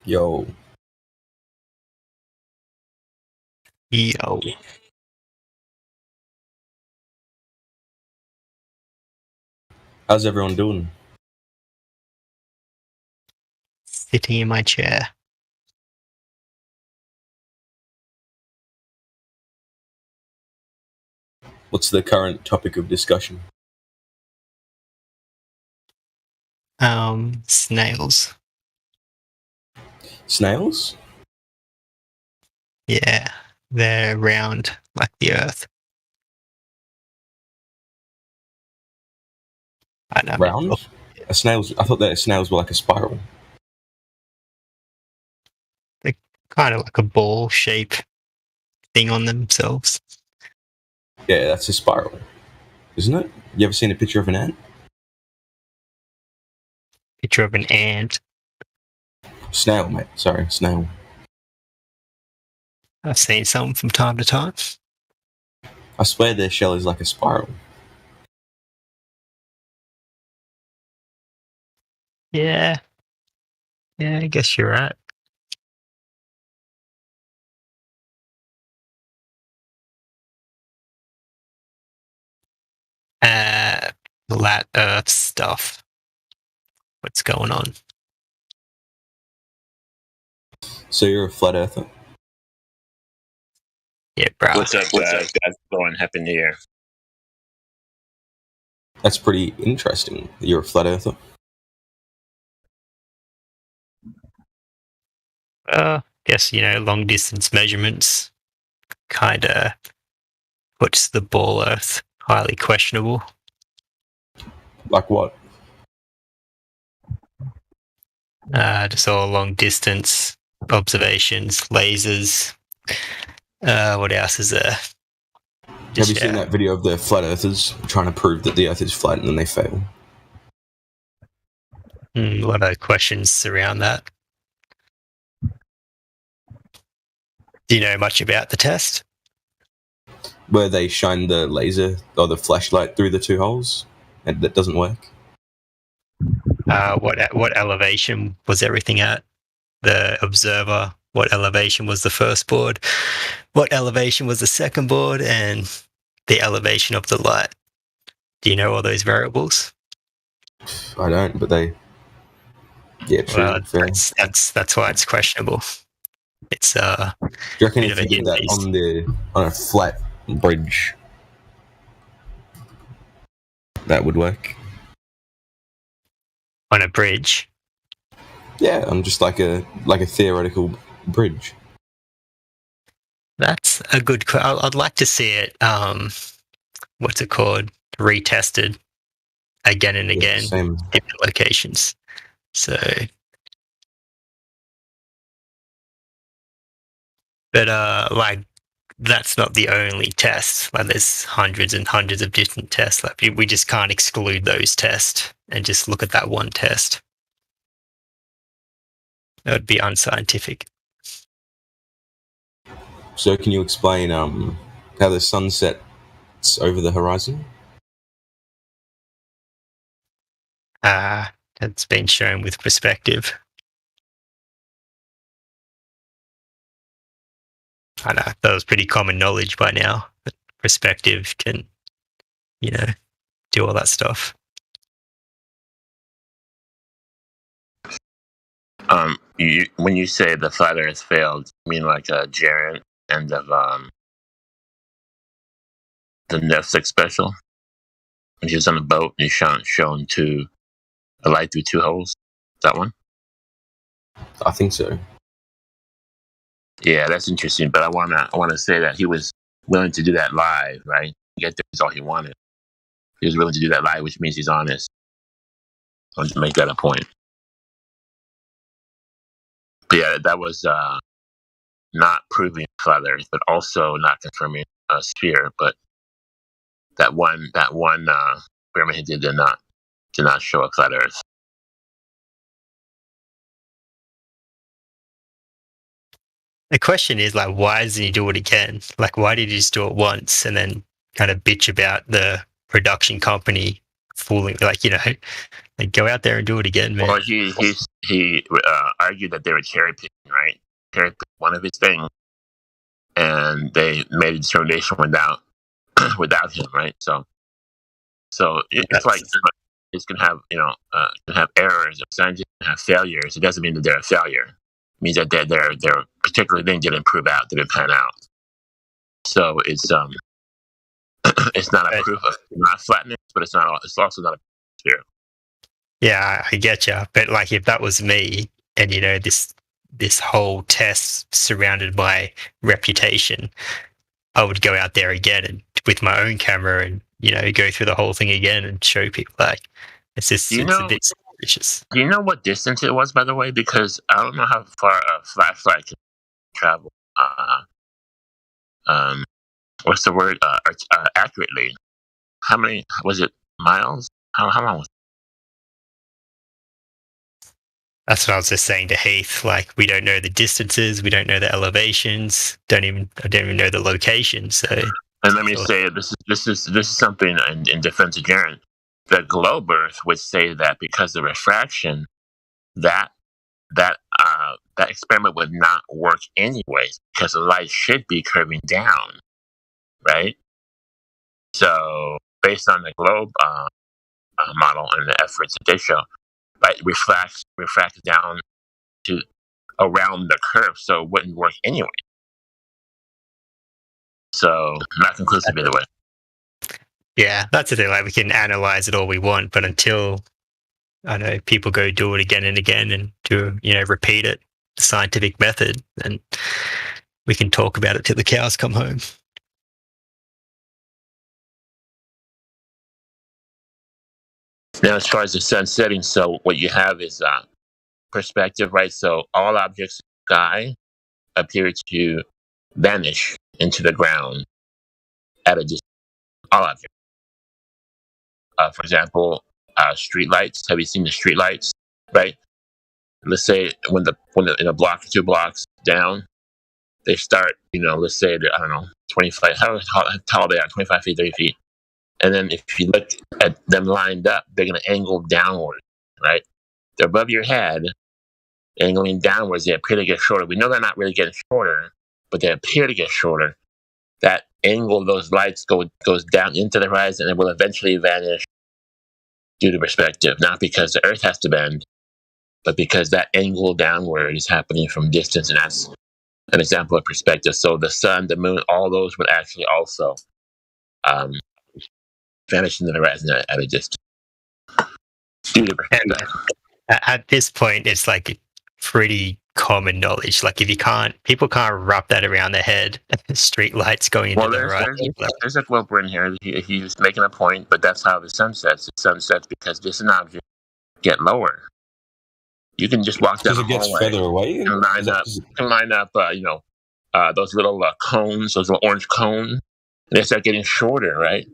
Yo, Yo, how's everyone doing? sitting in my chair. What's the current topic of discussion? Snails. Snails? Yeah, they're round like the Earth. I know. Round? A snail's? I thought that snails were like a spiral. They're kind of like a ball shape thing on themselves. Yeah, that's a spiral, isn't it? You ever seen a picture of an ant? Picture of an ant. Snail, mate. Sorry, snail. I've seen some from time to time. I swear their shell is like a spiral. Yeah, yeah, I guess you're right. Flat Earth stuff. What's going on? So you're a flat earther? Yeah, bro. What's up, guys? Going Happy New Year. That's pretty interesting. You're a flat earther. Guess long distance measurements kind of puts the ball Earth highly questionable. Like what? Just all long distance observations, lasers. What else is there? Have you seen that video of the flat earthers trying to prove that the Earth is flat and then they fail? A lot of questions around that. Do you know much about the test? Where they shine the laser or the flashlight through the two holes, and that doesn't work. What elevation was everything at? The observer. What elevation was the first board? What elevation was the second board? And the elevation of the light. Do you know all those variables? I don't, but they. Yeah, true. Well, that's why it's questionable. It's Do you reckon if you did that on a flat bridge, that would work? On a bridge? Yeah, on just like a theoretical bridge. That's a good. I'd like to see it. What's it called? Retested again and again in different locations. So, but that's not the only test. Like, there's hundreds and hundreds of different tests. Like, we just can't exclude those tests and just look at that one test. That would be unscientific. So, can you explain how the sun sets over the horizon? That's been shown with perspective. I know that was pretty common knowledge by now. That perspective can, do all that stuff. When you say the flat Earth failed, you mean like Jaron end of the Netflix special when he was on the boat and he shown a light through two holes? That one? I think so. Yeah, that's interesting. But I wanna say that he was willing to do that live, right? Get there is all he wanted. He was willing to do that live, which means he's honest. I want to make that a point. But yeah, that was not proving flat Earth, but also not confirming a sphere. But that one experiment he did not show a flat Earth. The question is, like, why doesn't he do it again? Like, why did he just do it once and then kind of bitch about the production company fooling? Like, go out there and do it again, man. Well, he he argued that they were cherry picking, right? Cherry picked one of his things, and they made a determination without him, right? So it's like it's gonna have can have errors. If scientists can have failures, it doesn't mean that they're a failure. It means that their particular thing didn't prove out, didn't pan out. So it's it's not a proof of not flatness, but it's also not a sphere. Yeah, I get you. But like, if that was me, and this whole test surrounded by reputation, I would go out there again and with my own camera and go through the whole thing again and show people. Like, it's just it's a bit suspicious. Do you know what distance it was, by the way? Because I don't know how far a flashlight can travel. What's the word? Accurately. How many was it? Miles? How long was it? That's what I was just saying to Heath. Like, we don't know the distances, we don't know the elevations, I don't even know the locations. So, and let me say this is something in defense of Jaren. The globe Earth would say that because of refraction, that experiment would not work anyways because the light should be curving down, right? So, based on the globe model and the efforts that they show, light refracts down to around the curve, so it wouldn't work anyway. So, not conclusive either way. Yeah, that's the thing. Like, we can analyze it all we want, but until I know people go do it again and again and do repeat it, the scientific method, and we can talk about it till the cows come home. Now, as far as the sun setting, so what you have is perspective, right? So all objects in the sky appear to vanish into the ground at a distance. All objects. For example, street lights. Have you seen the street lights? Right. Let's say when in a block or 2 blocks down, they start. Let's say I don't know, 25. How tall they are? 25 feet, 30 feet. And then if you look at them lined up, they're going to angle downward, right? They're above your head, angling downwards. They appear to get shorter. We know they're not really getting shorter, but they appear to get shorter. That angle of those lights goes down into the horizon and will eventually vanish due to perspective. Not because the Earth has to bend, but because that angle downward is happening from distance, and that's an example of perspective. So the sun, the moon, all those would actually also vanish into the horizon at a distance. And at this point, it's like pretty common knowledge. Like, people can't wrap that around their head. Street lights going into the horizon. There's a quote in here. He's making a point, but that's how the sun sets. The sun sets because distant objects get lower. You can just walk down the hallway. Because it gets further away. And line up. Those little cones, those little orange cones, and they start getting shorter, right?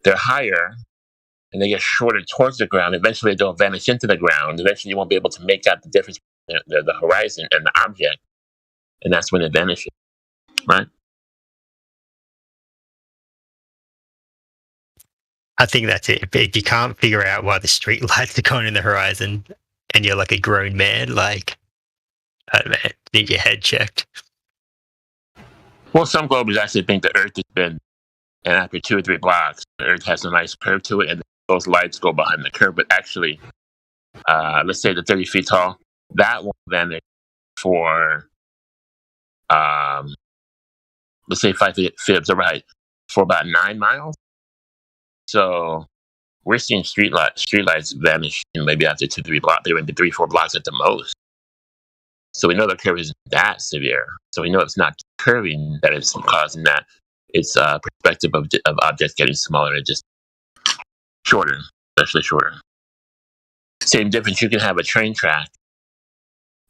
They're higher, and they get shorter towards the ground. Eventually, they'll vanish into the ground. Eventually, you won't be able to make out the difference between the horizon and the object, and that's when it vanishes, right? I think that's it. If you can't figure out why the street lights are going in the horizon, and you're like a grown man, like, I don't know, need your head checked. Well, some globers actually think the Earth has been, and after 2 or 3 blocks, the Earth has a nice curve to it, and those lights go behind the curve. But actually, let's say the 30 feet tall, that will vanish for, let's say 5 feet observer height, for about 9 miles. So we're seeing street lights vanish maybe after 2, 3 blocks. They went to 3, 4 blocks at the most. So we know the curve isn't that severe. So we know it's not curving that is causing that. It's perspective of objects getting smaller and just shorter, especially shorter. Same difference. You can have a train track,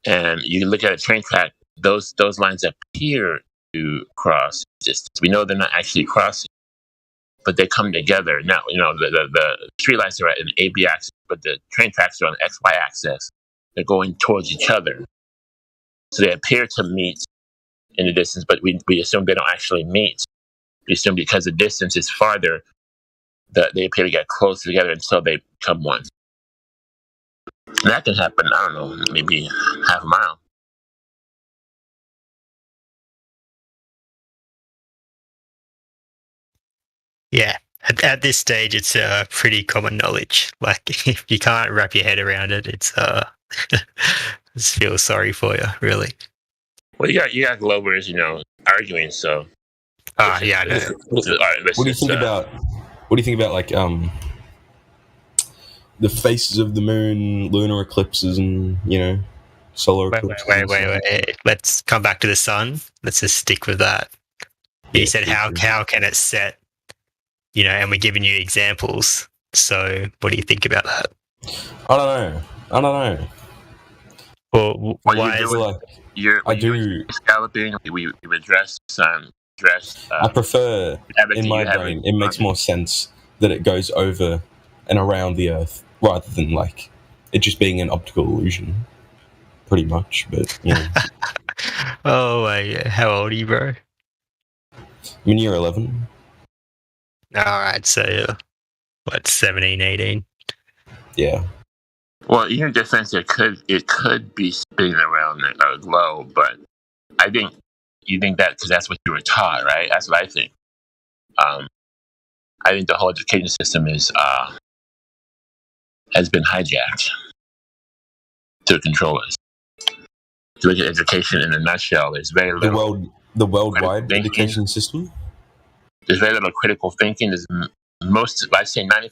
and you look at a train track. Those lines appear to cross distance. We know they're not actually crossing, but they come together. Now, the street lights are at an AB axis, but the train tracks are on the XY axis. They're going towards each other. So they appear to meet in the distance, but we assume they don't actually meet. We assume because the distance is farther, that they appear to get closer together until they become one. That can happen, I don't know, maybe half a mile. Yeah. At this stage, it's pretty common knowledge. Like, if you can't wrap your head around it, it's just feel sorry for you, really. Well, you got Glovers, arguing. So, Yeah, I know. What do you think about? What do you think about like the phases of the moon, lunar eclipses, and solar eclipses? Wait. Let's come back to the sun. Let's just stick with that. You said how can it set? And we're giving you examples. So, what do you think about that? I don't know. Well, why is it? I do. Scalloping. We address sun. I prefer in my brain. It makes more sense that it goes over and around the Earth rather than like it just being an optical illusion. Pretty much, but Oh, how old are you, bro? I'm in year 11. All right, so what, 17, 18? Yeah. Well, in your defense, it could be spinning around a globe, but I think you think that because that's what you were taught, right? That's what I think. I think the whole education system has been hijacked to control us. To look at education in a nutshell, there's very little. The worldwide education system. There's very little critical thinking. There's I'd say 95%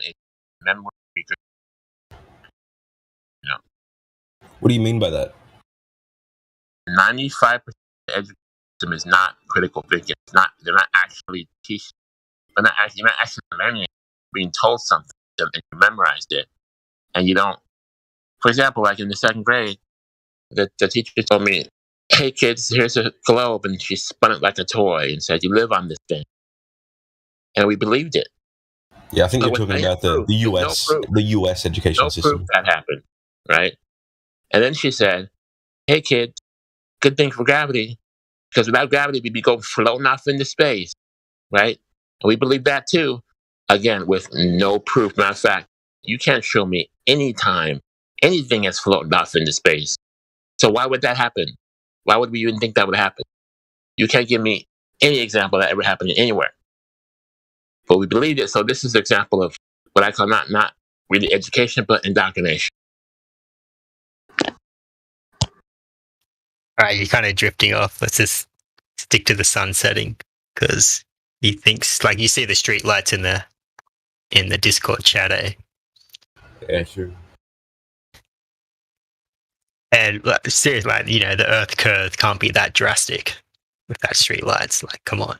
is memory. What do you mean by that? 95% of the education system is not critical thinking. They're not actually teaching. You're not actually learning it. Being told something and you memorized it, and you don't. For example, like in the second grade, the teacher told me, "Hey kids, here's a globe," and she spun it like a toy and said, "You live on this thing," and we believed it. Yeah, I think you're talking about the US education system. No proof that happened, right? And then she said, "Hey kids, good thing for gravity, because without gravity, we'd be going floating off into space," right? And we believe that too. Again, with no proof. Matter of fact, you can't show me any time anything has floated off into space. So why would that happen? Why would we even think that would happen? You can't give me any example that ever happened anywhere. But we believed it. So this is an example of what I call not really education, but indoctrination. All right, you're kind of drifting off. Let's just stick to the sun setting, because he thinks, like, you see the street lights in the Discord chat, eh? Yeah, sure. And seriously, like, the Earth curve can't be that drastic with that street lights. Like, come on.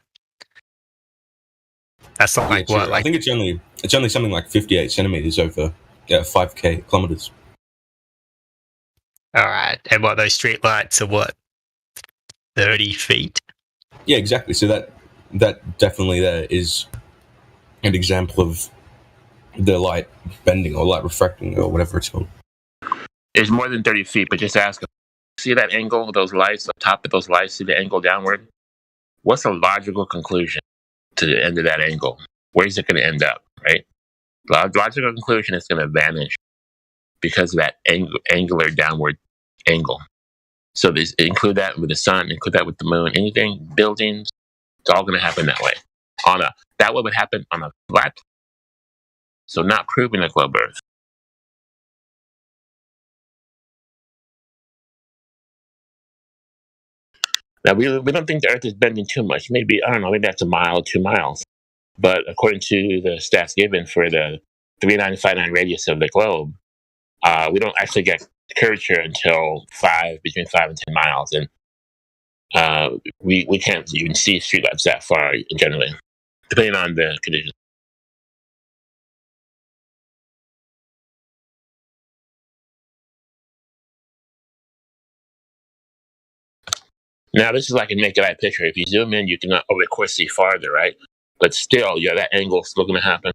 That's not like what? Like, I think it's only something like 58 centimeters over 5k kilometers. All right, and what, those street lights are what, 30 feet? Yeah, exactly. So that definitely there is an example of the light bending or light refracting or whatever it's called. It's more than 30 feet, but just ask them. See that angle, those lights, the top of those lights, see the angle downward? What's a logical conclusion to the end of that angle? Where is it going to end up, right? The logical conclusion is going to vanish because of that angular downward angle. So include that with the sun, include that with the moon, anything, buildings, it's all going to happen that way. That would happen on a flat, so not proving a globe Earth. Now, we don't think the Earth is bending too much. Maybe, I don't know, maybe that's a mile, 2 miles. But according to the stats given for the 3.959 radius of the globe, we don't actually get curvature until between 5 and 10 miles. And we can't even see streetlights that far generally, depending on the conditions. Now, this is like a naked eye picture. If you zoom in, you can, of course, see farther, right? But still, that angle is still going to happen.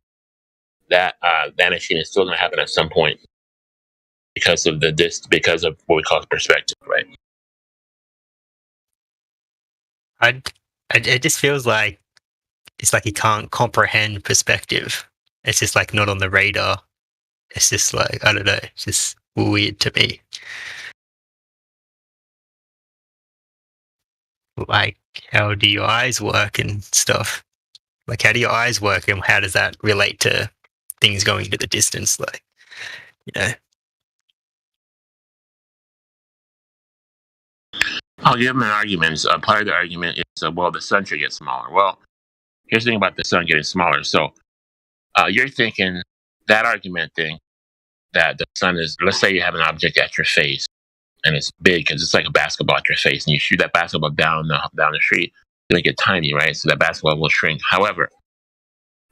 That vanishing is still going to happen at some point because of because of what we call perspective, right? It just feels like it's like you can't comprehend perspective. It's just like not on the radar. It's just like, I don't know. It's just weird to me. Like, how do your eyes work and stuff? Like, how do your eyes work, and how does that relate to things going into the distance? Like, you know. I'll give them an argument. Part of the argument is, well, the sun should get smaller. Well, here's the thing about the sun getting smaller. So you're thinking that argument thing that the sun is, let's say you have an object at your face and it's big because it's like a basketball at your face, and you shoot that basketball down the street, you make it tiny, right? So that basketball will shrink. However,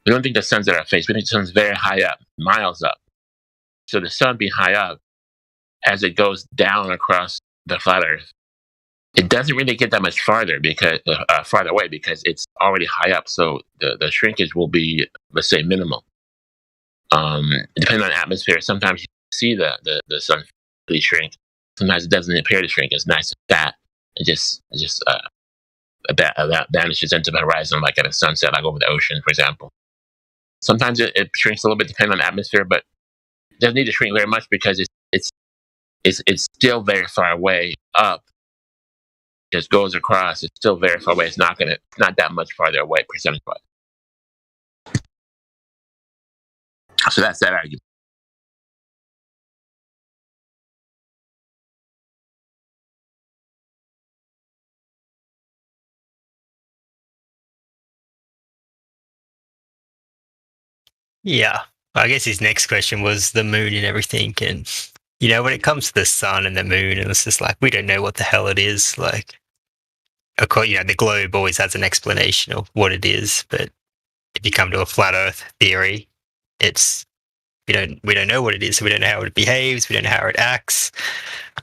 we don't think the sun's at our face. We think the sun's very high up, miles up. So the sun being high up, as it goes down across the flat Earth, it doesn't really get that much farther farther away because it's already high up. So the shrinkage will be, let's say, minimal. Depending on the atmosphere, sometimes you see the sun really shrink. Sometimes it doesn't appear to shrink. It's nice and fat. It just vanishes into the horizon, like at a sunset, like over the ocean, for example. Sometimes it shrinks a little bit depending on the atmosphere, but it doesn't need to shrink very much because it's still very far away up. Just goes across. It's still very far away. It's not that much farther away percentage wise. So that's that argument. Yeah, I guess his next question was the moon and everything, and when it comes to the sun and the moon, and it's just like we don't know what the hell it is. Like, of course, the globe always has an explanation of what it is, but if you come to a flat Earth theory, we don't know what it is. So we don't know how it behaves. We don't know how it acts.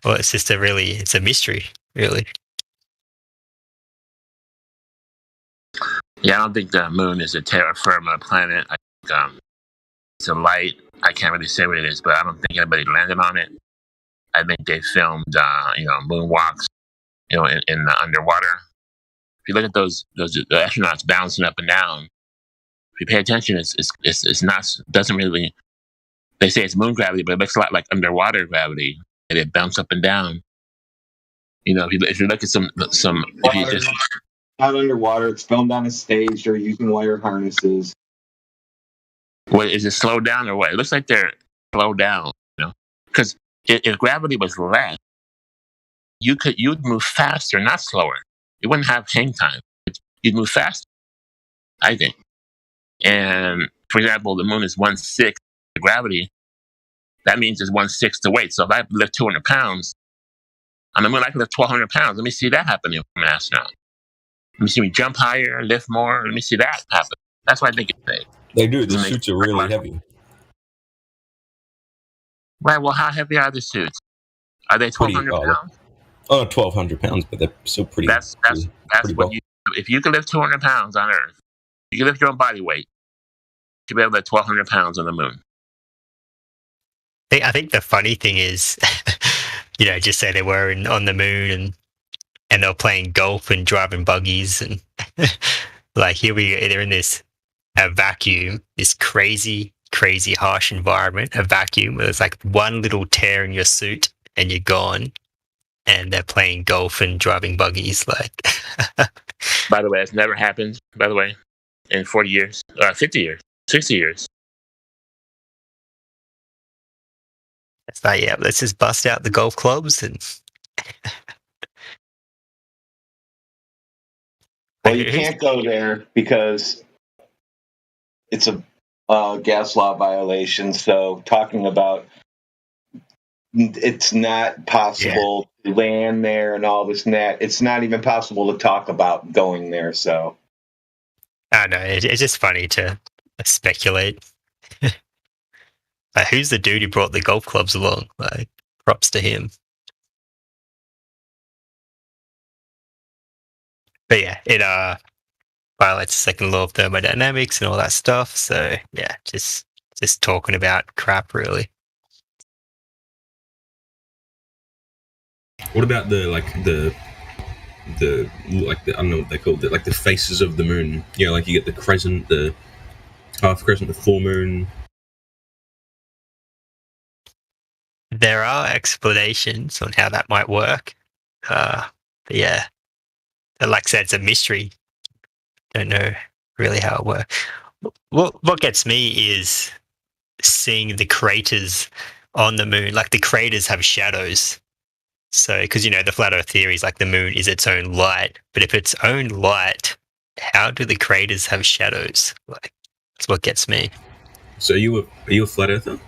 Well, it's just it's a mystery, really. Yeah, I don't think the moon is a terra firma planet. I think it's a light. I can't really say what it is, but I don't think anybody landed on it. I think they filmed, moonwalks, in the underwater. If you look at the astronauts bouncing up and down, if you pay attention, it's not, doesn't really, they say it's moon gravity, but it looks a lot like underwater gravity, and it bounces up and down. If you look at some, if you just not underwater, it's filmed on a stage. They're using wire harnesses. What is it, slowed down or what? It looks like they're slowed down, because if gravity was less, you'd move faster, not slower. You wouldn't have hang time. You'd move faster, I think. And for example, the moon is 1/6 the gravity. That means it's 1/6 the weight. So if I lift 200 pounds on the moon, I can lift 1,200 pounds. Let me see that happening from an astronaut. Let me see me jump higher, lift more. Let me see that happen. That's what I think it's safe. They do. The suits are really heavy. Right. Well, how heavy are the suits? Are they 1,200 pounds? Oh, 1,200 pounds, but they're still pretty. That's pretty what you. If you can lift 200 pounds on Earth, you can lift your own body weight. You can be able to lift 1,200 pounds on the moon. I think the funny thing is, just say they were on the moon and they were playing golf and driving buggies, and like they're in a vacuum, this crazy harsh environment, a vacuum where there's like one little tear in your suit and you're gone, and they're playing golf and driving buggies. Like, by the way, it's never happened. By the way, in 40 years, 50 years, 60 years. It's like, yeah, let's just bust out the golf clubs and. Well, you can't go there because it's a gas law violation. So talking about it's not possible to land there and all this and that, it's not even possible to talk about going there. So I know it's just funny to speculate. Like, who's the dude who brought the golf clubs along? Like, props to him. But yeah, it violates the second law of thermodynamics and all that stuff. So yeah, just talking about crap, really. What about the I don't know what they call it, like the faces of the moon? Like you get the crescent, the half crescent, the full moon. there are explanations on how that might work. But yeah, like I said, it's a mystery. Don't know really how it works. What gets me is seeing the craters on the moon. Like the craters have shadows. So, because the flat Earth theory is like the moon is its own light, but if its own light, how do the craters have shadows? Like that's what gets me. So are you a flat earther?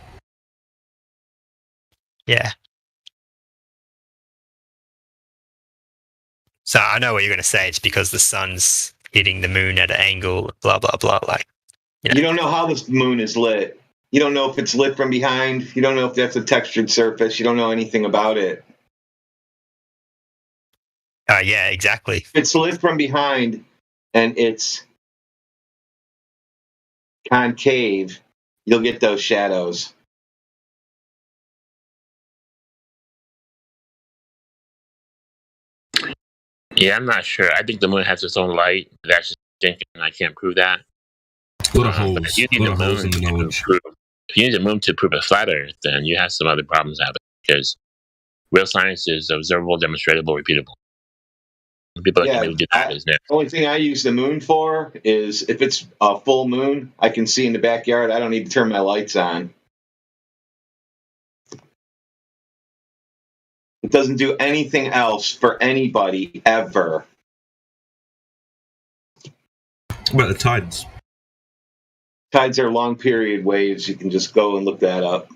Yeah. So I know what you're going to say. It's because the sun's hitting the moon at an angle, blah, blah, blah. Like, You don't know how this moon is lit. You don't know if it's lit from behind. You don't know if that's a textured surface. You don't know anything about it. Yeah, exactly. If it's lit from behind and it's concave, you'll get those shadows. Yeah, I'm not sure. I think the moon has its own light. That's just thinking. I can't prove that. A lot of But holes. if you need A lot the of holes in moon the to knowledge. prove, if you need the moon to prove a flat Earth, then you have some other problems happening because real science is observable, demonstratable, repeatable. People that can really do that is The only thing I use the moon for is if it's a full moon, I can see in the backyard. I don't need to turn my lights on. It doesn't do anything else for anybody ever. What about the tides? Tides are long period waves. You can just go and look that up.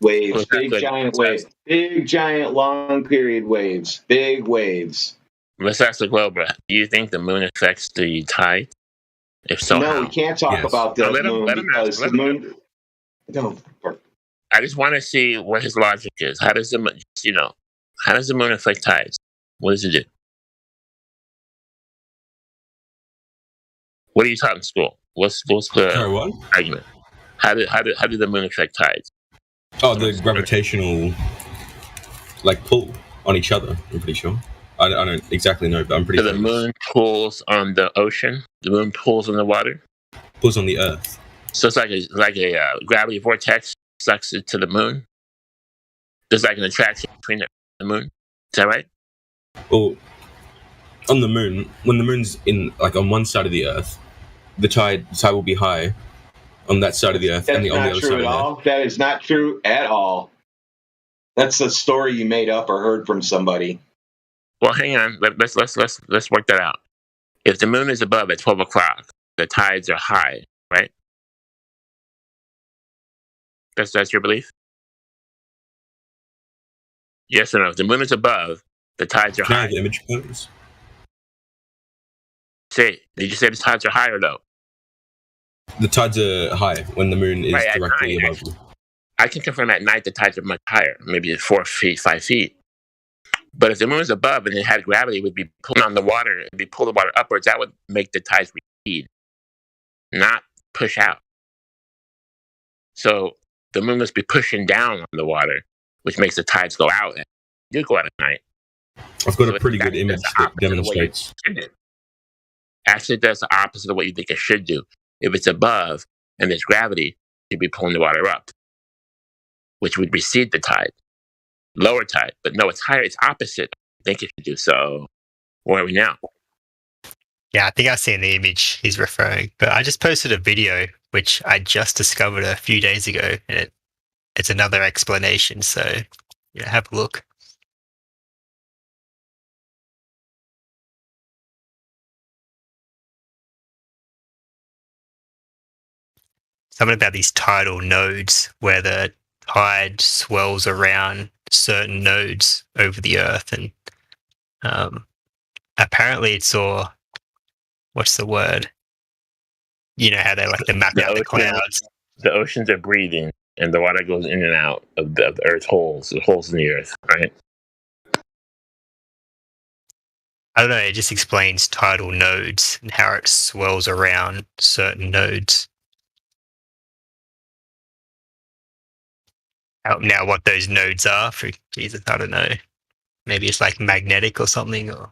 Waves, big giant waves, big giant long period waves, big waves. Let's ask the Globe. Do you think the moon affects the tide? If so, No, how? we can't talk about the moon because the moon. No. I just want to see what his logic is. How does how does the moon affect tides? What does it do? What are you taught in school? What's Sorry, the what? argument? How did the moon affect tides? Oh, the gravitational pull on each other. I'm pretty sure. I don't exactly know, but I'm pretty So sure. the moon pulls on the ocean. The moon pulls on the water. Pulls on the Earth. So it's like a gravity vortex sucks it to the moon. There's like an attraction between the moon. Is that right? Well, on the moon, when the moon's on one side of the Earth, the tide will be high on that side of the Earth, That's and on the not other true side at of the all. Earth. That is not true at all. That's a story you made up or heard from somebody. Well, hang on. Let's work that out. If the moon is above at 12 o'clock, the tides are high, right? That's your belief? Yes or no? If the moon is above, the tides are Can I high. have the image, please? Did you say the tides are high or low? The tides are high when the moon is directly above you. I can confirm at night the tides are much higher, maybe 4 feet, 5 feet. But if the moon is above and it had gravity, it would be pulling on the water, it would be pull the water upwards. That would make the tides recede, not push out. So the moon must be pushing down on the water, which makes the tides go out. And you go out at night. I've got a pretty good image that demonstrates. Actually, that's the opposite of what you think it should do. If it's above and there's gravity, you'd be pulling the water up, which would recede the tide, lower tide. But no, it's higher. It's opposite. I think it should do. So where are we now? Yeah, I think I've seen the image he's referring. But I just posted a video which I just discovered a few days ago, and it's another explanation. So have a look. Something about these tidal nodes where the tide swells around certain nodes over the Earth, and apparently it's all, what's the word? You know how they like to map out the clouds. The oceans are breathing, and the water goes in and out of the Earth's holes, the holes in the Earth, right? I don't know. It just explains tidal nodes and how it swells around certain nodes. Now, what those nodes are, for Jesus, I don't know. Maybe it's like magnetic or something, or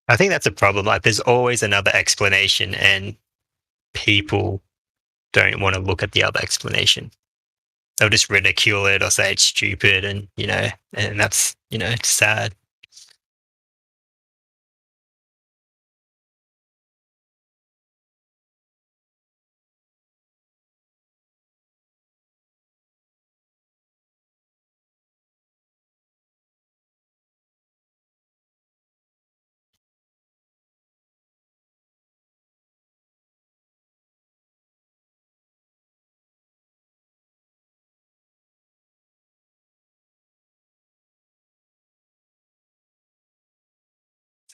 I think that's a problem. Like, there's always another explanation, and people don't want to look at the other explanation. They'll just ridicule it or say it's stupid, and and that's it's sad.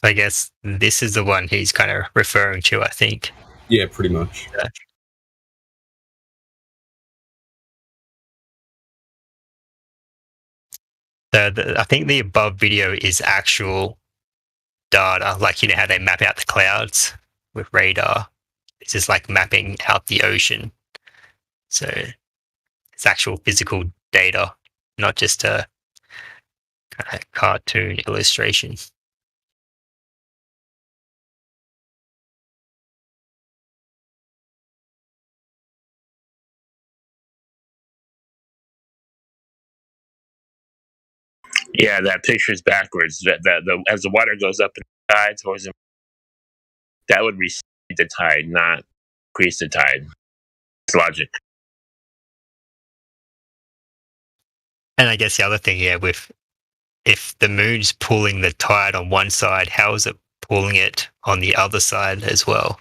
So I guess this is the one he's kind of referring to, I think. Yeah, pretty much. Yeah. I think the above video is actual data, like how they map out the clouds with radar. This is like mapping out the ocean. So it's actual physical data, not just a kind of cartoon illustration. Yeah, that picture is backwards. As the water goes up in the tide towards the, that would recede the tide, not increase the tide. It's logic. And I guess the other thing here, if the moon's pulling the tide on one side, how is it pulling it on the other side as well?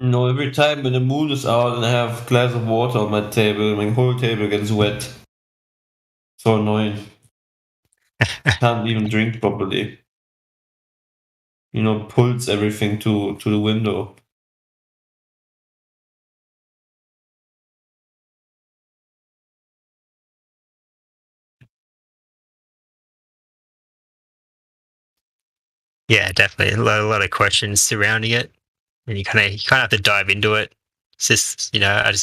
No, every time when the moon is out and I have a glass of water on my table, my whole table gets wet. So annoying. Can't even drink properly. Pulls everything to the window. Yeah, definitely. A lot of questions surrounding it, and you kind of have to dive into it. It's just, I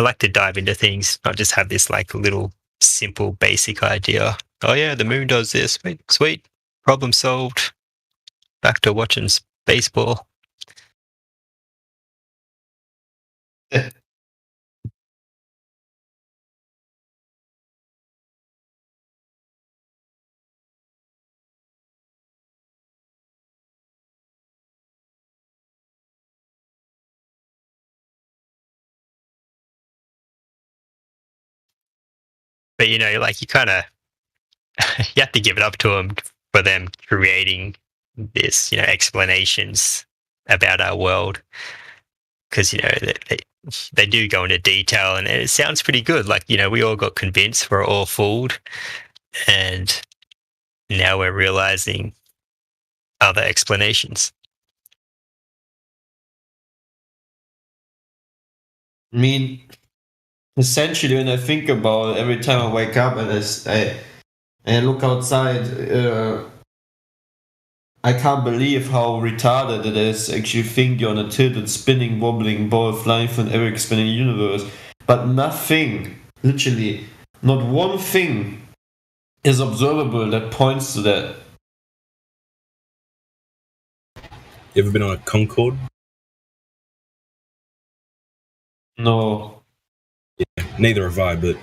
like to dive into things, not just have this like little simple basic idea. Oh yeah, the moon does this. Sweet, problem solved. Back to watching baseball. But you kind of you have to give it up to them for them creating this, explanations about our world, because they do go into detail, and it sounds pretty good. Like we all got convinced, we're all fooled, and now we're realizing other explanations. I mean, essentially, when I think about it, every time I wake up and I look outside, I can't believe how retarded it is actually think you're on a tilted, spinning, wobbling ball flying from every expanding universe. But nothing, literally, not one thing is observable that points to that. You ever been on a Concorde? No. Yeah, neither have I, but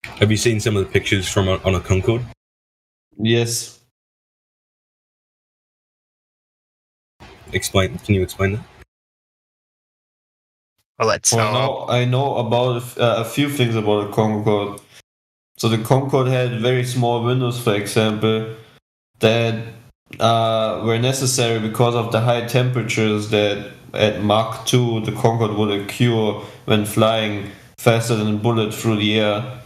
have you seen some of the pictures from on a Concorde? Yes. Can you explain that? Well, I know about a few things about the Concorde. So the Concorde had very small windows, for example, that were necessary because of the high temperatures that at Mach 2 the Concorde would occur when flying faster than a bullet through the air.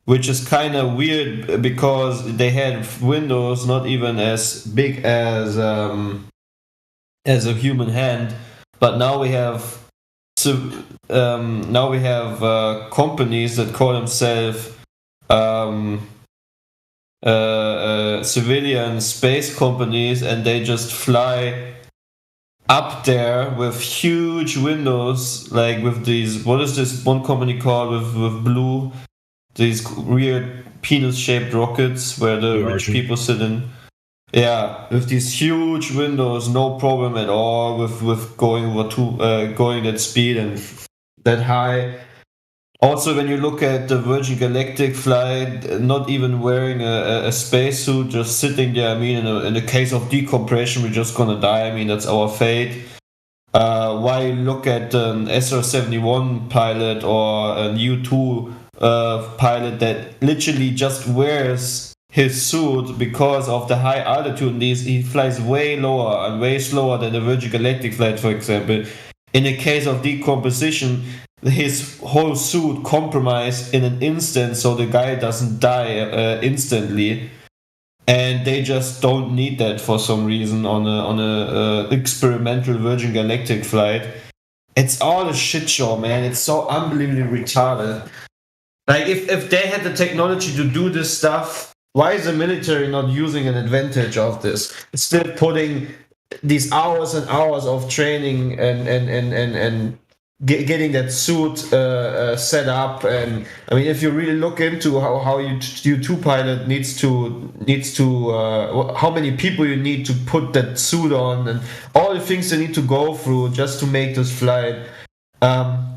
Which is kind of weird because they had windows not even as big as a human hand, but now we have companies that call themselves civilian space companies, and they just fly up there with huge windows, like with these. What is this one company called with blue? These weird penis-shaped rockets where the rich people sit in. Yeah, with these huge windows, no problem at all with going going that speed and that high. Also, when you look at the Virgin Galactic flight, not even wearing a spacesuit, just sitting there. I mean, in the case of decompression, we're just gonna die. I mean, that's our fate. Why look at an SR-71 pilot or an U-2 pilot that literally just wears his suit because of the high altitude? He flies way lower and way slower than the Virgin Galactic flight, for example. In the case of decomposition, his whole suit compromised in an instant, so the guy doesn't die instantly, and they just don't need that for some reason on a experimental Virgin Galactic flight. It's all a shit show, man. It's so unbelievably retarded. Like, if they had the technology to do this stuff, why is the military not using an advantage of this? Instead of putting these hours and hours of training and getting that suit set up. And I mean, if you really look into how U2 pilot needs to how many people you need to put that suit on and all the things they need to go through just to make this flight,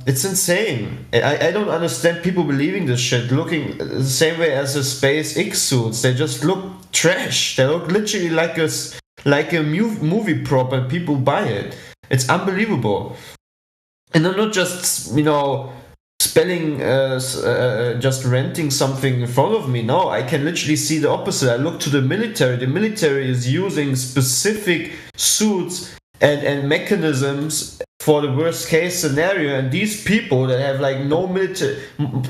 it's insane. I don't understand people believing this shit, looking the same way as the SpaceX suits. They just look trash. They look literally like a movie prop, and people buy it. It's unbelievable. And I'm not just, spelling, just renting something in front of me. No, I can literally see the opposite. I look to the military. The military is using specific suits and mechanisms for the worst case scenario. And these people that have like no military,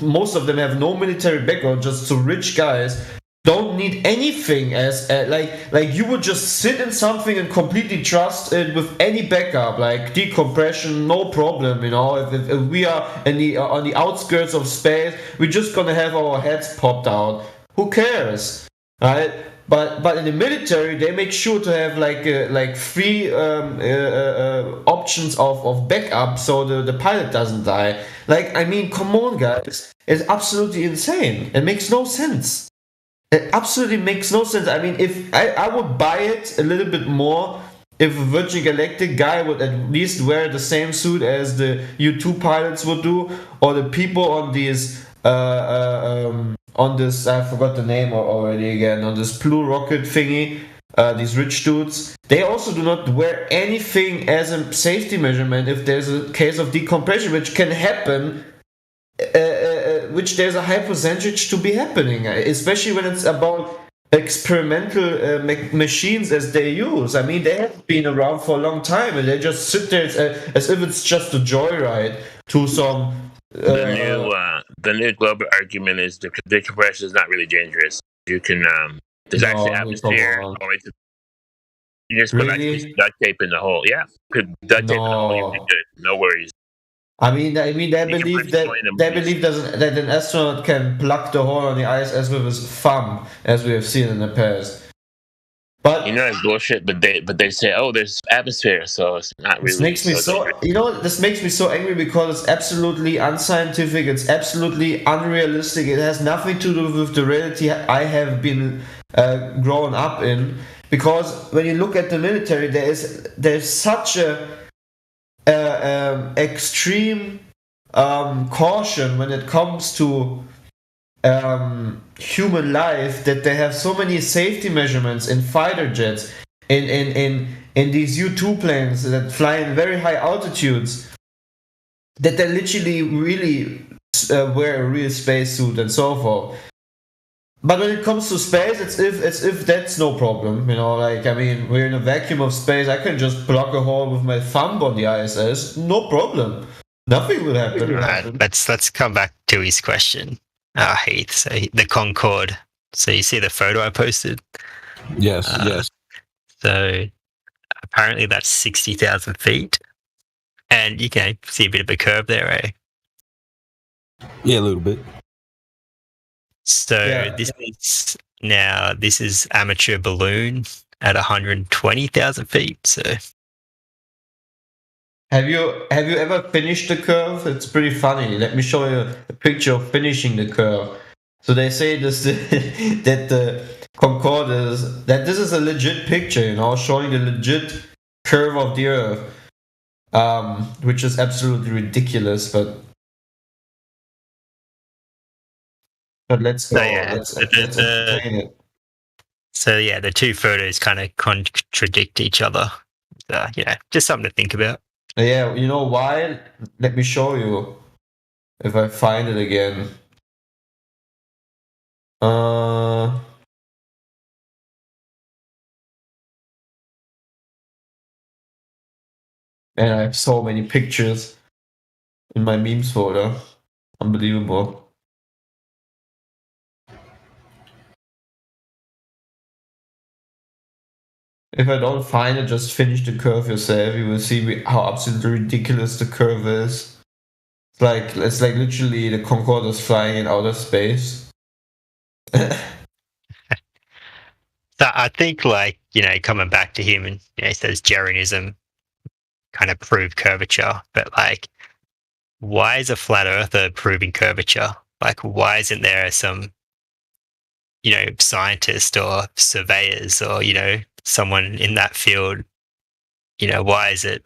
most of them have no military background, just so rich guys, don't need anything as like you would just sit in something and completely trust it with any backup, like decompression, no problem. If we are on the outskirts of space, we're just gonna have our heads popped out. Who cares, right? But in the military, they make sure to have like three options of backup, so the pilot doesn't die. Like, I mean, come on, guys, it's absolutely insane. It makes no sense. It absolutely makes no sense. I mean, if I would buy it a little bit more if a Virgin Galactic guy would at least wear the same suit as the U2 pilots would do, or the people on these on this, I forgot the name already again, on this blue rocket thingy, these rich dudes. They also do not wear anything as a safety measurement if there's a case of decompression, which can happen. Which there's a high percentage to be happening, especially when it's about experimental machines as they use. I mean, they have been around for a long time, and they just sit there as if it's just a joyride to some. The new global argument is the decompression is not really dangerous. You can there's actually atmosphere. You just put duct tape in the hole. Yeah, put duct tape in the hole. You'll be good. No worries. I mean, they believe that an astronaut can plug the hole on the ISS with his thumb, as we have seen in the past. But it's bullshit. But they say, oh, there's atmosphere, so it's not really. This makes me this makes me so angry because it's absolutely unscientific. It's absolutely unrealistic. It has nothing to do with the reality I have been grown up in. Because when you look at the military, there's such a extreme caution when it comes to human life, that they have so many safety measurements in fighter jets, in these U2 planes that fly in very high altitudes, that they literally really wear a real spacesuit and so forth. But when it comes to space, it's if that's no problem, like, I mean, we're in a vacuum of space. I can just plug a hole with my thumb on the ISS, no problem. Nothing will happen. Right, let's come back to his question, Heath. So the Concorde. So you see the photo I posted? Yes, yes. So apparently that's 60,000 feet, and you can see a bit of a curve there, eh? Yeah, a little bit. So this is amateur balloon at 120,000 feet. So Have you ever finished the curve? It's pretty funny. Let me show you a picture of finishing the curve. So they say this that the Concorde this is a legit picture, showing the legit curve of the Earth, which is absolutely ridiculous. But let's go. Let's entertain it. So yeah, the two photos kind of contradict each other. Just something to think about. Yeah, you know why? Let me show you if I find it again. And I have so many pictures in my memes folder. Unbelievable. If I don't find it, just finish the curve yourself. You will see how absolutely ridiculous the curve is. It's like literally the Concorde is flying in outer space. So I think, coming back to him, and he says Jeranism kind of proved curvature, but why is a flat earther proving curvature? Why isn't there some, scientist or surveyors or, someone in that field? Why is it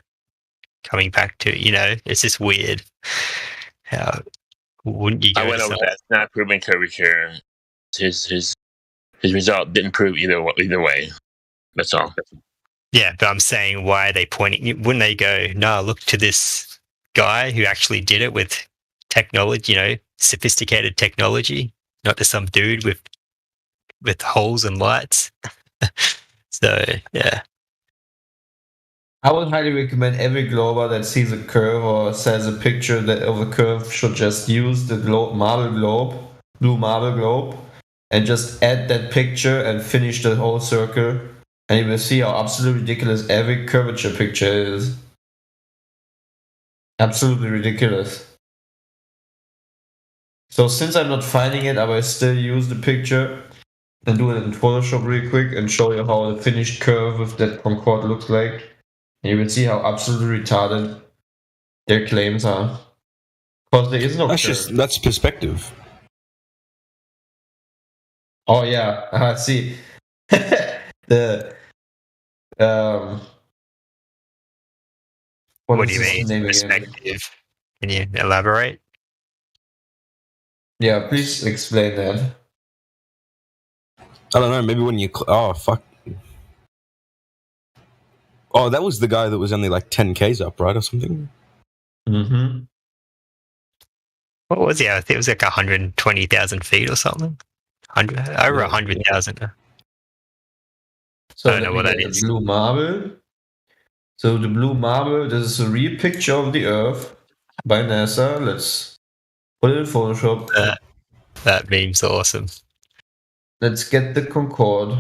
coming back to, it's just weird. How wouldn't you go? I went over that. It's not proving curvature. His result didn't prove either way. That's all. Yeah, but I'm saying, why are they pointing? Wouldn't they go, no, look to this guy who actually did it with technology, sophisticated technology, not to some dude with holes and lights. So, yeah. I would highly recommend every glober that sees a curve or says a picture of a curve should just use the blue marble globe, and just add that picture and finish the whole circle. And you will see how absolutely ridiculous every curvature picture is. Absolutely ridiculous. So since I'm not finding it, I will still use the picture and do it in Photoshop real quick and show you how the finished curve with that Concorde looks like. And you will see how absolutely retarded their claims are. Because there is no curve. That's perspective. Oh yeah, I see. What do you mean, perspective? Can you elaborate? Yeah, please explain that. I don't know, maybe when you... Oh, fuck. Oh, that was the guy that was only 10Ks up, right, or something? Mm-hmm. What was he? I think it was 120,000 feet or something. Over 100,000. So I don't know what that is. Blue marble. So the blue marble, this is a real picture of the Earth by NASA. Let's put it in Photoshop. That meme's awesome. Let's get the Concorde.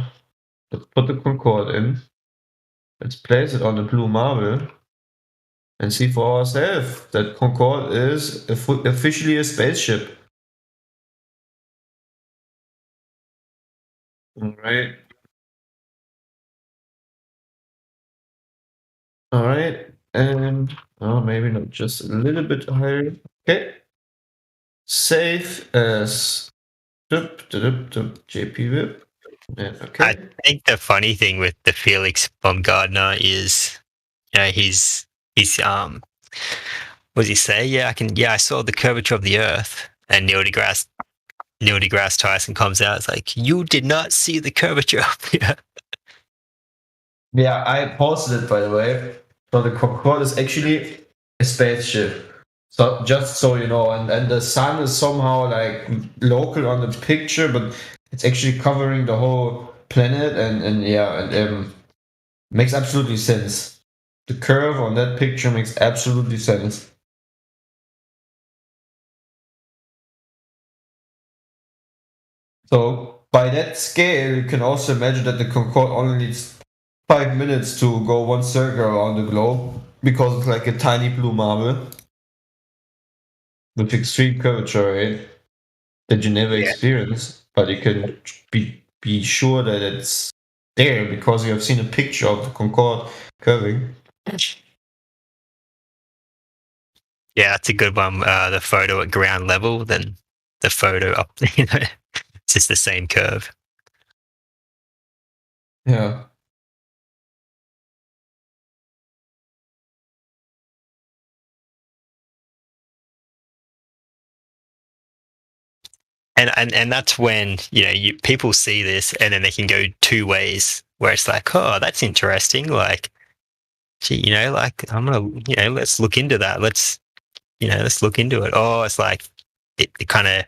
Let's put the Concorde in. Let's place it on the blue marble and see for ourselves that Concorde is officially a spaceship. Alright. Alright, and maybe not, just a little bit higher. Okay. Save as JPVIP. Okay. I think the funny thing with the Felix Baumgartner is, he's what does he say? Yeah, I saw the curvature of the Earth, and Neil deGrasse Tyson comes out. It's like, you did not see the curvature of the Earth. Yeah, I posted it, by the way. So the Concorde is actually a spaceship. So just so you know, and the sun is somehow local on the picture, but it's actually covering the whole planet, and makes absolutely sense. The curve on that picture makes absolutely sense. So by that scale, you can also imagine that the Concorde only needs 5 minutes to go one circle around the globe, because it's like a tiny blue marble with extreme curvature, right? That you never experience, but you can be sure that it's there because you have seen a picture of the Concorde curving. Yeah, that's a good one. The photo at ground level, then the photo up, it's just the same curve. Yeah. And that's when people see this and then they can go two ways where it's like, oh, that's interesting. Like, gee, like I'm gonna, let's look into that. Let's look into it. Oh, it's like it kind of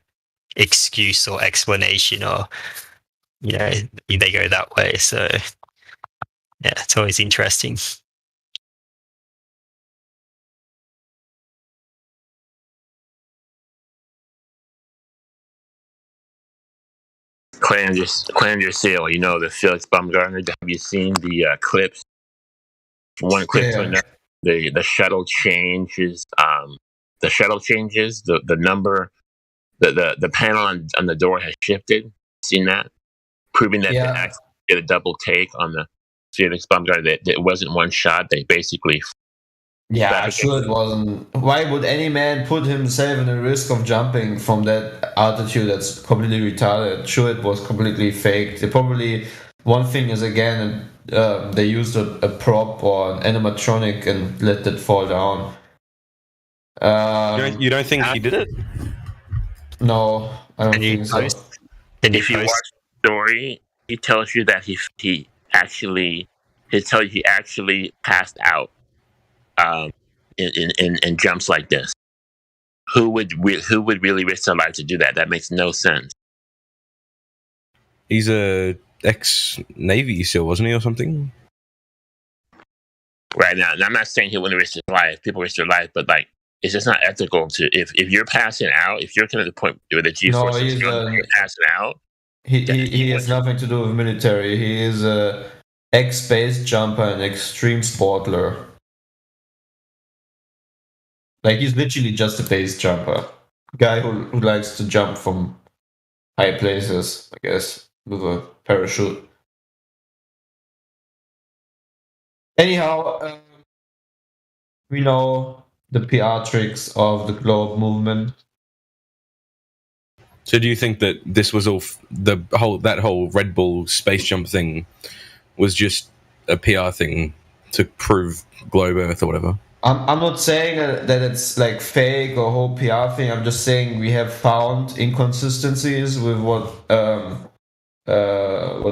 excuse or explanation, or they go that way. So yeah, it's always interesting. Cleander Seal, the Felix Baumgartner. Have you seen the clips? One clip to another. The shuttle changes. The shuttle changes. The number. The panel on the door has shifted. Seen that? Proving that they actually did a double take on the Felix Baumgartner. That it wasn't one shot. They basically. Yeah, I'm sure it wasn't. Why would any man put himself in the risk of jumping from that altitude that's completely retarded? Sure, it was completely faked. They probably, one thing is, again, they used a prop or an animatronic and let it fall down. You don't think he did it? No, I don't think so. If you watch the story, he tells you that he actually passed out in jumps like this. Who would really risk their life to do that? That makes no sense. He's a ex-Navy SEAL, wasn't he, or something? Right now, and I'm not saying he wouldn't risk his life. People risk their life, but like, it's just not ethical to if you're passing out, if you're kind of the point where the G-force is passing out. He has nothing to do with military. He is a ex-base jumper and extreme sportler. Like, he's literally just a base jumper. Guy who likes to jump from high places, I guess, with a parachute. Anyhow, we know the PR tricks of the Globe movement. So do you think that this was all that whole Red Bull space jump thing was just a PR thing to prove Globe Earth or whatever? I'm not saying that it's like fake or whole PR thing. I'm just saying we have found inconsistencies with what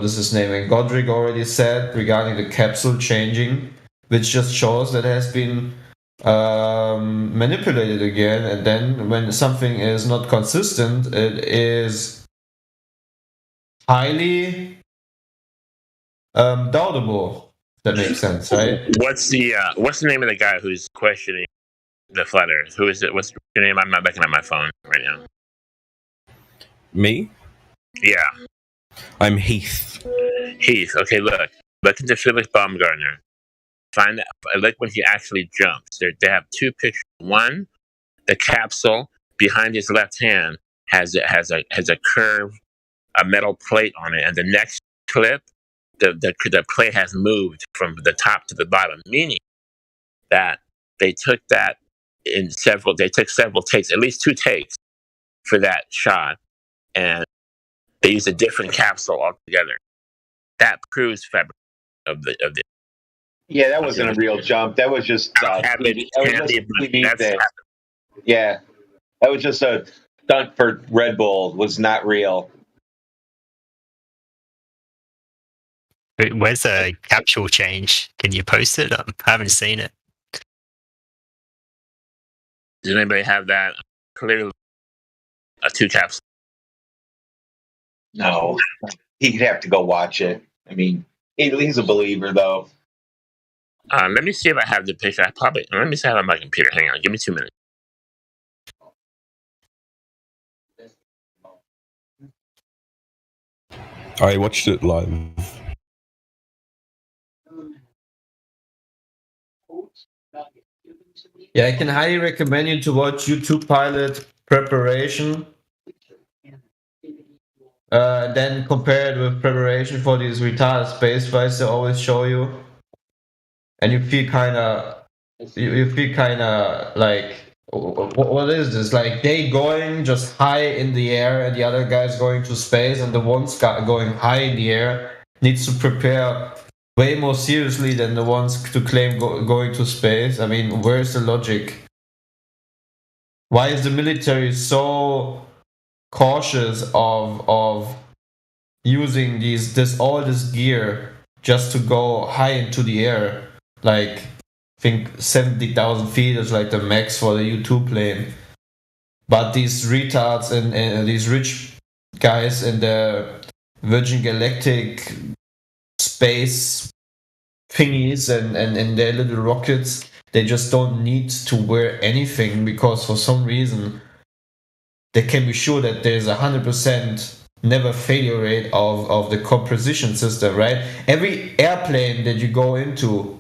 is his name? And Godric already said regarding the capsule changing, which just shows that it has been manipulated again. And then when something is not consistent, it is highly doubtable. That makes sense, right? What's the name of the guy who's questioning the flat Earth? Who is it? What's your name? I'm not looking at my phone right now. Me? Yeah. I'm Heath. Heath. Okay, look into Felix Baumgartner. Find that. Look when he actually jumps. They have two pictures. One, the capsule behind his left hand has a curve, a metal plate on it, and the next clip, the plate has moved from the top to the bottom, meaning that they took that they took several takes, at least 2 takes for that shot, and they used a different capsule altogether. That proves fabrication of the. Yeah, that wasn't a real jump. That was just yeah, that was just a stunt for Red Bull. Was not real. Where's the capsule change? Can you post it? I haven't seen it. Does anybody have that? Clearly, a 2 capsule. No, he'd have to go watch it. I mean, he's a believer, though. Let me see if I have the picture. Let me see if I have it on my computer. Hang on, give me 2 minutes. I watched it live. Yeah, I can highly recommend you to watch YouTube Pilot preparation. Then compare it with preparation for these retarded space flights they always show you. And you feel kind of like what is this? Like, they going just high in the air and the other guys going to space, and the ones going high in the air needs to prepare way more seriously than the ones to claim going to space. I mean, where's the logic? Why is the military so cautious of using all this gear just to go high into the air? Like, I think 70,000 feet is like the max for the U-2 plane. But these retards and these rich guys in the Virgin Galactic space thingies and their little rockets, they just don't need to wear anything, because for some reason they can be sure that there's 100% never failure rate of the composition system, right? Every airplane that you go into,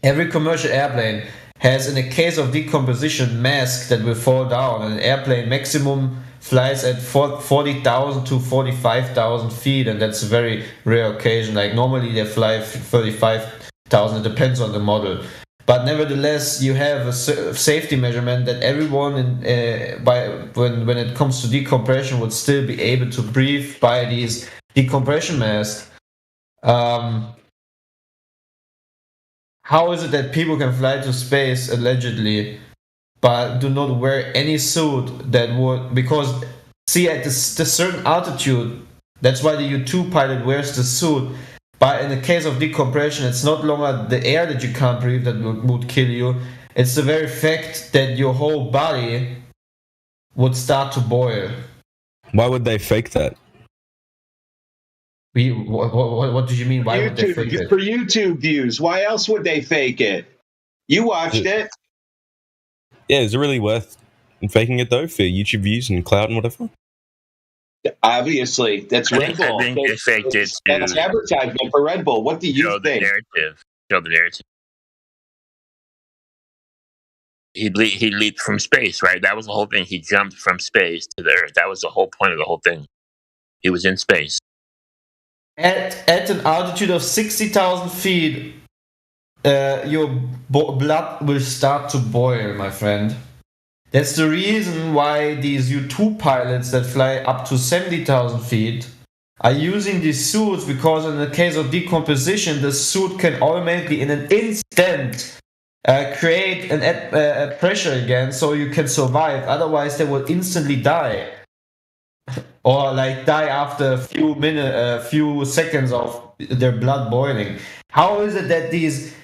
every commercial airplane has, in a case of decomposition, mask that will fall down. An airplane maximum flies at 40,000 to 45,000 feet, and that's a very rare occasion. Like, normally they fly 35,000. It depends on the model. But nevertheless, you have a safety measurement that everyone, when it comes to decompression, would still be able to breathe by these decompression masks. How is it that people can fly to space, allegedly, but do not wear any suit that would... Because, see, at this certain altitude, that's why the U-2 pilot wears the suit. But in the case of decompression, it's not longer the air that you can't breathe that would kill you. It's the very fact that your whole body would start to boil. Why would they fake that? What do you mean? Why would they fake it? For YouTube views. Why else would they fake it? You watched it. Yeah, is it really worth faking it, though, for YouTube views and clout and whatever? Obviously, that's Red Bull. I think they faked it That's advertisement for Red Bull. What do you think? Show the narrative. He leaped from space, right? That was the whole thing. He jumped from space to the Earth. That was the whole point of the whole thing. He was in space. At an altitude of 60,000 feet, your blood will start to boil, my friend. That's the reason why these U-2 pilots that fly up to 70,000 feet are using these suits, because in the case of decomposition, the suit can automatically, in an instant, create a pressure again so you can survive. Otherwise, they will instantly die. Or like die after a few seconds of their blood boiling. How is it that these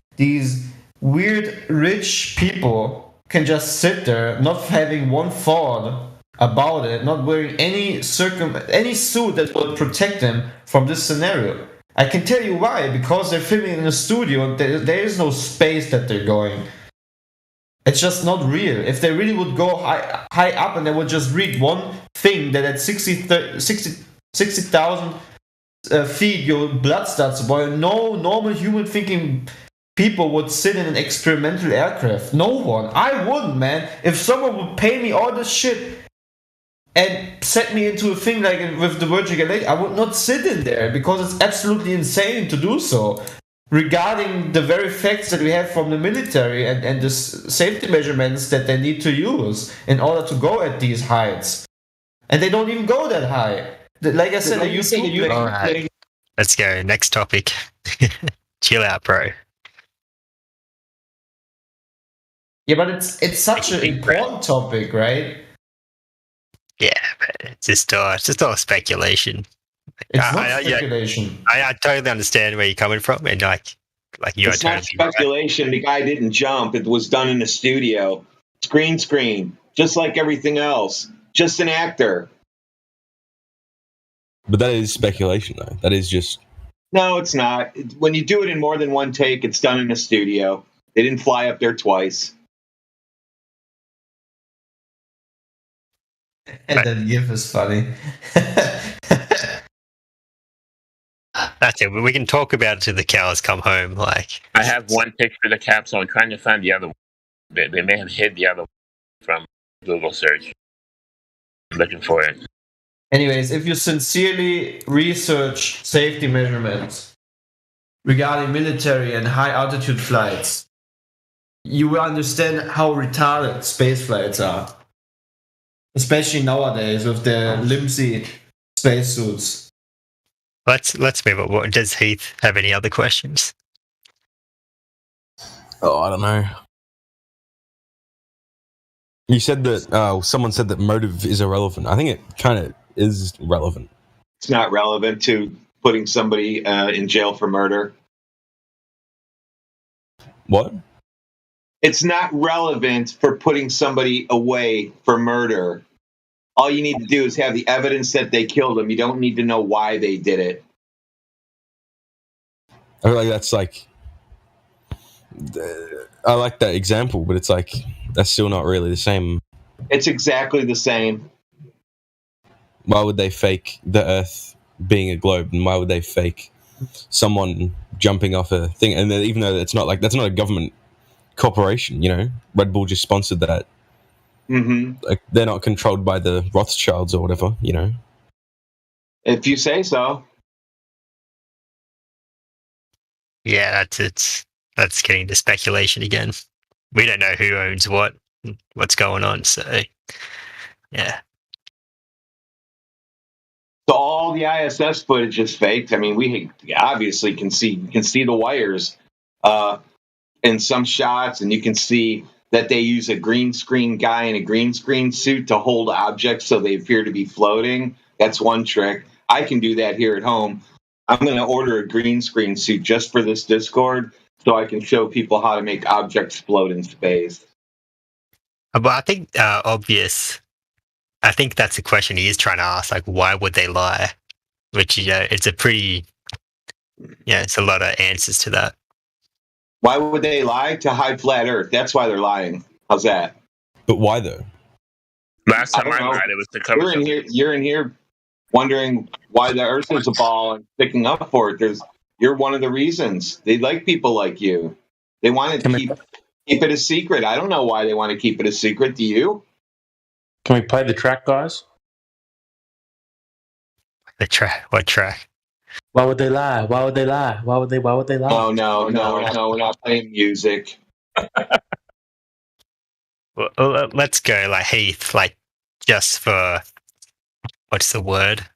weird rich people can just sit there, not having one thought about it, not wearing any suit that will protect them from this scenario? I can tell you why. Because they're filming in a studio. There is no space that they're going. It's just not real. If they really would go high up and they would just read one thing, that at 60,000 feet your blood starts to boil, no normal human thinking people would sit in an experimental aircraft. No one. I wouldn't, man. If someone would pay me all this shit and set me into a thing like with the Virgin Galactic, I would not sit in there, because it's absolutely insane to do so. Regarding the very facts that we have from the military and the safety measurements that they need to use in order to go at these heights. And they don't even go that high. Like I said, all right. Let's go. Next topic. Chill out, bro. Yeah, but it's such an important topic, right? Yeah, but it's just all speculation. It's not speculation. I totally understand where you're coming from, and like you're it's not speculation. Right. The guy didn't jump. It was done in a studio, green screen, just like everything else. Just an actor. But that is speculation, though. That is just... No, it's not. When you do it in more than one take, it's done in a studio. They didn't fly up there twice. And that gif is funny. That's it. We can talk about it till the cows come home. Like, I have one picture of the capsule. I'm trying to find the other one. They may have hid the other one from Google search. I'm looking for it. Anyways, if you sincerely research safety measurements regarding military and high altitude flights, you will understand how retarded space flights are. Especially nowadays with the flimsy spacesuits. Let's move on. Does Heath have any other questions? Oh, I don't know. You said that someone said that motive is irrelevant. I think it kind of is relevant. It's not relevant to putting somebody in jail for murder. What? It's not relevant for putting somebody away for murder. All you need to do is have the evidence that they killed him. You don't need to know why they did it. I feel like that's like... I like that example, but it's like, that's still not really the same. It's exactly the same. Why would they fake the Earth being a globe, and why would they fake someone jumping off a thing? And even though it's not like, that's not a government corporation, you know, Red Bull just sponsored that. Mm-hmm. Like, they're not controlled by the Rothschilds or whatever, you know. If you say so. Yeah, that's getting into speculation again. We don't know who owns what's going on. So, yeah. So all the ISS footage is faked. I mean, we obviously can see the wires in some shots, and you can see that they use a green screen guy in a green screen suit to hold objects so they appear to be floating. That's one trick. I can do that here at home. I'm going to order a green screen suit just for this Discord so I can show people how to make objects float in space. But I think obvious. I think that's the question he is trying to ask. Like, why would they lie? Which, you know, it's a pretty, it's a lot of answers to that. Why would they lie? To hide flat Earth. That's why they're lying. How's that? But why though? Last time I lied, it was to cover something. You're in here wondering why the Earth is a ball and picking up for it. You're one of the reasons. They like people like you. They want to keep it a secret. I don't know why they want to keep it a secret. Do you? Can we play the track, guys? The track? What track? Why would they lie? Why would they lie? Why would they lie? Oh, no, we're not playing music. Well, let's go, like, Heath, like, just for, what's the word?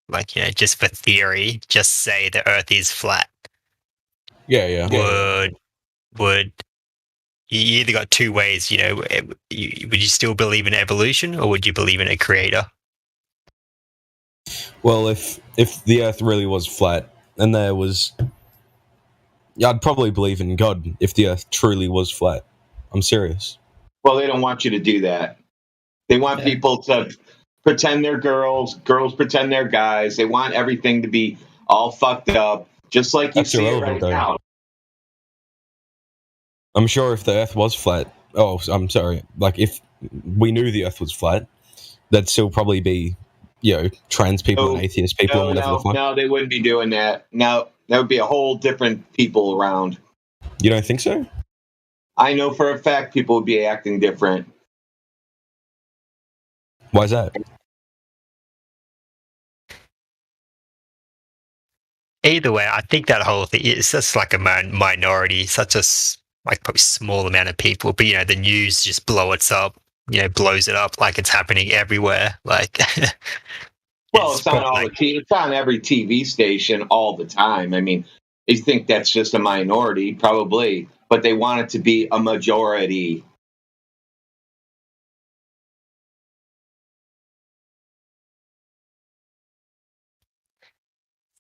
Like, you know, just for theory, just say the Earth is flat. Yeah. Would you either got two ways, you know, would you still believe in evolution, or would you believe in a creator? Well, if the Earth really was flat, and there was... Yeah, I'd probably believe in God if the Earth truly was flat. I'm serious. Well, they don't want you to do that. They want people to pretend they're girls pretend they're guys. They want everything to be all fucked up, just like you see it right now. I'm sure if the Earth was flat... Oh, I'm sorry. Like, if we knew the Earth was flat, there'd still probably be, you know, trans people and atheist people and whatever the fuck. No, they wouldn't be doing that. No, there would be a whole different people around. You don't think so? I know for a fact people would be acting different. Why is that? Either way, I think that whole thing is just like a minority, such a probably small amount of people. But, you know, the news just blows it up like it's happening everywhere. Like, well, it's on it's on every TV station all the time. I mean, you think that's just a minority, probably, but they want it to be a majority.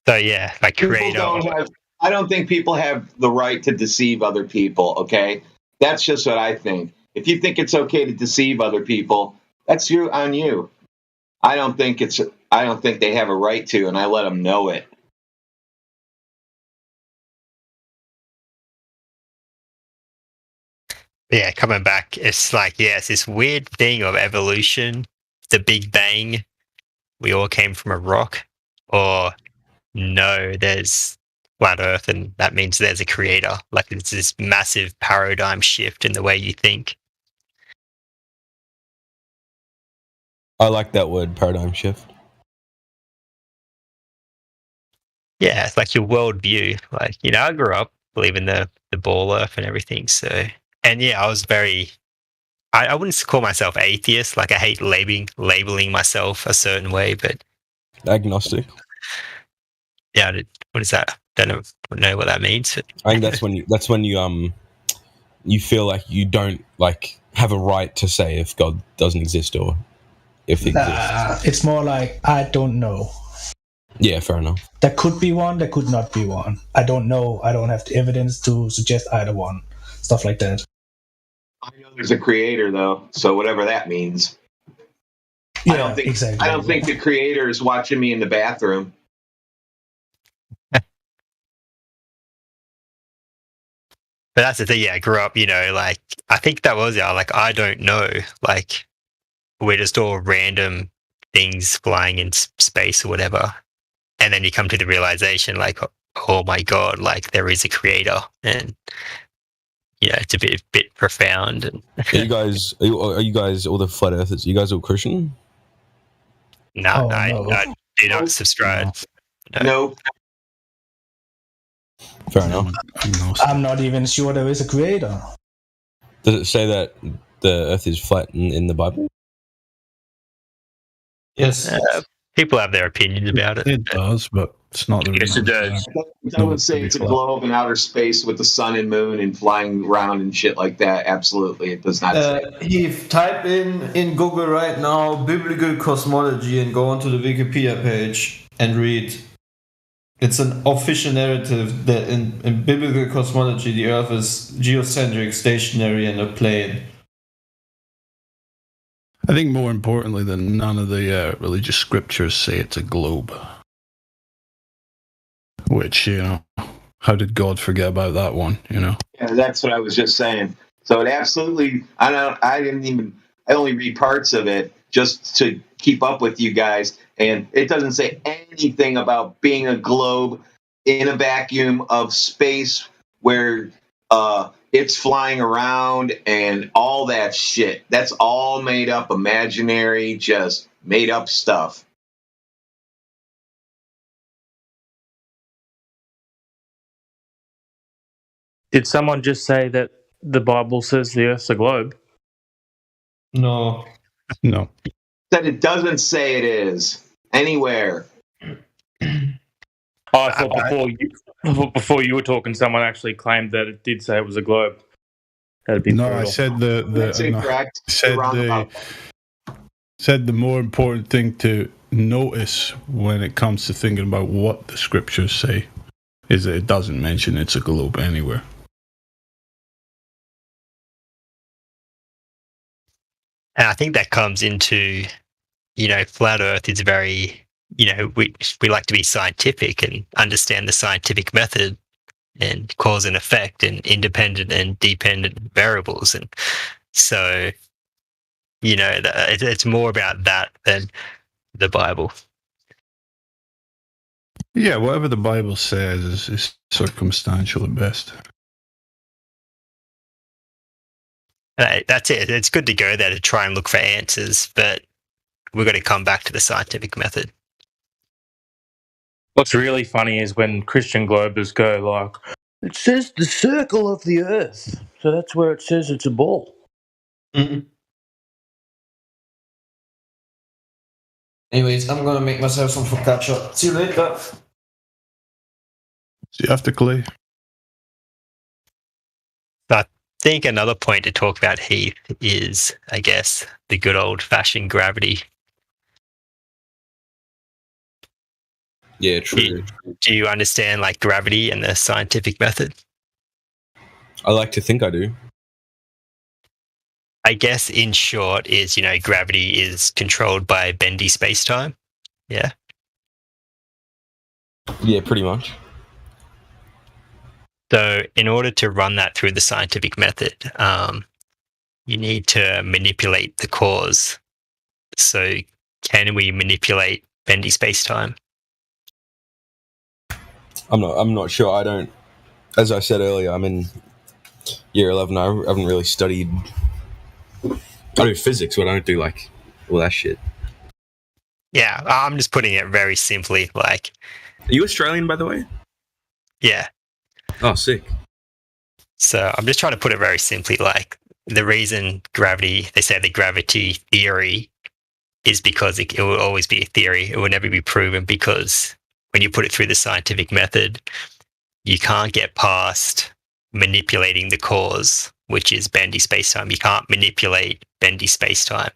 So yeah, like creator. I don't think people have the right to deceive other people. Okay, that's just what I think. If you think it's okay to deceive other people, that's on you. I don't think they have a right to, and I let them know it. Yeah, coming back, it's like, it's this weird thing of evolution, the Big Bang. We all came from a rock, or no, there's flat Earth, and that means there's a creator. Like, it's this massive paradigm shift in the way you think. I like that word, paradigm shift. Yeah, it's like your worldview. Like, you know, I grew up believing the ball Earth and everything, so And yeah, I was very. I wouldn't call myself atheist. Like I hate labeling myself a certain way, but Agnostic. yeah, what is that? Don't know what that means. I think that's when you feel like you don't like have a right to say if God doesn't exist or if he exists. It's more like I don't know. Yeah, fair enough. There could be one, there could not be one. I don't know. I don't have the evidence to suggest either one. Stuff like that. I know there's a creator, though, so whatever that means. Yeah, I don't think, exactly. I don't think the creator is watching me in the bathroom. But that's the thing. Yeah, I grew up. Like I think that was like I don't know. Like we're just all random things flying in space or whatever, and then you come to the realization, like, oh my god, like there is a creator, and it's a bit profound. And Are you guys all the flat earthers? Are you guys all Christian? No, Oh, I no. do not subscribe. No. Fair enough. I'm not even sure there is a creator. Does it say that the earth is flat in the Bible? Yes. People have their opinions about it. It does, but it's not the Yes, it does. I would say it's a globe in outer space with the sun and moon and flying around and shit like that. Absolutely, it does not say. Heath, type in Google right now biblical cosmology and go onto the Wikipedia page and read. It's an official narrative that in biblical cosmology the Earth is geocentric, stationary, and a plane. I think more importantly than none of the religious scriptures say it's a globe. Which, how did God forget about that one, Yeah, that's what I was just saying. So it absolutely, I only read parts of it just to keep up with you guys. And it doesn't say anything about being a globe in a vacuum of space where it's flying around and all that shit. That's all made up, imaginary, just made up stuff. Did someone just say that the Bible says the Earth's a globe? No. That it doesn't say it is anywhere. Oh, I thought before you were talking, someone actually claimed that it did say it was a globe. That'd be No, brutal. I said That's incorrect. said the more important thing to notice when it comes to thinking about what the scriptures say is that it doesn't mention it's a globe anywhere. And I think that comes into, flat Earth is very, we like to be scientific and understand the scientific method and cause and effect and independent and dependent variables. And so, it's more about that than the Bible. Yeah, whatever the Bible says is circumstantial at best. That's it. It's good to go there to try and look for answers, but we've got to come back to the scientific method. What's really funny is when Christian Globers go like, it says the circle of the Earth, so that's where it says it's a ball. Mm-hmm. Anyways, I'm gonna make myself some focaccia. See you later. See you after Clay. I think another point to talk about, Heath, is, I guess, the good old-fashioned gravity. Yeah, true. Do you understand like gravity and the scientific method? I like to think I do. I guess in short is, gravity is controlled by bendy space-time. Yeah. Yeah, pretty much. So in order to run that through the scientific method, you need to manipulate the cause. So can we manipulate bendy space-time? I'm not sure. I don't. As I said earlier, I'm in year 11. I haven't really studied. I do physics, but I don't do like all that shit. Yeah, I'm just putting it very simply. Like, are you Australian, by the way? Yeah. Oh, sick. So I'm just trying to put it very simply. Like the reason they say the gravity theory is because it will always be a theory. It will never be proven, because when you put it through the scientific method, you can't get past manipulating the cause, which is bendy spacetime. You can't manipulate bendy spacetime.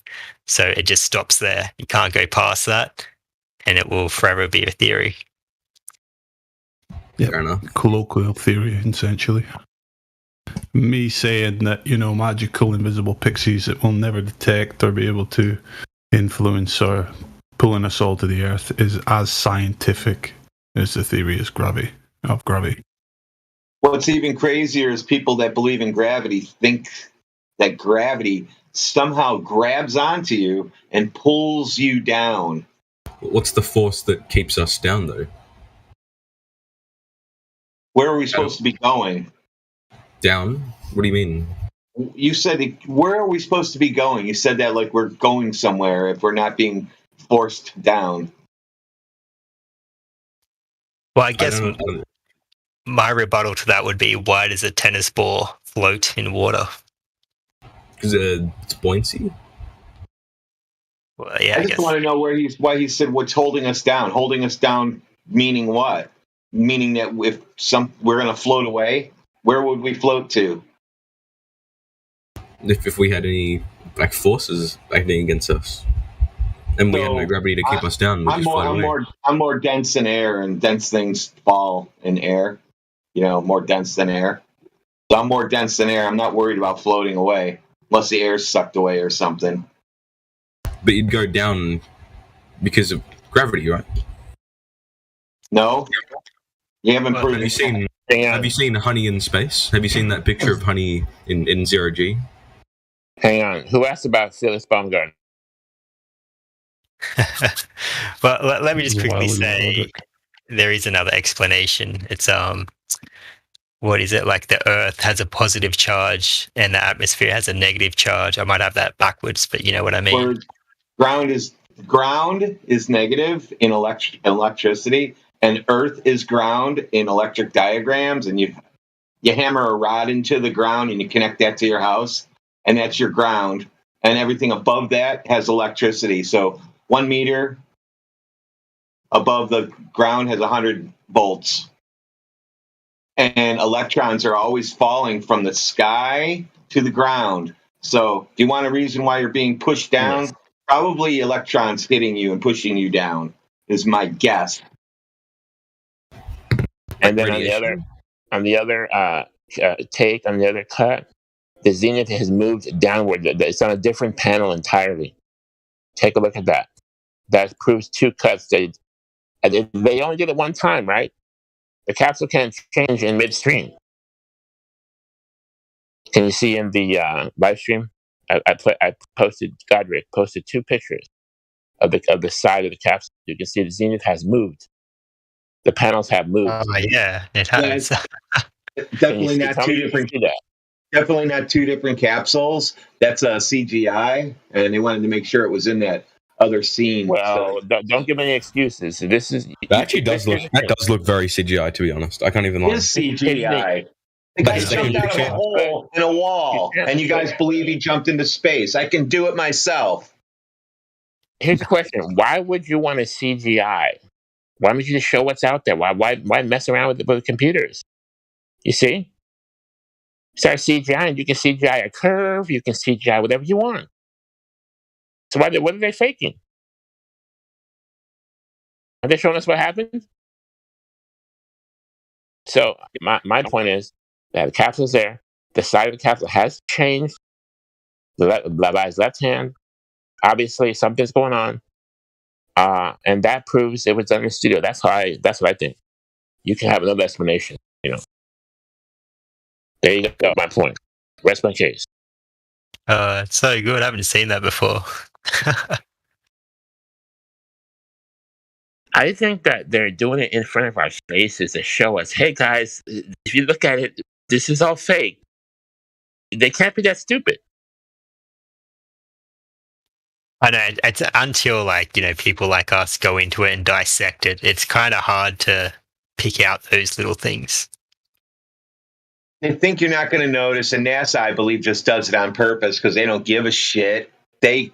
So it just stops there. You can't go past that, and it will forever be a theory. Yeah, fair enough. Colloquial theory, essentially. Me saying that, magical invisible pixies that will never detect or be able to influence or pulling us all to the earth is as scientific as the theory of gravity. What's even crazier is people that believe in gravity think that gravity somehow grabs onto you and pulls you down. What's the force that keeps us down, though? Where are we supposed to be going? Down? What do you mean? You said, where are we supposed to be going? You said that like we're going somewhere if we're not being forced down. Well, I guess my rebuttal to that would be, why does a tennis ball float in water? Because it's buoyancy. Well, yeah, I just want to know why he said what's holding us down. Holding us down meaning what? Meaning that if we're going to float away, where would we float to? If we had any forces acting against us, and we had no gravity to keep us down, I'm more dense than air, and dense things fall in air. More dense than air. So I'm more dense than air. I'm not worried about floating away unless the air's sucked away or something. But you'd go down because of gravity, right? No, you haven't proven. Have you seen honey in space? Have you seen that picture of honey in 0G? Hang on. Who asked about Felix Baumgartner? Well, let me just quickly say there is another explanation. It's what is it, like the Earth has a positive charge and the atmosphere has a negative charge. I might have that backwards, but you know what I mean. Ground is negative in electricity, and Earth is ground in electric diagrams. And you hammer a rod into the ground and you connect that to your house, and that's your ground. And everything above that has electricity. So 1 meter above the ground has 100 volts. And electrons are always falling from the sky to the ground. So do you want a reason why you're being pushed down? Yes. Probably electrons hitting you and pushing you down is my guess. And then on the other take, on the other cut, the zenith has moved downward. It's on a different panel entirely. Take a look at that. That proves 2 cuts. They only did it one time, right? The capsule can't change in midstream. Can you see in the live stream? Godric posted 2 pictures of the side of the capsule. You can see the zenith has moved. The panels have moved. Yeah, it has. Definitely not 2 different. Definitely not 2 different capsules. That's a CGI, and they wanted to make sure it was in that other scene. Well, don't give any excuses. This is that actually does look very CGI, to be honest. I can't even lie. It is CGI. The guy jumped out of a hole in a wall, and you guys believe he jumped into space. I can do it myself. Here's the question: why would you want a CGI? Why don't you just show what's out there? Why mess around with computers? You see? Start CGI, and you can CGI a curve. You can CGI whatever you want. So what are they faking? Are they showing us what happened? So my point is that the capsule's there. The side of the capsule has changed. Blablabla's left hand. Obviously, something's going on. And that proves it was done in the studio. That's what I think. You can have another explanation, There you go, my point. Rest my case. It's so good. I haven't seen that before. I think that they're doing it in front of our faces to show us, hey guys, if you look at it, this is all fake. They can't be that stupid. I know, it's until people like us go into it and dissect it, it's kind of hard to pick out those little things. They think you're not going to notice, and NASA, I believe, just does it on purpose because they don't give a shit. They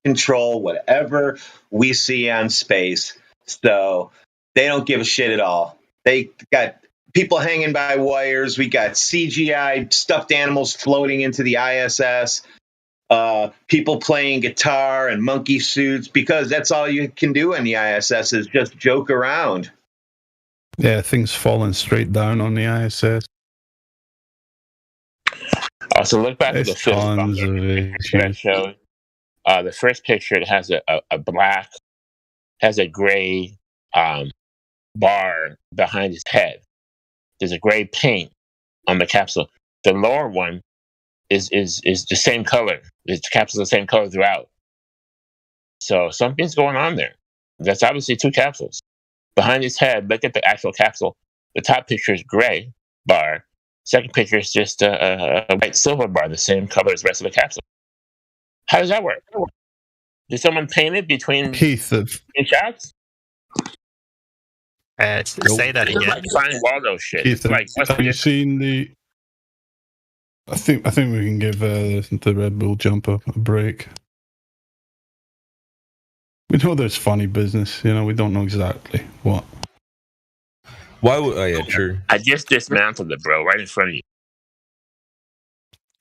control whatever we see on space, so they don't give a shit at all. They got people hanging by wires. We got CGI stuffed animals floating into the ISS. People playing guitar and monkey suits because that's all you can do in the ISS is just joke around. Yeah, things falling straight down on the ISS. Also, look back at the film Tons of that showed. The first picture, it has a black, has a gray bar behind his head. There's a gray paint on the capsule. The lower one is the same color. The capsule is the same color throughout. So something's going on there. That's obviously two capsules. Behind his head, look at the actual capsule. The top picture is gray bar. Second picture is just a white silver bar, the same color as the rest of the capsule. How does that work? Did someone paint it between Keith, shots? Say that again. Like Fine Waldo shit. Keith, have you seen the? I think we can give the Red Bull jump a break. We know there's funny business. We don't know exactly what. Why would? Oh yeah, true. I just dismantled it, bro, right in front of you.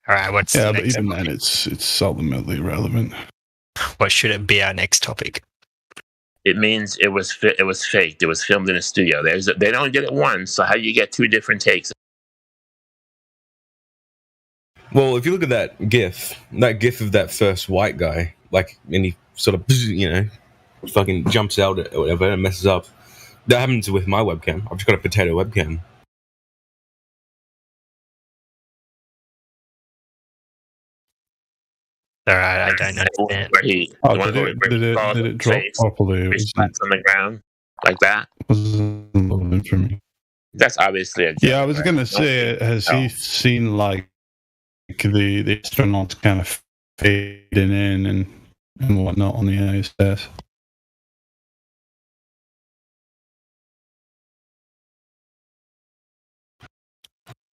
All right, what's yeah, the but next even topic? then, it's ultimately relevant. What should it be our next topic? It means it was faked. It was filmed in a studio. They don't get it once, so how do you get two different takes? Well, if you look at that GIF of that first white guy, and he sort of, fucking jumps out or whatever and messes up. That happens with my webcam. I've just got a potato webcam. All right, I don't understand. Did it drop properly? It was on the ground like that. Wasn't loading for me. That's obviously a joke. Yeah, I was gonna say, has he seen the astronauts kind of fading in and whatnot on the ISS?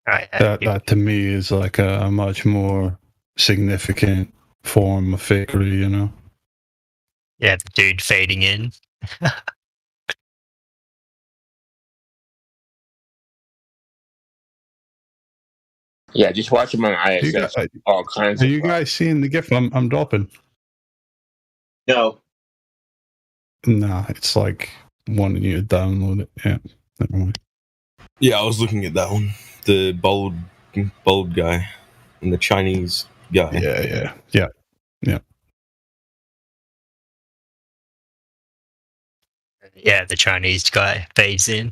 Right, that to me is like a much more significant form of fakery, Yeah, the dude fading in. Yeah, just watch him on ISS. All kinds. Are you guys seeing the GIF I'm dropping? No. Nah, it's like wanting you to download it. Yeah, never mind. Yeah, I was looking at that one. The bold guy and the Chinese guy. Yeah. Yeah, the Chinese guy fades in.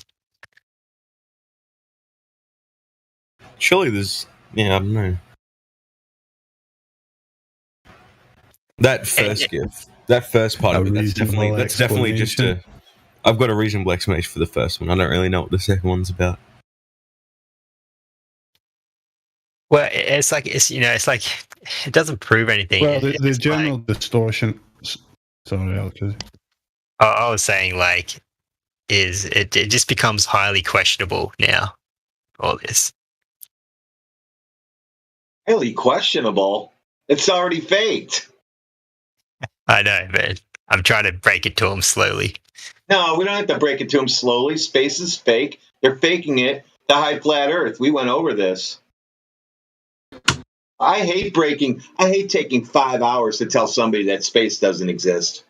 Surely there's... Yeah, I don't know. That first GIF, that first part of it, that's definitely just a... I've got a reasonable explanation for the first one. I don't really know what the second one's about. Well, it's like it doesn't prove anything. Well, the general distortion. Sorry, Alex. I was saying, it just becomes highly questionable now. All this. Highly questionable. It's already faked. I know, but I'm trying to break it to them slowly. No, we don't have to break it to them slowly. Space is fake. They're faking it. The high flat Earth. We went over this. I hate taking 5 hours to tell somebody that space doesn't exist.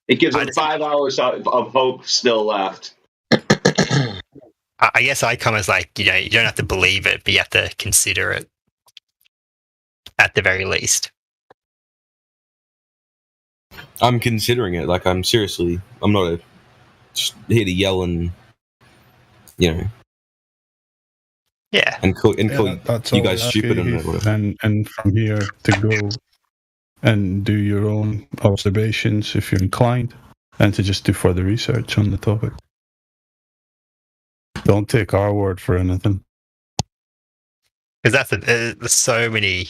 It gives them 5 hours of hope still left. I guess I come as you don't have to believe it, but you have to consider it at the very least. I'm considering it. I'm not just here to yell and, Yeah. And call you guys stupid and from here to go and do your own observations if you're inclined, and to just do further research on the topic. Don't take our word for anything. Because there's so many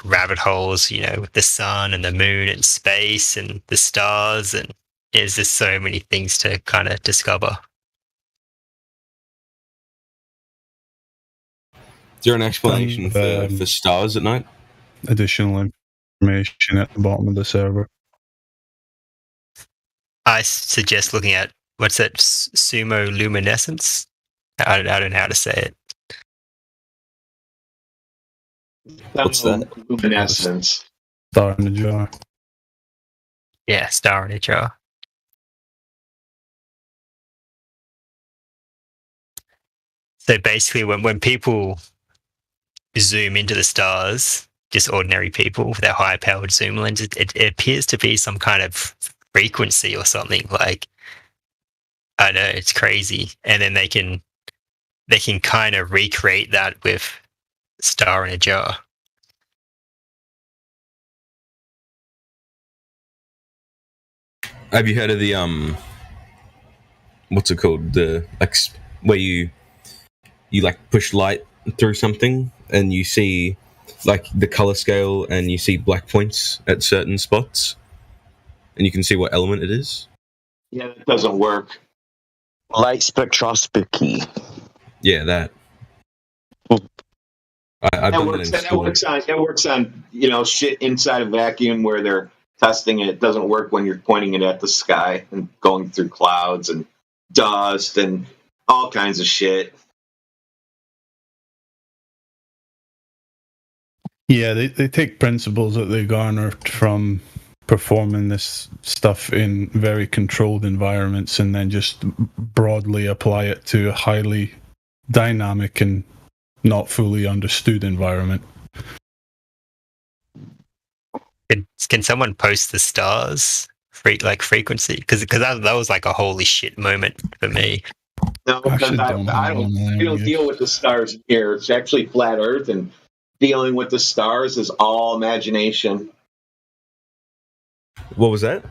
rabbit holes, with the sun and the moon and space and the stars, and there's just so many things to kind of discover. there an explanation for stars at night? Additional information at the bottom of the server. I suggest looking at, what's that, sumo-luminescence? I don't know how to say it. What's that? Luminescence. Star in the jar. Yeah, star in a jar. So basically, when people zoom into the stars, just ordinary people with their high-powered zoom lenses, it appears to be some kind of frequency or something. Like, I know, it's crazy. And then they can kind of recreate that with star in a jar. Have you heard of the what's it called? The where you like push light through something and you see like the color scale and you see black points at certain spots and you can see what element it is? Yeah, that doesn't work. Light spectroscopy. Yeah, that. I've done that in school. That works on shit inside a vacuum where they're testing it. It doesn't work when you're pointing it at the sky and going through clouds and dust and all kinds of shit. Yeah, they take principles that they garnered from performing this stuff in very controlled environments and then just broadly apply it to a highly dynamic and not fully understood environment. Can someone post the stars frequency? Because that was like a holy shit moment for me. No, because we don't deal with the stars here. It's actually flat Earth, and dealing with the stars is all imagination. What was that?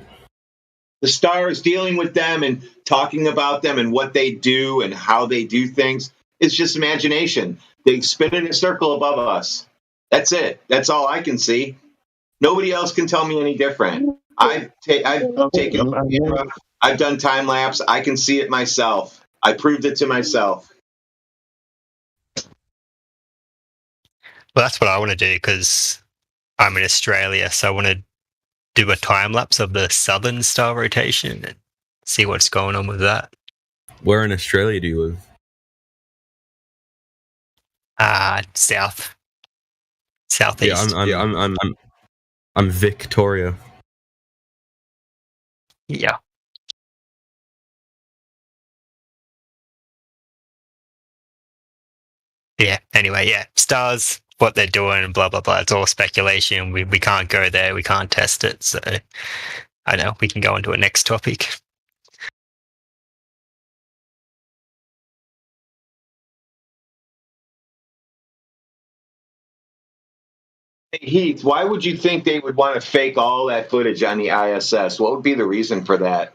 The stars, dealing with them and talking about them and what they do and how they do things, it's just imagination. They spin in a circle above us. That's it. That's all I can see. Nobody else can tell me any different. I've taken camera. I've done time lapse. I can see it myself. I proved it to myself. Well, that's what I want to do because I'm in Australia, so I want to do a time lapse of the southern star rotation and see what's going on with that. Where in Australia do you live? Southeast. Yeah, I'm Victoria. Yeah. Yeah. Anyway, yeah. Stars, what they're doing, and blah blah blah. It's all speculation. We can't go there. We can't test it. So I know we can go on to a next topic. Heath, why would you think they would want to fake all that footage on the ISS? What would be the reason for that?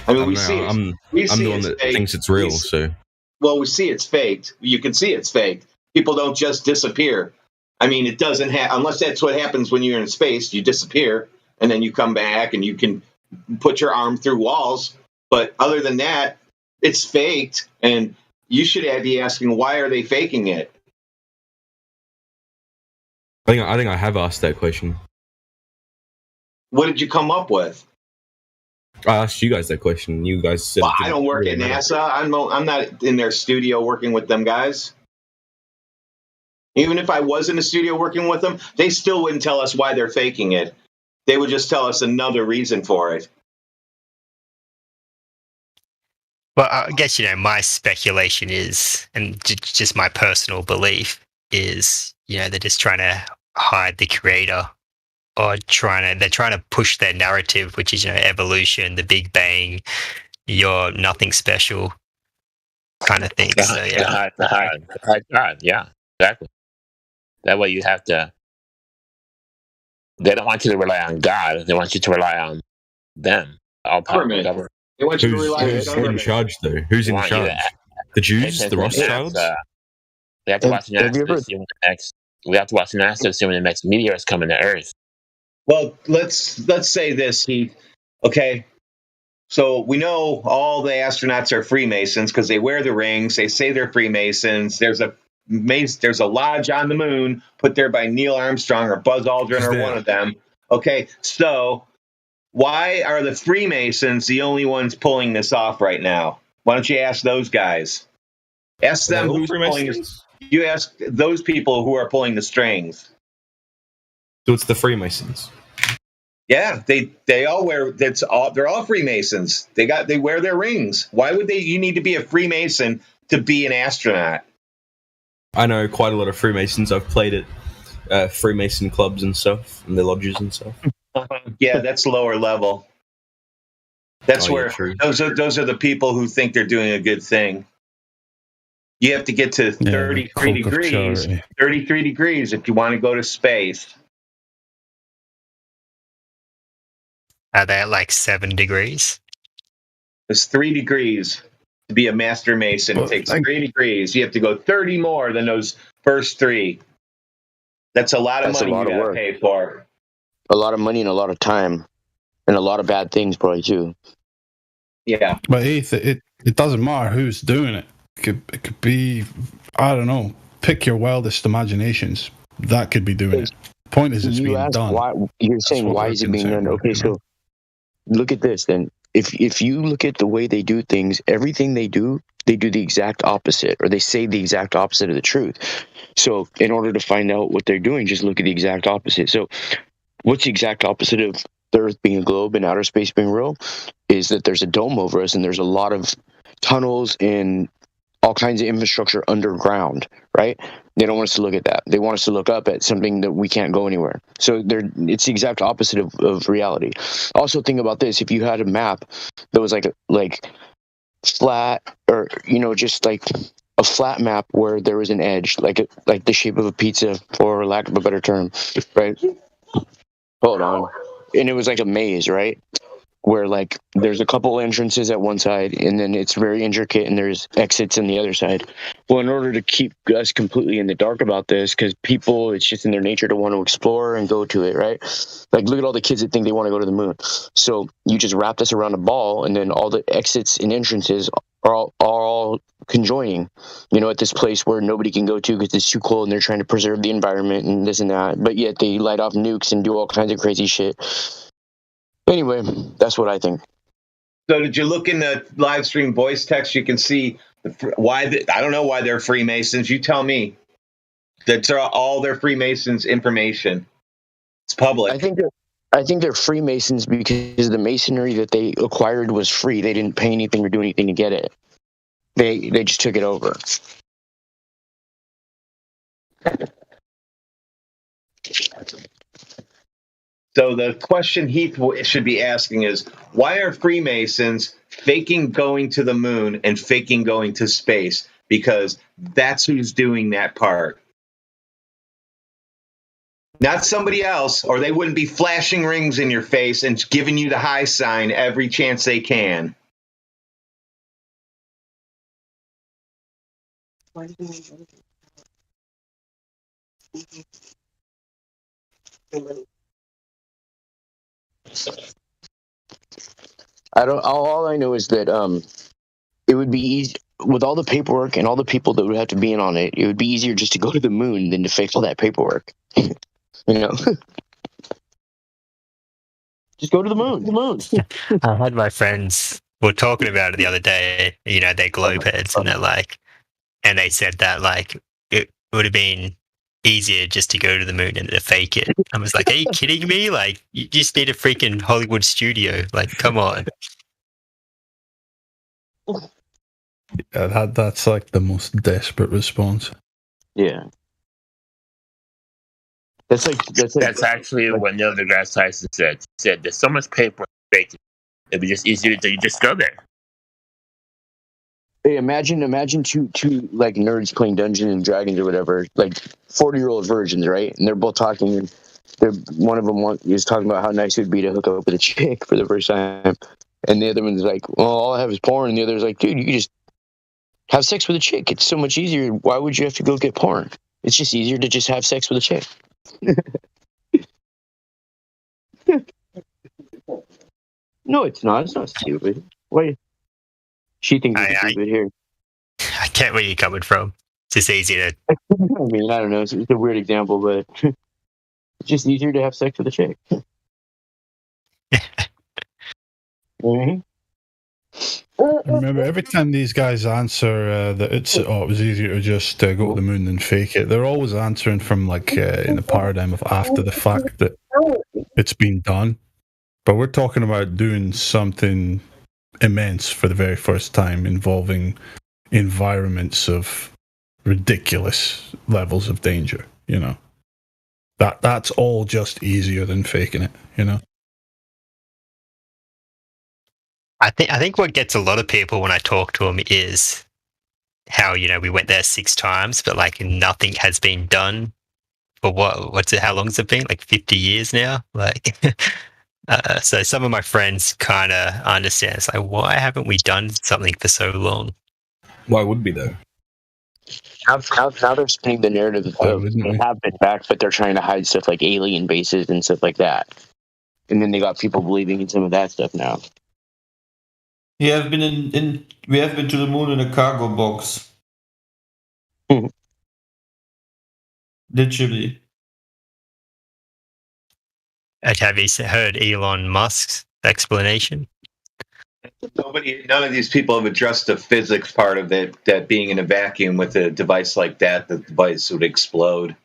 I mean, I'm the one that thinks it's real, so. Well, we see it's faked. You can see it's faked. People don't just disappear. I mean, it doesn't unless that's what happens when you're in space. You disappear, and then you come back, and you can put your arm through walls. But other than that, it's faked, and you should be asking, why are they faking it? I think I have asked that question. What did you come up with? I asked you guys that question. You guys said, well, I don't work at NASA. I'm not in their studio working with them guys. Even if I was in the studio working with them, they still wouldn't tell us why they're faking it. They would just tell us another reason for it. Well, I guess, my speculation is, and just my personal belief is, they're just trying to hide the creator, or they're trying to push their narrative, which is, evolution, the Big Bang, you're nothing special kind of thing. So, yeah. God, yeah, exactly. That way you have to, they don't want you to rely on God. They want you to rely on them. Government. They want you to rely on who's in charge, though? Who's in charge? The Jews? The Rothschilds? We have to watch NASA to see when the next meteor is coming to Earth. Well, let's say this, Heath. Okay, So we know all the astronauts are Freemasons because they wear the rings. They say they're Freemasons. There's a lodge on the moon put there by Neil Armstrong or Buzz Aldrin or one of them. Okay, so why are the Freemasons the only ones pulling this off right now? Why don't you ask those guys? Ask them who's pulling this. You ask those people who are pulling the strings. So it's the Freemasons. Yeah, they all wear. They're all Freemasons. They wear their rings. Why would they? You need to be a Freemason to be an astronaut. I know quite a lot of Freemasons. I've played at Freemason clubs and stuff, and their lodges and stuff. Yeah, that's lower level. That's where those are the people who think they're doing a good thing. You have to get to 33 degrees. 33 degrees if you want to go to space. Are they at like 7 degrees? It's 3 degrees to be a master mason. It takes 3 degrees. You have to go 30 more than those first 3. That's a lot of money you got to pay for. A lot of money and a lot of time. And a lot of bad things probably too. Yeah. But it doesn't matter who's doing it. It could be, I don't know, pick your wildest imaginations. That could be doing it. Point is, it's being done. Why, you're saying, why is it being done? Okay, so look at this then. If you look at the way they do things, everything they do the exact opposite, or they say the exact opposite of the truth. So in order to find out what they're doing, just look at the exact opposite. So what's the exact opposite of the Earth being a globe and outer space being real? Is that there's a dome over us and there's a lot of tunnels and all kinds of infrastructure underground, right? They don't want us to look at that. They want us to look up at something that we can't go anywhere. So it's the exact opposite of reality. Also think about this. If you had a map that was like flat, or, just like a flat map where there was an edge, like the shape of a pizza, for lack of a better term, right? Hold on. And it was like a maze, right? Where like there's a couple entrances at one side and then it's very intricate and there's exits on the other side. Well, in order to keep us completely in the dark about this, because people, it's just in their nature to want to explore and go to it, right? Like look at all the kids that think they want to go to the moon. So you just wrap this around a ball and then all the exits and entrances are all conjoining, at this place where nobody can go to because it's too cold and they're trying to preserve the environment and this and that. But yet they light off nukes and do all kinds of crazy shit. Anyway, that's what I think. So did you look in the live stream voice text? You can see why. I don't know why they're Freemasons. You tell me. That's all their Freemasons information. It's public. I think they're Freemasons because the masonry that they acquired was free. They didn't pay anything or do anything to get it. They just took it over. So the question Heath should be asking is, why are Freemasons faking going to the moon and faking going to space? Because that's who's doing that part. Not somebody else, or they wouldn't be flashing rings in your face and giving you the high sign every chance they can. All I know is that it would be easy with all the paperwork and all the people that would have to be in on it. It would be easier just to go to the moon than to fix all that paperwork. Just go to the moon. The moon. I had my friends were talking about it the other day. They're globe heads, and they're like, and they said that like it would have been easier just to go to the moon and to fake it. I was like, are you kidding me? Like, you just need a freaking Hollywood studio. Like, come on. Yeah, that's like the most desperate response. Yeah. That's actually what Neil deGrasse Tyson said. He said there's so much paper fake. It'd be just easier to just go there. Hey, imagine two like nerds playing Dungeons and Dragons or whatever, like 40-year-old virgins, right? And they're both talking. And one of them is talking about how nice it would be to hook up with a chick for the first time, and the other one's like, "Well, all I have is porn." And the other's like, "Dude, you can just have sex with a chick. It's so much easier. Why would you have to go get porn? It's just easier to just have sex with a chick." No, it's not. It's not stupid. Why? She thinks it's stupid here. I get where you're coming from. It's just easy to. I mean, I don't know. It's a weird example, but it's just easier to have sex with a chick. Mm-hmm. Remember, every time these guys answer that it was easier to just go to the moon than fake it, they're always answering from like in the paradigm of after the fact that it's been done. But we're talking about doing something immense for the very first time, involving environments of ridiculous levels of danger. You know, that's all just easier than faking it. You know. I think what gets a lot of people when I talk to them is how, you know, we went there 6 times, but like nothing has been done for what's it? How long has it been? Like 50 years now. Like, so some of my friends kind of understand. It's like, why haven't we done something for so long? Why would we though? Now they're spinning the narrative of they have been back, but they're trying to hide stuff like alien bases and stuff like that. And then they got people believing in some of that stuff now. We have been we have been to the moon in a cargo box. Literally. Have you heard Elon Musk's explanation? None of these people have addressed the physics part of it, that being in a vacuum with a device like that, the device would explode.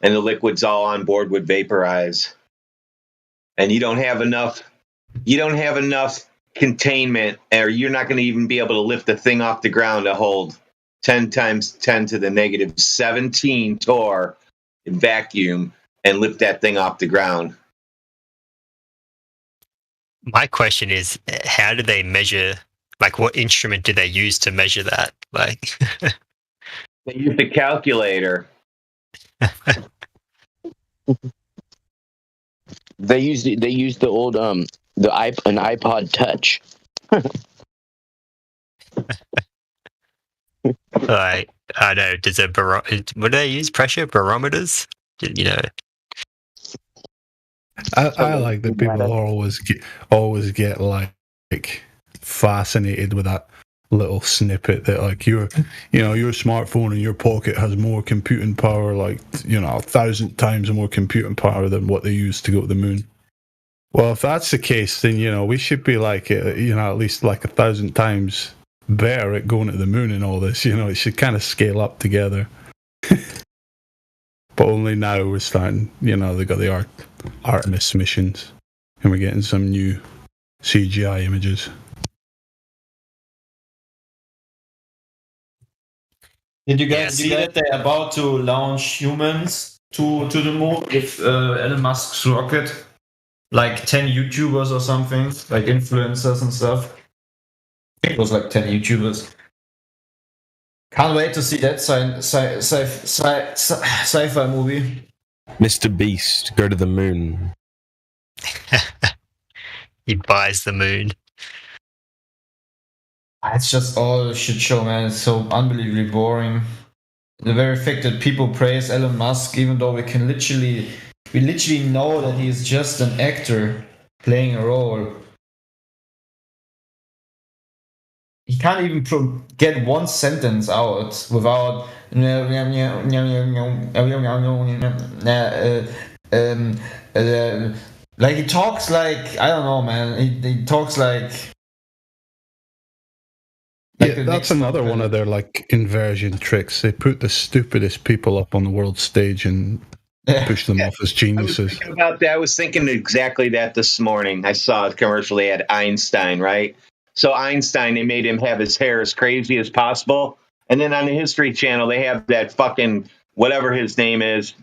And the liquids all on board would vaporize. And you don't have enough containment, or you're not going to even be able to lift the thing off the ground to hold 10 times 10 to the negative 17 torr in vacuum and lift that thing off the ground. My question is, how do they measure, like what instrument do they use to measure that? Like, they use the calculator. They used the old an iPod Touch. Like, I know. Does what do they use? Pressure barometers? You know. I like that people always get like fascinated with that little snippet that like your smartphone in your pocket has more computing power, like 1,000 times more computing power than what they use to go to the moon. Well, if that's the case, then we should be like at least like 1,000 times better at going to the moon and all this. It should kind of scale up together. But only now we're starting. They got the Artemis missions, and we're getting some new CGI images. Did you guys see that they're about to launch humans to the moon with Elon Musk's rocket? Like 10 YouTubers or something, like influencers and stuff. It was like 10 YouTubers. Can't wait to see that sci-fi movie. Mr. Beast, go to the moon. He buys the moon. It's just all a shit show, man. It's so unbelievably boring. The very fact that people praise Elon Musk, even though we literally know that he's just an actor playing a role. He can't even get one sentence out without like he talks like, I don't know, man. He talks like that's another one of their like inversion tricks. They put the stupidest people up on the world stage and push them off as geniuses. I was thinking exactly that this morning. I saw a commercial. They had Einstein, right? So Einstein, they made him have his hair as crazy as possible. And then on the History Channel, they have that fucking, whatever his name is,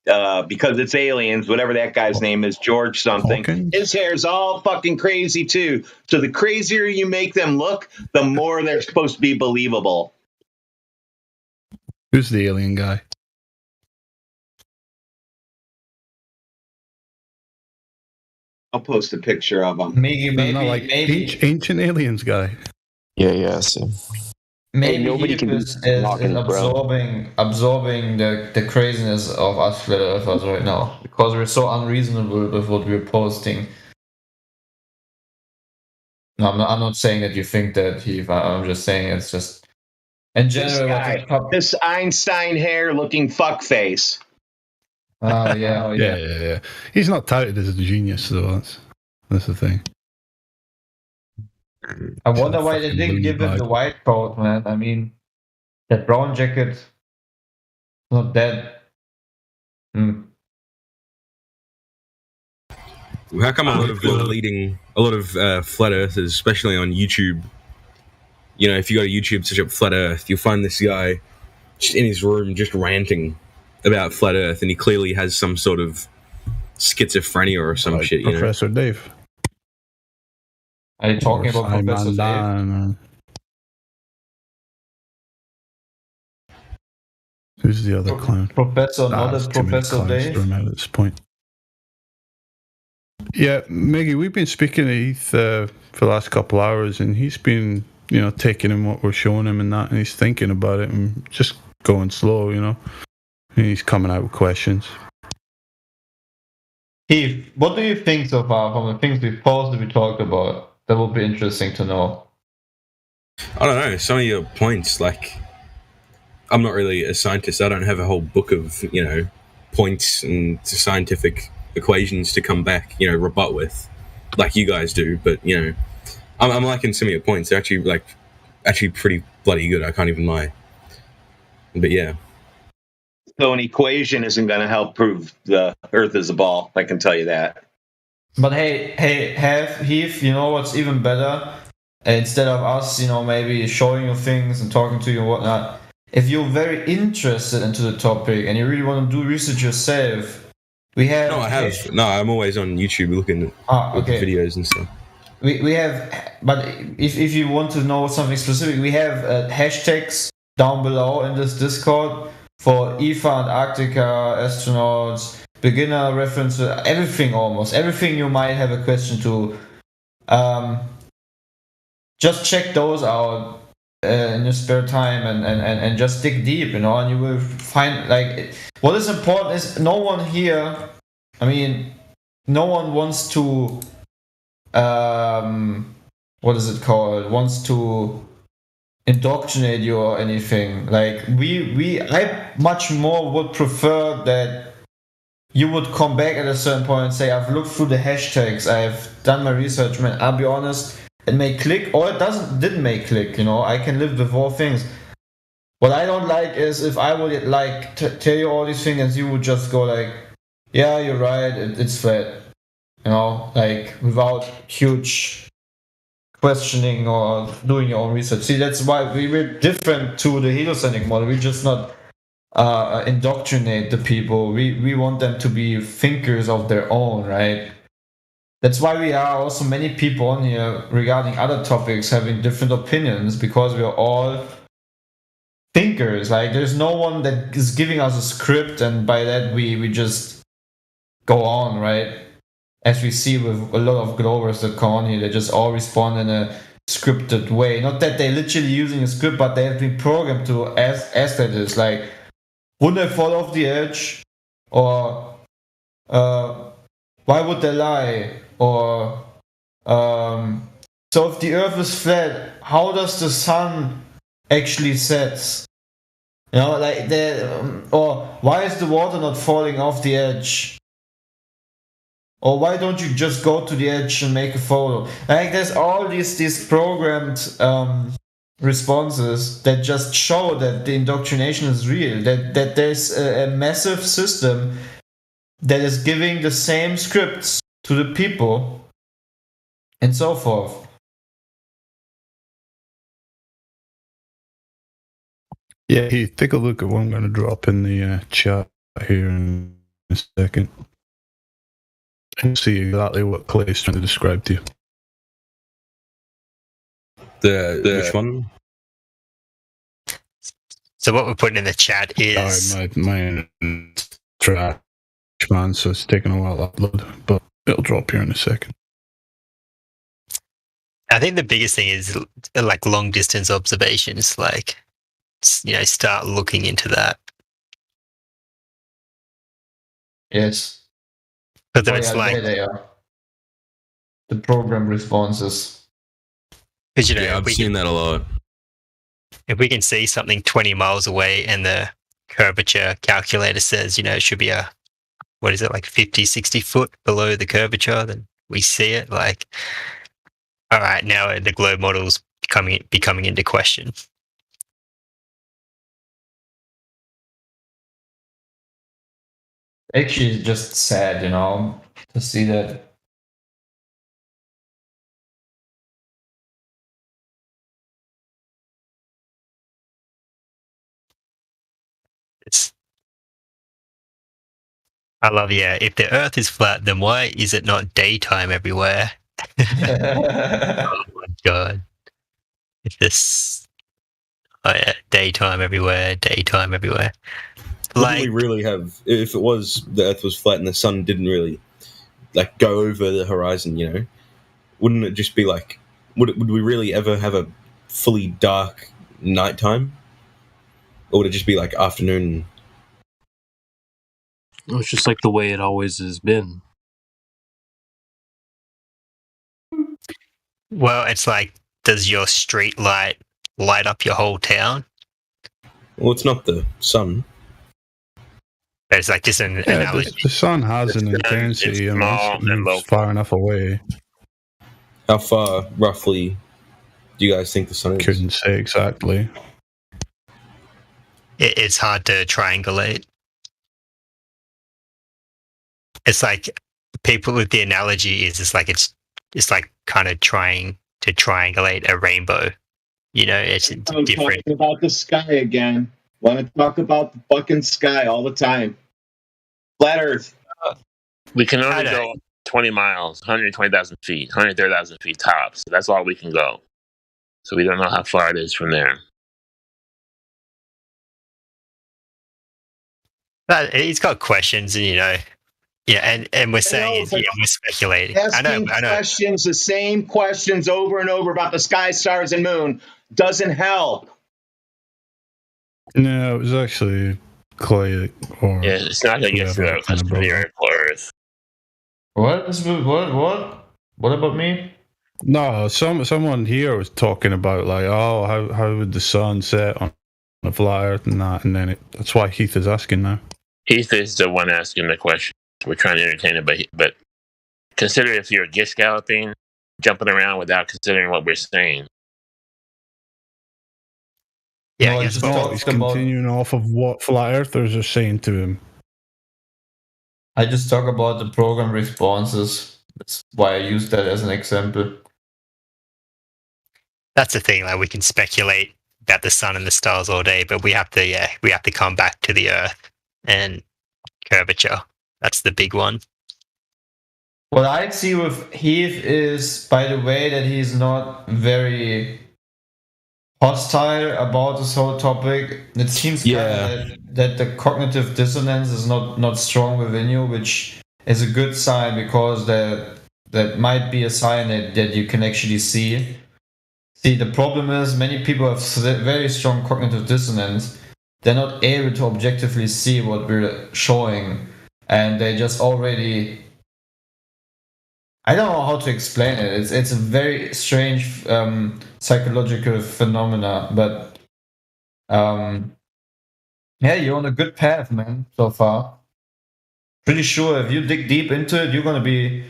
because it's aliens, whatever that guy's name is, George something. Hawkins. His hair's all fucking crazy too. So the crazier you make them look, the more they're supposed to be believable. Who's the alien guy? I'll post a picture of him. Maybe ancient aliens guy. Yeah. So. Maybe nobody can is absorbing the craziness of us flat earthers right now, because we're so unreasonable with what we're posting. No, I'm not saying that you think that, Heath. I'm just saying it's just in general. This Einstein hair looking fuckface. Oh yeah, yeah. He's not touted as a genius, though. That's the thing. I wonder why they didn't give him the white coat, man. I mean, that brown jacket, not that. How come a lot of flat earthers, especially on YouTube, if you go to YouTube, search up flat Earth, you'll find this guy just in his room, just ranting about flat Earth, and he clearly has some sort of schizophrenia or some shit. Professor Dave. Are you talking about Professor Dave? Who's the other clown? Professor, not a Professor Dave. At this point. Yeah, Maggie, we've been speaking to Heath for the last couple hours, and he's been, taking in what we're showing him and that, and he's thinking about it and just going slow, and he's coming out with questions. Heath, what do you think so far from the things we've posted, we talked about? That would be interesting to know. I don't know. Some of your points, I'm not really a scientist. I don't have a whole book of, points and scientific equations to come back, rebut with, like you guys do. But, I'm liking some of your points. They're actually pretty bloody good. I can't even lie. But yeah. So an equation isn't going to help prove the Earth is a ball. I can tell you that. But Heath, what's even better? Instead of us, maybe showing you things and talking to you and whatnot, if you're very interested into the topic and you really want to do research yourself, we have... No, I have. No, I'm always on YouTube looking at the videos and stuff. We have... But if you want to know something specific, we have hashtags down below in this Discord for EFA, Antarctica, astronauts, beginner reference, almost everything you might have a question to. Just check those out in your spare time and just dig deep, and you will find, what is important is no one here, no one wants to, wants to indoctrinate you or anything. I much more would prefer that you would come back at a certain point and say, I've looked through the hashtags, I've done my research, man. I'll be honest, it may click or it didn't make click, I can live with all things. What I don't like is if I would tell you all these things and you would just go yeah, you're right, it's flat, without huge questioning or doing your own research. See, that's why we're different to the heliocentric model. We just not indoctrinate the people. We want them to be thinkers of their own, right? That's why we are also many people on here regarding other topics having different opinions, because we are all thinkers. There's no one that is giving us a script, and by that we just go on, right? As we see with a lot of Glovers that come on here, they just all respond in a scripted way. Not that they're literally using a script, but they have been programmed to ask that is wouldn't I fall off the edge? Or why would they lie? Or so if the Earth is flat, how does the sun actually set? Or why is the water not falling off the edge? Or why don't you just go to the edge and make a photo? There's all these programmed responses that just show that the indoctrination is real, that there's a massive system that is giving the same scripts to the people and so forth. Yeah, take a look at what I'm going to drop in the chat here in a second and see exactly what Clay is trying to describe to you. Which one? So what we're putting in the chat is... Sorry, my trash, man, so it's taking a while to upload, but it'll drop here in a second. I think the biggest thing is long distance observations, start looking into that. Yes. But then it's there they are. The program responses. Because I've seen that a lot. If we can see something 20 miles away and the curvature calculator says, it should be like 50, 60 foot below the curvature, then we see it. Like, all right, now the globe model's becoming into question. Actually, it's just sad, to see that. I love, if the Earth is flat, then why is it not daytime everywhere? Oh my god! Daytime everywhere. Wouldn't we really have, if it was the Earth was flat and the sun didn't really go over the horizon? Wouldn't it just be would we really ever have a fully dark nighttime, or would it just be afternoon? It's just like the way it always has been. Well, it's like, does your street light up your whole town? Well, it's not the sun. It's like just an analogy. The sun has an intensity and it's far enough away. How far, roughly, do you guys think the sun is? Couldn't say exactly. It's hard to triangulate. It's like people with the analogy is it's like kind of trying to triangulate a rainbow. It's different. Talking about the sky again. Want to talk about the fucking sky all the time. Flat Earth. We can only go 20 miles, 120,000 feet, 130,000 feet tops. So that's all we can go. So we don't know how far it is from there. But he's got questions, and and we're saying we're speculating. Asking questions, the same questions over and over about the sky, stars, and moon doesn't help. No, it was actually quite. It's not going to get through because of the Earth. What about me? No, someone here was talking about how would the sun set on a flat Earth and that, and then that's why Heath is asking now. Heath is the one asking the question. We're trying to entertain it, but consider if you're gish galloping, jumping around without considering what we're saying. Yeah, he's continuing off of what flat earthers are saying to him. I just talk about the program responses. That's why I use that as an example. That's the thing. We can speculate about the sun and the stars all day, but we have to come back to the Earth and curvature. That's the big one. What I see with Heath is, by the way, that he's not very hostile about this whole topic. It seems that the cognitive dissonance is not strong within you, which is a good sign, because that might be a sign that you can actually see. See, the problem is many people have very strong cognitive dissonance. They're not able to objectively see what we're showing, and they just already... I don't know how to explain it. It's a very strange psychological phenomena, but you're on a good path, man, so far. Pretty sure if you dig deep into it, you're gonna be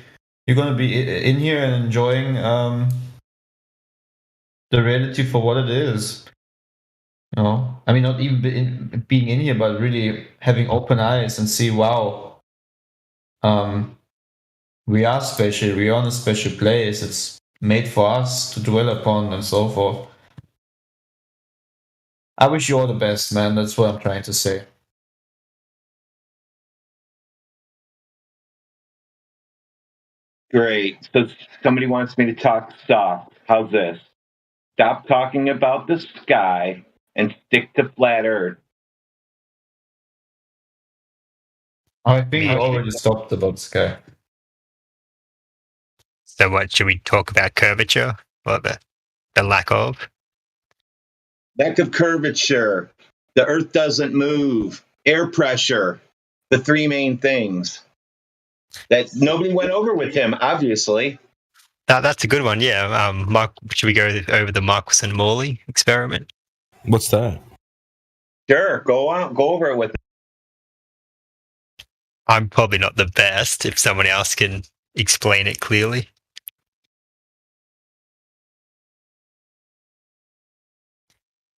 in here and enjoying the reality for what it is. I mean, not even being in here, but really having open eyes and see, wow, we are special, we are in a special place, it's made for us to dwell upon and so forth. I wish you all the best, man. That's what I'm trying to say. Great. So somebody wants me to talk soft. How's this? Stop talking about the sky and stick to flat Earth. I think we already stopped about the sky. So what, should we talk about curvature or the lack of? Lack of curvature. The Earth doesn't move. Air pressure. The three main things that nobody went over with him, obviously. That's a good one, yeah. Should we go over the Michelson-Morley experiment? What's that? Sure, go over it with me. I'm probably not the best if someone else can explain it clearly.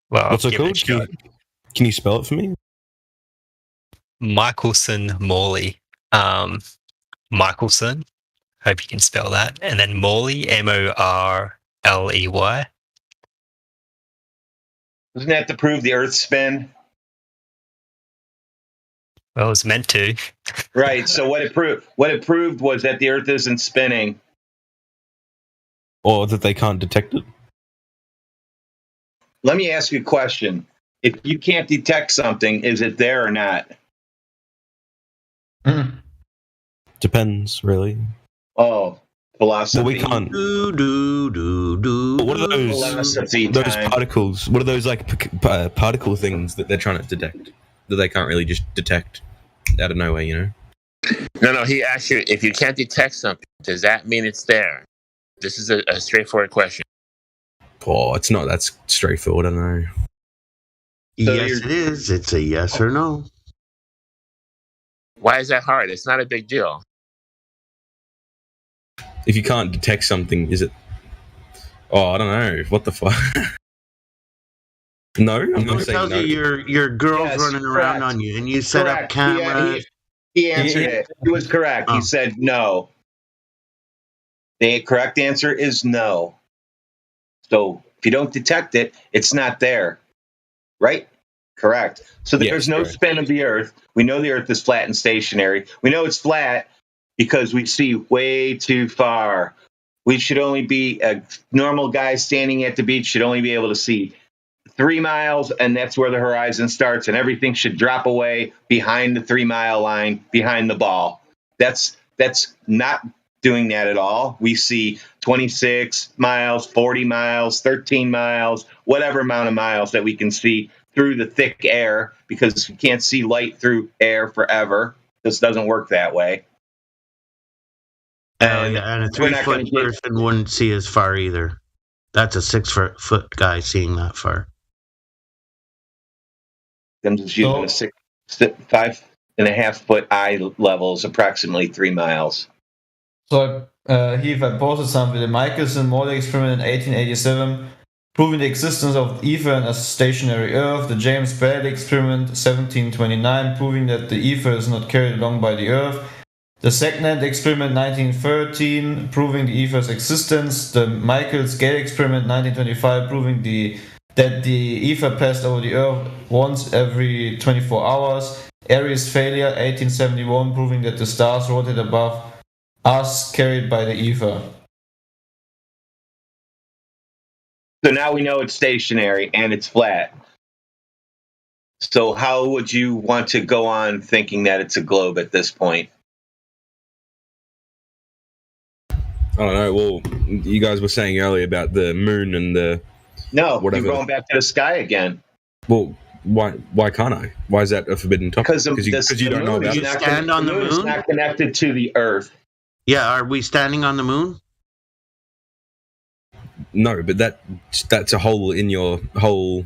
Well, what's it called? Can you spell it for me? Michelson-Morley. Michelson. Hope you can spell that. And then Morley, Morley. Doesn't that to prove the Earth's spin? Well, it was meant to. Right. So what it proved was that the Earth isn't spinning, or that they can't detect it. Let me ask you a question. If you can't detect something, is it there or not? Depends, really. Oh, philosophy. Well, we can't. What are those particles? What are those particle things that they're trying to detect that they can't really just detect out of nowhere? You know. No. He asked you, if you can't detect something, does that mean it's there? This is a straightforward question. Oh, it's not that straightforward. I don't know. So yes, it is. It's a yes or no. Why is that hard? It's not a big deal. If you can't detect something, is it? Oh, I don't know. What the fuck? No, I'm not saying no. Your girl's running around on you, and you set up cameras. He answered it. He was correct. He said no. The correct answer is no. So if you don't detect it, it's not there. Right? Correct. So there's no spin of the Earth. We know the Earth is flat and stationary. We know it's flat because we see way too far. We should only be, a normal guy standing at the beach should only be able to see 3 miles, and that's where the horizon starts, and everything should drop away behind the 3 mile line, behind the ball. That's not doing that at all. We see 26 miles, 40 miles, 13 miles, whatever amount of miles that we can see through the thick air, because we can't see light through air forever. This doesn't work that way. And a 3-foot person wouldn't see as far either. That's a 6-foot guy seeing that far. I'm just using a 5.5 foot eye level is approximately 3 miles. So Heath, I posted something. The Michelson-Morley experiment in 1887 proving the existence of ether as a stationary Earth. The James Bradley experiment 1729 proving that the ether is not carried along by the Earth. The Segnet experiment 1913 proving the ether's existence. The Michaels-Gale experiment 1925 proving that the ether passed over the Earth once every 24 hours. Airy's failure 1871 proving that the stars rotate above us carried by the ether. So now we know it's stationary and it's flat. So how would you want to go on thinking that it's a globe at this point? I don't know. Well, you guys were saying earlier about the moon and the... No, whatever. You're going back to the sky again. Well, why can't I? Why is that a forbidden topic? Because you don't know about it. Stand on the moon? It's not connected to the Earth. Yeah, are we standing on the moon? No, but that's a hole in your whole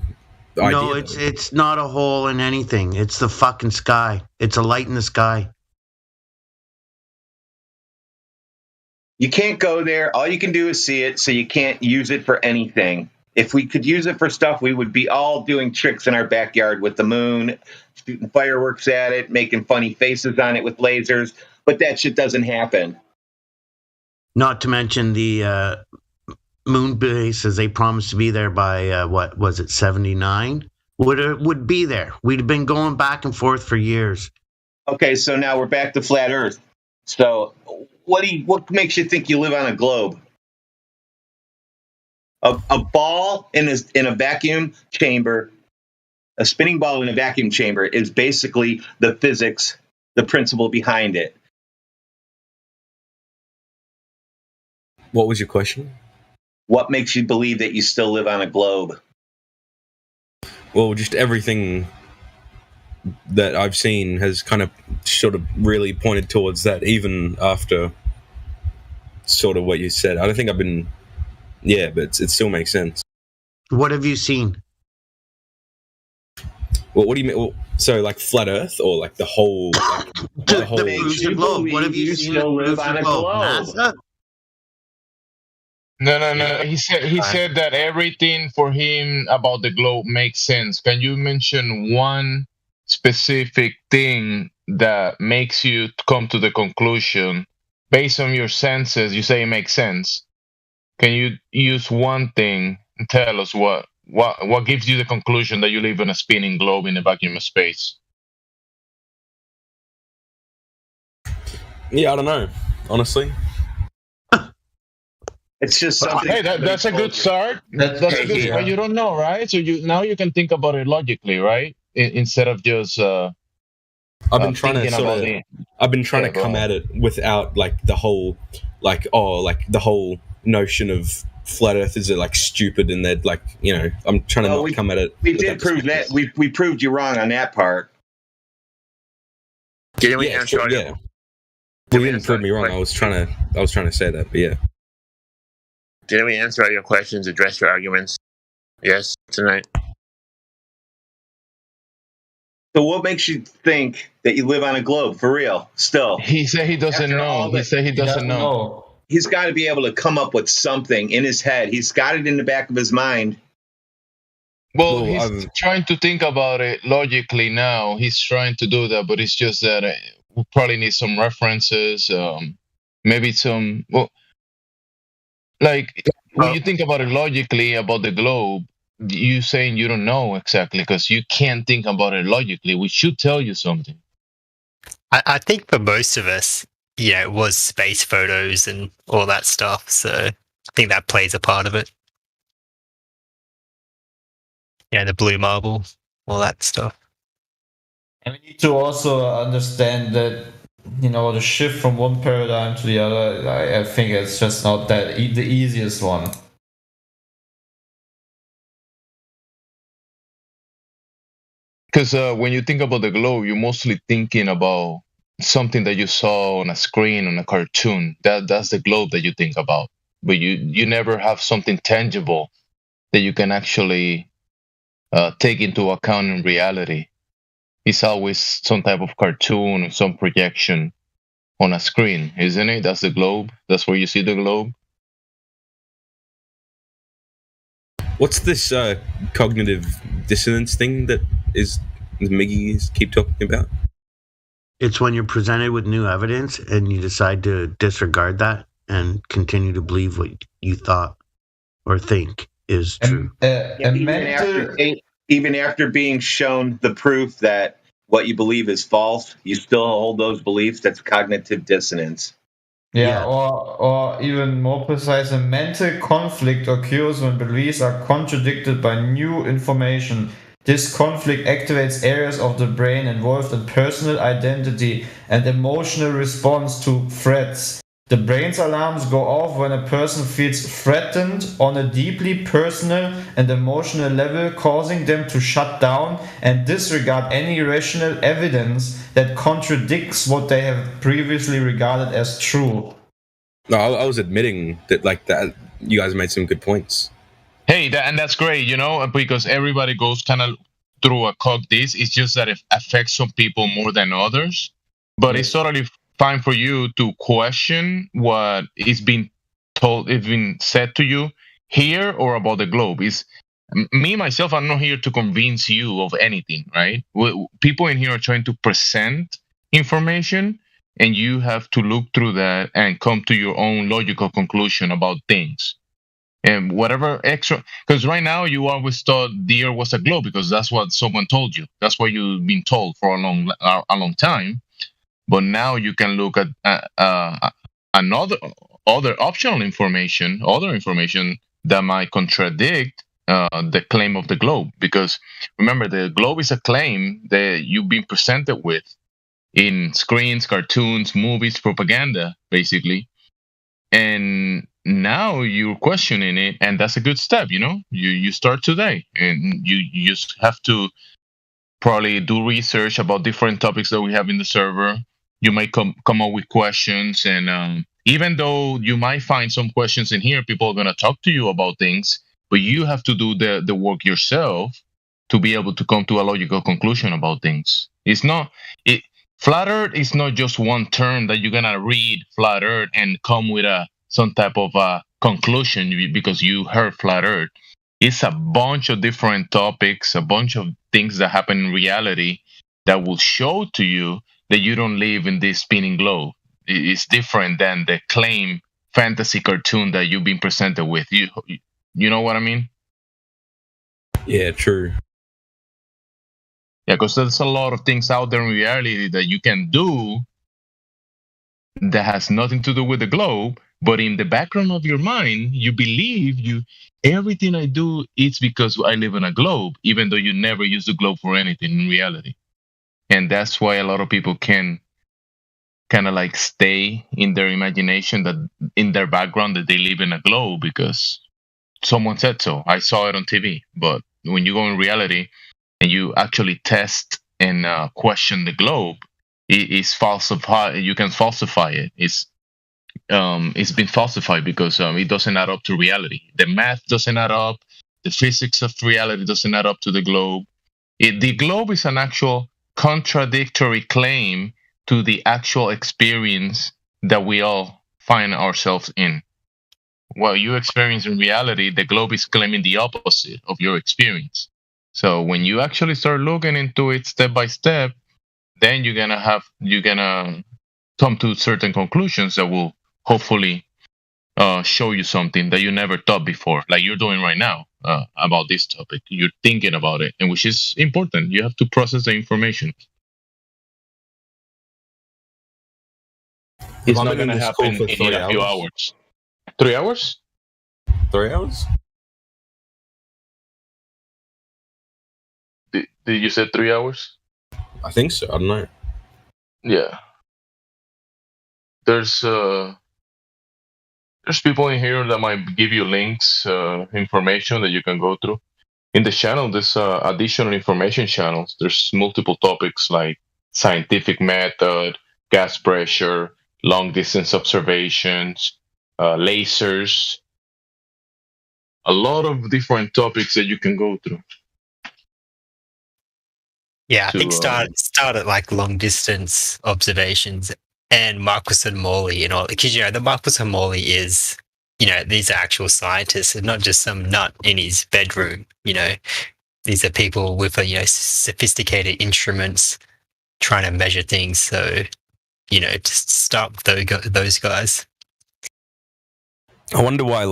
idea. No, it's not a hole in anything. It's the fucking sky. It's a light in the sky. You can't go there. All you can do is see it, so you can't use it for anything. If we could use it for stuff, we would be all doing tricks in our backyard with the moon, shooting fireworks at it, making funny faces on it with lasers, but that shit doesn't happen. Not to mention the moon base, as they promised to be there by, what was it, 79? Would be there. We'd have been going back and forth for years. Okay, so now we're back to flat Earth. So what makes you think you live on a globe? A ball in a vacuum chamber, a spinning ball in a vacuum chamber is basically the physics, the principle behind it. What was your question? What makes you believe that you still live on a globe? Well, just everything that I've seen has kind of sort of really pointed towards that, even after sort of what you said. I don't think I've been. Yeah, but it still makes sense. What have you seen? Well, what do you mean? Well, so, like flat Earth, or like the whole? Like, the globe. What have you seen? Still live on a globe. NASA? No. He said that everything for him about the globe makes sense. Can you mention one specific thing that makes you come to the conclusion based on your senses? You say it makes sense. Can you use one thing and tell us what gives you the conclusion that you live on a spinning globe in a vacuum of space? Yeah, I don't know. Honestly. It's just something. Hey, that's a good start. That's a good start. You don't know, right? So you can think about it logically, right? Instead of just. I've been trying to come at it without like the whole, like the whole notion of flat Earth is like stupid, and they're like, I'm trying to not come at it. We did prove that. We proved you wrong on that part. Didn't we answer? Yeah. You didn't prove me wrong. I was trying to say that, but yeah. Didn't we answer all your questions, address your arguments? Yes, tonight. So what makes you think that you live on a globe, for real, still? He said he doesn't know. He said he doesn't know. He's got to be able to come up with something in his head. He's got it in the back of his mind. Well, he's trying to think about it logically now. He's trying to do that, but it's just that we probably need some references, maybe some... Well, like, when you think about it logically about the globe, you saying you don't know exactly because you can't think about it logically. We should tell you something. I think for most of us, it was space photos and all that stuff. So I think that plays a part of it. The blue marble, all that stuff. And we need to also understand that, the shift from one paradigm to the other, I think it's just not that the easiest one. Because when you think about the globe, you're mostly thinking about something that you saw on a screen, on a cartoon. That's the globe that you think about. But you never have something tangible that you can actually take into account in reality. It's always some type of cartoon or some projection on a screen, isn't it? That's the globe. That's where you see the globe. What's this cognitive dissonance thing that Miggy keep talking about? It's when you're presented with new evidence and you decide to disregard that and continue to believe what you thought or think is true. Even after being shown the proof that what you believe is false, you still hold those beliefs. That's cognitive dissonance. Yeah. Or even more precise, a mental conflict occurs when beliefs are contradicted by new information. This conflict activates areas of the brain involved in personal identity and emotional response to threats. The brain's alarms go off when a person feels threatened on a deeply personal and emotional level, causing them to shut down and disregard any rational evidence that contradicts what they have previously regarded as true. No, I was admitting that you guys made some good points. Hey, and that's great, because everybody goes kind of through a cog this. It's just that it affects some people more than others. But it's totally fine for you to question what is being told, it's been said to you here or about the globe. Me, myself, I'm not here to convince you of anything, right? People in here are trying to present information, and you have to look through that and come to your own logical conclusion about things. And whatever extra, because right now you always thought the Earth was a globe because that's what someone told you. That's what you've been told for a long time. But now you can look at other optional information, other information that might contradict the claim of the globe. Because remember, the globe is a claim that you've been presented with in screens, cartoons, movies, propaganda, basically. And now you're questioning it, and that's a good step. You start today, and you just have to probably do research about different topics that we have in the server. You might come up with questions and even though you might find some questions in here, people are going to talk to you about things, but you have to do the work yourself to be able to come to a logical conclusion about things. Flat Earth is not just one term that you're going to read Flat Earth and come with some type of conclusion because you heard Flat Earth. It's a bunch of different topics, a bunch of things that happen in reality that will show to you that you don't live in this spinning globe. It's different than the claim fantasy cartoon that you've been presented with. You know what I mean? Yeah, true. Yeah, because there's a lot of things out there in reality that you can do that has nothing to do with the globe, but in the background of your mind, you believe everything I do is because I live in a globe, even though you never use the globe for anything in reality. And that's why a lot of people can kind of like stay in their imagination, that in their background, that they live in a globe because someone said so. I saw it on TV. But when you go in reality and you actually test and question the globe, it is falsified. You can falsify it. It's been falsified because it doesn't add up to reality. The math doesn't add up. The physics of reality doesn't add up to the globe. The globe is an actual contradictory claim to the actual experience that we all find ourselves in. While you experience in reality, the globe is claiming the opposite of your experience. So when you actually start looking into it step by step, then you're gonna come to certain conclusions that will hopefully show you something that you never thought before, like you're doing right now about this topic. You're thinking about it, and which is important. You have to process the information. It's not going to happen in a few hours. 3 hours? 3 hours? Did you say 3 hours? I think so. I don't know. Yeah. There's people in here that might give you links, information that you can go through. In the channel, there's additional information channels. There's multiple topics like scientific method, gas pressure, long distance observations, lasers, a lot of different topics that you can go through. Yeah, I think started like long distance observations and Marcus and Morley and all, because the Marcus and Morley is, these are actual scientists and not just some nut in his bedroom. These are people with sophisticated instruments trying to measure things. So, just start with those guys. I wonder why,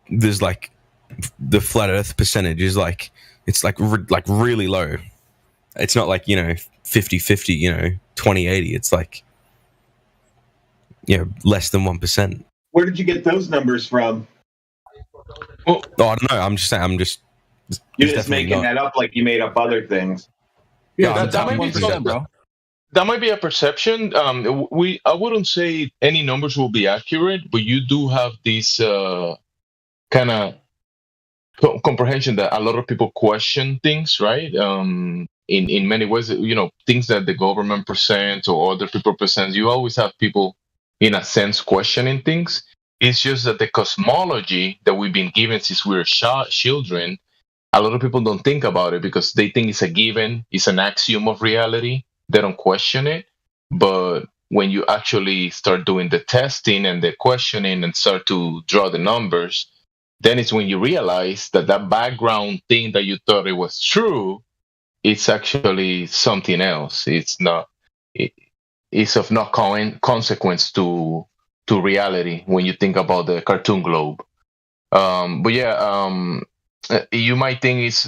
there's the flat Earth percentage is it's really low. It's not 50-50, 20-80. It's less than 1%. Where did you get those numbers from? Well, I don't know. I'm just saying. You're just making that up like you made up other things. Yeah, that might be 1%, bro. That might be a perception. I wouldn't say any numbers will be accurate, but you do have this kind of comprehension that a lot of people question things, right? In many ways, things that the government presents or other people present, you always have people, in a sense, questioning things. It's just that the cosmology that we've been given since we were children, a lot of people don't think about it because they think it's a given, it's an axiom of reality. They don't question it. But when you actually start doing the testing and the questioning and start to draw the numbers, then it's when you realize that background thing that you thought it was true, it's actually something else. It's not. It's of no consequence to reality when you think about the cartoon globe. But yeah, you might think it's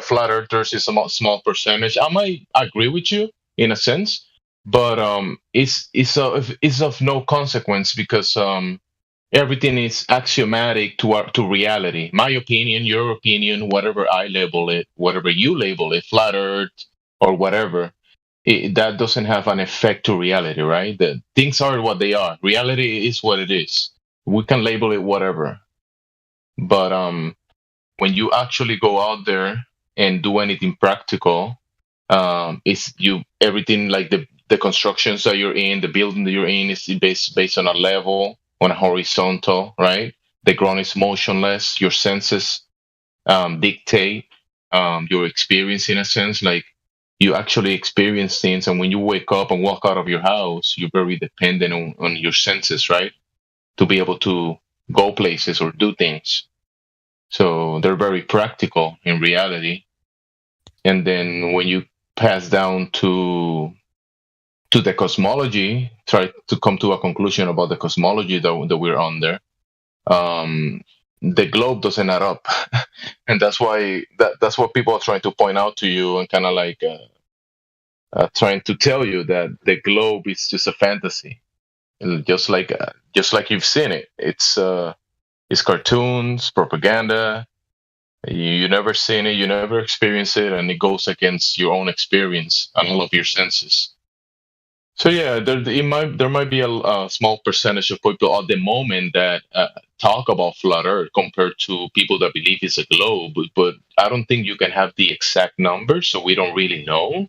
flat earthers is a small percentage. I might agree with you in a sense, but it's of no consequence because everything is axiomatic to reality. My opinion, your opinion, whatever I label it, whatever you label it, flat earth or whatever, that doesn't have an effect to reality, right? The things are what they are. Reality is what it is. We can label it whatever. But when you actually go out there and do anything practical, everything like the the constructions that you're in, the building that you're in is based on a level, on a horizontal, right? The ground is motionless. Your senses dictate your experience in a sense. Like you actually experience things, and when you wake up and walk out of your house, you're very dependent on your senses, right? To be able to go places or do things. So they're very practical in reality. And then when you pass down to the cosmology, try to come to a conclusion about the cosmology that we're under, the globe doesn't add up. And that's why that's what people are trying to point out to you, and kind of like trying to tell you that the globe is just a fantasy. And just like you've seen it. It's cartoons, propaganda. You never seen it, you never experience it, and it goes against your own experience and all of your senses. So yeah, there might be a small percentage of people at the moment that talk about flat Earth compared to people that believe it's a globe. But I don't think you can have the exact numbers, so we don't really know.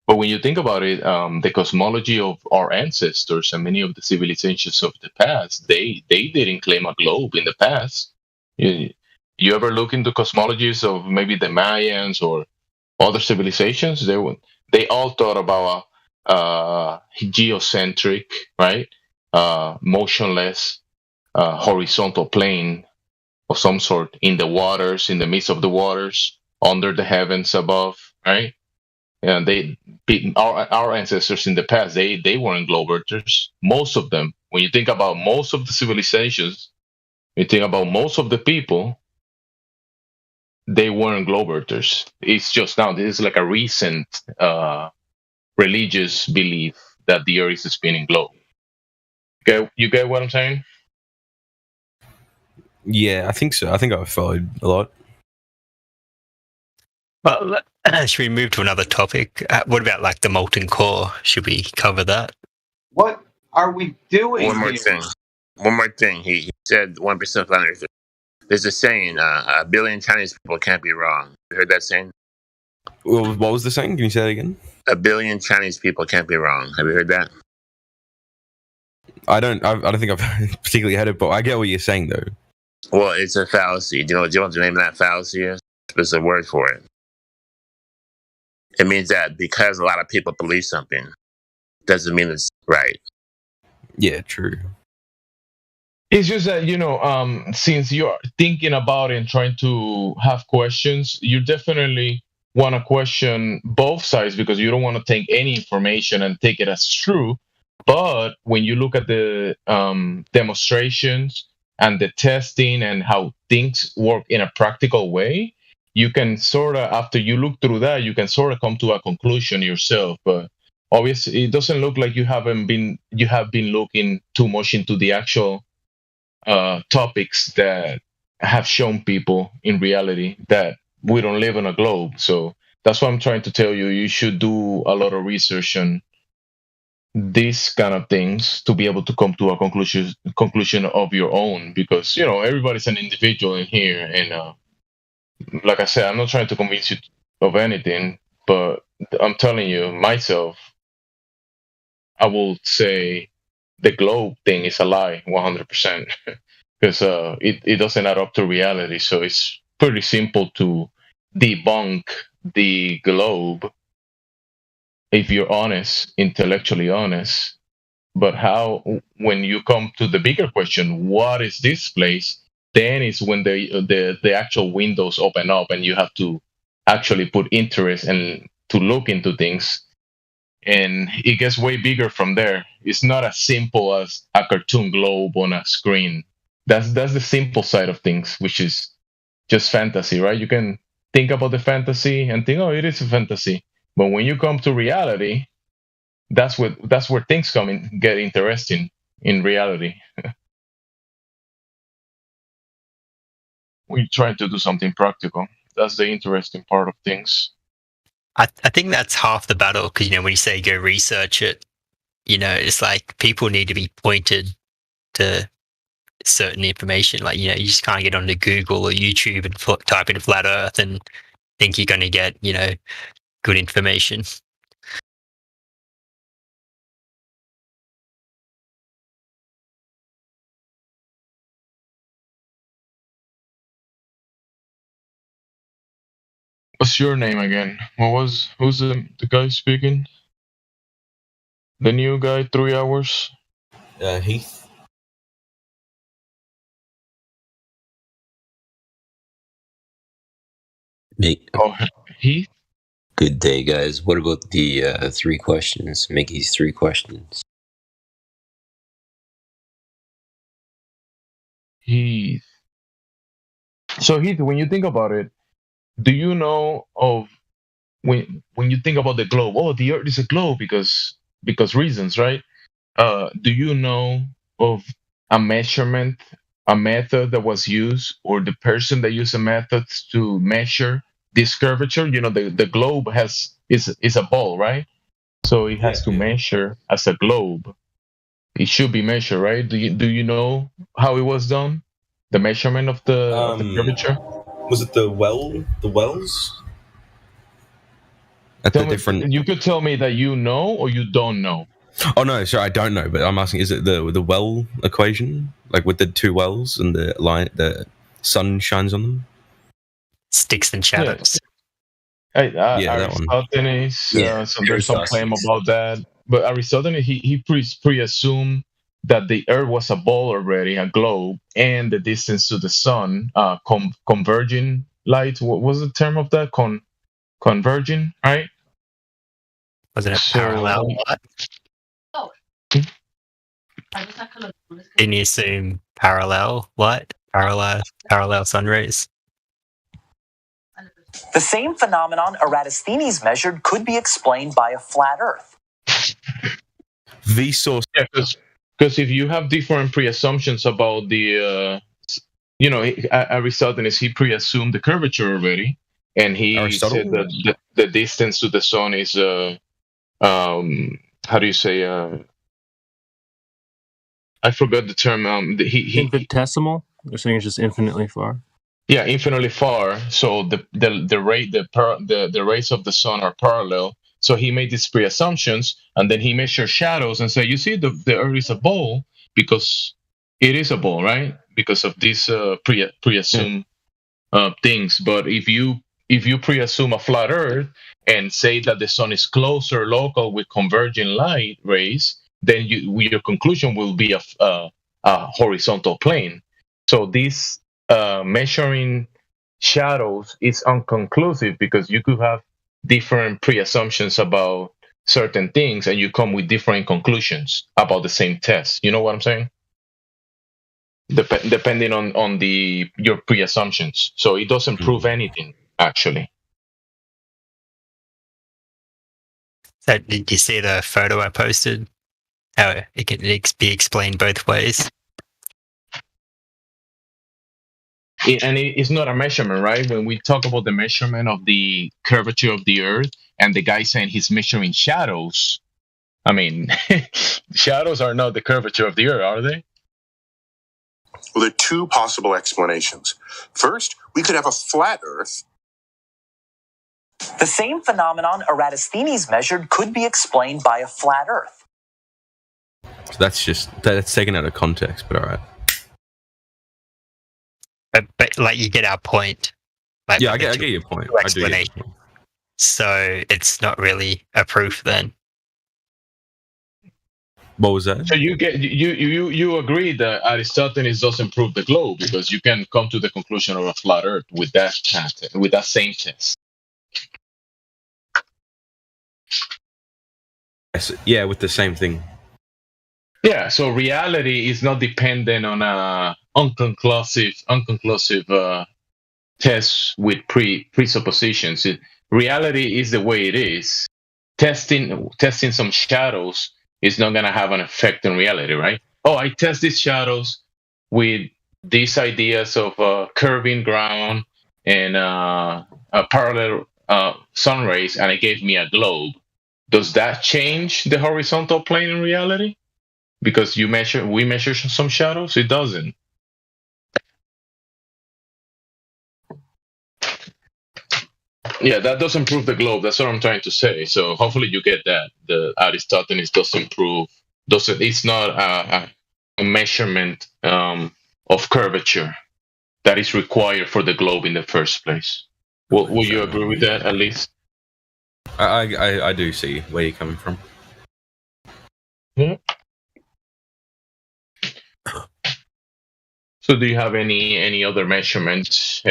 But when you think about it, the cosmology of our ancestors and many of the civilizations of the past, they didn't claim a globe in the past. You ever look into cosmologies of maybe the Mayans or other civilizations? They all thought about geocentric, right? Motionless, horizontal plane of some sort in the waters, in the midst of the waters, under the heavens above, right? And our ancestors in the past, they weren't globe earthers. Most of them, when you think about most of the civilizations, you think about most of the people, they weren't globe earthers. It's just now, this is like a recent religious belief that the Earth is a spinning globe. You get what I'm saying? Yeah, I think so. I think I've followed a lot. Well, should we move to another topic? What about like the molten core? Should we cover that? What are we doing? One more thing. He said 1% flat earthers. There's a saying: a billion Chinese people can't be wrong. You heard that saying? Well, what was the saying? Can you say that again? A billion Chinese people can't be wrong. Have you heard that? I don't think I've particularly heard it, but I get what you're saying though. Well, it's a fallacy. Do you know what the name of that fallacy is? There's a word for it. It means that because a lot of people believe something, doesn't mean it's right. Yeah, true. It's just that, since you're thinking about it and trying to have questions, you definitely want to question both sides because you don't want to take any information and take it as true. But when you look at the demonstrations and the testing and how things work in a practical way, you can sort of, after you look through that, you can sort of come to a conclusion yourself. But obviously, it doesn't look like you have been looking too much into the actual topics that have shown people in reality that we don't live on a globe. So that's what I'm trying to tell you. You should do a lot of research on these kind of things to be able to come to a conclusion of your own, because everybody's an individual in here, and like I said, I'm not trying to convince you of anything, but I'm telling you myself, I will say the globe thing is a lie 100% because it doesn't add up to reality. So it's pretty simple to debunk the globe if you're honest, intellectually honest. But how, when you come to the bigger question, what is this place? Then is when the actual windows open up and you have to actually put interest and to look into things. And it gets way bigger from there. It's not as simple as a cartoon globe on a screen. That's the simple side of things, which is just fantasy, right? You can think about the fantasy and think, oh, it is a fantasy. But when you come to reality, that's where things get interesting in reality. We're trying to do something practical. That's the interesting part of things. I think that's half the battle, because when you say go research it, it's like people need to be pointed to certain information. Like you just can't get onto Google or YouTube and type in flat Earth and think you're going to get good information. What's your name again? Who's the guy speaking? The new guy, 3 hours. Heath. Oh, Heath. Good day, guys. What about the 3 questions? Mickey's 3 questions. Heath. So Heath, when you think about it, do you know of when you think about the globe? Oh, the Earth is a globe because reasons, right? Do you know of a measurement, a method that was used, or the person that used a method to measure this curvature? You know, the globe is a ball, right? So it has to measure as a globe. It should be measured, right? Do you know how it was done? The measurement of the curvature? Was it the wells? You could tell me that you know or you don't know. Oh no, sorry, I don't know, but I'm asking: is it the well equation, like with the 2 wells and the sun shines on them? Sticks and shadows. Aristophanes. So there's some claim about that, but Aristophanes he pre-assumed that the Earth was a ball already, a globe, and the distance to the sun, converging light. What was the term of that? Converging, right? Was it a parallel? Didn't you assume parallel light? Parallel sun rays? The same phenomenon Eratosthenes measured could be explained by a flat Earth. Vsauce. Yeah, because if you have different pre-assumptions about the, Aristophanes, he pre-assumed the curvature already, and he said that the distance to the sun is, how do you say? I forgot the term. Infinitesimal. You're saying it's just infinitely far. Yeah, infinitely far. So the rays of the sun are parallel. So he made these pre-assumptions, and then he measured shadows and said, "You see, the Earth is a ball because it is a ball, right? Because of these pre-assumed things. But if you pre-assume a flat Earth and say that the sun is closer local with converging light rays, then your conclusion will be a horizontal plane. So this measuring shadows is unconclusive because you could have different pre-assumptions about certain things and you come with different conclusions about the same test. You know what I'm saying? Depending on your pre-assumptions. So it doesn't prove anything, actually. So did you see the photo I posted? How it can be explained both ways. And it's not a measurement, right? When we talk about the measurement of the curvature of the Earth, and the guy saying he's measuring shadows, I mean, shadows are not the curvature of the Earth, are they? Well, there are 2 possible explanations. First, we could have a flat Earth. The same phenomenon Eratosthenes measured could be explained by a flat Earth. So that's taken out of context, but all right. But like you get our point. Like, yeah, I get your point. I do get your point. So it's not really a proof then. What was that? So you agree that Aristophanes doesn't prove the globe because you can come to the conclusion of a flat Earth with that same test. Yes, yeah, with the same thing. Yeah, so reality is not dependent on a unconclusive test with presuppositions. Reality is the way it is. Testing some shadows is not going to have an effect on reality, right? Oh, I test these shadows with these ideas of curving ground and a parallel sun rays, and it gave me a globe. Does that change the horizontal plane in reality? Because we measure some shadows? It doesn't. Yeah, that doesn't prove the globe. That's what I'm trying to say. So hopefully you get that. The Aristophanes it's not a measurement of curvature that is required for the globe in the first place. Will you agree with that at least? I do see where you're coming from. Yeah. So do you have any other measurements,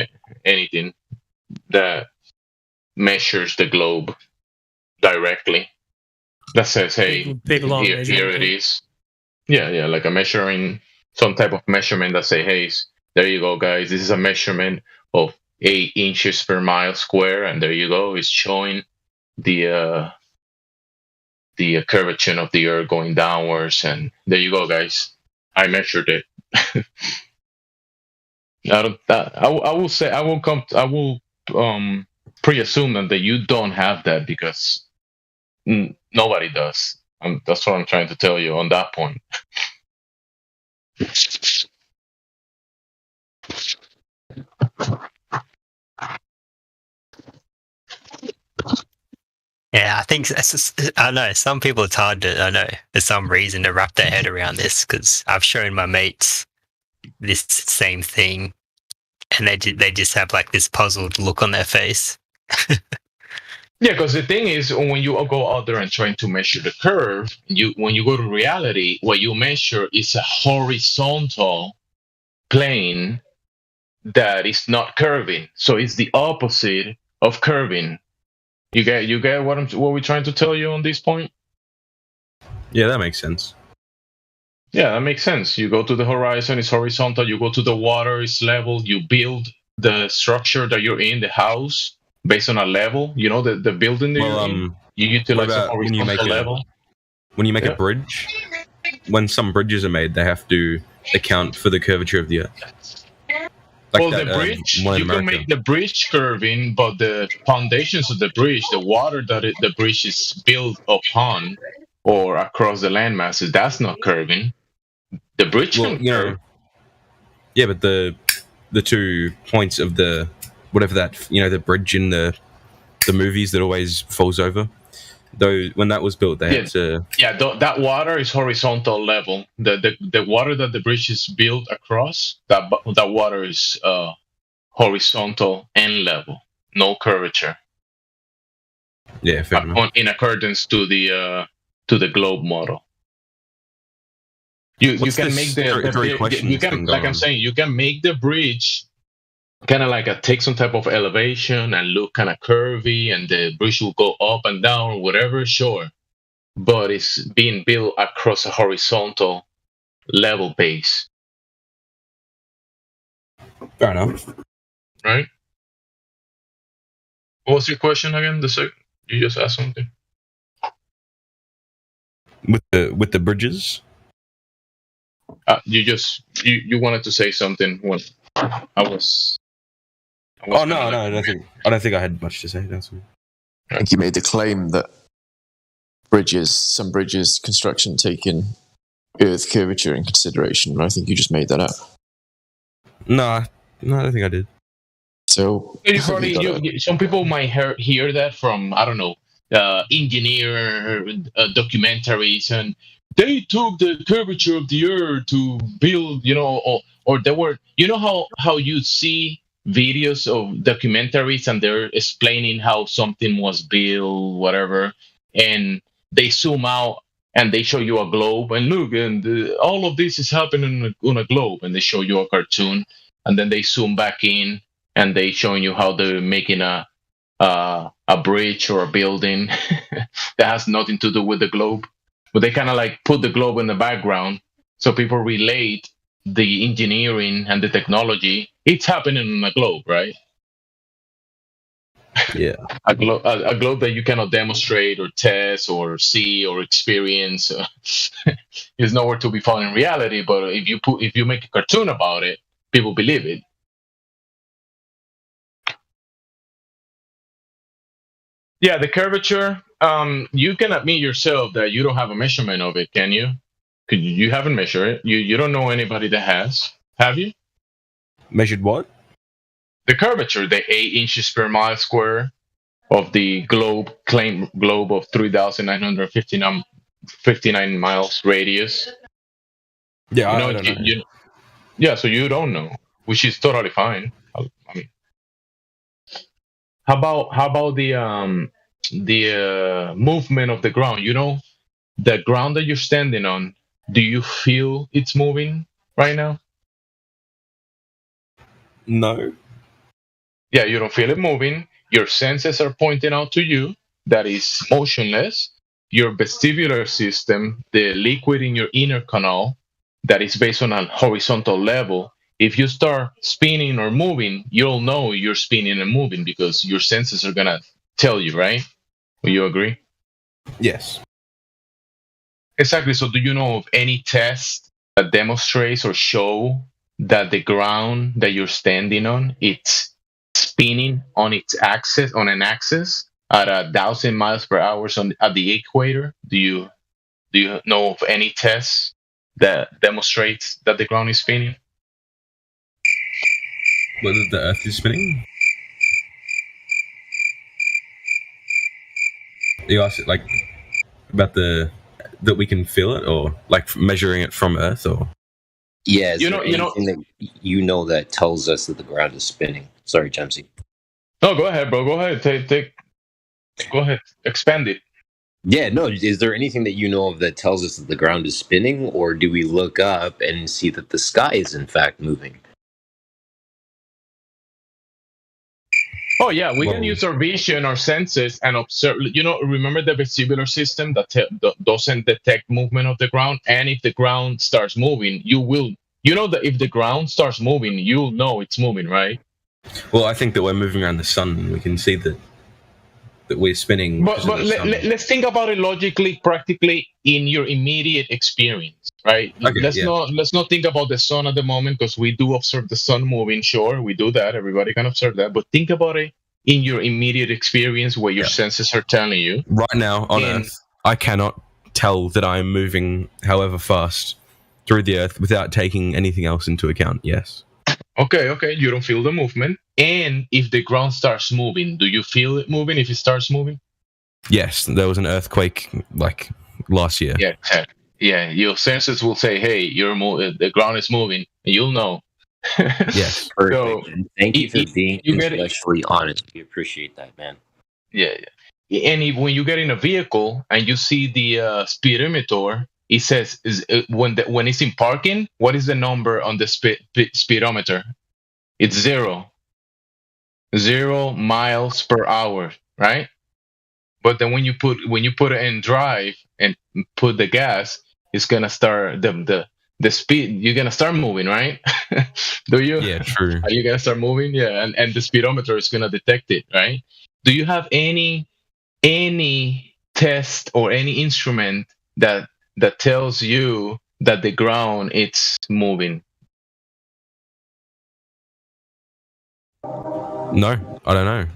anything that measures the globe directly that says, hey, Big long here measuring it tape. is? Yeah, like a measuring, some type of measurement that say, hey, there you go, guys, this is a measurement of 8 inches per mile square, and there you go, it's showing the curvature of the earth going downwards, and there you go, guys, I measured it. I will say I will pre-assume that you don't have that because nobody does. That's what I'm trying to tell you on that point. Yeah, I think I know some people it's hard to. I know there's some reason to wrap their head around this because I've shown my mates this same thing, and they just have like this puzzled look on their face. Yeah, because the thing is, when you go out there and trying to measure the curve, when you go to reality, what you measure is a horizontal plane that is not curving. So it's the opposite of curving. You get what we're trying to tell you on this point? Yeah, that makes sense. Yeah, that makes sense. You go to the horizon, it's horizontal. You go to the water, it's level. You build the structure that you're in, the house, based on a level. You know, the building that you're in. You utilize a horizontal level. When you make a bridge, when some bridges are made, they have to account for the curvature of the earth. Like the bridge, you can make the bridge curving, but the foundations of the bridge, the water that the bridge is built upon or across the land masses, that's not curving. The bridge can curve. Yeah, but the 2 points of the whatever that the bridge in the movies that always falls over. Though when that was built, they had to. Yeah, that water is horizontal level. The water that the bridge is built across, that water is horizontal and level, no curvature. Yeah, fair enough. In accordance to the globe model. You can make like I'm saying, you can make the bridge kind of like take some type of elevation and look kind of curvy, and the bridge will go up and down or whatever, sure. But it's being built across a horizontal level base. Fair enough. Right? What was your question again? You just asked something. With the bridges? You wanted to say something when I was Oh no, I don't think I had much to say. That's all. I think you made the claim that some bridges construction taking Earth curvature in consideration. I think you just made that up. No, I don't think I did. So some people might hear that from, I don't know, engineer documentaries, and they took the curvature of the Earth to build, or they were, how you see videos of documentaries and they're explaining how something was built, whatever, and they zoom out and they show you a globe and look, and all of this is happening on a globe, and they show you a cartoon, and then they zoom back in and they showing you how they're making a bridge or a building that has nothing to do with the globe, but they kind of like put the globe in the background so people relate the engineering and the technology. It's happening on a globe, right? Yeah. A globe that you cannot demonstrate or test or see or experience is nowhere to be found in reality. But if you make a cartoon about it, people believe it. Yeah, the curvature. You can admit yourself that you don't have a measurement of it, can you? Because you haven't measured it. You don't know anybody that has. Have you? Measured what? The curvature, the 8 inches per mile square of the claimed globe of 3,959 miles radius. Yeah, I don't know. Yeah, so you don't know, which is totally fine. I mean, how about the movement of the ground? You know, the ground that you're standing on. Do you feel it's moving right now? No. Yeah, you don't feel it moving. Your senses are pointing out to you that is motionless. Your vestibular system, the liquid in your inner canal, that is based on a horizontal level. If you start spinning or moving, you'll know you're spinning and moving because your senses are gonna tell you, right? Will you agree? Yes. Exactly. So, do you know of any test that demonstrates or show that the ground that you're standing on it's spinning on its axis, on an axis at 1,000 miles per hour at the equator? Do you know of any test that demonstrates that the ground is spinning? Whether the Earth is spinning? You asked it like about that we can feel it, or like measuring it from Earth, or yeah, anything that you know that tells us that the ground is spinning? Sorry, Jamesy. No, go ahead, bro. Go ahead. Go ahead. Expand it. Yeah, no. Is there anything that you know of that tells us that the ground is spinning, or do we look up and see that the sky is in fact moving? Oh yeah, we can use our vision, our senses, and observe. You know, remember the vestibular system that doesn't detect movement of the ground, and if the ground starts moving, you will. You know that if the ground starts moving, you'll know it's moving, right? Well, I think that we're moving around the sun. We can see that we're spinning. But let's think about it logically, practically in your immediate experience, right? Okay, let's not think about the sun at the moment because we do observe the sun moving. Sure, we do that. Everybody can observe that. But think about it in your immediate experience, where your senses are telling you. Right now on Earth, I cannot tell that I'm moving, however fast, through the Earth without taking anything else into account. Yes. Okay. You don't feel the movement. And if the ground starts moving, do you feel it moving if it starts moving? Yes, there was an earthquake like last year. Yeah. Your senses will say, "Hey, the ground is moving," and you'll know. Yes. Perfect. So, thank you for being intellectually honest. We appreciate that, man. Yeah. And when you get in a vehicle and you see the speedometer, it says when it's in parking, what is the number on the speedometer? It's 0 miles per hour, right? But then when you put it in drive and put the gas, it's gonna start the speed. You're gonna start moving, right? Do you? Yeah, true. Are you gonna start moving? Yeah, and the speedometer is gonna detect it, right? Do you have any test or any instrument that tells you that the ground it's moving? No, I don't know.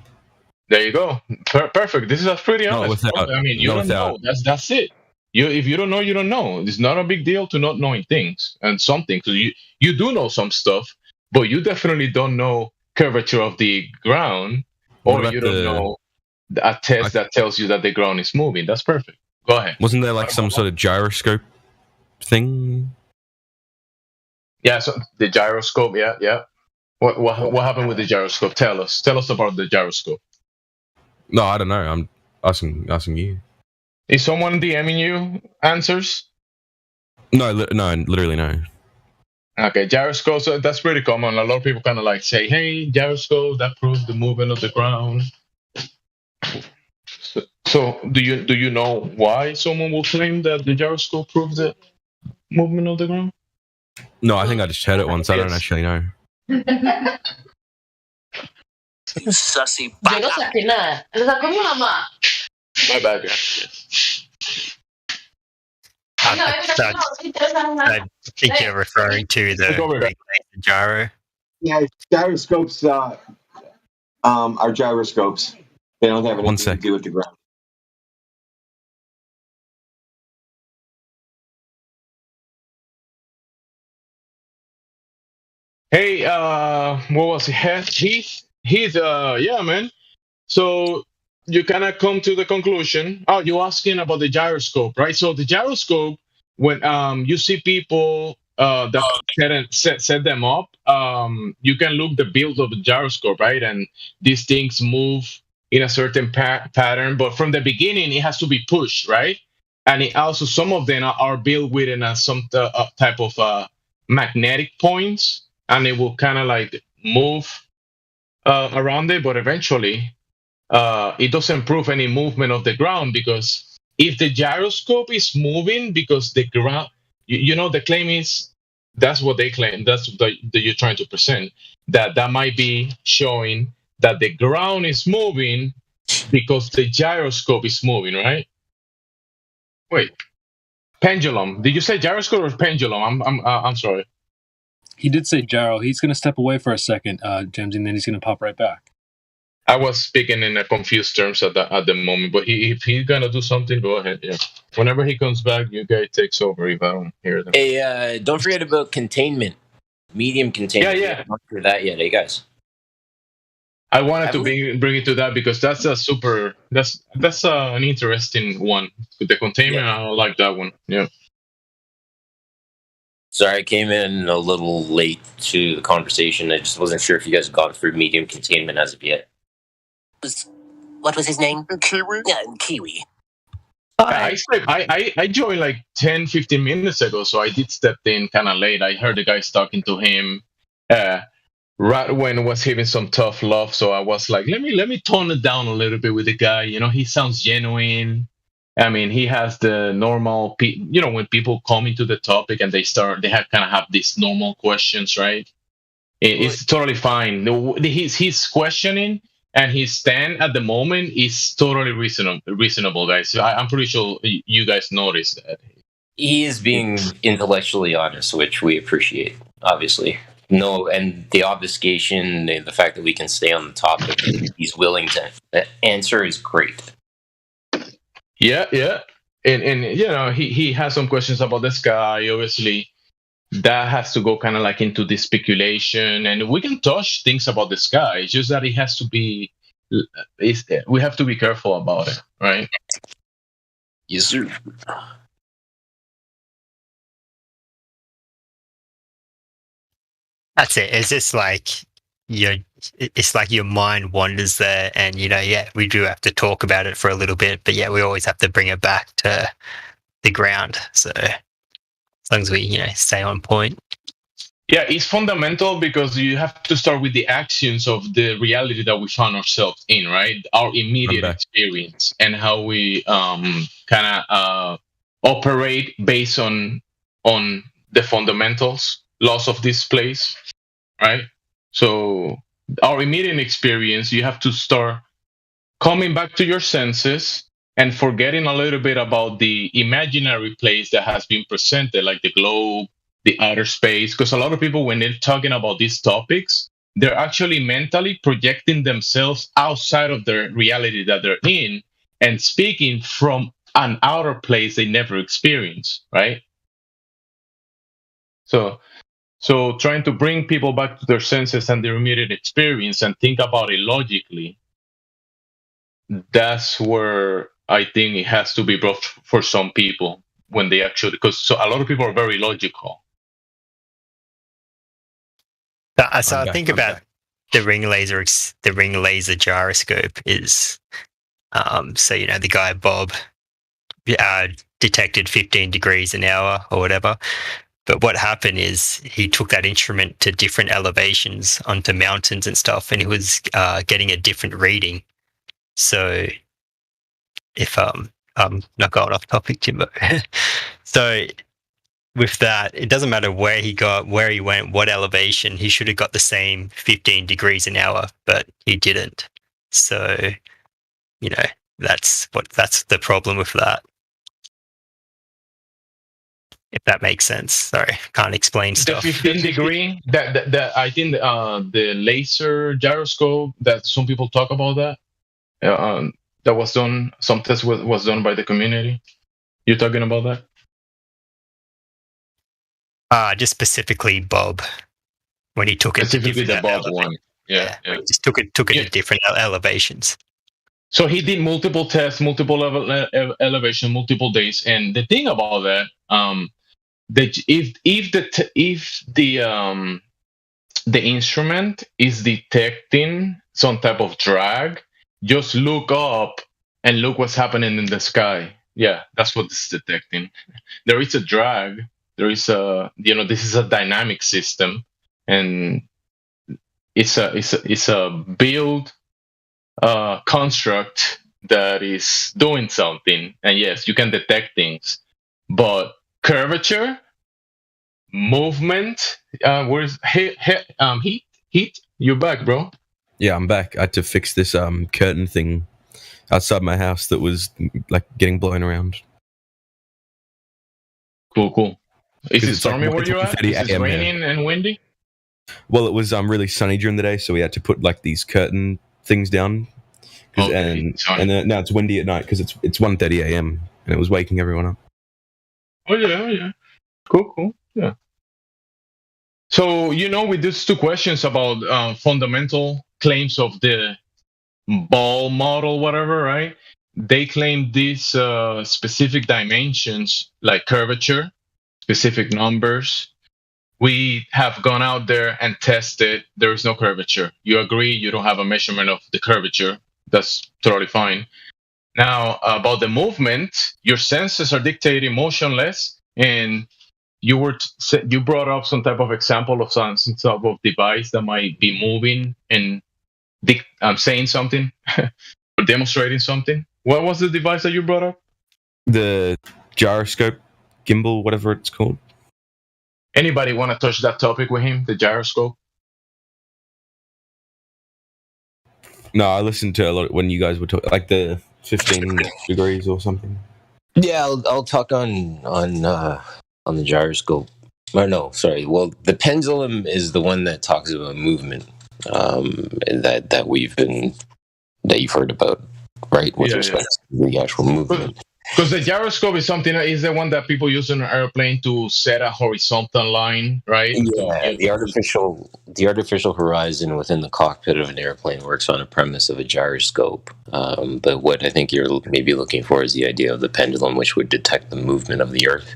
There you go. Perfect. This is pretty honest. I mean, you don't know. That's it. If you don't know, you don't know. It's not a big deal to not knowing things and some things. You do know some stuff, but you definitely don't know curvature of the ground, or you don't know a test that tells you that the ground is moving. That's perfect. Go ahead. Wasn't there like some sort of gyroscope thing? Yeah, so the gyroscope. Yeah. What happened with the gyroscope? Tell us about the gyroscope. No, I don't know. I'm asking you. Is someone DMing you answers? No, literally no. Okay, gyroscope. So that's pretty common. A lot of people kind of like say, "Hey, gyroscope that proves the movement of the ground." So do you know why someone will claim that the gyroscope proves the movement of the ground? No, I think I just heard it once. I don't actually know. Sussy. Yo no saqué nada. Lo sacó mi mamá. My bad, I think you're referring to the gyro. Yeah, gyroscopes are gyroscopes. They don't have anything to do with the ground. Hey, what was it? He's yeah, man. So you kind of come to the conclusion. Oh, you're asking about the gyroscope, right? So the gyroscope, when you see people that set them up, you can look the build of the gyroscope, right? And these things move in a certain pattern, but from the beginning it has to be pushed, right? And it also, some of them are built within some type of magnetic points, and it will kind of like move around it, but eventually it doesn't prove any movement of the ground, because if the gyroscope is moving because the ground, the claim is, that's what they claim, that's that you're trying to present, that might be showing that the ground is moving because the gyroscope is moving, right? Wait, pendulum. Did you say gyroscope or pendulum? I'm sorry. He did say gyro. He's going to step away for a second, James, and then he's going to pop right back. I was speaking in a confused terms at the moment, but if he's gonna do something, go ahead. Yeah. Whenever he comes back, you guys takes over if I don't hear them. Hey, don't forget about containment, medium containment. Yeah. We haven't gone through that yet, guys. I wanted to bring it to that because that's an interesting one. The containment, yeah. I like that one. Yeah. Sorry, I came in a little late to the conversation. I just wasn't sure if you guys had gone through medium containment as of yet. What was his name? Kiwi? Yeah, Kiwi. I joined like 10, 15 minutes ago, so I did step in kind of late. I heard the guys talking to him right when I was having some tough love, so I was like, let me tone it down a little bit with the guy. He sounds genuine. I mean, he has the normal, when people come into the topic and they have these normal questions, right? It's totally fine. He's questioning, and his stand at the moment is totally reasonable, guys. I'm pretty sure you guys noticed that. He is being intellectually honest, which we appreciate, obviously. No, and the obfuscation, the fact that we can stay on the topic and he's willing to answer is great. Yeah. And he has some questions about the sky, obviously. That has to go kind of like into the speculation, and we can touch things about the sky. It's just that it has to be, we have to be careful about it, right? Yes, sir. That's it. It's just like it's like your mind wanders there, and we do have to talk about it for a little bit, but we always have to bring it back to the ground. So as long as we, stay on point. Yeah, it's fundamental because you have to start with the axioms of the reality that we found ourselves in, right? Our immediate experience and how we kind of operate based on the fundamentals, laws of this place, right? So our immediate experience, you have to start coming back to your senses and forgetting a little bit about the imaginary place that has been presented, like the globe, the outer space. Because a lot of people, when they're talking about these topics, they're actually mentally projecting themselves outside of the reality that they're in and speaking from an outer place they never experienced, right? So trying to bring people back to their senses and their immediate experience and think about it logically, that's where I think it has to be brought for some people when they actually, because a lot of people are very logical. So I think about the ring laser gyroscope is, the guy Bob detected 15 degrees an hour or whatever. But what happened is he took that instrument to different elevations onto mountains and stuff, and he was getting a different reading. So if I'm not going off topic, Jimbo. So with that, it doesn't matter where he went, what elevation, he should have got the same 15 degrees an hour, but he didn't. So, that's the problem with that. If that makes sense. Sorry, can't explain stuff. The 15 degree, I think the laser gyroscope, that some people talk about that. That was done, some test was done by the community. You're talking about that? Just specifically Bob, when he took it. Specifically the Bob one. Yeah. Just took it to different elevations. So he did multiple tests, multiple elevation, multiple days. And the thing about that, if the instrument is detecting some type of drag, just look up and look what's happening in the sky. Yeah, that's what it's detecting. There is a drag. There is this is a dynamic system, and it's a build construct that is doing something. And yes, you can detect things, but curvature, movement, where's heat? You're back, bro. Yeah, I'm back. I had to fix this curtain thing outside my house that was like getting blown around. Cool. Is it stormy where you're at? Is it raining and windy? Well, it was really sunny during the day, so we had to put like these curtain things down. And now it's windy at night because it's 1:30 a.m. and it was waking everyone up. Oh yeah. Cool. Yeah. So with these two questions about fundamental claims of the ball model, whatever, right? They claim these specific dimensions like curvature, specific numbers. We have gone out there and tested. There is no curvature. You agree? You don't have a measurement of the curvature. That's totally fine. Now, about the movement, your senses are dictating motionless, and you brought up some type of example of some type of device that might be moving and saying something or demonstrating something. What was the device that you brought up? The gyroscope, gimbal, whatever it's called. Anybody want to touch that topic with him, the gyroscope? No, I listened to a lot when you guys were talking, like the 15 degrees or something. Yeah, I'll talk on the gyroscope. Or no, sorry. Well, the pendulum is the one that talks about movement, that you've heard about, right? With respect to the actual movement. Because the gyroscope is the one that people use in an airplane to set a horizontal line, right? Yeah, the artificial horizon within the cockpit of an airplane works on a premise of a gyroscope. But what I think you're maybe looking for is the idea of the pendulum, which would detect the movement of the Earth.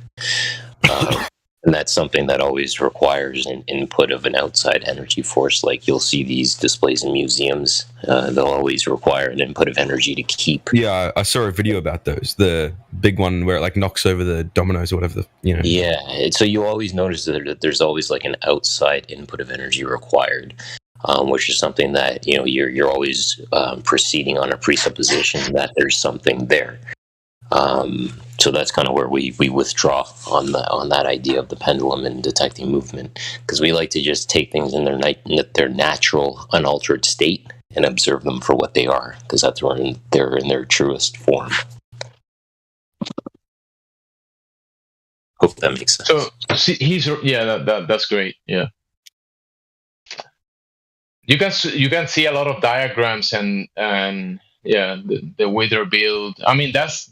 And that's something that always requires an input of an outside energy force. Like you'll see these displays in museums. They'll always require an input of energy to keep. Yeah, I saw a video about those. The big one where it like knocks over the dominoes or whatever. Yeah, so you always notice that there's always like an outside input of energy required, which is something that you're always proceeding on a presupposition that there's something there. So that's kind of where we withdraw on that idea of the pendulum and detecting movement, because we like to just take things in their natural, unaltered state and observe them for what they are, because that's when they're in their truest form. Hope that makes sense. So that's great. Yeah, you can see a lot of diagrams and the way they're built. I mean, that's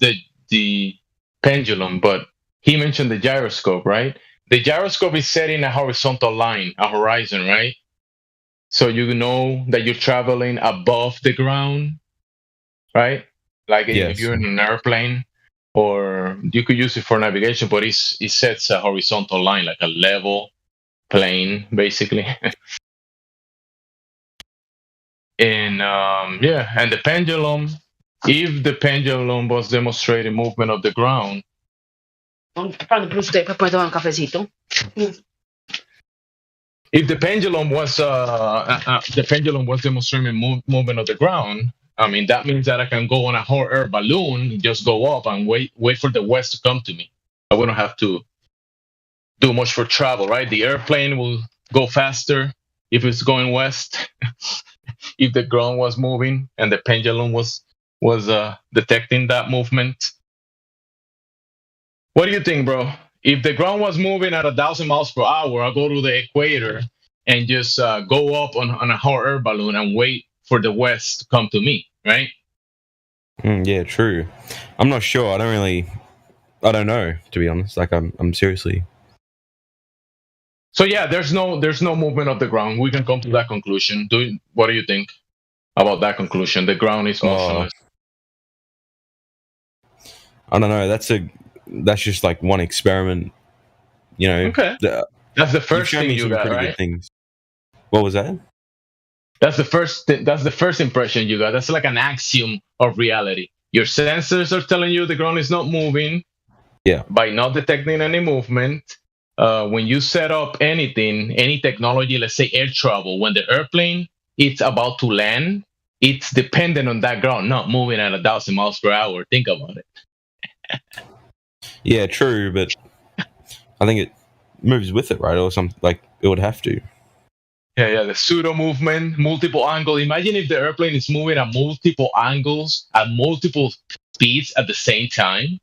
the pendulum, but he mentioned the gyroscope, right? The gyroscope is setting a horizontal line, a horizon, right? So you know that you're traveling above the ground, right? Like if you're in an airplane, or you could use it for navigation, but it sets a horizontal line, like a level plane, basically. And and the pendulum, if the pendulum was demonstrating movement of the ground. If the pendulum was demonstrating movement of the ground, I mean, that means that I can go on a hot air balloon, just go up and wait for the west to come to me. I wouldn't have to do much for travel, right? The airplane will go faster if it's going west. If the ground was moving and the pendulum was detecting that movement. What do you think, bro? If the ground was moving at 1,000 miles per hour, I'll go to the equator and just go up on a hot air balloon and wait for the west to come to me, right? Yeah, true. I'm not sure. I don't know, to be honest. Like I'm seriously. So yeah, there's no movement of the ground. We can come to that conclusion. What do you think about that conclusion? The ground is motionless. I don't know. That's just like one experiment You know, Okay. That's the first thing you got, right? Good things. What was that? That's the first impression you got. That's like an axiom of reality. Your sensors are telling you the ground is not moving. Yeah. By not detecting any movement. When you set up anything, any technology, let's say air travel, when the airplane it's about to land, it's dependent on that ground not moving at 1,000 miles per hour. Think about it. Yeah, true, but I think it moves with it, right? Or something like it would have to. Yeah, the pseudo movement, multiple angle. Imagine if the airplane is moving at multiple angles, at multiple speeds at the same time.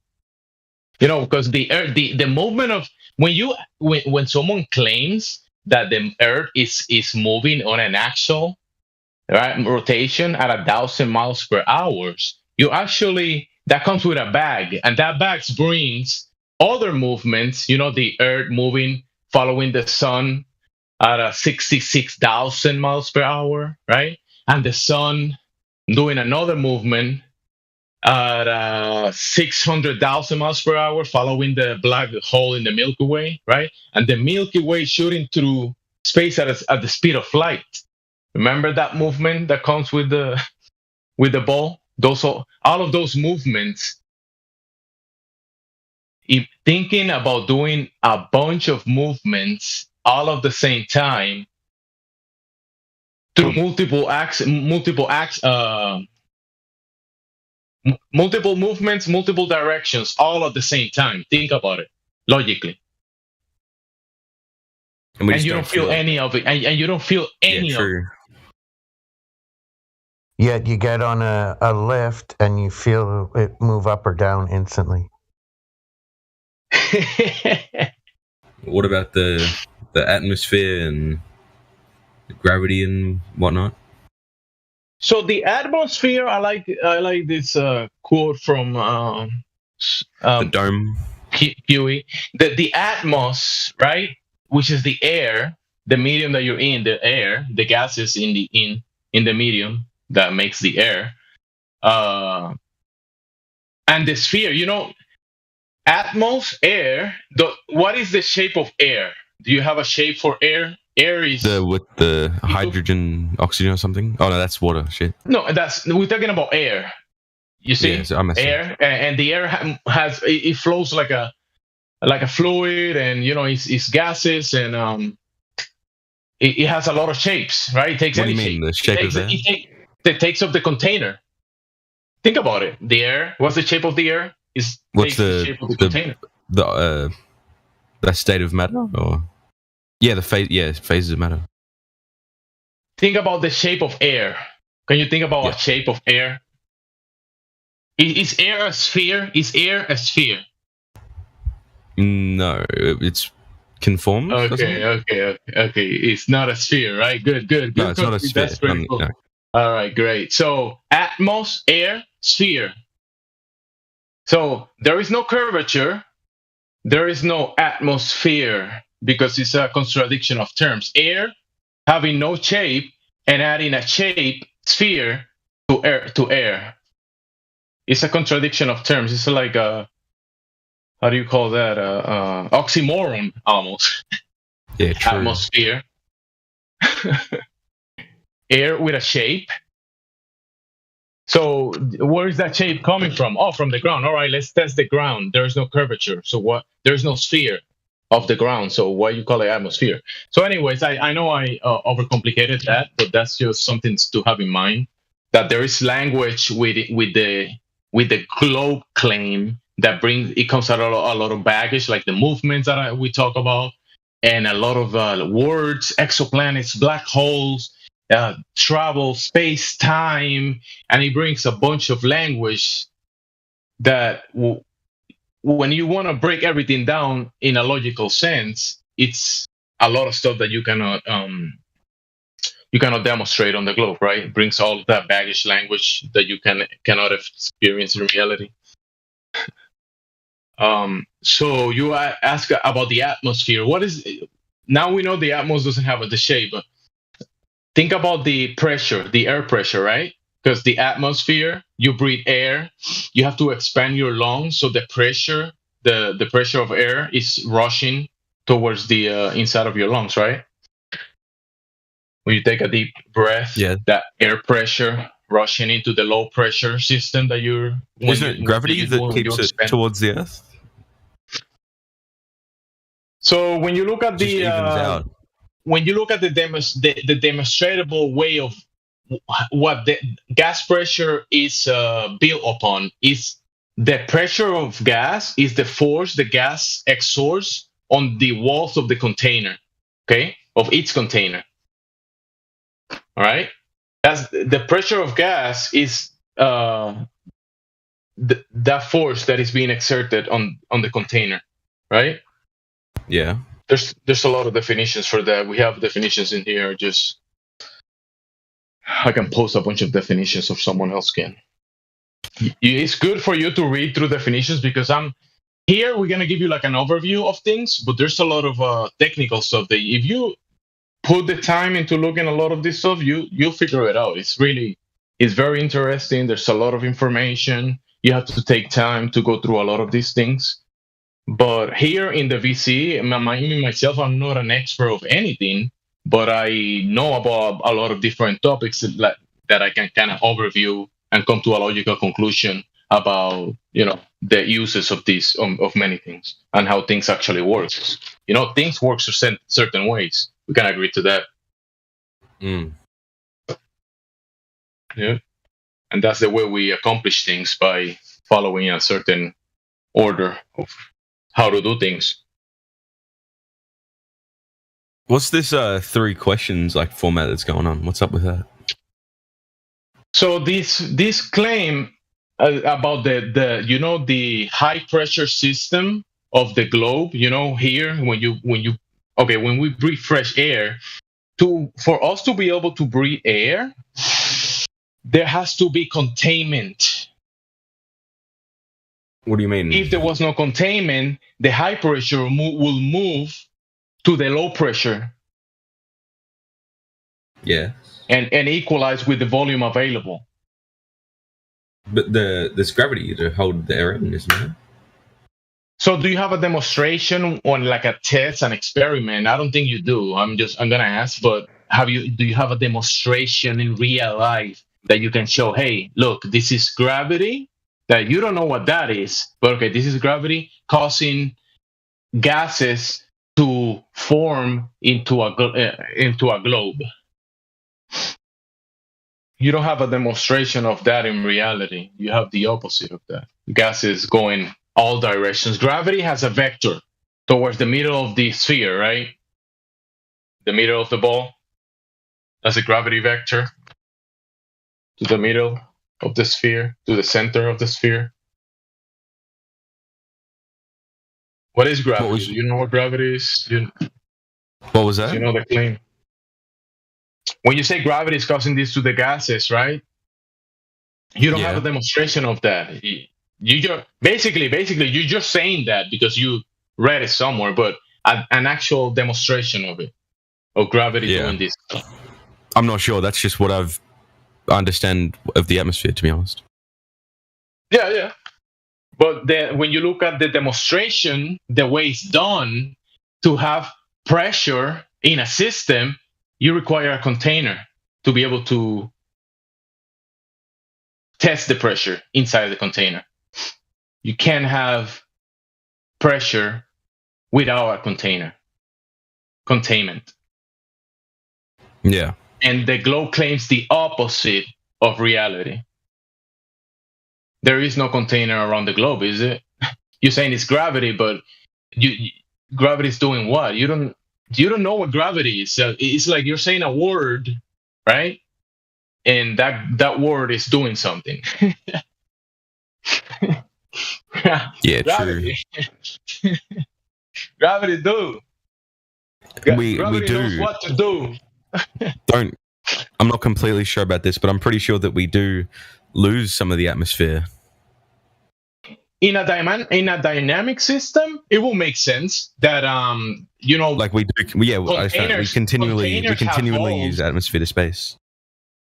You know, because the movement of when someone claims that the Earth is moving on an axle, right, rotation at 1,000 miles per hour, you actually that comes with a bag, and that bag brings other movements. You know, the Earth moving following the sun at 66,000 miles per hour, right, and the sun doing another movement at 600,000 miles per hour, following the black hole in the Milky Way, right? And the Milky Way shooting through space at the speed of light. Remember that movement that comes with the ball? All of those movements. If thinking about doing a bunch of movements all at the same time through multiple movements, multiple directions, all at the same time. Think about it logically. And you don't feel any of it. And you don't feel any of it. Yet you get on a lift and you feel it move up or down instantly. What about the atmosphere and gravity and whatnot? So the atmosphere, I like this quote from the dome. Huey. The atmos, right, which is the air, the medium that you're in, the air, the gases in the medium that makes the air, and the sphere. You know, atmos, air. What is the shape of air? Do you have a shape for air? Air is with the hydrogen, oxygen, or something. Oh no, that's water. Shit. No, we're talking about air. You see, yeah, so air, and the air has it flows like a fluid, and you know it's gases, and it has a lot of shapes, right? It takes what any do you mean, shape. The shape of air? It takes up the container. Think about it. The air. What's the shape of the air? What's the shape of the container? The state of matter, or the phase. Yeah, phases of matter. Think about the shape of air. Can you think about a shape of air? Is air a sphere? Is air a sphere? No, it's conformed. Okay. It's not a sphere, right? Good. No, it's not a sphere. That's pretty cool. No. All right, great. So atmos, air, sphere. So there is no curvature. There is no atmosphere because it's a contradiction of terms. Air having no shape and adding a shape, sphere, to air. It's a contradiction of terms. It's like a, how do you call that? Oxymoron, almost. Yeah, true. Atmosphere. Air with a shape. So where is that shape coming from? Oh, from the ground. All right, let's test the ground. There is no curvature. So what? There's no sphere of the ground. So why you call it atmosphere? So anyways, I know I overcomplicated that, but that's just something to have in mind, that there is language with the globe claim that comes out a lot of baggage, like the movements that we talk about, and a lot of words, exoplanets, black holes, travel, space, time, and it brings a bunch of language that when you want to break everything down in a logical sense, it's a lot of stuff that you cannot demonstrate on the globe, right? It brings all that baggage language that you cannot experience in reality. So you ask about the atmosphere. Now we know the atmosphere doesn't have the shape, but think about the pressure, the air pressure, right? Because the atmosphere, you breathe air, you have to expand your lungs, so the pressure, the pressure of air is rushing towards the inside of your lungs, right? When you take a deep breath, that air pressure rushing into the low pressure system that you're. Is it gravity that keeps it towards the Earth? So when you look at the demonstrable way of what the gas pressure is built upon, is the pressure of gas is the force the gas exerts on the walls of the container, okay, of each container. All right, that's the pressure of gas is that force that is being exerted on the container, right? Yeah. There's a lot of definitions for that. We have definitions in here. Just I can post a bunch of definitions if someone else can. It's good for you to read through definitions because here we're gonna give you like an overview of things, but there's a lot of technical stuff that if you put the time into looking a lot of this stuff, you'll figure it out. It's very interesting. There's a lot of information. You have to take time to go through a lot of these things. But here in the VC, myself, I'm not an expert of anything, but I know about a lot of different topics that I can kind of overview and come to a logical conclusion about, the uses of these, of many things and how things actually work. Things work certain ways. We can agree to that. Yeah. And that's the way we accomplish things, by following a certain order of how to do things. What's this 3 questions format that's going on? What's up with that? So this claim about the high pressure system of the globe, here when we breathe fresh air, for us to be able to breathe air, there has to be containment. What do you mean? If there was no containment, the high pressure will move to the low pressure. Yeah. And equalize with the volume available. But there's gravity to hold the air in, isn't there? So do you have a demonstration on like a test, an experiment? I don't think you do. I'm gonna ask, but do you have a demonstration in real life that you can show, hey, look, this is gravity, that you don't know what that is, but okay, this is gravity causing gases to form into a globe. You don't have a demonstration of that in reality. You have the opposite of that. Gases going all directions. Gravity has a vector towards the middle of the sphere, right? The middle of the ball. That's a gravity vector to the middle of the sphere, to the center of the sphere. What is gravity? Do you know what gravity is? What was that? Do you know the claim? When you say gravity is causing this to the gases, right? You don't have a demonstration of that. You just basically you're just saying that because you read it somewhere, but an actual demonstration of it, of gravity doing this. I'm not sure. That's just what I understand of the atmosphere, to be honest. Yeah. But when you look at the demonstration, the way it's done, to have pressure in a system, you require a container to be able to test the pressure inside the container. You can't have pressure without a containment. Yeah. And the globe claims the opposite of reality. There is no container around the globe, is it? You're saying it's gravity, but gravity is doing what? You don't know what gravity is. So it's like you're saying a word, right? And that word is doing something. Yeah, gravity. True. Gravity do. We do. Knows what to do. I'm not completely sure about this, but I'm pretty sure that we do lose some of the atmosphere. In a dynamic system, it will make sense that like we do. Yeah, we continually use atmosphere to space.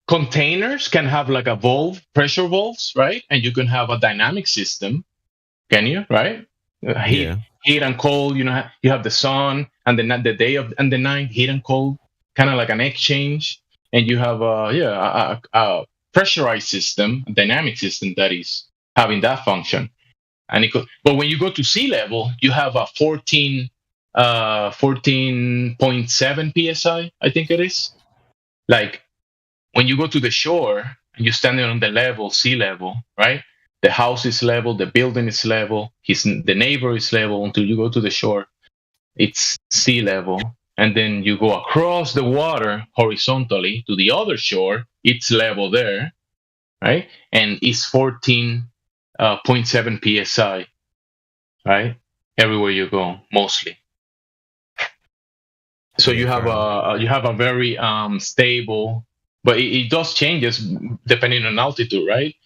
Containers can have like a pressure valves, right? And you can have a dynamic system. Can you? Right? Heat heat and cold. You have the sun and the day and the night, heat and cold, kind of like an exchange. And you have a pressurized system, a dynamic system that is having that function. But when you go to sea level, you have a 14.7 psi, I think it is. Like when you go to the shore and you're standing on the level, sea level, right? The house is level, the building is level, the neighbor is level until you go to the shore. It's sea level. And then you go across the water horizontally to the other shore. It's level there, right? And it's 14.7 psi, right? Everywhere you go, mostly. So you have a very stable, but it does changes depending on altitude, right?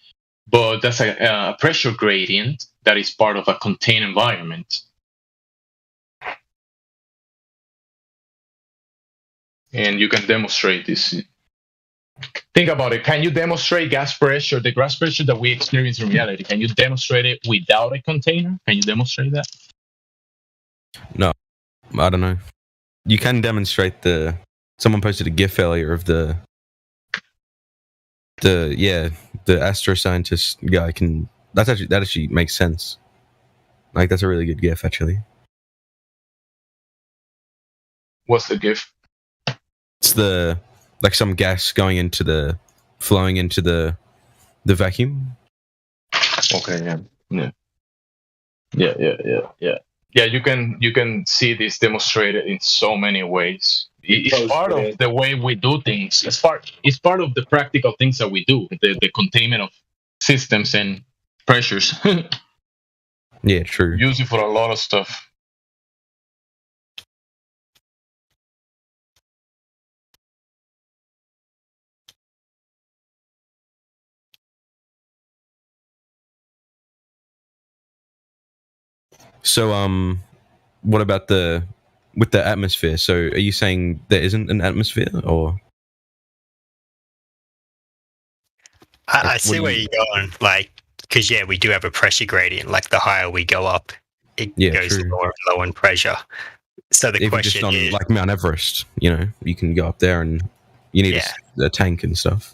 But that's a pressure gradient that is part of a contained environment. And you can demonstrate this. Think about it. Can you demonstrate gas pressure, the gas pressure that we experience in reality? Can you demonstrate it without a container? Can you demonstrate that? No, I don't know. You can demonstrate someone posted a GIF earlier of the astroscientist guy that actually makes sense. Like, that's a really good GIF, actually. What's the GIF? It's some gas flowing into the vacuum. Okay, yeah. You can see this demonstrated in so many ways. It's part of the way we do things. It's part of the practical things that we do. The containment of systems and pressures. Yeah, true. Use it for a lot of stuff. So, what about with the atmosphere? So, are you saying there isn't an atmosphere, or? I see where you're going, like, because we do have a pressure gradient. Like, the higher we go up, it goes lower and lower in pressure. So the question is, like Mount Everest, you can go up there and you need a tank and stuff.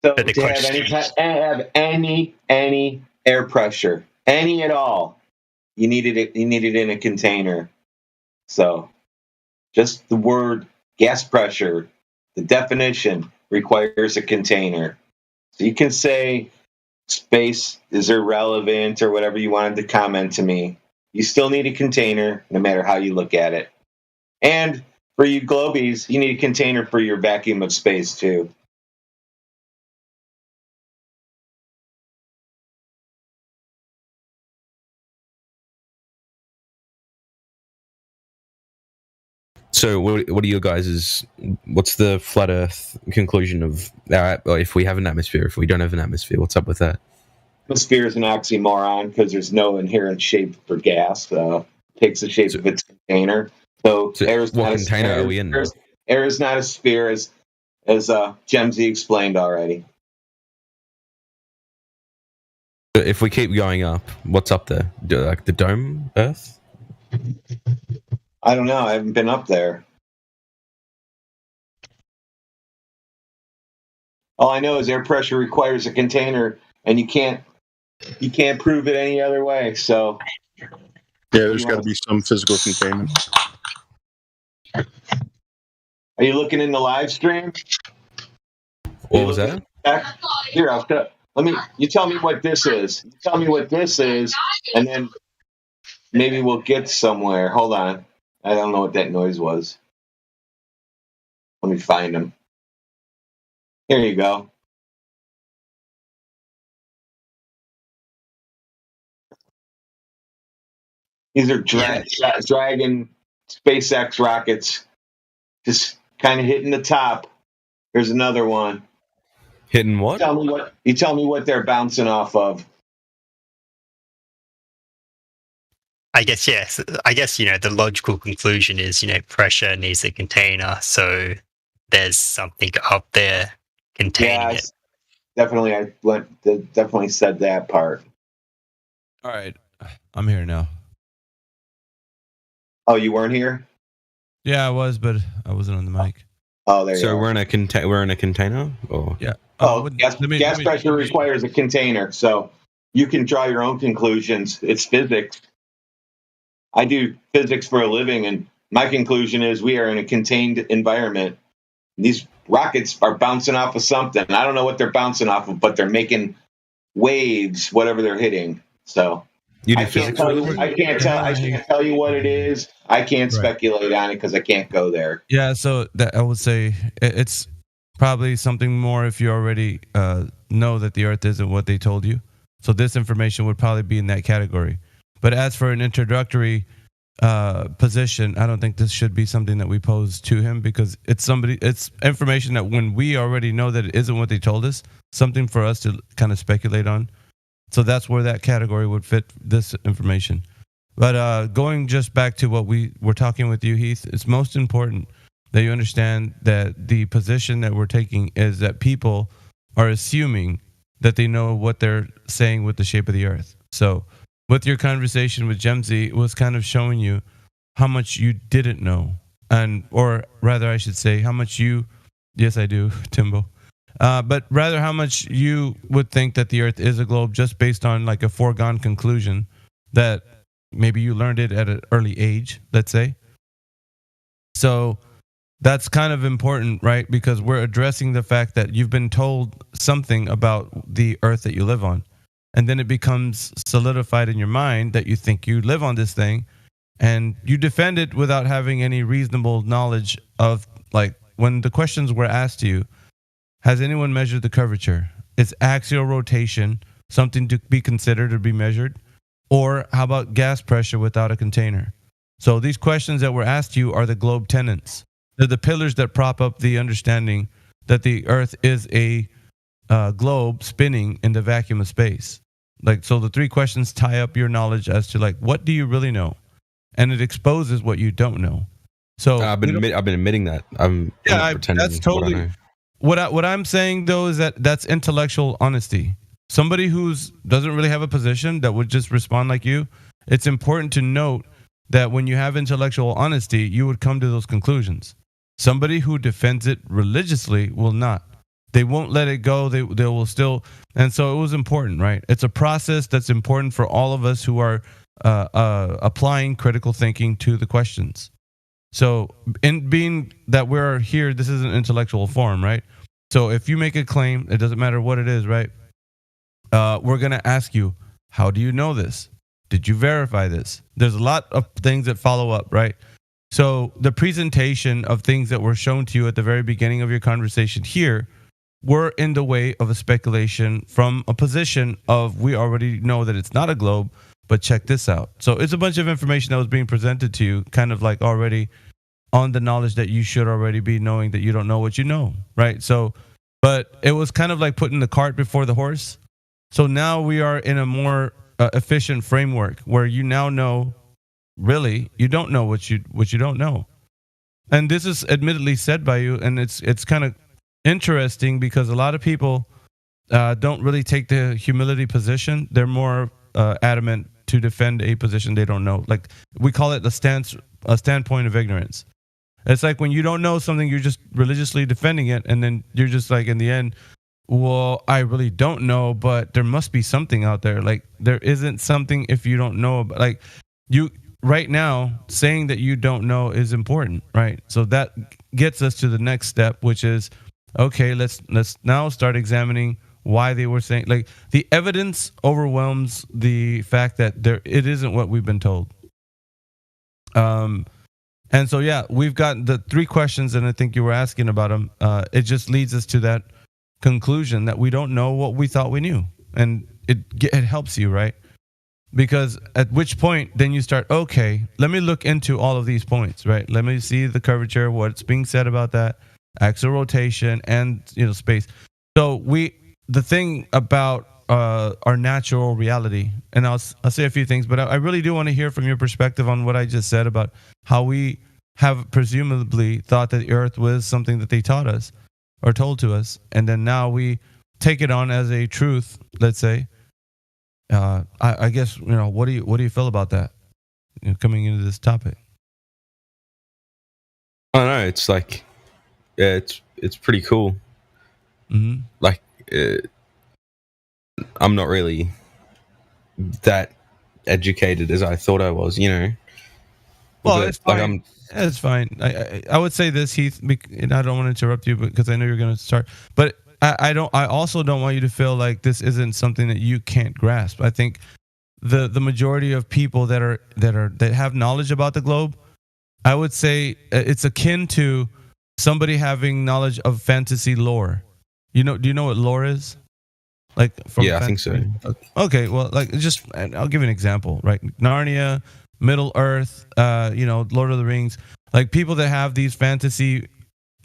So to have any air pressure, any at all, you needed it in a container. So just the word gas pressure, the definition requires a container. So you can say space is irrelevant or whatever you wanted to comment to me. You still need a container no matter how you look at it. And for you globies, you need a container for your vacuum of space too. So, what are your guys'? What's the flat Earth conclusion of if we have an atmosphere? If we don't have an atmosphere, what's up with that? Atmosphere is an oxymoron because there's no inherent shape for gas. It takes the shape of its container. So air what container are we in? Air is not a sphere, as Gemsy explained already. If we keep going up, what's up there? Like the dome Earth? I don't know. I haven't been up there. All I know is air pressure requires a container, and you can't prove it any other way. So, yeah, there's got to be some physical containment. Are you looking in the live stream? What was that? Here, you tell me what this is. You tell me what this is, and then maybe we'll get somewhere. Hold on. I don't know what that noise was. Let me find them. Here you go. These are Dragon SpaceX rockets, just kind of hitting the top. Here's another one. Hitting what? You tell me what they're bouncing off of. I guess, yes. I guess, the logical conclusion is, pressure needs a container. So there's something up there containing it. Definitely. I definitely said that part. All right. I'm here now. Oh, you weren't here? Yeah, I was, but I wasn't on the mic. Oh, there you So go. we're in a container, or Yeah. Gas pressure requires a container, so you can draw your own conclusions. It's physics. I do physics for a living, and my conclusion is we are in a contained environment. These rockets are bouncing off of something. I don't know what they're bouncing off of, but they're making waves, whatever they're hitting. So I can't tell you what it is. I can't speculate on it because I can't go there. Yeah, so that I would say it's probably something more if you already know that the Earth isn't what they told you. So this information would probably be in that category. But as for an introductory position, I don't think this should be something that we pose to him, because it's information that when we already know that it isn't what they told us, something for us to kind of speculate on. So that's where that category would fit this information. But going just back to what we were talking with you, Heath, it's most important that you understand that the position that we're taking is that people are assuming that they know what they're saying with the shape of the Earth. So with your conversation with Jemsy, it was kind of showing you how much you didn't know, or rather I should say how much yes I do, Timbo, but rather how much you would think that the Earth is a globe just based on like a foregone conclusion that maybe you learned it at an early age, let's say. So that's kind of important, right? Because we're addressing the fact that you've been told something about the Earth that you live on. And then it becomes solidified in your mind that you think you live on this thing, and you defend it without having any reasonable knowledge of, like, when the questions were asked to you, has anyone measured the curvature? Is axial rotation something to be considered or be measured? Or how about gas pressure without a container? So these questions that were asked you are the globe tenets. They're the pillars that prop up the understanding that the Earth is a globe spinning in the vacuum of space. Like, so the three questions tie up your knowledge as to, like, what do you really know? And it exposes what you don't know. So I've been admitting that. I'm not pretending. That's totally what I'm saying, though, is that that's intellectual honesty. Somebody who's doesn't really have a position that would just respond like you. It's important to note that when you have intellectual honesty, you would come to those conclusions. Somebody who defends it religiously will not. They won't let it go. They will still. And so it was important, right? It's a process that's important for all of us who are applying critical thinking to the questions. So in being that we're here, this is an intellectual forum, right? So if you make a claim, it doesn't matter what it is, right? We're going to ask you, how do you know this? Did you verify this? There's a lot of things that follow up, right? So the presentation of things that were shown to you at the very beginning of your conversation here were in the way of a speculation from a position of, we already know that it's not a globe, but check this out. So it's a bunch of information that was being presented to you, kind of like already on the knowledge that you should already be knowing that you don't know what you know, right? So, but it was kind of like putting the cart before the horse. So now we are in a more efficient framework where you now know, really, you don't know what you don't know. And this is admittedly said by you, and it's kind of interesting because a lot of people don't really take the humility position. They're more adamant to defend a position they don't know. Like, we call it a standpoint of ignorance. It's like when you don't know something, you're just religiously defending it, and then you're just like, in the end, well, I really don't know, but there must be something out there. Like, there isn't something if you don't know about, like, you right now saying that you don't know is important, right? So that gets us to the next step, which is, okay, let's now start examining why they were saying, like, the evidence overwhelms the fact that it isn't what we've been told. And so, yeah, we've got the three questions, and I think you were asking about them. It just leads us to that conclusion that we don't know what we thought we knew. And it helps you, right? Because at which point, then you start, okay, let me look into all of these points, right? Let me see the curvature, what's being said about that, axial rotation, and, space. So the thing about our natural reality, and I'll say a few things, but I really do want to hear from your perspective on what I just said about how we have presumably thought that the Earth was something that they taught us or told to us, and then now we take it on as a truth, let's say. I guess, what do you feel about that, coming into this topic? I know, it's like, yeah, it's pretty cool. Mm-hmm. Like, I'm not really that educated as I thought I was, you know. Well, But, it's fine. It's fine. I would say this, Heath, and I don't want to interrupt you because I know you're going to start. But I also don't want you to feel like this isn't something that you can't grasp. I think the majority of people that have knowledge about the globe, I would say it's akin to somebody having knowledge of fantasy lore. Do you know what lore is? Like, yeah, I think so. Okay, well, like, just I'll give you an example, right? Narnia, Middle Earth, Lord of the Rings. Like, people that have these fantasy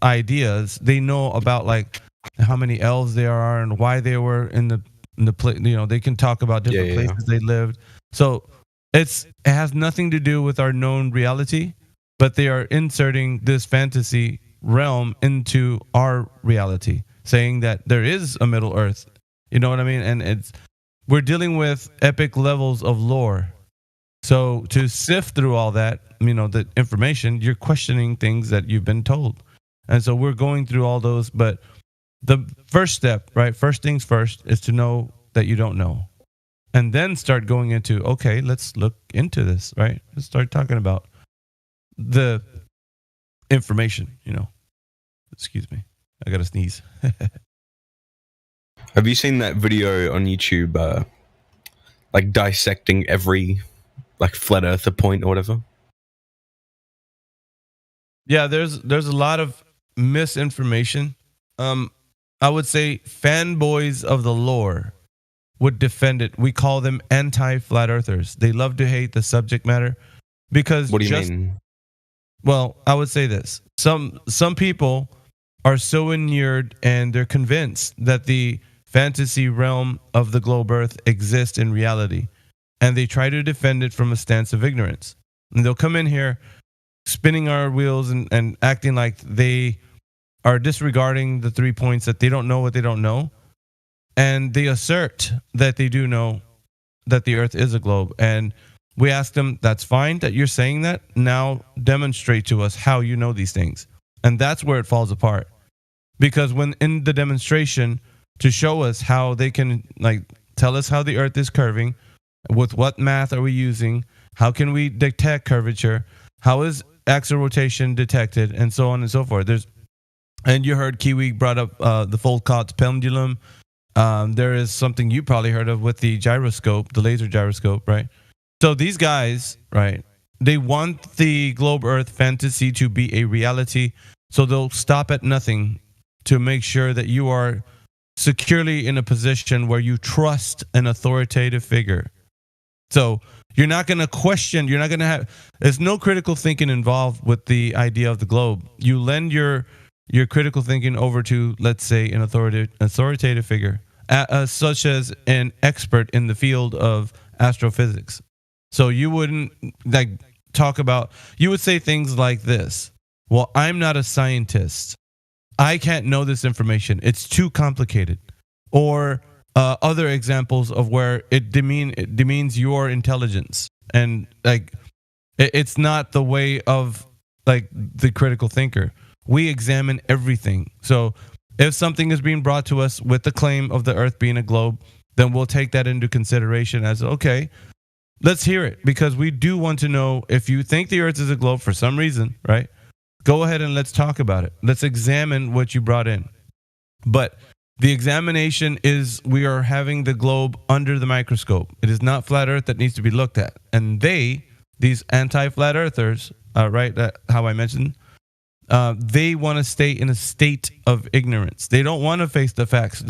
ideas, they know about like how many elves there are and why they were in the place. They can talk about different places they lived. So it has nothing to do with our known reality, but they are inserting this fantasy realm into our reality, saying that there is a Middle Earth. You know what I mean? And we're dealing with epic levels of lore. So to sift through all that, the information, you're questioning things that you've been told. And so we're going through all those. But the first step, right? First things first is to know that you don't know. And then start going into, okay, let's look into this, right? Let's start talking about the information, Excuse me. I got to sneeze. Have you seen that video on YouTube, like dissecting every like flat earther point or whatever? Yeah, there's a lot of misinformation. I would say fanboys of the lore would defend it. We call them anti-flat earthers. They love to hate the subject matter because what do you mean? Well, I would say this. Some people are so inured and they're convinced that the fantasy realm of the globe Earth exists in reality, and they try to defend it from a stance of ignorance. And they'll come in here spinning our wheels and acting like they are disregarding the 3 points, that they don't know what they don't know. And they assert that they do know that the Earth is a globe. And we ask them, that's fine that you're saying that. Now demonstrate to us how you know these things. And that's where it falls apart. Because when in the demonstration, to show us how they can tell us how the Earth is curving, with what math are we using, how can we detect curvature, how is axial rotation detected, and so on and so forth. And you heard Kiwi brought up the Foucault's pendulum. There is something you probably heard of with the gyroscope, the laser gyroscope, right? So these guys, right, they want the globe Earth fantasy to be a reality, so they'll stop at nothing to make sure that you are securely in a position where you trust an authoritative figure. So you're not going to question, you're not going to have, there's no critical thinking involved with the idea of the globe. You lend your critical thinking over to, let's say, an authoritative figure, such as an expert in the field of astrophysics. So you wouldn't you would say things like this: well, I'm not a scientist, I can't know this information, it's too complicated. Or other examples of where it demeans your intelligence, and it's not the way of the critical thinker. We examine everything. So if something is being brought to us with the claim of the Earth being a globe, then we'll take that into consideration as, okay, let's hear it, because we do want to know if you think the Earth is a globe for some reason, right? Go ahead and let's talk about it. Let's examine what you brought in. But the examination is, we are having the globe under the microscope. It is not flat Earth that needs to be looked at. And these anti-flat earthers, right, how I mentioned, they want to stay in a state of ignorance. They don't want to face the facts.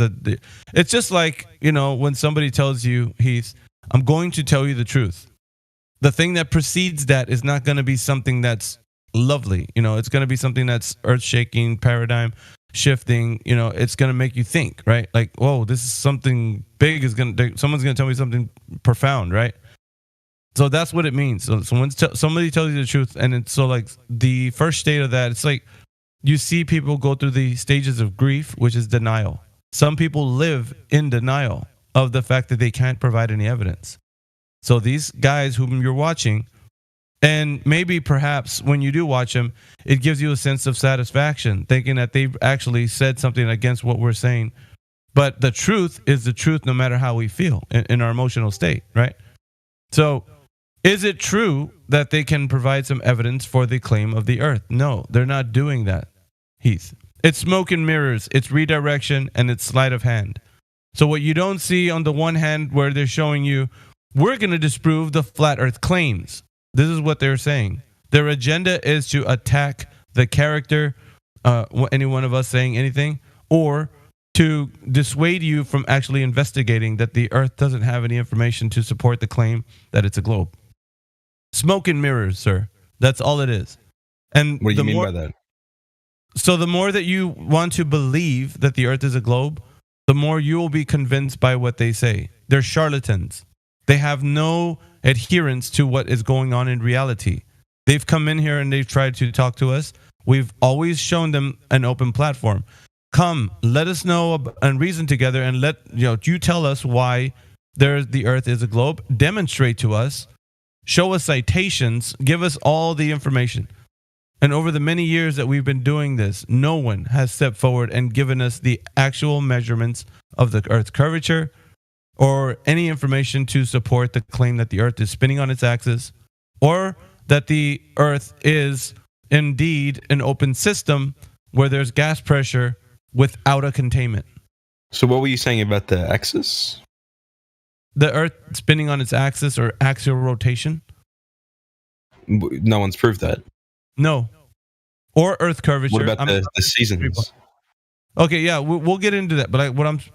It's just like, when somebody tells you, Heath, I'm going to tell you the truth. The thing that precedes that is not going to be something that's lovely. It's going to be something that's earth-shaking, paradigm shifting. It's going to make you think, right? Like, whoa, this is something big. Someone's going to tell me something profound, right? So that's what it means. So when somebody tells you the truth, and it's the first state of that, it's like you see people go through the stages of grief, which is denial. Some people live in denial of the fact that they can't provide any evidence. So these guys whom you're watching, And maybe perhaps when you do watch them, it gives you a sense of satisfaction, thinking that they've actually said something against what we're saying. But the truth is the truth no matter how we feel in our emotional state, right? So is it true that they can provide some evidence for the claim of the earth? No, they're not doing that, Heath. It's smoke and mirrors, it's redirection, and it's sleight of hand. So what you don't see on the one hand where they're showing you, we're going to disprove the flat earth claims. This is what they're saying. Their agenda is to attack the character, any one of us saying anything, or to dissuade you from actually investigating that the earth doesn't have any information to support the claim that it's a globe. Smoke and mirrors, sir. That's all it is. And what do you mean by that? So the more that you want to believe that the earth is a globe, the more you will be convinced by what they say. They're charlatans. They have no adherence to what is going on in reality. They've come in here and they've tried to talk to us. We've always shown them an open platform. Come, let us know and reason together, and let you tell us why the earth is a globe. Demonstrate to us, show us citations, give us all the information. And over the many years that we've been doing this, no one has stepped forward and given us the actual measurements of the earth's curvature or any information to support the claim that the earth is spinning on its axis, or that the earth is indeed an open system where there's gas pressure without a containment. So what were you saying about the axis? The earth spinning on its axis or axial rotation? No one's proved that. No. Or earth curvature. What about the seasons? Okay, yeah, we'll get into that. But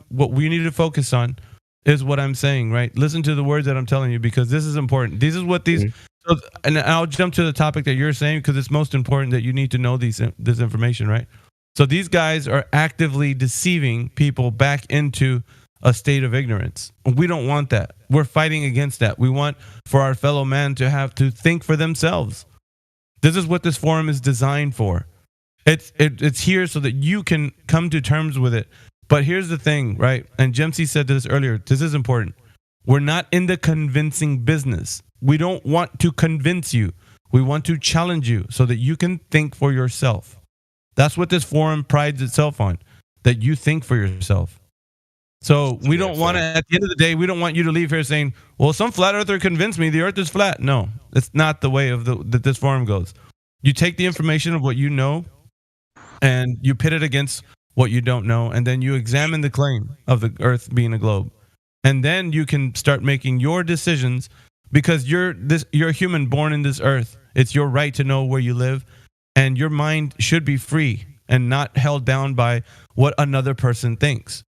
what we need to focus on is what I'm saying, right? Listen to the words that I'm telling you, because this is important. This is what these... So, and I'll jump to the topic that you're saying, because it's most important that you need to know this information, right? So these guys are actively deceiving people back into a state of ignorance. We don't want that. We're fighting against that. We want for our fellow man to have to think for themselves. This is what this forum is designed for. It's here so that you can come to terms with it. But here's the thing, right? And Jemsy said this earlier. This is important. We're not in the convincing business. We don't want to convince you. We want to challenge you so that you can think for yourself. That's what this forum prides itself on, that you think for yourself. So we don't want to, at the end of the day, we don't want you to leave here saying, well, some flat earther convinced me the earth is flat. No, it's not the way that this forum goes. You take the information of what you know and you pit it against what you don't know, and then you examine the claim of the earth being a globe. And then you can start making your decisions, because you're a human born in this earth. It's your right to know where you live, and your mind should be free and not held down by what another person thinks.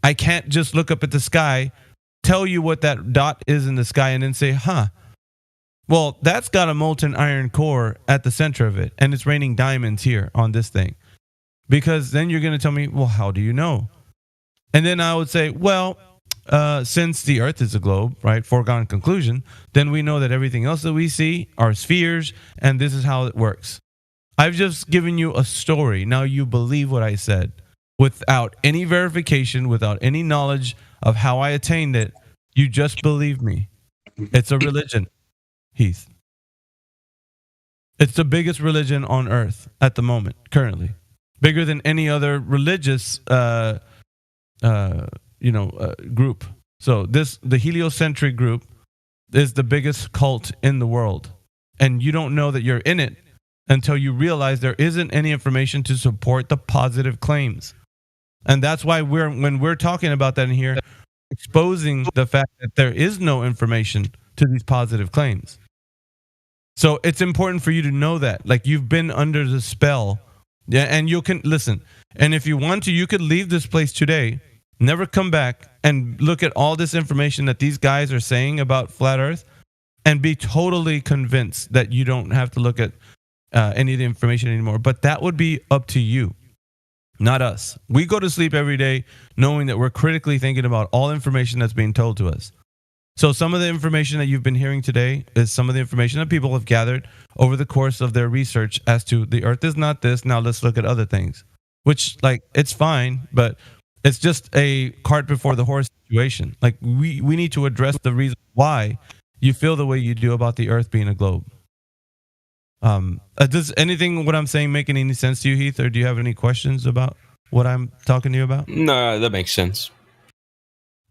I can't just look up at the sky, tell you what that dot is in the sky, and then say, well, that's got a molten iron core at the center of it, and it's raining diamonds here on this thing. Because then you're going to tell me, well, how do you know? And then I would say, well, since the earth is a globe, right, foregone conclusion, then we know that everything else that we see are spheres, and this is how it works. I've just given you a story. Now you believe what I said without any verification, without any knowledge of how I attained it. You just believe me. It's a religion, Heath. It's the biggest religion on earth at the moment, currently. Bigger than any other religious group. So the heliocentric group is the biggest cult in the world. And you don't know that you're in it until you realize there isn't any information to support the positive claims. And that's why when we're talking about that in here, exposing the fact that there is no information to these positive claims. So it's important for you to know that, like, you've been under the spell. Yeah, and you can listen. And if you want to, you could leave this place today, never come back, and look at all this information that these guys are saying about flat earth, and be totally convinced that you don't have to look at any of the information anymore. But that would be up to you, not us. We go to sleep every day knowing that we're critically thinking about all information that's being told to us. So some of the information that you've been hearing today is some of the information that people have gathered over the course of their research as to the earth is not this, now let's look at other things. Which, like, it's fine, but it's just a cart before the horse situation. Like, we need to address the reason why you feel the way you do about the earth being a globe. Does anything what I'm saying make any sense to you, Heath, or do you have any questions about what I'm talking to you about? No, that makes sense.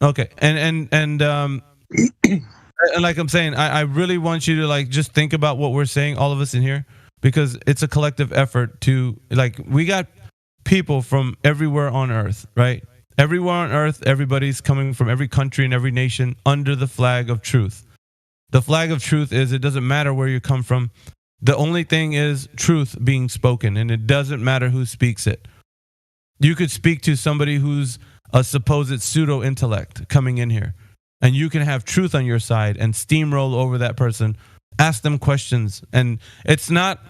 Okay, and like I'm saying, I really want you to like just think about what we're saying, all of us in here, because it's a collective effort to like we got people from everywhere on Earth, right? Everywhere on Earth, everybody's coming from every country and every nation under the flag of truth. The flag of truth is it doesn't matter where you come from. The only thing is truth being spoken, and it doesn't matter who speaks it. You could speak to somebody who's a supposed pseudo-intellect coming in here, and you can have truth on your side and steamroll over that person, ask them questions, and it's not.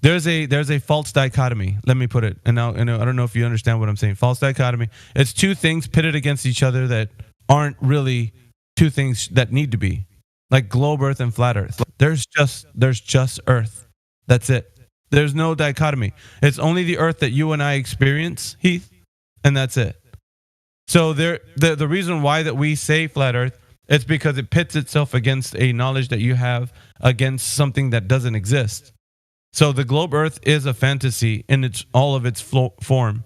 There's a false dichotomy. Let me put it, and now I don't know if you understand what I'm saying. False dichotomy. It's two things pitted against each other that aren't really two things that need to be, like globe Earth and flat Earth. There's just Earth. That's it. There's no dichotomy. It's only the Earth that you and I experience, Heath, and that's it. So the reason why that we say flat Earth, it's because it pits itself against a knowledge that you have against something that doesn't exist. So the globe Earth is a fantasy in all of its form,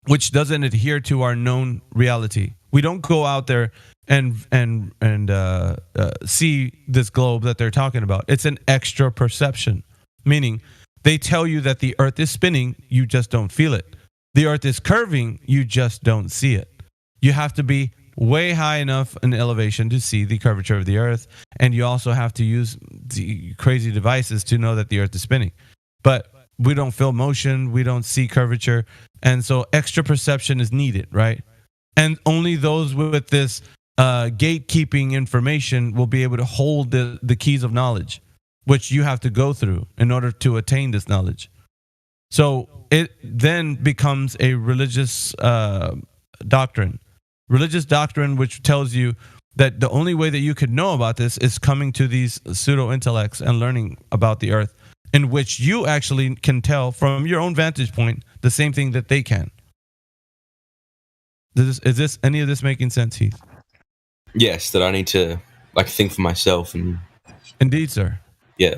which doesn't adhere to our known reality. We don't go out there and see this globe that they're talking about. It's an extra perception, meaning they tell you that the Earth is spinning, you just don't feel it. The Earth is curving, you just don't see it. You have to be way high enough in elevation to see the curvature of the Earth, and you also have to use the crazy devices to know that the Earth is spinning. But we don't feel motion, we don't see curvature, and so extra perception is needed, right? And only those with this gatekeeping information will be able to hold the keys of knowledge, which you have to go through in order to attain this knowledge. So it then becomes a religious doctrine. Religious doctrine, which tells you that the only way that you could know about this is coming to these pseudo-intellects and learning about the Earth, in which you actually can tell from your own vantage point the same thing that they can. Is any of this making sense, Heath? Yes, that I need to like think for myself and. Indeed, sir. Yeah.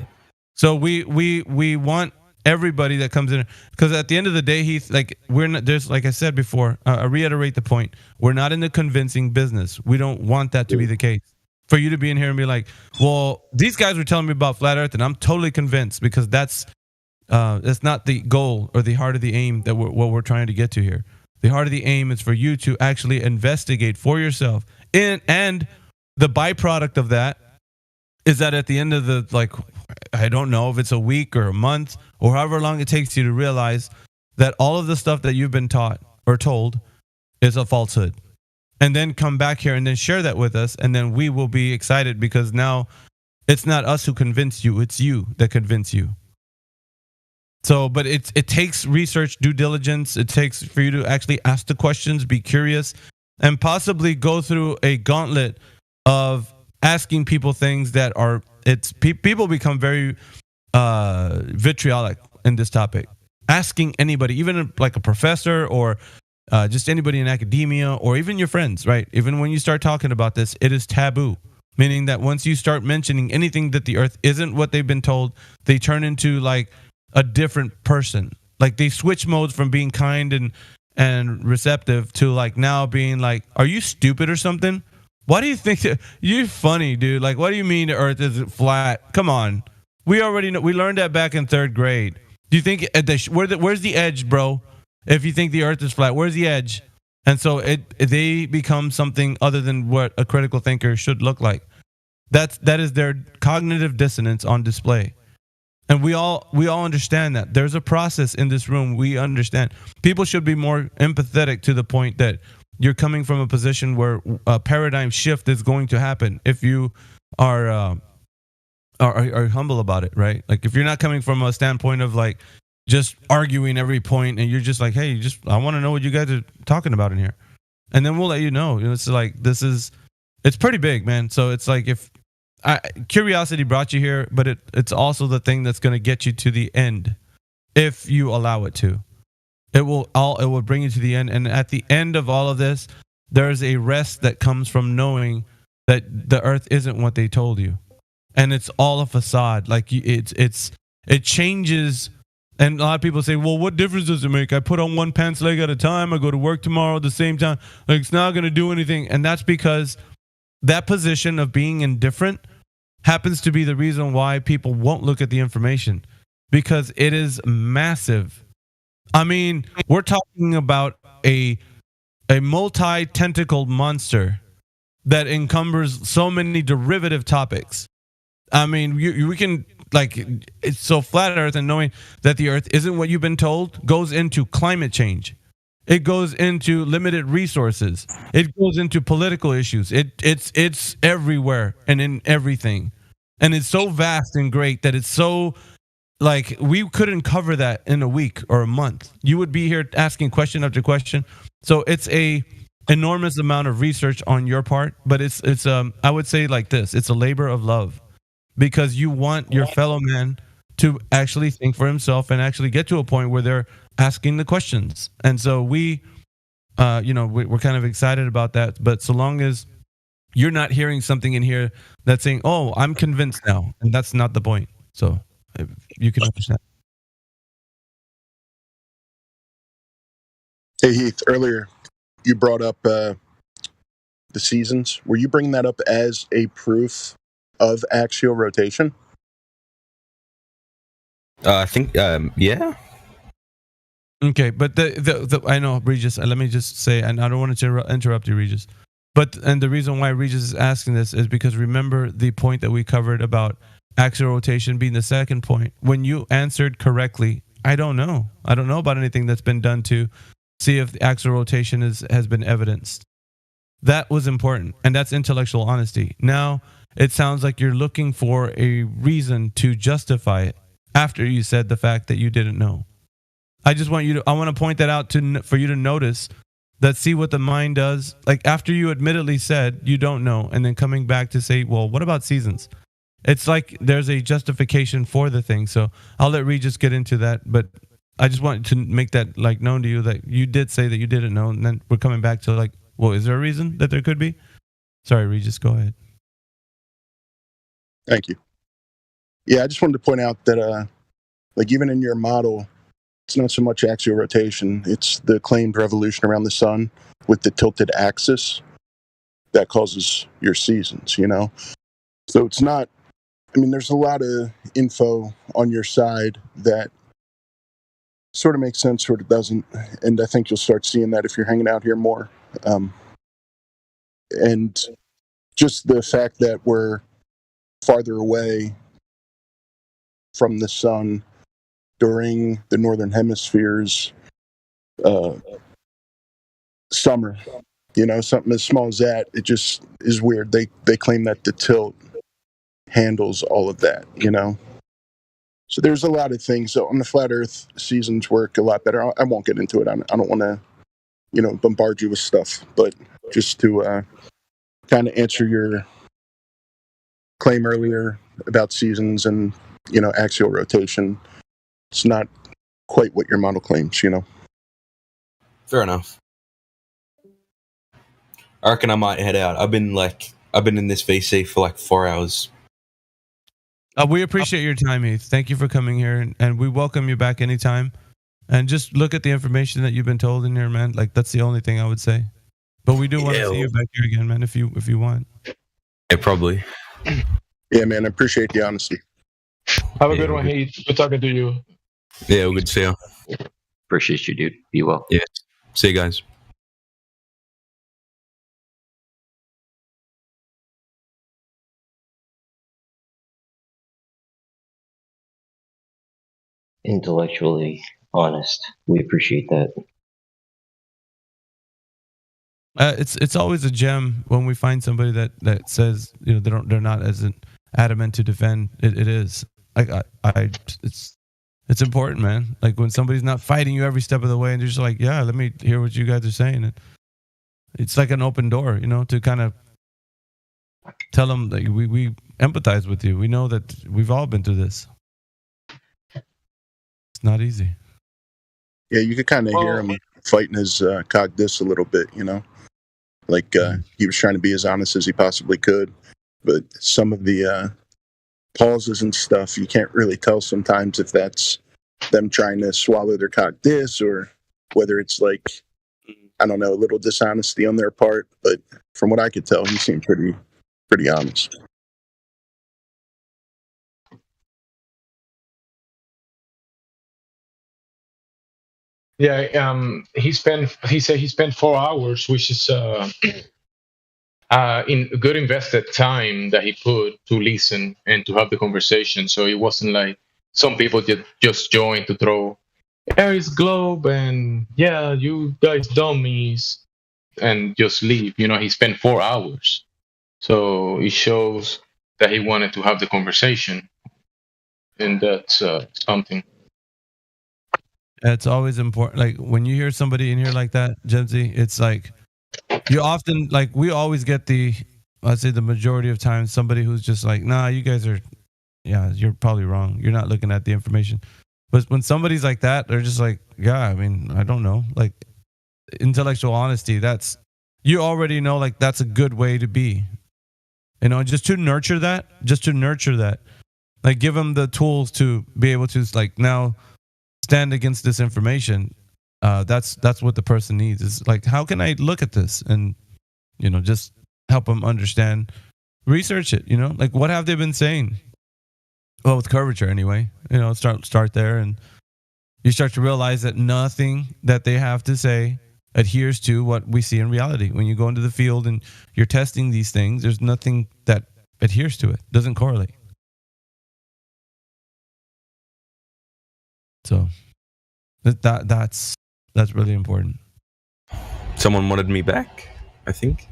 So we want everybody that comes in, because at the end of the day, Heath, like we're not, there's, like I said before, I reiterate the point, we're not in the convincing business. We don't want that to be the case. For you to be in here and be like, well, these guys were telling me about flat Earth and I'm totally convinced, because that's not the goal or the heart of the aim that what we're trying to get to here. The heart of the aim is for you to actually investigate for yourself, and the byproduct of that is that at the end of the, like, I don't know if it's a week or a month or however long it takes you to realize that all of the stuff that you've been taught or told is a falsehood. And then come back here and then share that with us, and then we will be excited, because now it's not us who convince you, it's you that convince you. So, but it takes research, due diligence. It takes for you to actually ask the questions, be curious, and possibly go through a gauntlet of asking people things that are, people become very vitriolic in this topic. Asking anybody, even like a professor or just anybody in academia, or even your friends, right? Even when you start talking about this, it is taboo. Meaning that once you start mentioning anything that the Earth isn't what they've been told, they turn into like a different person. Like they switch modes from being kind and receptive to like now being like, are you stupid or something? Why do you think that you're funny, dude? Like, what do you mean the Earth isn't flat? Come on. We already know. We learned that back in 3rd grade. Do you think where's the edge, bro? If you think the Earth is flat, where's the edge? And so they become something other than what a critical thinker should look like. That is their cognitive dissonance on display. And we all understand that. There's a process in this room. We understand. People should be more empathetic to the point that you're coming from a position where a paradigm shift is going to happen if you are humble about it, right? Like if you're not coming from a standpoint of like just arguing every point, and you're just like, hey, I want to know what you guys are talking about in here, and then we'll let you know. It's like it's pretty big, man. So it's like curiosity brought you here, but it's also the thing that's going to get you to the end if you allow it to. It will bring you to the end, and at the end of all of this, there's a rest that comes from knowing that the Earth isn't what they told you. and it's all a facade. Like it changes. And a lot of people say, well, what difference does it make? I put on one pants leg at a time. I go to work tomorrow at the same time. Like, it's not going to do anything. And that's because that position of being indifferent happens to be the reason why people won't look at the information, because it is massive. I mean, we're talking about a multi-tentacled monster that encumbers so many derivative topics. I mean, we can, like, it's so flat Earth, and knowing that the Earth isn't what you've been told goes into climate change. It goes into limited resources. It goes into political issues. It's everywhere and in everything. And it's so vast and great that it's so, like, we couldn't cover that in a week or a month. You would be here asking question after question. So it's a enormous amount of research on your part, but it's I would say like this, it's a labor of love, because you want your fellow man to actually think for himself and actually get to a point where they're asking the questions. And so we're kind of excited about that. But so long as you're not hearing something in here that's saying, oh, I'm convinced now, and that's not the point. So you can understand. Hey, Heath, earlier you brought up the seasons. Were you bringing that up as a proof of axial rotation? I think, yeah. Okay, but the I know, Regis, let me just say, and I don't want to interrupt you, Regis, and the reason why Regis is asking this is because remember the point that we covered about axial rotation being the second point. When you answered correctly, I don't know about anything that's been done to see if the axial rotation has been evidenced. That was important, and that's intellectual honesty. Now, it sounds like you're looking for a reason to justify it after you said the fact that you didn't know. I want to point that out for you to notice that, see what the mind does. Like, after you admittedly said you don't know, and then coming back to say, well, what about seasons? It's like there's a justification for the thing. So I'll let Regis get into that, but I just wanted to make that like known to you that you did say that you didn't know, and then we're coming back to like, well, is there a reason that there could be? Sorry, Regis, go ahead. Thank you. Yeah, I just wanted to point out that, like, even in your model, it's not so much axial rotation, it's the claimed revolution around the sun with the tilted axis that causes your seasons, you know? So it's not, I mean, there's a lot of info on your side that sort of makes sense, sort of doesn't, and I think you'll start seeing that if you're hanging out here more. And just the fact that we're farther away from the sun during the northern hemisphere's summer, you know, something as small as that, it just is weird. They claim that the tilt handles all of that, you know. So there's a lot of things. So on the flat Earth, seasons work a lot better. I won't get into it. I don't want to, you know, bombard you with stuff, but just to kind of answer your claim earlier about seasons and, you know, axial rotation, it's not quite what your model claims, you know. Fair enough. I reckon I might head out. I've been in this VC for like 4 hours. We appreciate your time, Heath. Thank you for coming here, and we welcome you back anytime. And just look at the information that you've been told in here, man. Like, that's the only thing I would say. But we do want to see you back here again, man, if you want. Yeah, probably. Yeah, man, I appreciate the honesty. Have a good one, Heath. Good talking to you. Yeah, well, good to see you. Appreciate you, dude. Be well. Yeah. See you guys. Intellectually honest. We appreciate that. It's always a gem when we find somebody that says, you know, they're not as adamant to defend. It is like it's important, man. Like when somebody's not fighting you every step of the way, and they're just like, yeah, let me hear what you guys are saying. And it's like an open door, you know, to kind of tell them that we empathize with you. We know that we've all been through this. It's not easy. Yeah, you could kind of hear him fighting his cog dis a little bit, you know? Like, he was trying to be as honest as he possibly could, but some of the pauses and stuff, you can't really tell sometimes if that's them trying to swallow their cock dis or whether it's like, I don't know, a little dishonesty on their part. But from what I could tell, he seemed pretty honest. Yeah, he said he spent 4 hours, which is in good invested time that he put to listen and to have the conversation. So it wasn't like some people just joined to throw Aries Globe and yeah, you guys dummies, and just leave. He spent 4 hours, so it shows that he wanted to have the conversation, and that's something. It's always important. Like when you hear somebody in here like that, Jemsy, it's like you often, like, we always get I'd say the majority of times, somebody who's just like, nah, you guys are, yeah, you're probably wrong. You're not looking at the information. But when somebody's like that, they're just like, yeah, I mean, I don't know. Like intellectual honesty, you already know, like, that's a good way to be. Just to nurture that. Like give them the tools to be able to, like, now stand against this information. That's what the person needs. Is like, how can I look at this and just help them understand, research it. Like, what have they been saying? Well, with curvature anyway. Start there, and you start to realize that nothing that they have to say adheres to what we see in reality. When you go into the field and you're testing these things, there's nothing that adheres to it. Doesn't correlate. So that's really important. Someone wanted me back, I think.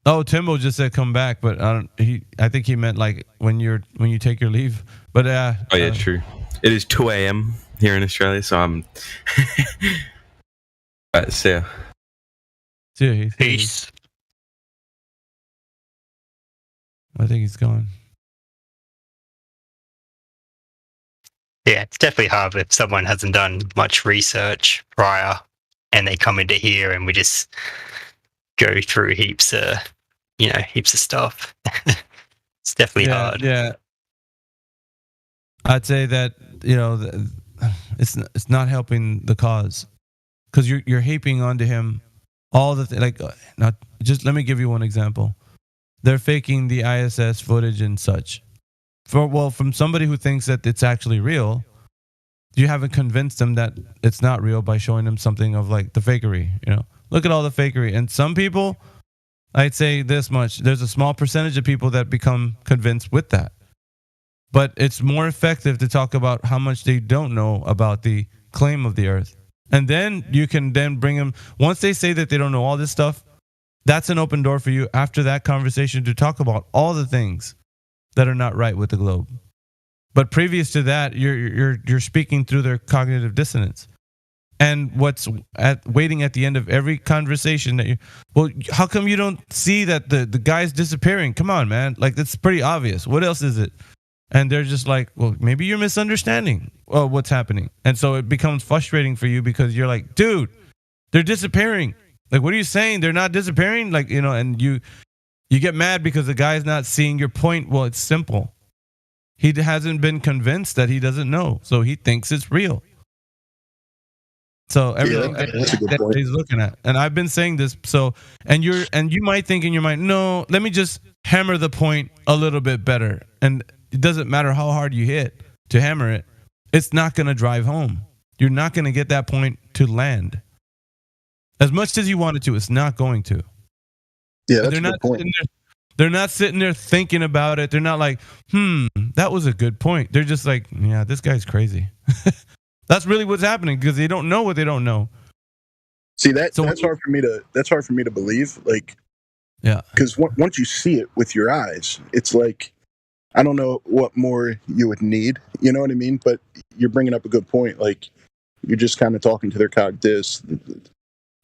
Oh, Timbo just said come back, but I think he meant like when you take your leave. But oh yeah, true. It is 2 a.m. here in Australia, so I'm. Alright, see ya. Peace. I think he's gone. Yeah, it's definitely hard if someone hasn't done much research prior and they come into here and we just go through heaps of stuff. It's definitely hard. Yeah. I'd say that, it's not helping the cause, because you're heaping onto him all the let me give you one example. They're faking the ISS footage and such. From somebody who thinks that it's actually real, you haven't convinced them that it's not real by showing them something of like the fakery. Look at all the fakery. And some people, I'd say this much, there's a small percentage of people that become convinced with that. But it's more effective to talk about how much they don't know about the claim of the earth. And then you can then bring them, once they say that they don't know all this stuff, that's an open door for you after that conversation to talk about all the things that are not right with the globe. But previous to that, you're speaking through their cognitive dissonance. And what's waiting at the end of every conversation how come you don't see that the guy's disappearing? Come on, man. Like, that's pretty obvious. What else is it? And they're just like, well, maybe you're misunderstanding what's happening. And so it becomes frustrating for you because you're like, dude, they're disappearing. Like, what are you saying? They're not disappearing? Like, and you get mad because the guy's not seeing your point. Well, it's simple. He hasn't been convinced that he doesn't know. So he thinks it's real. So everything that he's looking at. And I've been saying this. So, and you might think in your mind, no, let me just hammer the point a little bit better. And it doesn't matter how hard you hit to hammer it. It's not going to drive home. You're not going to get that point to land. As much as you want it to, it's not going to. Yeah, that's a good point. They're not sitting there thinking about it. They're not like, that was a good point. They're just like, yeah, this guy's crazy. That's really what's happening because they don't know what they don't know. See, that's hard for me to believe. Like, yeah, because once you see it with your eyes, it's like, I don't know what more you would need. You know what I mean? But you're bringing up a good point. Like, you're just kind of talking to their cog dis.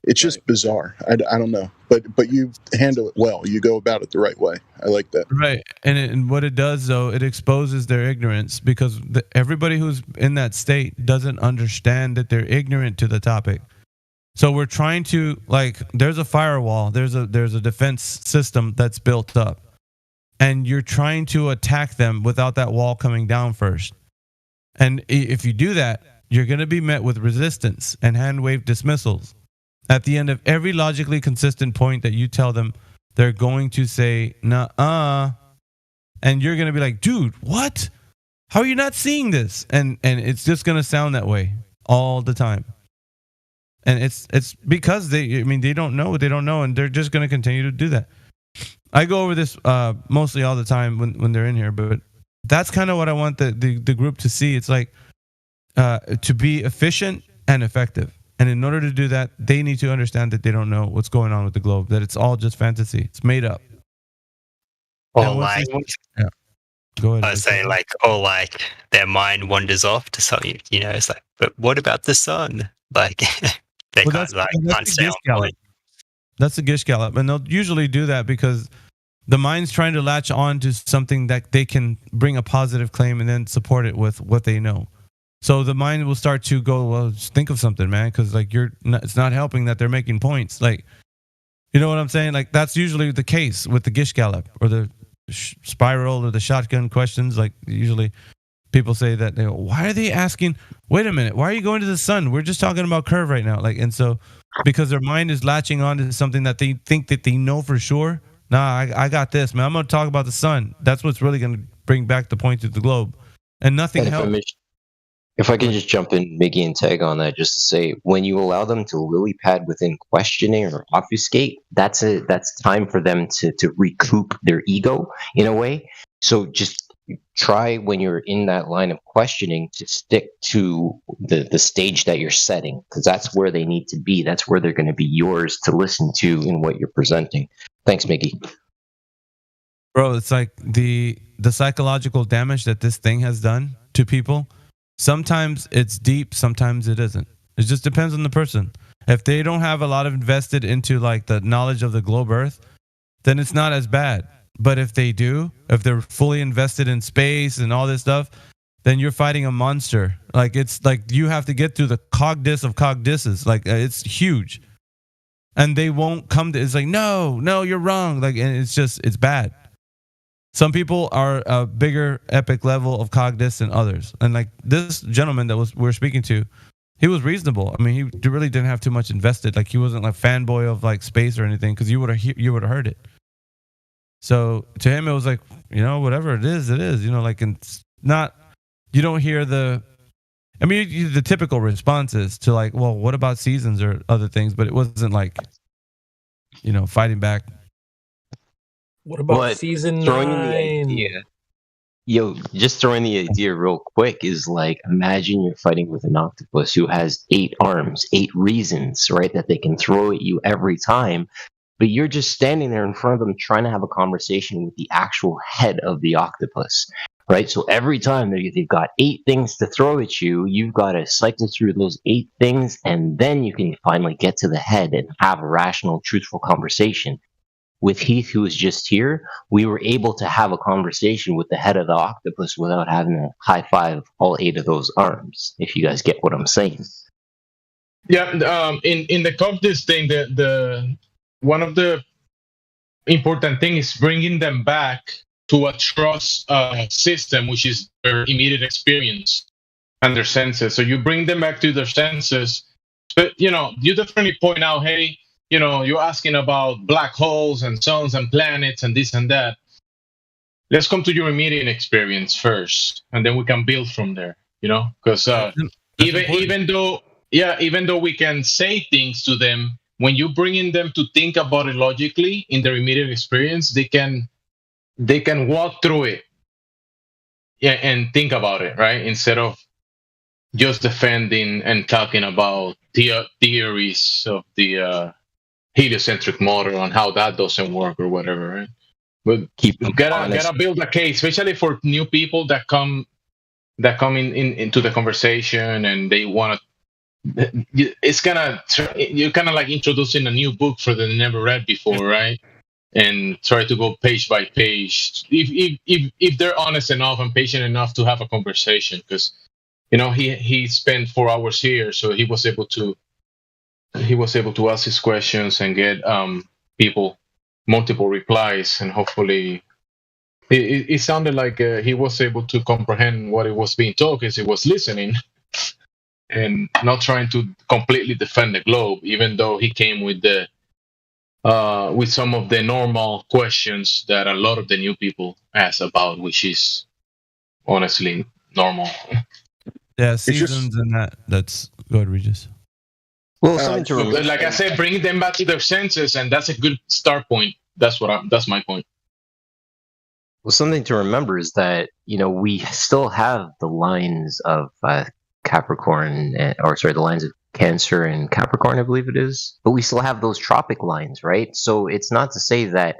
It's just bizarre. I don't know, but you handle it well. You go about it the right way. I like that. Right, and what it does though, it exposes their ignorance because everybody who's in that state doesn't understand that they're ignorant to the topic. So we're trying to, like, there's a firewall, there's a defense system that's built up, and you're trying to attack them without that wall coming down first. And if you do that, you're going to be met with resistance and hand wave dismissals. At the end of every logically consistent point that you tell them, they're going to say, "Nuh-uh." And you're going to be like, "Dude, what? How are you not seeing this?" And it's just going to sound that way all the time. And it's because they don't know what they don't know, and they're just going to continue to do that. I go over this mostly all the time when they're in here, but that's kind of what I want the group to see. It's like to be efficient and effective. And in order to do that, they need to understand that they don't know what's going on with the globe, that it's all just fantasy. It's made up. Or like, yeah. Go ahead. I was saying like their mind wanders off to something, it's like, but what about the sun? Like, they can't stay on point. That's the Gish Gallop. And they'll usually do that because the mind's trying to latch on to something that they can bring a positive claim and then support it with what they know. So the mind will start to go, well, just think of something, man, because like it's not helping that they're making points. Like, you know what I'm saying? Like that's usually the case with the Gish Gallop or the spiral or the shotgun questions. Like usually people say that they go, why are they asking? Wait a minute, why are you going to the sun? We're just talking about curve right now. Like, and so because their mind is latching on to something that they think that they know for sure. Nah, I got this, man. I'm going to talk about the sun. That's what's really going to bring back the point to the globe, and nothing else. If I can just jump in, Miggy, and tag on that, just to say, when you allow them to lily pad within questioning or obfuscate, that's time for them to recoup their ego in a way. So just try when you're in that line of questioning to stick to the stage that you're setting, because that's where they need to be. That's where they're going to be yours to listen to in what you're presenting. Thanks, Miggy. Bro, it's like the psychological damage that this thing has done to people. Sometimes it's deep, sometimes it isn't. It just depends on the person. If they don't have a lot of invested into like the knowledge of the globe Earth, then it's not as bad. But if they do, if they're fully invested in space and all this stuff, then you're fighting a monster. Like it's like you have to get through the cogdis of cogdises. Like it's huge. And they won't come to, it's like, no, you're wrong. Like, and it's bad. Some people are a bigger epic level of cognitus than others. And like this gentleman that we're speaking to, he was reasonable. I mean, he really didn't have too much invested. Like he wasn't like fanboy of like space or anything, because you would have heard it. So to him, it was like, whatever it is, like, and it's not, you don't hear the typical responses to like, well, what about seasons or other things? But it wasn't like, fighting back. What about season 9? Just throwing the idea real quick is like, imagine you're fighting with an octopus who has 8 arms, 8 reasons, right, that they can throw at you every time. But you're just standing there in front of them trying to have a conversation with the actual head of the octopus, right? So every time they've got 8 things to throw at you, you've got to cycle through those 8 things, and then you can finally get to the head and have a rational, truthful conversation. With Heath, who was just here, we were able to have a conversation with the head of the octopus without having to high five all 8 of those arms, if you guys get what I'm saying. Yeah, in the Cogdis thing, the one of the important things is bringing them back to a trust system, which is their immediate experience and their senses. So you bring them back to their senses, but you definitely point out, hey, you're asking about black holes and suns and planets and this and that. Let's come to your immediate experience first, and then we can build from there. Because even though we can say things to them, when you bring in them to think about it logically in their immediate experience, they can walk through it, and think about it, right? Instead of just defending and talking about theories of the heliocentric model and how that doesn't work or whatever, right? But gotta build a case, especially for new people that come into the conversation and they want to. You're kind of like introducing a new book for them they never read before, right? And try to go page by page. If they're honest enough and patient enough to have a conversation, because he spent 4 hours here, so he was able to ask his questions and get people multiple replies, and hopefully It sounded like he was able to comprehend what it was being told because he was listening and not trying to completely defend the globe, even though he came with some of the normal questions that a lot of the new people ask about, which is honestly normal. Yeah, seasons and that's good, Regis. Well, something to remember. Like I said, bring them back to their senses, and that's a good start point. That's my point. Well, something to remember is that we still have the lines of Capricorn, the lines of Cancer and Capricorn, I believe it is. But we still have those tropic lines, right? So it's not to say that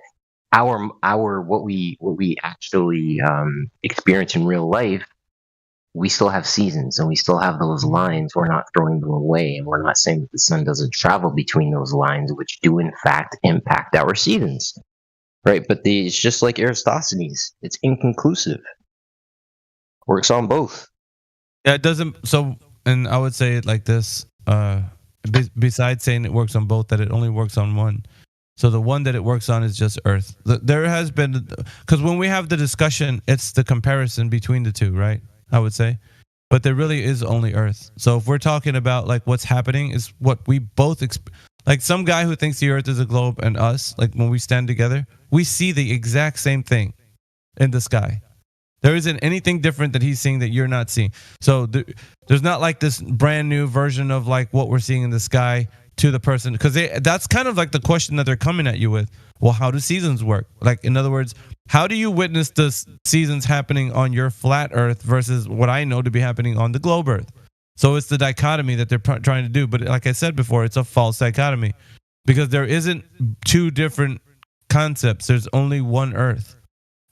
our what we actually experience in real life, we still have seasons and we still have those lines. We're not throwing them away, and we're not saying that the sun doesn't travel between those lines, which do in fact impact our seasons, right? But it's just like Aristophanes. It's inconclusive. Works on both. Yeah, it doesn't. So, and I would say it like this. Besides saying it works on both, that it only works on one. So the one that it works on is just Earth. There has been, because when we have the discussion, it's the comparison between the two, right? I would say. But there really is only Earth. So if we're talking about like what's happening is what we both, like some guy who thinks the Earth is a globe and us, like when we stand together, we see the exact same thing in the sky. There isn't anything different that he's seeing that you're not seeing. So there's not like this brand new version of like what we're seeing in the sky to the person, because that's kind of like the question that they're coming at you with. Well, how do seasons work? Like, in other words, how do you witness the seasons happening on your flat Earth versus what I know to be happening on the globe Earth? So it's the dichotomy that they're trying to do. But like I said before, it's a false dichotomy because there isn't two different concepts. There's only one Earth.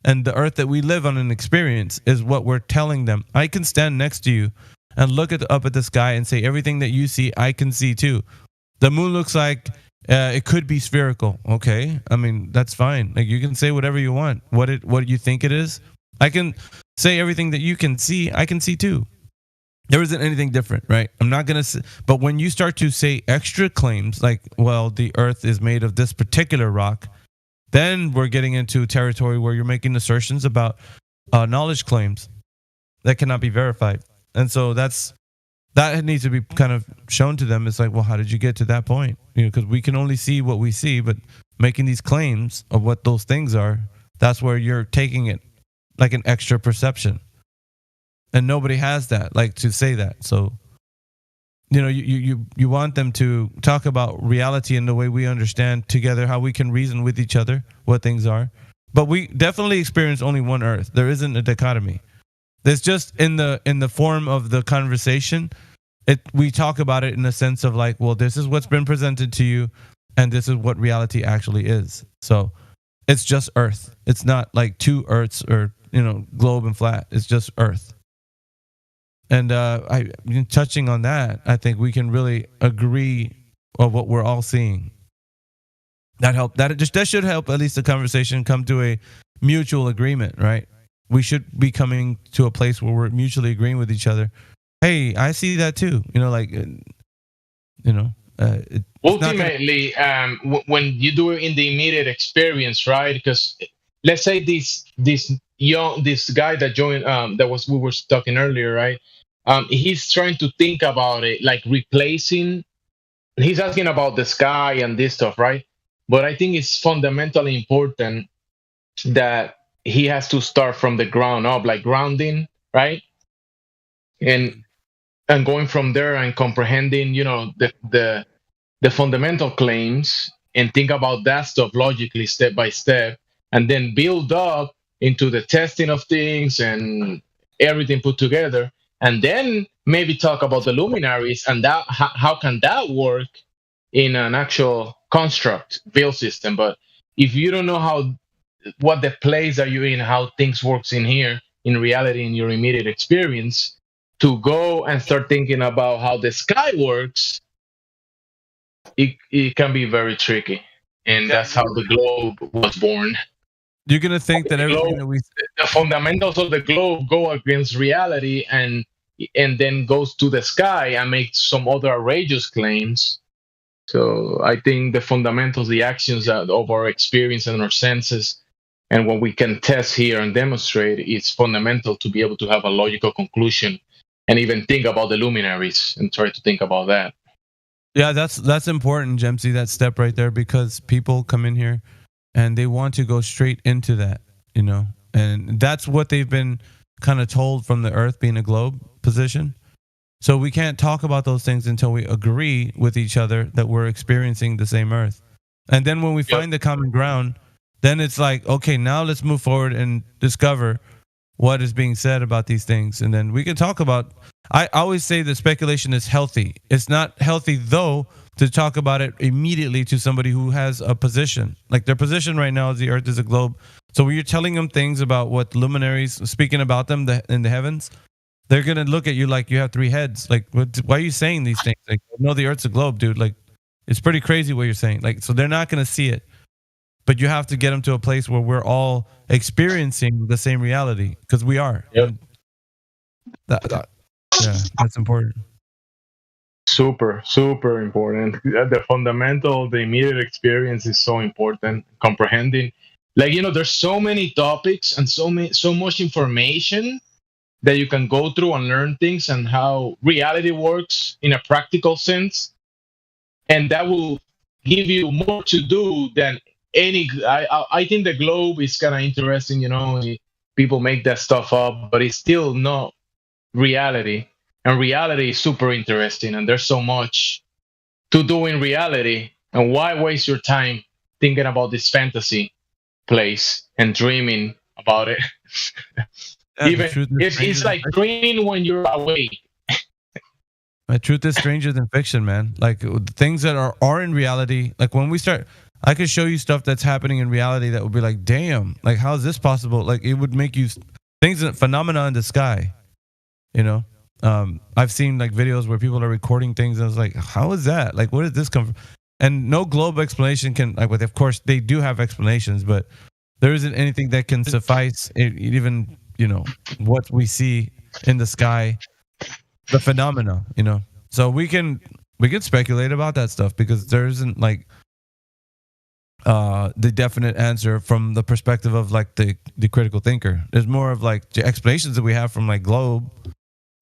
And the Earth that we live on and experience is what we're telling them. I can stand next to you and look up at the sky and say everything that you see, I can see too. The moon looks like it could be spherical. Okay, I mean that's fine. Like you can say whatever you want. What you think it is, I can say everything that you can see, I can see too. There isn't anything different, right? I'm not gonna say, but when you start to say extra claims like, well, the Earth is made of this particular rock, then we're getting into territory where you're making assertions about knowledge claims that cannot be verified, and so that needs to be kind of shown to them. It's like, well, how did you get to that point? Because we can only see what we see, but making these claims of what those things are, that's where you're taking it like an extra perception. And nobody has that, like to say that. So, you want them to talk about reality in the way we understand together, how we can reason with each other, what things are. But we definitely experience only one Earth. There isn't a dichotomy. It's just in the form of the conversation. We talk about it in the sense of like, well, this is what's been presented to you, and this is what reality actually is. So it's just Earth. It's not like two Earths or globe and flat. It's just Earth. And touching on that, I think we can really agree on what we're all seeing. That should help at least the conversation come to a mutual agreement, right? We should be coming to a place where we're mutually agreeing with each other. Hey, I see that too. Ultimately, when you do it in the immediate experience, right? Because let's say this guy that joined, we were talking earlier, right? He's trying to think about it, like replacing. He's asking about the sky and this stuff, right? But I think it's fundamentally important that he has to start from the ground up, like grounding, right? And going from there and comprehending, the fundamental claims, and think about that stuff logically, step by step, and then build up into the testing of things and everything put together, and then maybe talk about the luminaries and that how can that work in an actual construct build system. But if you don't know what the place are you in, how things works in here in reality, in your immediate experience, to go and start thinking about how the sky works, it can be very tricky. And that's how the globe was born. You're going to think that everything that the fundamentals of the globe go against reality and then goes to the sky and makes some other outrageous claims. So I think the fundamentals, the actions of our experience and our senses And what we can test here and demonstrate is fundamental to be able to have a logical conclusion and even think about the luminaries and try to think about that. Yeah, that's important, Jemsy, that step right there, because people come in here and they want to go straight into that, you know, and that's what they've been kind of told from the Earth being a globe position. So we can't talk about those things until we agree with each other that we're experiencing the same Earth. And then when we find the common ground, then it's like, okay, now let's move forward and discover what is being said about these things. And then we can talk about, I always say that speculation is healthy. It's not healthy, though, to talk about it immediately to somebody who has a position. Like their position right now is the Earth is a globe. So when you're telling them things about what luminaries, speaking about them in the heavens, they're going to look at you like you have three heads. Like, why are you saying these things? Like, no, the Earth's a globe, dude. Like, it's pretty crazy what you're saying. Like, so they're not going to see it. But you have to get them to a place where we're all experiencing the same reality, because we are. Yep. Yeah, that's important. Super, super important. The fundamental, the immediate experience is so important. Comprehending, like, you know, there's so many topics and so much information that you can go through and learn things and how reality works in a practical sense, and that will give you more to do than any. I think the globe is kind of interesting. You know, people make that stuff up, but it's still not reality. And reality is super interesting, and there's so much to do in reality. And why waste your time thinking about this fantasy place and dreaming about it? Yeah, even it's like dreaming when you're awake. The truth is stranger than fiction, man. Like things that are in reality. Like when we start, I could show you stuff that's happening in reality that would be like, damn, like how is this possible? Like it would make you things, phenomena in the sky, you know. I've seen like videos where people are recording things and I was like, how is that? Like, where did this come from? And no globe explanation can, like, of course they do have explanations, but there isn't anything that can suffice even, you know, what we see in the sky, the phenomena, you know. So we can speculate about that stuff because there isn't like the definite answer from the perspective of like the critical thinker. There's more of like the explanations that we have from like globe.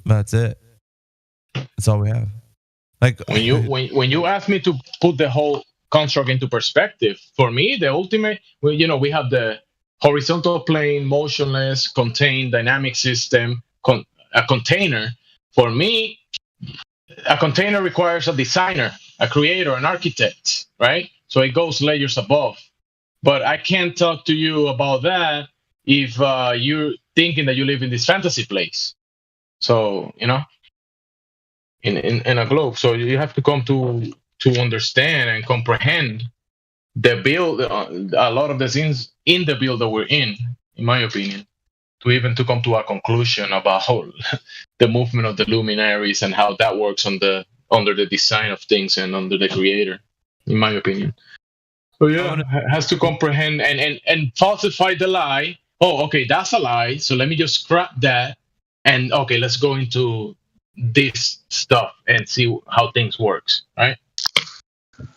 That's it. That's all we have. Like when you ask me to put the whole construct into perspective, for me, the ultimate, well, you know, we have the horizontal plane, motionless, contained, dynamic system, a container. For me, a container requires a designer, a creator, an architect, right? So it goes layers above. But I can't talk to you about that if you're thinking that you live in this fantasy place. So, you know, in a globe. So you have to come to understand and comprehend the build, a lot of the things in the build that we're in my opinion, to come to a conclusion about the movement of the luminaries and how that works under the design of things and under the creator, in my opinion. So yeah, has to comprehend and falsify the lie. Oh, okay, that's a lie. So let me just scrap that. And okay, let's go into this stuff and see how things works, right?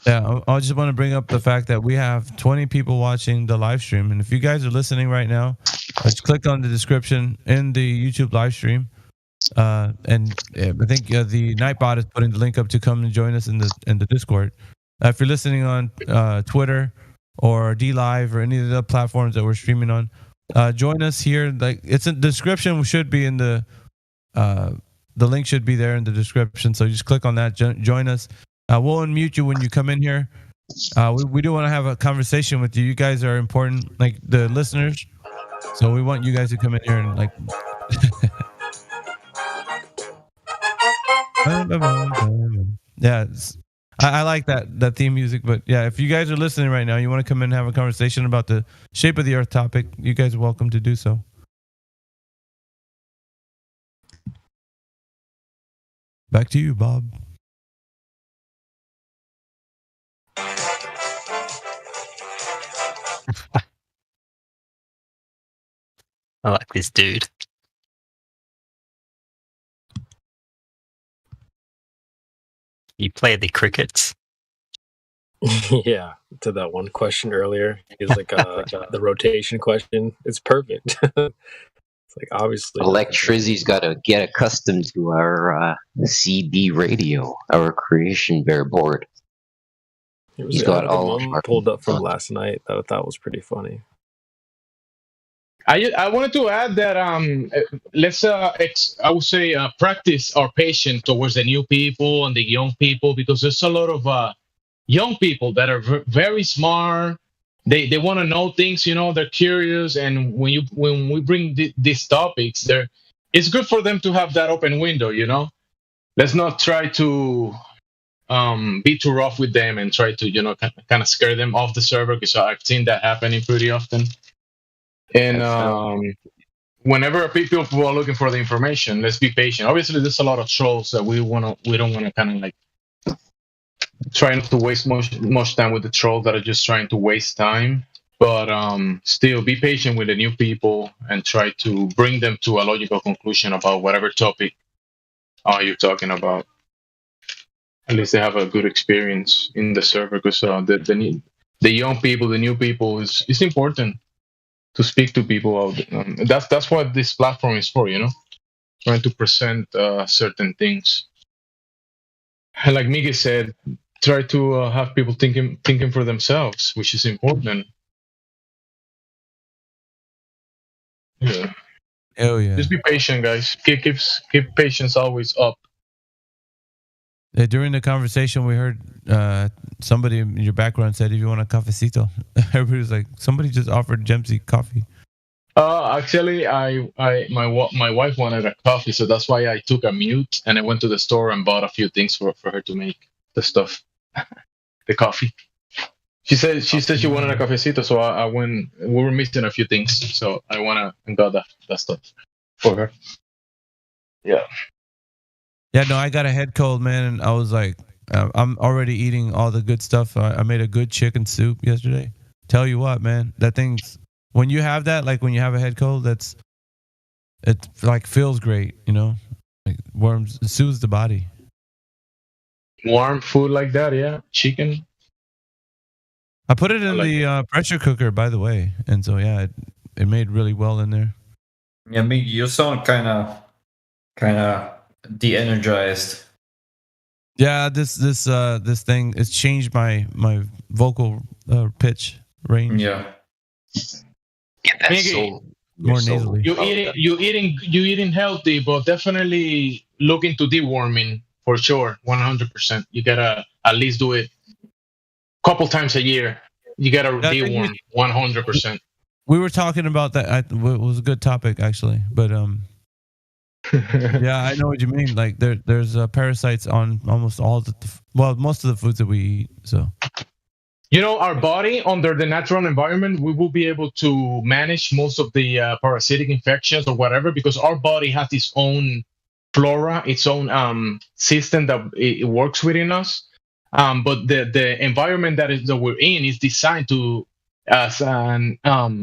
Yeah, I just want to bring up the fact that we have 20 people watching the live stream, and if you guys are listening right now, just click on the description in the YouTube live stream, and I think the Nightbot is putting the link up to come and join us in the Discord. If you're listening on Twitter or DLive or any of the platforms that we're streaming on, join us here. Like it's in the description, should be in the link should be there in the description. So just click on that, join us. We'll unmute you when you come in here. We do want to have a conversation with you. You guys are important, like the listeners. So we want you guys to come in here and like. Yeah, I like that theme music. But yeah, if you guys are listening right now, you want to come in and have a conversation about the shape of the Earth topic, you guys are welcome to do so. Back to you, Bob. I like this dude. You play the crickets? Yeah, to that one question earlier, is like the rotation question. It's perfect. It's like obviously Electricity's got to get accustomed to our CB radio, our Creation Bear board. He's got all the one pulled up from last night that I thought was pretty funny. I wanted to add that let's I would say practice our patience towards the new people and the young people, because there's a lot of young people that are very smart. They want to know things, they're curious, and when we bring these topics, it's good for them to have that open window. Let's not try to be too rough with them and try to kind of scare them off the server, because I've seen that happening pretty often. And whenever people are looking for the information, let's be patient. Obviously, there's a lot of trolls that we don't want to kind of like try not to waste much time with the trolls that are just trying to waste time. But still, be patient with the new people and try to bring them to a logical conclusion about whatever topic you're talking about. At least they have a good experience in the server, because the young people, the new people, is important to speak to people. That's what this platform is for, trying to present certain things. And like Miguel said, try to have people thinking for themselves, which is important. Yeah. Oh yeah. Just be patient, guys. Keep patience always up. During the conversation, we heard somebody in your background said, "If you want a cafecito," everybody was like, "Somebody just offered Jemsy coffee." Actually, my wife wanted a coffee, so that's why I took a mute and I went to the store and bought a few things for her to make the stuff, the coffee. She said she wanted a cafecito, so I went. We were missing a few things, so I went and got that stuff for her. Yeah. Yeah, no, I got a head cold, man, and I was like, I'm already eating all the good stuff. I made a good chicken soup yesterday. Tell you what, man, that thing's, when you have that, like when you have a head cold, it like feels great, like warms, it soothes the body. Warm food like that, yeah, chicken. I put it in the pressure cooker, by the way, and so yeah, it made really well in there. Yeah, you sound kind of de-energized. Yeah, this thing, it's changed my vocal pitch range. Yeah. More nasally. You eating healthy, but definitely look into deworming for sure, 100%. You gotta at least do it a couple times a year. You gotta deworm 100%. We were talking about that. It was a good topic actually, but yeah, I know what you mean. Like there's parasites on almost all most of the foods that we eat. So, our body under the natural environment, we will be able to manage most of the parasitic infections or whatever, because our body has its own flora, its own system that it works within us. But the environment that we're in is designed to as an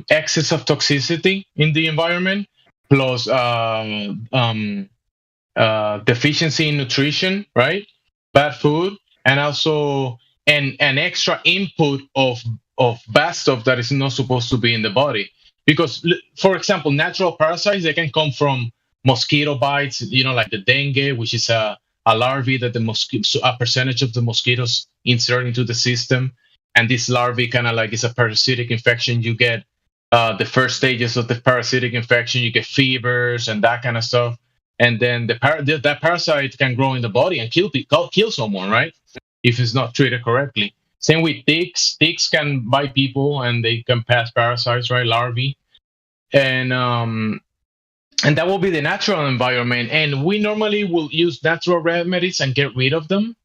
excess of toxicity in the environment, plus deficiency in nutrition, right? Bad food, and also an extra input of bad stuff that is not supposed to be in the body. Because, for example, natural parasites, they can come from mosquito bites, like the dengue, which is a larvae that a percentage of the mosquitoes insert into the system. And this larvae kind of like is a parasitic infection. You get the first stages of the parasitic infection, you get fevers and that kind of stuff. And then that parasite can grow in the body and kill someone, right? If it's not treated correctly. Same with ticks. Ticks can bite people and they can pass parasites, right? Larvae. And that will be the natural environment. And we normally will use natural remedies and get rid of them.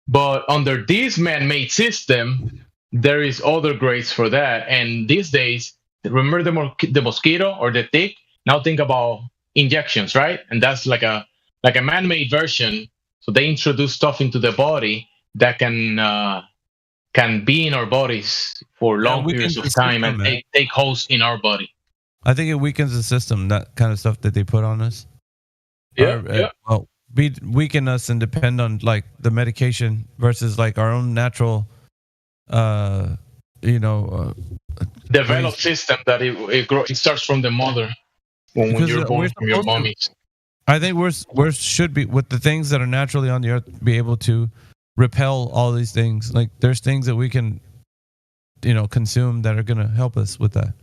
But under this man-made system, there is other grades for that. And these days, remember the mosquito or the tick? Now think about injections, right? And that's like a man-made version. So they introduce stuff into the body that can be in our bodies for long periods of time and take hold in our body. I think it weakens the system, that kind of stuff that they put on us. Yeah. Weaken us and depend on like the medication versus like our own natural developed system that it starts from the mother when you're born from your mommy. I think we're should be with the things that are naturally on the earth be able to repel all these things. Like there's things that we can, consume that are gonna help us with that.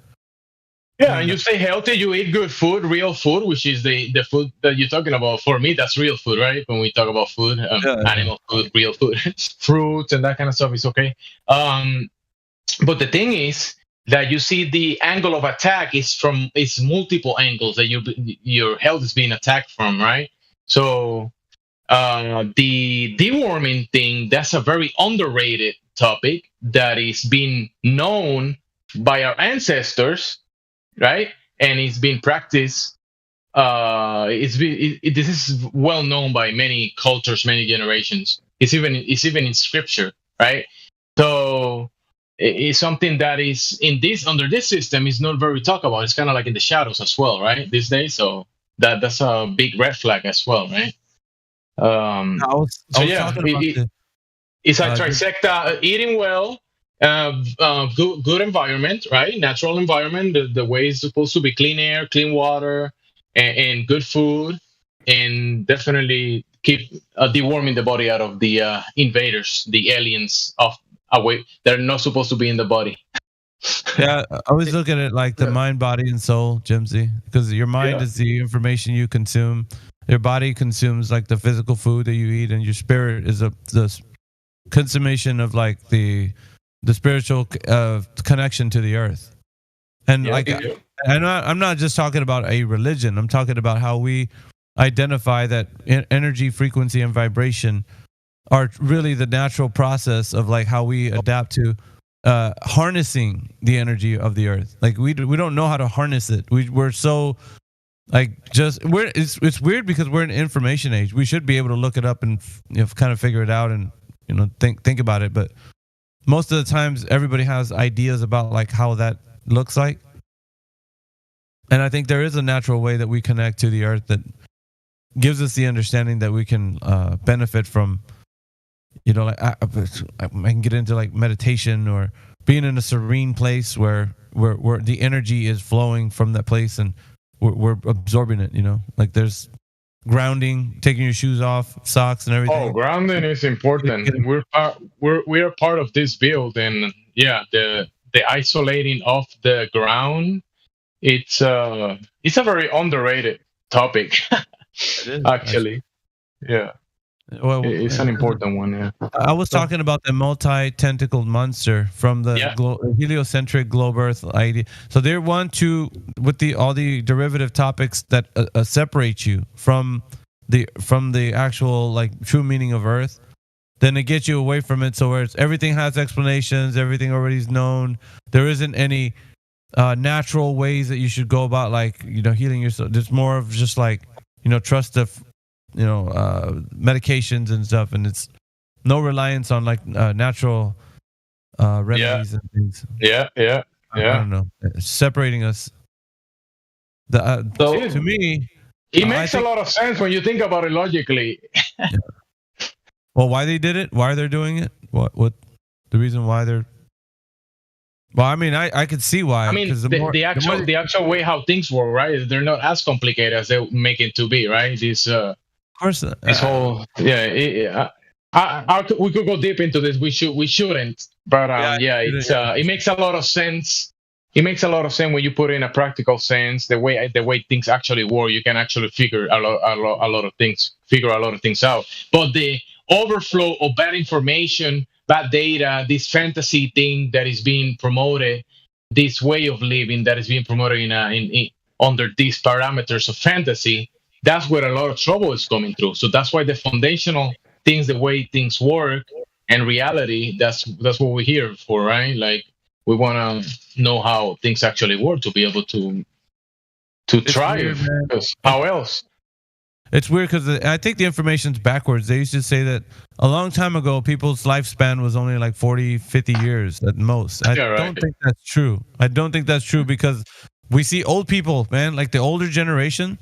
Yeah, and you stay healthy, you eat good food, real food, which is the food that you're talking about. For me, that's real food, right? When we talk about food, animal food, real food, fruits and that kind of stuff is okay. But the thing is that you see the angle of attack is multiple angles that your health is being attacked from, right? So the deworming thing, that's a very underrated topic that is being known by our ancestors, right? And it's been practiced. This is well known by many cultures, many generations. It's even in scripture, right? So it's something that is under this system is not very talked about. It's kind of like in the shadows as well, right? These days, so that's a big red flag as well, right? It's a trifecta: eating well, good environment, right? Natural environment, the way it's supposed to be: clean air, clean water, and good food, and definitely keep deworming the body out of the invaders, the aliens away. They're not supposed to be in the body. Yeah, I always look at it like the mind, body, and soul, Jimsy, because your mind is the information you consume. Your body consumes like the physical food that you eat, and your spirit is the consummation of like the spiritual connection to the earth. And I'm not just talking about a religion. I'm talking about how we identify that energy, frequency, and vibration are really the natural process of like how we adapt to harnessing the energy of the earth. Like we don't know how to harness it. We're so like it's weird because we're in an information age. We should be able to look it up and kind of figure it out and think about it. But most of the times everybody has ideas about like how that looks like. And I think there is a natural way that we connect to the earth that gives us the understanding that we can benefit from, like I can get into like meditation or being in a serene place where the energy is flowing from that place and we're absorbing it, like there's grounding, taking your shoes off, socks and everything. Oh, grounding is important. We are part of this build, and the isolating of the ground, it's a very underrated topic. It is, actually. Yeah. Well, it's an important one. Yeah. I was talking about the multi-tentacled monster from the heliocentric globe Earth idea. So they want to, with all the derivative topics that separate you from the actual like true meaning of Earth, then it gets you away from it. So where everything has explanations, everything already is known. There isn't any natural ways that you should go about like healing yourself. There's more of just like trust the medications and stuff, and it's no reliance on like natural remedies and things. I don't know, separating us. To me, it makes a lot of sense when you think about it logically. Well, why they did it? Why they're doing it? What the reason why they're? Well, I mean, I could see why. I mean, the actual way how things work, right? They're not as complicated as they make it to be, right? Of course, this whole we could go deep into this. We shouldn't, but it makes a lot of sense. It makes a lot of sense when you put in a practical sense the way things actually work. You can actually figure a lot of things out. But the overflow of bad information, bad data, this fantasy thing that is being promoted, this way of living that is being promoted in under these parameters of fantasy, that's where a lot of trouble is coming through. So that's why the foundational things, the way things work and reality, that's what we're here for, right? Like we want to know how things actually work to be able to thrive. Weird, how else? It's weird because I think the information's backwards. They used to say that a long time ago, people's lifespan was only like 40, 50 years at most. I don't think that's true. I don't think that's true because we see old people, man, like the older generation,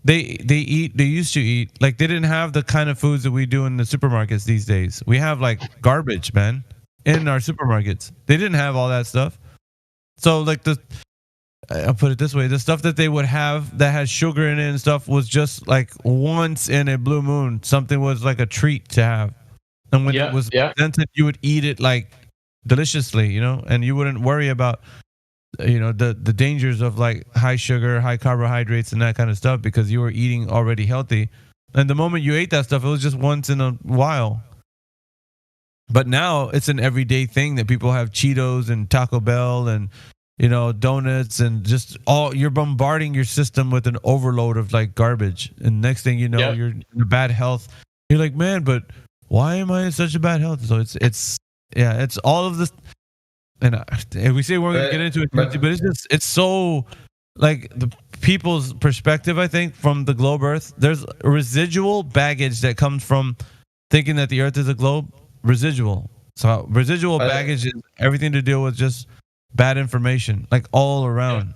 they used to eat, like they didn't have the kind of foods that we do in the supermarkets these days. We have like garbage, man. in our supermarkets. They didn't have all that stuff. So like I'll put it this way: the stuff that they would have that had sugar in it and stuff was just like once in a blue moon. Something was like a treat to have, and when it was presented, you would eat it like deliciously, you know, and you wouldn't worry about, you know, the dangers of like high sugar, high carbohydrates, and that kind of stuff because you were eating already healthy. And the moment you ate that stuff, it was just once in a while. But now it's an everyday thing that people have Cheetos and Taco Bell and, you know, donuts and just you're bombarding your system with an overload of like garbage. And next thing you know, you're in bad health. You're like, man, but why am I in such a bad health? So it's all of this. And we say we're going to get into it, but it's so like the people's perspective, I think, from the globe Earth. There's a residual baggage that comes from thinking that the Earth is a globe. Residual. So residual baggage is everything to deal with just bad information, like all around.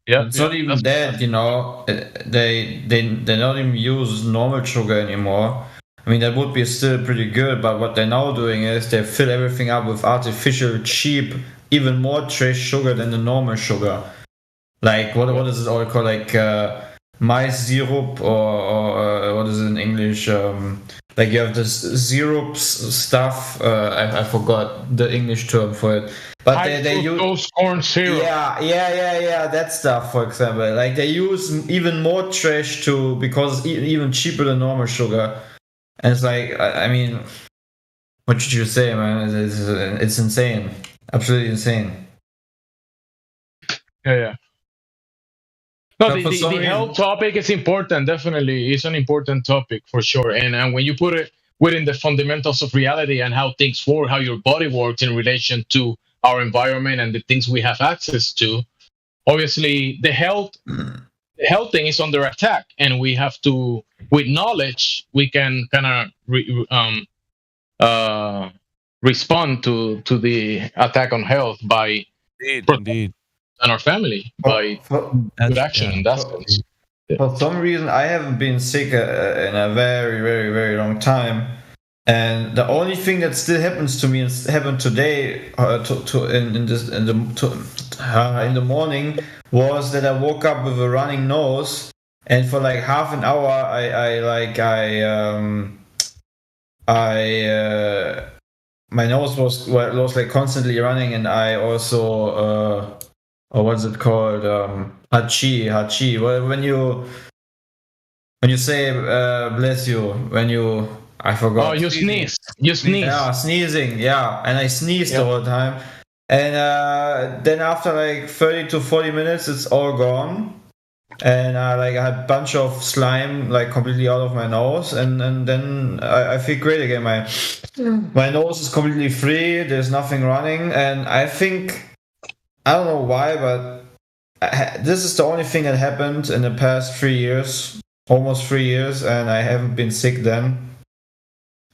Yeah, it's not even that, you know. They not even use normal sugar anymore. I mean, that would be still pretty good, but what they're now doing is they fill everything up with artificial, cheap, even more trace sugar than the normal sugar. Like what is it all called? Like maize syrup or what is it in English? Like you have this syrup stuff. I forgot the English term for it. But they use corn syrup. Yeah. That stuff, for example. Like they use even more trash because it's even cheaper than normal sugar. And it's like, I mean, what should you say, man? It's insane. Absolutely insane. Yeah. No, the health topic is important. Definitely, it's an important topic for sure. And when you put it within the fundamentals of reality and how things work, how your body works in relation to our environment and the things we have access to, obviously the health thing is under attack, and we have to, with knowledge, we can kind of respond to the attack on health by indeed. And our family by good action in that sense. For some reason, I haven't been sick in a very, very, very long time, and the only thing that still happens to me and happened today in the morning was that I woke up with a running nose, and for like half an hour, my nose was like constantly running, and I also. Or what's it called? Hachi. Well, when you say bless you, I forgot. Oh, you sneeze. Yeah, sneezing. Yeah, and I sneezed the whole time. And then after like 30 to 40 minutes, it's all gone. And I had a bunch of slime like completely out of my nose, and then I feel great again. My nose is completely free. There's nothing running, and I think. I don't know why, but this is the only thing that happened in the past 3 years, almost 3 years, and I haven't been sick then.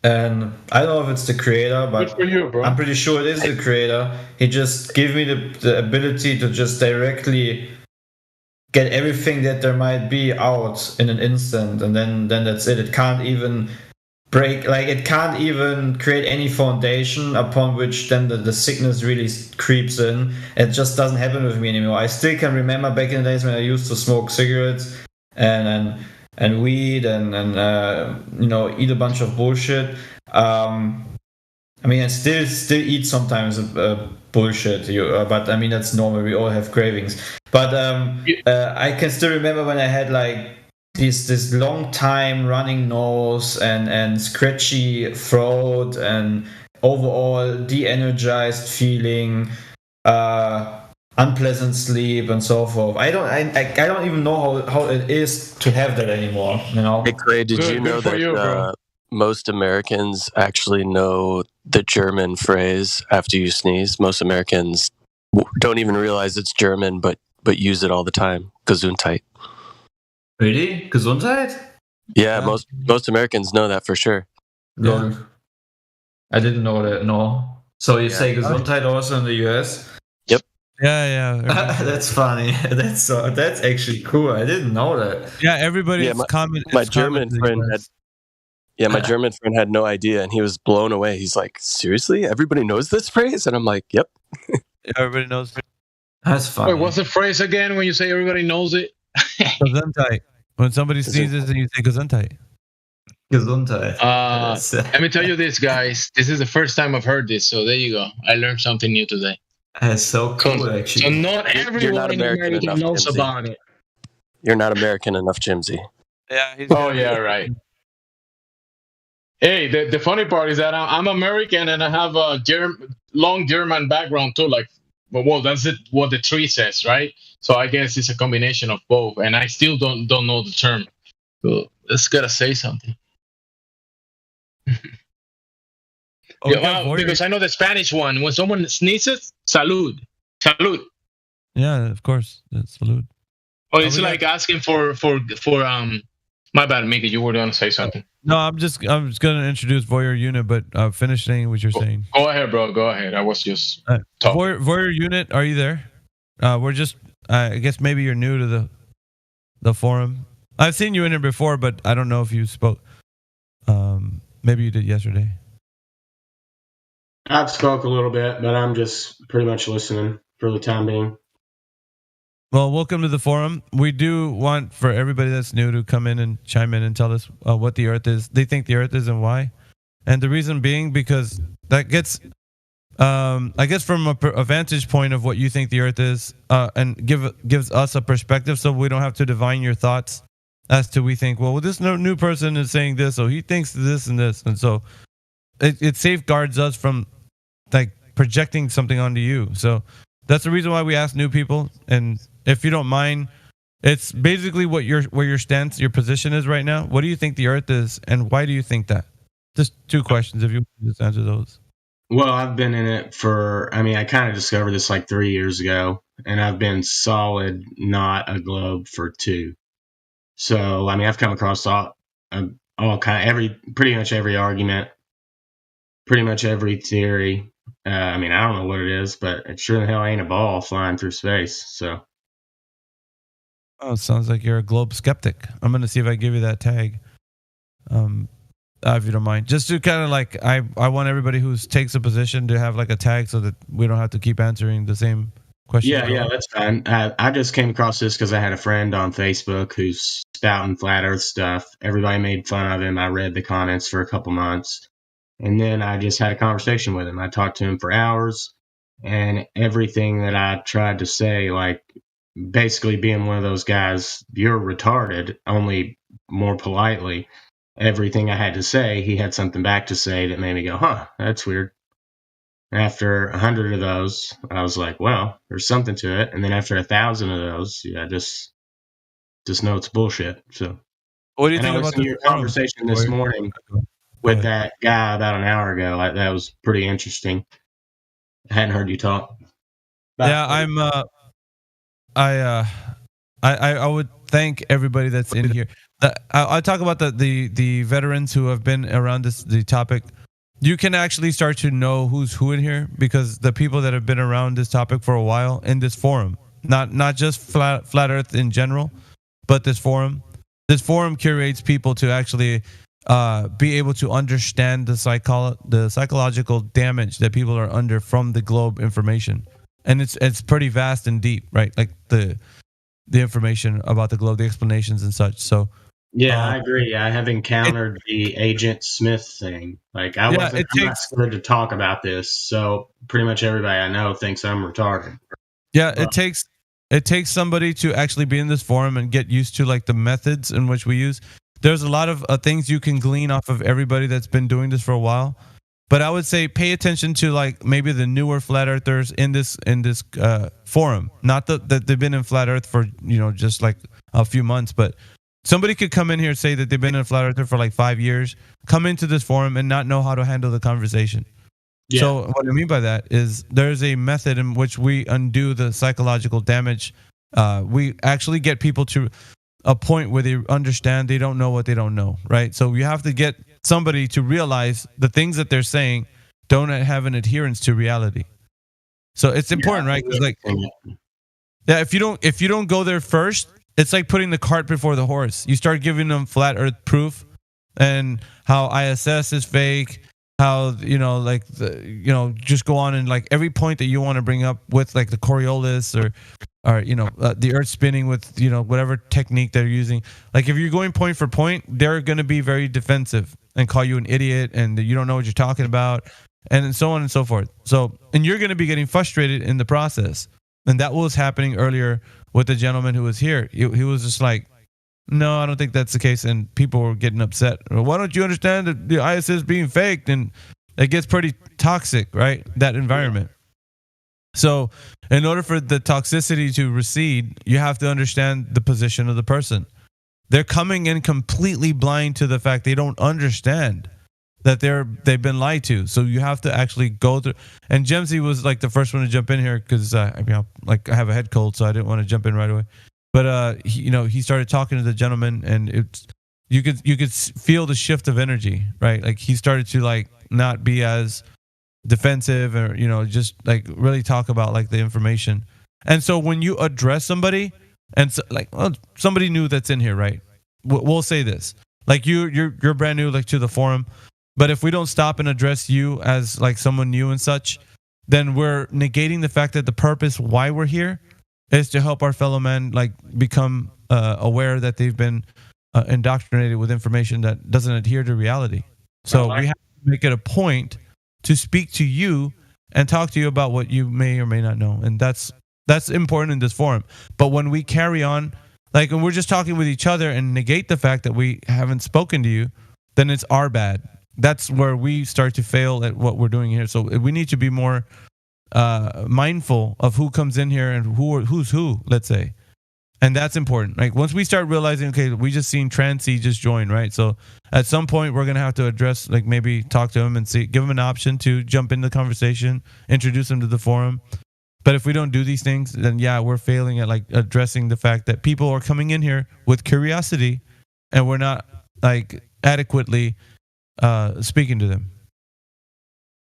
And I don't know if it's the creator, but good for you, bro. I'm pretty sure it is the creator. He just gave me the ability to just directly get everything that there might be out in an instant, and then that's it. It can't even break, like it can't even create any foundation upon which then the sickness really creeps in. It just doesn't happen with me anymore. I still can remember back in the days when I used to smoke cigarettes and weed and eat a bunch of bullshit. I mean, I still eat sometimes bullshit, but I mean that's normal. We all have cravings. But I can still remember when I had like this long time running nose and scratchy throat and overall de-energized feeling, unpleasant sleep and so forth. I don't even know how it is to have that anymore. You know. Hey Clay, did you know that most Americans actually know the German phrase after you sneeze? Most Americans don't even realize it's German, but use it all the time. Gesundheit. Really? Gesundheit? Yeah, most Americans know that for sure. Yeah. I didn't know that, no. So you say Gesundheit also in the US? Yep. Yeah. That's funny. That's actually cool. I didn't know that. Yeah, everybody. My German friend Yeah, my German friend had no idea, and he was blown away. He's like, "Seriously? Everybody knows this phrase?" And I'm like, "Yep." Everybody knows. That's funny. Wait, what's the phrase again when you say everybody knows it? Gesundheit. When somebody sneezes and you say Gesundheit. Gesundheit. Let me tell you this, guys. This is the first time I've heard this, so there you go. I learned something new today. That's so cool, actually. So not everyone in America knows about it. You're not American enough, Jimsy. Yeah. Oh yeah, right. Hey, the funny part is that I'm American and I have a long German background too. Like, well, that's what the tree says, right? So I guess it's a combination of both, and I still don't know the term. So let's gotta say something. Because I know the Spanish one. When someone sneezes, salud, salud. Yeah, of course, that's salud. Oh, it's like asking for My bad, Mika. You were going to say something. No, I'm just going to introduce Voyeur Unit, but finish saying what you're saying. Go ahead, bro. Go ahead. I was just talking. Voyeur Unit, are you there? We're just. I guess maybe you're new to the forum. I've seen you in here before, but I don't know if you spoke. Maybe you did yesterday. I've spoke a little bit, but I'm just pretty much listening for the time being. Well, welcome to the forum. We do want for everybody that's new to come in and chime in and tell us what the Earth is. They think the Earth is and why. And the reason being because that gets, I guess, from a vantage point of what you think the Earth is, and gives us a perspective, so we don't have to divine your thoughts as to we think, well, this new person is saying this, so he thinks this and this, and so it safeguards us from like projecting something onto you. So that's the reason why we ask new people. And if you don't mind, it's basically what your stance, your position is right now. What do you think the Earth is, and why do you think that? Just two questions, if you just answer those. Well, I've been in it I kind of discovered this like 3 years ago, and I've been solid not a globe for 2. So, I've come across pretty much every argument, pretty much every theory. I don't know what it is, but it sure the hell ain't a ball flying through space. So. Oh, it sounds like you're a globe skeptic. I'm going to see if I give you that tag. If you don't mind. Just to kind of like, I want everybody who takes a position to have like a tag so that we don't have to keep answering the same question. Yeah, that's fine. I just came across this because I had a friend on Facebook who's spouting flat earth stuff. Everybody made fun of him. I read the comments for a couple months. And then I just had a conversation with him. I talked to him for hours, and everything that I tried to say, like basically being one of those guys, you're retarded, only more politely. Everything I had to say, he had something back to say that made me go, huh, that's weird. After 100 of those, I was like, well, there's something to it. And then after 1,000 of those, I just know it's bullshit. So, what do you think about your conversation this morning with that guy about an hour ago? That was pretty interesting. I hadn't heard you talk. Yeah, I would thank everybody that's in here. I talk about the veterans who have been around the topic. You can actually start to know who's who in here because the people that have been around this topic for a while in this forum, not just flat Earth in general, but this forum curates people to actually be able to understand the psychological damage that people are under from the globe information, and it's pretty vast and deep, right? Like the information about the globe, the explanations and such. So yeah, I agree. I have encountered the Agent Smith thing. Like I'm not scared to talk about this. So pretty much everybody I know thinks I'm retarded. Yeah, it takes somebody to actually be in this forum and get used to like the methods in which we use. There's a lot of things you can glean off of everybody that's been doing this for a while. But I would say pay attention to like maybe the newer flat earthers in this forum. Not that they've been in flat earth for just like a few months, but somebody could come in here and say that they've been in flat earther for like 5 years, come into this forum and not know how to handle the conversation. Yeah. So what I mean by that is there's a method in which we undo the psychological damage. We actually get people to a point where they understand they don't know what they don't know, right? So you have to get somebody to realize the things that they're saying don't have an adherence to reality. So it's important, right? 'Cause if you don't go there first, it's like putting the cart before the horse. You start giving them flat earth proof, and how ISS is fake, how like just go on and like every point that you want to bring up with like the Coriolis or the Earth spinning with whatever technique they're using. Like if you're going point for point, they're going to be very defensive and call you an idiot and you don't know what you're talking about, and so on and so forth. So, and you're going to be getting frustrated in the process. And that was happening earlier with the gentleman who was here. He was just like, no, I don't think that's the case. And people were getting upset. Why don't you understand that the ISS is being faked? And it gets pretty toxic, right? That environment. So in order for the toxicity to recede, you have to understand the position of the person. They're coming in completely blind to the fact they don't understand that they've been lied to. So you have to actually go through. And Jemsy was like the first one to jump in here because I have a head cold, so I didn't want to jump in right away. But he started talking to the gentleman, and you could feel the shift of energy, right? Like he started to like not be as defensive, or just like really talk about like the information. And so when you address somebody, and so, like somebody new that's in here, right? We'll say this, like you're brand new like to the forum. But if we don't stop and address you as like someone new and such, then we're negating the fact that the purpose why we're here is to help our fellow men like become aware that they've been indoctrinated with information that doesn't adhere to reality. So we have to make it a point to speak to you and talk to you about what you may or may not know. And that's important in this forum. But when we carry on, like when we're just talking with each other and negate the fact that we haven't spoken to you, then it's our bad. That's where we start to fail at what we're doing here. So we need to be more mindful of who comes in here and who's who, let's say. And that's important. Like once we start realizing, okay, we just seen Transy just join, right? So at some point we're going to have to address, like maybe talk to him and give him an option to jump in the conversation, introduce him to the forum. But if we don't do these things, then yeah, we're failing at like addressing the fact that people are coming in here with curiosity and we're not like adequately speaking to them.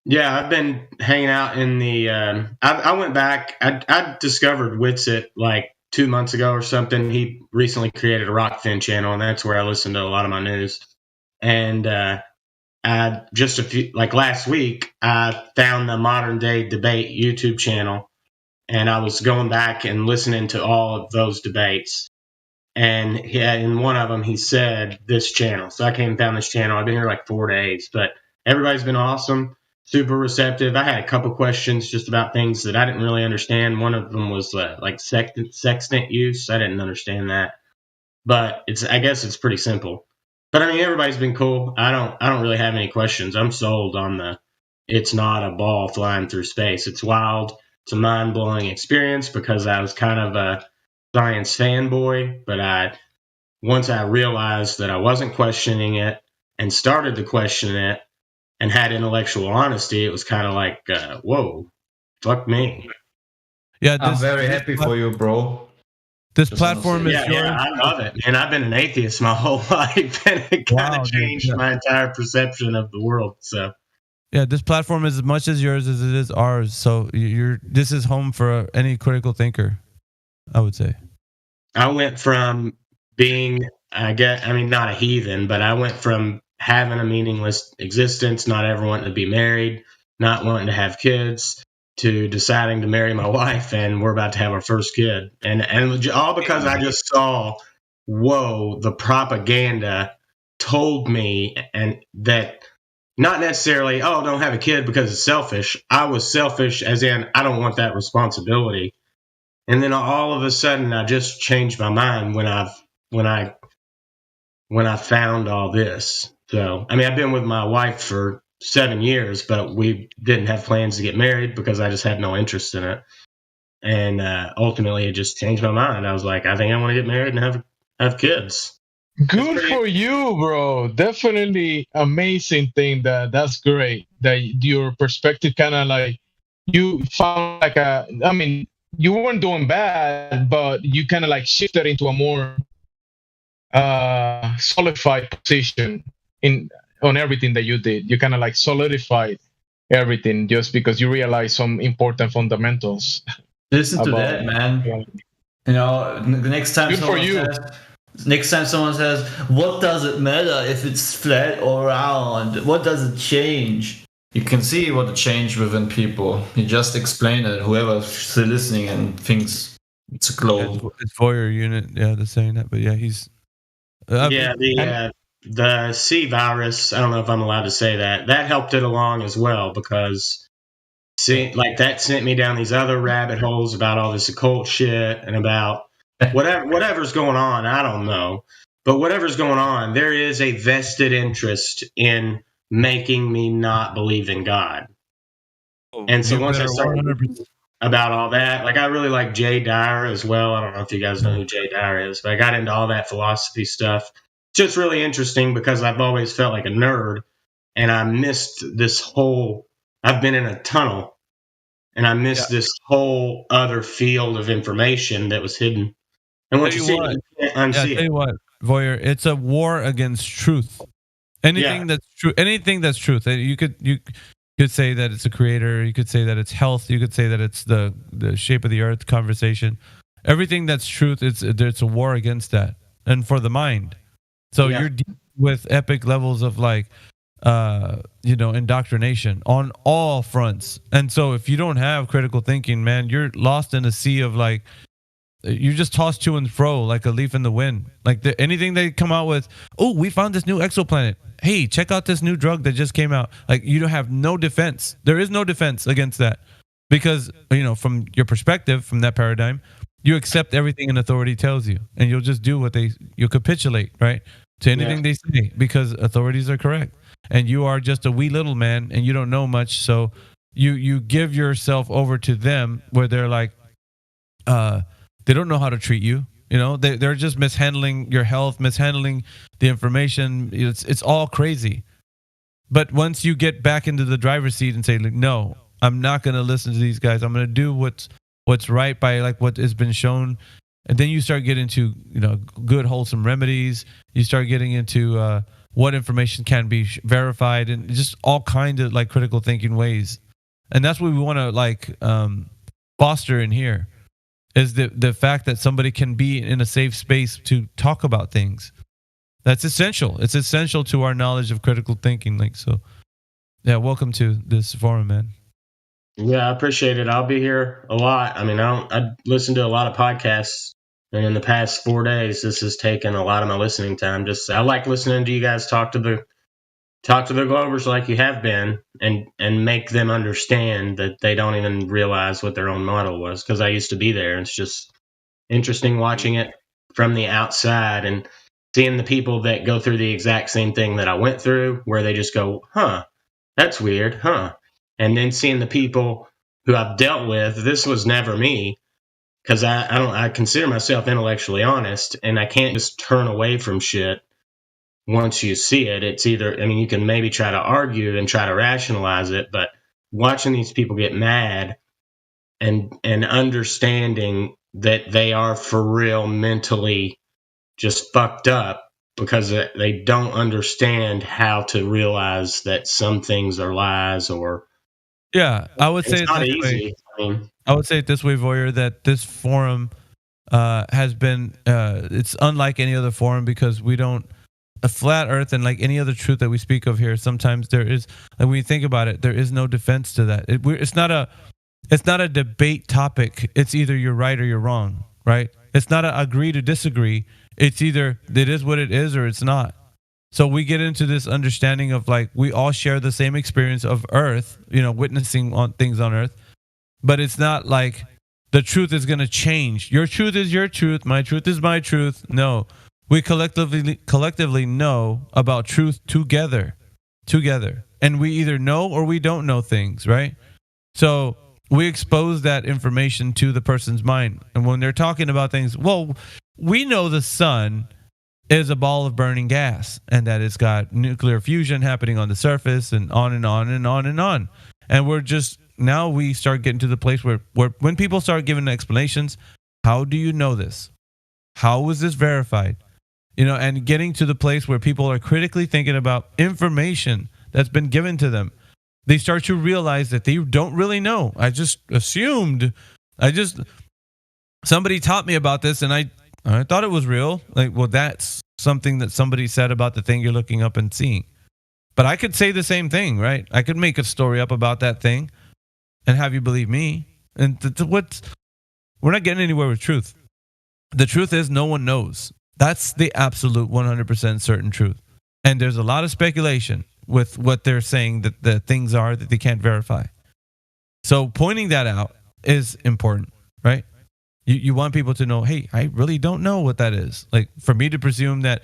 Yeah, I've been hanging out in the. I went back. I discovered Witsit like 2 months ago or something. He recently created a Rockfin channel, and that's where I listen to a lot of my news. And I just last week, I found the Modern Day Debate YouTube channel, and I was going back and listening to all of those debates. And in one of them, he said this channel. So I came and found this channel. I've been here like 4 days, but everybody's been awesome, super receptive. I had a couple questions just about things that I didn't really understand. One of them was like sextant use. I didn't understand that, but I guess it's pretty simple. But I mean, everybody's been cool. I don't really have any questions. I'm sold on it's not a ball flying through space. It's wild. It's a mind-blowing experience because I was kind of a science fanboy, but once I realized that I wasn't questioning it and started to question it and had intellectual honesty, it was kind of like, whoa, fuck me. Yeah, I'm very happy for you, bro. This platform is yeah, I love it, man. I've been an atheist my whole life, and it kind of changed my entire perception of the world. So, yeah, this platform is as much as yours as it is ours. So this is home for any critical thinker, I would say. I went from being, not a heathen, but I went from having a meaningless existence, not ever wanting to be married, not wanting to have kids, to deciding to marry my wife, and we're about to have our first kid. And all because I just saw, whoa, the propaganda told me, and that not necessarily, don't have a kid because it's selfish. I was selfish as in, I don't want that responsibility. And then all of a sudden, I just changed my mind when I found all this. So, I mean, I've been with my wife for 7 years, but we didn't have plans to get married because I just had no interest in it. And ultimately, it just changed my mind. I was like, I think I want to get married and have kids. Good for you, bro. Definitely amazing thing. That's great. That your perspective kind of like you found like you weren't doing bad, but you kind of like shifted into a more solidified position on everything that you did. You kind of like solidified everything just because you realized some important fundamentals. Listen to that, man. You know, the next time good for you. Next time someone says, what does it matter if it's flat or round? What does it change? You can see what the change within people. You just explain it. Whoever's still listening and thinks it's a globe. It's Voyeur unit, yeah, they're saying that. But yeah, he's... The C virus, I don't know if I'm allowed to say that. That helped it along as well because that sent me down these other rabbit holes about all this occult shit and about whatever's going on. I don't know. But whatever's going on, there is a vested interest in making me not believe in God. And so once I started about all that, I really like Jay Dyer as well. I don't know if you guys know who Jay Dyer is, but I got into all that philosophy stuff. Just really interesting because I've always felt like a nerd and I missed this whole, I've been in a tunnel and I missed this whole other field of information that was hidden. And once you see it, you can't unsee it. Tell you what, Voyeur, it's a war against truth. Anything that's true, anything that's truth. You could say that it's a creator, you could say that it's health, you could say that it's the shape of the earth conversation. Everything that's truth, it's a war against that. And for the mind. So you're dealing with epic levels of indoctrination on all fronts. And so if you don't have critical thinking, man, you're lost in a sea of you just toss to and fro like a leaf in the wind. Anything they come out with, oh, we found this new exoplanet. Hey, check out this new drug that just came out. You don't have no defense. There is no defense against that because, from your perspective, from that paradigm, you accept everything an authority tells you and you'll just do you'll capitulate, right? To anything they say because authorities are correct and you are just a wee little man and you don't know much. So you give yourself over to them where they're they don't know how to treat you. They're just mishandling your health, mishandling the information. It's all crazy. But once you get back into the driver's seat and say, no, I'm not going to listen to these guys. I'm going to do what's right by what has been shown. And then you start getting into, good, wholesome remedies. You start getting into what information can be verified and just all kinds of critical thinking ways. And that's what we want to foster in here is the fact that somebody can be in a safe space to talk about things. That's essential. It's essential to our knowledge of critical thinking. Welcome to this forum, man. Yeah, I appreciate it. I'll be here a lot. I mean, I listen to a lot of podcasts, and in the past 4 days, this has taken a lot of my listening time. I like listening to you guys talk to the Globers like you have been, and make them understand that they don't even realize what their own model was. Because I used to be there. It's just interesting watching it from the outside and seeing the people that go through the exact same thing that I went through, where they just go, "Huh, that's weird, huh." And then seeing the people who I've dealt with, this was never me, because I consider myself intellectually honest, and I can't just turn away from shit once you see it. It's either, you can maybe try to argue and try to rationalize it, but watching these people get mad and understanding that they are for real mentally just fucked up because they don't understand how to realize that some things are lies or... Yeah, I would say it's not easy. I would say it this way, Voyeur, that this forum has been, it's unlike any other forum because we don't, a flat earth and like any other truth that we speak of here, sometimes there is, when you think about it, there is no defense to that. It's not a debate topic. It's either you're right or you're wrong, right? It's not a agree to disagree. It's either it is what it is or it's not. So we get into this understanding of we all share the same experience of Earth, witnessing on things on Earth, but it's not like the truth is going to change. Your truth is your truth. My truth is my truth. No, we collectively know about truth together, and we either know or we don't know things, right? So we expose that information to the person's mind, and when they're talking about things, well, we know the sun is a ball of burning gas and that it's got nuclear fusion happening on the surface and on and on and on and on. And we're just, now we start getting to the place where when people start giving explanations, how do you know this? How was this verified? And getting to the place where people are critically thinking about information that's been given to them. They start to realize that they don't really know. I just assumed, somebody taught me about this and I I thought it was real. Like, well, that's something that somebody said about the thing you're looking up and seeing. But I could say the same thing, right? I could make a story up about that thing and have you believe me. And we're not getting anywhere with truth. The truth is no one knows. That's the absolute 100% certain truth. And there's a lot of speculation with what they're saying that the things are that they can't verify. So pointing that out is important, right? You want people to know, hey, I really don't know what that is. Like, for me to presume that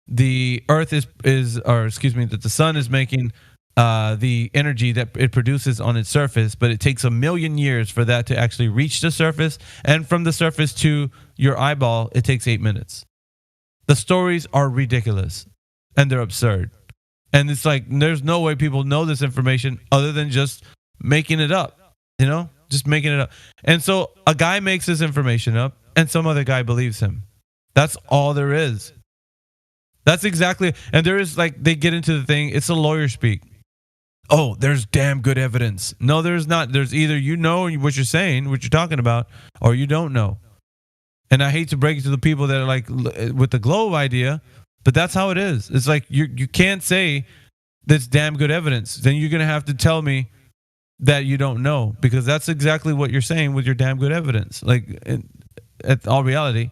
the earth that the sun is making the energy that it produces on its surface, but it takes 1 million years for that to actually reach the surface. And from the surface to your eyeball, it takes 8 minutes. The stories are ridiculous and they're absurd. And it's like, there's no way people know this information other than just making it up, just making it up. And so a guy makes this information up and some other guy believes him. That's all there is. That's exactly. And there is, like, they get into the thing. It's a lawyer speak. Oh, there's damn good evidence. No, there's not. There's either what you're saying, what you're talking about, or you don't know. And I hate to break it to the people that are like with the globe idea, but that's how it is. It's like you can't say that's damn good evidence. Then you're going to have to tell me that you don't know, because that's exactly what you're saying with your damn good evidence. Like, at all reality.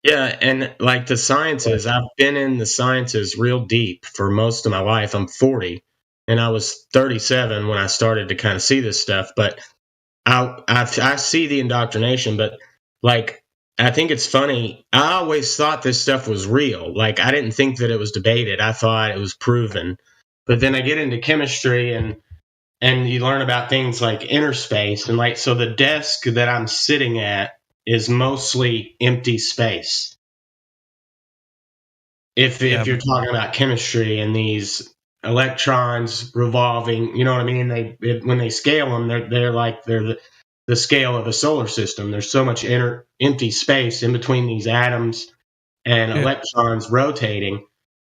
Yeah, and like the sciences, I've been in the sciences real deep for most of my life. I'm 40, and I was 37 when I started to kind of see this stuff. But I see the indoctrination, but like, I think it's funny. I always thought this stuff was real. Like, I didn't think that it was debated. I thought it was proven. But then I get into chemistry and you learn about things like inner space, and like, so the desk that I'm sitting at is mostly empty space. If you're talking about chemistry and these electrons revolving, you know what I mean? When they scale them, they're the scale of a solar system. There's so much empty space in between these atoms and electrons rotating.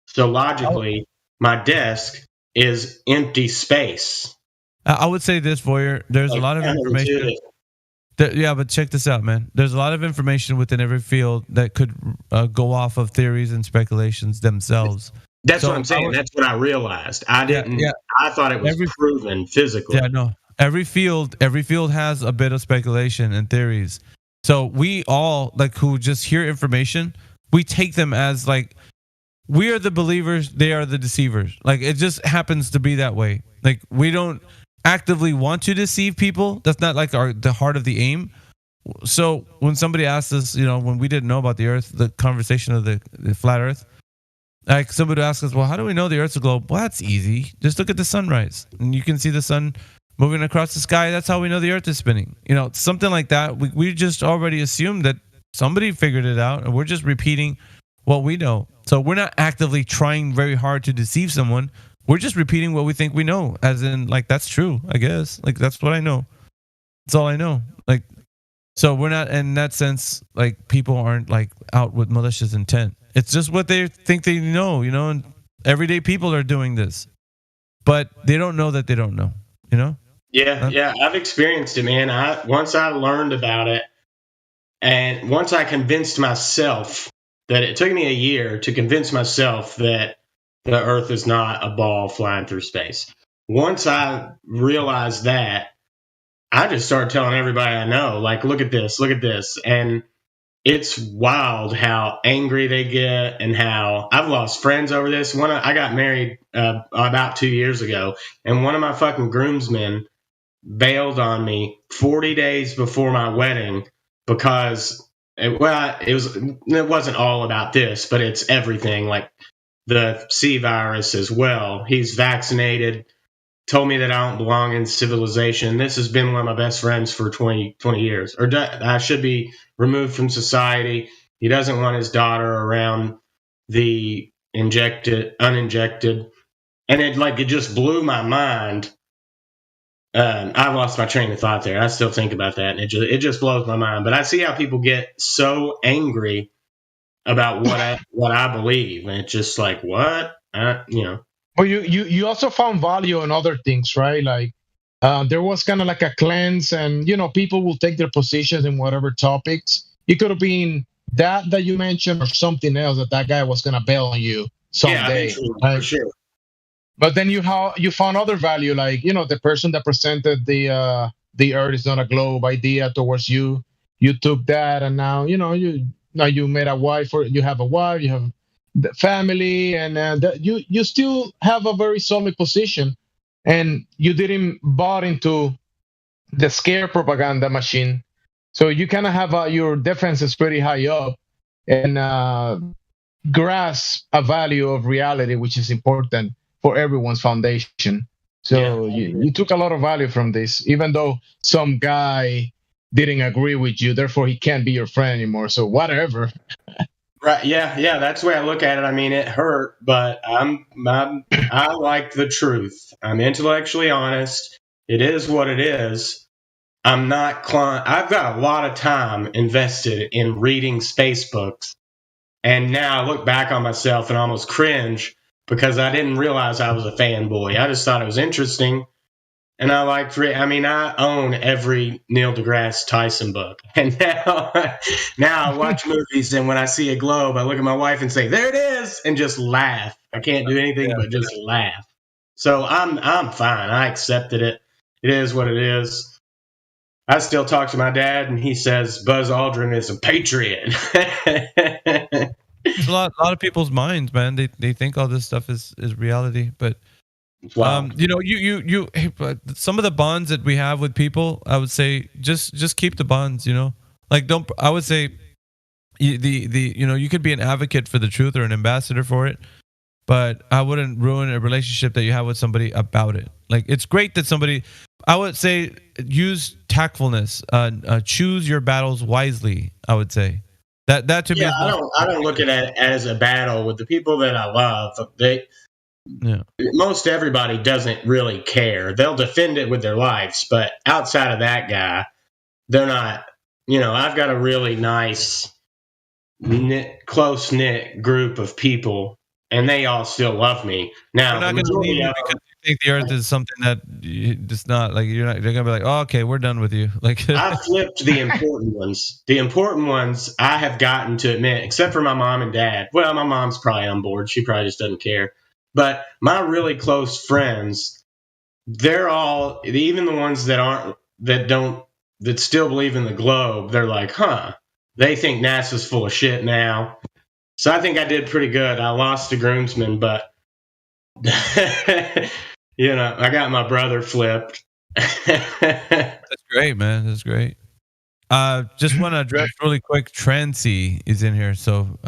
So logically, my desk is empty space. I would say this, Voyeur. There's a lot of information. Yeah, but check this out, man. There's a lot of information within every field that could go off of theories and speculations themselves. That's what I'm saying. That's what I realized. I didn't. Yeah. I thought it was proven physically. Yeah, no. Every field has a bit of speculation and theories. So we all, like, who just hear information, we take them as like, we are the believers, they are the deceivers. Like, it just happens to be that way. Like, we don't actively want to deceive people. That's not like the heart of the aim. So when somebody asked us, when we didn't know about the earth, the conversation of the flat earth, like, somebody asked us, well, how do we know the earth's a globe? Well, that's easy. Just look at the sunrise and you can see the sun moving across the sky. That's how we know the earth is spinning. Something like that. We just already assumed that somebody figured it out and we're just repeating what we know. So we're not actively trying very hard to deceive someone. We're just repeating what we think we know, as in, like, that's true, I guess. Like, that's what I know. That's all I know. Like, so we're not, in that sense, like, people aren't, like, out with malicious intent. It's just what they think they know, and everyday people are doing this. But they don't know that they don't know, Yeah, I've experienced it, man. Once I learned about it, and once I convinced myself that it took me a year to convince myself that the earth is not a ball flying through space. Once I realized that, I just started telling everybody I know, like, look at this. And it's wild how angry they get and how I've lost friends over this. I got married about 2 years ago, and one of my fucking groomsmen bailed on me 40 days before my wedding because, it wasn't all about this, but it's everything, like the C virus as well. He's vaccinated, told me that I don't belong in civilization. This has been one of my best friends for 20 years. Or I should be removed from society. He doesn't want his daughter around the uninjected. And it just blew my mind. I lost my train of thought there. I still think about that, and it just blows my mind. But I see how people get so angry about what I believe, and it's just like, what? But you also found value in other things, right? Like there was kind of like a cleanse, and people will take their positions in whatever topics. It could have been that you mentioned or something else that guy was gonna bail on you someday. Yeah, for sure. But then you found other value, like the person that presented the Earth is not a globe idea towards you. You took that, and now you made a wife, or you have a wife, you have the family, and you still have a very solid position, and you didn't bought into the scare propaganda machine. So you kind of have your defenses pretty high up, and grasp a value of reality, which is important for everyone's foundation. So you took a lot of value from this, even though some guy didn't agree with you, therefore he can't be your friend anymore. So whatever. Right? Yeah. That's the way I look at it. I mean, it hurt, but I like the truth. I'm intellectually honest. It is what it is. I'm not. I've got a lot of time invested in reading space books, and now I look back on myself and almost cringe because I didn't realize I was a fanboy. I just thought it was interesting, and I liked. I own every Neil deGrasse Tyson book, and now I watch movies, and when I see a globe, I look at my wife and say, "There it is," and just laugh. I can't do anything but just laugh. So I'm fine. I accepted it. It is what it is. I still talk to my dad, and he says Buzz Aldrin is a patriot. It's a lot of people's minds, man. They think all this stuff is reality, but you some of the bonds that we have with people, I would say just keep the bonds. Like I would say you could be an advocate for the truth or an ambassador for it, but I wouldn't ruin a relationship that you have with somebody about it. Like, it's great that somebody, I would say, use tactfulness, choose your battles wisely. I would say that to me. I don't look at it as a battle with the people that I love. Most everybody doesn't really care. They'll defend it with their lives, but outside of that guy, they're not. I've got a really nice, close knit group of people, and they all still love me. Now, they're not going to leave you because you think the Earth is something that it's not. Like, they're going to be like, oh, okay, we're done with you. Like, I flipped the important ones. The important ones I have gotten to admit, except for my mom and dad. Well, my mom's probably on board. She probably just doesn't care. But my really close friends, they're all, even the ones that still believe in the globe, they're like, they think NASA's full of shit now. So I think I did pretty good. I lost to Groomsman, but I got my brother flipped. That's great, man. That's great. Just want to address really quick. Transy is in here, so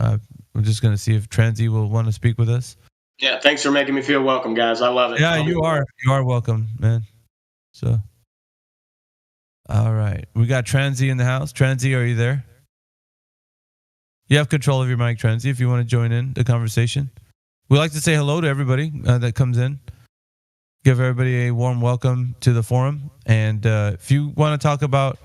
we're just going to see if Transy will want to speak with us. Yeah, thanks for making me feel welcome, guys. I love it. Yeah, you are welcome, man. So, all right, we got Transy in the house. Transy, are you there? You have control of your mic, Transy, if you want to join in the conversation. We like to say hello to everybody that comes in. Give everybody a warm welcome to the forum. And if you want to talk about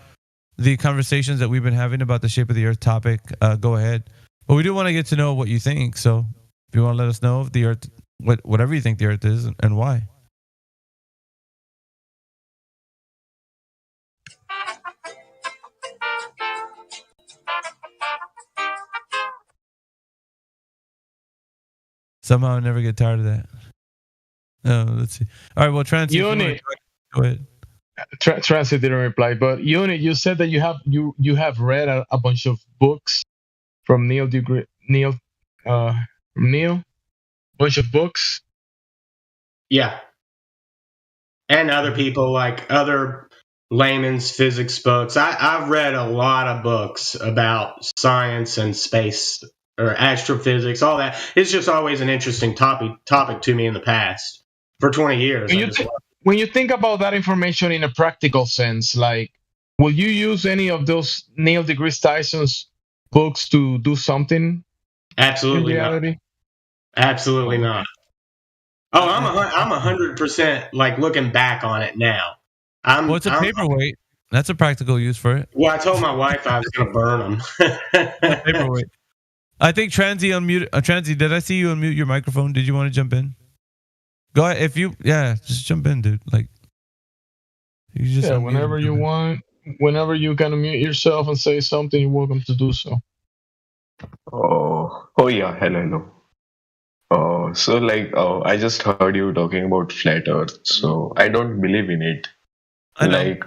the conversations that we've been having about the shape of the Earth topic, go ahead. But we do want to get to know what you think. So if you want to let us know if the Earth, whatever you think the Earth is and why. Somehow I never get tired of that. Let's see. All right, well, Transy, go ahead. Transy didn't reply, but Unit, you said that you have read a bunch of books from Neil. Bunch of books. Yeah, and other people, like other layman's physics books. I've read a lot of books about science and space or astrophysics, all that. It's just always an interesting topic to me in the past. For 20 years. When you think about that information in a practical sense, like, will you use any of those Neil deGrasse Tyson's books to do something? Absolutely not. Absolutely not. Oh, I'm 100% like looking back on it now. It's a paperweight. That's a practical use for it. Well, I told my wife I was going to burn them. Paperweight. I think Transy unmute. Transy, did I see you unmute your microphone? Did you want to jump in? Go ahead. Just jump in, dude. Like, you just whenever you want, whenever you can unmute yourself and say something, you're welcome to do so. Oh yeah, hello. So like, I just heard you talking about flat Earth. So I don't believe in it. I know. Like,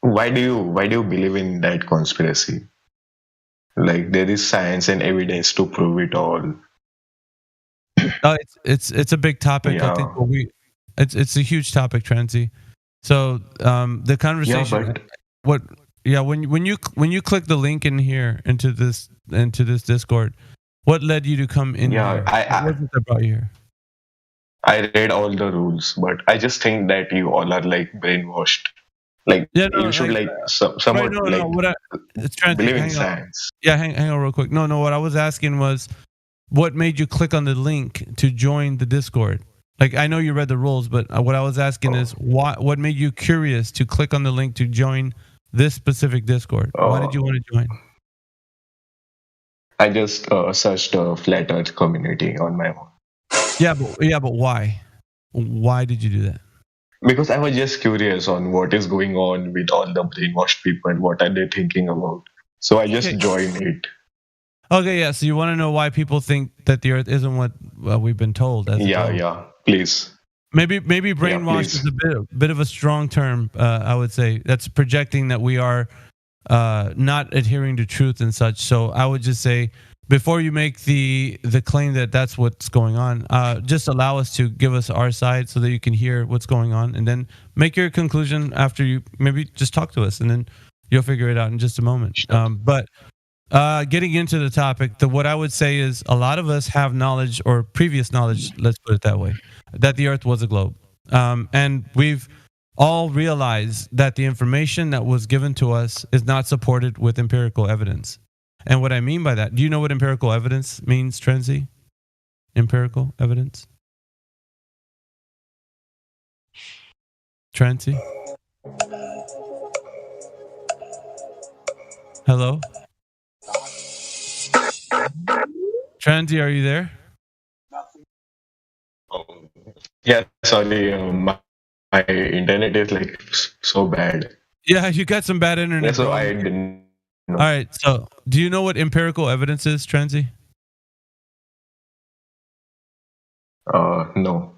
why do you believe in that conspiracy? Like, there is science and evidence to prove it all. It's a big topic. I think it's a huge topic, Transy. So the conversation, when you click the link in here into this Discord, what led you to come in here? What was it that brought you here? I read all the rules, but I just think that you all are like brainwashed. Like, you should somewhat believe in science. Yeah, hang on real quick. No, what I was asking was, what made you click on the link to join the Discord? Like, I know you read the rules, but what I was asking is, what made you curious to click on the link to join this specific Discord? Why did you want to join? I just searched a flat Earth community on my own. Yeah, but why? Why did you do that? Because I was just curious on what is going on with all the brainwashed people and what are they thinking about. So I just joined it. Okay, yeah. So you want to know why people think that the Earth isn't what we've been told? Yeah. Please. Maybe brainwashed is a bit of a strong term. I would say that's projecting that we are not adhering to truth and such. So I would just say, before you make the claim that that's what's going on, just allow us to give us our side so that you can hear what's going on, and then make your conclusion after you maybe just talk to us, and then you'll figure it out in just a moment. But getting into the topic, what I would say is a lot of us have knowledge, or previous knowledge, let's put it that way, that the Earth was a globe. And we've all realized that the information that was given to us is not supported with empirical evidence. And what I mean by that, do you know what empirical evidence means, Transy? Empirical evidence? Transy? Hello? Transy, are you there? Yeah, sorry, my internet is like so bad. Yeah, you got some bad internet. Yeah, so I didn't know. All right, so do you know what empirical evidence is, Transy? No.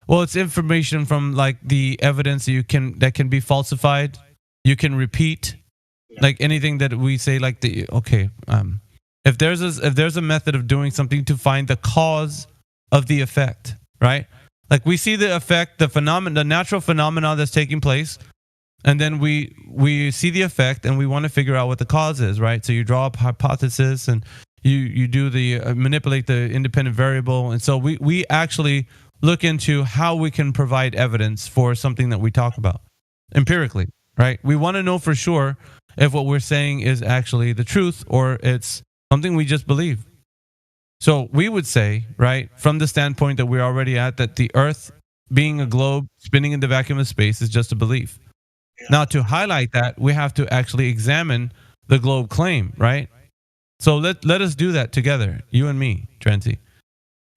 Well, it's information from like the evidence that can be falsified. You can repeat, like anything that we say, like if there's a method of doing something to find the cause of the effect, right? Like we see the effect, the natural phenomenon that's taking place, and then we see the effect and we want to figure out what the cause is, right? So you draw up hypothesis and you do the manipulate the independent variable, and so we actually look into how we can provide evidence for something that we talk about empirically, right? We want to know for sure if what we're saying is actually the truth or it's something we just believe. So we would say, right, from the standpoint that we're already at, that the Earth being a globe spinning in the vacuum of space is just a belief. Now, to highlight that, we have to actually examine the globe claim, right? So let us do that together, you and me, Transy.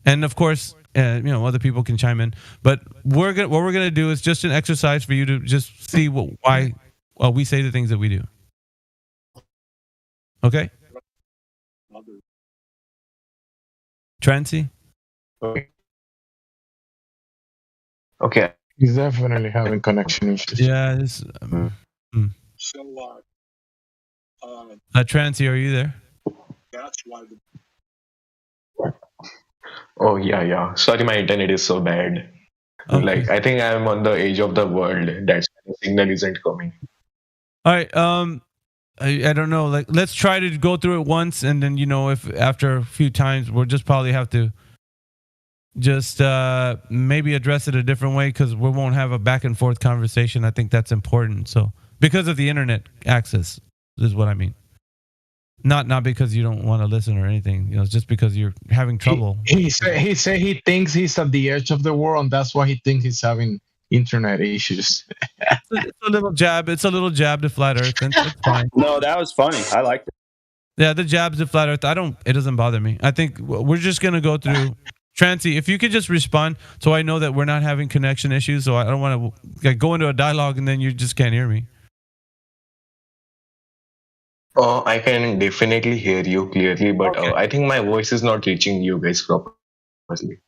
And of course, other people can chime in. But what we're gonna do is just an exercise for you to just see why we say the things that we do. Okay? Transy? Okay. He's definitely having connection issues. Yeah. Transy, are you there? That's why. Oh yeah. Sorry, my internet is so bad. Okay. Like I think I'm on the edge of the world. That's why the signal isn't coming. All right. I don't know. Like, let's try to go through it once, and then if after a few times, we'll just probably have to just maybe address it a different way, because we won't have a back and forth conversation. I think that's important. So because of the internet access is what I mean. Not because you don't want to listen or anything. It's just because you're having trouble. He said he thinks he's at the edge of the world, and that's why he thinks he's having internet issues. It's a little jab. It's a little jab to flat Earth, and it's fine. No, that was funny. I liked it. Yeah, the jabs to flat Earth. It doesn't bother me. I think we're just gonna go through. Transy, if you could just respond, so I know that we're not having connection issues. So I don't want to go into a dialogue and then you just can't hear me. I can definitely hear you clearly, but I think my voice is not reaching you guys properly.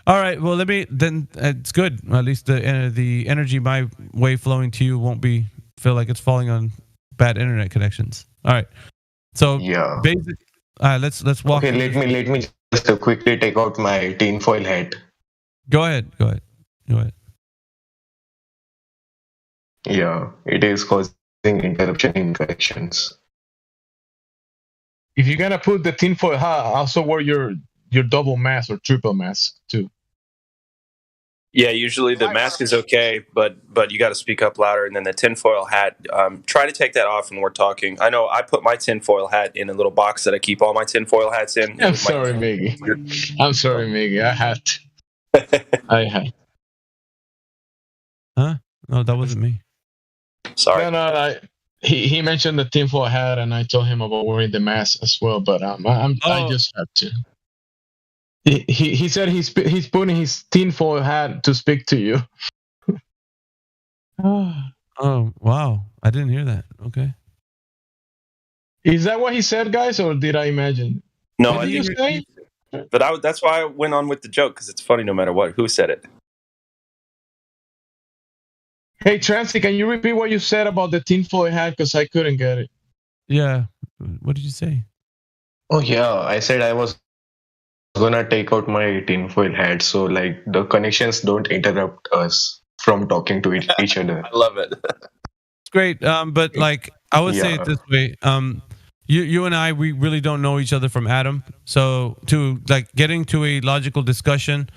All right. Well, then it's good. At least the energy my way flowing to you won't feel like it's falling on bad internet connections. All right. So yeah. Let's walk. Okay, let me just quickly take out my tinfoil hat. Go ahead. Yeah, it is causing interruption in connections. If you're gonna put the tinfoil hat, also wear your double mask or triple mask too. Yeah, usually the mask is okay, but you got to speak up louder. And then the tinfoil hat, try to take that off when we're talking. I know I put my tinfoil hat in a little box that I keep all my tinfoil hats in. I'm sorry, Miggy. I had to. I had. Huh? No, that wasn't me. Sorry. No. He mentioned the tinfoil hat, and I told him about wearing the mask as well. But I just had to. He said he's putting his tinfoil hat to speak to you. Oh wow! I didn't hear that. Okay. Is that what he said, guys, or did I imagine? No, I didn't say. But that's why I went on with the joke, because it's funny no matter what. Who said it? Hey, Transy, can you repeat what you said about the tinfoil hat? Because I couldn't get it. Yeah. What did you say? Oh yeah, I said I was gonna take out my tinfoil hat so like the connections don't interrupt us from talking to each other. I love it. It's great. But like I would say it this way. You and I, we really don't know each other from Adam. So to like getting to a logical discussion,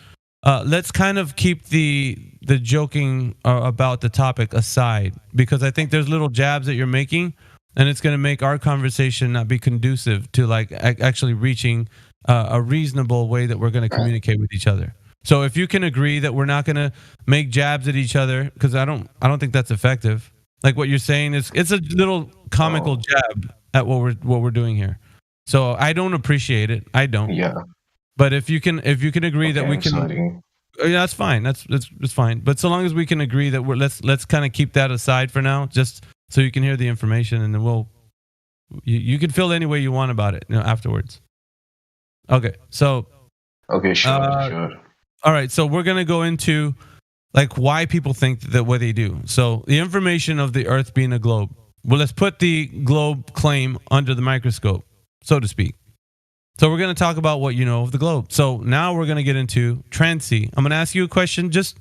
let's kind of keep the joking about the topic aside, because I think there's little jabs that you're making, and it's going to make our conversation not be conducive to like actually reaching a reasonable way that we're going to communicate with each other. So if you can agree that we're not going to make jabs at each other, because I don't think that's effective. Like what you're saying is it's a little comical jab at what we're doing here. So I don't appreciate it. I don't. Yeah. But if you can agree that we can, yeah, that's fine. That's fine. But so long as we can agree that let's kind of keep that aside for now, just so you can hear the information, and then you can feel any way you want about it, afterwards. Okay. So. Okay. Sure. All right. So we're gonna go into like why people think that what they do. So the information of the Earth being a globe. Well, let's put the globe claim under the microscope, so to speak. So we're going to talk about what you know of the globe. So now we're going to get into Transy. I'm going to ask you a question. Just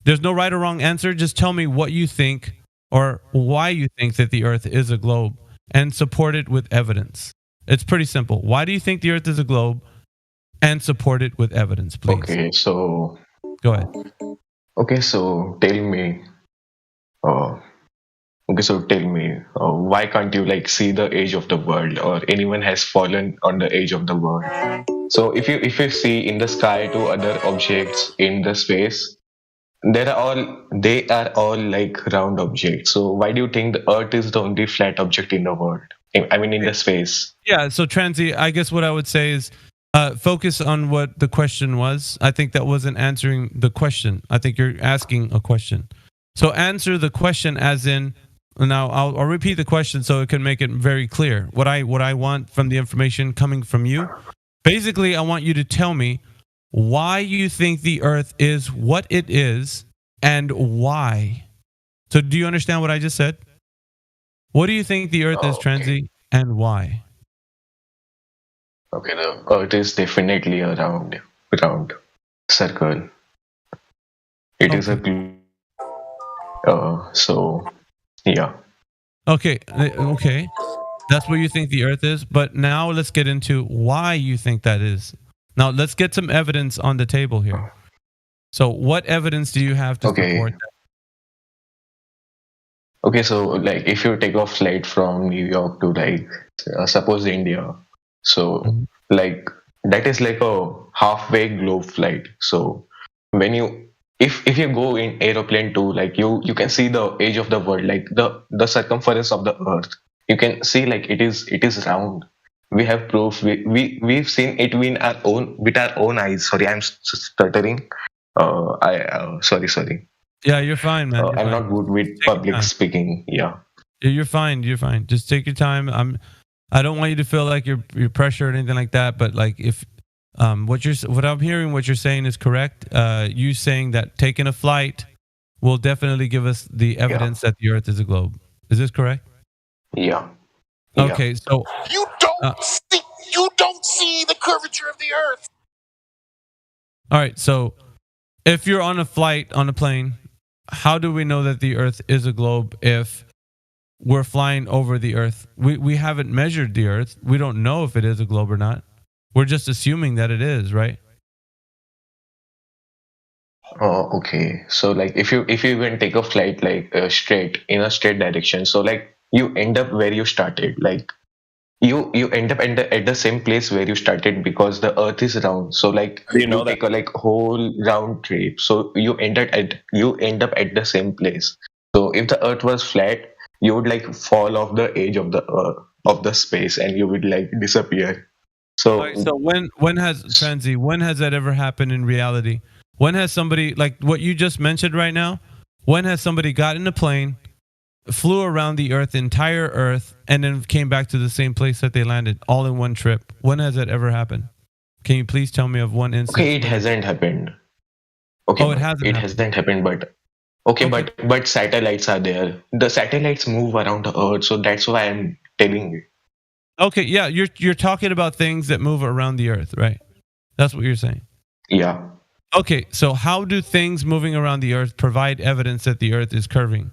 there's no right or wrong answer. Just tell me what you think or why you think that the Earth is a globe, and support it with evidence. It's pretty simple. Why do you think the Earth is a globe, and support it with evidence, please? Okay, so go ahead. Okay, so tell me. Why can't you like see the edge of the world, or anyone has fallen on the edge of the world? So if you see in the sky to other objects in the space, they are all like round objects. So why do you think the Earth is the only flat object in the world? I mean, in the space. Yeah. So Transy, I guess what I would say is focus on what the question was. I think that wasn't answering the question. I think you're asking a question. So answer the question as in. Now I'll repeat the question so it can make it very clear. What I want from the information coming from you, basically, I want you to tell me why you think the Earth is what it is and why. So do you understand what I just said? What do you think the Earth is, Transy, and why? Okay, the Earth is definitely a round circle. It is a so. Yeah. Okay. That's what you think the Earth is. But now let's get into why you think that is. Now let's get some evidence on the table here. So what evidence do you have to support that? Okay, so like if you take a flight from New York to like suppose India, so like that is like a halfway globe flight. So when you If you go in aeroplane too, like you can see the edge of the world, like the circumference of the Earth. You can see like it is round. We have proof. We've seen it with our own eyes. Sorry, I'm stuttering. Sorry. Yeah, you're fine, man. I'm not good with public speaking. Yeah. You're fine. Just take your time. I don't want you to feel like you're pressured or anything like that. But like if what I'm hearing, what you're saying is correct. You saying that taking a flight will definitely give us the evidence that the Earth is a globe. Is this correct? Yeah. Okay, so You don't see the curvature of the Earth. all right, so if you're on a flight on a plane, how do we know that the Earth is a globe if we're flying over the Earth? We haven't measured the Earth. We don't know if it is a globe or not. We're just assuming that it is, right? Oh, okay. So like if you even take a flight like straight in a straight direction, so like you end up where you started. Like you end up at the same place where you started because the Earth is round. So like How do you know that? take a like whole round trip. So you end up at the same place. So if the Earth was flat, you would like fall off the edge of the space and you would like disappear. So All right, so when has Transy, when has that ever happened in reality? When has somebody, like what you just mentioned right now, when has somebody got in a plane, flew around the Earth, entire Earth, and then came back to the same place that they landed, all in one trip? When has that ever happened? Can you please tell me of one instance? okay, it hasn't happened. Okay, Oh, it hasn't it happened. hasn't happened, but okay, but satellites are there. The satellites move around the Earth, so that's why I'm telling you. Okay, yeah, you're talking about things that move around the Earth, right? That's what you're saying. Yeah. Okay, so how do things moving around the Earth provide evidence that the Earth is curving?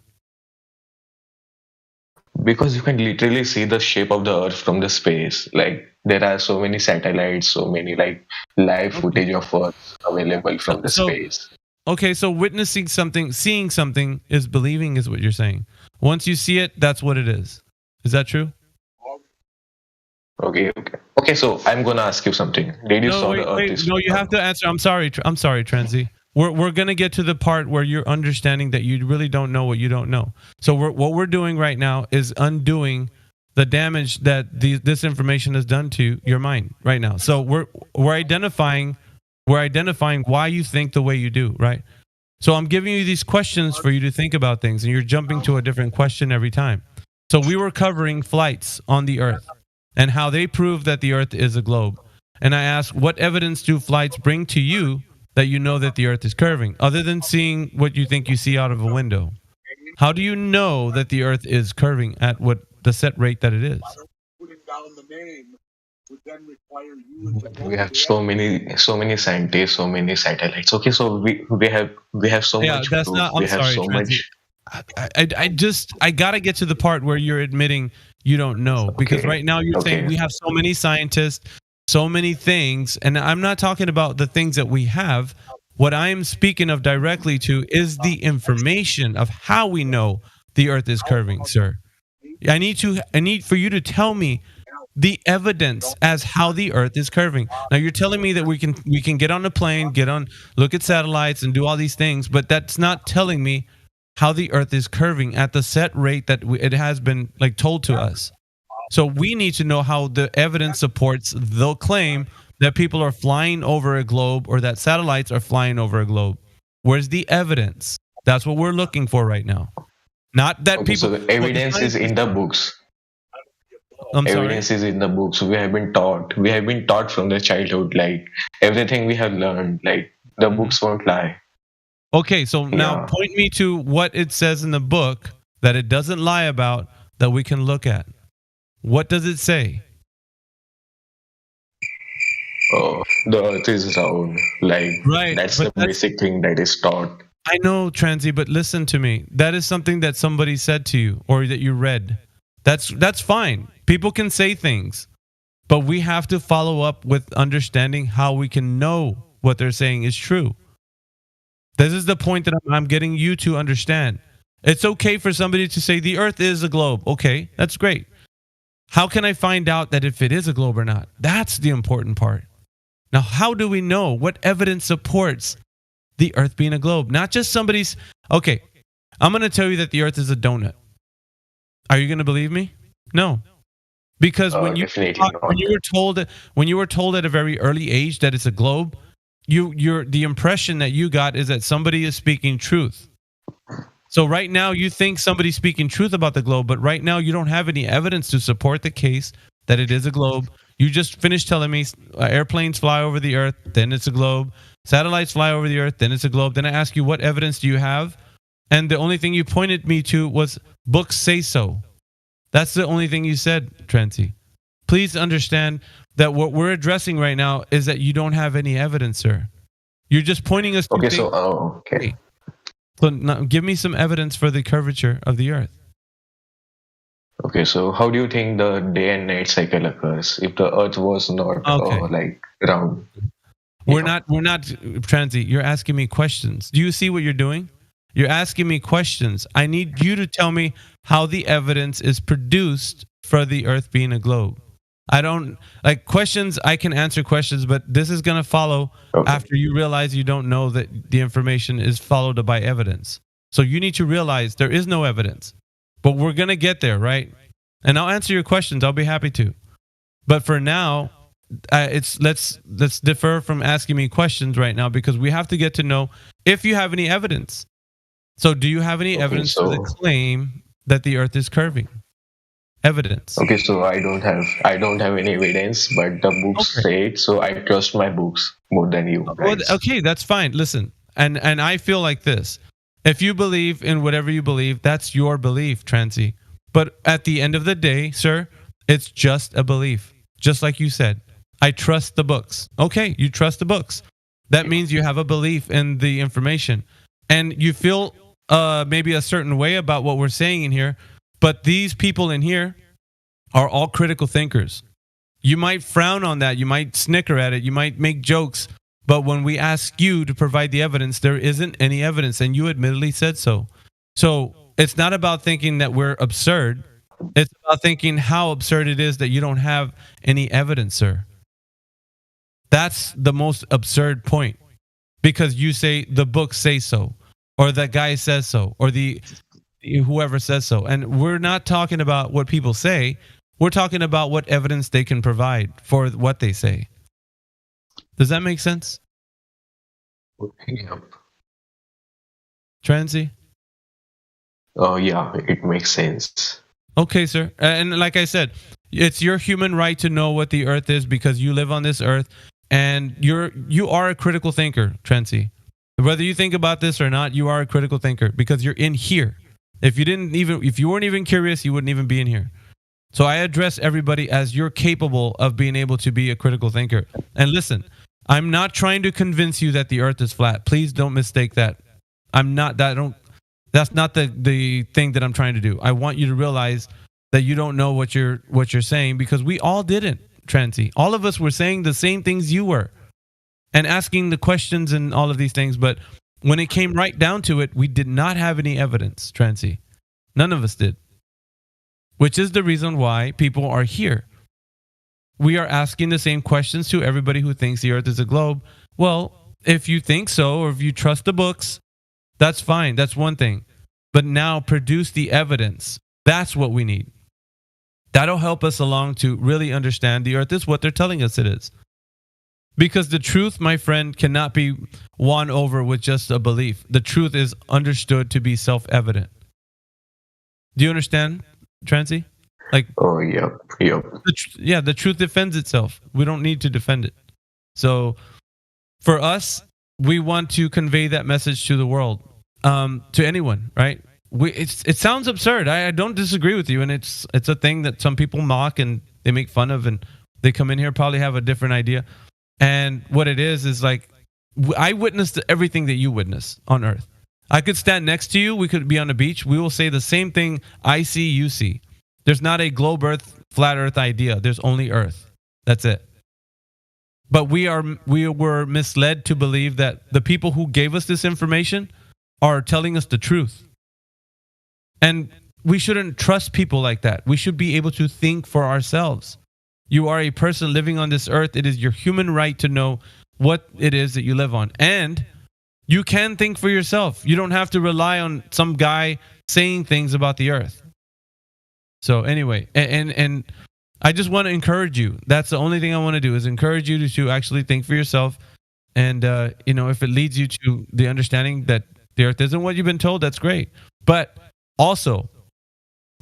Because you can literally see the shape of the Earth from the space. Like there are so many satellites, so many like live footage of Earth available from the space. Okay, so witnessing something, seeing something is believing, is what you're saying. Once you see it, that's what it is. Is that true? Okay. So I'm gonna ask you something. Did you saw the Earth is No, you have to answer. I'm sorry, Transy. We're gonna get to the part where you're understanding that you really don't know what you don't know. So what we're doing right now is undoing the damage that this information has done to your mind right now. So we're identifying why you think the way you do, right? So I'm giving you these questions for you to think about things, and you're jumping to a different question every time. So we were covering flights on the Earth and how they prove that the Earth is a globe. And I asked, what evidence do flights bring to you that you know that the Earth is curving, other than seeing what you think you see out of a window? How do you know that the Earth is curving at what the set rate that it is? We have so many scientists, so many satellites. Okay, so we have so much that's proof. not. I'm We have sorry, so Transy. much. I gotta get to the part where you're admitting you don't know, because right now you're saying we have so many scientists, so many things, and I'm not talking about the things that we have. What I'm speaking of directly to is the information of how we know the Earth is curving, sir. I need for you to tell me the evidence as how the Earth is curving. Now you're telling me that we can get on a plane, look at satellites and do all these things, but that's not telling me how the Earth is curving at the set rate that it has been like told to us. So we need to know how the evidence supports the claim that people are flying over a globe or that satellites are flying over a globe. Where's the evidence? That's what we're looking for right now. Not that people. So the evidence is in the books. Evidence is in the books. We have been taught. We have been taught from the childhood. Like everything we have learned. Like the books won't lie. Okay, so now point me to what it says in the book that it doesn't lie about that we can look at. What does it say? Oh, the Earth is round. Like that's the basic thing that is taught. I know, Transy, but listen to me. That is something that somebody said to you or that you read. That's fine. People can say things, but we have to follow up with understanding how we can know what they're saying is true. This is the point that I'm getting you to understand. It's okay for somebody to say the Earth is a globe. Okay, that's great. How can I find out that if it is a globe or not? That's the important part. Now, how do we know? What evidence supports the Earth being a globe? Not just somebody's. Okay, I'm going to tell you that the Earth is a donut. Are you going to believe me? No. Because when you were told at a very early age that it's a globe, the impression that you got is that somebody is speaking truth. So right now you think somebody's speaking truth about the globe, but right now you don't have any evidence to support the case that it is a globe. You just finished telling me airplanes fly over the earth, then it's a globe. Satellites fly over the earth, then it's a globe. Then I ask you, what evidence do you have? And the only thing you pointed me to was books say so. That's the only thing you said, Trancy. Please understand that what we're addressing right now is that you don't have any evidence, sir. You're just pointing us to Okay, things. so okay. So now give me some evidence for the curvature of the earth. Okay, so how do you think the day and night cycle occurs if the Earth was not like round? We're not, Transi, you're asking me questions. Do you see what you're doing? You're asking me questions. I need you to tell me how the evidence is produced for the Earth being a globe. I don't, like questions, I can answer questions, but this is going to follow after you realize you don't know that the information is followed by evidence. So you need to realize there is no evidence. But we're going to get there, right? And I'll answer your questions. I'll be happy to. But for now, let's defer from asking me questions right now because we have to get to know if you have any evidence. So do you have any evidence for the claim that the Earth is curving? Evidence. Okay, so I don't have any evidence, but the books say it, so I trust my books more than you. Well, okay, that's fine. Listen, and I feel like this. If you believe in whatever you believe, that's your belief, Trancy. But at the end of the day, sir, it's just a belief. Just like you said, I trust the books. Okay, you trust the books. That means you have a belief in the information. And you feel maybe a certain way about what we're saying in here. But these people in here are all critical thinkers. You might frown on that. You might snicker at it. You might make jokes. But when we ask you to provide the evidence, there isn't any evidence, and you admittedly said so. So it's not about thinking that we're absurd. It's about thinking how absurd it is that you don't have any evidence, sir. That's the most absurd point. Because you say the books say so, or that guy says so, or the whoever says so. And we're not talking about what people say. We're talking about what evidence they can provide for what they say. Does that make sense? Yep. Trancy? Oh, yeah, it makes sense. Okay, sir. And like I said, it's your human right to know what the earth is because you live on this earth and you are a critical thinker, Trancy. Whether you think about this or not, you are a critical thinker because you're in here. If you weren't even curious, you wouldn't even be in here. So I address everybody as you're capable of being able to be a critical thinker. And listen, I'm not trying to convince you that the earth is flat. Please don't mistake that. That's not the thing that I'm trying to do. I want you to realize that you don't know what you're saying because we all didn't, Trancy. All of us were saying the same things you were and asking the questions and all of these things. But when it came right down to it, we did not have any evidence, Trancy. None of us did. Which is the reason why people are here. We are asking the same questions to everybody who thinks the earth is a globe. Well, if you think so, or if you trust the books, that's fine. That's one thing. But now produce the evidence. That's what we need. That'll help us along to really understand the earth is what they're telling us it is. Because the truth, my friend, cannot be won over with just a belief. The truth is understood to be self-evident. Do you understand, Trancy? Like, oh, yep. The truth defends itself. We don't need to defend it. So for us, we want to convey that message to the world, to anyone, right? It sounds absurd. I don't disagree with you, and it's a thing that some people mock and they make fun of, and they come in here probably have a different idea. And what it is like I witnessed everything that you witness on Earth. I could stand next to you. We could be on a beach. We will say the same thing I see, you see. There's not a globe Earth, flat Earth idea. There's only Earth. That's it. But we were misled to believe that the people who gave us this information are telling us the truth. And we shouldn't trust people like that. We should be able to think for ourselves. You are a person living on this earth. It is your human right to know what it is that you live on. And you can think for yourself. You don't have to rely on some guy saying things about the earth. So anyway, and I just want to encourage you. That's the only thing I want to do is encourage you to actually think for yourself. And, if it leads you to the understanding that the earth isn't what you've been told, that's great. But also,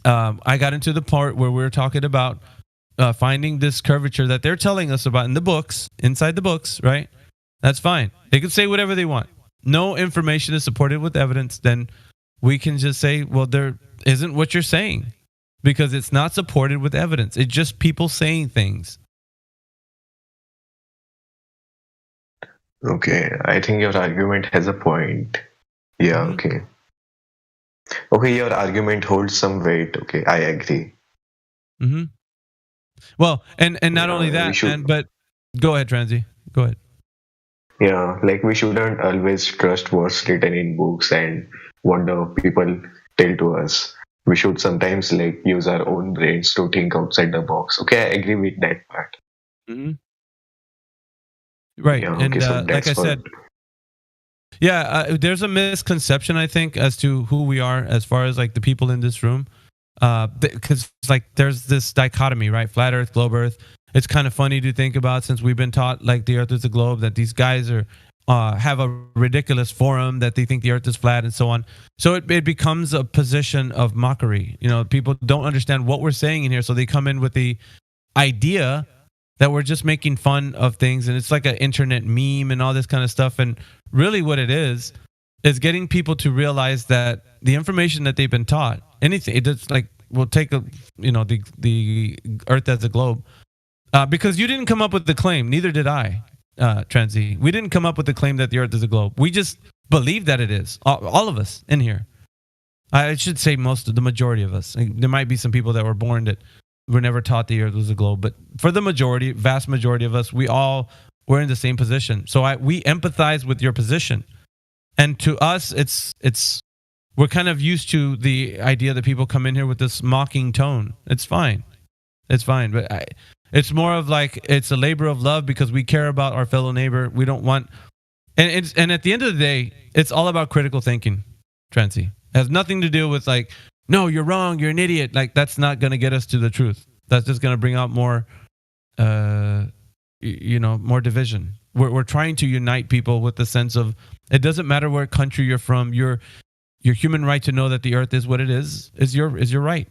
I got into the part where we were talking about finding this curvature that they're telling us about in the books, inside the books, right? That's fine. They can say whatever they want. No information is supported with evidence, then we can just say, well, there isn't what you're saying, because it's not supported with evidence. It's just people saying things. Okay, I think your argument has a point. Yeah, okay. Okay, your argument holds some weight. Okay, I agree. Mm-hmm. Well, and not only that, but go ahead, Transy. Go ahead. Yeah, like we shouldn't always trust what's written in books and wonder people tell to us. We should sometimes like use our own brains to think outside the box. Okay, I agree with that part. Mm-hmm. Right, Yeah, and okay, so like I said, there's a misconception, I think, as to who we are as far as like the people in this room, because like there's this dichotomy, right? Flat Earth, globe Earth. It's kind of funny to think about, since we've been taught like the Earth is a globe, that these guys are have a ridiculous forum that they think the Earth is flat and so on. So it becomes a position of mockery. You know, people don't understand what we're saying in here, so they come in with the idea that we're just making fun of things, and it's like an internet meme and all this kind of stuff. And really what it is getting people to realize that the information that they've been taught, anything, it's like, we'll take the Earth as a globe, because you didn't come up with the claim, neither did I, Transy. We didn't come up with the claim that the Earth is a globe. We just believe that it is. All of us in here. I should say the majority of us. There might be some people that were born that were never taught the Earth was a globe, but for the majority, vast majority of us, we're in the same position. So we empathize with your position, and to us, we're kind of used to the idea that people come in here with this mocking tone. It's fine, but it's more of like, it's a labor of love, because we care about our fellow neighbor. We don't want, and at the end of the day, it's all about critical thinking, Transy. It has nothing to do with like, no, you're wrong, you're an idiot. Like, that's not going to get us to the truth. That's just going to bring out more, more division. We're trying to unite people with the sense of, it doesn't matter what country you're from. Your human right to know that the Earth is what it is your right.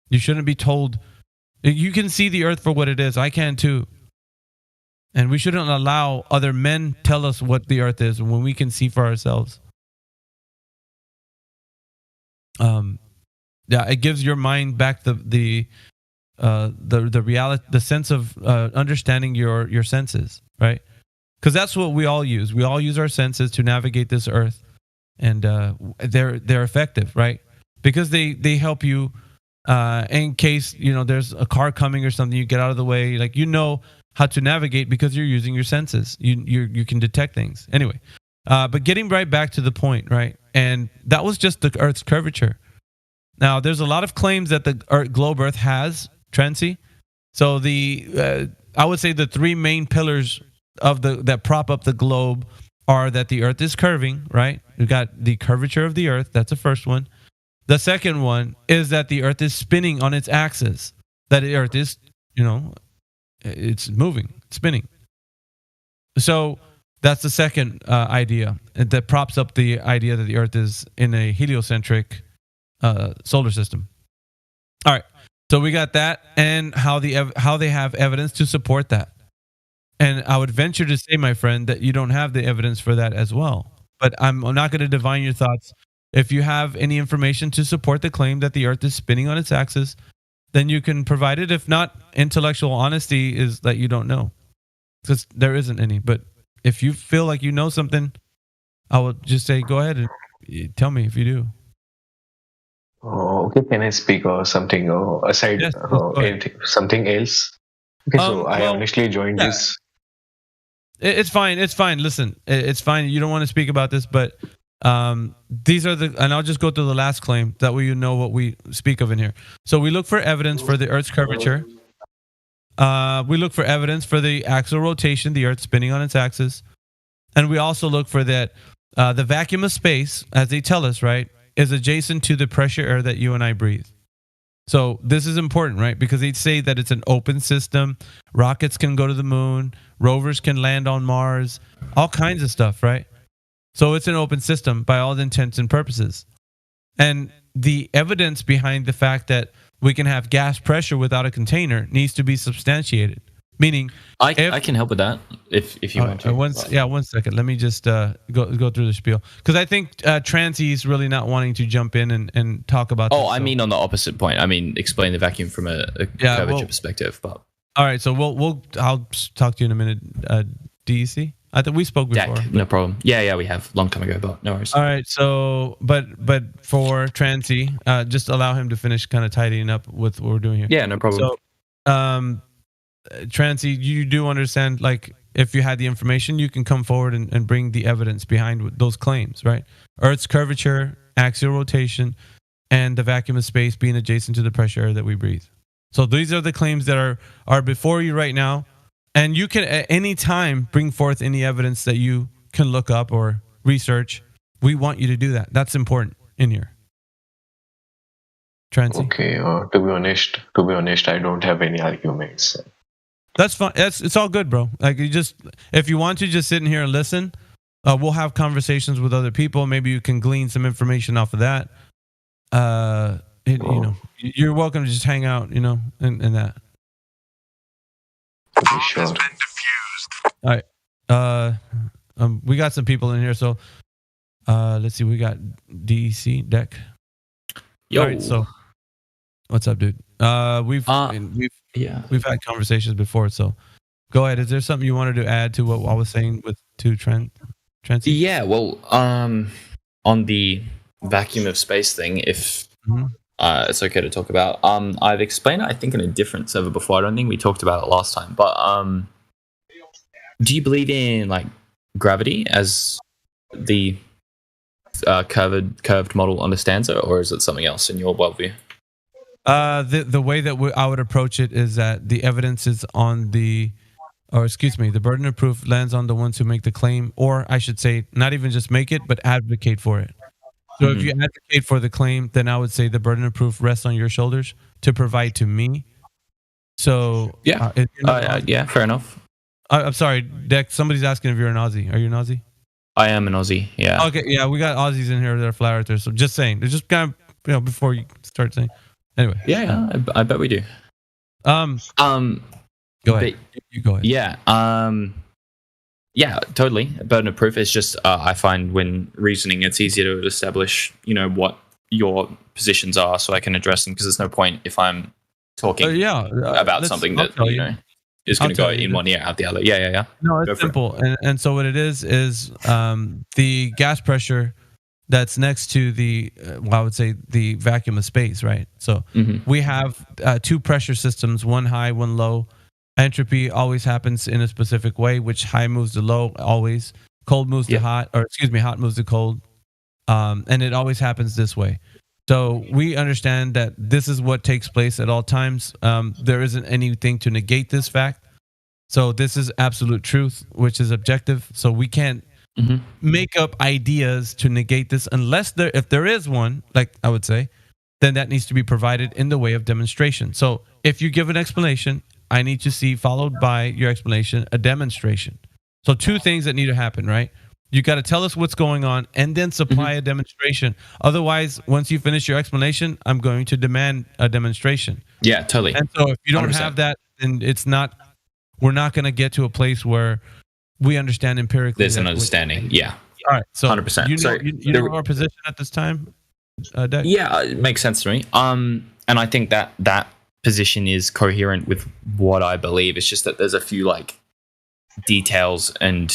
You shouldn't be told. You can see the Earth for what it is. I can too. And we shouldn't allow other men tell us what the Earth is when we can see for ourselves. It gives your mind back the reality, the sense of understanding your senses, right? Because that's what we all use. We all use our senses to navigate this Earth, and they're effective, right? Because they help you in case there's a car coming or something. You get out of the way, like how to navigate because you're using your senses. You can detect things anyway. But getting right back to the point, right? And that was just the Earth's curvature. Now, there's a lot of claims that the globe Earth has, Transy. So I would say the three main pillars that prop up the globe are that the Earth is curving, right? We've got the curvature of the Earth. That's the first one. The second one is that the Earth is spinning on its axis. That the Earth is, it's moving, it's spinning. So that's the second idea that props up the idea that the Earth is in a heliocentric solar system. All right, so we got that, and how they have evidence to support that. And I would venture to say, my friend, that you don't have the evidence for that as well. But I'm not going to divine your thoughts. If you have any information to support the claim that the Earth is spinning on its axis, then you can provide it. If not, intellectual honesty is that you don't know, because there isn't any. But if you feel like you know something, I will just say, go ahead and tell me if you do. Oh, okay. Can I speak or something aside? Yes, something else? Okay, so I honestly joined this. It's fine. It's fine. Listen, it's fine. You don't want to speak about this, but these are and I'll just go through the last claim. That way you know what we speak of in here. So we look for evidence for the Earth's curvature. We look for evidence for the axial rotation, the Earth spinning on its axis. And we also look for that the vacuum of space, as they tell us, right, is adjacent to the pressure air that you and I breathe. So this is important, right? Because they say that it's an open system. Rockets can go to the moon. Rovers can land on Mars. All kinds of stuff, right? So it's an open system by all intents and purposes. And the evidence behind the fact that we can have gas pressure without a container needs to be substantiated. Meaning, I can help with that if you want to. One second. Let me just go through the spiel, because I think Trancy's really not wanting to jump in and talk about. Oh, I mean on the opposite point. I mean explain the vacuum from a curvature perspective. But all right, so I'll talk to you in a minute. DEC. I think we spoke before. No problem. Yeah, we have long time ago, but no worries. All right, so but for Trancy, just allow him to finish kind of tidying up with what we're doing here. Yeah, no problem. So, Trancy, you do understand, like, if you had the information, you can come forward and bring the evidence behind those claims, right? Earth's curvature, axial rotation, and the vacuum of space being adjacent to the pressure air that we breathe. So these are the claims that are before you right now. And you can at any time bring forth any evidence that you can look up or research. We want you to do that. That's important in here. Trancy? Okay, to be honest, I don't have any arguments. That's fine. It's all good, bro. Like, if you want to just sit in here and listen, we'll have conversations with other people. Maybe you can glean some information off of that. You know, you're welcome to just hang out, you know, and that. Sure. All right. We got some people in here, so let's see. We got DEC deck. Yo. All right, so what's up, dude? We've had conversations before, so go ahead. Is there something you wanted to add to what I was saying to Trancy? Yeah, well, on the vacuum of space thing, if it's okay to talk about, I've explained it, I think, in a different server before. I don't think we talked about it last time, but do you believe in like gravity as the curved model understands it, or is it something else in your worldview? The way that I would approach it is that the evidence is on the burden of proof lands on the ones who make the claim, or I should say, not even just make it, but advocate for it. So if you advocate for the claim, then I would say the burden of proof rests on your shoulders to provide to me. So yeah, fair enough. I'm sorry, Deck. Somebody's asking if you're an Aussie. Are you an Aussie? I am an Aussie. Yeah. Okay. Yeah, we got Aussies in here that are flat earthers. So just saying, they're just kind of before you start saying. Anyway. Yeah, I bet we do. Go ahead. You go ahead. Yeah. Yeah, totally. Burden of proof is just, I find when reasoning, it's easier to establish, you know, what your positions are so I can address them, because there's no point if I'm talking about something that, you know, is going to go in one ear, out the other. Yeah. No, it's simple. And so what it is the gas pressure that's next to the, I would say, the vacuum of space, right? So we have two pressure systems, one high, one low. Entropy always happens in a specific way, which high moves to low always. Cold moves to hot, hot moves to cold. And it always happens this way. So we understand that this is what takes place at all times. There isn't anything to negate this fact. So this is absolute truth, which is objective. So we can't make up ideas to negate this unless if there is one, like I would say, then that needs to be provided in the way of demonstration. So if you give an explanation, I need to see, followed by your explanation, a demonstration. So two things that need to happen, right? You got to tell us what's going on and then supply a demonstration. Otherwise, once you finish your explanation, I'm going to demand a demonstration. Yeah, totally. And so if you don't 100%. Have that, then we're not going to get to a place where we understand empirically. There's an understanding. Yeah. All right. So 100%. You know our position at this time, Deck? Yeah, it makes sense to me. And I think that position is coherent with what I believe. It's just that there's a few like details and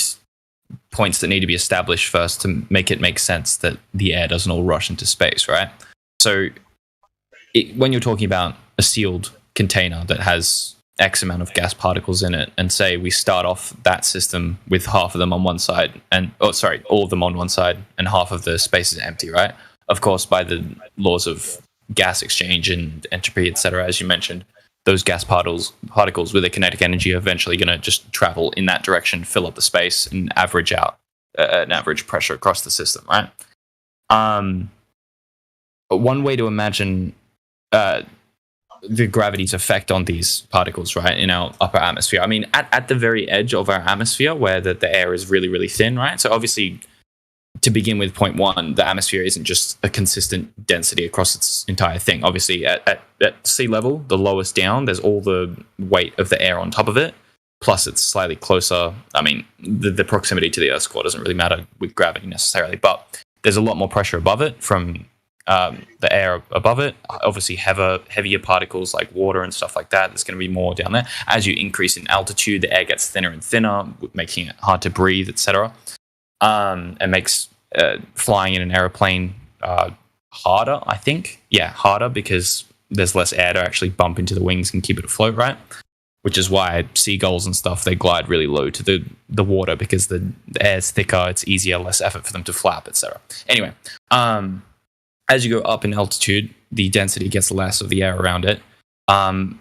points that need to be established first to make it make sense that the air doesn't all rush into space, right? So when you're talking about a sealed container that has X amount of gas particles in it, and say we start off that system with half of them on one side all of them on one side and half of the space is empty, right? Of course, by the laws of gas exchange and entropy, etc., as you mentioned, those gas particles with a kinetic energy are eventually going to just travel in that direction, fill up the space, and average out an average pressure across the system, right? One way to imagine the gravity's effect on these particles, right, in our upper atmosphere. I mean, at the very edge of our atmosphere, where the air is really, really thin, right? So obviously, to begin with, point one, the atmosphere isn't just a consistent density across its entire thing. Obviously, at sea level, the lowest down, there's all the weight of the air on top of it. Plus, it's slightly closer. I mean, the proximity to the Earth's core doesn't really matter with gravity necessarily, but there's a lot more pressure above it from the air above it. Obviously, heavier particles like water and stuff like that. There's going to be more down there. As you increase in altitude, the air gets thinner and thinner, making it hard to breathe, etc. It makes flying in an aeroplane harder, I think. Yeah, harder because there's less air to actually bump into the wings and keep it afloat, right? Which is why seagulls and stuff, they glide really low to the water because the air's thicker, it's easier, less effort for them to flap, etc. Anyway, as you go up in altitude, the density gets less of the air around it. And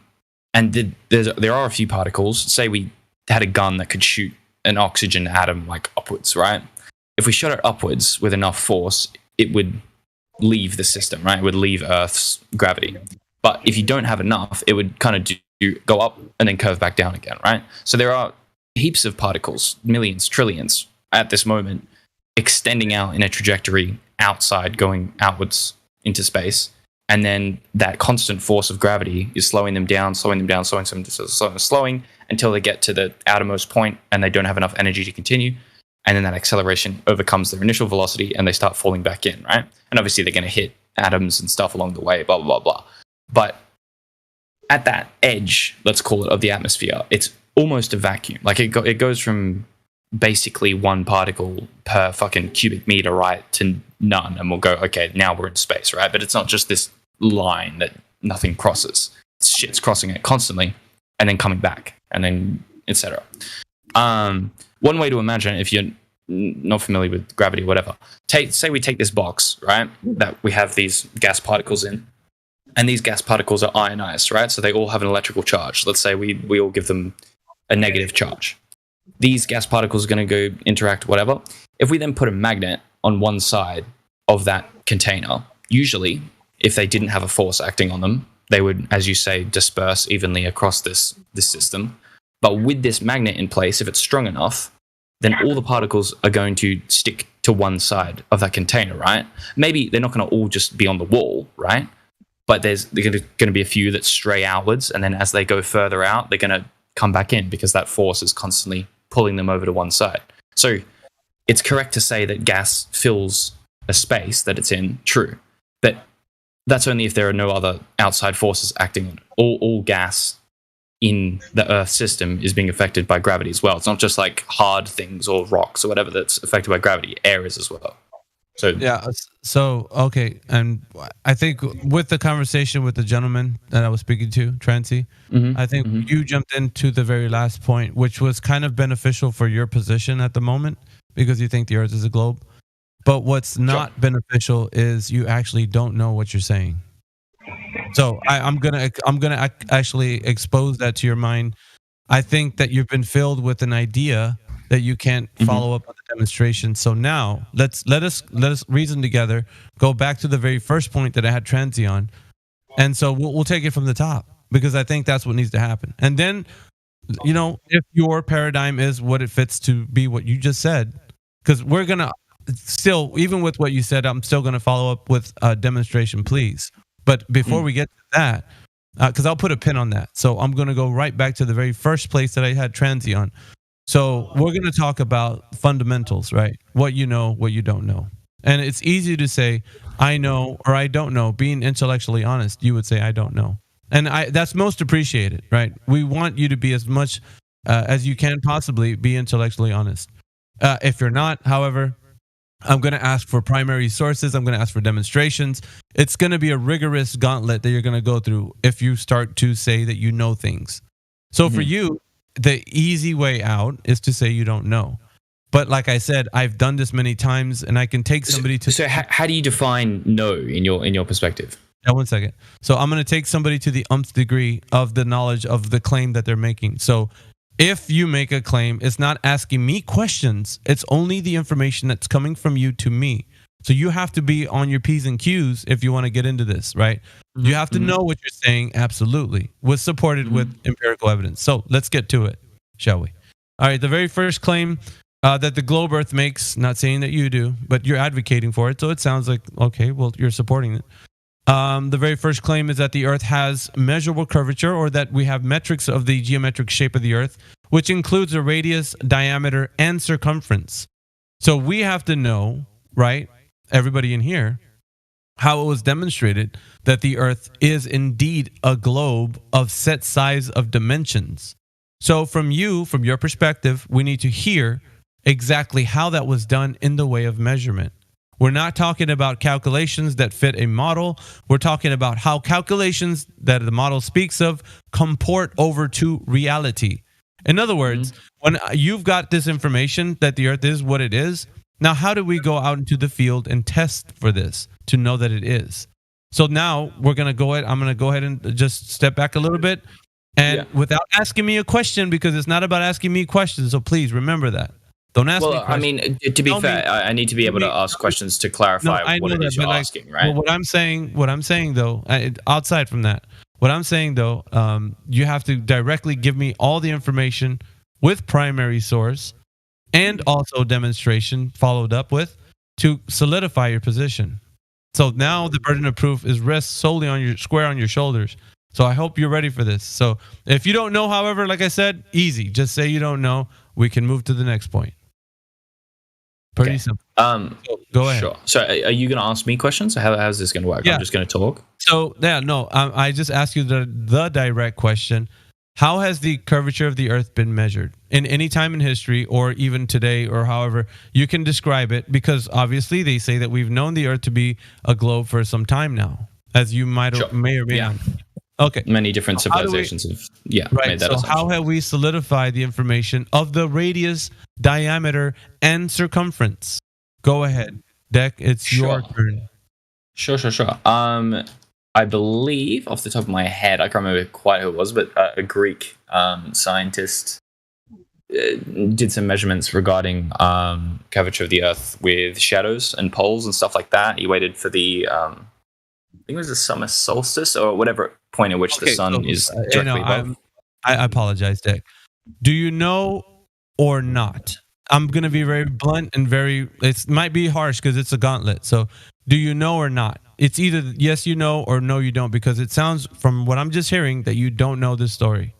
there are a few particles. Say we had a gun that could shoot an oxygen atom like upwards, right? If we shot it upwards with enough force, it would leave the system, right? It would leave Earth's gravity. But if you don't have enough, it would kind of go up and then curve back down again, right? So there are heaps of particles, millions, trillions at this moment, extending out in a trajectory outside, going outwards into space. And then that constant force of gravity is slowing them down until they get to the outermost point and they don't have enough energy to continue. And then that acceleration overcomes their initial velocity and they start falling back in, right? And obviously they're going to hit atoms and stuff along the way, blah, blah, blah, blah. But at that edge, let's call it, of the atmosphere, it's almost a vacuum. Like it goes from basically one particle per fucking cubic meter, right, to none. And we'll go, okay, now we're in space, right? But it's not just this line that nothing crosses. Shit's crossing it constantly and then coming back and then etc. One way to imagine it, if you're not familiar with gravity or whatever, say we take this box, right, that we have these gas particles in. And these gas particles are ionized, right? So they all have an electrical charge. Let's say we all give them a negative charge. These gas particles are going to go interact, whatever. If we then put a magnet on one side of that container, usually, if they didn't have a force acting on them, they would, as you say, disperse evenly across this system. But with this magnet in place, if it's strong enough, then all the particles are going to stick to one side of that container, right? Maybe they're not going to all just be on the wall, right? But there's going to be a few that stray outwards, and then as they go further out, they're going to come back in because that force is constantly pulling them over to one side. So it's correct to say that gas fills a space that it's in, true. But that's only if there are no other outside forces acting on it. All gas in the Earth system is being affected by gravity as well. It's not just like hard things or rocks or whatever that's affected by gravity. Air is as well. So yeah, so okay, and I think with the conversation with the gentleman that I was speaking to, Trancy, I think you jumped into the very last point, which was kind of beneficial for your position at the moment because you think the Earth is a globe. But what's not beneficial is you actually don't know what you're saying. So I'm gonna actually expose that to your mind. I think that you've been filled with an idea that you can't follow up on the demonstration. So now let us reason together, go back to the very first point that I had Trancy on. And so we'll take it from the top because I think that's what needs to happen. And then, you know, if your paradigm is what it fits to be what you just said, because we're going to still, even with what you said, I'm still going to follow up with a demonstration, please. But before we get to that, because I'll put a pin on that. So I'm going to go right back to the very first place that I had Trancy on. So we're going to talk about fundamentals, right? What you know, what you don't know. And it's easy to say, I know or I don't know. Being intellectually honest, you would say, I don't know. And that's most appreciated, right? We want you to be as much as you can possibly be intellectually honest. If you're not, however, I'm going to ask for primary sources. I'm going to ask for demonstrations. It's going to be a rigorous gauntlet that you're going to go through if you start to say that you know things. So for you, the easy way out is to say you don't know. But like I said, I've done this many times and I can take somebody to... So how do you define no in your perspective? Yeah, 1 second. So I'm going to take somebody to the umpth degree of the knowledge of the claim that they're making. So if you make a claim, it's not asking me questions. It's only the information that's coming from you to me. So you have to be on your P's and Q's if you want to get into this, right? You have to know what you're saying, absolutely, was supported with empirical evidence. So let's get to it, shall we? All right, the very first claim, that the globe Earth makes. Not saying that you do, but you're advocating for it. So it sounds like, okay, well, you're supporting it. The very first claim is that the Earth has measurable curvature, or that we have metrics of the geometric shape of the Earth, which includes a radius, diameter, and circumference. So we have to know, right, everybody in here, how it was demonstrated that the Earth is indeed a globe of set size of dimensions. So from your perspective, we need to hear exactly how that was done in the way of measurement. We're not talking about calculations that fit a model. We're talking about how calculations that the model speaks of comport over to reality. In other words, when you've got this information that the Earth is what it is, now how do we go out into the field and test for this to know that it is? So now I'm going to go ahead and just step back a little bit, and without asking me a question, because it's not about asking me questions. So please remember that. Don't ask me questions. I mean, to be fair, I need to be able to ask questions to clarify what it is you're asking, right? Well, what I'm saying though, outside from that, what I'm saying though, you have to directly give me all the information with primary source and also demonstration followed up with to solidify your position. So now the burden of proof rests solely on your shoulders. So I hope you're ready for this. So if you don't know, however, like I said, easy. Just say you don't know. We can move to the next point. Pretty simple. Go ahead. Sure. So are you going to ask me questions? How's this going to work? Yeah. I'm just going to talk. So I just asked you the direct question. How has the curvature of the Earth been measured in any time in history, or even today, or however you can describe it? Because obviously they say that we've known the Earth to be a globe for some time now, as you may or may not. Okay. Many different civilizations have made that assumption. How have we solidified the information of the radius, diameter, and circumference? Go ahead, Deck. It's your turn. Sure. I believe, off the top of my head, I can't remember quite who it was, but a Greek scientist did some measurements regarding curvature of the Earth with shadows and poles and stuff like that. He waited for the, I think it was the summer solstice or whatever point at which the sun is directly above. I apologize, Dick. Do you know or not? I'm going to be very blunt and it might be harsh because it's a gauntlet. So do you know or not? It's either yes, you know, or no, you don't, because it sounds from what I'm just hearing that you don't know this story.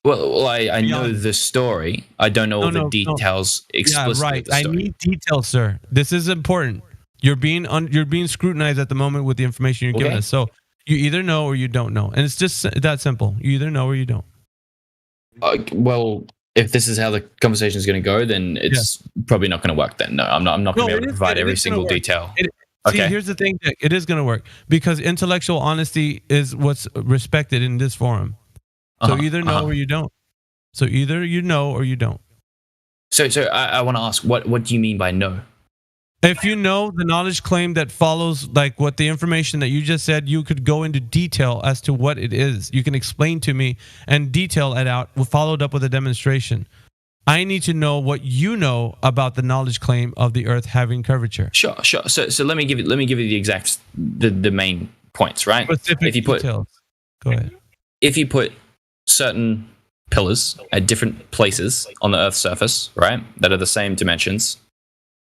Well, I know the story. I don't know all the details explicitly. Yeah, right. I need details, sir. This is important. You're being scrutinized at the moment with the information you're giving us. So you either know or you don't know, and it's just that simple. You either know or you don't. Well, if this is how the conversation is going to go, then it's probably not going to work. Then no, I'm not going to be able to provide every single detail. See, here's the thing, Dick. It is going to work because intellectual honesty is what's respected in this forum. So either know or you don't. So either you know or you don't. So I want to ask, what do you mean by no? If you know the knowledge claim that follows, like what the information that you just said, you could go into detail as to what it is. You can explain to me and detail it out, followed up with a demonstration. I need to know what you know about the knowledge claim of the Earth having curvature. Sure. So let me give you the exact the main points, right? Specific details. Go ahead. If you put certain pillars at different places on the Earth's surface, right, that are the same dimensions,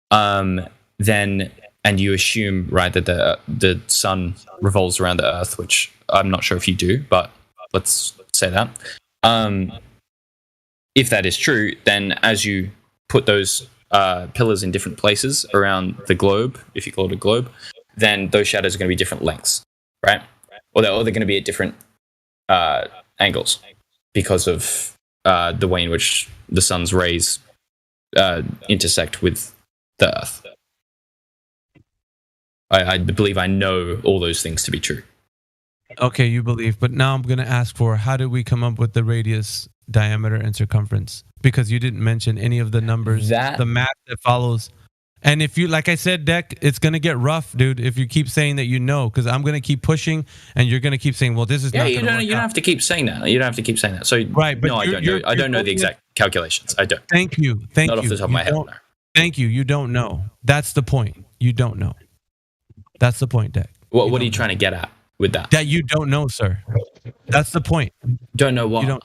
then and you assume, right, that the sun revolves around the Earth, which I'm not sure if you do, but let's say that. If that is true, then as you put those pillars in different places around the globe, if you call it a globe, then those shadows are going to be different lengths, right? Or they're going to be at different angles because of the way in which the sun's rays intersect with the Earth. I believe I know all those things to be true. Okay, you believe, but now I'm going to ask for how did we come up with the radius, diameter, and circumference? Because you didn't mention any of the numbers, the math that follows. And if you, like I said, Deck, it's going to get rough, dude, if you keep saying that you know, because I'm going to keep pushing and you're going to keep saying, well, this is not going to work out. You don't have to keep saying that. You don't have to keep saying that. So, right, but no, I don't know. I don't know the exact calculations. I don't. Thank you. Not off the top of my head. No. Thank you. You don't know. That's the point. You don't know. That's the point, Deck. What are you trying to get at with that? That you don't know, sir. That's the point. Don't know what? You don't.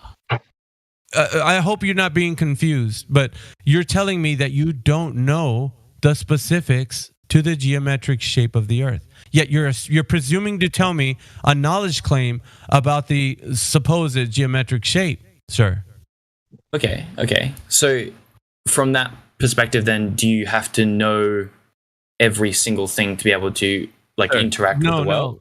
I hope you're not being confused, but you're telling me that you don't know the specifics to the geometric shape of the Earth. Yet you're presuming to tell me a knowledge claim about the supposed geometric shape, sir. Okay. So from that perspective, then, do you have to know every single thing to be able to interact with the world?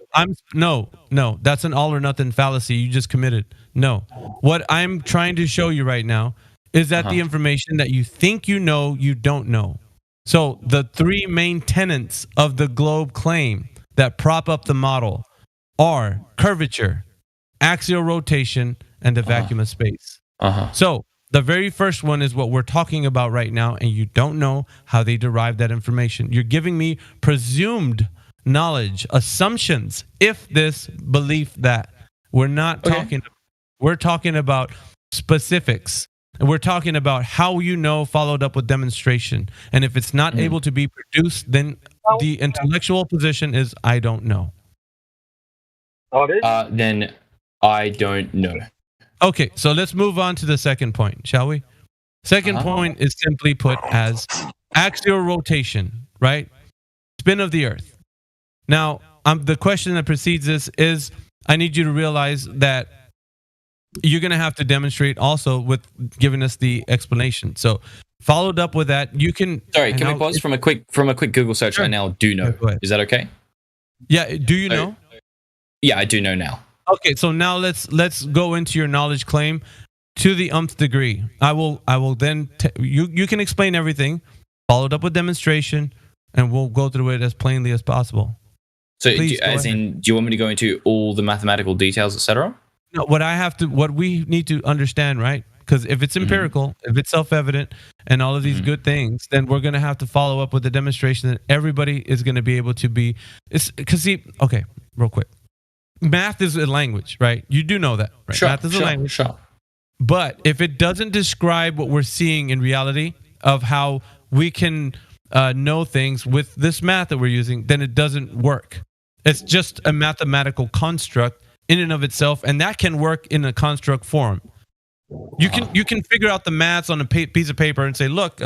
No. That's an all or nothing fallacy you just committed. No. What I'm trying to show you right now is that the information that you think you know, you don't know. So the three main tenets of the globe claim that prop up the model are curvature, axial rotation, and the vacuum of space. So the very first one is what we're talking about right now, and you don't know how they derived that information. You're giving me presumed knowledge, assumptions, if this, belief, that. We're not talking, we're talking about specifics. And we're talking about how you know, followed up with demonstration. And if it's not able to be produced, then the intellectual position is I don't know. Then I don't know. Okay, so let's move on to the second point, shall we? Second point is simply put as axial rotation, right? Spin of the Earth. Now, the question that precedes this is, I need you to realize that you're going to have to demonstrate also with giving us the explanation. So, followed up with that, you can. Sorry, can we pause from a quick Google search right now? Do know? Is that okay? Yeah. Do you know? Yeah, I do know now. Okay, so now let's go into your knowledge claim to the nth degree. I will then you can explain everything, followed up with demonstration, and we'll go through it as plainly as possible. So, do you want me to go into all the mathematical details, etc.? No, what we need to understand, right? Because if it's empirical, if it's self-evident, and all of these good things, then we're going to have to follow up with the demonstration that everybody is going to be able to be. Okay, real quick. Math is a language, right? You do know that, right? Math is a language. Sure. But if it doesn't describe what we're seeing in reality of how we can know things with this math that we're using, then it doesn't work. It's just a mathematical construct in and of itself, and that can work in a construct form. You can figure out the maths on a piece of paper and say, look,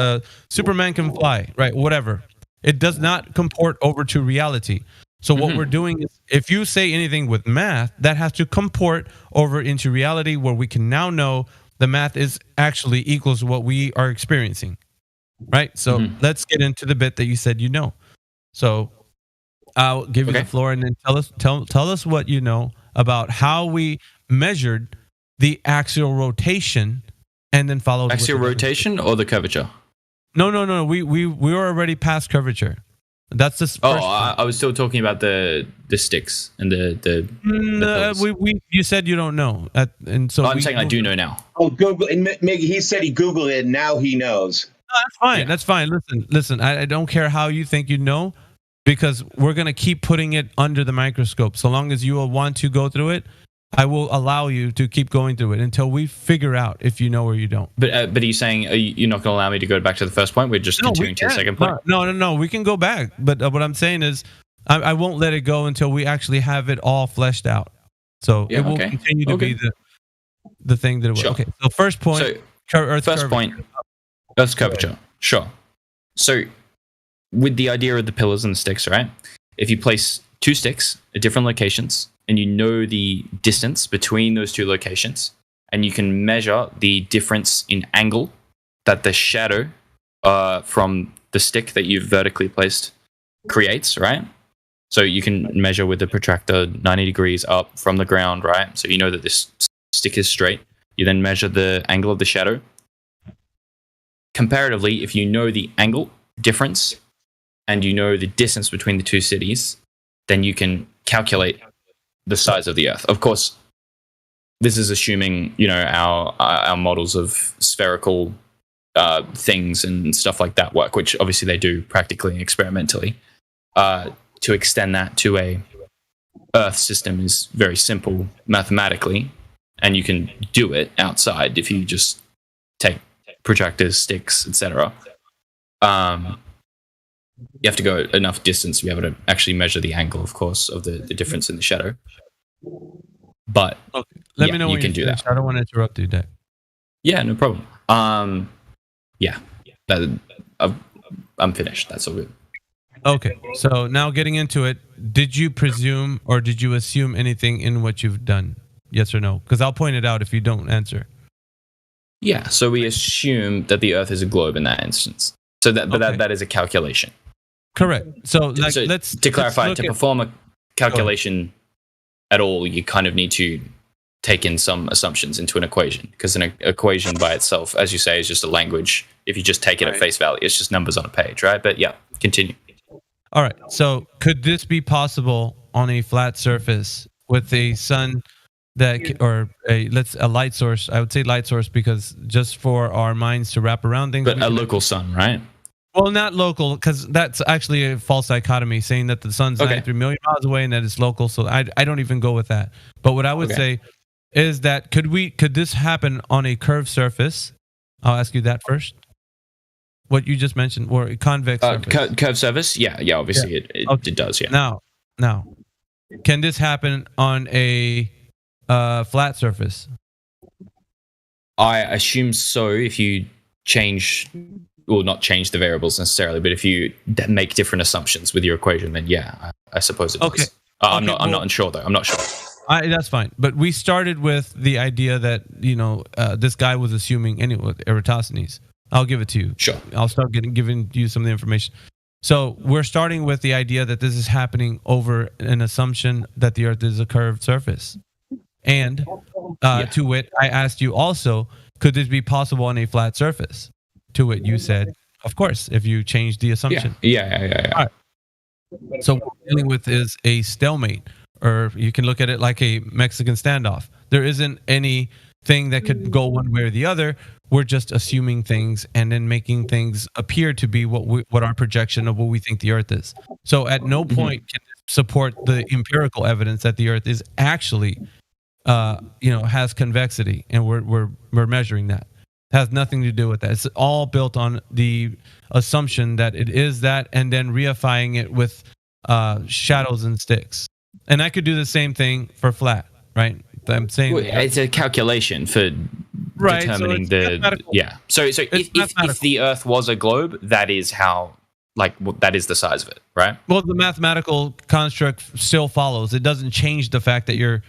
Superman can fly, right? Whatever. It does not comport over to reality. So what we're doing is, if you say anything with math, that has to comport over into reality, where we can now know the math is actually equals what we are experiencing, right? So let's get into the bit that you said you know. So I'll give you the floor, and then tell us what you know about how we measured the axial rotation, and then followed axial rotation or the curvature. No. We were already past curvature. That's the first I was still talking about the sticks and the you said you don't know, and so I'm saying I do know now. Oh, Google, and Miggy, he said he Googled it, and now he knows. No, that's fine. That's fine. Listen. I don't care how you think you know, because we're gonna keep putting it under the microscope. So long as you will want to go through it, I will allow you to keep going through it until we figure out if you know or you don't. But are you saying you're not going to allow me to go back to the first point? We're just continuing to the second point? No. We can go back. But what I'm saying is I won't let it go until we actually have it all fleshed out. So it will continue to be the thing that it will. Sure. Okay, so first point. Earth's curvature. Sure. So with the idea of the pillars and the sticks, right? If you place two sticks at different locations, and you know the distance between those two locations, and you can measure the difference in angle that the shadow from the stick that you've vertically placed creates, right? So you can measure with the protractor 90 degrees up from the ground, right? So you know that this stick is straight. You then measure the angle of the shadow. Comparatively, if you know the angle difference and you know the distance between the two cities, then you can calculate the size of the Earth. Of course, this is assuming, our models of spherical things and stuff like that work, which obviously they do practically and experimentally. To extend that to a Earth system is very simple mathematically, and you can do it outside if you just take protractors, sticks, etc. You have to go enough distance to be able to actually measure the angle, of course, of the difference in the shadow. But let me know you when can do that. I don't want to interrupt you, Dave. Yeah, no problem. Yeah, I'm finished. That's all good. Okay, so now getting into it, did you presume or did you assume anything in what you've done? Yes or no? Because I'll point it out if you don't answer. Yeah, so we assume that the Earth is a globe in that instance. So that is a calculation. Correct. So, like, so let's to clarify, let's to look perform a calculation at all, you kind of need to take in some assumptions into an equation, because an equation by itself, as you say, is just a language. If you just take it at face value, it's just numbers on a page, right? But yeah, continue. All right. So could this be possible on a flat surface with a sun or a light source? I would say light source because just for our minds to wrap around things. But a local sun, right? Well, not local, because that's actually a false dichotomy, saying that the sun's 93 million miles away and that it's local. So I don't even go with that. But what I would say is that could this happen on a curved surface? I'll ask you that first. What you just mentioned, or a convex surface. Curved surface? Yeah, obviously it does, yeah. Now, can this happen on a flat surface? I assume so if you not change the variables necessarily, but if you make different assumptions with your equation, then yeah, I suppose it does. I'm not sure though. I'm not sure. That's fine. But we started with the idea that, this guy was assuming anyway, Eratosthenes. I'll give it to you. Sure. I'll start giving you some of the information. So we're starting with the idea that this is happening over an assumption that the Earth is a curved surface. And to wit, I asked you also, could this be possible on a flat surface? To wit, you said, of course, if you change the assumption. Yeah. All right. So what we're dealing with is a stalemate, or you can look at it like a Mexican standoff. There isn't anything that could go one way or the other. We're just assuming things and then making things appear to be what our projection of what we think the Earth is. So at no point can it support the empirical evidence that the Earth is actually, has convexity, and we're measuring that. It has nothing to do with that. It's all built on the assumption that it is that, and then reifying it with shadows and sticks. And I could do the same thing for flat, right? I'm saying it's a calculation for determining So if the Earth was a globe, that is how, that is the size of it, right? Well, the mathematical construct still follows. It doesn't change the fact that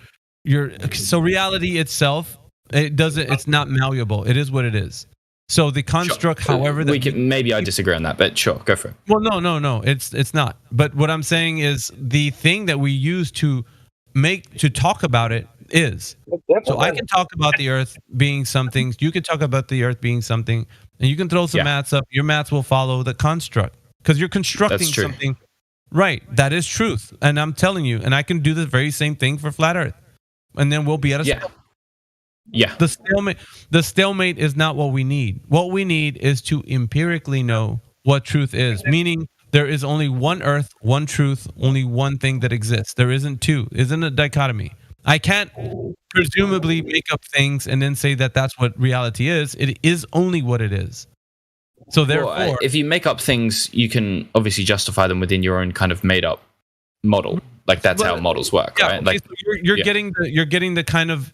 so reality itself, it's not malleable. It is what it is. So the construct, however, maybe I disagree on that, but sure, go for it. Well, no, it's not. But what I'm saying is the thing that we use to talk about it is. So I can talk about the Earth being something. You can talk about the Earth being something, and you can throw some maths up. Your maths will follow the construct because you're constructing something. Right, that is truth, and I'm telling you, and I can do the very same thing for flat Earth, and then we'll be at a stalemate. Yeah. The stalemate is not what we need. What we need is to empirically know what truth is, meaning there is only one Earth, one truth, only one thing that exists. There isn't two. Isn't a dichotomy. I can't presumably make up things and then say that that's what reality is. It is only what it is. So therefore, if you make up things, you can obviously justify them within your own kind of made up model. Like that's how models work, right? Okay, so you're getting the kind of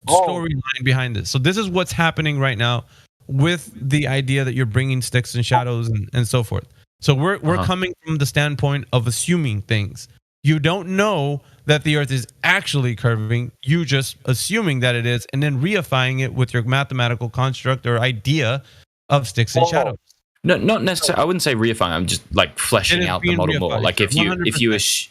storyline behind this. So this is what's happening right now with the idea that you're bringing sticks and shadows and so forth. So we're coming from the standpoint of assuming things. You don't know that the Earth is actually curving. You just assuming that it is, and then reifying it with your mathematical construct or idea of sticks and shadows. No, not necessarily. I wouldn't say reifying. I'm just fleshing out the model more. Like if you it's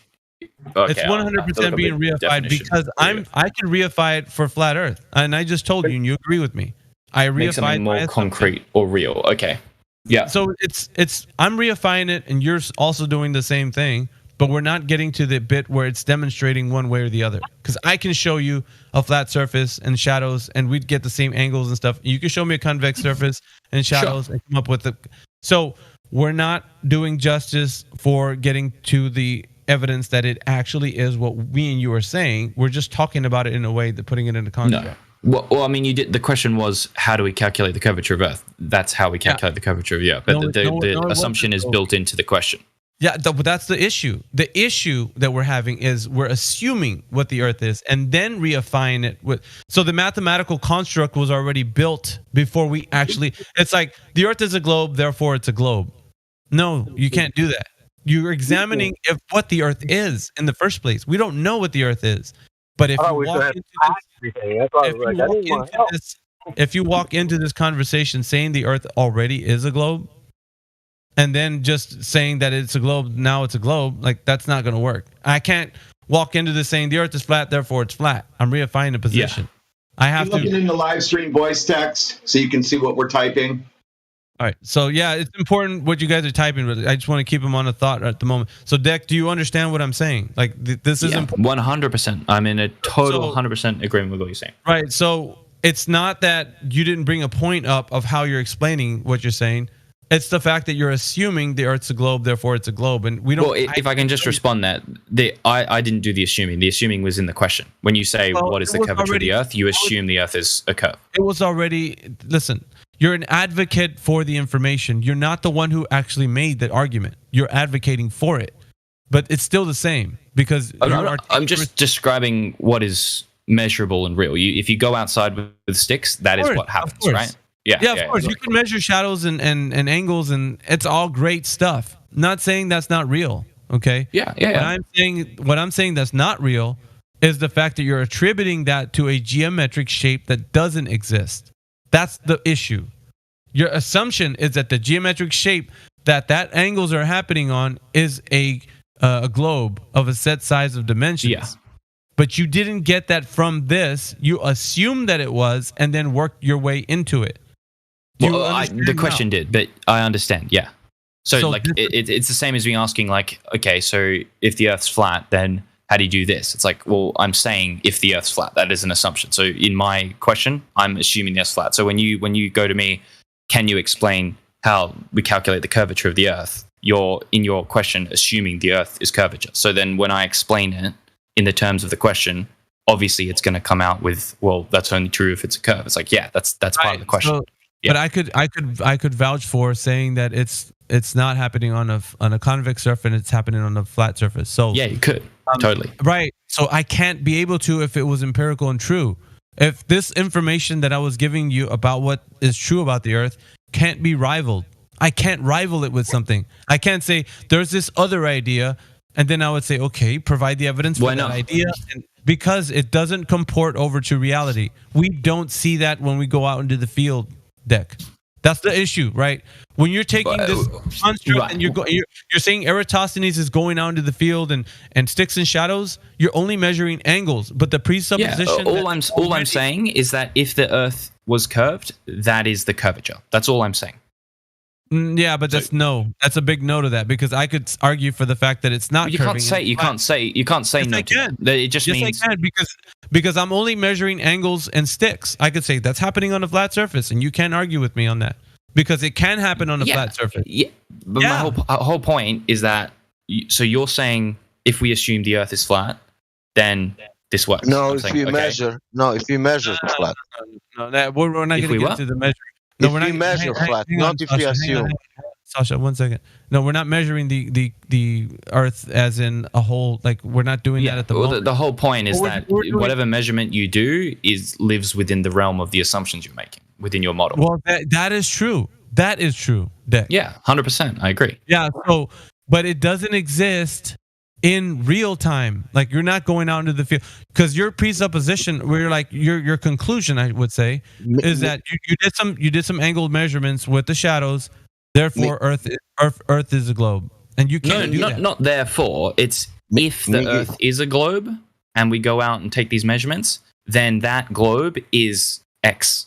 100% being reified because I can reify it for flat Earth, and I just told you, and you agree with me. I reified something more concrete or real. Okay, yeah. So it's I'm reifying it, and you're also doing the same thing. But we're not getting to the bit where it's demonstrating one way or the other. Because I can show you a flat surface and shadows, and we'd get the same angles and stuff. You can show me a convex surface and shadows and come up with it. So we're not doing justice for getting to the evidence that it actually is what we and you are saying. We're just talking about it in a way that putting it into context. No. Well, I mean, you did. The question was, how do we calculate the curvature of Earth? That's how we calculate the curvature of the Earth. But the assumption is built into the question. Yeah, but that's the issue. The issue that we're having is we're assuming what the Earth is and then reifying it with. So the mathematical construct was already built before we actually. It's like the Earth is a globe, therefore it's a globe. No, you can't do that. You're examining what the Earth is in the first place. We don't know what the Earth is, but if you walk into this conversation saying the Earth already is a globe, and then just saying that it's a globe, now it's a globe, like that's not going to work. I can't walk into this saying the Earth is flat, therefore it's flat. I'm reifying the position. I have to. Looking in the live stream voice text so you can see what we're typing. All right. So yeah, it's important what you guys are typing, but I just want to keep them on a thought at the moment. So Deck, do you understand what I'm saying? Like this is important. 100%. I'm in a total 100% agreement with what you're saying. Right. So it's not that you didn't bring a point up of how you're explaining what you're saying. It's the fact that you're assuming the Earth's a globe, therefore it's a globe, and we don't. Well, if I can just respond that I didn't do the assuming. The assuming was in the question. When you say what is the curvature of the Earth, you assume the Earth is a curve. It was already. Listen, you're an advocate for the information. You're not the one who actually made that argument. You're advocating for it, but it's still the same because I'm just describing what is measurable and real. If you go outside with sticks, that is what happens, right? Yeah, of course. You can measure shadows and angles, and it's all great stuff. Not saying that's not real, okay? Yeah. What I'm saying that's not real is the fact that you're attributing that to a geometric shape that doesn't exist. That's the issue. Your assumption is that the geometric shape that angles are happening on is a globe of a set size of dimensions. Yeah. But you didn't get that from this. You assumed that it was, and then worked your way into it. Well, the question did, but I understand. Yeah. So like, it's the same as me asking, like, okay, so if the Earth's flat, then how do you do this? It's like, well, I'm saying if the Earth's flat, that is an assumption. So in my question, I'm assuming the Earth's flat. So when you go to me, can you explain how we calculate the curvature of the Earth? You're in your question assuming the Earth is curvature. So then when I explain it in the terms of the question, obviously it's going to come out with, well, that's only true if it's a curve. It's like, yeah, that's part of the question. But I could vouch for saying that it's not happening on a convex surface and it's happening on a flat surface. So yeah, you could totally right. So I can't be able to if it was empirical and true. If this information that I was giving you about what is true about the Earth can't be rivaled, I can't rival it with something. I can't say there's this other idea, and then I would say, okay, provide the evidence for that idea. Because it doesn't comport over to reality. We don't see that when we go out into the field. Deck. That's the issue, right? When you're taking this construct and you're saying Eratosthenes is going out into the field and sticks and shadows, you're only measuring angles. But the presupposition. All I'm saying is that if the Earth was curved, that is the curvature. That's all I'm saying. Yeah, but that's a big no to that because I could argue for the fact that it's not. You can't say no. It just means I can because I'm only measuring angles and sticks. I could say that's happening on a flat surface, and you can't argue with me on that because it can happen on a flat surface. Yeah, but my whole point is that. So you're saying if we assume the Earth is flat, then this works. No, if you measure it's flat. No, we're not going to get to the measuring. No, we're not measure flat, not if we assume. Sasha, 1 second. No, we're not measuring the Earth as in a whole. Like we're not doing that at the moment. The whole point is that whatever measurement you do lives within the realm of the assumptions you're making within your model. Well, that is true. That is true. Deck. Yeah, 100%. I agree. Yeah. So, but it doesn't exist in real time. Like you're not going out into the field because your presupposition, where like your conclusion, I would say, is that you did some angled measurements with the shadows. Therefore, Earth is a globe, and you can't do that. Not therefore. It's if the Earth is a globe, and we go out and take these measurements, then that globe is X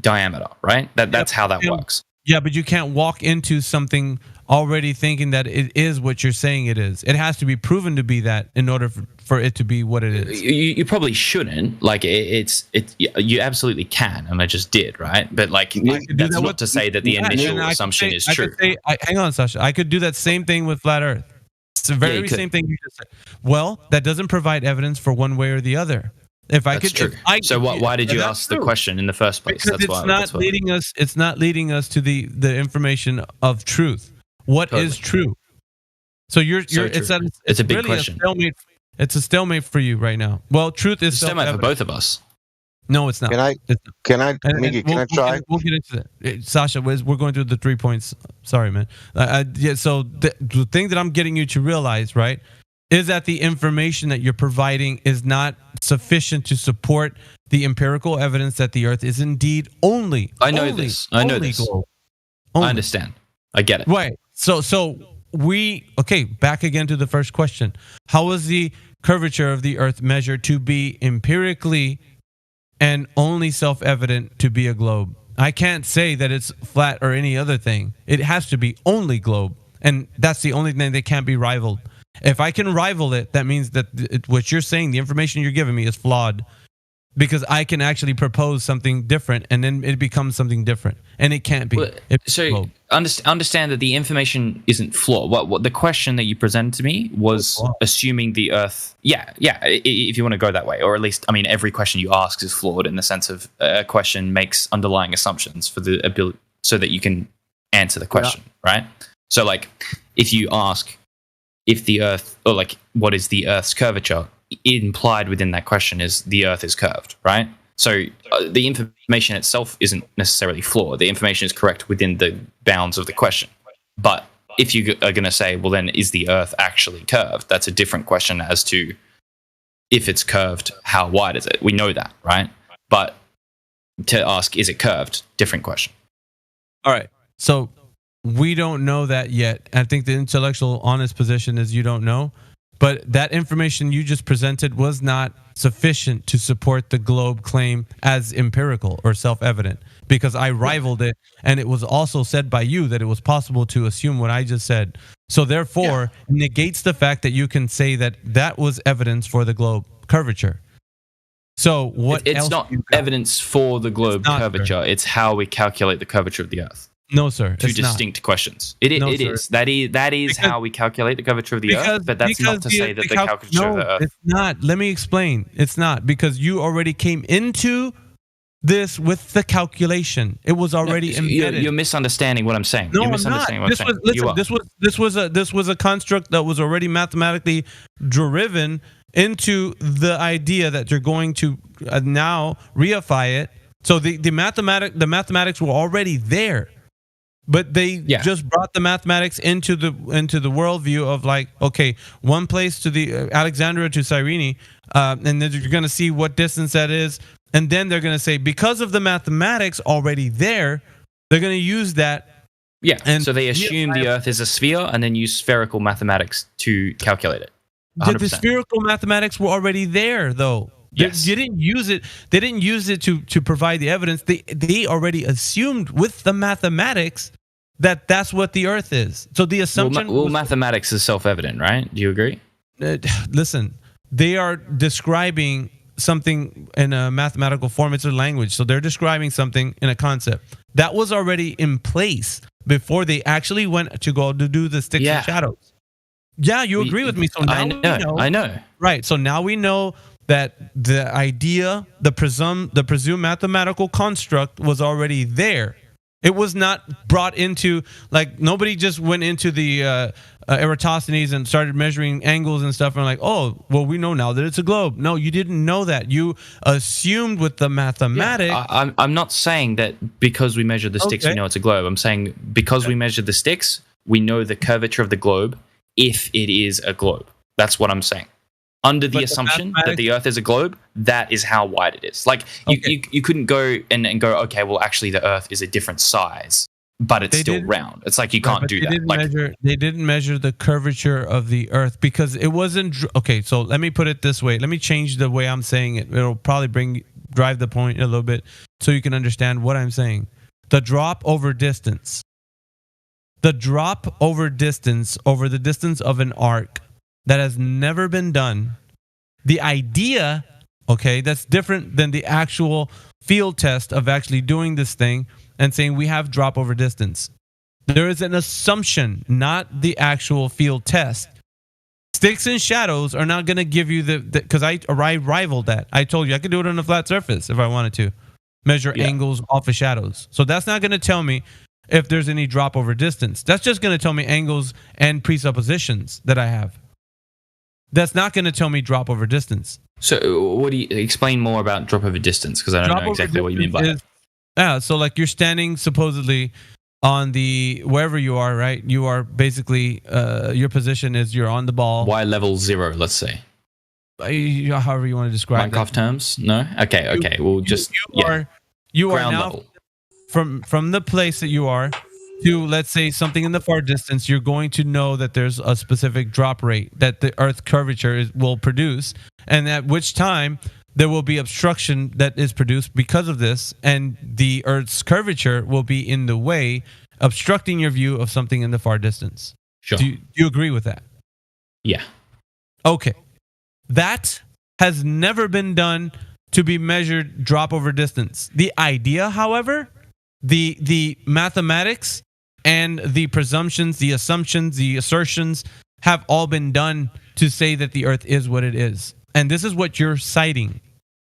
diameter, right? That's how that works. Yeah, but you can't walk into something already thinking that it is what you're saying it is. It has to be proven to be that in order for it to be what it is. You probably shouldn't. Like you absolutely can, and I just did, right? But like that's not to say that the initial assumption is true. Hang on, Sasha. I could do that same thing with flat Earth. It's the very same thing you just said. Well, that doesn't provide evidence for one way or the other. That's true. So why did you ask the question in the first place? Because it's not leading us to the information of truth. What is true? So you're So it's true. It's a big really question. A stalemate. It's a stalemate for you right now. Well, truth is It's a stalemate for both of us. No, it's not. Miggy, can I try? We'll get into that. Sasha, we're going through the 3 points. Sorry, man. Yeah. So the thing that I'm getting you to realize, right, is that the information that you're providing is not sufficient to support the empirical evidence that the Earth is indeed only. I know this. I understand. I get it. Right. So back again to the first question. How was the curvature of the Earth measured to be empirically and only self-evident to be a globe? I can't say that it's flat or any other thing. It has to be only globe. And that's the only thing that can't be rivaled. If I can rival it, that means that what you're saying, the information you're giving me is flawed. Because I can actually propose something different, and then it becomes something different, and it can't be. So understand that the information isn't flawed. What the question that you presented to me was assuming the Earth. Yeah. If you want to go that way, or at least, I mean, every question you ask is flawed in the sense of a question makes underlying assumptions for the ability so that you can answer the question, right? So, like, if you ask if the Earth, or like, what is the Earth's curvature? Implied within that question is the Earth is curved, right? So the information itself isn't necessarily flawed. The information is correct within the bounds of the question. But if you are going to say, well, then is the Earth actually curved? That's a different question as to if it's curved, how wide is it? We know that, right? But to ask, is it curved? Different question. All right. So we don't know that yet. I think the intellectual honest position is you don't know. But that information you just presented was not sufficient to support the globe claim as empirical or self-evident, because I rivaled it, and it was also said by you that it was possible to assume what I just said. So therefore, negates the fact that you can say that that was evidence for the globe curvature. So what? It's not evidence for the globe curvature. It's how we calculate the curvature of the Earth. No, sir. Two distinct questions. It is. That is how we calculate the curvature of the Earth, but that's not to say that the curvature of the Earth. It's not. Let me explain. It's not, because you already came into this with the calculation. It was already embedded. You're misunderstanding what I'm saying. No, you're misunderstanding what I'm saying. This was a construct that was already mathematically driven into the idea that you're going to now reify it. So the mathematics were already there. But they just brought the mathematics into the worldview of, like, okay, one place to the Alexandria to Cyrene, and then you're going to see what distance that is, and then they're going to say, because of the mathematics already there, they're going to use that. Yeah, and so they assume the Earth is a sphere and then use spherical mathematics to calculate it. 100%. The spherical mathematics were already there, though. Yes. They didn't use it. They didn't use it to provide the evidence. They already assumed with the mathematics that that's what the Earth is. So the assumption. Well, mathematics is self-evident, right? Do you agree? Listen, they are describing something in a mathematical form. It's a language, so they're describing something in a concept that was already in place before they actually went to go to do the sticks and shadows. Yeah, you agree with me. So now I know. Right. So now we know that the idea, the presumed mathematical construct was already there. It was not brought into, like, nobody just went into the Eratosthenes and started measuring angles and stuff and like, oh, well, we know now that it's a globe. No, you didn't know that. You assumed with the mathematics. Yeah, I'm not saying that because we measure the sticks, we know it's a globe. I'm saying because we measure the sticks, we know the curvature of the globe if it is a globe. That's what I'm saying. Under the assumption that the Earth is a globe, that is how wide it is. Like, you couldn't go and go, okay, well, actually, the Earth is a different size, but it's still round. It's like you can't do that. They didn't measure the curvature of the Earth because it wasn't. Okay, so let me put it this way. Let me change the way I'm saying it. It'll probably drive the point a little bit so you can understand what I'm saying. The drop over distance. The drop over distance over the distance of an arc that has never been done. The idea, okay, that's different than the actual field test of actually doing this thing and saying we have drop over distance. There is an assumption, not the actual field test. Sticks and shadows are not going to give you because I rivaled that. I told you I could do it on a flat surface if I wanted to. Measure angles off of shadows. So that's not going to tell me if there's any drop over distance. That's just going to tell me angles and presuppositions that I have. That's not going to tell me drop over distance. So, what do you explain more about drop over distance? Because I don't know exactly what you mean by that. Yeah, so like you're standing supposedly on the wherever you are, right? You are basically your position is you're on the ball. Y level 0, let's say. However you want to describe Minecraft terms? No. Okay. We'll just you are ground now level. from the place that you are to, let's say, something in the far distance. You're going to know that there's a specific drop rate that the Earth curvature will produce, and at which time there will be obstruction that is produced because of this, and the Earth's curvature will be in the way, obstructing your view of something in the far distance. Sure. Do you agree with that? Yeah. Okay. That has never been done to be measured drop over distance. The idea, however, the mathematics and the presumptions, the assumptions, the assertions have all been done to say that the Earth is what it is. And this is what you're citing,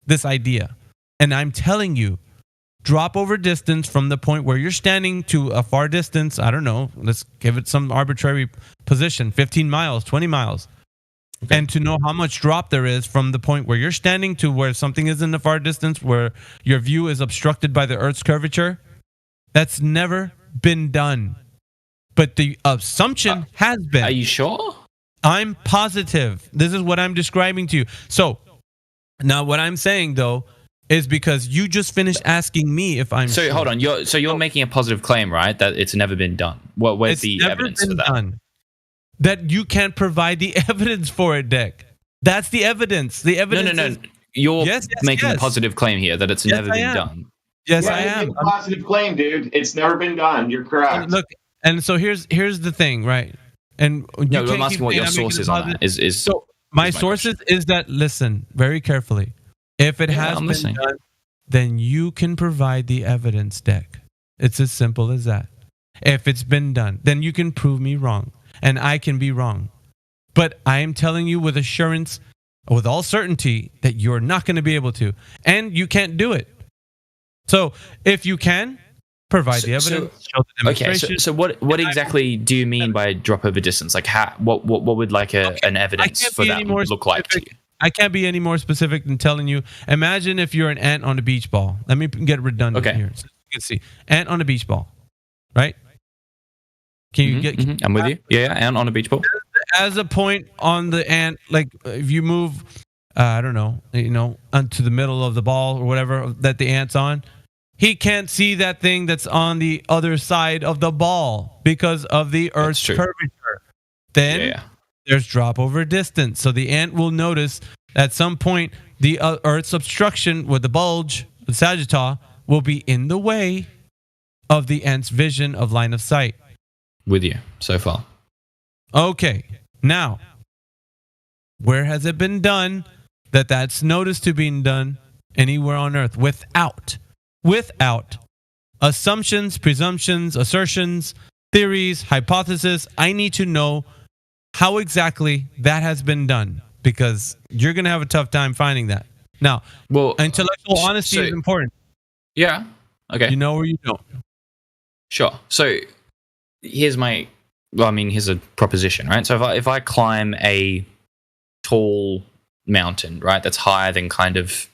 this idea. And I'm telling you, drop over distance from the point where you're standing to a far distance, I don't know, let's give it some arbitrary position, 15 miles, 20 miles. Okay. And to know how much drop there is from the point where you're standing to where something is in the far distance, where your view is obstructed by the Earth's curvature, that's never been done. But the assumption has been. Are you sure? I'm positive. This is what I'm describing to you. So, now what I'm saying, though, is because you just finished asking me if I'm sure. Hold on. You're making a positive claim, right? That it's never been done. Where's the evidence for that? Done. That you can't provide the evidence for it, Dick. That's the evidence. The evidence. No. You're making a positive claim here that it's never been done. Yes, I am. A positive claim, dude. It's never been done. You're correct. Look, and so here's the thing, right? And no, I'm asking what your source is on that. Is so my sources is that, listen very carefully. If it has been listening. done, then you can provide the evidence, Dick. It's as simple as that. If it's been done, then you can prove me wrong. And I can be wrong. But I am telling you with assurance, with all certainty, that you're not going to be able to. And you can't do it. So if you can, provide the evidence, show the demonstration. Okay, so what exactly do you mean by drop over distance? Like what would like an evidence for that look like to you? I can't be any more specific than telling you. Imagine if you're an ant on a beach ball. Let me get redundant here. So you can see. Ant on a beach ball. Right? Can you get? I'm with you. Yeah, ant on a beach ball. As a point on the ant, like if you move, I don't know, onto the middle of the ball or whatever that the ant's on, he can't see that thing that's on the other side of the ball because of the Earth's curvature. Then there's drop over distance. So the ant will notice at some point the Earth's obstruction with the bulge, the sagittale, will be in the way of the ant's vision of line of sight. With you so far. Okay. Now, where has it been done that's noticed to being done anywhere on Earth without assumptions, presumptions, assertions, theories, hypotheses? I need to know how exactly that has been done, because you're going to have a tough time finding that. Now, intellectual honesty is important. Yeah. Okay. You know or you don't. Sure. So here's a proposition, right? So if I climb a tall mountain, right, that's higher than kind of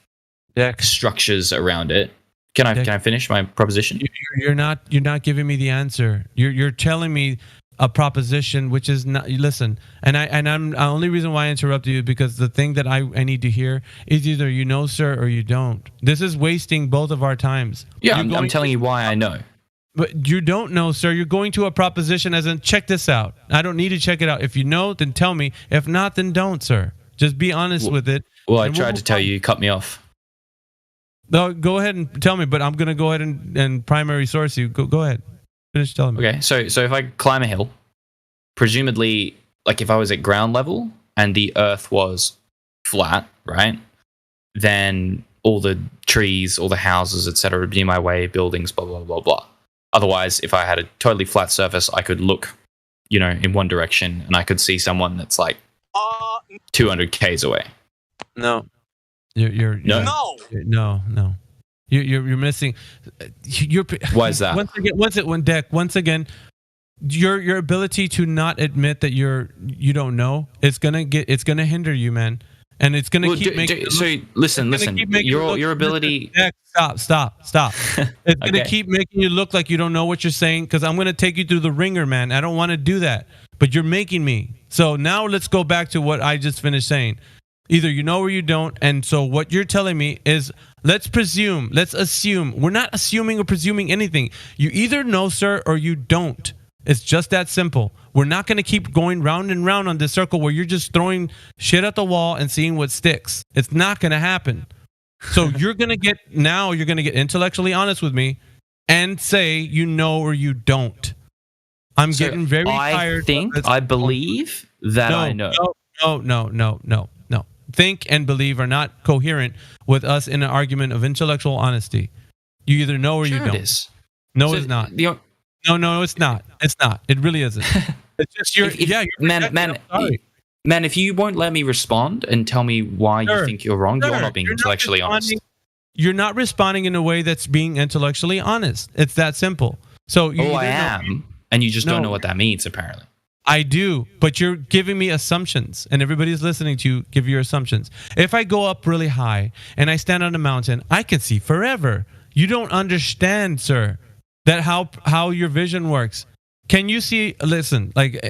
structures around it, can I finish my proposition? You're not giving me the answer. You're telling me a proposition which is not. Listen, and I'm the only reason why I interrupted you is because the thing that I need to hear is either you know, sir, or you don't. This is wasting both of our times. Yeah, I'm telling you why I know. But you don't know, sir. You're going to a proposition as in, check this out. I don't need to check it out. If you know, then tell me. If not, then don't, sir. Just be honest with it. Well, I tried to tell you. You cut me off. No, go ahead and tell me, but I'm going to go ahead and primary source you. Go ahead. Finish telling me. Okay, so if I climb a hill, presumably, like if I was at ground level and the Earth was flat, right, then all the trees, all the houses, etc., would be in my way, buildings, blah, blah, blah, blah. Otherwise, if I had a totally flat surface, I could look, in one direction and I could see someone that's like 200 Ks away. No. No. You're missing. Why is that? Once again, your ability to not admit that you don't know, it's gonna hinder you, man, and it's gonna keep making. So listen. Your ability. Deck, stop. It's gonna keep making you look like you don't know what you're saying, because I'm gonna take you through the ringer, man. I don't want to do that, but you're making me. So now let's go back to what I just finished saying. Either you know or you don't. And so what you're telling me is, let's assume. We're not assuming or presuming anything. You either know, sir, or you don't. It's just that simple. We're not going to keep going round and round on this circle where you're just throwing shit at the wall and seeing what sticks. It's not going to happen. So you're going to get intellectually honest with me and say you know or you don't. I'm getting very tired. I believe that I know. No. Think and believe are not coherent with us in an argument of intellectual honesty. You either know or you don't. It is. No, it's not. No, it's not. It's not. It really isn't. It's just you're man. If you won't let me respond and tell me why you think you're wrong, you're not being intellectually honest. You're not responding in a way that's being intellectually honest. It's that simple. So I am, and you just don't know what that means, apparently. I do, but you're giving me assumptions, and everybody's listening to you give your assumptions. If I go up really high and I stand on a mountain, I can see forever. You don't understand, sir, that how your vision works. Can you see? Listen, like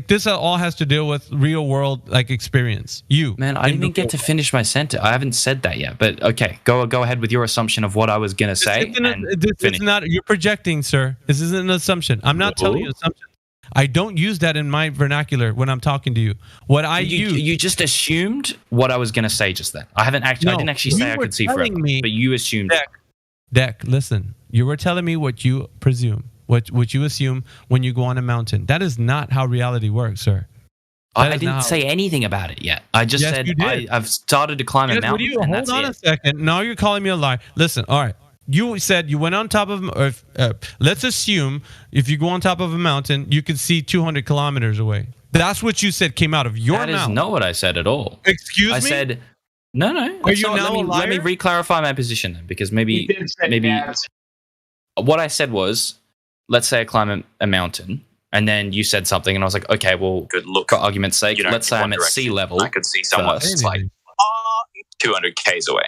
this all has to deal with real world experience. Man, I didn't even get to finish my sentence. I haven't said that yet, but okay, go ahead with your assumption of what I was gonna say. This is not. You're projecting, sir. This isn't an assumption. I'm not telling you assumption. I don't use that in my vernacular when I'm talking to you. You just assumed what I was going to say just then. I didn't actually say I could see forever, but you assumed. Deck, listen. You were telling me what you presume, what you assume when you go on a mountain. That is not how reality works, sir. I didn't say anything about it yet. I just said I've started to climb a mountain. Hold on a second. Now you're calling me a liar. Listen, all right. You said you went on top of. Let's assume if you go on top of a mountain, you can see 200 kilometers away. That's what you said came out of your mouth. That is not what I said at all. Excuse me. I said no. Are you now a liar? Let me re-clarify my position then, because maybe what I said was, let's say I climb a mountain, and then you said something, and I was like, okay, well, for argument's sake, let's say I'm at sea level. I could see someone that's like 200 k's away.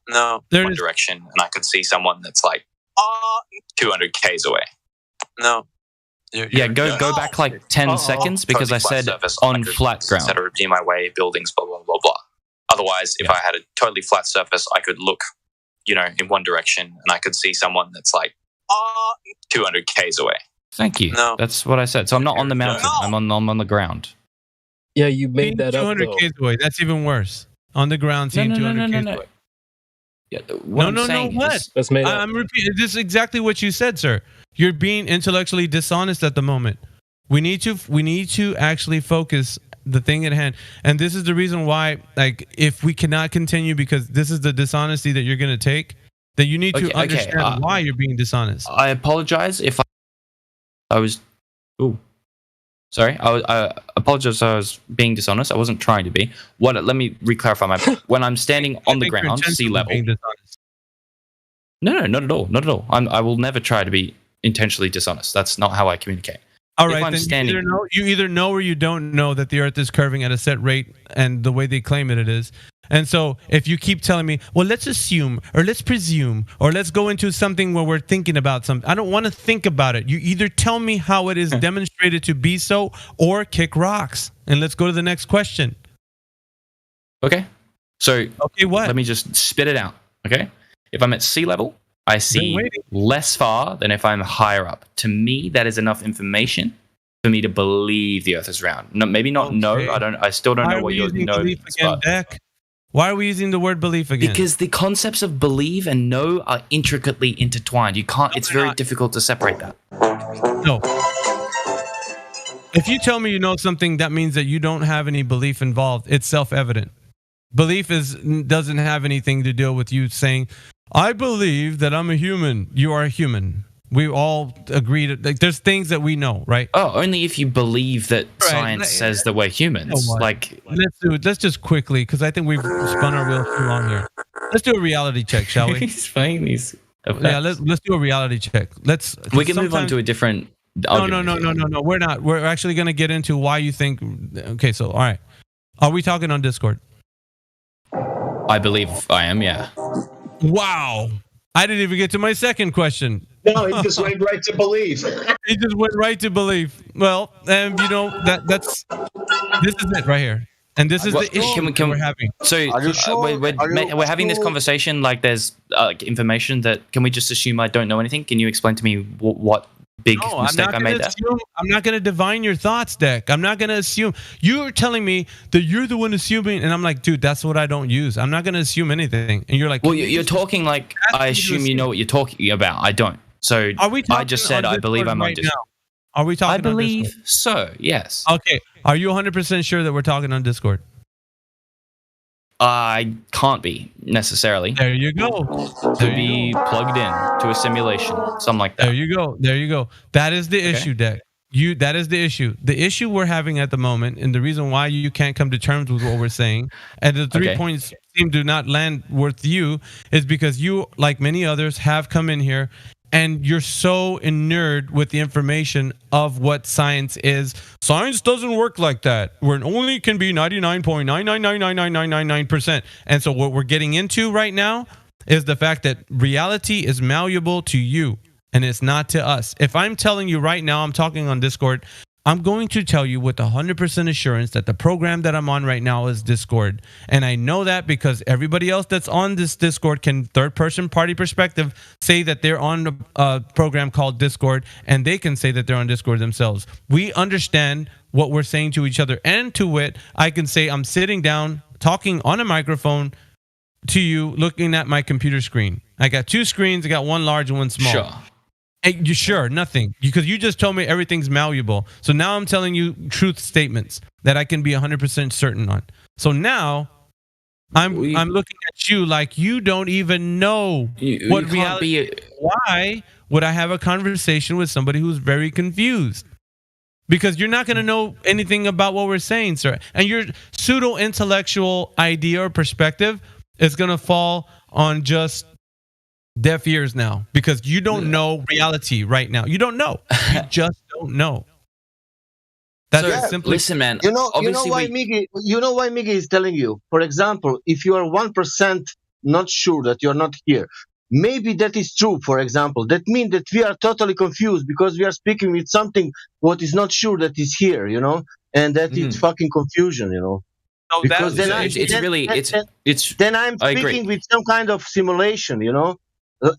No, one direction, and I could see someone that's like 200 k's away. No. Go back like 10 seconds, because totally I said on flat ground. Instead of redeem my way, buildings, blah, blah, blah, blah. Otherwise, if I had a totally flat surface, I could look, in one direction, and I could see someone that's like 200 k's away. Thank you. No. That's what I said. So I'm not on the mountain. I'm on the ground. Yeah, you made that up. 200 k's away. That's even worse. On the ground, seeing 200 k's away. Yeah, what? That's made up. I'm repeating. This is exactly what you said, sir. You're being intellectually dishonest at the moment. We need to actually focus the thing at hand, and this is the reason why. If we cannot continue, because this is the dishonesty that you're going to take, then you need to understand why you're being dishonest. I apologize if I was. Ooh. Sorry, I apologize if I was being dishonest. I wasn't trying to be. Let me re-clarify my point. When I'm standing on the ground, sea level. No, not at all. Not at all. I will never try to be intentionally dishonest. That's not how I communicate. All right, then you either know or you don't know that the Earth is curving at a set rate and the way they claim it is. And so if you keep telling me, well, let's assume or let's presume or let's go into something where we're thinking about something. I don't want to think about it. You either tell me how it is demonstrated to be so or kick rocks. And let's go to the next question. Okay. So what? Let me just spit it out. Okay. If I'm at sea level, I see less far than if I'm higher up. To me, that is enough information for me to believe the Earth is round. No, maybe not. No, I still don't know what your no is. Why are we using the word belief again? Because the concepts of believe and know are intricately intertwined. You can't. It's very difficult to separate that. No. If you tell me you know something, that means that you don't have any belief involved. It's self-evident. Belief doesn't have anything to do with you saying, I believe that I'm a human. You are a human. We all agree that there's things that we know, right? Oh, only if you believe that science says that we're humans. Let's just quickly, because I think we've spun our wheels too long here. let's do a reality check, shall we? He's playing these. Yeah, let's do a reality check. We can move on to a different. No. We're not. We're actually going to get into why you think. Okay, so all right. Are we talking on Discord? I believe I am. Yeah. Wow. I didn't even get to my second question. No, he just went right to believe. He just went right to believe. Well, and you know that's this is it right here, and this is the issue we're having. So we're having this conversation like there's information that can we just assume I don't know anything? Can you explain to me what big mistake I made there? I'm not going to divine your thoughts, Deck. I'm not going to assume. You're telling me that you're the one assuming, and I'm like, dude, that's what I don't use. I'm not going to assume anything. And you're like, well, you're talking like I assume you know what you're talking about. I don't. So I just said I believe I'm on Discord. Are we talking? I believe so. Yes. Okay. Are you 100% sure that we're talking on Discord? I can't be necessarily. There you go. To be plugged in to a simulation, something like that. There you go. That is the issue, Deck. That is the issue. The issue we're having at the moment, and the reason why you can't come to terms with what we're saying, and the 3 points seem to not land with you, is because you, like many others, have come in here and you're so inured with the information of what science is. Science doesn't work like that. Where it only can be 99.9999999%. And so what we're getting into right now is the fact that reality is malleable to you and it's not to us. If I'm telling you right now, I'm talking on Discord, I'm going to tell you with 100% assurance that the program that I'm on right now is Discord. And I know that because everybody else that's on this Discord can third-person party perspective say that they're on a program called Discord, and they can say that they're on Discord themselves. We understand what we're saying to each other. And to wit, I can say I'm sitting down, talking on a microphone to you, looking at my computer screen. I got 2 screens. I got one large and one small. Sure. Hey, you sure? Nothing. Because you just told me everything's malleable. So now I'm telling you truth statements that I can be 100% certain on. So now I'm looking at you like you don't even know what reality is. Why would I have a conversation with somebody who's very confused? Because you're not going to know anything about what we're saying, sir. And your pseudo-intellectual idea or perspective is going to fall on just deaf ears now, because you don't know reality right now. You don't know. You just don't know. That's simply. Listen, man. You know why Miggy is telling you. For example, if you are 1% not sure that you're not here, maybe that is true. For example, that means that we are totally confused because we are speaking with something what is not sure that is here. And that is fucking confusion. No, because then I'm I speaking with some kind of simulation.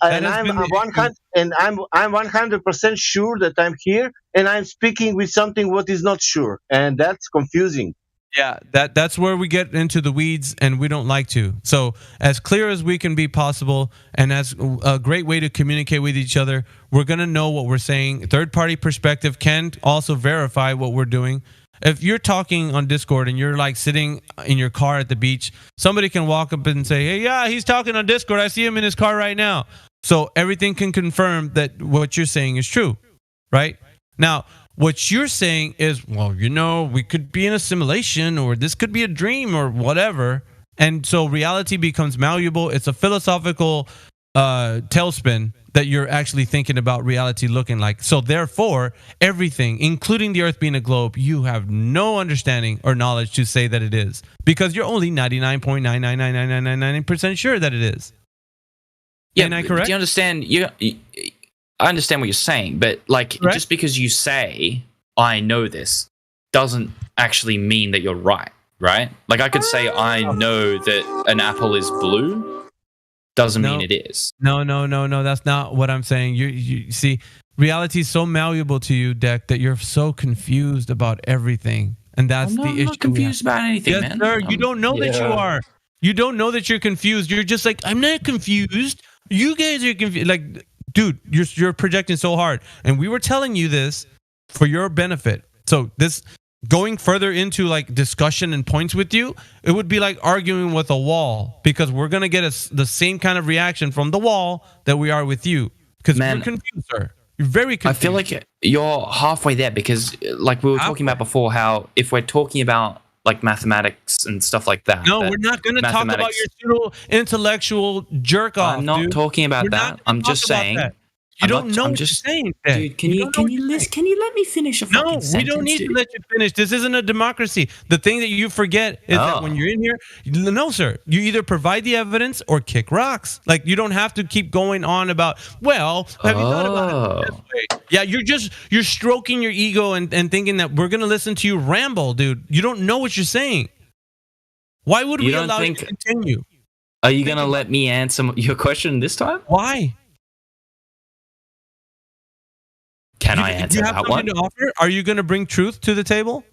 And I'm 100% sure that I'm here, and I'm speaking with something what is not sure, and that's confusing. Yeah, that's where we get into the weeds, and we don't like to. So as clear as we can be possible, and as a great way to communicate with each other, we're gonna know what we're saying. Third-party perspective can also verify what we're doing. If you're talking on Discord and you're like sitting in your car at the beach, somebody can walk up and say, hey, yeah, he's talking on Discord. I see him in his car right now. So everything can confirm that what you're saying is true, right? Now, what you're saying is, well, we could be in a simulation, or this could be a dream, or whatever. And so reality becomes malleable. It's a philosophical tailspin that you're actually thinking about reality looking like. So therefore, everything, including the Earth being a globe, you have no understanding or knowledge to say that it is, because you're only 99.99999% sure that it is. Yeah, am I correct? Do you understand? I understand what you're saying, but just because you say I know this doesn't actually mean that you're right. Like I could say I know that an apple is blue. Doesn't mean it is. No. That's not what I'm saying. You see, reality is so malleable to you, Deck, that you're so confused about everything, and that's the issue. I'm not confused about anything, yes, man. Sir, you don't know that you are. You don't know that you're confused. You're just like, I'm not confused. You guys are confused. Like, dude, you're projecting so hard, and we were telling you this for your benefit. So this. Going further into like discussion and points with you, it would be like arguing with a wall, because we're going to get the same kind of reaction from the wall that we are with you, because you're confused, sir. You're very confused. I feel like you're halfway there, because like we were talking about before, how if we're talking about like mathematics and stuff like that. No, that we're not going to talk about mathematics- your pseudo intellectual jerk off. I'm not dude. talking about We're not that. gonna I'm talk just about saying. that. You don't know I'm what just you're saying, Dad. dude. Can you let me finish a fucking No, sentence? we don't need dude? to let you finish. This isn't a democracy. The thing that you forget is that when you're in here, no, sir, you either provide the evidence or kick rocks. Like, you don't have to keep going on about, well, have you thought about it this way? Yeah, you're stroking your ego and thinking that we're going to listen to you ramble, dude. You don't know what you're saying. Why would You we don't allow you think- to continue? Are you gonna let me answer your question this time? Why? Can I Do answer you have that something one? to offer? Are you going to bring truth to the table?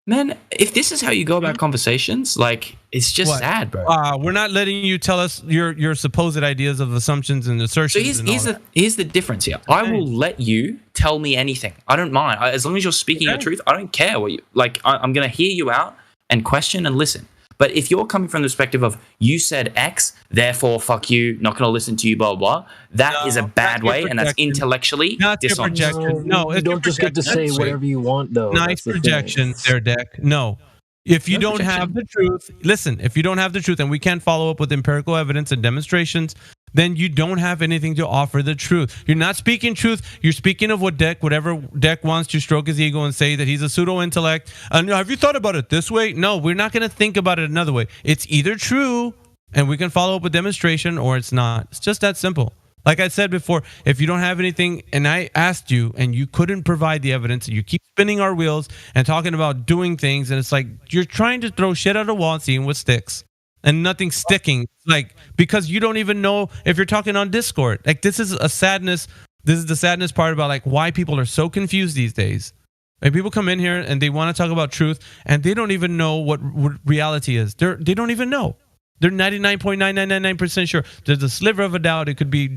Man, if this is how you go about conversations, like, it's just What? sad, bro. We're not letting you tell us your supposed ideas of assumptions and So assertions. and all that. here's the difference here. I will let you tell me anything. I don't mind. As long as you're speaking your truth, I don't care what you like. I'm going to hear you out and question and listen. But if you're coming from the perspective of you said X, therefore fuck you, not going to listen to you, blah blah, that is a bad way, and that's intellectually dishonest. No, you it's don't your just get to say projection. whatever you want, though. Nice That's the thing. projection there, Deck. No. If you No don't have the truth, listen, if you don't have the truth and we can't follow up with empirical evidence and demonstrations, then you don't have anything to offer the truth. You're not speaking truth. You're speaking of whatever Deck wants to stroke his ego and say that he's a pseudo-intellect. Have you thought about it this way? No, we're not going to think about it another way. It's either true and we can follow up with demonstration, or it's not. It's just that simple. Like I said before, if you don't have anything and I asked you and you couldn't provide the evidence, and you keep spinning our wheels and talking about doing things, and it's like you're trying to throw shit at a wall and seeing what sticks. And nothing's sticking, like, because you don't even know if you're talking on Discord. Like, this is a sadness. This is the sadness part about like why people are so confused these days. Like, people come in here and they want to talk about truth, and they don't even know what reality is. They don't even know. They're 99.9999% sure. There's a sliver of a doubt they could be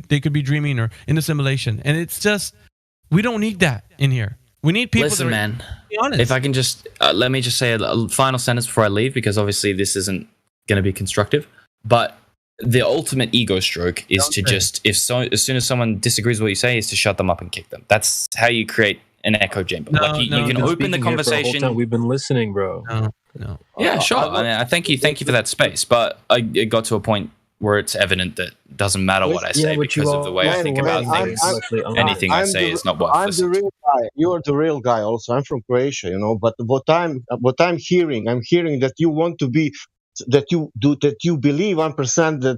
dreaming or in a simulation, and it's just, we don't need that in here. We need people. Listen, that man. be honest. If I can just let me just say a final sentence before I leave, because obviously this isn't going to be constructive. But the ultimate ego stroke is to just, as soon as someone disagrees with what you say, is to shut them up and kick them. That's how you create an echo chamber. No, like you no, can been open the speaking here for a whole conversation. time. We've been listening, bro. No. Yeah, sure. I mean, I thank you for that space. But it got to a point where it's evident that it doesn't matter what I say because of the way I think about things. Anything I say is not worth I'm listening the real guy. You're the real guy. Also, I'm from Croatia, you know. But what I'm hearing that you want to be, that you believe 1% that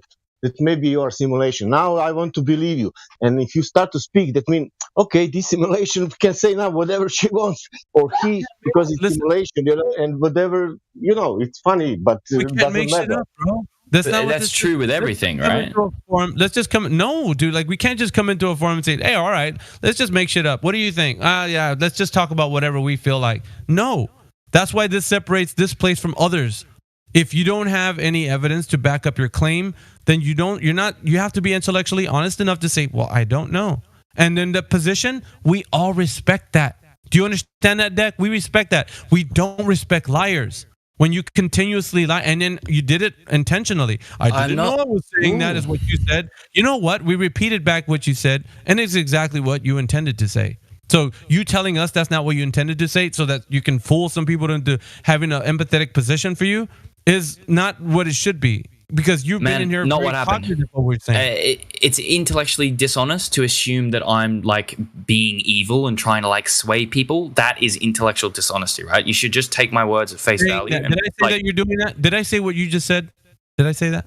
maybe you are simulation. Now I want to believe you. And if you start to speak, that means, okay, this simulation can say now whatever she wants, or he, because it's simulation, you know, and whatever, you know, it's funny, but We it can't doesn't make shit matter. up, bro. That's not what That's this true is. with Let's everything, come right? into a forum. Let's just come. No, dude. Like, we can't just come into a forum and say, "Hey, all right, let's just make shit up." What do you think? Yeah, let's just talk about whatever we feel like. No, that's why this separates this place from others. If you don't have any evidence to back up your claim, then you have to be intellectually honest enough to say, "Well, I don't know." And in the position, we all respect that. Do you understand that, Deck? We respect that. We don't respect liars. When you continuously lie, and then you did it intentionally. I didn't know I was saying that is what you said. You know what? We repeated back what you said, and it's exactly what you intended to say. So you telling us that's not what you intended to say, so that you can fool some people into having an empathetic position for you, is not what it should be. Because you've been in here not very what happened. cognitive of what we're saying. It's intellectually dishonest to assume that I'm like being evil and trying to like sway people. That is intellectual dishonesty, right? You should just take my words at face value. Did I say that you're doing that? Did I say what you just said? Did I say that?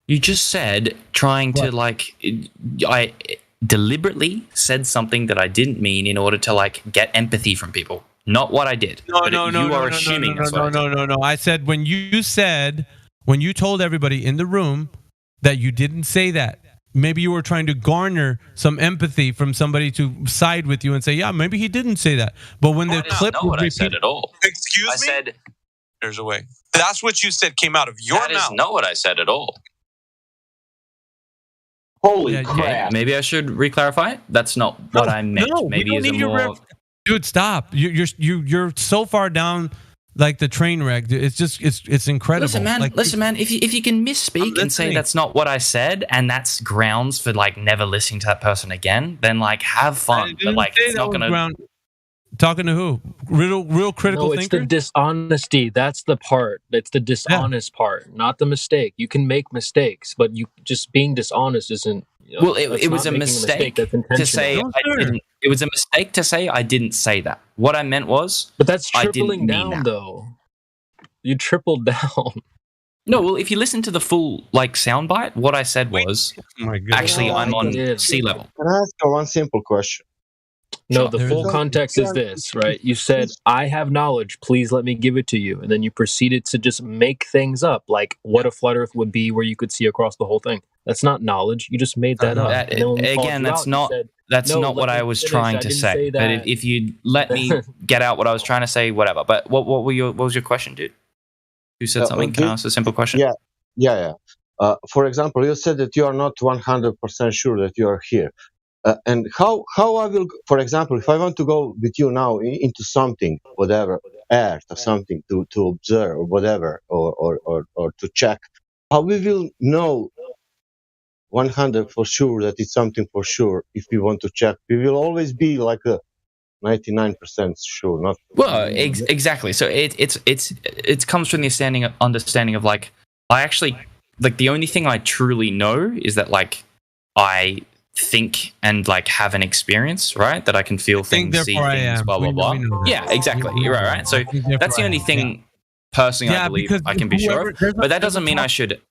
You just said trying to like, I deliberately said something that I didn't mean in order to like get empathy from people. Not what I did. No. I said when you told everybody in the room that you didn't say that, maybe you were trying to garner some empathy from somebody to side with you and say, yeah, maybe he didn't say that. But when the clip Not was what I said repeated, at all. Excuse me? I said There's a way. That's what you said came out of your that is mouth. not what I said at all. Holy Okay, maybe I should re-clarify it. That's not what I meant. No, maybe we is don't a need your more. dude, stop. You're so far down like the train wreck. Dude. It's just it's incredible. Listen, man. Like, If you can misspeak and say that's not what I said, and that's grounds for like never listening to that person again, then like have fun. But like it's not gonna. Talking to who? Real critical No, it's the thinker? dishonesty. That's the part. That's the dishonest part, not the mistake. You can make mistakes, but you just being dishonest isn't. You know, Well, that's it was not a making mistake That's to say intentional. I didn't. It was a mistake to say I didn't say that. What I meant was, But that's I didn't tripling mean down, that. though. You tripled down. No, well, if you listen to the full like soundbite, what I said was, Oh my goodness. actually, I'm on Yeah. sea level. Can I ask you one simple question? No, Sure. the There full is- context is this, right? You said, I have knowledge, please let me give it to you. And then you proceeded to just make things up, like what a flat earth would be where you could see across the whole thing. That's not knowledge. You just made that up. That- And then when we called again, you that's out, you not said, that's "No, not what let me I was finish. trying I to didn't say. But that." if you let me get out what I was trying to say, whatever. But what was your question, dude? Who said something? Can I ask a simple question? Yeah. For example, you said that you are not 100% sure that you are here. And how I will, for example, if I want to go with you now into something, whatever, Earth or something to observe or whatever, or to check, how we will know 100 for sure that it's something for sure if we want to check? We will always be like a 99% sure, not. Well, exactly. So it comes from the understanding of like I actually like the only thing I truly know is that like I think and like have an experience, right? That I can feel think, things, see therefore I things, am. blah blah We blah. know that. Yeah, exactly. You're right. So think, therefore, that's the I only am. thing personally Yeah, I believe because I can be sure whoever- of. there's a- But that there's a doesn't mean I talk- should.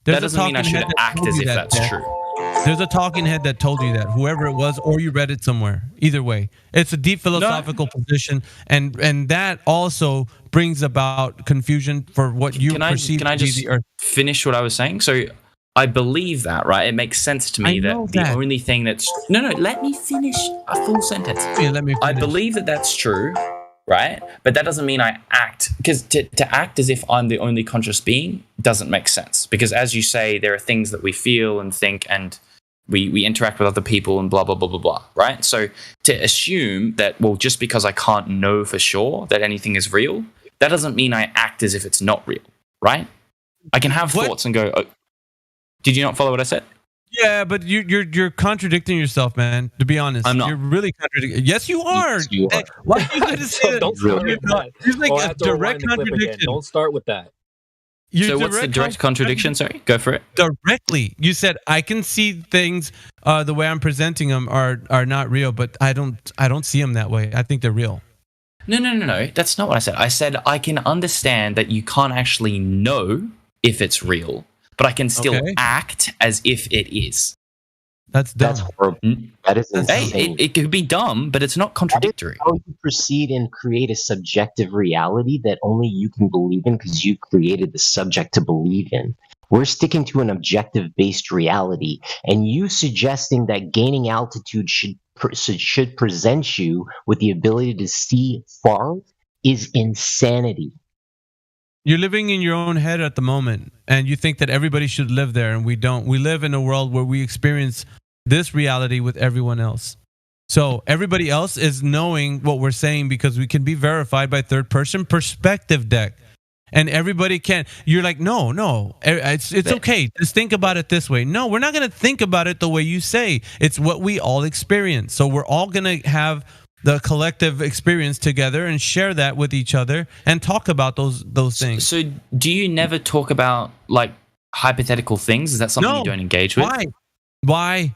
There's That a doesn't mean I talking should head that act told as you if that, that's Ted. true. There's a talking head that told you that, whoever it was, or you read it somewhere. Either way, it's a deep philosophical position, and that also brings about confusion for what you perceive Can I to be just the Earth. finish what I was saying? So I believe that, right? It makes sense to me I know that the that. only thing that's no, let me finish a full sentence. Yeah, let me I finish. believe that that's true, right? But that doesn't mean I act, because to act as if I'm the only conscious being doesn't make sense. Because as you say, there are things that we feel and think, and we interact with other people and blah blah blah blah blah, right? So to assume that, well, just because I can't know for sure that anything is real, that doesn't mean I act as if it's not real, right? I can have thoughts and go, oh, did you not follow what I said? Yeah, but you're contradicting yourself, man. To be honest, I'm not. You're really contradicting. Yes, you are. Yes, you are. Hey, why are you going to say that? Don't start You're with not. that. It's like We'll a have to rewind direct the clip again. contradiction. Don't start with that. You're So what's the direct contradiction? Sorry, go for it. Directly, you said I can see things the way I'm presenting them are not real, but I don't see them that way. I think they're real. No. That's not what I said. I said I can understand that you can't actually know if it's real, but I can still Okay. act as if it is. That's dumb. That's horrible. That is Hey, insane. it could be dumb, but it's not contradictory. How you proceed and create a subjective reality that only you can believe in because you created the subject to believe in. We're sticking to an objective based reality, and you suggesting that gaining altitude should present you with the ability to see far is insanity. You're living in your own head at the moment, and you think that everybody should live there, and we don't. We live in a world where we experience this reality with everyone else. So everybody else is knowing what we're saying because we can be verified by third-person perspective deck. And everybody can. You're like, no. It's okay. Just think about it this way. No, we're not going to think about it the way you say. It's what we all experience. So we're all going to have the collective experience together and share that with each other and talk about those things. So do you never talk about like hypothetical things? Is that something you don't engage with? Why?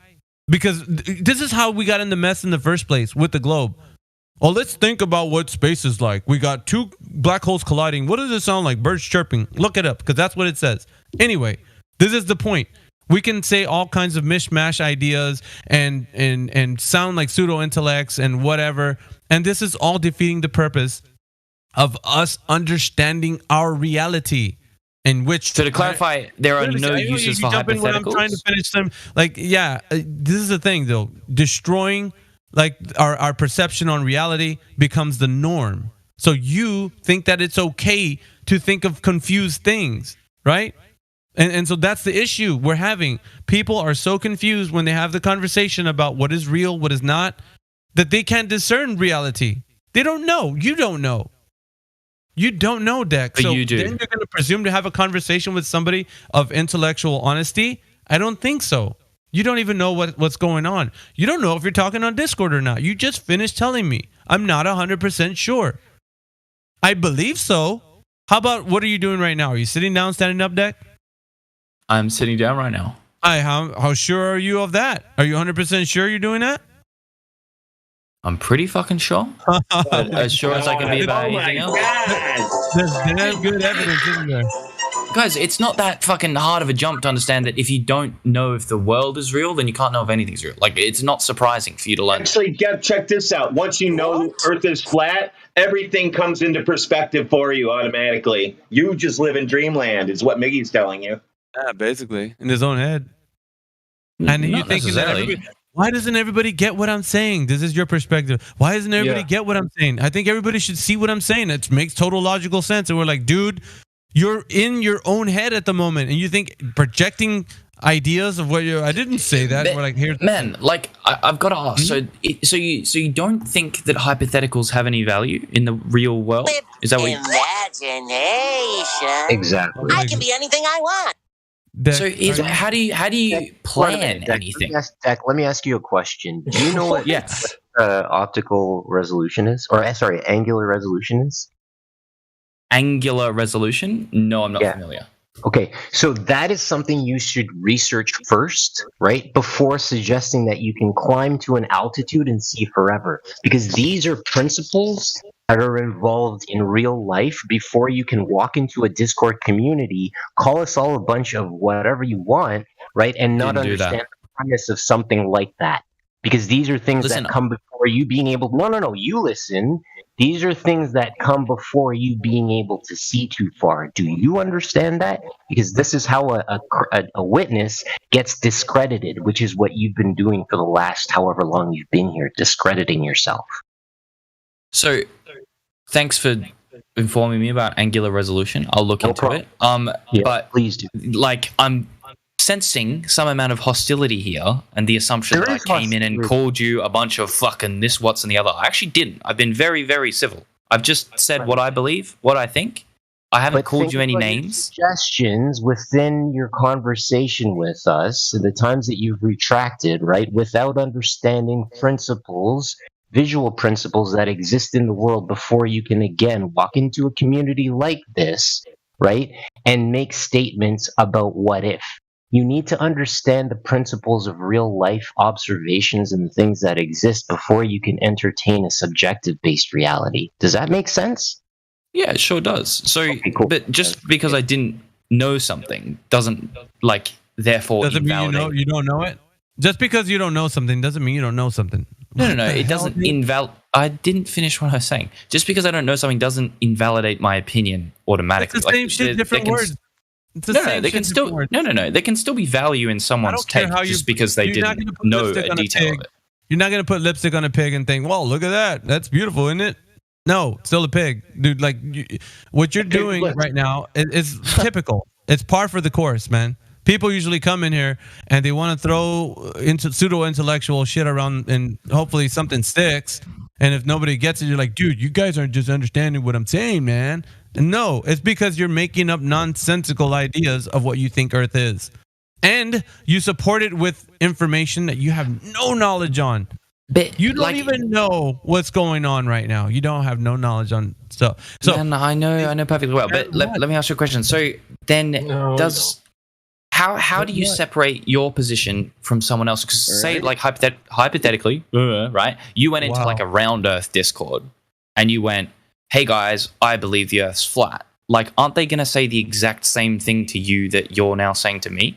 Because this is how we got in the mess in the first place with the globe. Well, let's think about what space is like. We got two black holes colliding. What does it sound like? Birds chirping. Look it up, because that's what it says. Anyway, this is the point. We can say all kinds of mishmash ideas and sound like pseudo intellects and whatever. And this is all defeating the purpose of us understanding our reality. In which, so to clarify, there are no uses for hypotheticals. I'm trying to finish them. Like, yeah, this is the thing though. Destroying like our perception on reality becomes the norm. So you think that it's okay to think of confused things, right? And so that's the issue we're having. People are so confused when they have the conversation about what is real, what is not, that they can't discern reality. They don't know. You don't know. You don't know, Deck. But so you do. then you're going to presume to have a conversation with somebody of intellectual honesty? I don't think so. You don't even know what's going on. You don't know if you're talking on Discord or not. You just finished telling me. I'm not 100% sure. I believe so. How about, what are you doing right now? Are you sitting down, standing up, Deck? I'm sitting down right now. How sure are you of that? Are you 100% sure you're doing that? I'm pretty fucking sure. As sure as I can be about anything else. There's damn good evidence, isn't there? Guys, it's not that fucking hard of a jump to understand that if you don't know if the world is real, then you can't know if anything's real. Like, it's not surprising for you to learn. Actually, Geb, check this out. Once you know Earth is flat, everything comes into perspective for you automatically. You just live in dreamland, is what Miggy's telling you. Yeah, basically. In his own head. And you thinking that why doesn't everybody get what I'm saying? This is your perspective. Why doesn't everybody get what I'm saying? I think everybody should see what I'm saying. It makes total logical sense. And we're like, dude, you're in your own head at the moment, and you think projecting ideas of what you're. I didn't say that. We're like, here's man. Like, I've got to ask. So you don't think that hypotheticals have any value in the real world? Is that what? Imagination. Exactly. I can be anything I want. So how do you plan anything? Let me ask you a question. Do you know what optical resolution is? Or sorry, angular resolution is? Angular resolution? No, I'm not familiar. Okay, so that is something you should research first, right? Before suggesting that you can climb to an altitude and see forever. Because these are principles that are involved in real life before you can walk into a Discord community, call us all a bunch of whatever you want, right? And not understand the premise of something like that. Because these are things that come before you being able... No, you listen. These are things that come before you being able to see too far. Do you understand that? Because this is how a witness gets discredited, which is what you've been doing for the last however long you've been here, discrediting yourself. So, thanks for informing me about angular resolution. I'll look into it. But please do. Like, I'm sensing some amount of hostility here, and the assumption that I came in and called you a bunch of fucking this, what's, and the other. I actually didn't. I've been very, very civil. I've just said what I believe, what I think. I haven't called you any names. Suggestions within your conversation with us, and the times that you've retracted, right, without understanding principles, visual principles that exist in the world before you can again walk into a community like this, right, and make statements about what if. You need to understand the principles of real life observations and the things that exist before you can entertain a subjective based reality. Does that make sense? Yeah, it sure does. So, okay, cool. But just because I didn't know something doesn't, like, therefore doesn't mean you don't know it? Just because you don't know something doesn't mean you don't know something. No. It doesn't invalidate. I didn't finish what I was saying. Just because I don't know something doesn't invalidate my opinion automatically. It's the same shit, different words. They can still There can still be value in someone's take just because they didn't know a detail of it. You're not gonna put lipstick on a pig and think, "Well, look at that. That's beautiful, isn't it?" No, still a pig, dude. Like what you're doing right now is typical. It's par for the course, man. People usually come in here and they want to throw into pseudo-intellectual shit around, and hopefully something sticks. And if nobody gets it, you're like, dude, you guys aren't just understanding what I'm saying, man. And no, it's because you're making up nonsensical ideas of what you think Earth is. And you support it with information that you have no knowledge on. But you don't even know what's going on right now. You don't have no knowledge on stuff. So man, I know perfectly well. But let me ask you a question. So then how do you separate your position from someone else? Because say, like, hypothetically, right? You went into like a round Earth Discord and you went, hey guys, I believe the Earth's flat. Like, aren't they going to say the exact same thing to you that you're now saying to me?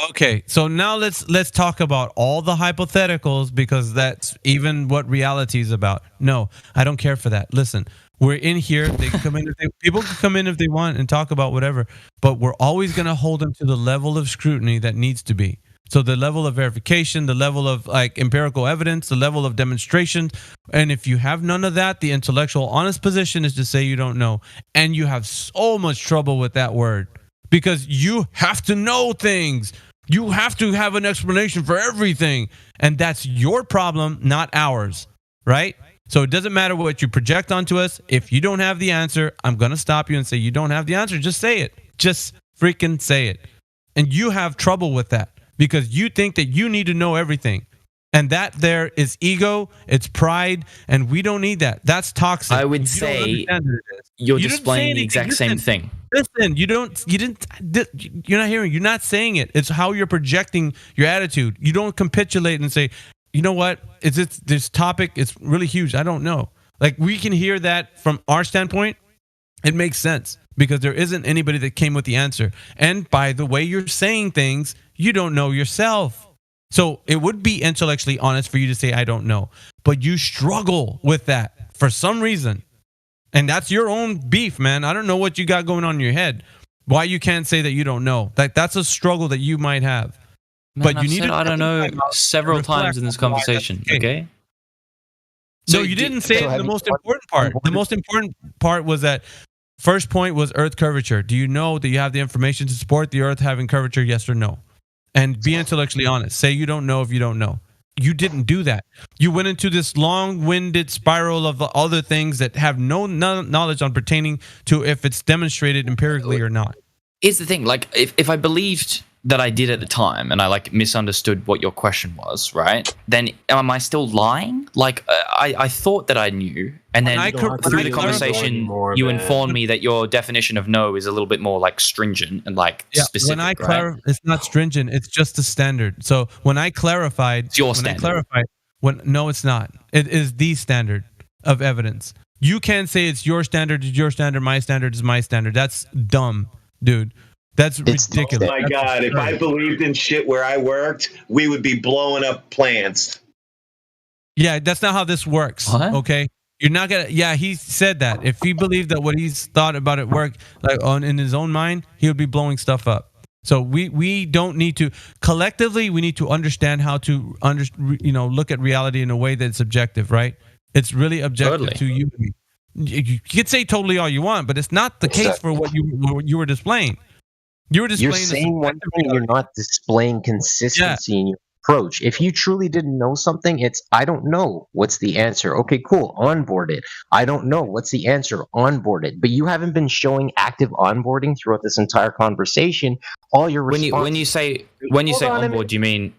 Okay, so now let's talk about all the hypotheticals, because that's even what reality is about. No, I don't care for that. Listen, we're in here. They can come in. People can come in if they want and talk about whatever, but we're always going to hold them to the level of scrutiny that needs to be. So the level of verification, the level of like empirical evidence, the level of demonstration. And if you have none of that, the intellectual honest position is to say you don't know. And you have so much trouble with that word, because you have to know things. You have to have an explanation for everything. And that's your problem, not ours, right? So it doesn't matter what you project onto us. If you don't have the answer, I'm going to stop you and say you don't have the answer. Just say it. Just freaking say it. And you have trouble with that because you think that you need to know everything. And that there is ego, it's pride, and we don't need that. That's toxic. I would say you're displaying the exact same thing. Listen, you're not hearing, you're not saying it. It's how you're projecting your attitude. You don't capitulate and say, you know what, this topic, it's really huge. I don't know. Like, we can hear that from our standpoint. It makes sense because there isn't anybody that came with the answer. And by the way you're saying things, you don't know yourself. So it would be intellectually honest for you to say, I don't know. But you struggle with that for some reason. And that's your own beef, man. I don't know what you got going on in your head. Why you can't say that you don't know. That's a struggle that you might have. Man, but you I've need said to I don't know several times in this conversation, okay? No, you didn't say the most important part. The most important part was that first point was Earth curvature. Do you know that you have the information to support the Earth having curvature, yes or no? And be intellectually honest. Say you don't know if you don't know. You didn't do that. You went into this long-winded spiral of other things that have no knowledge on pertaining to if it's demonstrated empirically or not. Here's the thing. Like, if I believed that I did at the time and I like misunderstood what your question was, right? Then am I still lying? Like, I thought that I knew, and then through the conversation, you informed me that your definition of no is a little bit more like stringent and like specific. When it's not stringent, it's just a standard. So when I clarified, it's your standard. No, it's not. It is the standard of evidence. You can't say it's your standard is your standard, my standard is my standard. That's dumb, dude. That's ridiculous. Oh my God. If I believed in shit where I worked, we would be blowing up plants. Yeah, that's not how this works. What? Okay? You're not going to. Yeah, he said that. If he believed that what he's thought about at work, like in his own mind, he would be blowing stuff up. So we don't need to. Collectively, we need to understand how to look at reality in a way that's objective, right? It's really objective to you. You can say totally all you want, but it's not the case for what you were displaying. You're saying one thing, you're not displaying consistency in your approach. If you truly didn't know something, it's I don't know. What's the answer? Okay, cool. Onboard it. I don't know. What's the answer? Onboard it. But you haven't been showing active onboarding throughout this entire conversation. All your when you say onboard, do you mean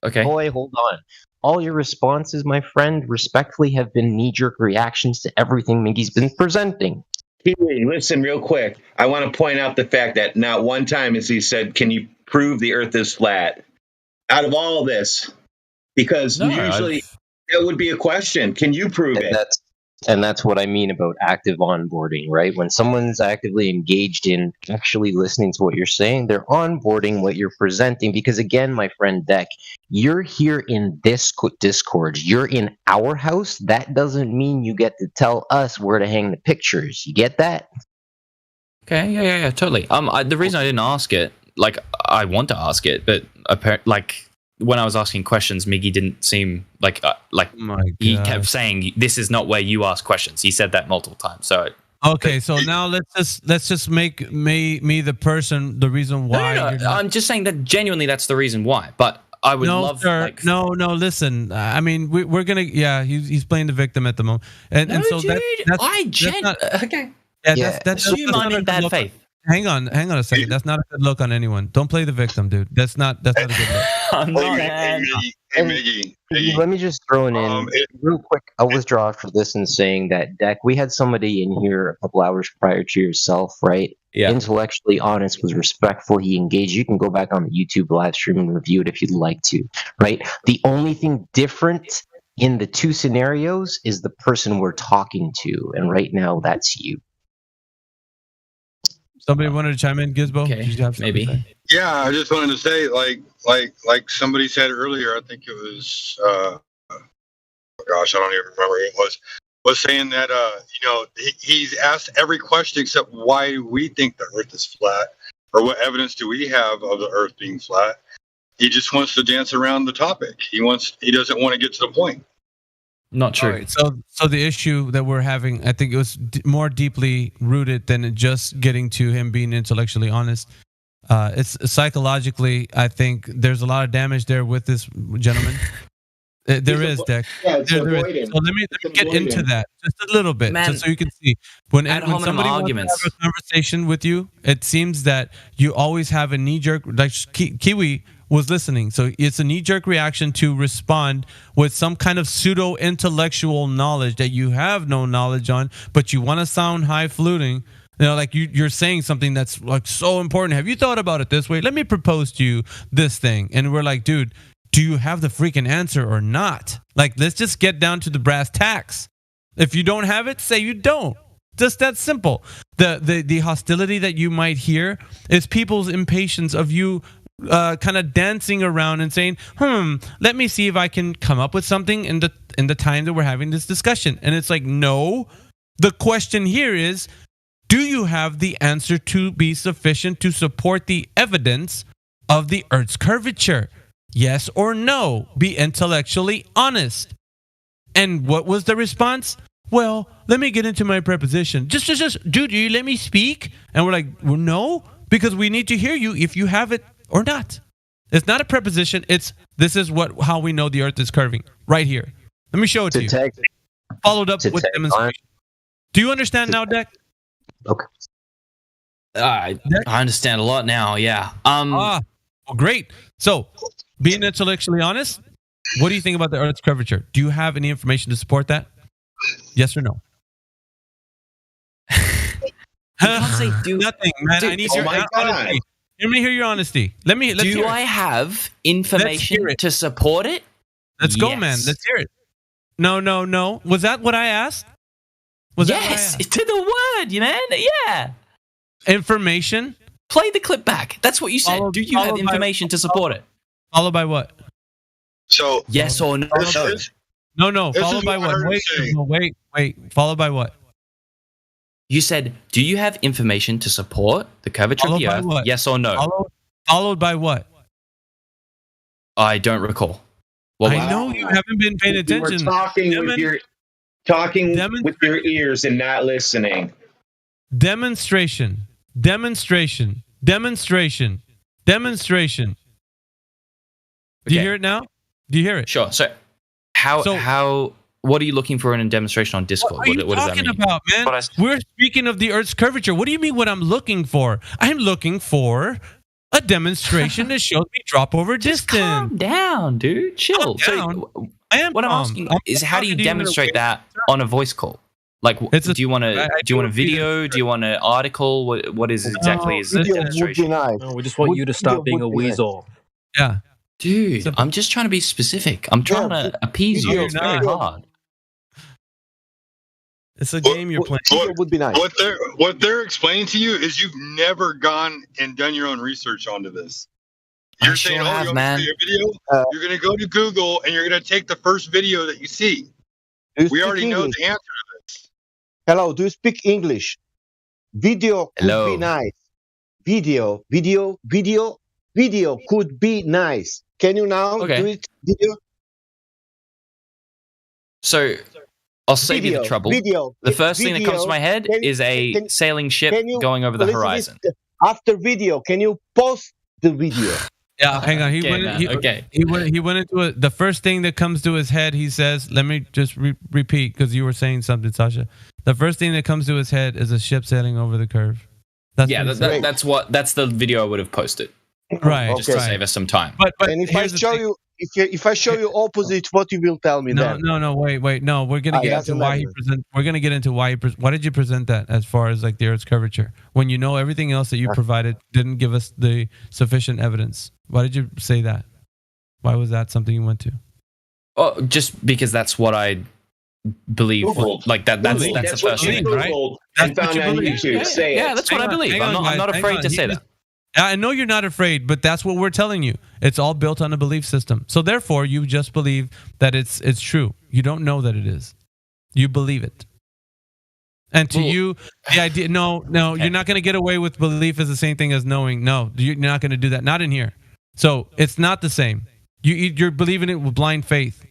okay? Boy, hold on. All your responses, my friend, respectfully have been knee-jerk reactions to everything Miggy's been presenting. Kiwi, listen real quick. I want to point out the fact that not one time has he said, can you prove the earth is flat? Out of all this, because usually that would be a question. Can you prove it? That's what I mean about active onboarding, right? When someone's actively engaged in actually listening to what you're saying, they're onboarding what you're presenting. Because again, my friend Deck, you're here in this Discord. You're in our house. That doesn't mean you get to tell us where to hang the pictures. You get that? Okay, yeah, totally. The reason I didn't ask it, like, I want to ask it, but when I was asking questions, Miggy didn't seem like he kept saying, "This is not where you ask questions." He said that multiple times. So okay, so now let's just make me the person, the reason why. No, I'm just saying that genuinely that's the reason why. But I would love. Sir, no. Listen, I mean, we're gonna. Yeah, he's playing the victim at the moment, and so dude, that's okay. Yeah, that's assume I'm in bad faith. Hang on a second. That's not a good look on anyone. Don't play the victim, dude. That's not a good look. I'm not. Hey, Miggy. Let me just throw it in real quick. I'll withdraw for this in saying that, Deck, we had somebody in here a couple hours prior to yourself, right? Yeah. Intellectually honest, was respectful. He engaged. You can go back on the YouTube live stream and review it if you'd like to, right? The only thing different in the two scenarios is the person we're talking to. And right now, that's you. Somebody wanted to chime in, Gizbo? Okay, maybe. Yeah, I just wanted to say, like somebody said earlier, I think it was, oh gosh, I don't even remember who it was saying that, he's asked every question except why we think the Earth is flat, or what evidence do we have of the Earth being flat. He just wants to dance around the topic. He doesn't want to get to the point. Not true. Right, so the issue that we're having, I think it was more deeply rooted than just getting to him being intellectually honest. It's psychologically, I think there's a lot of damage there with this gentleman. There is, Deck. Yeah, there is. So let me get into that just a little bit, just so you can see. When somebody wants to have a conversation with you, it seems that you always have a knee-jerk. Like Kiwi was listening. So it's a knee-jerk reaction to respond with some kind of pseudo-intellectual knowledge that you have no knowledge on, but you want to sound highfalutin. Like you're saying something that's like so important. Have you thought about it this way? Let me propose to you this thing. And we're like, dude, do you have the freaking answer or not? Like, let's just get down to the brass tacks. If you don't have it, say you don't. Just that simple. The hostility that you might hear is people's impatience of you kind of dancing around and saying, let me see if I can come up with something in the time that we're having this discussion. And it's like, no. The question here is, do you have the answer to be sufficient to support the evidence of the Earth's curvature? Yes or no? Be intellectually honest. And what was the response? Well, let me get into my preposition. Just, dude, you let me speak? And we're like, well, no, because we need to hear you if you have it or not. It's not a preposition. This is how we know the Earth is curving. Right here. Let me show it to you. Followed up with demonstration. Do you understand now, Deck? Okay. I understand a lot now, yeah. Well, great. So, being intellectually honest, what do you think about the Earth's curvature? Do you have any information to support that? Yes or no? Nothing, man. I need your honesty. Let me hear your honesty. Do I have information to support it? Let's go, man. Let's hear it. No. Was that what I asked? Yes, to the word, man. Yeah. Information? Play the clip back. That's what you said. Do you have information to support it? Followed by what? So yes or no? No. Followed by what? Wait. Followed by what? You said, do you have information to support the curvature of the Earth? What? Yes or no? Followed by what? I don't recall. I know you haven't been paying attention. You were talking with your ears and not listening. Demonstration. Do you hear it now? Do you hear it? Sure. So what are you looking for in a demonstration on Discord? What does that mean? About, man? We're speaking of the Earth's curvature. What do you mean what I'm looking for? I'm looking for a demonstration that shows me drop over distance. Calm down, dude. Chill. So what I'm asking is, how do you demonstrate that on a voice call? Like, do you want a video? Do you want an article? What is exactly is the demonstration? No, we just want you to stop being a weasel. Yeah. Dude, I'm just trying to be specific. I'm trying to appease you. It's very hard. It's a game you're playing. Would be nice. What they're explaining to you is you've never gone and done your own research onto this. You're saying, you want to see a video? You're going to go to Google and you're going to take the first video that you see. We already know the answer to this. Hello, do you speak English? Video could be nice. Video could be nice. Can you now do it? Video? So, I'll save you the trouble. The first thing that comes to my head is a sailing ship going over the horizon. After video, can you post the video? Yeah, hang on. He went into it. The first thing that comes to his head, he says, let me just repeat, because you were saying something, Sasha. The first thing that comes to his head is a ship sailing over the curve. That's the video I would have posted. Right. Just to save us some time. But and if I show you, if I show you opposite, what you will tell me then? No, wait. No, we're gonna get into why he present. We're gonna get into why why did you present that as far as like the Earth's curvature when you know everything else that you provided didn't give us the sufficient evidence? Why did you say that? Why was that something you went to? Oh, just because that's what I believe. Like that's the first thing, right? That's what you believe. Yeah, that's what I believe. I'm not afraid to say that. I know you're not afraid, but that's what we're telling you. It's all built on a belief system. So therefore, you just believe that it's true. You don't know that it is. You believe it. And to you, the idea, no, you're not going to get away with belief as the same thing as knowing. No, you're not going to do that. Not in here. So it's not the same. You're believing it with blind faith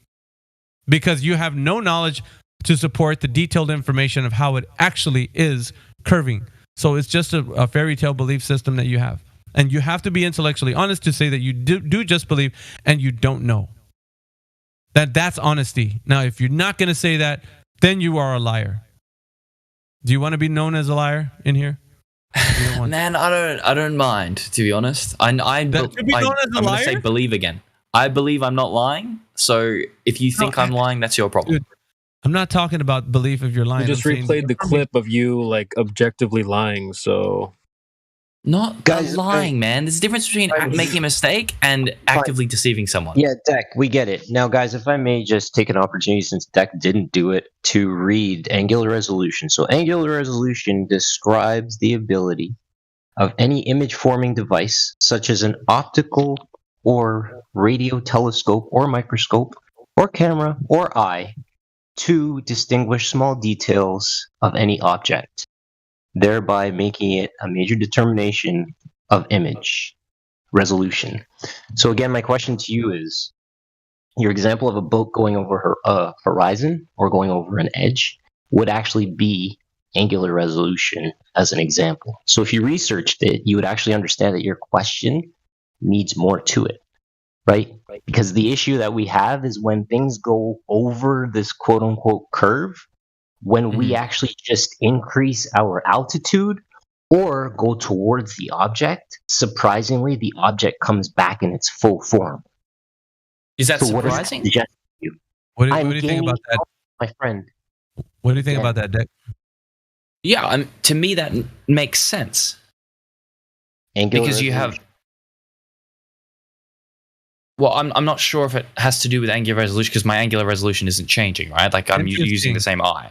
because you have no knowledge to support the detailed information of how it actually is curving. So it's just a fairy tale belief system that you have. And you have to be intellectually honest to say that you do just believe and you don't know. That's honesty. Now, if you're not going to say that, then you are a liar. Do you want to be known as a liar in here? Man, I don't mind, to be honest. I'm That should be known as a gonna liar? say believe again. I believe I'm not lying. So if you think I'm lying, that's your problem. Dude, I'm not talking about belief if you're You lying. just I'm saying replayed the clip of you like objectively lying. So Not Guys, lying, man. There's a difference between making a mistake and actively deceiving someone. Yeah, Deck, we get it. Now, guys, if I may just take an opportunity, since Deck didn't do it, to read angular resolution. So, angular resolution describes the ability of any image forming device, such as an optical or radio telescope or microscope or camera or eye, to distinguish small details of any object, thereby making it a major determination of image resolution. So again, my question to you is, your example of a boat going over a horizon or going over an edge would actually be angular resolution as an example. So if you researched it, you would actually understand that your question needs more to it, right? Because the issue that we have is when things go over this quote unquote curve, when we actually just increase our altitude or go towards the object, surprisingly, the object comes back in its full form. Is that So what does that surprising? suggest to you? What do I'm you think gaining about that? my friend. What do you think about that, Deck? Yeah, to me that makes sense. Angular Because you have. Well, I'm not sure if it has to do with angular resolution because my angular resolution isn't changing, right? Like I'm using the same eye.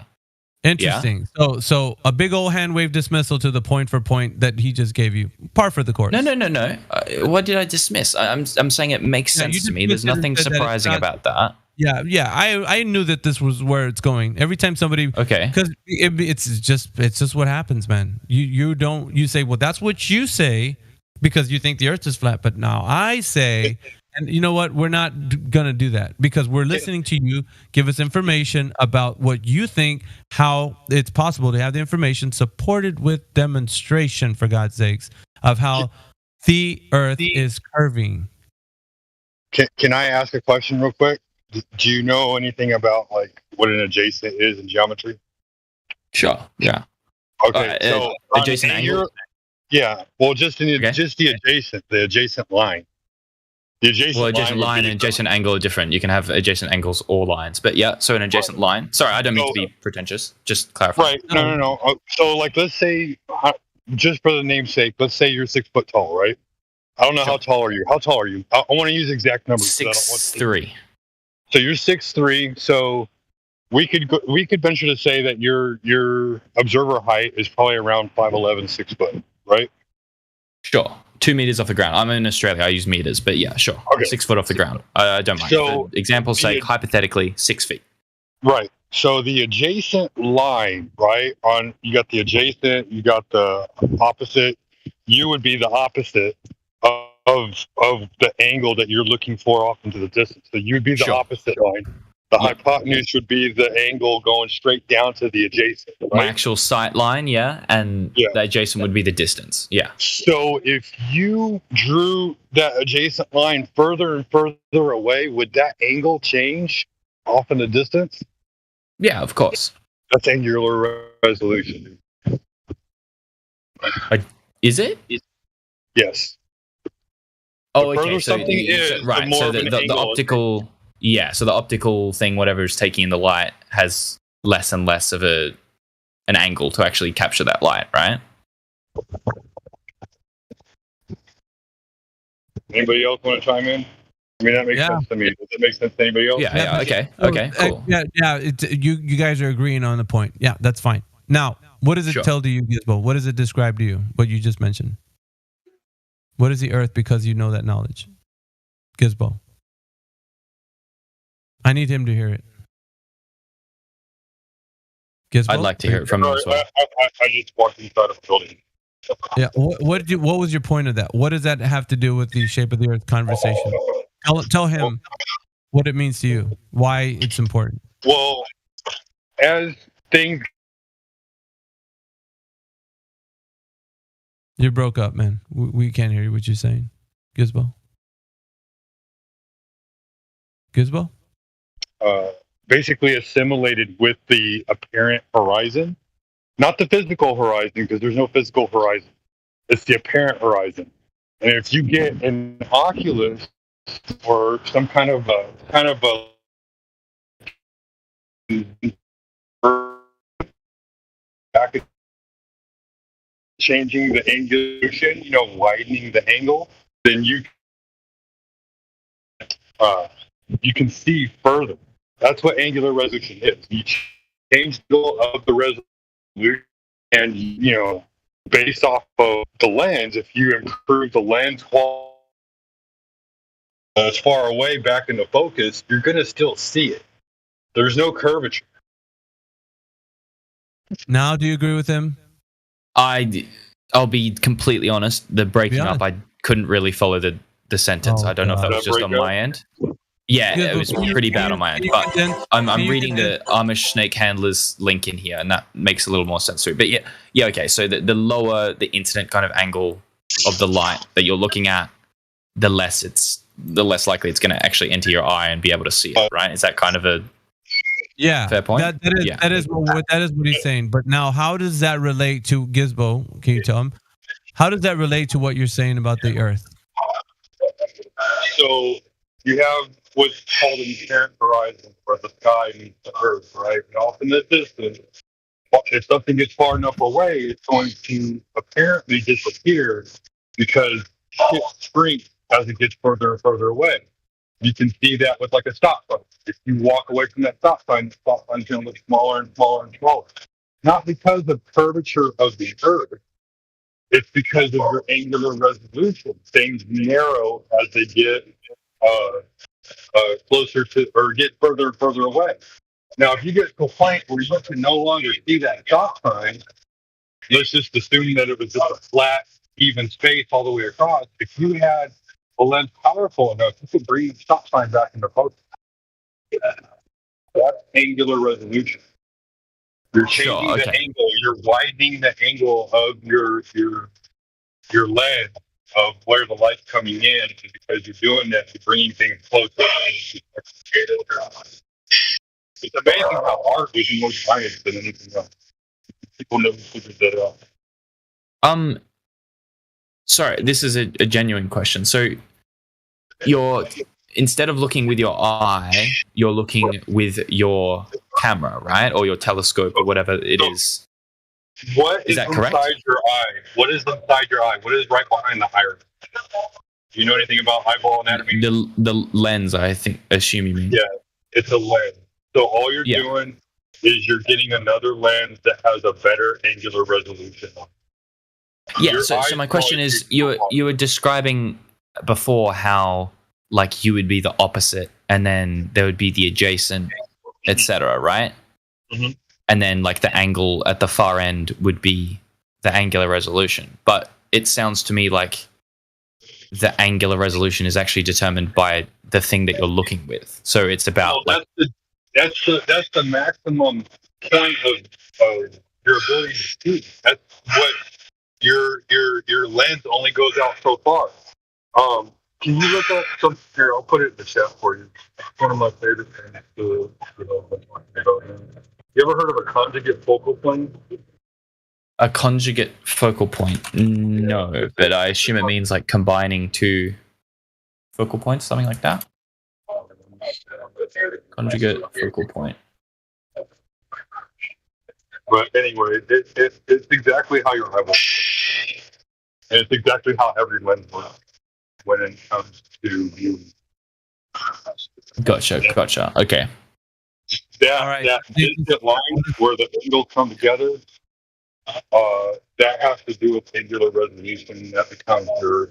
Interesting. So a big old hand wave dismissal to the point for point that he just gave you. Par for the course. No. What did I dismiss? I'm saying it makes sense to me. There's nothing surprising about that. Yeah. I knew that this was where it's going. Every time somebody, because it's just what happens, man. You say, well, that's what you say because you think the Earth is flat, but now I say. And you know what? We're not going to do that because we're listening to you give us information about what you think, how it's possible to have the information supported with demonstration, for God's sakes, of how the Earth is curving. Can I ask a question real quick? Do you know anything about like what an adjacent is in geometry? Sure. Yeah. Okay. So adjacent angle. Yeah. Well, just the adjacent line. The adjacent line and adjacent angle are different. You can have adjacent angles or lines, but yeah. So an adjacent line. Sorry, I don't mean to be pretentious. Just clarify. Right. No. So like, let's say, just for the name's sake, let's say you're 6 foot tall, right? I don't know how tall are you. How tall are you? I want to use exact numbers. 6'3". So you're 6'3". So we could venture to say that your observer height is probably around 5'11", 6 foot, right? Sure. 2 meters off the ground. I'm in Australia. I use meters, but yeah, sure. Okay. 6 foot off the ground. I don't mind. So, for example's sake, hypothetically, 6 feet. Right. So the adjacent line, right? You got the adjacent, you got the opposite. You would be the opposite of the angle that you're looking for off into the distance. So you'd be the opposite line. The hypotenuse would be the angle going straight down to the adjacent. Right? My actual sight line, and the adjacent would be the distance. Yeah. So if you drew that adjacent line further and further away, would that angle change off in the distance? Yeah, of course. That's angular resolution. Is it? Yes. Oh, The okay. further So, something is, right. the more So of an the angle optical, so the optical thing, whatever is taking in the light, has less and less of an angle to actually capture that light, right? Anybody else want to chime in? I mean, that makes sense to me. Does that make sense to anybody else? Okay, cool. You guys are agreeing on the point. Yeah, that's fine. Now, what does it tell to you, Gizmo? What does it describe to you? What you just mentioned. What is the Earth because you know that knowledge? Gizmo. I need him to hear it. Gizmo? I'd like to hear it from him as well. I just walked inside of a building. Yeah. What was your point of that? What does that have to do with the shape of the Earth conversation? Tell him what it means to you. Why it's important. Well, as things. You broke up, man. We can't hear what you're saying. Gizmo? Gizmo? Basically assimilated with the apparent horizon, not the physical horizon, because there's no physical horizon. It's the apparent horizon. And if you get an Oculus or some kind of a back changing the angulation, widening the angle, then you can see further. That's what angular resolution is. You change the angle of the resolution, and based off of the lens, if you improve the lens quality as far away back into focus, you're going to still see it. There's no curvature. Now, do you agree with him? I'll be completely honest. The breaking up, I couldn't really follow the sentence. I don't know if that was just on my end. Yeah, it was pretty bad on my end. But I'm reading the Amish snake handlers link in here, and that makes a little more sense to it. But yeah, okay. So the lower the incident kind of angle of the light that you're looking at, the less likely it's going to actually enter your eye and be able to see it. Right? Is that kind of a fair point? That is what he's saying. But now, how does that relate to Gizbo? Can you tell him? How does that relate to what you're saying about the Earth? So you have what's called an apparent horizon, where the sky meets the Earth, right? And off in the distance, if something gets far enough away, it's going to apparently disappear because it shrinks as it gets further and further away. You can see that with like a stop sign. If you walk away from that stop sign, the stop sign's going to look smaller and smaller and smaller. Not because of curvature of the Earth. It's because of your angular resolution. Things narrow as they get closer to, or get further and further away. Now, if you get to a point where you can no longer see that stop sign, let's just assume that it was just a flat, even space all the way across. If you had a lens powerful enough, you could bring the stop sign back into focus. That's angular resolution. You're changing the angle. You're widening the angle of your lens of where the light's coming in, because you're doing that to bringing things closer. It's amazing how art is more science than anything else. People never figured that out. Sorry, this is a genuine question. So instead of looking with your eye, you're looking with your camera, right? Or your telescope or whatever it is. What is that inside correct? your eye? What is inside your eye? What is right behind the iris? Do you know anything about eyeball anatomy? The lens, I assume you mean. Yeah, it's a lens. So all you're doing is you're getting another lens that has a better angular resolution. Yeah, so my question is, you were describing before how like you would be the opposite, and then there would be the adjacent, etc., right? Mm-hmm. And then like the angle at the far end would be the angular resolution. But it sounds to me like the angular resolution is actually determined by the thing that you're looking with. So it's about that's the maximum point of your ability to see. That's what your lens only goes out so far. Can you look up some here? I'll put it in the chat for you. One of my favorite things to you ever heard of a conjugate focal plane? a conjugate focal point. No, but I assume it means like combining two focal points, something like that. Conjugate focal point. But anyway, it's exactly how your eyeball works. And it's exactly how every lens works when it comes to viewing. Gotcha. Okay. That distant line where the angles come together, that has to do with angular resolution. That becomes your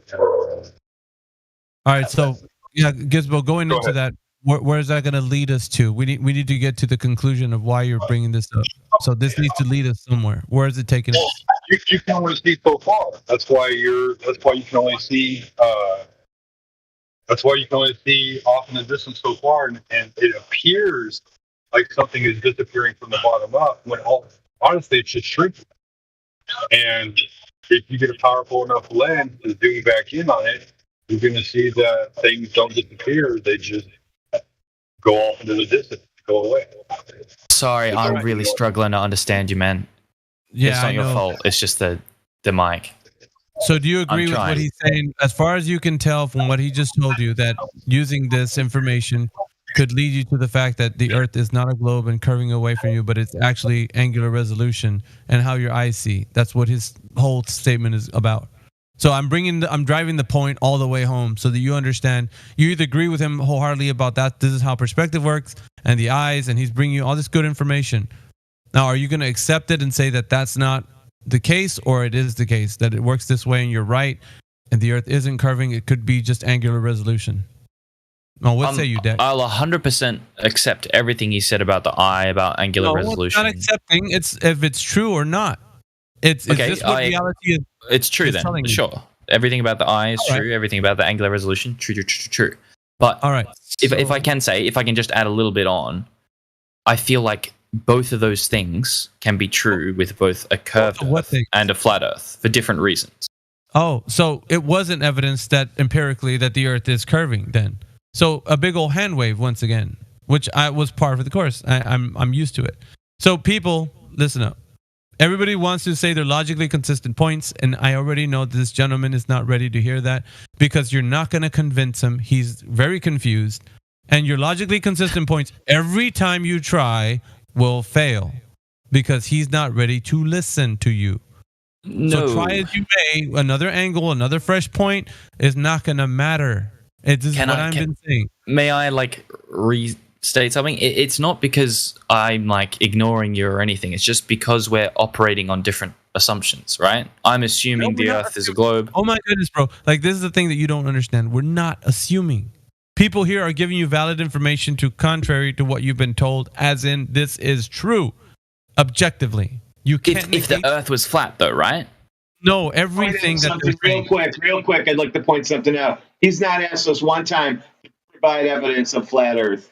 All right, so yeah, Gizmo, going into that, where is that going to lead us to? We need to get to the conclusion of why you're bringing this up. So this needs to lead us somewhere. Where is it taking us? You can only see so far. That's why you can only see. That's why you can only see off in the distance so far, and it appears like something is disappearing from the bottom up. When honestly, it's just shrinking. And if you get a powerful enough lens to zoom back in on it, you're going to see that things don't disappear; they just go off into the distance, go away. Sorry, I'm really struggling to understand you, man. Yeah, it's not I your know. fault. It's just the mic. So do you agree I'm with what trying. he's saying? As far as you can tell from what he just told you, that using this information could lead you to the fact that the Earth is not a globe and curving away from you, but it's actually angular resolution and how your eyes see. That's what his whole statement is about. So I'm driving the point all the way home so that you understand. You either agree with him wholeheartedly about that. This is how perspective works and the eyes, and he's bringing you all this good information. Now, are you going to accept it and say that that's not the case, or it is the case that it works this way and you're right and the Earth isn't curving? It could be just angular resolution. No, what say you, Deck? I'll 100% accept everything he said about the eye, about angular resolution. It's not accepting. It's if it's true or not. It's Okay, just what reality is. It's true is then, telling you. sure. Everything about the eye is All true. Everything about the angular resolution, true. But all right, if I can just add a little bit on, I feel like both of those things can be true with both a curved Earth and a flat Earth for different reasons. Oh, so it wasn't evidence that empirically that the Earth is curving then. So a big old hand wave once again, which I was part of the course. I'm used to it. So people, listen up. Everybody wants to say they're logically consistent points, and I already know this gentleman is not ready to hear that because you're not going to convince him. He's very confused, and your logically consistent points every time you try will fail because he's not ready to listen to you. No. So try as you may, another angle, another fresh point is not going to matter. It's what I've been saying. May I restate something? It's not because I'm like ignoring you or anything. It's just because we're operating on different assumptions, right? I'm assuming the Earth is a globe. Oh my goodness, bro. Like, this is the thing that you don't understand. We're not assuming. People here are giving you valid information to contrary to what you've been told, as in this is true objectively. You can't if the Earth was flat, though, right? No, everything that real quick, I'd like to point something out. He's not asked us one time to provide evidence of flat Earth.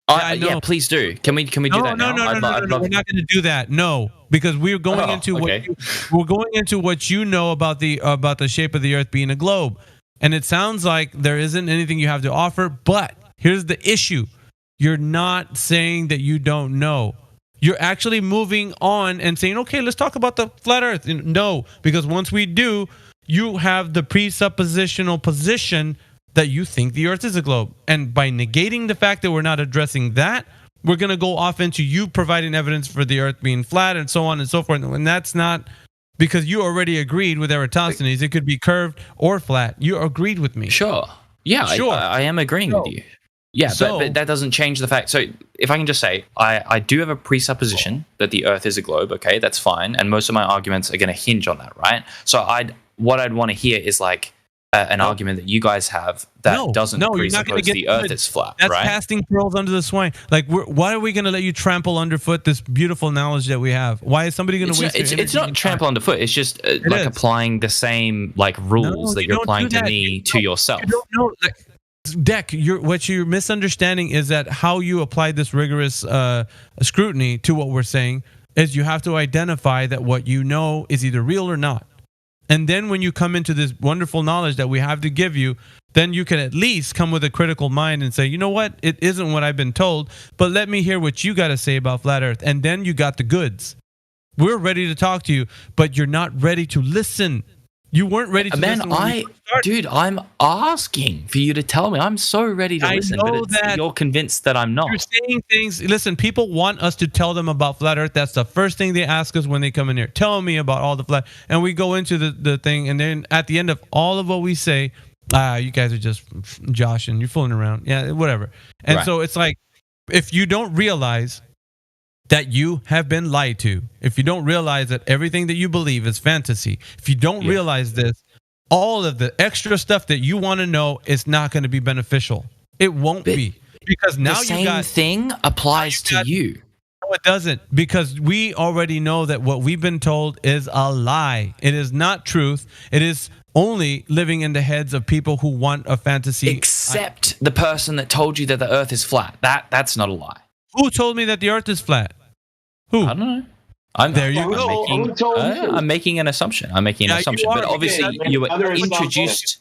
Yeah, please do. Can we do that now? No. We're not going to do that. No, because we're going into what you know about the shape of the Earth being a globe, and it sounds like there isn't anything you have to offer. But here's the issue: you're not saying that you don't know. You're actually moving on and saying, okay, let's talk about the flat Earth. No, because once we do, you have the presuppositional position that you think the Earth is a globe. And by negating the fact that we're not addressing that, we're going to go off into you providing evidence for the Earth being flat and so on and so forth. And that's not because you already agreed with Eratosthenes. It could be curved or flat. You agreed with me. Sure. Yeah, sure. I am agreeing with you. Yeah, but that doesn't change the fact. So if I can just say, I do have a presupposition that the Earth is a globe. Okay, that's fine. And most of my arguments are going to hinge on that, right? So what I'd want to hear is like an argument that you guys have that doesn't presuppose the Earth is flat, That's right? casting pearls under the swine. Like, why are we going to let you trample underfoot this beautiful knowledge that we have? Why is somebody going to waste their energy? It's not trample underfoot. It's just applying the same rules that you're applying to me to yourself. Deck, what you're misunderstanding is that how you apply this rigorous scrutiny to what we're saying is you have to identify that what you know is either real or not. And then when you come into this wonderful knowledge that we have to give you, then you can at least come with a critical mind and say, you know what? It isn't what I've been told, but let me hear what you got to say about flat Earth. And then you got the goods. We're ready to talk to you, but you're not ready to listen. You weren't ready to listen. Dude, I'm asking for you to tell me. I'm so ready to listen, but you're convinced that I'm not. You're saying things. Listen, people want us to tell them about flat Earth. That's the first thing they ask us when they come in here. Tell me about all the flat. And we go into the thing, and then at the end of all of what we say, you guys are just joshing. You're fooling around. Yeah, whatever. And so it's like, if you don't realize that you have been lied to, if you don't realize that everything that you believe is fantasy, if you don't realize this, all of the extra stuff that you want to know is not going to be beneficial. It won't be. Because now the same thing applies to you. No, it doesn't. Because we already know that what we've been told is a lie. It is not truth. It is only living in the heads of people who want a fantasy. Except the person that told you that the Earth is flat. That's not a lie. Who told me that the Earth is flat? Who? I don't know. I'm making an assumption. But obviously, you were introduced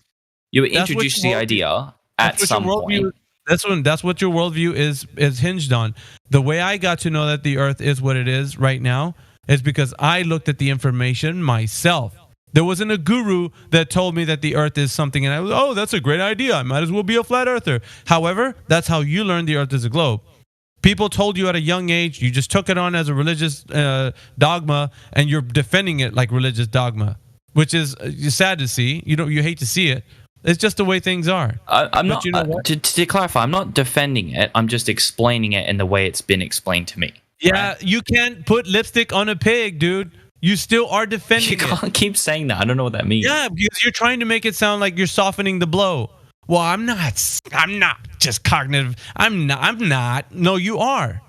to the idea at some point. That's what your worldview is hinged on. The way I got to know that the Earth is what it is right now It's because I looked at the information myself. There wasn't a guru that told me that the earth is something and I was, oh, that's a great idea. I might as well be a flat earther. However, that's how you learned the earth is a globe. People told you at a young age, you just took it on as a religious dogma, and you're defending it like religious dogma, which is sad to see. You hate to see it. It's just the way things are. I'm not. To clarify, I'm not defending it. I'm just explaining it in the way it's been explained to me. Yeah, right? You can't put lipstick on a pig, dude. You still are defending it. You can't keep saying that. I don't know what that means. Yeah, because you're trying to make it sound like you're softening the blow. Well, I'm not just cognitive. I'm not. No, you are.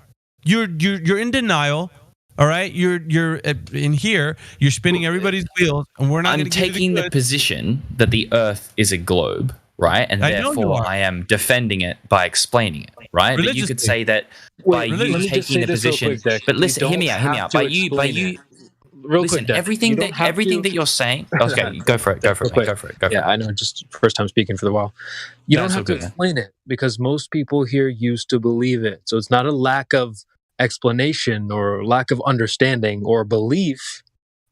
You're in denial. All right, you're in here. You're spinning everybody's wheels, and we're not. I'm taking the position that the Earth is a globe, right? And therefore, I am defending it by explaining it, right? But you could say that by you taking the position. But listen, hear me out. By you. Real listen, quick, everything that you're saying. Okay, go for it. Go for it. Yeah, I know. Just first time speaking for the while. You don't have to explain it because most people here used to believe it. So it's not a lack of explanation or lack of understanding or belief.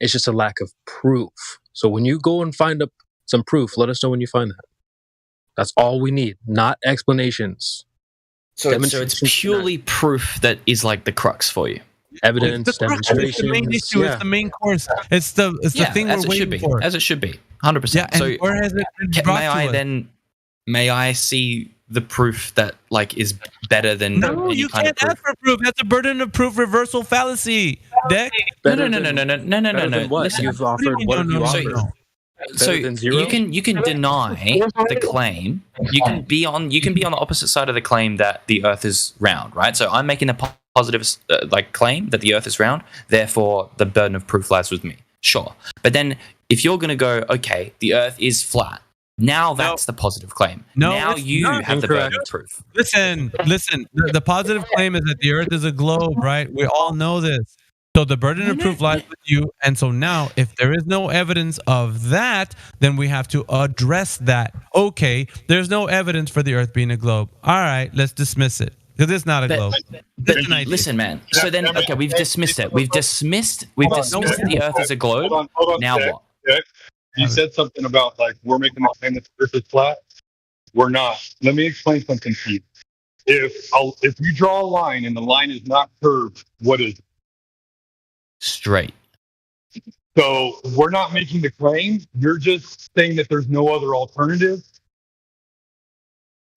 It's just a lack of proof. So when you go and find some proof, let us know when you find that. That's all we need, not explanations. So it's purely proof that is like the crux for you. Evidence, demonstration. It's the main issue. It's the main course. It's the thing we're waiting for. As it should be. 100%. Yeah, and where has it been brought to us? May I see the proof that is better than no, you can't ask for proof. That's a burden of proof reversal fallacy. Deck. No. What? Listen, You've offered what have you offered? So you can deny the claim. You can be on the opposite side of the claim that the Earth is round, right? So I'm making a positive claim that the Earth is round. Therefore, the burden of proof lies with me. Sure, but then if you're going to go, okay, the Earth is flat. Now that's the positive claim. No, now you have the burden of proof. Listen. The positive claim is that the Earth is a globe, right? We all know this. So the burden of proof lies with you. And so now, if there is no evidence of that, then we have to address that. Okay, there's no evidence for the Earth being a globe. All right, let's dismiss it. Because it's not a globe. But listen, man. So then, okay, we've dismissed it. We've dismissed the Earth as a globe. Hold on, now Jack, what? Jack, you said something about we're making the claim that the Earth is flat. We're not. Let me explain something to you. If you draw a line and the line is not curved, what is it? Straight. So we're not making the claim. You're just saying that there's no other alternative.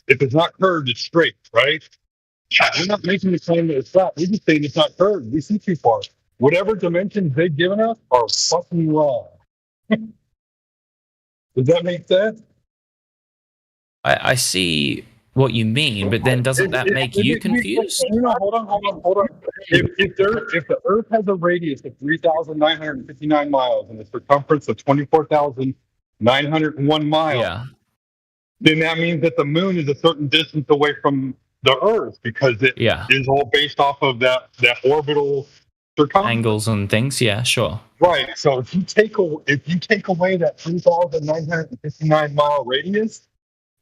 If it's not curved, it's straight, right? We're not making the claim that it's flat. We're just saying it's not curved. We see too far. Whatever dimensions they've given us are fucking wrong. Does that make sense? I see what you mean, but then doesn't that make you confused? No, hold on. If the Earth has a radius of 3,959 miles and a circumference of 24,901 miles, then that means that the moon is a certain distance away from the Earth because it is all based off of that orbital circumference. Angles and things, yeah, sure. Right. So if you take away that 3,959 mile radius,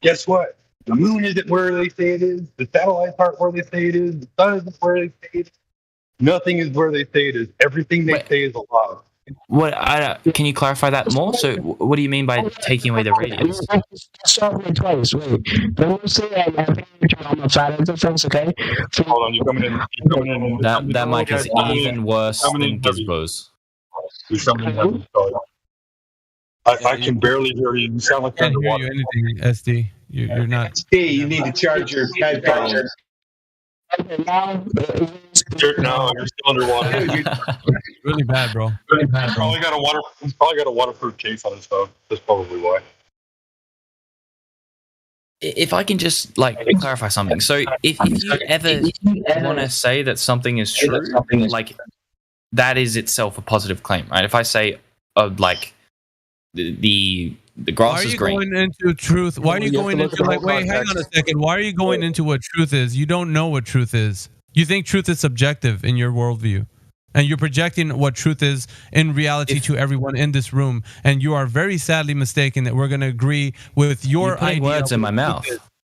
guess what? The moon isn't where they say it is. The satellites aren't where they say it is. The sun isn't where they say it is. Nothing is where they say it is. Everything they say is a lie. What? Can you clarify that more? So, what do you mean by taking away the radius? Twice. Wait. Let me say I'm a flat earther, friends. Okay. Hold on, you're coming in. That mic is even worse than Gizbo's. I can barely hear you. You sound like I can't hear you anything, SD. You're not. SD, you need to charge your headphones. You're still underwater. Really bad, bro. Really bad, bro. He's probably got a waterproof case on his phone. That's probably why. If I can just clarify something. So if you ever want to say that something is true, that is itself a positive claim, right? If I say the grass is green. Why are you going into truth? Why are you going into wait, hang on a second. Why are you going into what truth is? You don't know what truth is. You think truth is subjective in your worldview. And you're projecting what truth is in reality to everyone in this room. And you are very sadly mistaken that we're going to agree with your idea. Words in my mouth.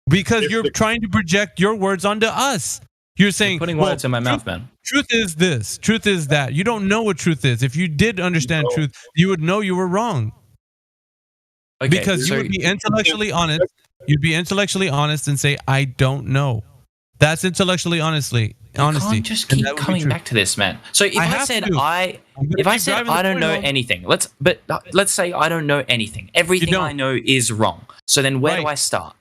Because you're trying to project your words onto us. You're saying putting well, words in my mouth, man. Truth is this. Truth is that. You don't know what truth is. If you did understand truth, you would know you were wrong. Okay, Because you would be intellectually honest. You'd be intellectually honest and say, "I don't know." That's intellectually honesty. You can't just keep coming back to this, man. So if I said I don't know anything, let's say I don't know anything. Everything I know is wrong. So then where do I start?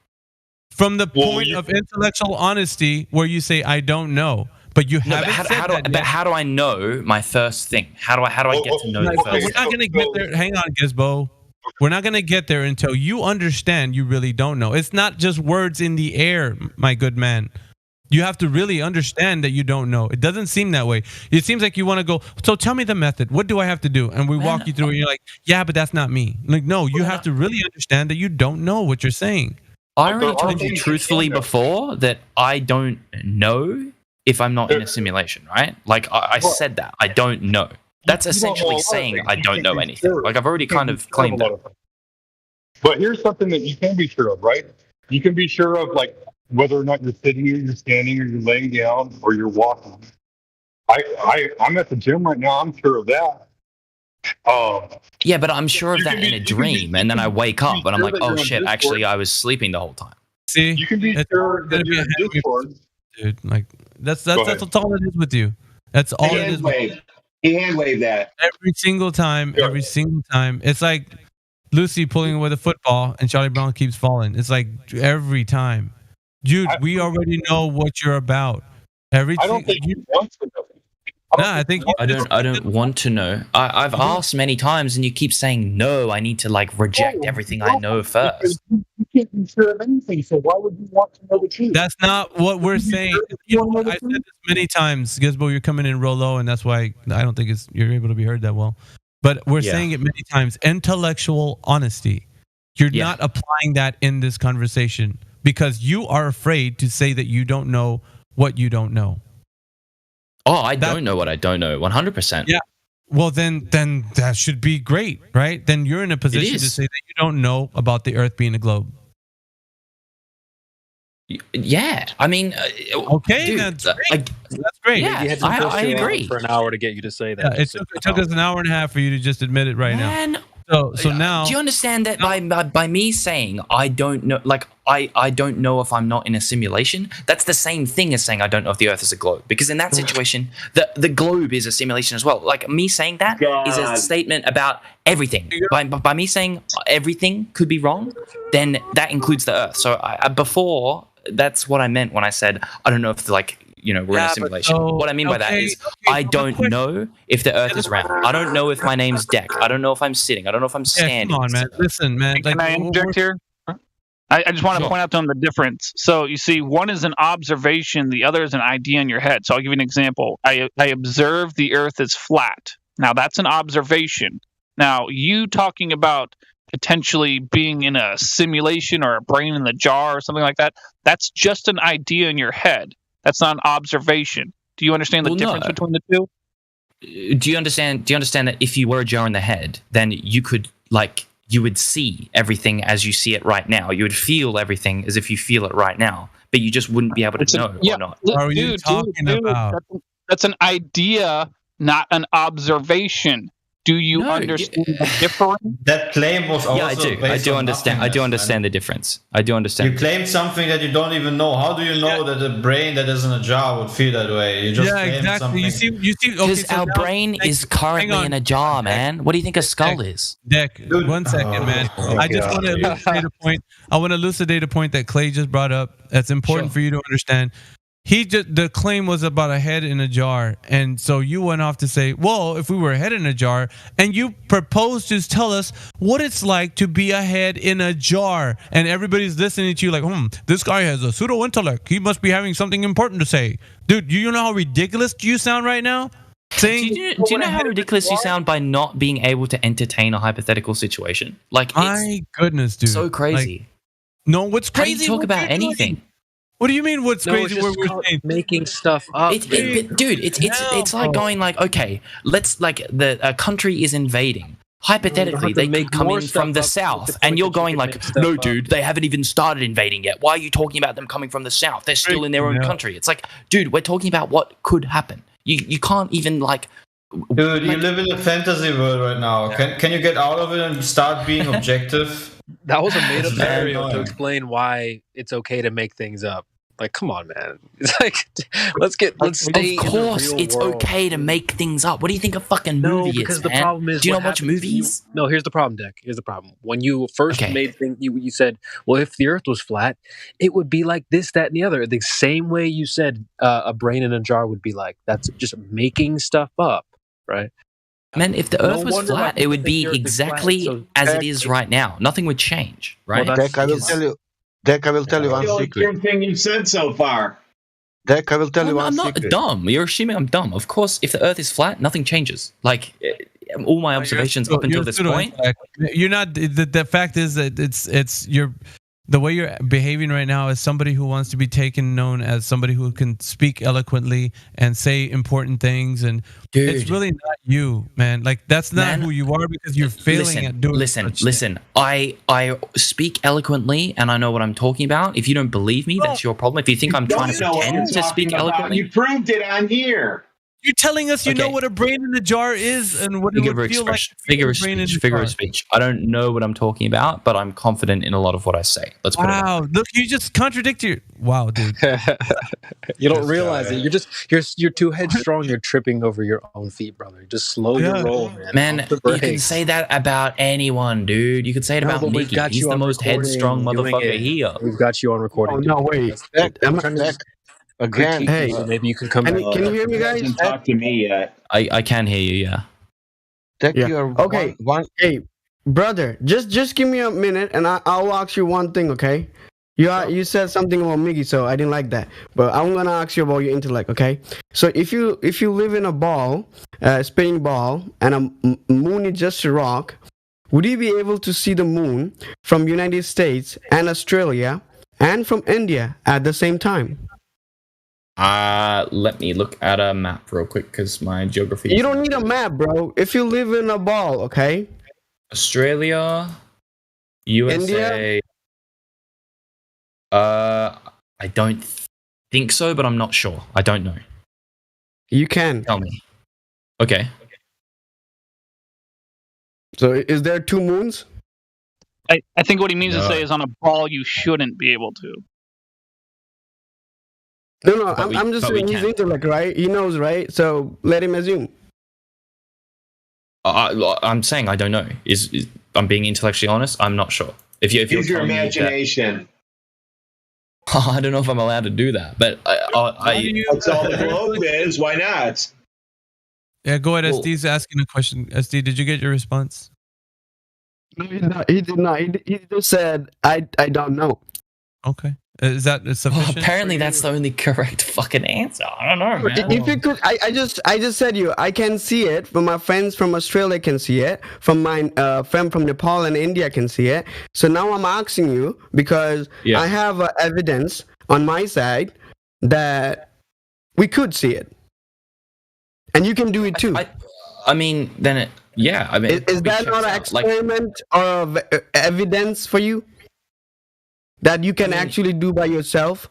From the point of intellectual honesty, where you say, "I don't know," but you haven't said that. But how do I know my first thing? How do I get to know the first? We're not going to get there. Hang on, Gizbo. We're not going to get there until you understand you really don't know. It's not just words in the air, my good man. You have to really understand that you don't know. It doesn't seem that way. It seems like you want to go, so tell me the method. What do I have to do? And we walk you through it, and you're like, yeah, but that's not me. Like, no, you have to really understand that you don't know what you're saying. I already told you truthfully before that I don't know if I'm not in a simulation, right? Like, I said that. I don't know. That's essentially saying I don't know anything. Like, I've already kind of claimed that. But here's something that you can be sure of, right? You can be sure of, like, whether or not you're sitting or you're standing or you're laying down or you're walking. I'm at the gym right now. I'm sure of that. Yeah, but I'm sure of that in a dream, and then I wake up and I'm like, oh shit, actually I was sleeping the whole time. See, you can be sure that you're in Discord. Dude, like that's all it is with you. That's all it is. He hand waved that every single time. Every single time. It's like Lucy pulling away the football and Charlie Brown keeps falling. It's like every time. Dude, we already know what you're about. I don't think you want to know. I think I don't want to know. I've asked many times, and you keep saying no. I need to like reject everything I know first. You can't be sure of anything, so why would you want to know the truth? That's not what we're saying. You know what? I said this many times, Gizbo. You're coming in real low, and that's why I don't think you're able to be heard that well. But we're saying it many times. Intellectual honesty. You're not applying that in this conversation because you are afraid to say that you don't know what you don't know. Oh, I don't know what I don't know. 100%. Yeah. Well, then that should be great, right? Then you're in a position to say that you don't know about the Earth being a globe. Yeah, I mean, okay, dude, that's great. That's great. Yeah, I agree. For an hour to get you to say that. Yeah, it took us an hour and a half for you to just admit it right now. So now, do you understand that by me saying I don't know, like I don't know if I'm not in a simulation, that's the same thing as saying I don't know if the Earth is a globe. Because in that situation, the globe is a simulation as well. Like me saying that is a statement about everything. By me saying everything could be wrong, then that includes the Earth. So before, that's what I meant when I said I don't know if we're in a simulation. What I mean by that is I don't know if the Earth is round. I don't know if my name's Deck. I don't know if I'm sitting. I don't know if I'm standing. Come on, man. Listen, man. Can I interject here? I just want to point out to them the difference. So you see, one is an observation, the other is an idea in your head. So I'll give you an example. I observe the Earth is flat. Now that's an observation. Now you talking about potentially being in a simulation or a brain in the jar or something like that, that's just an idea in your head. That's not an observation. Do you understand the difference between the two? Do you understand that if you were a jar in the head, then you could you would see everything as you see it right now. You would feel everything as if you feel it right now, but you just wouldn't be able to know or not. What are you talking about? That's an idea, not an observation. Do you understand the difference? That claim was also I do understand. I do understand the difference. I do understand. You claim something that you don't even know. How do you know that a brain that is in a jar would feel that way? You just claim something. You see. Because our brain is currently in a jar, man. What do you think a skull is? Deck, 1 second, man. I just want to elucidate a point. I want to elucidate a point that Clay just brought up. That's important for you to understand. The claim was about a head in a jar, and so you went off to say, well, if we were a head in a jar, and you proposed to tell us what it's like to be a head in a jar, and everybody's listening to you like, this guy has a pseudo intellect, he must be having something important to say. Dude, do you know how ridiculous you sound right now? Do you know how ridiculous you sound by not being able to entertain a hypothetical situation? Like, my goodness, dude, so crazy. No, what's crazy? How do you talk about anything? What do you mean? What's crazy? It's just making stuff up. Dude, it's like going like, okay, let's a country is invading. Hypothetically, they could come in from the south, and you're going like, no, dude, they haven't even started invading yet. Why are you talking about them coming from the south? They're still in their own country. It's like, dude, we're talking about what could happen. You can't even like. Dude, you live in a fantasy world right now. Can you get out of it and start being objective? That was a made up It's very scenario to annoying. explain why it's okay to make things up. Like, come on, man. It's like, let's stay. Of course, in the it's real world. okay to make things up. What do you think a fucking movie because is, the man? problem is, Do you what not watch happens- movies? No, here's the problem, Dick. Here's the problem. When you first made things, you said, well, if the Earth was flat, it would be like this, that, and the other. The same way you said a brain in a jar would be like. That's just making stuff up, right? Man, if the No Earth was wonder why flat, it people would think be the Earth is flat, exactly so as it Dick- is right now. Nothing would change, right? Deck, I will tell you. Deck, I will tell you one the only secret. true thing you've said so far. Deck, I will tell you one I'm not secret. dumb. You're assuming I'm dumb. Of course, if the Earth is flat, nothing changes. Like all my observations up until this point. You're not. The fact is that it's you're. The way you're behaving right now is somebody who wants to be known as somebody who can speak eloquently and say important things, and it's really not you, man. Like that's not who you are because you're failing at doing. Listen. I speak eloquently and I know what I'm talking about. If you don't believe me, that's your problem. If you think I'm trying to pretend to speak eloquently, You proved it on here. You're telling us you know what a brain in a jar is and what it figure would of feel like. expression, figure of speech. I don't know what I'm talking about, but I'm confident in a lot of what I say. Let's put it that way. Wow, look, you just contradict your. Wow, dude. You don't realize it. You're too headstrong. You're tripping over your own feet, brother. Just slow your roll, man. Man, Off the you can brakes. say that about anyone, dude. You could say it No, about but we've Mickey. got He's you the on most recording headstrong doing motherfucker it. here. We've got you on recording. Oh, no, wait. I'm trying to just Again, critique you, maybe you can come back. Can you hear me, guys? Hasn't talked to me yet. I can hear you, yeah. Deck, Yeah. you are Okay. Hey, brother, just give me a minute, and I'll ask you one thing, okay? You said something about Miggy, so I didn't like that. But I'm gonna ask you about your intellect, okay? So if you live in a ball, spinning ball, and a moon is just a rock, would you be able to see the moon from United States and Australia and from India at the same time? Let me look at a map real quick because my geography. You don't need a map, bro. If you live in a ball, okay? Australia, USA. I don't think so, but I'm not sure. I don't know. You can. Tell me. Okay. So is there two moons? I think what he means to No. say is on a ball you shouldn't be able to. No, But I'm just we saying he's can. intellect, right? He knows, right? So let him assume. I'm saying I don't know. Is I'm being intellectually honest? I'm not sure. If you're Use your telling me that- imagination. I don't know if I'm allowed to do that, but That's all the globe is. Why not? Yeah, go ahead. Well- SD's asking a question. SD, did you get your response? No, he did not. He just said, I don't know. Okay. Is that sufficient? apparently that's the only correct fucking answer. I don't know, man. If you could, I just said you, I can see it. From my friends from Australia can see it. From my friend from Nepal and India can see it. So now I'm asking you because I have evidence on my side that we could see it, and you can do it too. I mean, then it, yeah. I mean, Is that not an experiment or evidence for you that you can actually do by yourself?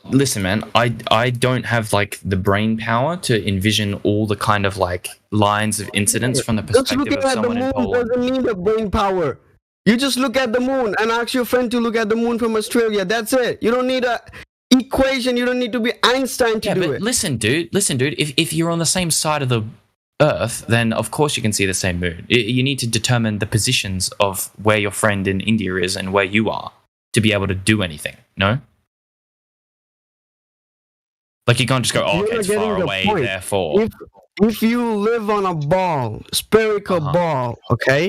Listen, man, I don't have like the brain power to envision all the kind of like lines of incidents from the Just perspective looking of at the someone in moon Poland. doesn't need a brain power. You just look at the moon and ask your friend to look at the moon from Australia. That's it. You don't need a equation. You don't need to be Einstein to do it. Listen, dude. If you're on the same side of the Earth, then of course you can see the same moon. You need to determine the positions of where your friend in India is and where you are to be able to do anything. No. Like you can't just go, oh, You're okay, not it's getting far the away, point. therefore. If you live on a ball, spherical ball, okay?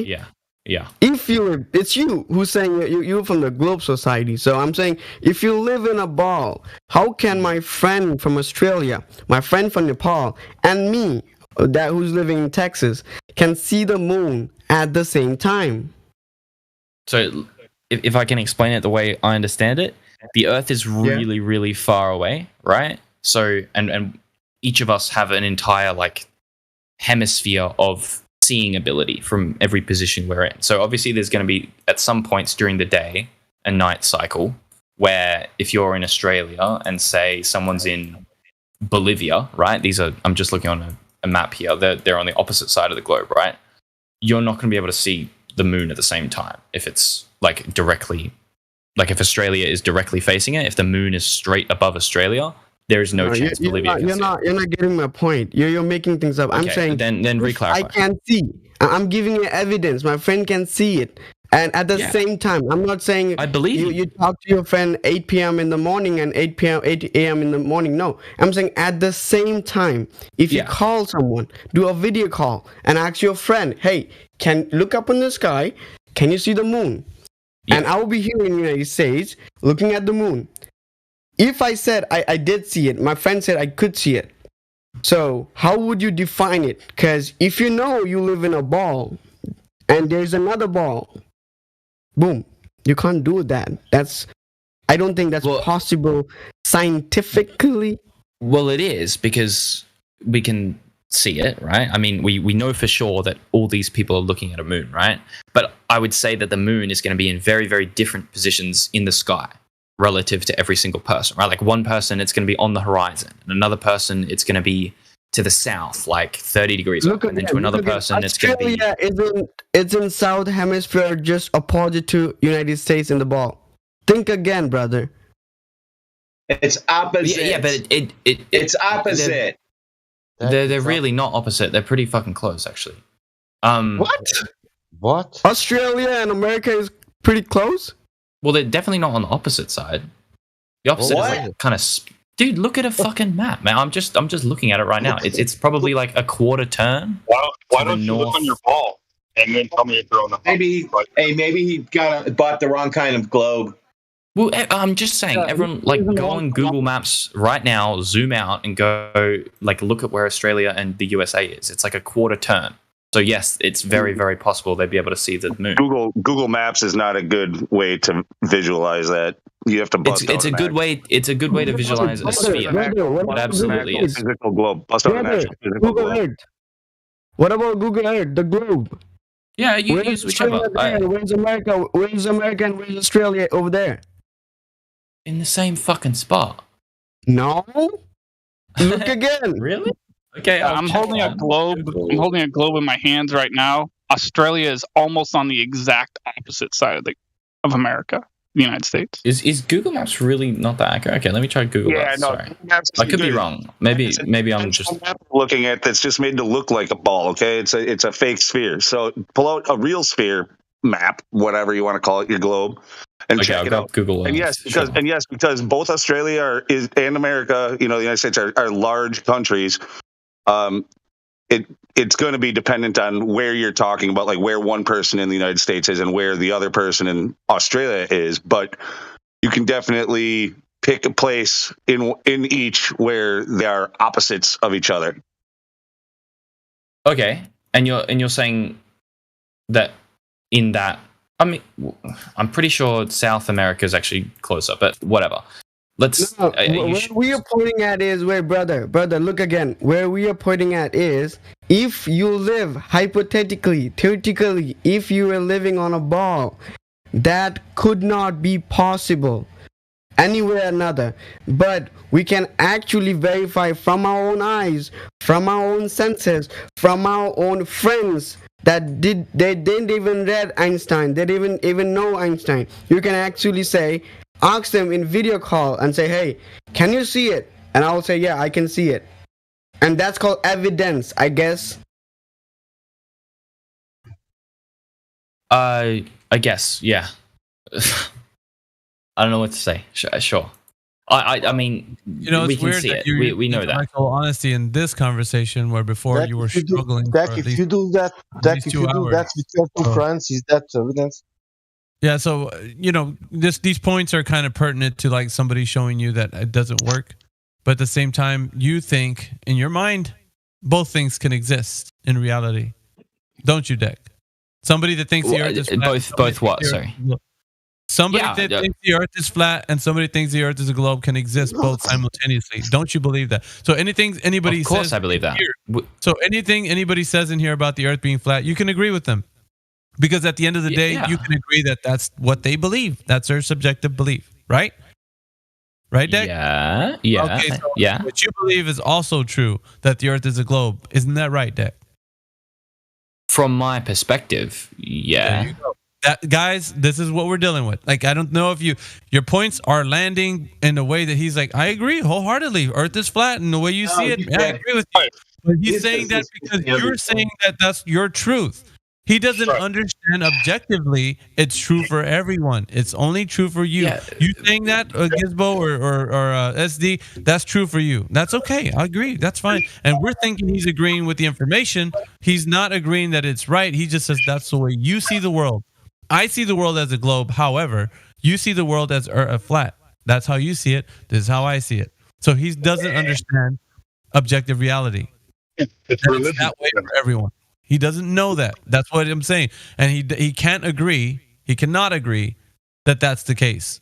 Yeah. If it's you who's saying you're from the Globe Society. So I'm saying if you live in a ball, how can my friend from Australia, my friend from Nepal, and me, that who's living in Texas, can see the moon at the same time? So if I can explain it the way I understand it, the Earth is really, really far away, right? So and each of us have an entire like hemisphere of seeing ability from every position we're in. So obviously there's going to be at some points during the day a night cycle where if you're in Australia and say someone's in Bolivia, right? I'm just looking on a map here. They're on the opposite side of the globe, right? You're not going to be able to see the moon at the same time if it's like directly, like if Australia is directly facing it. If the moon is straight above Australia, there is no chance Bolivia can see it. You're not getting my point. You're making things up. I'm Okay, saying then re-clarify. I can't see. I'm giving you evidence. My friend can see it. And at the same time, I'm not saying I believe you talk to your friend 8 p.m. in the morning and 8 a.m. in the morning. No, I'm saying at the same time, if you call someone, do a video call and ask your friend, hey, can look up in the sky, can you see the moon? And I will be here in the United States looking at the moon. If I said I did see it, my friend said I could see it. So how would you define it? Because if you know you live in a ball and there's another ball, boom, you can't do that. I don't think that's possible scientifically. Well, it is, because we can see it, right? I mean, we know for sure that all these people are looking at a moon, right? But I would say that the moon is going to be in very, very different positions in the sky relative to every single person, right? Like one person, it's going to be on the horizon, and another person, it's going to be to the south, like 30 degrees up, and then to another person, it's going to be... Australia it's in South Hemisphere, just opposite to United States in the ball. Think again, brother. It's opposite. Yeah, but it's opposite. They're really not opposite. They're pretty fucking close, actually. What? Australia and America is pretty close? Well, they're definitely not on the opposite side. The opposite is like kind of... Dude, look at a fucking map, man. I'm just looking at it right now. It's probably like a quarter turn. Why don't you look on your ball and then tell me if you're on the maybe he bought the wrong kind of globe. Well, I'm just saying, everyone, like, go on Google Maps right now, zoom out, and go, like, look at where Australia and the USA is. It's like a quarter turn. So yes, it's very, very possible they'd be able to see the moon. Google Maps is not a good way to visualize that. You have to bust it's a good way. It's a good way to visualize a sphere. It absolutely is. Physical globe. Bust out an actual physical Google globe. Earth. What about Google Earth? The globe. Yeah, you use whichever. Where's America? Where's America and where's Australia over there? In the same fucking spot. No. Look again. Really? Okay, I'm holding a globe. I'm holding a globe in my hands right now. Australia is almost on the exact opposite side of America, the United States. Is Google Maps really not that accurate? Okay, let me try Google Maps. Sorry. I could be wrong. Maybe I'm just looking at that's just made to look like a ball. Okay, it's a fake sphere. So pull out a real sphere map, whatever you want to call it, your globe, and check it out. Google. And yes, because both Australia and America, the United States are large countries. It's going to be dependent on where you're talking about, like where one person in the United States is and where the other person in Australia is. But you can definitely pick a place in each where they are opposites of each other. Okay, and you're saying that in that, I mean, I'm pretty sure South America is actually closer, but whatever. Let's. Where we are pointing at is where, brother, look again. Where we are pointing at is if you live hypothetically, theoretically, if you were living on a ball, that could not be possible anywhere another. But we can actually verify from our own eyes, from our own senses, from our own friends that they didn't even read Einstein. They didn't even know Einstein. You can actually say. Ask them in video call and say, hey, can you see it? And I will say, yeah, I can see it. And that's called evidence, I guess. I guess, yeah. I don't know what to say. Sure. I mean, it's we can weird see that it. We know that. Intellectual honesty in this conversation, where before you were struggling. If you do that with your two friends, is that evidence? Yeah, so these points are kind of pertinent to like somebody showing you that it doesn't work, but at the same time, you think in your mind both things can exist in reality, don't you, Deck? Somebody that thinks the Earth is flat, both what? Sorry. Somebody Yeah, that yeah. thinks the Earth is flat and somebody thinks the Earth is a globe can exist both simultaneously. Don't you believe that? So anything anybody Of course says I believe that. here- so anything anybody says in here about the Earth being flat, you can agree with them, because at the end of the day, yeah. you can agree that that's what they believe. That's their subjective belief, right? Right, Dick? Yeah. Okay, so Yeah. what you believe is also true, that the Earth is a globe. Isn't that right, Dick? From my perspective, yeah. That, guys, this is what we're dealing with. Like, I don't know if your points are landing in the way that he's like, I agree wholeheartedly. Earth is flat, and the way you see it, yeah, I agree with you. But he's saying that because you're saying that that's your truth. He doesn't understand objectively. It's true for everyone. It's only true for you. Yeah. You saying that, Gizbo or SD, that's true for you. That's okay. I agree. That's fine. And we're thinking he's agreeing with the information. He's not agreeing that it's right. He just says that's the way you see the world. I see the world as a globe. However, you see the world as a flat. That's how you see it. This is how I see it. So he doesn't understand objective reality. It's that way for everyone. He doesn't know that. That's what I'm saying. And he can't agree. He cannot agree that that's the case.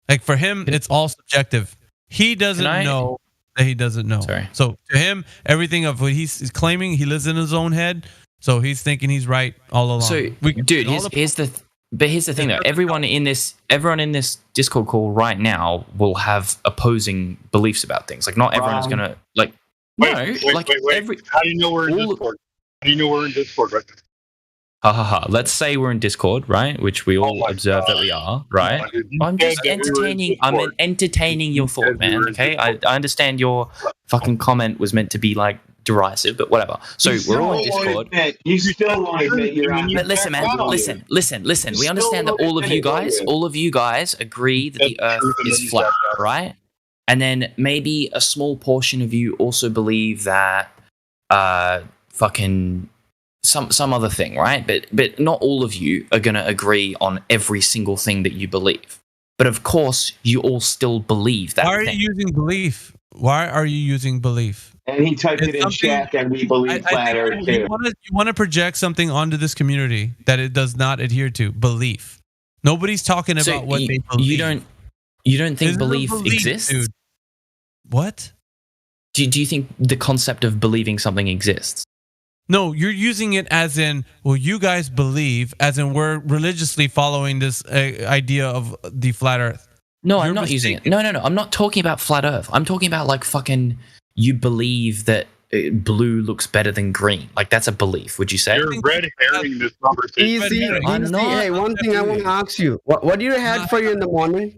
Like, for him, it's all subjective. He doesn't know that he doesn't know. Sorry. So to him, everything of what he's claiming, he lives in his own head. So he's thinking he's right all along. So, dude, here's the thing though. Everyone in this Discord call right now will have opposing beliefs about things. Like, not everyone's gonna like. Wait. Every. How do you know we're in Discord? How do you know we're in Discord right now? Let's say we're in Discord, right? Which we all observe that we are, right? I'm just entertaining. I'm entertaining your thought, man. Okay, I understand your fucking comment was meant to be like derisive, but whatever. So we're all in Discord. You still want to admit you're on. But listen, man. Listen. We understand that all of you guys agree that the Earth is flat, right? And then maybe a small portion of you also believe that fucking some other thing, right? But not all of you are gonna agree on every single thing that you believe. But of course, you all still believe that. Why are you using belief? Why are you using belief? And he typed it in chat that we believe flat Earth too. You want to project something onto this community that it does not adhere to. Belief. Nobody's talking about what they believe. You don't think belief exists? Dude. What? Do you think the concept of believing something exists? No, you're using it as in, well, you guys believe, as in we're religiously following this idea of the flat Earth. No, I'm not using it. No. I'm not talking about flat Earth. I'm talking about like fucking. You believe that blue looks better than green. Like, that's a belief. Would you say? You're red herring this conversation. Easy. Hey, one thing I want to ask you: what do you have for you in the morning?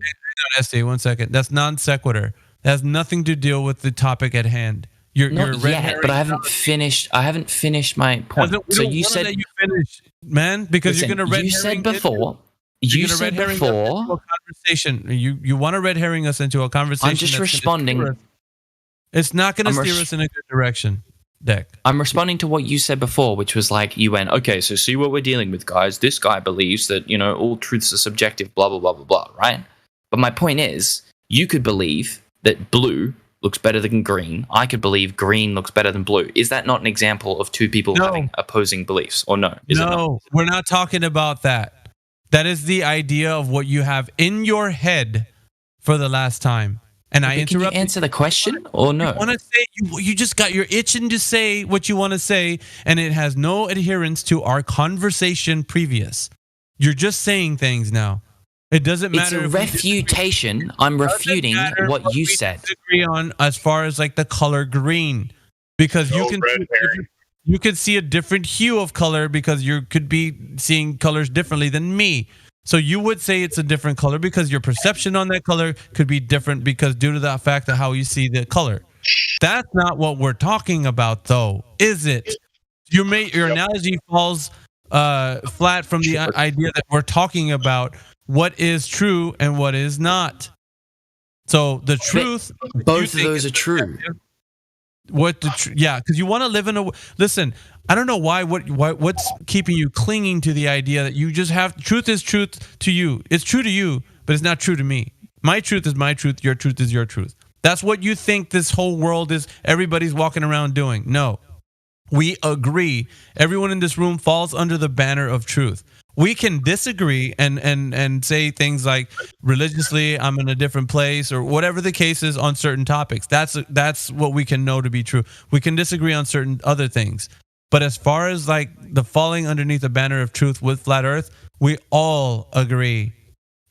Hang on, 1 second. That's non sequitur. That has nothing to deal with the topic at hand. You're red herring. But I haven't finished. I haven't finished my point. So you said you finished, man, because listen, you're going to red you herring. Said before. You said before. Conversation. You want to red herring us into a conversation. I'm just responding. It's not going to steer us in a good direction, Deck. I'm responding to what you said before, which was like, you went, okay, so see what we're dealing with, guys. This guy believes that, all truths are subjective, blah, blah, blah, blah, blah, right? But my point is, you could believe that blue looks better than green. I could believe green looks better than blue. Is that not an example of two people having opposing beliefs, or no? No, we're not talking about that. That is the idea of what you have in your head for the last time. And I interrupt. Can you answer the question or no? You want to say you just got your itching to say what you want to say, and it has no adherence to our conversation previous. You're just saying things now. It doesn't matter. It's a refutation. I'm refuting what you said. Disagree on as far as like the color green, because you can see a different hue of color because you could be seeing colors differently than me. So you would say it's a different color because your perception on that color could be different because due to the fact of how you see the color. That's not what we're talking about, though, is it? Your analogy falls flat from the idea that we're talking about what is true and what is not. So the truth, both of those are true. Because you want to live in a. Listen, I don't know what's keeping you clinging to the idea that you just have truth is truth to you. It's true to you, but it's not true to me. My truth is my truth. Your truth is your truth. That's what you think this whole world is. Everybody's walking around doing. No, we agree. Everyone in this room falls under the banner of truth. we can disagree and say things like religiously I'm in a different place or whatever the case is on certain topics. That's what we can know to be true. We can disagree on certain other things. But as far as like the falling underneath the banner of truth with flat earth, we all agree.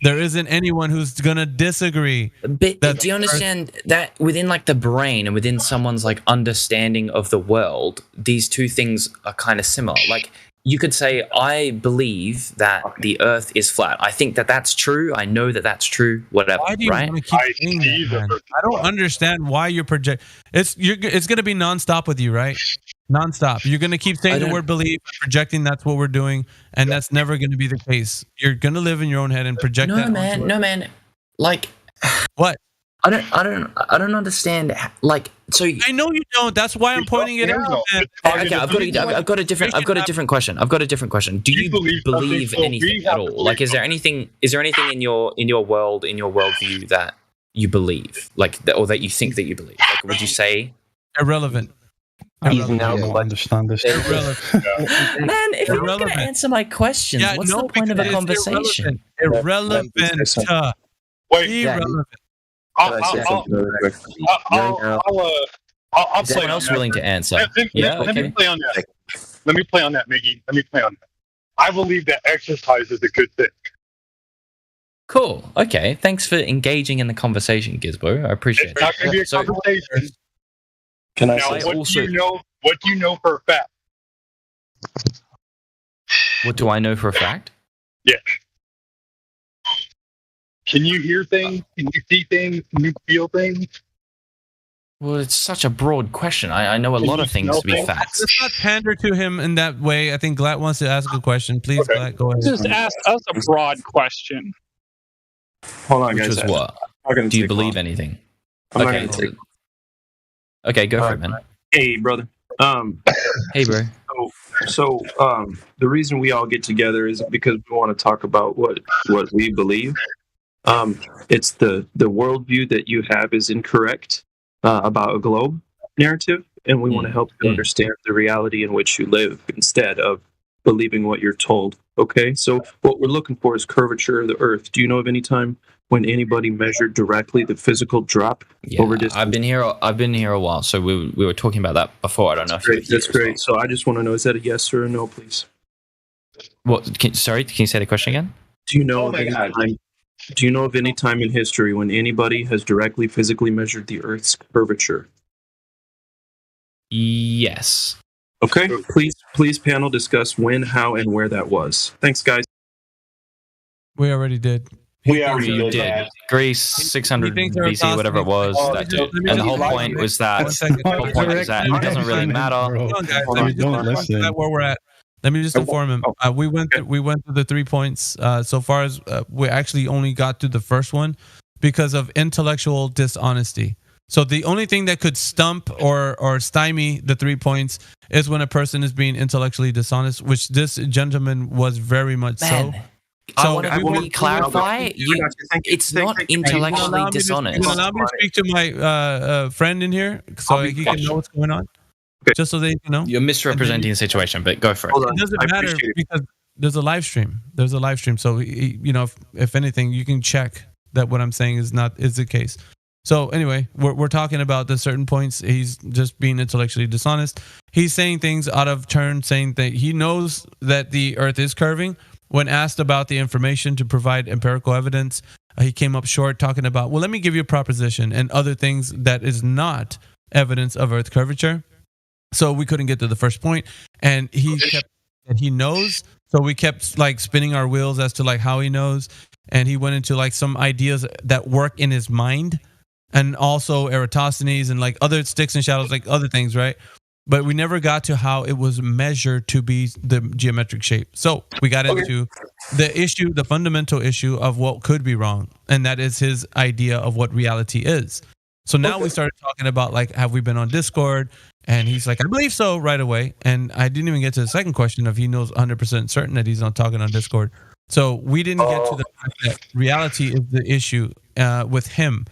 There isn't anyone who's gonna disagree. But do you understand that within like the brain and within someone's like understanding of the world, these two things are kind of similar? Like you could say, I believe that the earth is flat. I think that that's true. I know that that's true. Whatever, Why do you right? want to keep saying that, man? I don't understand why you're project. It's gonna be nonstop with you, right? Nonstop. You're gonna keep saying the word believe, projecting. That's what we're doing, and that's never gonna be the case. You're gonna live in your own head and project that. No, man. Like what? I don't understand. Like, so I know you don't. That's why I'm pointing it out. Okay, I've got a different question. Do you believe anything at all? Like, is there anything in your world, in your worldview that you believe, like, or that you think that you believe? Like, would you say irrelevant? He's now understand this. Man, if you're not going to answer my question, what's the point of a conversation? Irrelevant. Wait, irrelevant. I'll Is anyone else willing to answer? Let me play on that. Let me play on that, Miggy. Let me play on that. I believe that exercise is a good thing. Cool. Okay. Thanks for engaging in the conversation, Gizbo. I appreciate It's not going to be a conversation. Can I now, say what also? What do you know for a fact? What do I know for a fact? Yeah. Can you hear things? Can you see things? Can you feel things? Well, it's such a broad question. I know a lot of things to be facts. Let's not pander to him in that way. I think Glatt wants to ask a question. Please, Glatt, go ahead. Just ask us a broad question. Hold on, Which guys. was what? Do you believe anything? I'm not Okay. gonna take- Okay, go for it, man. Hey, brother. Hey, bro. So, the reason we all get together is because we want to talk about what we believe. It's the worldview that you have is incorrect about a globe narrative, and we want to help you understand the reality in which you live instead of believing what you're told. Okay, so what we're looking for is curvature of the Earth. Do you know of any time when anybody measured directly the physical drop over distance? I've been here a while, so we were talking about that before. I don't know if That's great. So I just want to know, is that a yes or a no, please? Sorry, can you say the question again? Do you know of any time in history when anybody has directly physically measured the Earth's curvature? Yes. Okay. Please, panel, discuss when, how, and where that was. Thanks, guys. We already did. We already did. Greece, 600 BC, whatever it was. That dude. And the whole point was that it doesn't really matter. Where we're at. Let me just inform him. We went through the 3 points. So far as we actually only got to the first one because of intellectual dishonesty. So the only thing that could stump or stymie the 3 points is when a person is being intellectually dishonest, which this gentleman was very much so. I want to clarify. It's not intellectually dishonest. Can allow me to speak to my friend in here so he can know what's going on? Just so they know. You're misrepresenting the situation, but go for it. It doesn't matter because there's a live stream. So if anything, you can check that what I'm saying is the case. So anyway, we're talking about the certain points. He's just being intellectually dishonest. He's saying things out of turn, saying that he knows that the Earth is curving. When asked about the information to provide empirical evidence, he came up short talking about, well, let me give you a proposition and other things that is not evidence of Earth curvature. So we couldn't get to the first point, and he kept that he knows. So we kept like spinning our wheels as to like how he knows, and he went into like some ideas that work in his mind, and also Eratosthenes and like other sticks and shadows, like other things, right? But we never got to how it was measured to be the geometric shape. So we got into the fundamental issue of what could be wrong, and that is his idea of what reality is. So now we started talking about like, have we been on Discord? And he's like, I believe so, right away. And I didn't even get to the second question of he knows 100% certain that he's not talking on Discord. So we didn't get to the fact that reality is the issue with him.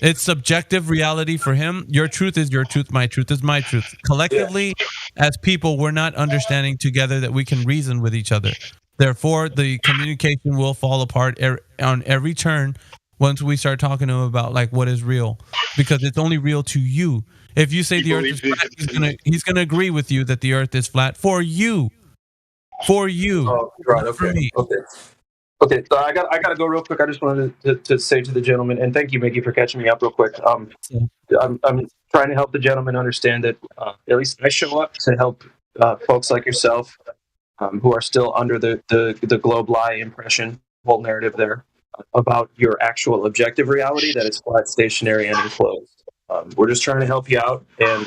It's subjective reality for him. Your truth is your truth. My truth is my truth. Collectively, as people, we're not understanding together that we can reason with each other. Therefore, the communication will fall apart on every turn once we start talking to him about like what is real, because it's only real to you. If you say the Earth is flat, he's gonna agree with you that the Earth is flat for you. For you, right? not for Okay. me. Okay. So I got to go real quick. I just wanted to say to the gentleman, and thank you, Mickey, for catching me up real quick. I'm trying to help the gentleman understand that at least I show up to help folks like yourself who are still under the globe lie impression, whole narrative there about your actual objective reality that is flat, stationary, and enclosed. We're just trying to help you out, and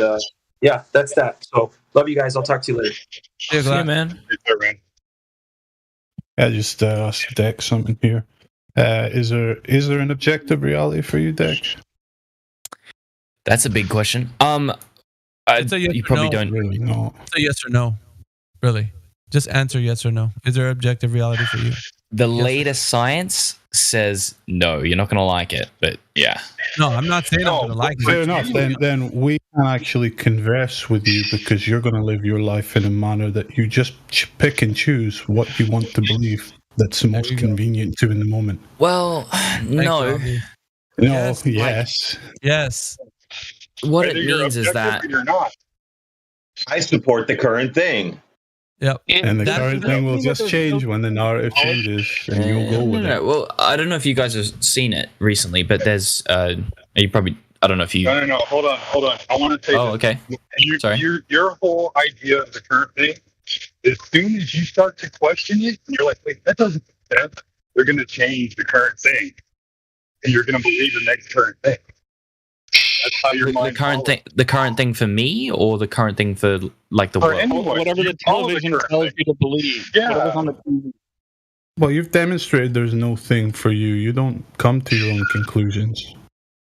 yeah, that's that. So love you guys. I'll talk to you later. See you, man. I just asked Deck something here. Is there an objective reality for you, Deck? That's a big question. It's a yes you or probably no. don't really know. It's a yes or no. Really, just answer yes or no. Is there objective reality for you? The latest science says no. You're not gonna like it, but yeah. No, I'm not saying I'm gonna like it. Fair enough. Then we can actually converse with you because you're going to live your life in a manner that you just pick and choose what you want to believe. That's the most convenient to in the moment. Well, no. No. Yes. Yes. What it means is that I support the current thing. Yep. And the current thing will just change when the narrative changes, and you'll go with it. Well, I don't know if you guys have seen it recently, but there's you probably, I don't know if you. No. Hold on. I want to say. Oh, okay. Sorry. Your whole idea of the current thing. As soon as you start to question it, you're like, wait, that doesn't make sense. They're going to change the current thing, and you're going to believe the next current thing. That's how your mind. The current thing for me, or the current thing for like the world. Whatever the television tells you to believe. Yeah. Whatever's on the TV. Well, you've demonstrated there's no thing for you. You don't come to your own conclusions.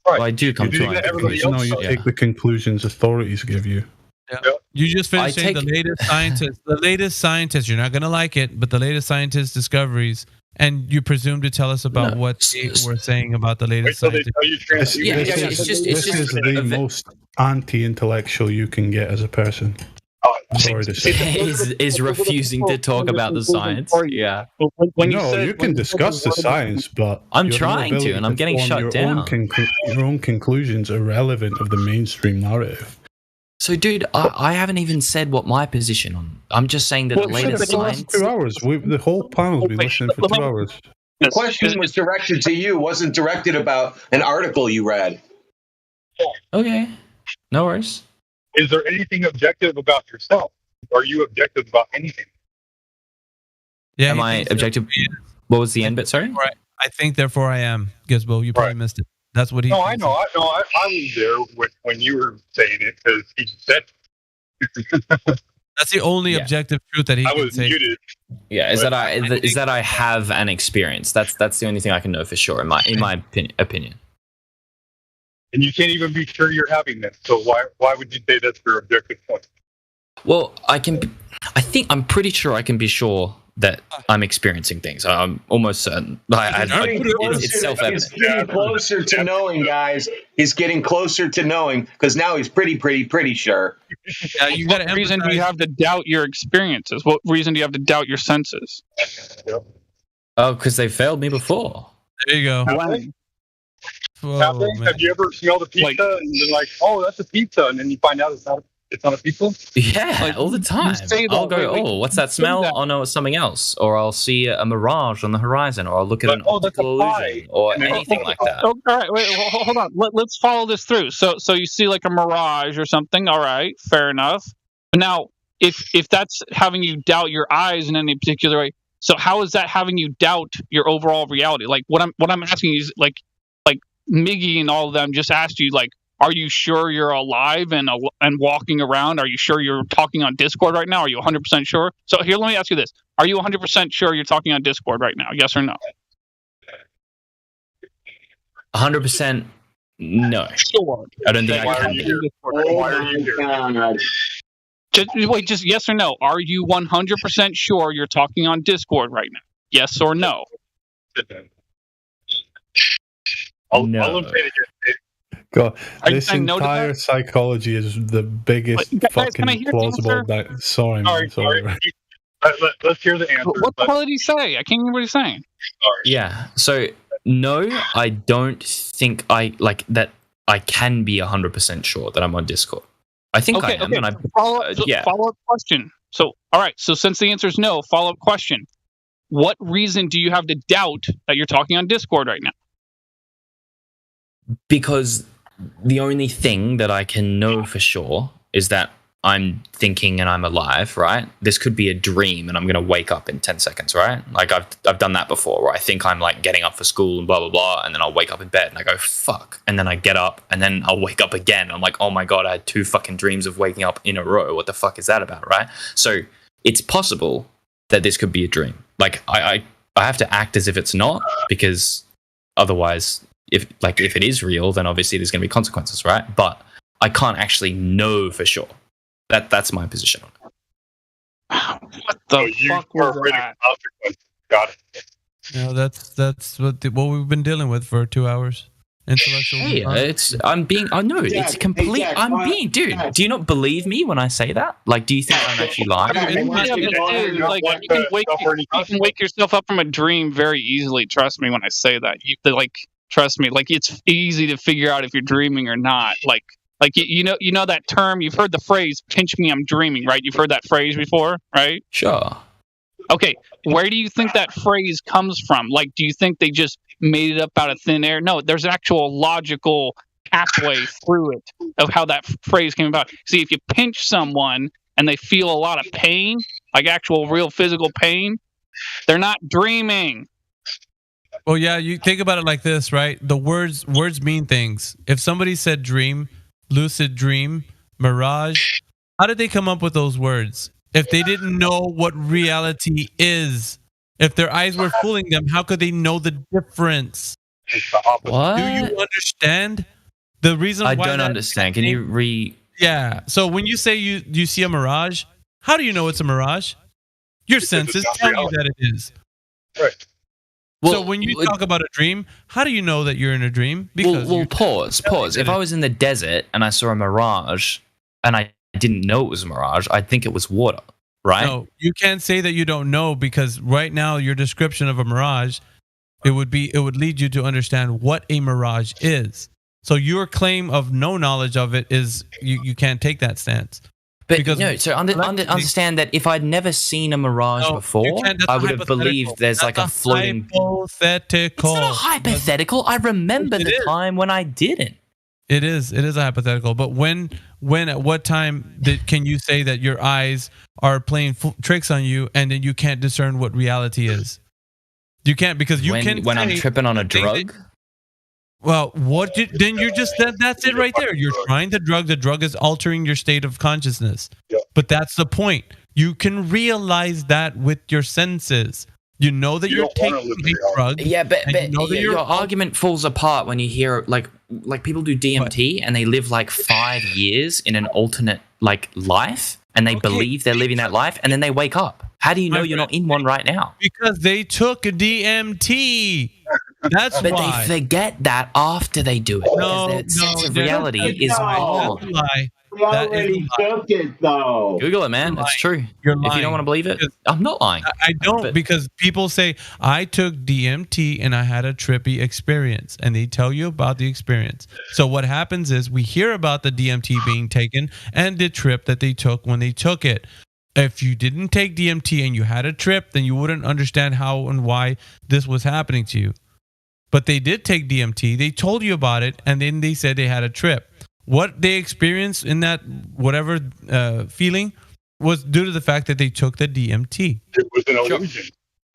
Right. Well, I do come to my conclusions. No, you take the conclusions authorities give you. Yeah. You just finished saying the latest scientists. You're not gonna like it, but the latest scientists' discoveries, and you presume to tell us about what they were saying about the latest scientists. This is the most anti-intellectual you can get as a person. Sorry to say. Is refusing to talk about the science. Yeah. You can discuss the science, but I'm trying to, and I'm getting shut down. Your own conclusions are irrelevant of the mainstream narrative. So, dude, I haven't even said what my position on. I'm just saying that the latest science. 2 hours. The whole panel will be listening for 2 hours. The question was directed to you, wasn't directed about an article you read. Okay, no worries. Is there anything objective about yourself? Are you objective about anything? Yeah. Am I objective? What was the end bit? Sorry. Right. I think, therefore, I am. Gizbo, you probably missed it. That's what he. No, I know. I was there when you were saying it because he said. That's the only objective truth that he can say. Muted. Yeah, is that I have an experience. That's the only thing I can know for sure in my opinion. And you can't even be sure you're having this. So why would you say that's your objective point? Well, I'm pretty sure I can be sure that I'm experiencing things. I'm almost certain. It's self-evident. He's getting closer to knowing, guys. He's getting closer to knowing because now he's pretty sure. What reason do you have to doubt your experiences? What reason do you have to doubt your senses? Oh, because they failed me before. There you go. Have you ever smelled a pizza and been like, "Oh, that's a pizza," and then you find out it's not a pizza? Yeah, all the time. I'll go, "Oh, what's that smell?" Oh no, it's something else. Or I'll see a mirage on the horizon, or I'll look at an optical illusion, or anything like that. All right, wait, hold on. Let's follow this through. So you see like a mirage or something. All right, fair enough. But now, if that's having you doubt your eyes in any particular way, so how is that having you doubt your overall reality? Like what I'm asking you is like Miggy and all of them just asked you, like, are you sure you're alive and walking around? Are you sure you're talking on Discord right now? Are you 100% sure? So here, let me ask you this. Are you 100% sure you're talking on Discord right now? Yes or no? 100% no. Sure. I don't think I can be. Why are you here? Just yes or no. Are you 100% sure you're talking on Discord right now? Yes or no? No. God, Are this you saying no to entire that? psychology is the biggest Guys, fucking can I hear the plausible. answer? Sorry, man. Sorry. Let's hear the answer. What the hell did he say? I can't remember what he's saying. Yeah. So no, I don't think I like that. I can be 100% sure that I'm on Discord. I think I am. Okay. And I, Follow-up question. So, all right. So since the answer is no, follow-up question. What reason do you have to doubt that you're talking on Discord right now? Because the only thing that I can know for sure is that I'm thinking and I'm alive, right? This could be a dream and I'm going to wake up in 10 seconds, right? Like I've done that before where I think I'm like getting up for school and blah, blah, blah. And then I'll wake up in bed and I go, fuck. And then I get up and then I'll wake up again. I'm like, oh my God, I had 2 fucking dreams of waking up in a row. What the fuck is that about, right? So it's possible that this could be a dream. Like I have to act as if it's not, because otherwise if it is real, then obviously there's going to be consequences, right? But I can't actually know for sure. That's my position on it. What the fuck was that? Got it. No, that's what we've been dealing with for 2 hours. Intellectual. Hey, I'm being. I know it's complete. I'm being, dude. Do you not believe me when I say that? Like, do you think I'm actually lying? Like, you can wake yourself up from a dream very easily. Trust me when I say that. Trust me. Like, it's easy to figure out if you're dreaming or not. Like you know that term. You've heard the phrase "pinch me, I'm dreaming," right? You've heard that phrase before, right? Sure. Okay, where do you think that phrase comes from? Like, do you think they just made it up out of thin air? No, there's an actual logical pathway through it of how that phrase came about. See, if you pinch someone and they feel a lot of pain, like actual real physical pain, they're not dreaming. Well, yeah, you think about it like this, right? The words mean things. If somebody said dream, lucid dream, mirage, how did they come up with those words? If they didn't know what reality is, if their eyes were fooling them, how could they know the difference? What? Do you understand the reason why? I don't understand. Can you Yeah. So when you say you see a mirage, how do you know it's a mirage? Your senses tell you that it is. Right. So when you talk about a dream, how do you know that you're in a dream? Because pause. If I was in the desert and I saw a mirage and I didn't know it was a mirage, I'd think it was water, right? No, you can't say that you don't know, because right now your description of a mirage, it would lead you to understand what a mirage is. So your claim of no knowledge of it is you can't take that stance. But because understand that if I'd never seen a mirage before, I would have believed there's like a floating. Hypothetical. It's not hypothetical. I remember the time when I didn't. It is a hypothetical. But when at what time can you say that your eyes are playing tricks on you and then you can't discern what reality is? You can't, because when I'm tripping on a drug. Well, then you're just that's it right there. You're trying the drug. The drug is altering your state of consciousness. Yep. But that's the point. You can realize that with your senses. You know that you're taking a drug. Yeah, but your argument falls apart when you hear like people do DMT and they live like 5 years in an alternate like life, and they believe they're living that life, and then they wake up. How do you know you're not in one right now? Because they took DMT. That's but why. They forget that after they do it. No, their sense of reality is wrong. That's a lie. We already took it, though. Google it, man. It's true. You're lying. If you don't want to believe it, I'm not lying. I don't, because people say, I took DMT and I had a trippy experience, and they tell you about the experience. So what happens is we hear about the DMT being taken and the trip that they took when they took it. If you didn't take DMT and you had a trip, then you wouldn't understand how and why this was happening to you. But they did take DMT. They told you about it, and then they said they had a trip. What they experienced in that whatever feeling was due to the fact that they took the DMT. It was an illusion.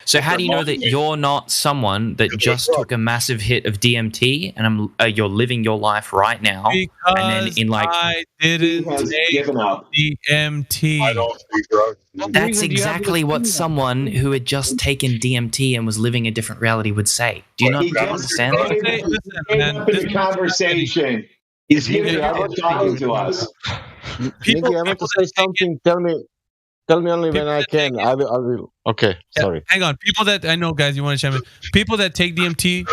So how do you know that you're not someone that just took a massive hit of DMT and you're living your life right now? Because and then in like I didn't take DMT. I don't do drugs. That's exactly what someone who had just taken DMT and was living a different reality would say. Do you not understand that? This conversation. He's giving up talking to us. Mickey, I want to say something. Tell me only when I can. I will. Okay, sorry. Hang on. People that I know, guys, you want to chime in. People that take DMT,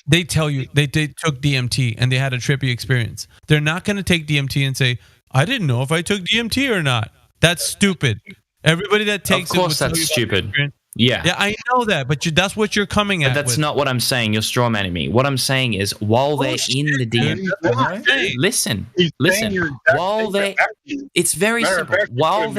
they tell you they took DMT and they had a trippy experience. They're not going to take DMT and say, I didn't know if I took DMT or not. That's stupid. Everybody that takes Of course it would that's tell you about stupid. experience. Yeah. Yeah, I know that, but that's what you're coming at. But that's with. not what I'm saying. You're strawmanning me. What I'm saying is, while they're in the DM, listen. While they, it's very simple. While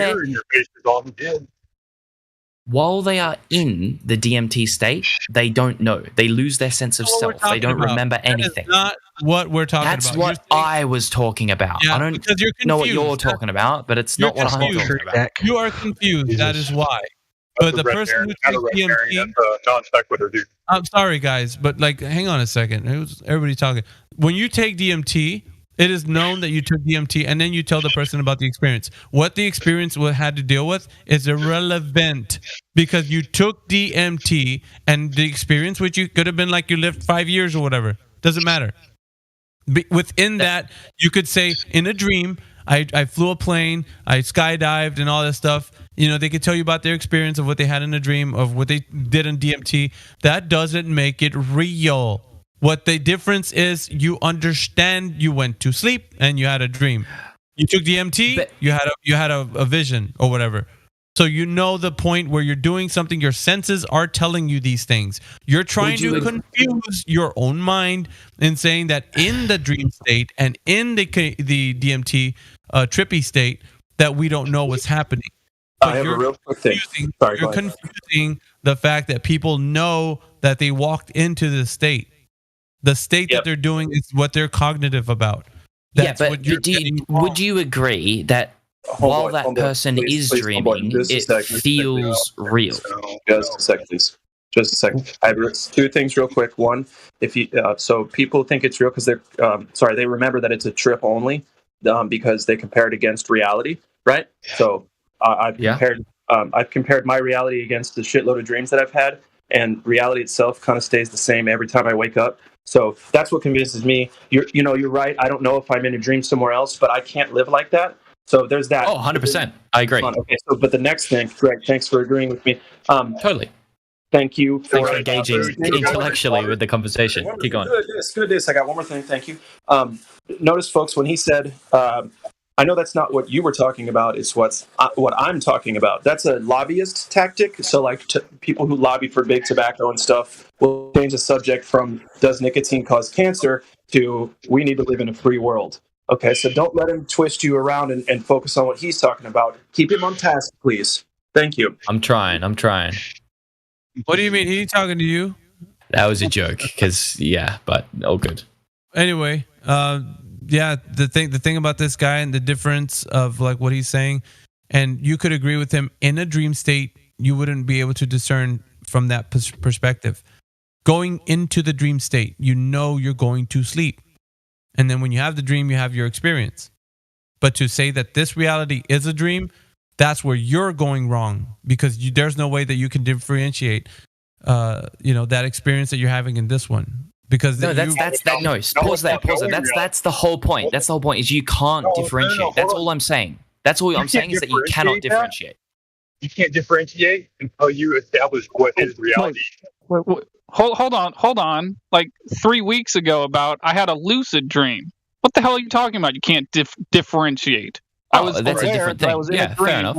they are in the DMT state, they don't know. They lose their sense of self. They don't remember anything. Not what we're talking That's about. what I was talking about. Yeah, I don't because you're know what you're confused. talking about, but it's not what I'm talking about. You are confused. That is why. But the person who takes DMT, non sequitur, dude. I'm sorry, guys, but like, hang on a second. Everybody talking. When you take DMT, it is known that you took DMT, and then you tell the person about the experience. What the experience had to deal with is irrelevant because you took DMT, and the experience, which you could have been like you lived 5 years or whatever, doesn't matter. Within that, you could say, in a dream, I flew a plane, I skydived, and all that stuff. You know, they could tell you about their experience of what they had in a dream, of what they did in DMT. That doesn't make it real. What the difference is, you understand you went to sleep and you had a dream. You took DMT, you had a vision or whatever. So you know the point where you're doing something, your senses are telling you these things. You're trying to confuse your own mind in saying that in the dream state and in the DMT trippy state that we don't know what's happening. I have a real quick thing. Sorry, you're confusing the fact that people know that they walked into the state. The state that they're doing is what they're cognitive about. That's but what you're would you agree that while that person is dreaming, it feels real? Just a second, please. Just a second. I have two things real quick. One, if you so people think it's real because they're they remember that it's a trip only because they compare it against reality, right? So I've compared my reality against the shitload of dreams that I've had, and reality itself kind of stays the same every time I wake up. So that's what convinces me. You're right. I don't know if I'm in a dream somewhere else, but I can't live like that. So there's that. Oh, 100%. I agree. Okay. So, but the next thing, Greg, thanks for agreeing with me. Totally. Thank you for engaging intellectually with the conversation. Keep going. Good. I got one more thing. Thank you. Notice, folks, when he said, I know that's not what you were talking about. It's what I'm talking about. That's a lobbyist tactic. So, like, people who lobby for big tobacco and stuff will change the subject from "Does nicotine cause cancer?" to "We need to live in a free world." Okay, so don't let him twist you around and focus on what he's talking about. Keep him on task, please. Thank you. I'm trying. What do you mean? He talking to you? That was a joke. But all good. Anyway, the thing about this guy and the difference of like what he's saying, and you could agree with him. In a dream state, you wouldn't be able to discern from that perspective. Going into the dream state, you know you're going to sleep. And then when you have the dream, you have your experience. But to say that this reality is a dream, that's where you're going wrong, because there's no way that you can differentiate, that experience that you're having in this one. Because pause there. That's the whole point. That's the whole point is you can't differentiate. That's all I'm saying. That's all I'm saying is that you cannot differentiate. You can't differentiate until you establish what is reality. Hold on. Like 3 weeks ago, I had a lucid dream. What the hell are you talking about? You can't differentiate. That's a different thing. I was in a dream, fair enough.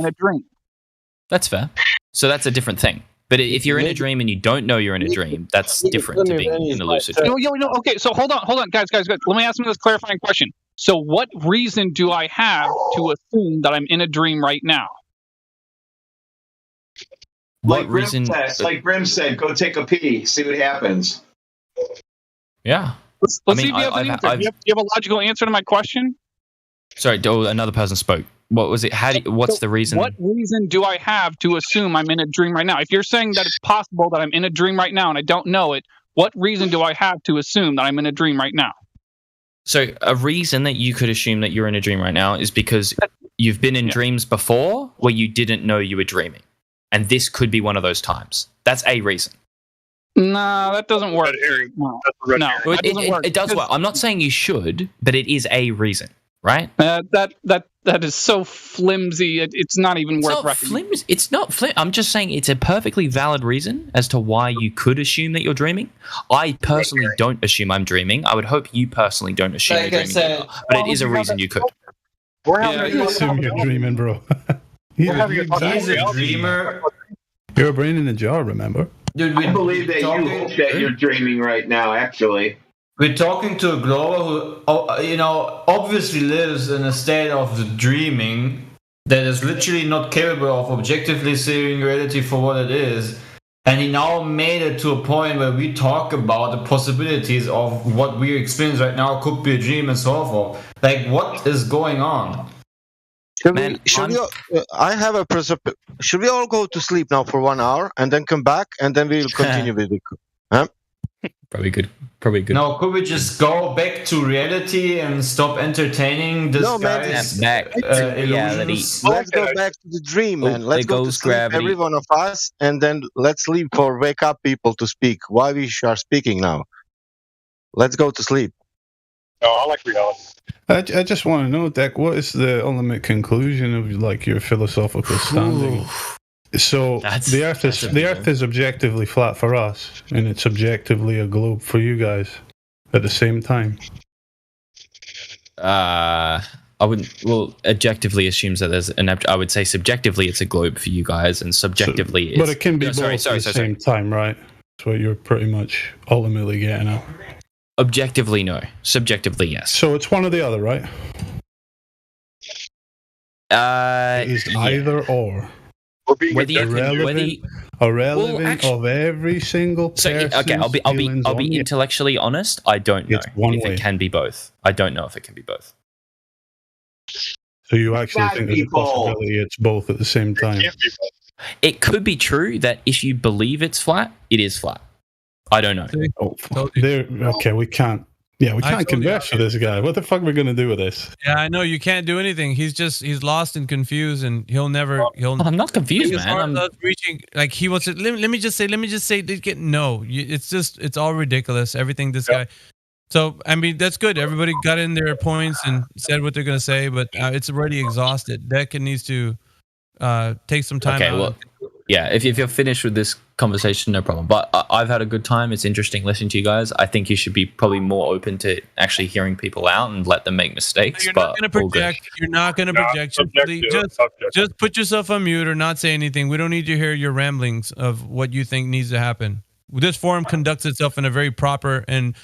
That's fair. So that's a different thing. But if you're in a dream and you don't know you're in a dream, that's different to being in a lucid dream. Okay, so hold on, guys. Let me ask you this clarifying question. So what reason do I have to assume that I'm in a dream right now? Like Grim said, go take a pee, see what happens. Yeah. Let's see if you have an answer. Do you have a logical answer to my question? Sorry, another person spoke. What was it? What's the reason? What reason do I have to assume I'm in a dream right now? If you're saying that it's possible that I'm in a dream right now and I don't know it, what reason do I have to assume that I'm in a dream right now? So a reason that you could assume that you're in a dream right now is because you've been in dreams before where you didn't know you were dreaming. And this could be one of those times. That's a reason. No, that doesn't work. No, it does work. I'm not saying you should, but it is a reason, right? That is so flimsy. It's not even worth recognizing. It's not flimsy. I'm just saying it's a perfectly valid reason as to why you could assume that you're dreaming. I personally don't assume I'm dreaming. I would hope you personally don't assume you're dreaming either. But it is a reason you could. I assume you're dreaming, bro. He's We're having a talk He's a about reality. dreamer. You're a brain in a jar, remember? Dude, I believe that you hope that you're dreaming right now, actually. We're talking to a Glover who, obviously lives in a state of dreaming that is literally not capable of objectively seeing reality for what it is. And he now made it to a point where we talk about the possibilities of what we experience right now could be a dream and so forth. Like, what is going on? I have a should we all go to sleep now for 1 hour and then come back and then we'll continue with it? Huh? Probably good. No, could we just go back to reality and stop entertaining this guy's illusions? Let's go back to the dream, man. Let's go to sleep, every one of us, and then let's leave for wake up people to speak. Why we are speaking now? Let's go to sleep. No, I like reality. I just want to know, Deck, what is the ultimate conclusion of like your philosophical standing? So the Earth is objectively flat for us, and it's objectively a globe for you guys at the same time. I wouldn't. Well, objectively assumes that there's an. I would say subjectively it's a globe for you guys, and subjectively, but it can be both at the same time, right? That's what you're pretty much ultimately getting at. Objectively, no. Subjectively, yes. So it's one or the other, right? It is either or. Irrelevant of every single person. So, okay, I'll be intellectually honest. I don't know if it can be both. I don't know if it can be both. So you actually think there's a possibility it's both at the same time? It could be true that if you believe it's flat, it is flat. I don't know. Okay, we can't. Yeah, we can't converse with this guy. What the fuck are we gonna do with this? Yeah, I know you can't do anything. He's lost and confused, and he'll never. I'm not confused, man. I'm reaching. Like he wants to. Let me just say. No, it's all ridiculous. Everything this guy. So I mean, that's good. Everybody got in their points and said what they're gonna say, but it's already exhausted. Deck needs to take some time. Okay, out. well, yeah. If you're finished with this conversation, no problem. But I've had a good time. It's interesting listening to you guys. I think you should be probably more open to actually hearing people out and let them make mistakes. You're not going to project. You're not going to project. Just put yourself on mute or not say anything. We don't need to hear your ramblings of what you think needs to happen. This forum conducts itself in a very proper and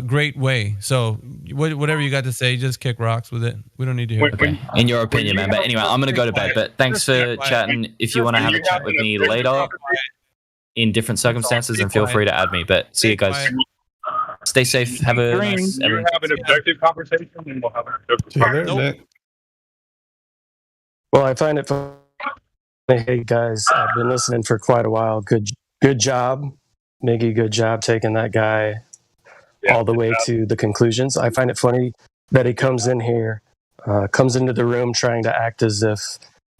great way. So whatever you got to say, just kick rocks with it. We don't need to hear it. Okay. In your opinion, man. But anyway, I'm going to go to bed. But thanks for chatting. If you want to have a chat with me later in different circumstances, then feel free to add me. But see you guys. Stay safe. Have a nice. You have an objective conversation, and we'll have an objective conversation. Well, I find it funny. Hey guys, I've been listening for quite a while. Good job, Miggy. Good job taking that guy all the way to the conclusions. I find it funny that he comes in here, comes into the room trying to act as if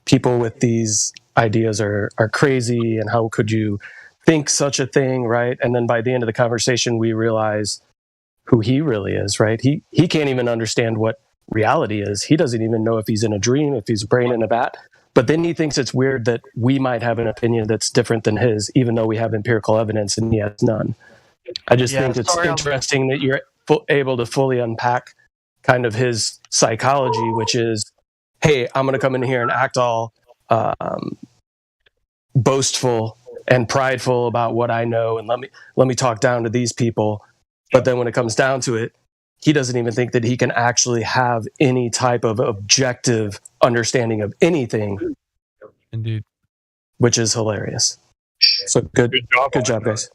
people with these ideas are crazy, and how could you think such a thing, right? And then by the end of the conversation, we realize who he really is, right? He can't even understand what reality is. He doesn't even know if he's in a dream, if he's a brain in a vat. But then he thinks it's weird that we might have an opinion that's different than his, even though we have empirical evidence and he has none. I just think it's interesting that you're able to fully unpack kind of his psychology, which is, hey, I'm going to come in here and act all boastful and prideful about what I know, and let me talk down to these people. But then when it comes down to it, he doesn't even think that he can actually have any type of objective understanding of anything. Indeed. Which is hilarious. So good job, guys.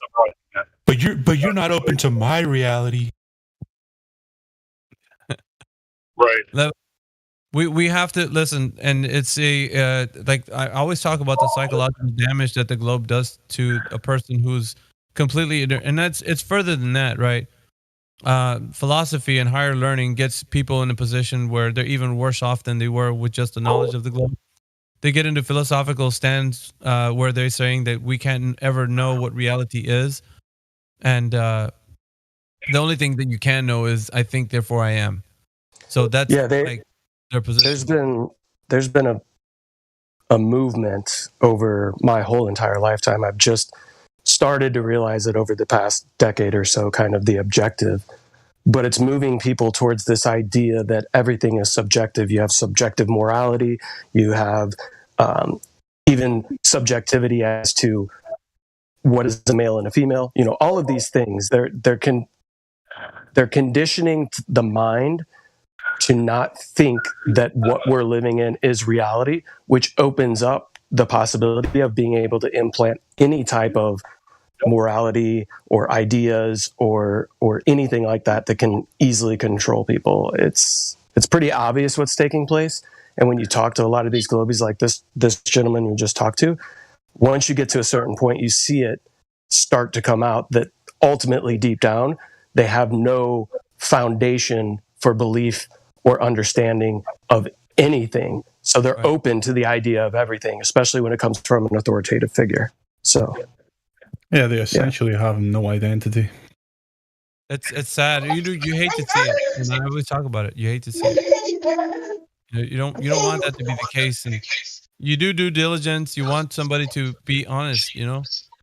But you're not open to my reality. Right. We have to listen, and it's a like I always talk about the psychological damage that the globe does to a person who's completely, and it's further than that, right? Philosophy and higher learning gets people in a position where they're even worse off than they were with just the knowledge of the globe. They get into philosophical stands where they're saying that we can't ever know what reality is, and the only thing that you can know is I think, therefore I am. So that's like their position. There's been a movement over my whole entire lifetime. I've just started to realize it over the past decade or so, kind of the objective. But it's moving people towards this idea that everything is subjective. You have subjective morality. You have even subjectivity as to what is a male and a female. All of these things, they're conditioning the mind to not think that what we're living in is reality, which opens up the possibility of being able to implant any type of morality or ideas or anything like that can easily control people. It's pretty obvious what's taking place. And when you talk to a lot of these globies like this gentleman you just talked to, once you get to a certain point, you see it start to come out that ultimately deep down, they have no foundation for belief or understanding of anything. So they're open to the idea of everything, especially when it comes from an authoritative figure. So yeah, they essentially have no identity. It's sad. You hate to see it, and I always talk about it. You hate to see it. You don't want that to be the case, and you do due diligence. You want somebody to be honest.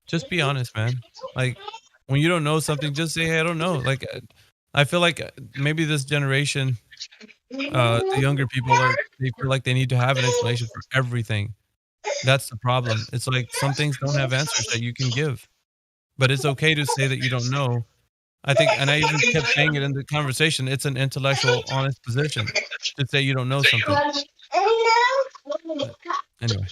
Just be honest, man. Like when you don't know something, just say, "Hey, I don't know." Like I feel like maybe this generation, the younger people they feel like they need to have an explanation for everything. That's the problem. It's like some things don't have answers that you can give, but it's okay to say that you don't know. I think, and I even kept saying it in the conversation, it's an intellectual, honest position to say you don't know something. Anyway.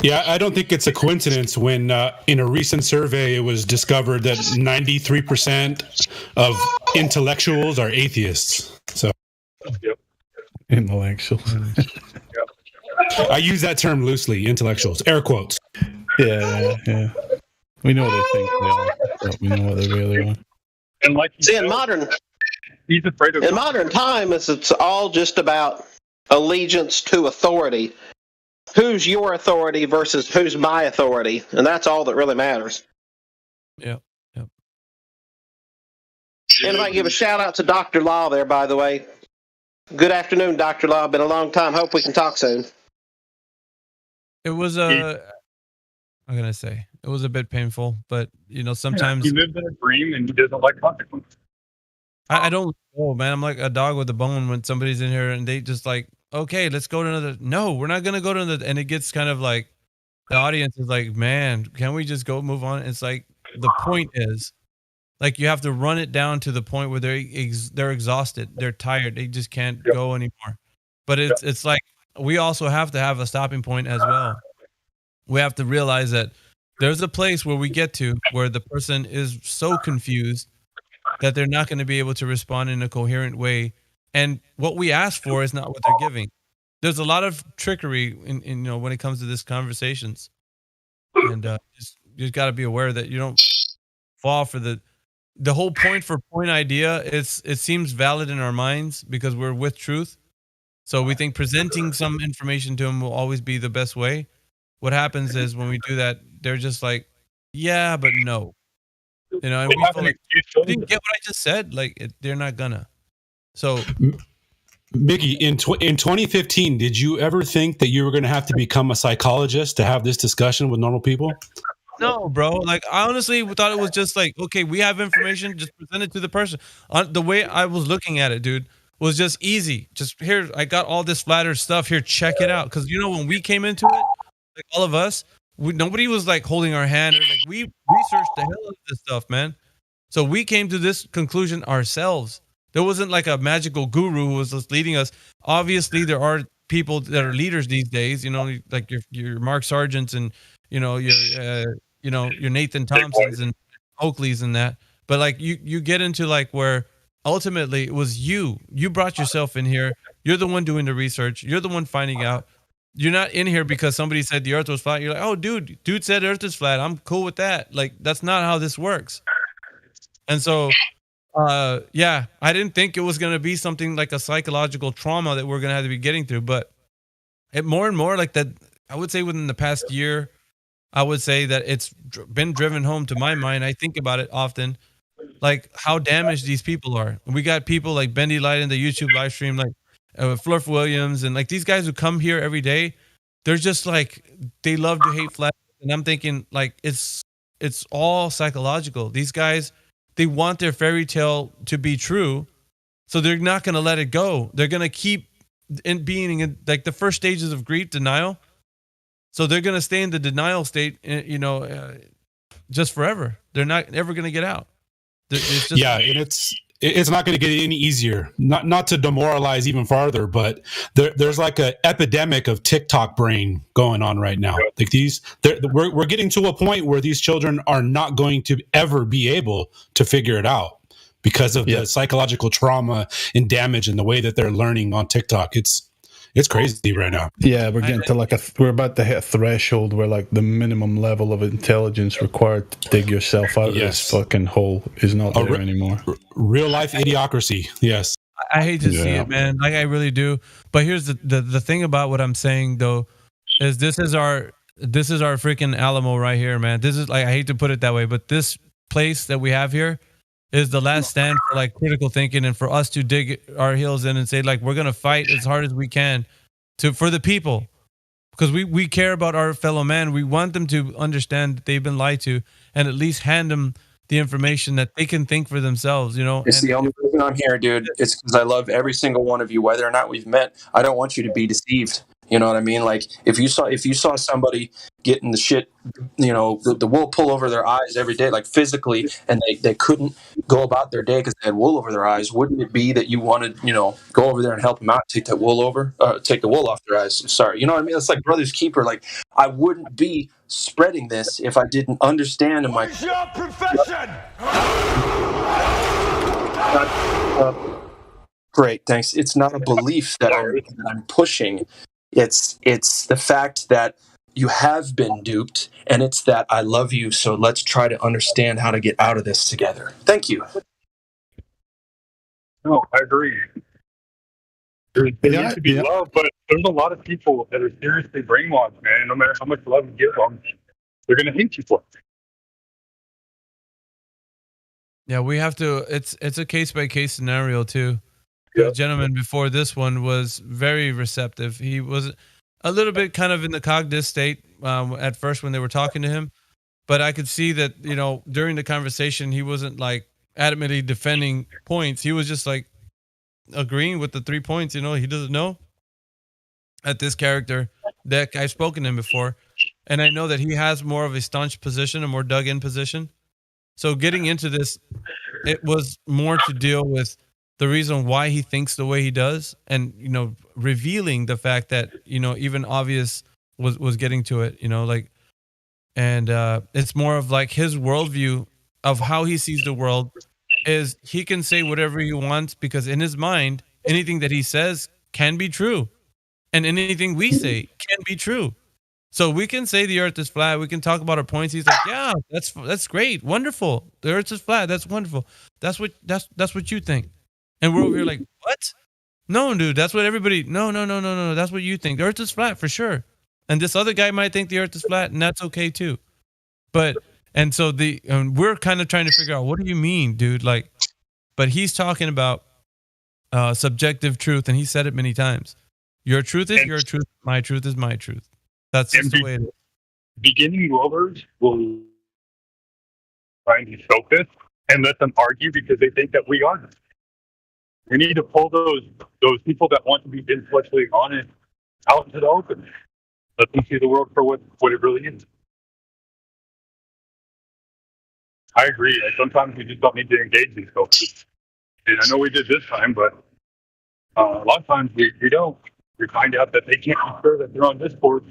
Yeah, I don't think it's a coincidence when in a recent survey it was discovered that 93% of intellectuals are atheists. So, intellectuals. I use that term loosely, intellectuals, air quotes. Yeah. We know they think they are, but we know what they really are. And like see, in modern times, it's all just about allegiance to authority. Who's your authority versus who's my authority, and that's all that really matters. Yep. And if I give a shout out to Dr. Law there, by the way. Good afternoon, Dr. Law. Been a long time. Hope we can talk soon. It was I'm gonna say it was a bit painful, but sometimes he lives in a dream and he doesn't like consequences. I don't know, man. I'm like a dog with a bone when somebody's in here and they just like, okay, let's go to another. No, we're not gonna go to another. And it gets kind of like the audience is like, man, can we just go move on? It's like the point is, like you have to run it down to the point where they're exhausted, they're tired, they just can't go anymore. But it's like we also have to have a stopping point as well. We have to realize that there's a place where we get to where the person is so confused that they're not going to be able to respond in a coherent way. And what we ask for is not what they're giving. There's a lot of trickery in when it comes to these conversations. And you just got to be aware that you don't fall for the whole point for point idea. It seems valid in our minds because we're with truth. So we think presenting some information to them will always be the best way. What happens is when we do that, they're just like, yeah, but no. And we feel like, you didn't get what I just said? Like, they're not gonna. So, Mickey, in 2015, did you ever think that you were going to have to become a psychologist to have this discussion with normal people? No, bro. Like, I honestly thought it was just like, okay, we have information, just present it to the person. The way I was looking at it, dude, was just easy. Just here, I got all this flat earth stuff here. Check it out. Because when we came into it, like all of us, nobody was like holding our hand. Or like we researched the hell out of this stuff, man. So we came to this conclusion ourselves. There wasn't like a magical guru who was just leading us. Obviously, there are people that are leaders these days. Like your Mark Sargents and your Nathan Thompsons and Oakleys and that. But like you get into like where ultimately it was you. You brought yourself in here. You're the one doing the research. You're the one finding out. You're not in here because somebody said the earth was flat. You're like, oh, dude said earth is flat. I'm cool with that. Like, that's not how this works. And so, I didn't think it was going to be something like a psychological trauma that we're going to have to be getting through. But it more and more like that, I would say within the past year, I would say that it's been driven home to my mind. I think about it often, like how damaged these people are. We got people like Bendy Light in the YouTube live stream, like Flurf Williams, and like these guys who come here every day, they're just like, they love to hate flat. And I'm thinking like, it's all psychological. These guys, they want their fairy tale to be true. So they're not going to let it go. They're going to keep in being in like the first stages of grief, denial. So they're going to stay in the denial state, just forever. They're not ever going to get out. It's just and it's not going to get any easier. Not to demoralize even farther, but there's like an epidemic of TikTok brain going on right now. Like we're getting to a point where these children are not going to ever be able to figure it out because of the psychological trauma and damage and the way that they're learning on TikTok. It's crazy right now. Yeah, we're getting to we're about to hit a threshold where like the minimum level of intelligence required to dig yourself out of this fucking hole is not there anymore. Real life idiocracy. Yes. I hate to see it, man. Like I really do. But here's the thing about what I'm saying though, is this is our freaking Alamo right here, man. This is like, I hate to put it that way, but this place that we have here is the last stand for like critical thinking and for us to dig our heels in and say like we're gonna fight as hard as we can for the people, because we care about our fellow man. We want them to understand that they've been lied to and at least hand them the information that they can think for themselves. It's the only reason I'm here, dude. It's because I love every single one of you, whether or not we've met. I don't want you to be deceived. You know what I mean? Like if you saw somebody getting the shit, the wool pull over their eyes every day, like physically, and they couldn't go about their day because they had wool over their eyes, wouldn't it be that you wanted, go over there and help them out, take the wool off their eyes? Sorry. You know what I mean? It's like brother's keeper. Like I wouldn't be spreading this if I didn't understand. What's your profession? Great, thanks. It's not a belief that I'm pushing. It's the fact that you have been duped, and it's that I love you, so let's try to understand how to get out of this together. Thank you. No, I agree. There needs to be love, but there's a lot of people that are seriously brainwashed, man. No matter how much love you give them, they're going to hate you for it. Yeah, we have to. It's a case by case scenario too. The gentleman before this one was very receptive. He was a little bit kind of in the cognitive state at first when they were talking to him, but I could see that during the conversation he wasn't like adamantly defending points. He was just like agreeing with the 3 points. He doesn't know that this character that I've spoken to him before, and I know that he has more of a staunch position, a more dug in position. So getting into this, it was more to deal with the reason why he thinks the way he does, and revealing the fact that even Obvious was getting to it, and it's more of like his worldview of how he sees the world is he can say whatever he wants because in his mind anything that he says can be true, and anything we say can be true. So we can say the earth is flat. We can talk about our points. He's like, yeah, that's great, wonderful. The earth is flat. That's wonderful. That's what you think. And we're over here like, what? No, dude, that's what everybody. No. That's what you think. The earth is flat for sure. And this other guy might think the earth is flat, and that's okay too. But so we're kind of trying to figure out, what do you mean, dude? Like, but he's talking about subjective truth, and he said it many times. Your truth is your truth. My truth is my truth. That's just the way it is. Beginning lovers will try and be focused and let them argue because they think that we aren't. We need to pull those people that want to be intellectually honest out into the open. Let them see the world for what it really is. I agree. Sometimes we just don't need to engage these folks. And I know we did this time, but a lot of times we don't. We find out that they can't be sure that they're on Discord.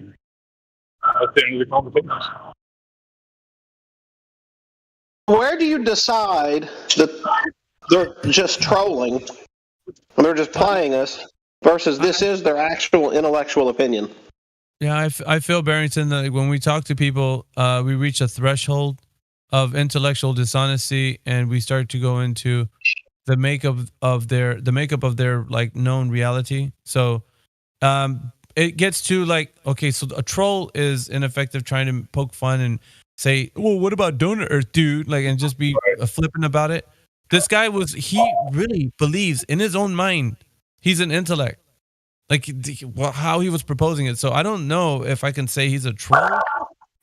That's the end of the conversation. Where do you decide that they're just trolling and they're just playing us versus this is their actual intellectual opinion? Yeah, I feel, Barrington, that when we talk to people, we reach a threshold of intellectual dishonesty, and we start to go into the makeup of their like known reality. So it gets to like, okay, so a troll is ineffective trying to poke fun and say, well, what about Donut Earth, dude? Like, and just be flippant about it. This guy he really believes in his own mind. He's an intellect. Like how he was proposing it. So I don't know if I can say he's a troll.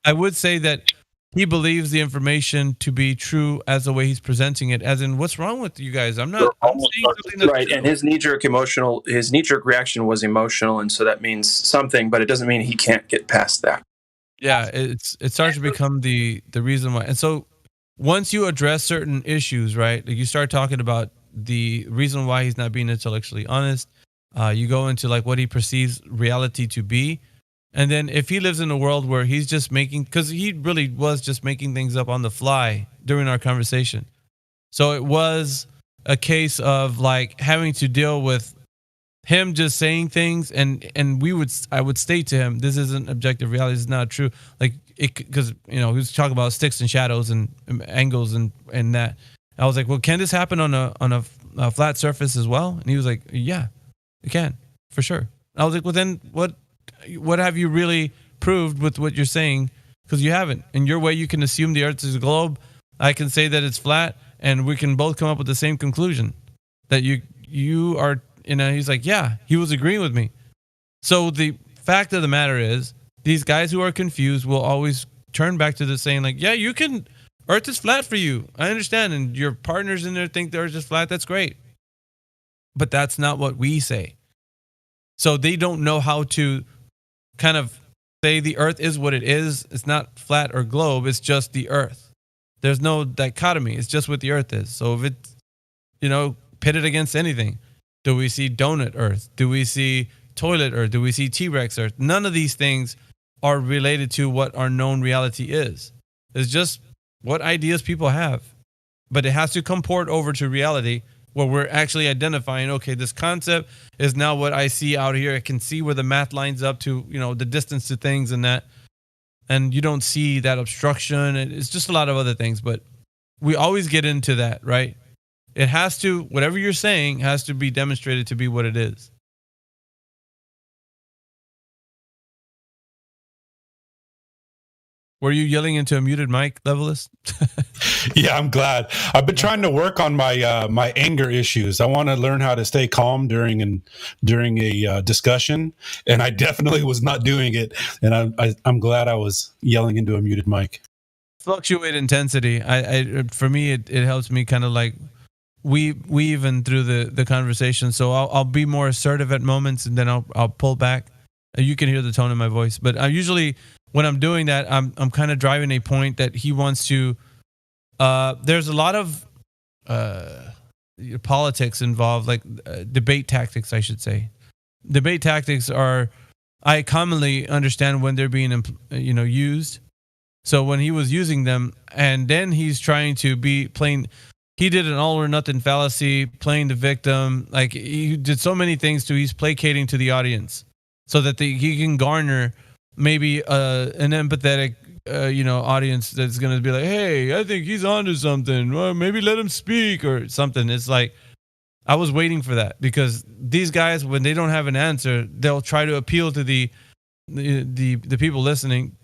I would say that he believes the information to be true as the way he's presenting it. As in, what's wrong with you guys? I'm saying something that's right. true. And his knee-jerk reaction was emotional, and so that means something, but it doesn't mean he can't get past that. Yeah, it starts to become the reason why. And so once you address certain issues, right, like you start talking about the reason why he's not being intellectually honest, you go into like what he perceives reality to be. And then if he lives in a world where he's just making, because he really was just making things up on the fly during our conversation. So it was a case of like having to deal with him just saying things, and I would state to him, this isn't objective reality, this is not true. Like it, because he was talking about sticks and shadows and angles and that. I was like, well, can this happen on a flat surface as well? And he was like, yeah, it can, for sure. I was like, well, then what have you really proved with what you're saying? Because you haven't. In your way, you can assume the Earth is a globe. I can say that it's flat, and we can both come up with the same conclusion. That you are, he's like, yeah, he was agreeing with me. So the fact of the matter is, these guys who are confused will always turn back to the saying like, yeah, Earth is flat for you. I understand. And your partners in there think the Earth is flat. That's great. But that's not what we say. So they don't know how to kind of say the Earth is what it is. It's not flat or globe. It's just the Earth. There's no dichotomy. It's just what the Earth is. So if it's, pitted against anything, do we see donut Earth? Do we see toilet Earth? Do we see T-Rex Earth? None of these things are related to what our known reality is. It's just what ideas people have. But it has to comport over to reality where we're actually identifying, okay, this concept is now what I see out here. I can see where the math lines up to, the distance to things and that. And you don't see that obstruction. It's just a lot of other things. But we always get into that, right? It has to, whatever you're saying has to be demonstrated to be what it is. Were you yelling into a muted mic, Levelist? Yeah, I'm glad. I've been trying to work on my my anger issues. I want to learn how to stay calm during a discussion, and I definitely was not doing it. And I'm glad I was yelling into a muted mic. Fluctuate intensity. For me, it helps me kind of like weave in through the conversation. So I'll be more assertive at moments, and then I'll pull back. You can hear the tone in my voice, but I usually, when I'm doing that, I'm kind of driving a point that he wants to. There's a lot of politics involved, like debate tactics, I should say. Debate tactics I commonly understand when they're being used. So when he was using them, and then he's trying to be playing. He did an all or nothing fallacy, playing the victim. Like he did so many things he's placating to the audience, so that he can garner maybe an empathetic, audience that's going to be like, hey, I think he's onto something. Well, maybe let him speak or something. It's like, I was waiting for that, because these guys, when they don't have an answer, they'll try to appeal to the people listening.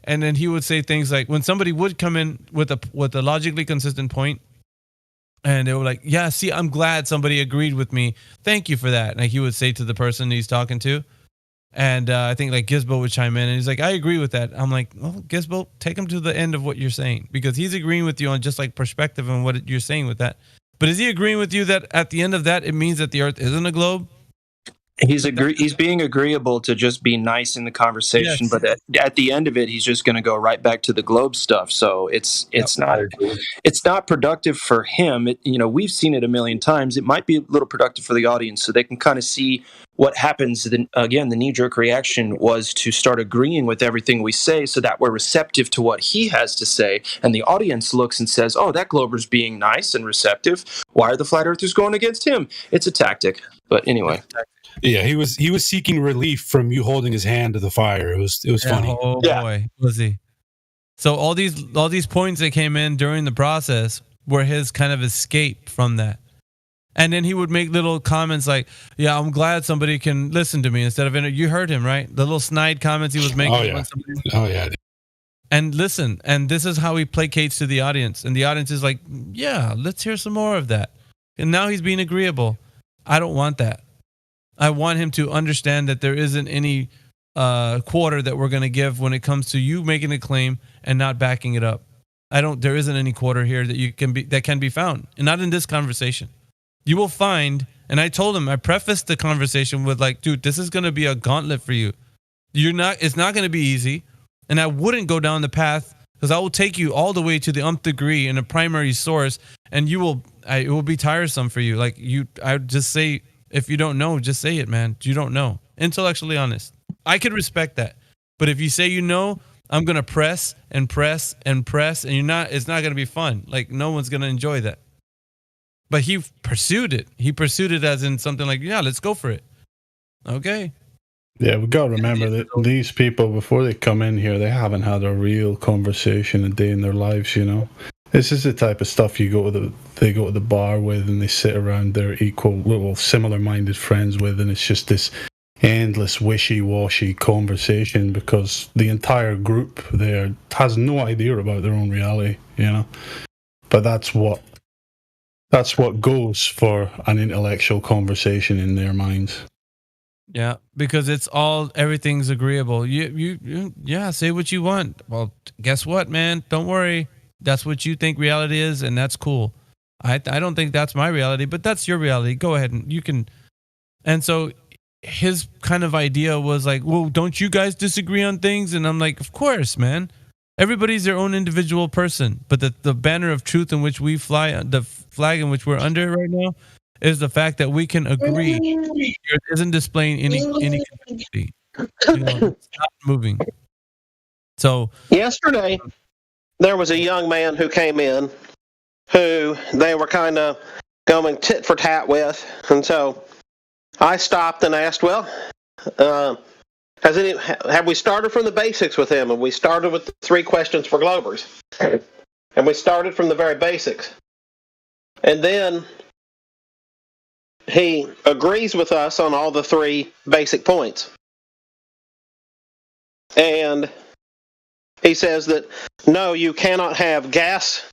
And then he would say things like, when somebody would come in with a logically consistent point, and they were like, yeah, see, I'm glad somebody agreed with me. Thank you for that. Like he would say to the person he's talking to. And I think like Gizbo would chime in, and he's like, I agree with that. I'm like, well, Gizbo, take him to the end of what you're saying, because he's agreeing with you on just like perspective and what you're saying with that. But is he agreeing with you that at the end of that, it means that the Earth isn't a globe? He's being agreeable to just be nice in the conversation, yes. But at the end of it, he's just going to go right back to the globe stuff. So it's not productive for him. We've seen it a million times. It might be a little productive for the audience, so they can kind of see what happens. Then again, the knee-jerk reaction was to start agreeing with everything we say, so that we're receptive to what he has to say, and the audience looks and says, "Oh, that glober's being nice and receptive. Why are the flat earthers going against him?" It's a tactic. But anyway. Yeah, he was seeking relief from you holding his hand to the fire. It was funny. Oh boy, was he? So all these points that came in during the process were his kind of escape from that. And then he would make little comments like, "Yeah, I'm glad somebody can listen to me," instead of you heard him, right? The little snide comments he was making. Oh yeah. And listen, and this is how he placates to the audience, and the audience is like, "Yeah, let's hear some more of that." And now he's being agreeable. I don't want that. I want him to understand that there isn't any quarter that we're going to give when it comes to you making a claim and not backing it up. There isn't any quarter here that can be found, and not in this conversation. You will find, and I told him, I prefaced the conversation with like, dude, this is going to be a gauntlet for you. It's not going to be easy, and I wouldn't go down the path because I will take you all the way to the nth degree in a primary source, and it will be tiresome for you. Like I would just say, if you don't know, just say it, man. You don't know. Intellectually honest. I could respect that. But if you say you know, I'm going to press and press and press, and it's not going to be fun. Like, no one's going to enjoy that. But he pursued it. He pursued it as in something like, yeah, let's go for it. Okay. Yeah, we got to remember that these people, before they come in here, they haven't had a real conversation a day in their lives, you know. This is the type of stuff they go to the bar with, and they sit around their similar-minded friends with, and it's just this endless wishy-washy conversation because the entire group there has no idea about their own reality, you know. But that's what goes for an intellectual conversation in their minds. Yeah, because everything's agreeable. Yeah, say what you want. Well, guess what, man? Don't worry. That's what you think reality is, and that's cool. I don't think that's my reality, but that's your reality. Go ahead and you can. And so his kind of idea was like, well, don't you guys disagree on things? And I'm like, of course, man. Everybody's their own individual person, but the banner of truth in which we fly, the flag in which we're under right now, is the fact that we can agree. It isn't displaying any complexity. It's not moving. So yesterday, there was a young man who came in who they were kind of going tit for tat with, and so I stopped and asked, well, have we started from the basics with him? And we started with the 3 questions for Globers. And we started from the very basics. And then he agrees with us on all the 3 basic points. And he says that, no, you cannot have gas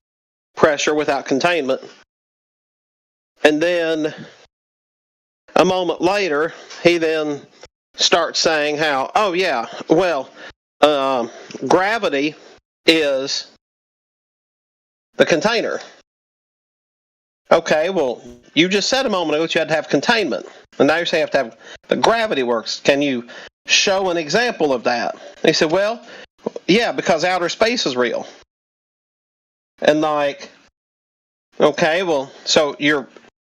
pressure without containment. And then a moment later, he then starts saying how, oh yeah, well, gravity is the container. Okay, well, you just said a moment ago that you had to have containment. And now you're saying you have to have the gravity works. Can you show an example of that? And he said, well, yeah, because outer space is real. And like, okay, well, so you're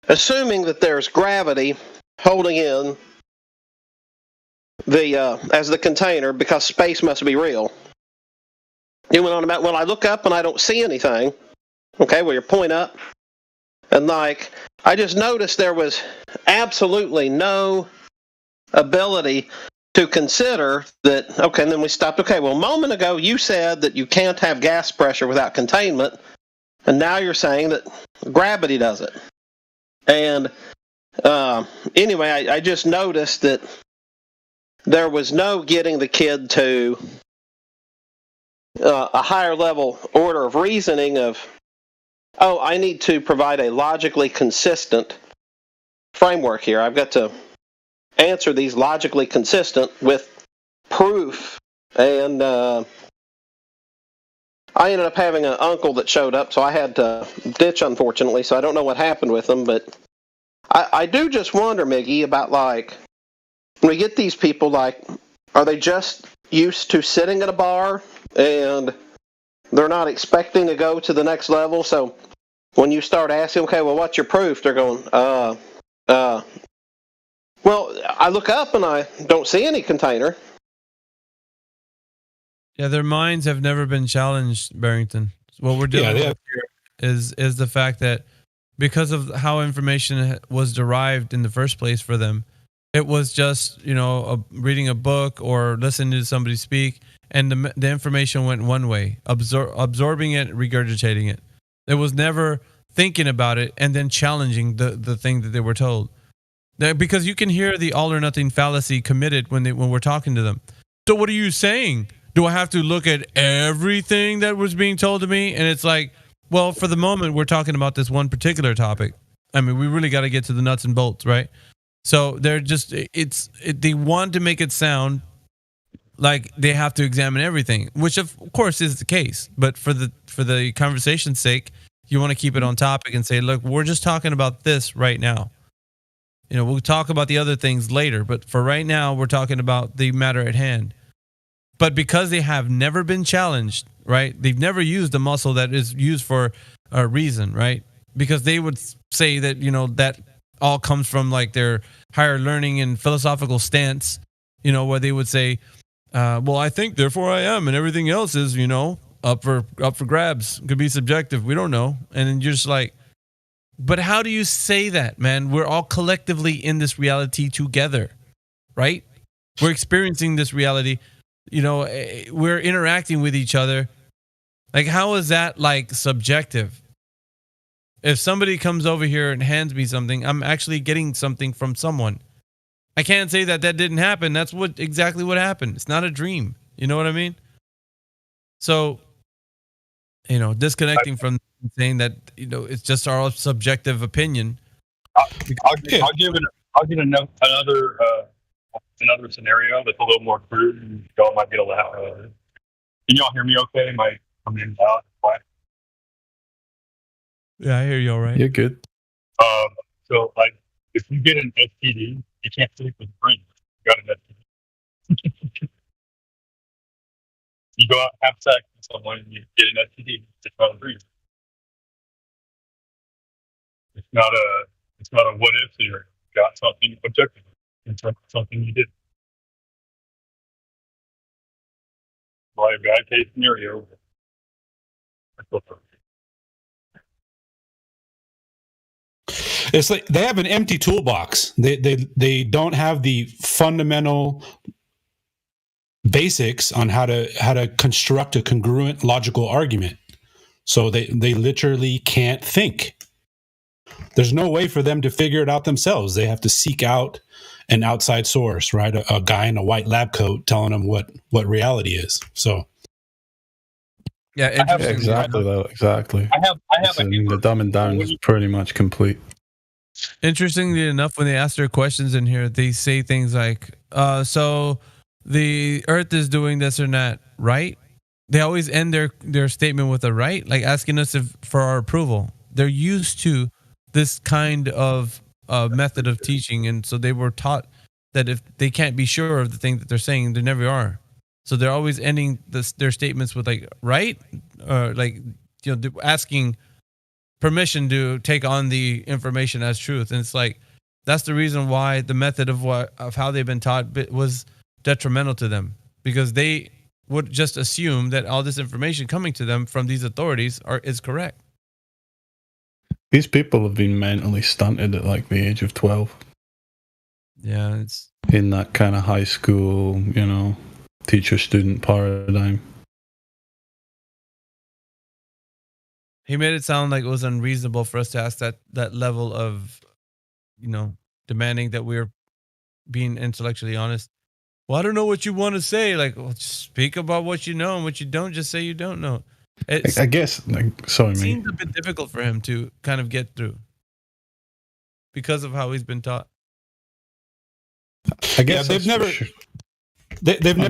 assuming that there's gravity holding in as the container because space must be real. You went on about, well, I look up and I don't see anything. Okay, well, you point up. And like, I just noticed there was absolutely no ability to consider that, okay, and then we stopped. Okay, well, a moment ago you said that you can't have gas pressure without containment, and now you're saying that gravity does it. And anyway, I just noticed that there was no getting the kid to a higher level order of reasoning of, oh, I need to provide a logically consistent framework here. I've got to answer these logically consistent with proof. And I ended up having an uncle that showed up, so I had to ditch, unfortunately, so I don't know what happened with him. But I do just wonder, Miggy, about, like, when we get these people, like, are they just used to sitting at a bar and they're not expecting to go to the next level? So when you start asking, okay, well, what's your proof? They're going, well, I look up and I don't see any container. Yeah, their minds have never been challenged, Barrington. What we're dealing with here is the fact that because of how information was derived in the first place for them, it was just, reading a book or listening to somebody speak, and the information went one way, absorbing it, regurgitating it. It was never thinking about it and then challenging the thing that they were told. Because you can hear the all or nothing fallacy committed when we're talking to them. So what are you saying? Do I have to look at everything that was being told to me? And it's like, well, for the moment, we're talking about this one particular topic. I mean, we really got to get to the nuts and bolts, right? So they're just, they want to make it sound like they have to examine everything, which of course is the case. But for the conversation's sake, you want to keep it on topic and say, look, we're just talking about this right now. We'll talk about the other things later, but for right now, we're talking about the matter at hand. But because they have never been challenged, right? They've never used a muscle that is used for a reason, right? Because they would say that, that all comes from like their higher learning and philosophical stance, where they would say, well, I think, therefore I am, and everything else is, up for grabs. Could be subjective. We don't know. And then you're just like, but how do you say that, man? We're all collectively in this reality together, right? We're experiencing this reality. We're interacting with each other. Like, how is that like subjective? If somebody comes over here and hands me something, I'm actually getting something from someone. I can't say that didn't happen. That's exactly what happened. It's not a dream. You know what I mean? So, disconnecting from saying that, it's just our subjective opinion. I'll give another scenario that's a little more crude, and y'all might be able to have. Can y'all hear me okay? I'm in out. Quiet. Yeah, I hear you all right. You're good. So, like, if you get an STD, you can't sleep with a friend. You got an STD. You go out and have sex with someone and you get an STD. It's not a dream. It's not a what if theory. You got something objective. It's something you did. Well, a bad case scenario. It's like they have an empty toolbox. They don't have the fundamental basics on how to construct a congruent logical argument. So they literally can't think. There's no way for them to figure it out themselves. They have to seek out an outside source, right? A guy in a white lab coat telling them what reality is. So yeah, exactly. I have the dumb and down is pretty much complete. Interestingly enough, when they ask their questions in here, they say things like, so the Earth is doing this or that, right? They always end their statement with a right, like asking us for our approval. They're used to this kind of method of teaching, and so they were taught that if they can't be sure of the thing that they're saying, they never are. So they're always ending their statements with like right, or like asking permission to take on the information as truth. And it's like that's the reason why the method of how they've been taught was detrimental to them, because they would just assume that all this information coming to them from these authorities is correct. These people have been mentally stunted at like the age of 12. Yeah, it's in that kind of high school, teacher-student paradigm. He made it sound like it was unreasonable for us to ask that level of, demanding that we're being intellectually honest. Well, I don't know what you want to say. Like, well, just speak about what you know, and what you don't, just say you don't know. I guess, sorry, it man. seems a bit difficult for him to kind of get through because of how he's been taught. I guess they've never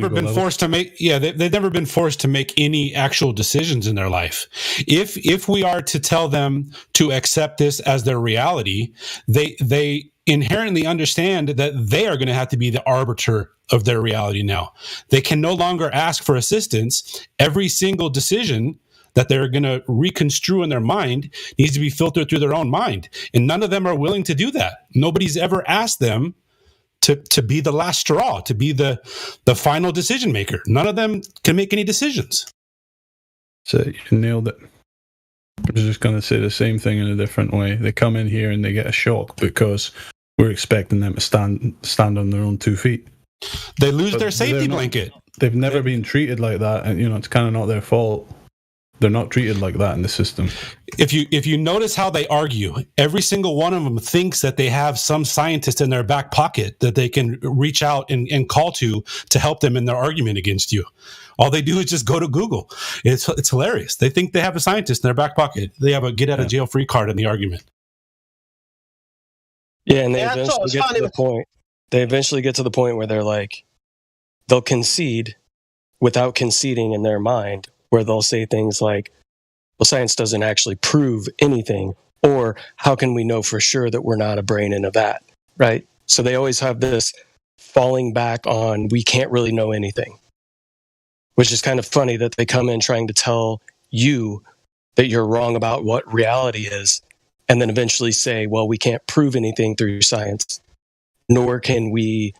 been forced to make. Yeah, they've never been forced to make any actual decisions in their life. If we are to tell them to accept this as their reality, they inherently understand that they are going to have to be the arbiter of their reality now. They can no longer ask for assistance. Every single decision that they're going to reconstrue in their mind needs to be filtered through their own mind. And none of them are willing to do that. Nobody's ever asked them to be the last straw, to be the final decision maker. None of them can make any decisions. So you nailed it. I was just going to say the same thing in a different way. They come in here and they get a shock because we're expecting them to stand on their own 2 feet. They lose their safety blanket. They've never been treated like that, and it's kind of not their fault. They're not treated like that in the system. If you notice how they argue, every single one of them thinks that they have some scientist in their back pocket that they can reach out and call to help them in their argument against you. All they do is just go to Google. It's hilarious. They think they have a scientist in their back pocket. They have a get out of jail free card in the argument. Yeah, and they eventually get to the point. They eventually get to the point where they're like, they'll concede without conceding in their mind, where they'll say things like, well, science doesn't actually prove anything, or how can we know for sure that we're not a brain in a vat, right? So they always have this falling back on, we can't really know anything, which is kind of funny that they come in trying to tell you that you're wrong about what reality is, and then eventually say, well, we can't prove anything through science, nor can we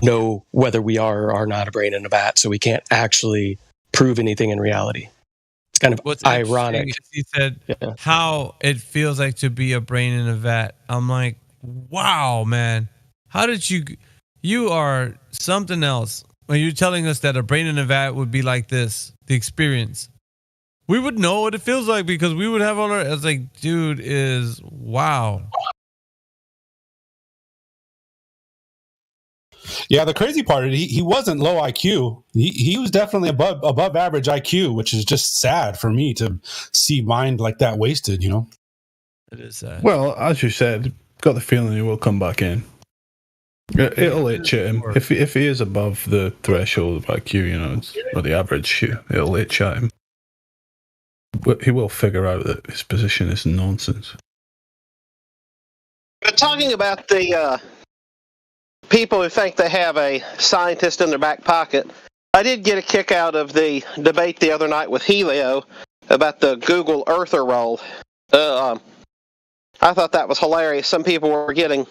know whether we are or are not a brain in a vat, so we can't actually prove anything in reality. It's kind of ironic. He said how it feels like to be a brain in a vat. I'm like, wow, man. How did you are something else. When you're telling us that a brain in a vat would be like this, the experience. We would know what it feels like because we would have all our, I was like, dude, is wow. Yeah, the crazy part is he wasn't low IQ. He was definitely above average IQ, which is just sad for me to see mind like that wasted, you know? It is sad. Well, as you said, got the feeling he will come back in. It'll itch at him. If he is above the threshold of IQ, you know, or the average, it'll itch at him. But he will figure out that his position is nonsense. But talking about the people who think they have a scientist in their back pocket, I did get a kick out of the debate the other night with Helio about the Google Earther role. I thought that was hilarious. Some people were getting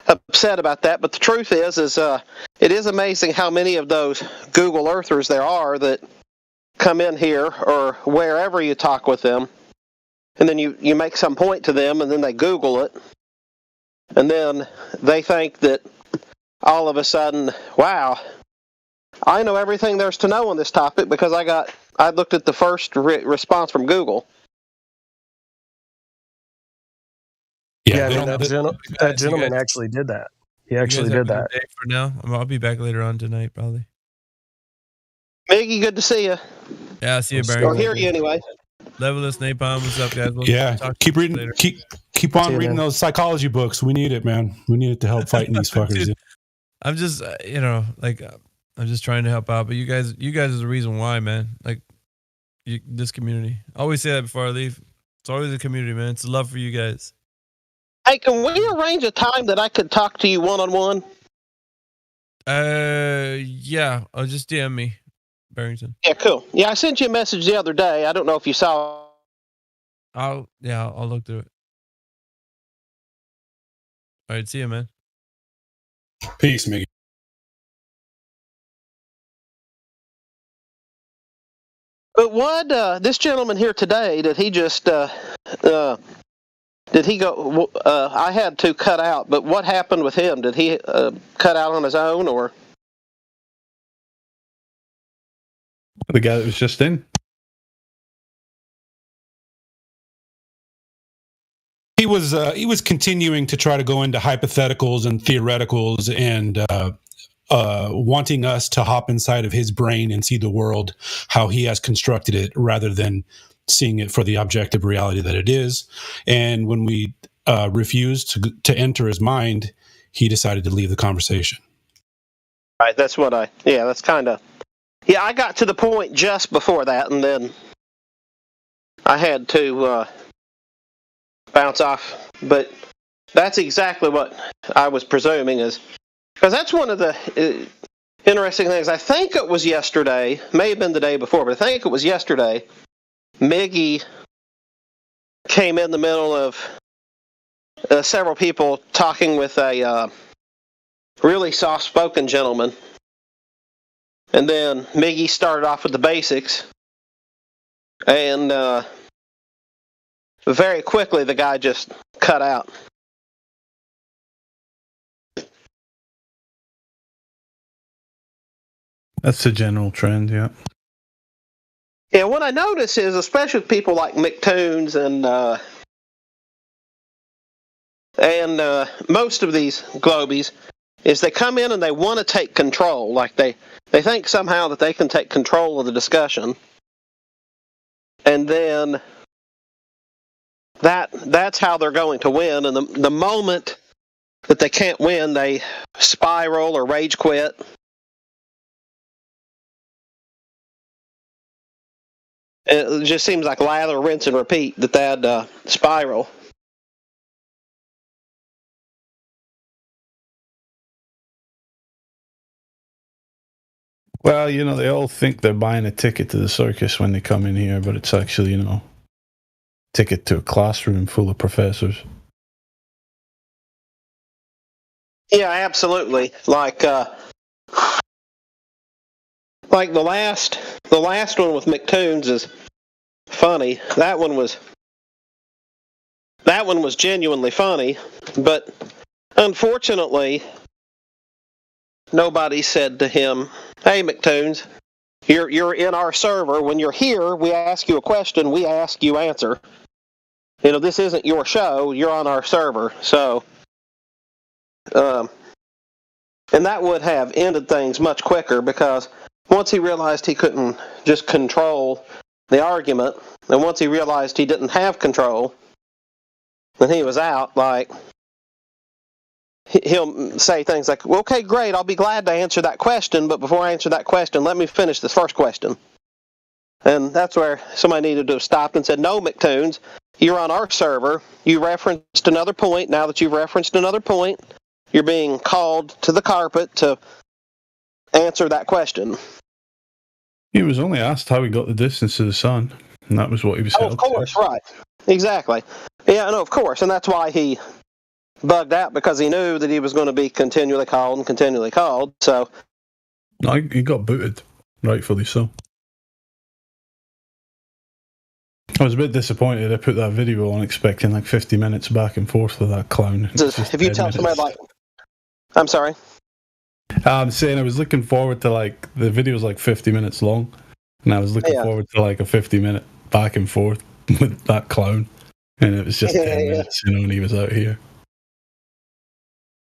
upset about that, but the truth is it is amazing how many of those Google Earthers there are that come in here or wherever you talk with them, and then you make some point to them, and then they Google it, and then they think that all of a sudden, wow, I know everything there's to know on this topic because I looked at the first response from Google. Yeah, I mean, that gentleman actually did that. He actually did that. For now, I'll be back later on tonight, probably. Miggy, good to see you. Yeah, I'll see you, Barry. Or hear you anyway. Levelist Napalm, what's up, guys? Keep reading. Keep on reading those psychology books. We need it, man. We need it to help fighting these fuckers. Dude, I'm just, I'm just trying to help out. But you guys is the reason why, man. Like, this community. I always say that before I leave. It's always a community, man. It's love for you guys. Hey, can we arrange a time that I could talk to you one-on-one? Yeah. I'll just DM me, Barrington. Yeah, cool. Yeah, I sent you a message the other day. I don't know if you saw. I'll look through it. All right, see you, man. Peace, Miggy. But what this gentleman here today, did he just did he go? I had to cut out, but what happened with him? Did he cut out on his own, or the guy that was just in? He was continuing to try to go into hypotheticals and theoreticals and wanting us to hop inside of his brain and see the world how he has constructed it rather than seeing it for the objective reality that it is. And when we refused to enter his mind, he decided to leave the conversation. Right, that's what that's kind of... Yeah, I got to the point just before that, and then I had to bounce off. But that's exactly what I was presuming is... Because that's one of the interesting things. I think it was yesterday, may have been the day before, but I think it was yesterday, Miggy came in the middle of several people talking with a really soft-spoken gentleman. And then Miggy started off with the basics. And very quickly, the guy just cut out. That's the general trend, yeah. Yeah, what I notice is, especially with people like McToons and most of these Globies, is they come in and they want to take control. Like they think somehow that they can take control of the discussion. And then that's how they're going to win. And the moment that they can't win, they spiral or rage quit. It just seems like lather, rinse, and repeat that spiral. Well, they all think they're buying a ticket to the circus when they come in here, but it's actually, ticket to a classroom full of professors. Yeah, absolutely. Like the last one with McToons is funny. That one was genuinely funny, but unfortunately, nobody said to him, "Hey, McToons, you're in our server. When you're here, we ask you a question. We ask you answer. This isn't your show. You're on our server." So, and that would have ended things much quicker, because once he realized he couldn't just control the argument, and once he realized he didn't have control, then he was out. Like, he'll say things like, "Well, okay, great, I'll be glad to answer that question, but before I answer that question, let me finish this first question." And that's where somebody needed to have stopped and said, "No, McToons, you're on our server. You referenced another point. Now that you've referenced another point, you're being called to the carpet to answer that question." He was only asked how he got the distance to the sun, and that was what he was held Of course, right. Exactly. Yeah, no, of course. And that's why he bugged out, because he knew that he was going to be continually called. So, no, he got booted, rightfully so. I was a bit disappointed. I put that video on expecting like 50 minutes back and forth with that clown. If you tell somebody like, I'm sorry. I'm saying I was looking forward to the video's like 50 minutes long, and I was looking forward to like a 50-minute back and forth with that clown, and it was just 10 minutes, and he was out here.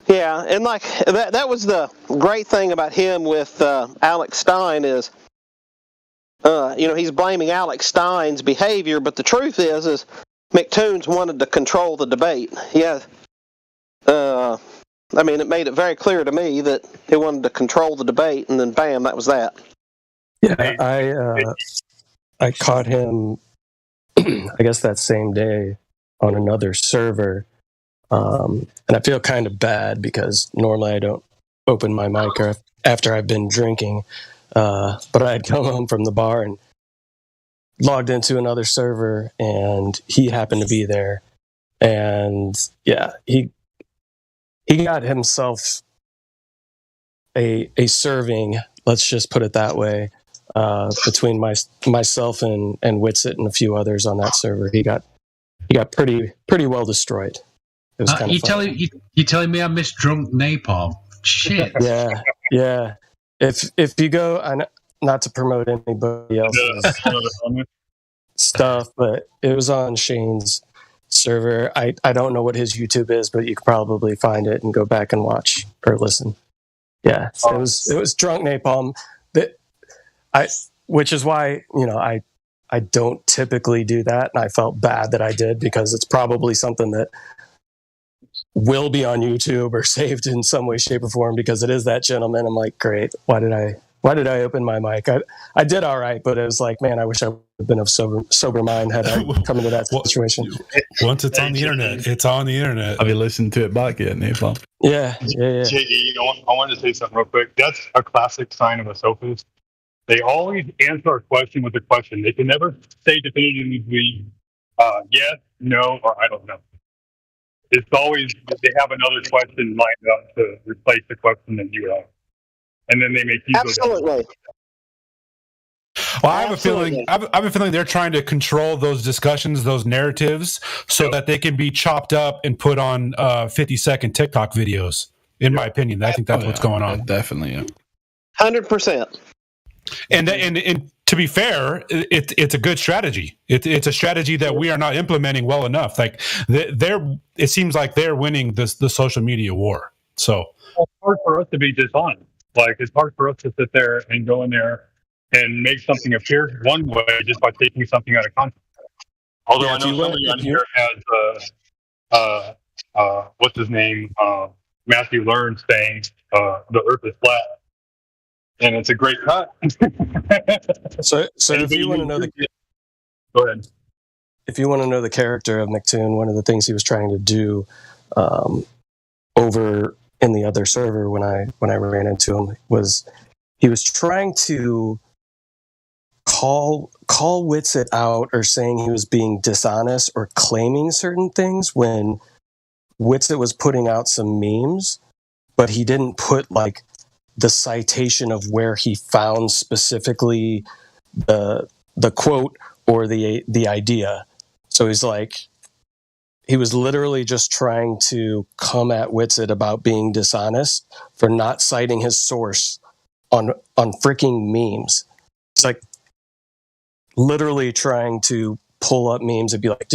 Yeah, and like that was the great thing about him with Alex Stein is, he's blaming Alex Stein's behavior, but the truth is McToons wanted to control the debate. Yeah. It made it very clear to me that he wanted to control the debate, and then bam, that was that. Yeah, I caught him, I guess that same day on another server, and I feel kind of bad because normally I don't open my mic after I've been drinking, but I had come home from the bar and logged into another server, and he happened to be there, and yeah, he got himself a serving, let's just put it that way, between myself and Witsit and a few others on that server. He got pretty well destroyed. It was kind of you telling me I missed drunk napalm? Shit. Yeah. If you go, not to promote anybody else's stuff, but it was on Shane's server. I don't know what his YouTube is, but you could probably find it and go back and watch or listen. Yeah, it was drunk napalm. Which is why I don't typically do that, and I felt bad that I did, because it's probably something that will be on YouTube or saved in some way, shape, or form, because it is that gentleman. I'm like, great. Why did I open my mic? I did all right, but it was like, man, I wish I would have been of sober mind had I come into that situation. Once it's on the internet, it's on the internet. Have you listened to it back yet, Napalm? Yeah. JD, I wanted to say something real quick. That's a classic sign of a sophist. They always answer a question with a question. They can never say definitively yes, no, or I don't know. It's always they have another question lined up to replace the question that you have, and then they make you absolutely. Well, I have a feeling they're trying to control those discussions, those narratives, so that they can be chopped up and put on 50-second TikTok videos. In my opinion, I think that's what's going on. Definitely, yeah. 100%. And to be fair, it's a good strategy. It's a strategy that we are not implementing well enough. Like it seems like they're winning the social media war. So it's hard for us to be dishonest. Like, it's hard for us to sit there and go in there and make something appear one way just by taking something out of context. Although I know somebody on here has what's his name, Matthew Learn saying the Earth is flat. And it's a great cut. So if you want to know Go ahead. If you want to know the character of McToon, one of the things he was trying to do over in the other server when I ran into him was he was trying to call Witsit out or saying he was being dishonest or claiming certain things when Witsit was putting out some memes, but he didn't put like the citation of where he found specifically the quote or the idea. So he's like, he was literally just trying to come at Witsit about being dishonest for not citing his source on freaking memes. He's like literally trying to pull up memes and be like,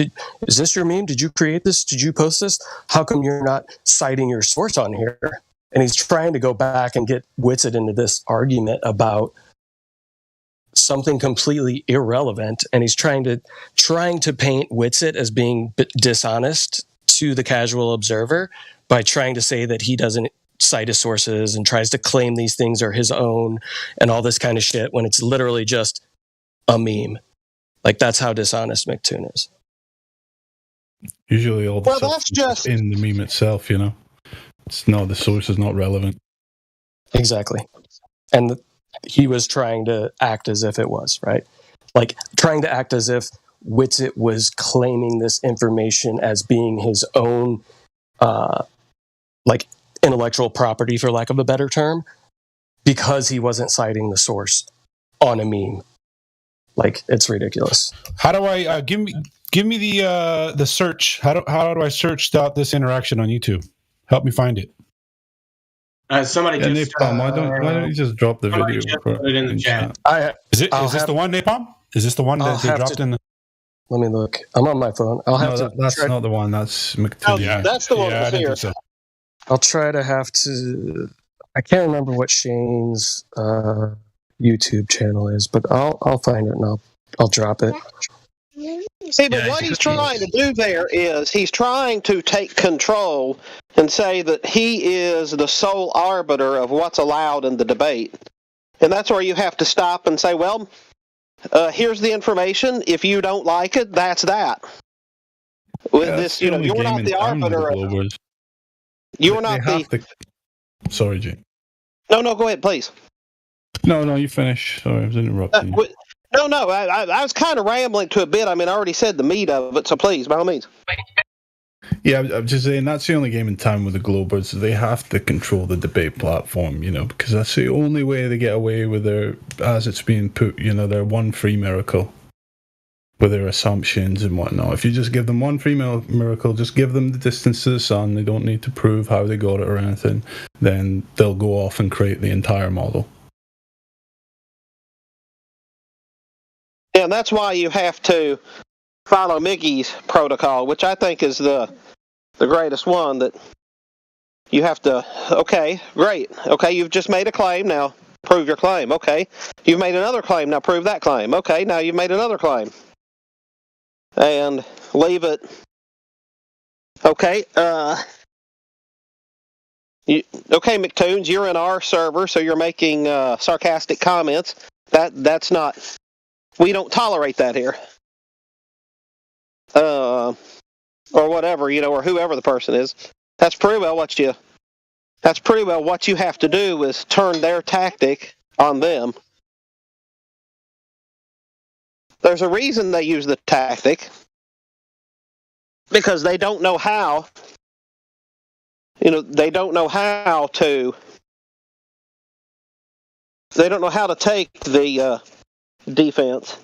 is this your meme? Did you create this? Did you post this? How come you're not citing your source on here? And he's trying to go back and get Witsit into this argument about something completely irrelevant, and he's trying to paint Witsit as being dishonest to the casual observer by trying to say that he doesn't cite his sources and tries to claim these things are his own and all this kind of shit when it's literally just a meme. Like, that's how dishonest McToon is. Usually all the Well, stuff that's just in the meme itself, you know. The source is not relevant. Exactly. And he was trying to act as if it was, right? Like, trying to act as if Witsit was claiming this information as being his own, like, intellectual property, for lack of a better term, because he wasn't citing the source on a meme. Like, it's ridiculous. How do I give me the search? How do I search out this interaction on YouTube? Help me find it. Somebody just Napalm, why don't you just drop the video? Put it in the chat. Is this the one, Napalm? Is this the one that they dropped in the? Let me look. I'm on my phone. That's not the one. That's McToon. Oh, that's the one that's here. So. I'll try to have to. I can't remember what Shane's YouTube channel is, but I'll find it and I'll drop it. See, but what he's trying to do there is he's trying to take control and say that he is the sole arbiter of what's allowed in the debate. And that's where you have to stop and say, well, here's the information. If you don't like it, that's that. With this, you're not the arbiter of... You're not the... Sorry, Jane. No, go ahead, please. No, you finish. Sorry, I was interrupting you. No, I was kind of rambling to a bit. I mean, I already said the meat of it, so please, by all means. Yeah, I'm just saying that's the only game in town with the Globers. They have to control the debate platform, because that's the only way they get away with as it's being put, their one free miracle with their assumptions and whatnot. If you just give them one free miracle, just give them the distance to the sun, they don't need to prove how they got it or anything, then they'll go off and create the entire model. Yeah, and that's why you have to follow Mickey's protocol, which I think is the greatest one. That you have to. Okay, great. Okay, you've just made a claim. Now prove your claim. Okay, you've made another claim. Now prove that claim. Okay, now you've made another claim, and leave it. Okay. Okay, McToons, you're in our server, so you're making sarcastic comments. That's not. We don't tolerate that here. Or whatever, or whoever the person is. That's pretty well what you have to do is turn their tactic on them. There's a reason they use the tactic. Because they don't know how. They don't know how to take the defense.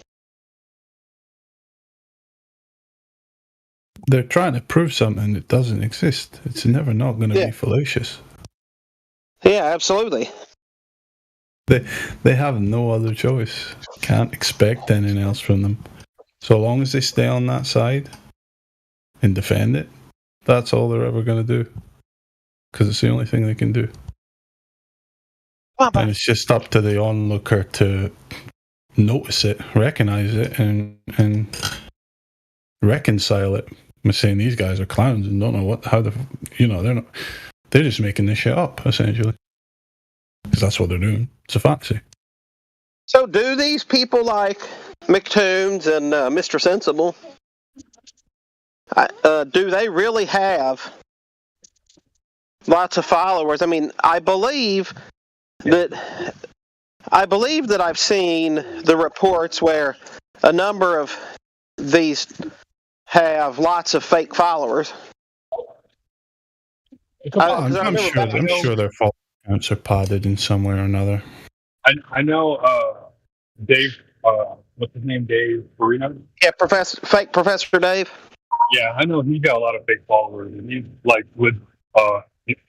They're trying to prove something that doesn't exist. It's never not going to be fallacious. Yeah, absolutely. They have no other choice. Can't expect anything else from them. So long as they stay on that side and defend it, that's all they're ever going to do. Because it's the only thing they can do. And it's just up to the onlooker to notice it, recognize it, and reconcile it. I'm saying these guys are clowns and don't know they're just making this shit up, essentially. Because that's what they're doing. It's a fantasy. So do these people McToons and Mr. Sensible, do they really have lots of followers? I mean, I believe that I've seen the reports where a number of these have lots of fake followers. I'm sure their false accounts are potted in some way or another. I know Dave. What's his name? Dave Farina. Yeah, fake Professor Dave. Yeah, I know he's got a lot of fake followers, and he's like with what's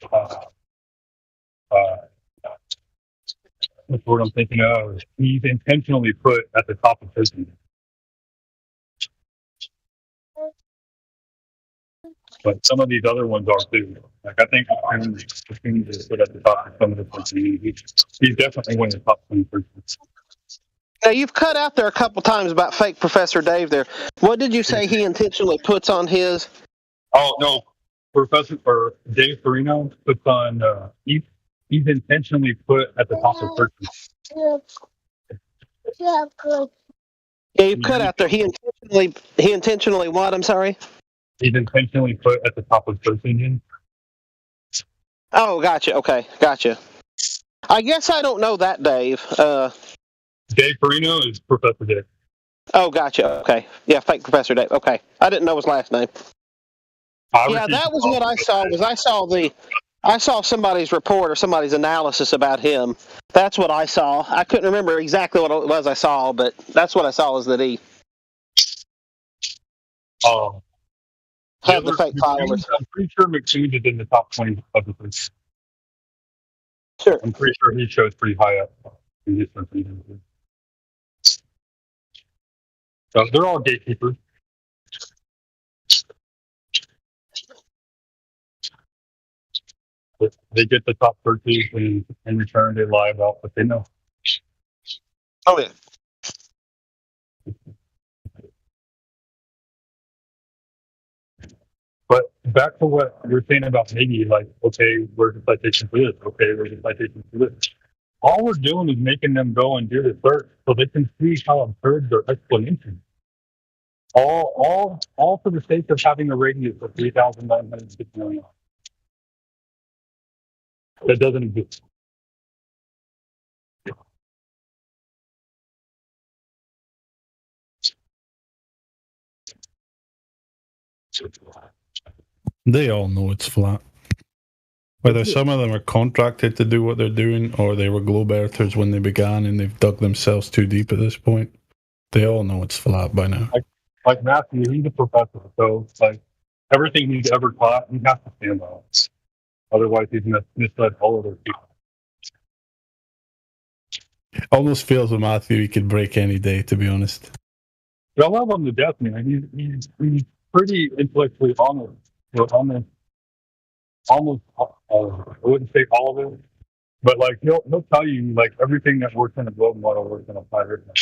the word I'm thinking of? He's intentionally put at the top of his name. But some of these other ones are too. Like I think McToons is put at the top of some of the places. He's definitely one of the top 20%. Now, you've cut out there a couple times about fake Professor Dave there. What did you say he intentionally puts on his? Oh, no. Dave Farina puts on, he's intentionally put at the top of searches. Yeah, you cut out there. He intentionally what? I'm sorry? He's intentionally put at the top of search engine. Oh, gotcha. Okay, gotcha. I guess I don't know that, Dave. Dave Farina is Professor Dave. Oh, gotcha. Okay. Yeah, fake Professor Dave. Okay. I didn't know his last name. Yeah, that was what I saw. I saw somebody's report or somebody's analysis about him. That's what I saw. I couldn't remember exactly what it was I saw, but that's what I saw was that he had the fake followers. I'm pretty sure McToons is in the top 20 of the place. Sure. I'm pretty sure he shows pretty high up in this one. So they're all gatekeepers. They get the top 13 and in return they lie about what they know. Oh yeah. But back to what you're saying about maybe like, okay, where's the citation for this? Okay, where's the citation for this? All we're doing is making them go and do the search so they can see how absurd their explanation. All for the sake of having a radius of 3,960 million. That doesn't exist. They all know it's flat. Whether some of them are contracted to do what they're doing or they were globe earthers when they began and they've dug themselves too deep at this point, they all know it's flat by now. Like Matthew, he's a professor, so like everything he's ever taught, he has to stand on it. Otherwise, he's misled all of those people. Almost feels with Matthew he could break any day, to be honest. But I love him to death, man. He's pretty intellectually honest. Almost, I wouldn't say all of it, but like he'll tell you like everything that works in a globe model works in a flat earth model.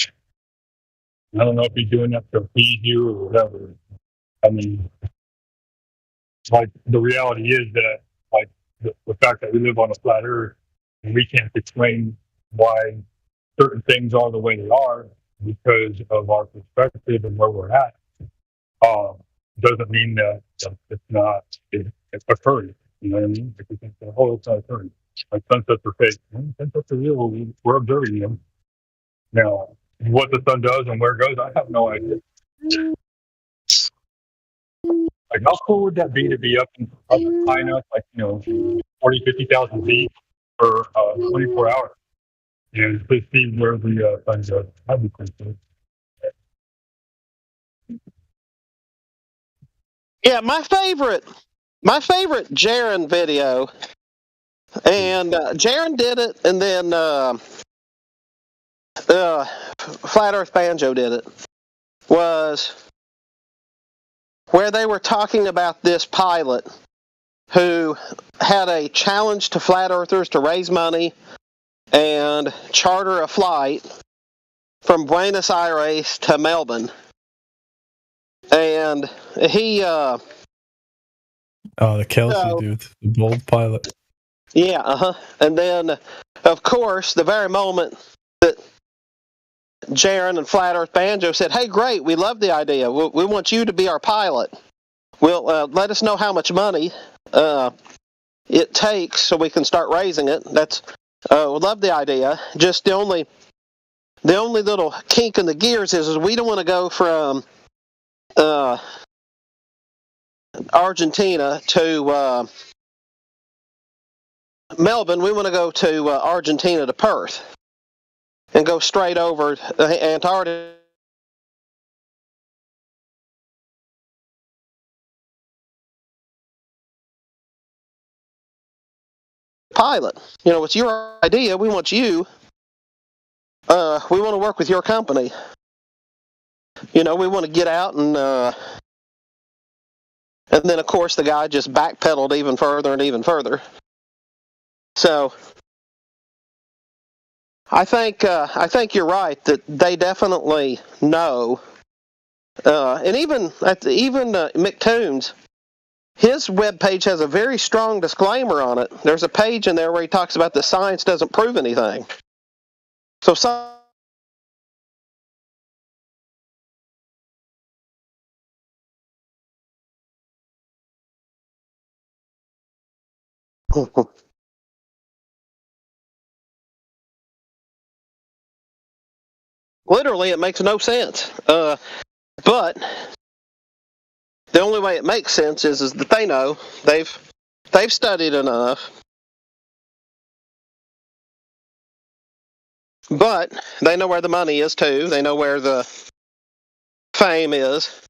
I don't know if he's doing that to feed you or whatever. I mean, like the reality is that like the fact that we live on a flat earth and we can't explain why certain things are the way they are because of our perspective and where we're at, doesn't mean that it's not occurring. You know what I mean? If you think that, oh, it's not occurring. Like sunsets are fake. Sunsets are real. We're observing them. Now, what the sun does and where it goes, I have no idea. Like, how cool would that be to be up high enough, like, 40, 50,000 feet for 24 hours and to see where the sun goes? That'd be pretty cool. Yeah, my favorite Jaren video, and Jaren did it, and then Flat Earth Banjo did it, was where they were talking about this pilot who had a challenge to flat earthers to raise money and charter a flight from Buenos Aires to Melbourne. And he the Kelsey dude, the bold pilot. Yeah, and then of course the very moment that Jaron and Flat Earth Banjo said, "Hey, great, we love the idea. We want you to be our pilot. We'll let us know how much money it takes so we can start raising it." We love the idea. Just the only little kink in the gears is we don't want to go from Argentina to Melbourne. We want to go to Argentina to Perth and go straight over Antarctica. Pilot, it's your idea. We want you. We want to work with your company. We want to get out and then of course the guy just backpedaled even further and even further. So I think you're right that they definitely know, and even Mick Toons, his webpage has a very strong disclaimer on it. There's a page in there where he talks about the science doesn't prove anything. So literally, it makes no sense. But the only way it makes sense is that they know they've studied enough. But they know where the money is too. They know where the fame is.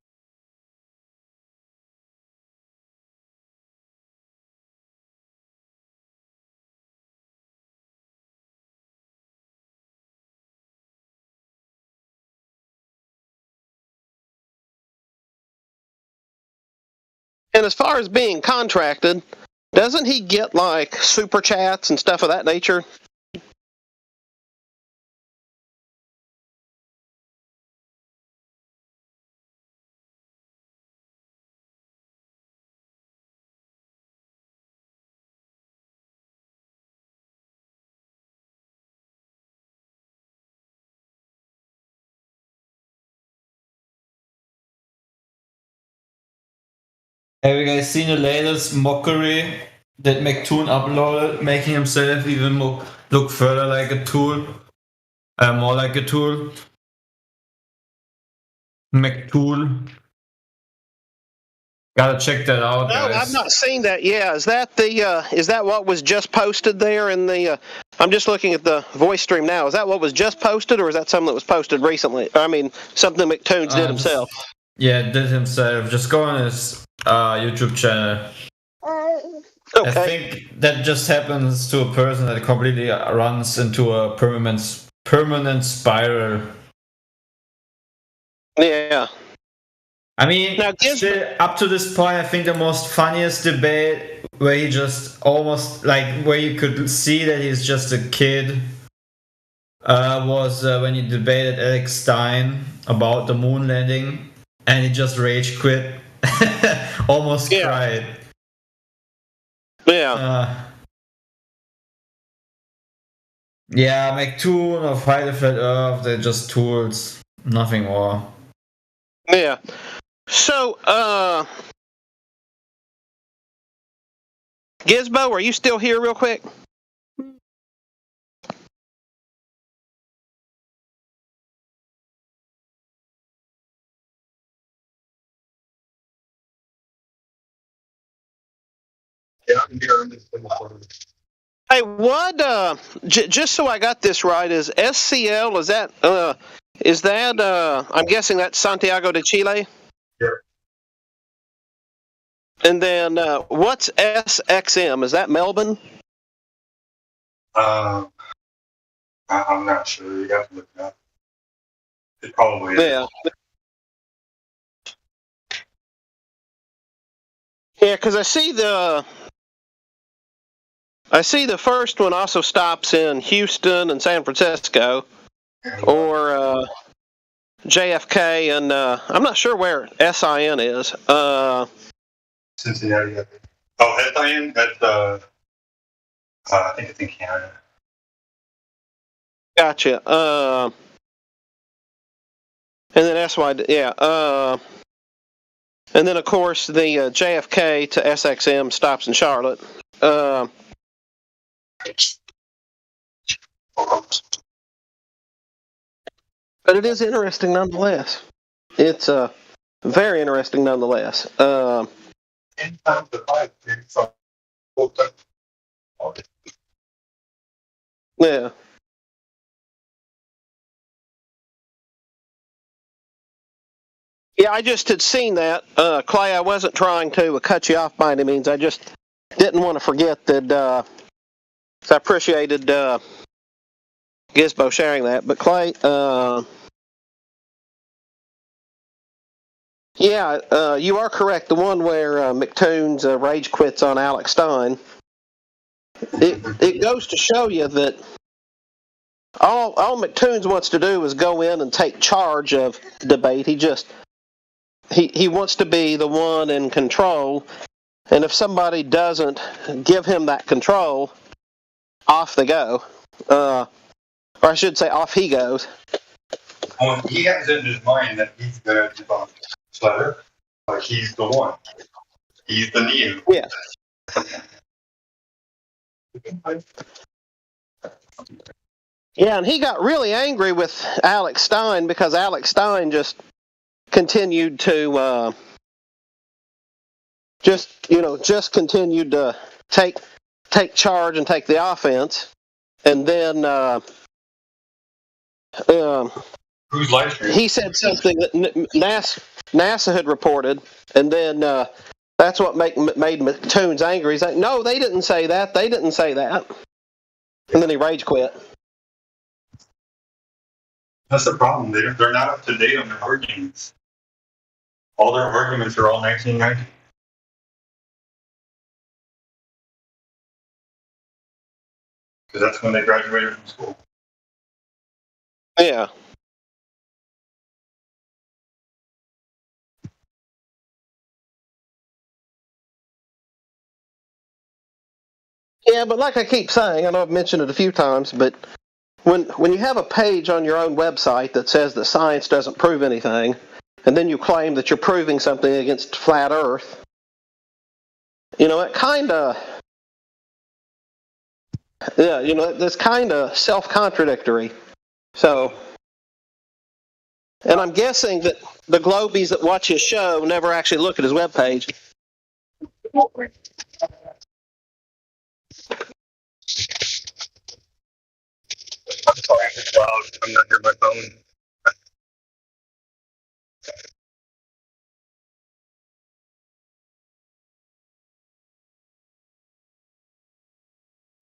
And as far as being contracted, doesn't he get like super chats and stuff of that nature? Have you guys seen the latest mockery that McToon uploaded, making himself even look further like a tool? More like a tool? McTool. Gotta check that out, No, guys. I've not seen that. Yeah, is that what was just posted there in the? I'm just looking at the voice stream now. Is that what was just posted, or is that something that was posted recently? I mean, something McToons did himself. Yeah, did himself. Just go on his YouTube channel. Okay. I think that just happens to a person that completely runs into a permanent spiral. Yeah. I mean, up to this point, I think the most funniest debate where he just almost where you could see that he's just a kid was when he debated Alex Stein about the moon landing, and he just rage quit, almost cried. Yeah. Yeah, McToon or Fight the Flat Earth, they're just tools, nothing more. Yeah. So, Gizmo, are you still here real quick? Yeah, I'm here. Hey, what, just so I got this right, is SCL, is that, I'm guessing that's Santiago de Chile? Sure. And then, what's SXM? Is that Melbourne? I'm not sure. You have to look it up. It probably is. Yeah. Yeah, because I see the first one also stops in Houston and San Francisco, or JFK, and I'm not sure where SIN is. Cincinnati. Oh, SIN? That's I think it's in Canada. Gotcha. And then that's why, yeah. And then, of course, the JFK to SXM stops in Charlotte. But it is interesting nonetheless. It's very interesting nonetheless. Yeah. Yeah, I just had seen that. Clay, I wasn't trying to cut you off by any means. I just didn't want to forget that. So I appreciated Gizbo sharing that. But Clay, yeah, you are correct. The one where McToon's rage quits on Alex Stein. It goes to show you that all McToons wants to do is go in and take charge of the debate. He wants to be the one in control, and if somebody doesn't give him that control, off they go. Or I should say, off he goes. He has in his mind that he's going to debunk Slater. Like he's the one. He's the Neo. Yeah. Yeah, and he got really angry with Alex Stein because Alex Stein just continued to just continued to take charge and take the offense, and then Who's live streaming? he said something that NASA had reported, and then that's what made McToons angry. He's like, no, they didn't say that. They didn't say that. And then he rage quit. That's the problem. They're not up to date on their arguments. All their arguments are all 1990. Because that's when they graduated from school. Yeah. Yeah, but like I keep saying, I know I've mentioned it a few times, but when you have a page on your own website that says that science doesn't prove anything, and then you claim that you're proving something against flat Earth, it kind of, that's kind of self-contradictory. So, and I'm guessing that the Globies that watch his show never actually look at his webpage. I'm sorry if it's loud. I'm not near my phone.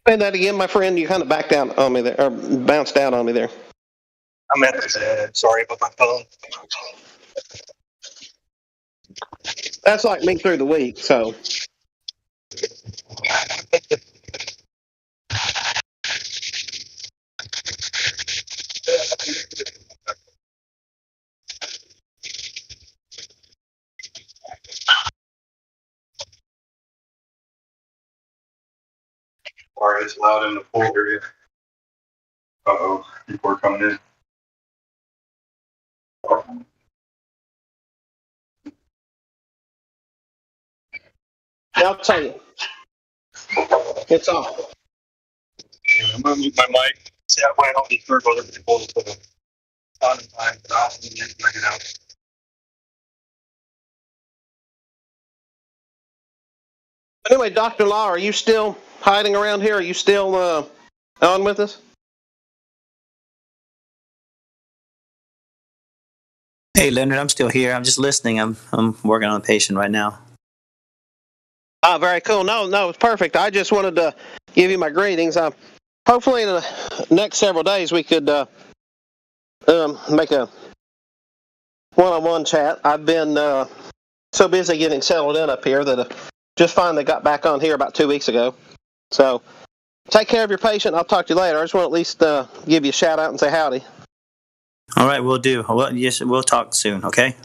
Say that again, my friend. You kind of backed out on me there, or bounced out on me there. I'm at his head. Sorry about my phone. That's like me through the week, so. Sorry, it's loud in the pool area. Uh-oh, people are coming in. I'll tell you. It's off. Yeah, I'm going to mute my mic. See, that way I don't disturb other people. On time, but I'll bring it out. Anyway, Dr. Law, are you still hiding around here? Are you still on with us? Hey, Leonard, I'm still here. I'm just listening. I'm working on a patient right now. Oh, very cool. No, it's perfect. I just wanted to give you my greetings. Hopefully in the next several days we could make a one-on-one chat. I've been so busy getting settled in up here that I just finally got back on here about 2 weeks ago. So take care of your patient. I'll talk to you later. I just want to at least give you a shout out and say howdy. All right, we'll do. Well, yes, we'll talk soon, okay?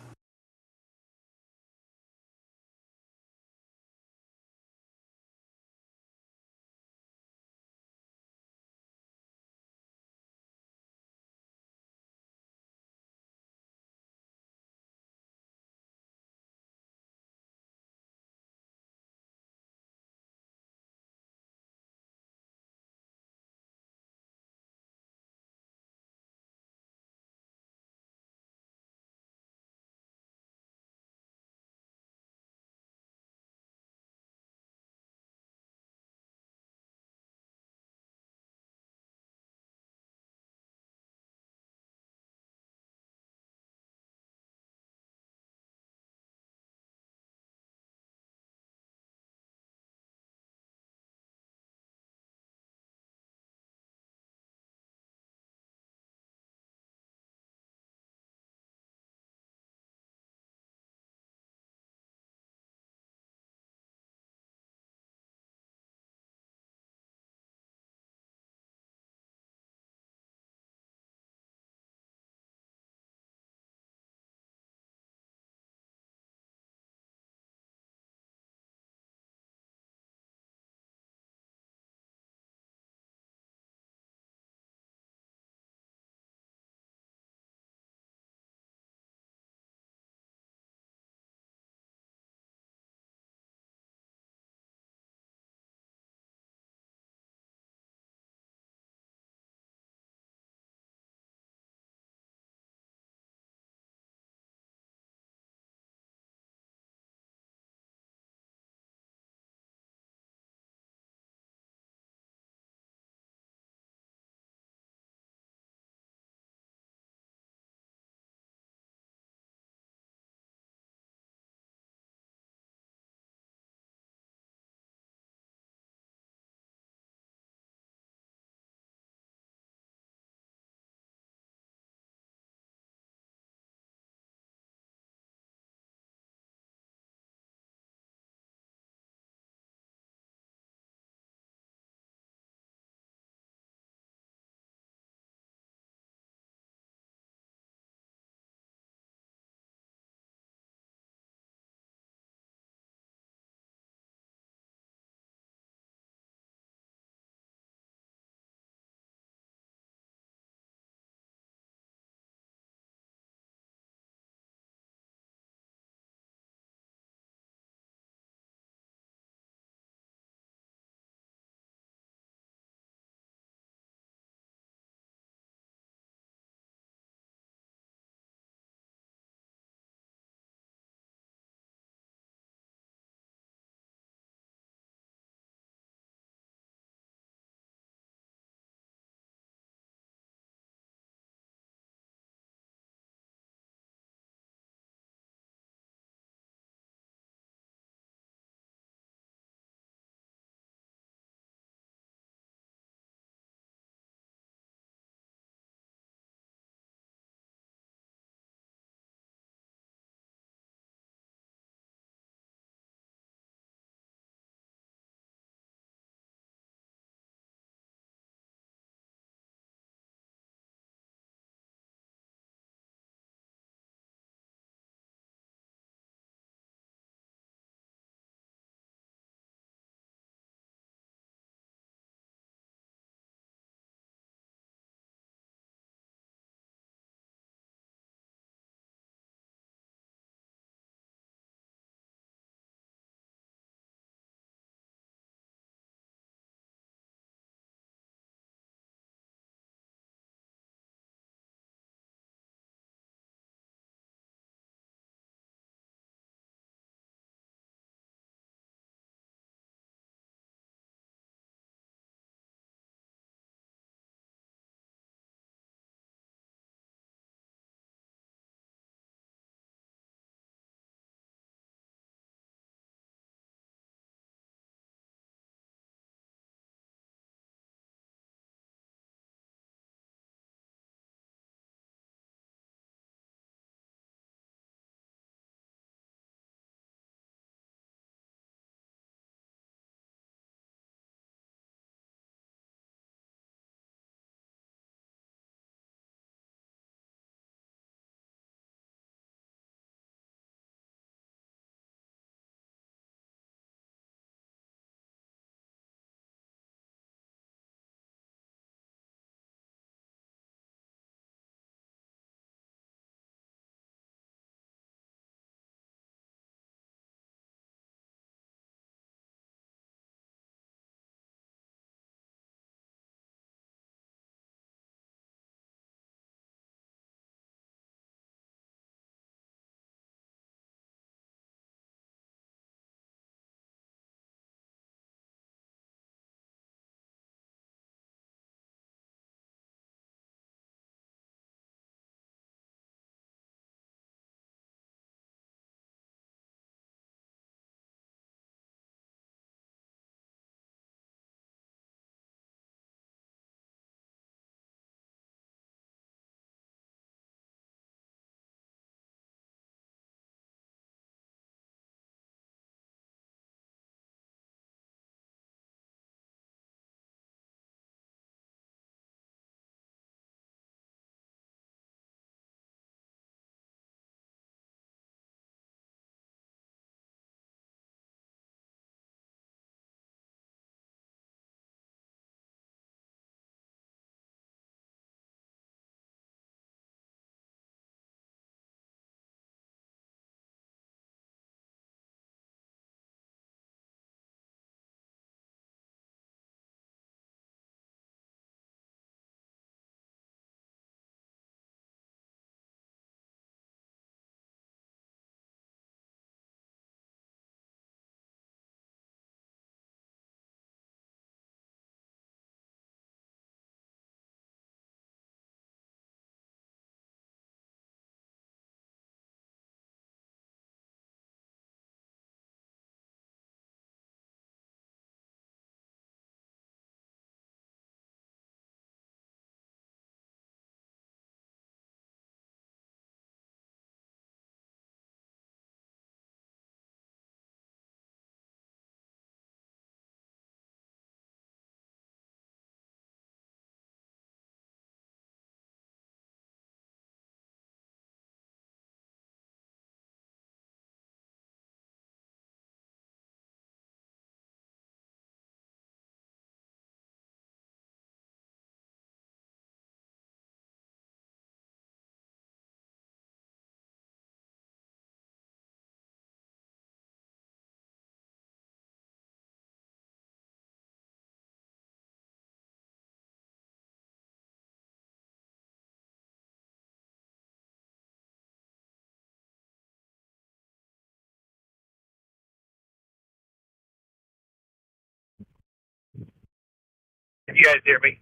You guys hear me?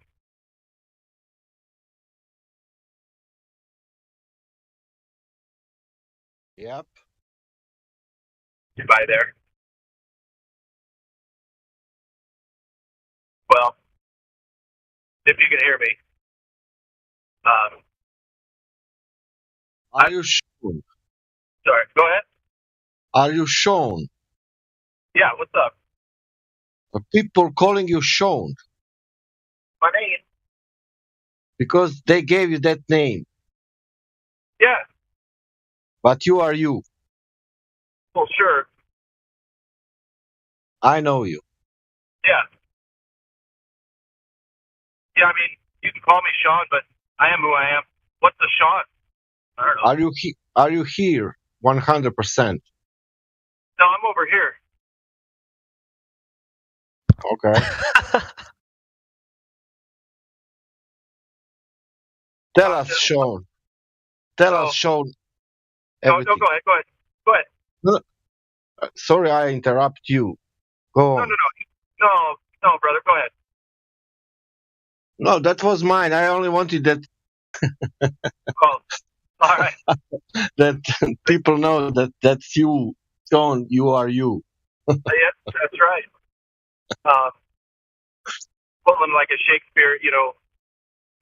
Yep. By there. Well, if you can hear me. Are you shown? Sorry, go ahead. Are you shown? Yeah, what's up? People calling you Sean My name? because they gave you that name, Yeah, but you are you. well, sure. I know you. Yeah. Yeah, I mean, you can call me Sean, but I am who I am. What's the Sean? I don't know. Are you here? 100%. No, I'm over here. Okay. Tell us, Sean. Tell us, Sean. No, go ahead. Go ahead. No, sorry, I interrupt you. Go on. No, brother, go ahead. No, that was mine. I only wanted that. Oh, all right. That people know that that's you, Sean. You are you. Yes, that's right. Pulling like a Shakespeare,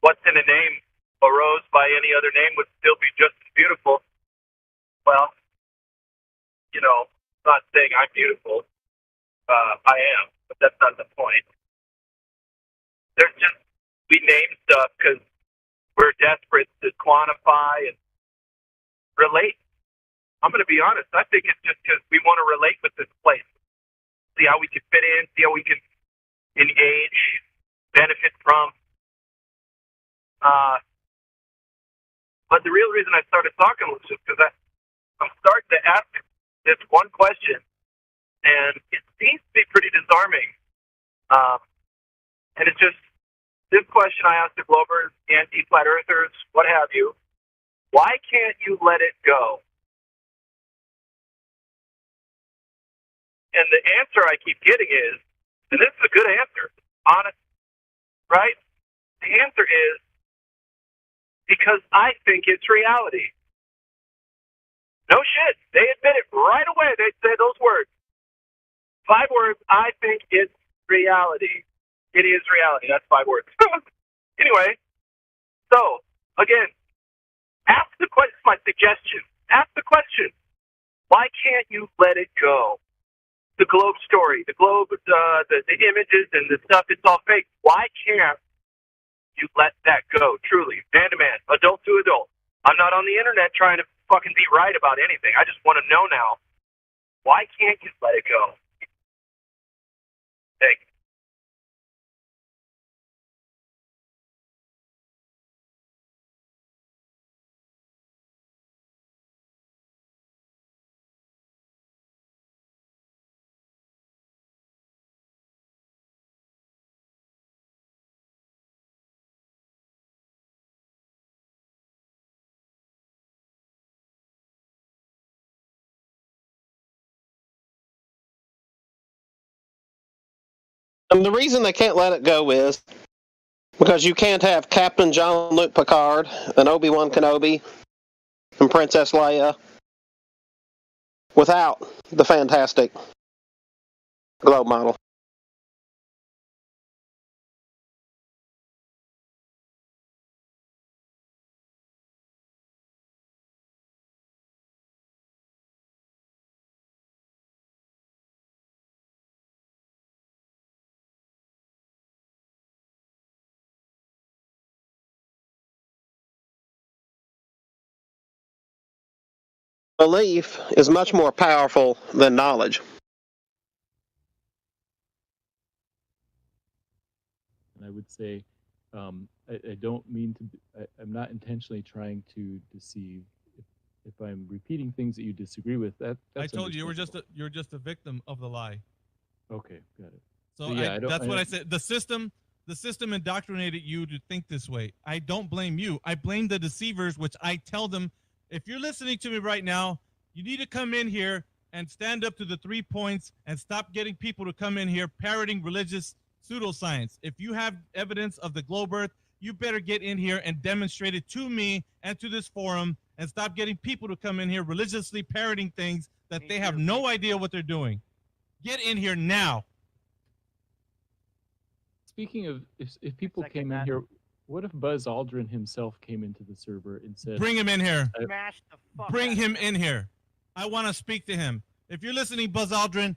what's in a name? A rose by any other name would still be just as beautiful. Well, not saying I'm beautiful. I am, but that's not the point. There's just, we name stuff because we're desperate to quantify and relate. I'm going to be honest. I think it's just because we want to relate with this place. See how we can fit in, see how we can engage, benefit from. But the real reason I started talking was just because I'm starting to ask this one question, and it seems to be pretty disarming. And it's just, this question I asked the Globers, anti-flat earthers, what have you, why can't you let it go? And the answer I keep getting is, and this is a good answer, honest, right? The answer is, because I think it's reality. No shit. They admit it right away. They say those words. 5 words, I think it's reality. It is reality. That's 5 words. Anyway, so, again, ask the question, my suggestion. Ask the question, why can't you let it go? The Globe story, the Globe, the images and the stuff, it's all fake. Why can't you let that go, truly, man to man, adult to adult? I'm not on the internet trying to fucking be right about anything. I just want to know now, why can't you let it go? Thank you. And the reason they can't let it go is because you can't have Captain Jean-Luc Picard and Obi-Wan Kenobi and Princess Leia without the fantastic Globe model. Belief is much more powerful than knowledge. And I would say, I don't mean to. I'm not intentionally trying to deceive. If I'm repeating things that you disagree with, that's I told you you're just a victim of the lie. Okay, got it. So yeah, that's what I said. The system indoctrinated you to think this way. I don't blame you. I blame the deceivers, which I tell them, if you're listening to me right now, you need to come in here and stand up to the 3 points and stop getting people to come in here parroting religious pseudoscience. If you have evidence of the globe Earth, you better get in here and demonstrate it to me and to this forum, and stop getting people to come in here religiously parroting things that they have no idea what they're doing. Get in here now. Speaking of, if people came in here, what if Buzz Aldrin himself came into the server and said, Bring him in here. Smash the fuck Bring out him of in here. I want to speak to him. If you're listening, Buzz Aldrin,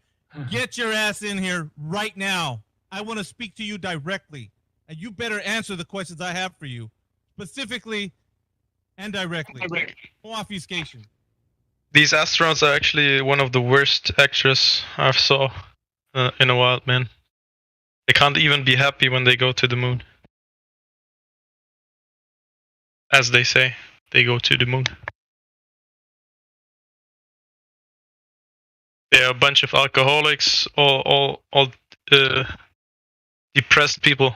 get your ass in here right now. I want to speak to you directly. And you better answer the questions I have for you, specifically and directly. No obfuscation. These astronauts are actually one of the worst actors I've saw in a while, man. They can't even be happy when they go to the moon. As they say, they go to the moon. They're a bunch of alcoholics, all depressed people.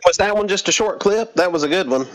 Was that one just a short clip? That was a good one.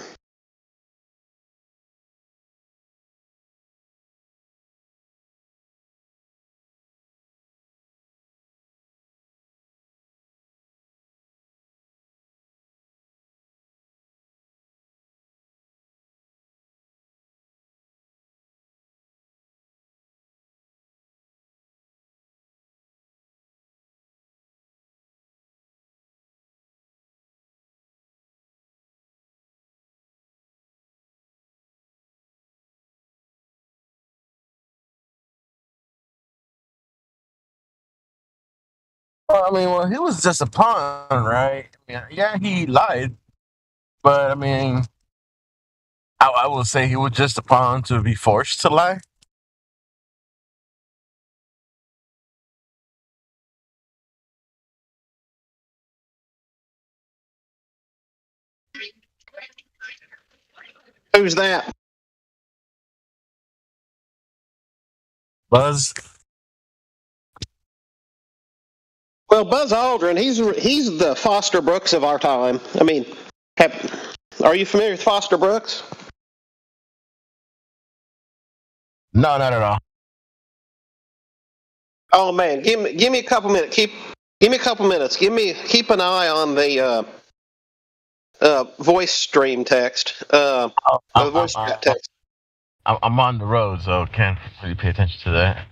Well, I mean, well, he was just a pawn, right? I mean, yeah, he lied, but I mean, I will say he was just a pawn to be forced to lie. Who's that? Buzz. Well, Buzz Aldrin, he's the Foster Brooks of our time. I mean, are you familiar with Foster Brooks? No, not at all. Oh man, give me a couple minutes. Give me a couple minutes. Keep an eye on the voice stream text. The voice chat text. I'm on the road, so can't really pay attention to that.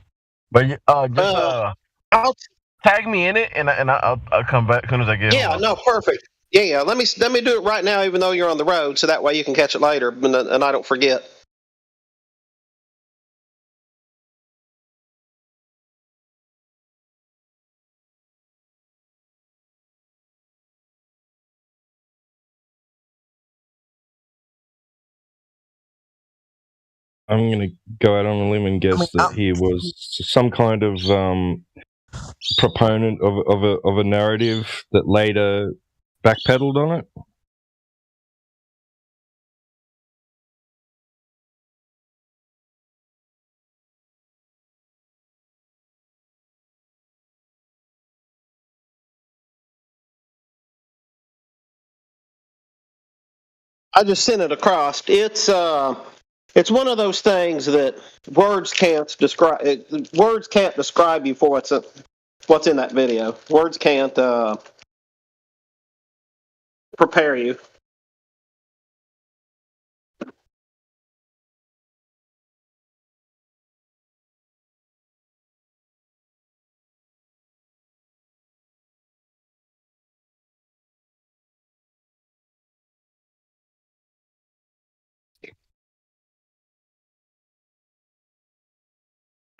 But I'll tag me in it, and I'll come back as soon as I get home. Yeah, no, perfect. Yeah. Let me do it right now, even though you're on the road, so that way you can catch it later, and I don't forget. I'm gonna go out on a limb and guess that he was some kind of proponent of a narrative that later backpedaled on it. I just sent it across. It's one of those things that words can't describe. Words can't describe you for what's in that video. Words can't prepare you.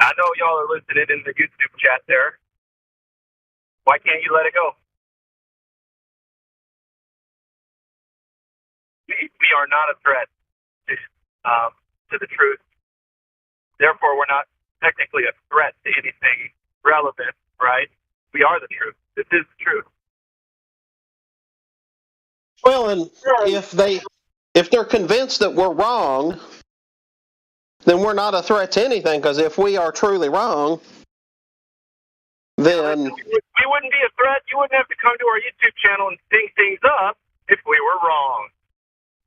I know y'all are listening in the YouTube chat there. Why can't you let it go? We are not a threat to the truth. Therefore, we're not technically a threat to anything relevant, right? We are the truth. This is the truth. Well, and if they're convinced that we're wrong, then we're not a threat to anything, because if we are truly wrong, then we wouldn't be a threat. You wouldn't have to come to our YouTube channel and sting things up if we were wrong.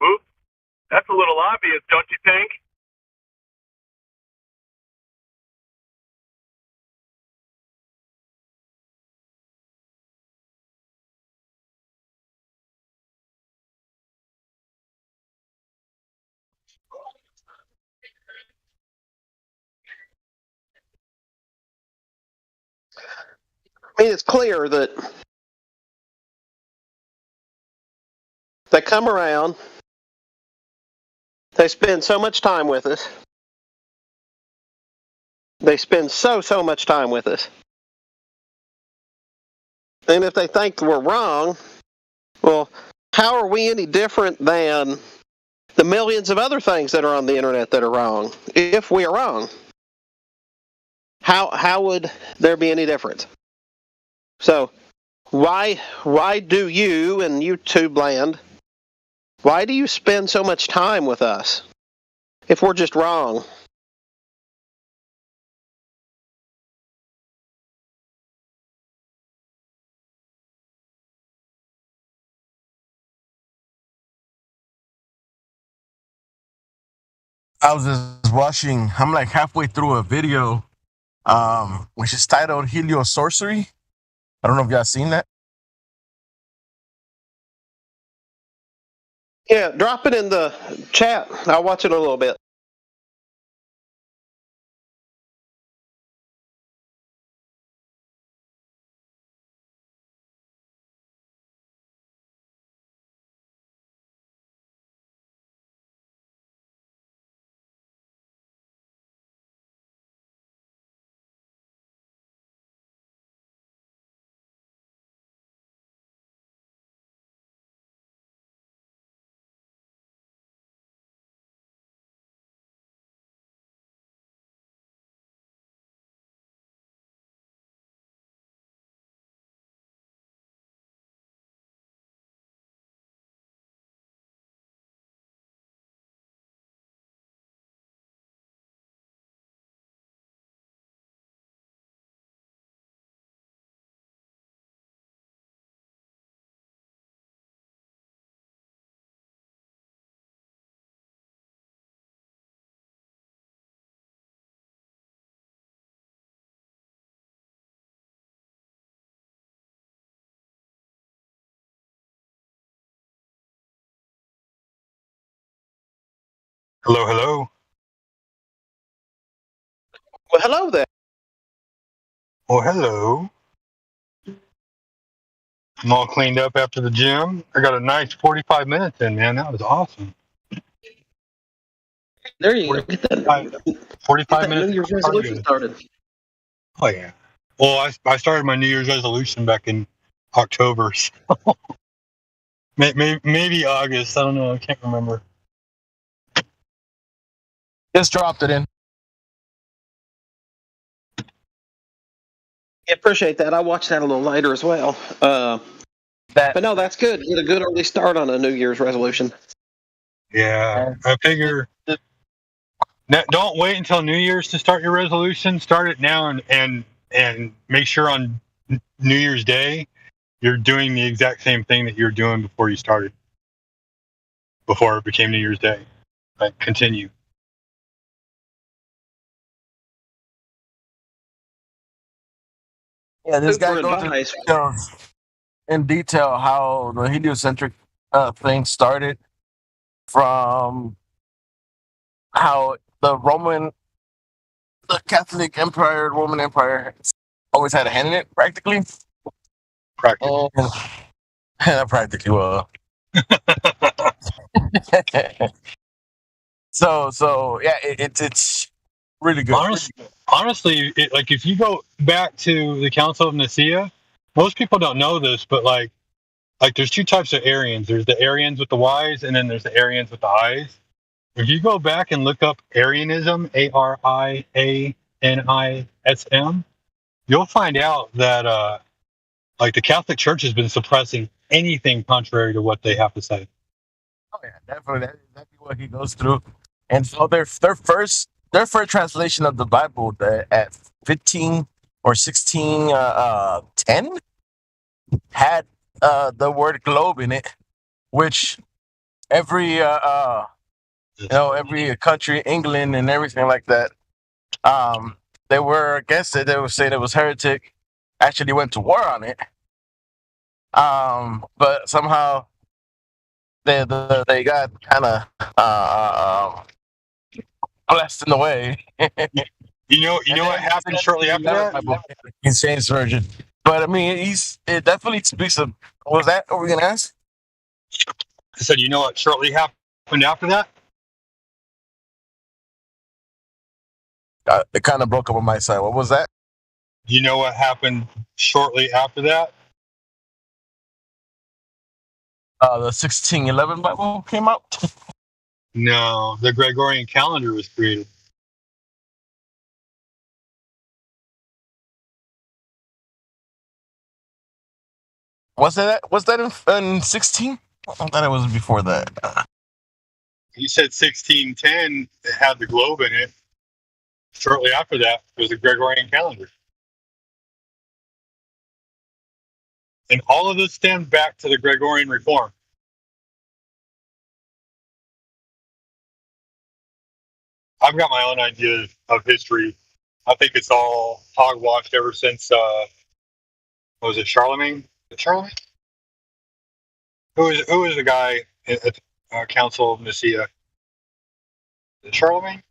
Oops. That's a little obvious, don't you think? I mean, it's clear that they come around, they spend so much time with us. They spend so much time with us. And if they think we're wrong, well, how are we any different than the millions of other things that are on the internet that are wrong? If we are wrong, how would there be any difference? So why do you and YouTube land, why do you spend so much time with us if we're just wrong? I was just watching, I'm like halfway through a video, which is titled Heliosorcery. I don't know if y'all seen that. Yeah, drop it in the chat. I'll watch it a little bit. Hello, hello. Well, hello there. Oh, hello. I'm all cleaned up after the gym. I got a nice 45 minutes in, man. That was awesome. There you go. Get that 45 minutes. New Year's resolution started. Oh, yeah. Well, I started my New Year's resolution back in October. So maybe August. I don't know. I can't remember. Just dropped it in. I appreciate that. I watched that a little later as well. But no, that's good. Get a good early start on a New Year's resolution. Yeah, I figure. Don't wait until New Year's to start your resolution. Start it now and make sure on New Year's Day you're doing the exact same thing that you're doing before you started. Before it became New Year's Day. Like, continue. Yeah, this guy goes in detail how the heliocentric thing started, from how the Catholic Empire, Roman Empire, always had a hand in it, practically. Practically. Practically, well. So yeah, it's really good. Honestly, like if you go back to the Council of Nicaea, most people don't know this, but like there's two types of Arians. There's the Arians with the Y's, and then there's the Arians with the I's. If you go back and look up Arianism, Arianism, you'll find out that like the Catholic Church has been suppressing anything contrary to what they have to say. Oh yeah, definitely. That's exactly what he goes through. And so their first translation of the Bible at 15 or 1610 had the word globe in it, which every every country, England and everything like that, they were against it. They were saying it was heretic. Actually went to war on it. But somehow they got kind of blessed in the way. You know what happened shortly after that? King James Version. But I mean, it definitely speaks of. Was that what we're gonna ask? I said, you know what shortly happened after that? It kind of broke up on my side. What was that? You know what happened shortly after that? The 1611 Bible came out. No, the Gregorian calendar was created. Was that in 16? I thought it was before that. You said 1610 had the globe in it. Shortly after that was the Gregorian calendar. And all of this stems back to the Gregorian reform. I've got my own ideas of history. I think it's all hogwashed ever since, was it Charlemagne? Is it Charlemagne? Who was the guy at the Council of Nicaea? Is it Charlemagne?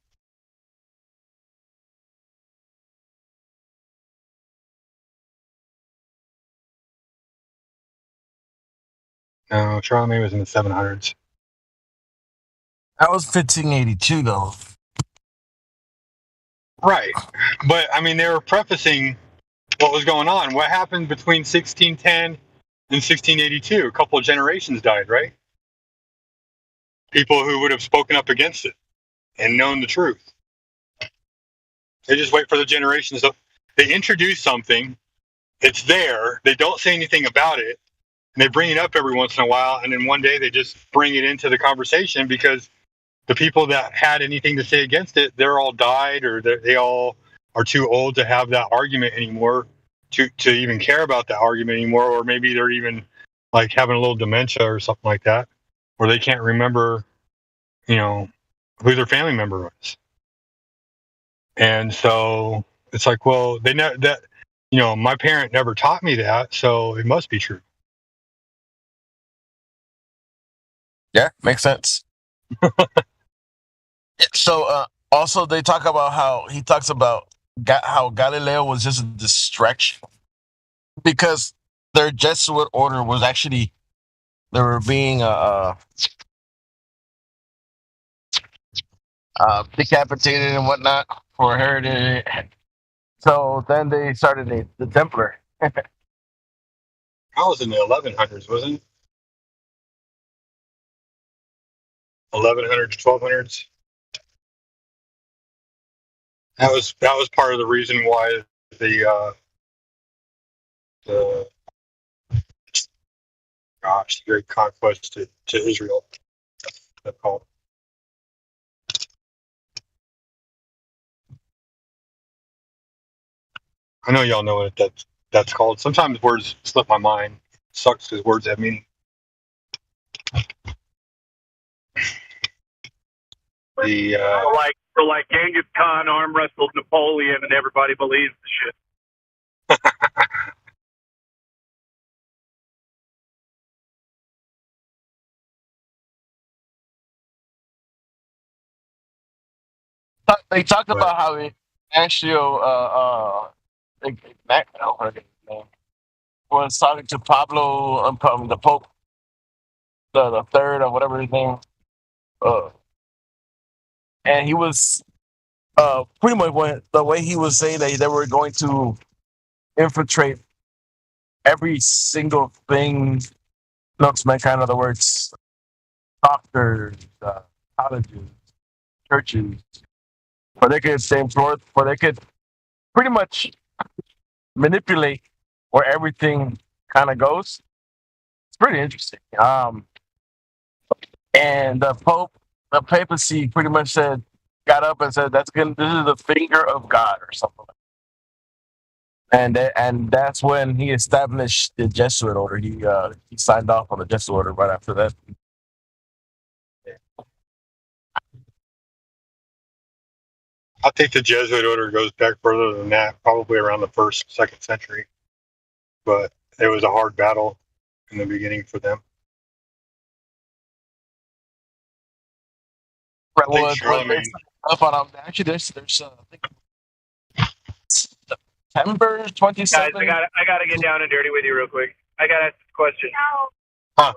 No, Charlemagne was in the 700s. That was 1582, though. Right. But, I mean, they were prefacing what was going on. What happened between 1610 and 1682? A couple of generations died, right? People who would have spoken up against it and known the truth. They just wait for the generations. They introduce something. It's there. They don't say anything about it. And they bring it up every once in a while. And then one day they just bring it into the conversation because the people that had anything to say against it, they're all died or they all are too old to have that argument anymore, to even care about that argument anymore. Or maybe they're even like having a little dementia or something like that, or they can't remember, who their family member was. And so it's like, well, they know that, my parent never taught me that, so it must be true. Yeah, makes sense. So also they talk about how he talks about how Galileo was just a distraction because their Jesuit order was actually, they were being decapitated and whatnot for heritage. So then they started the Templar. That was in the 1100s, wasn't it? 1100s, 1200s. That was part of the reason why the great conquest to Israel. That's called. I know y'all know what that's called. Sometimes words slip my mind. It sucks because words have meaning. So like Genghis Khan arm wrestled Napoleon, and everybody believes the shit. They talked about how Ignacio was talking to Pablo, the Pope, the third or whatever his name, and he was pretty much the way he was saying that they were going to infiltrate every single thing. Looks, man, kind of the words, doctors, colleges, churches, where they could stay forth, where they could pretty much manipulate where everything kind of goes. It's pretty interesting. And the papacy pretty much got up and said, this is the finger of God or something like that. And that's when he established the Jesuit order. He signed off on the Jesuit order right after that. I think the Jesuit order goes back further than that, probably around the 1st, 2nd century. But it was a hard battle in the beginning for them. Right, well, actually, there's I think September 27th. Guys, I gotta get down and dirty with you real quick. I gotta ask this question. Huh?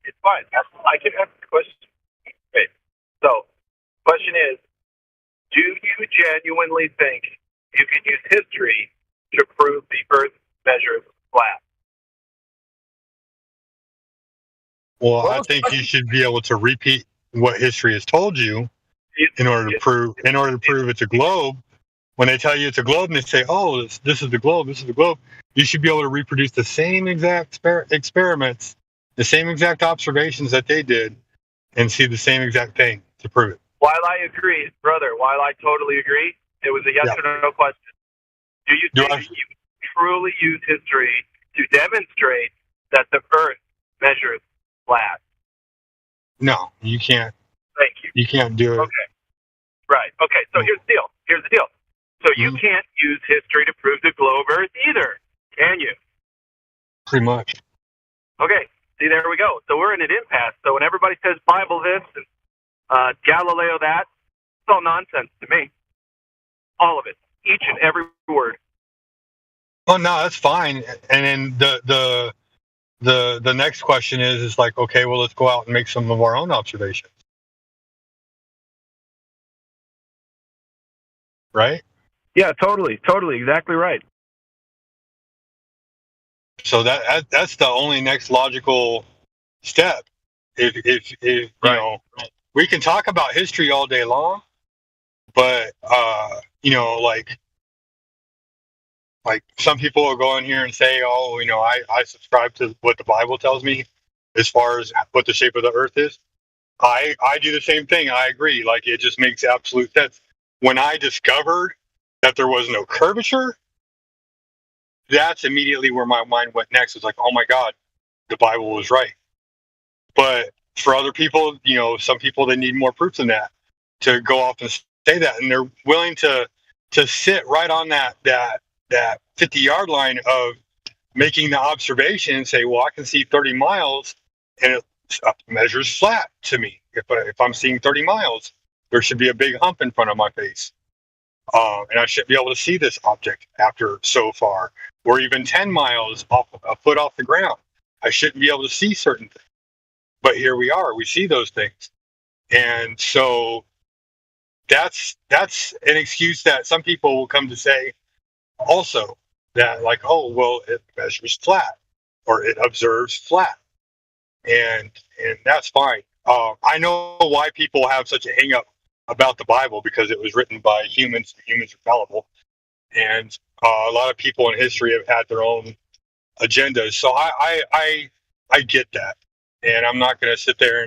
It's fine. I can ask the question. Okay. So, question is, do you genuinely think you can use history to prove the Earth measures flat? Well, I think you should be able to repeat what history has told you in order to prove it's a globe. When they tell you it's a globe and they say, "Oh, this is the globe, this is the globe," you should be able to reproduce the same exact experiments, the same exact observations that they did, and see the same exact thing to prove it. While I agree, brother, while I totally agree, it was a yes or no question. Do you think that you truly use history to demonstrate that the Earth measures flat? No, you can't. Thank you. You can't do it. Okay. Right. Okay. So here's the deal. So you can't use history to prove the globe Earth either, can you? Pretty much. Okay. See, there we go. So we're in an impasse. So when everybody says Bible this and Galileo that, it's all nonsense to me. All of it. Each and every word. Oh no, that's fine. And then the next question is like, okay, well, let's go out and make some of our own observations. Right? Yeah, totally, exactly right. So that's the only next logical step. If you know, we can talk about history all day long, but like some people will go in here and say, oh, I subscribe to what the Bible tells me as far as what the shape of the earth is. I do the same thing. I agree. Like, it just makes absolute sense. When I discovered that there was no curvature, that's immediately where my mind went next. It's like, oh my God, the Bible was right. But for other people, some people, they need more proof than that to go off and say that. And they're willing to sit right on that 50-yard line of making the observation and say, well, I can see 30 miles and it measures flat to me. If I'm seeing 30 miles, there should be a big hump in front of my face. And I should be able to see this object after so far, or even 10 miles a foot off the ground. I shouldn't be able to see certain things. But here we are, we see those things. And so that's an excuse that some people will come to say also, that like, oh, well, it measures flat or it observes flat. And that's fine. I know why people have such a hang up about the Bible, because it was written by humans. Humans are fallible. And a lot of people in history have had their own agendas. So I get that. And I'm not going to sit there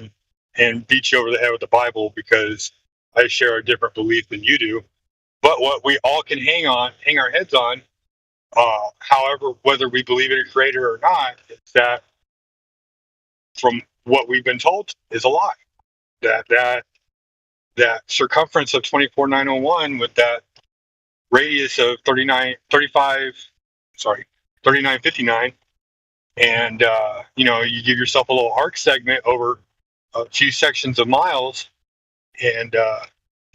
and beat you over the head with the Bible because I share a different belief than you do. But what we all can hang our heads on, however, whether we believe in a creator or not, is that from what we've been told is a lie. That circumference of 24,901 with that radius of 3959, and you give yourself a little arc segment over a few sections of miles, and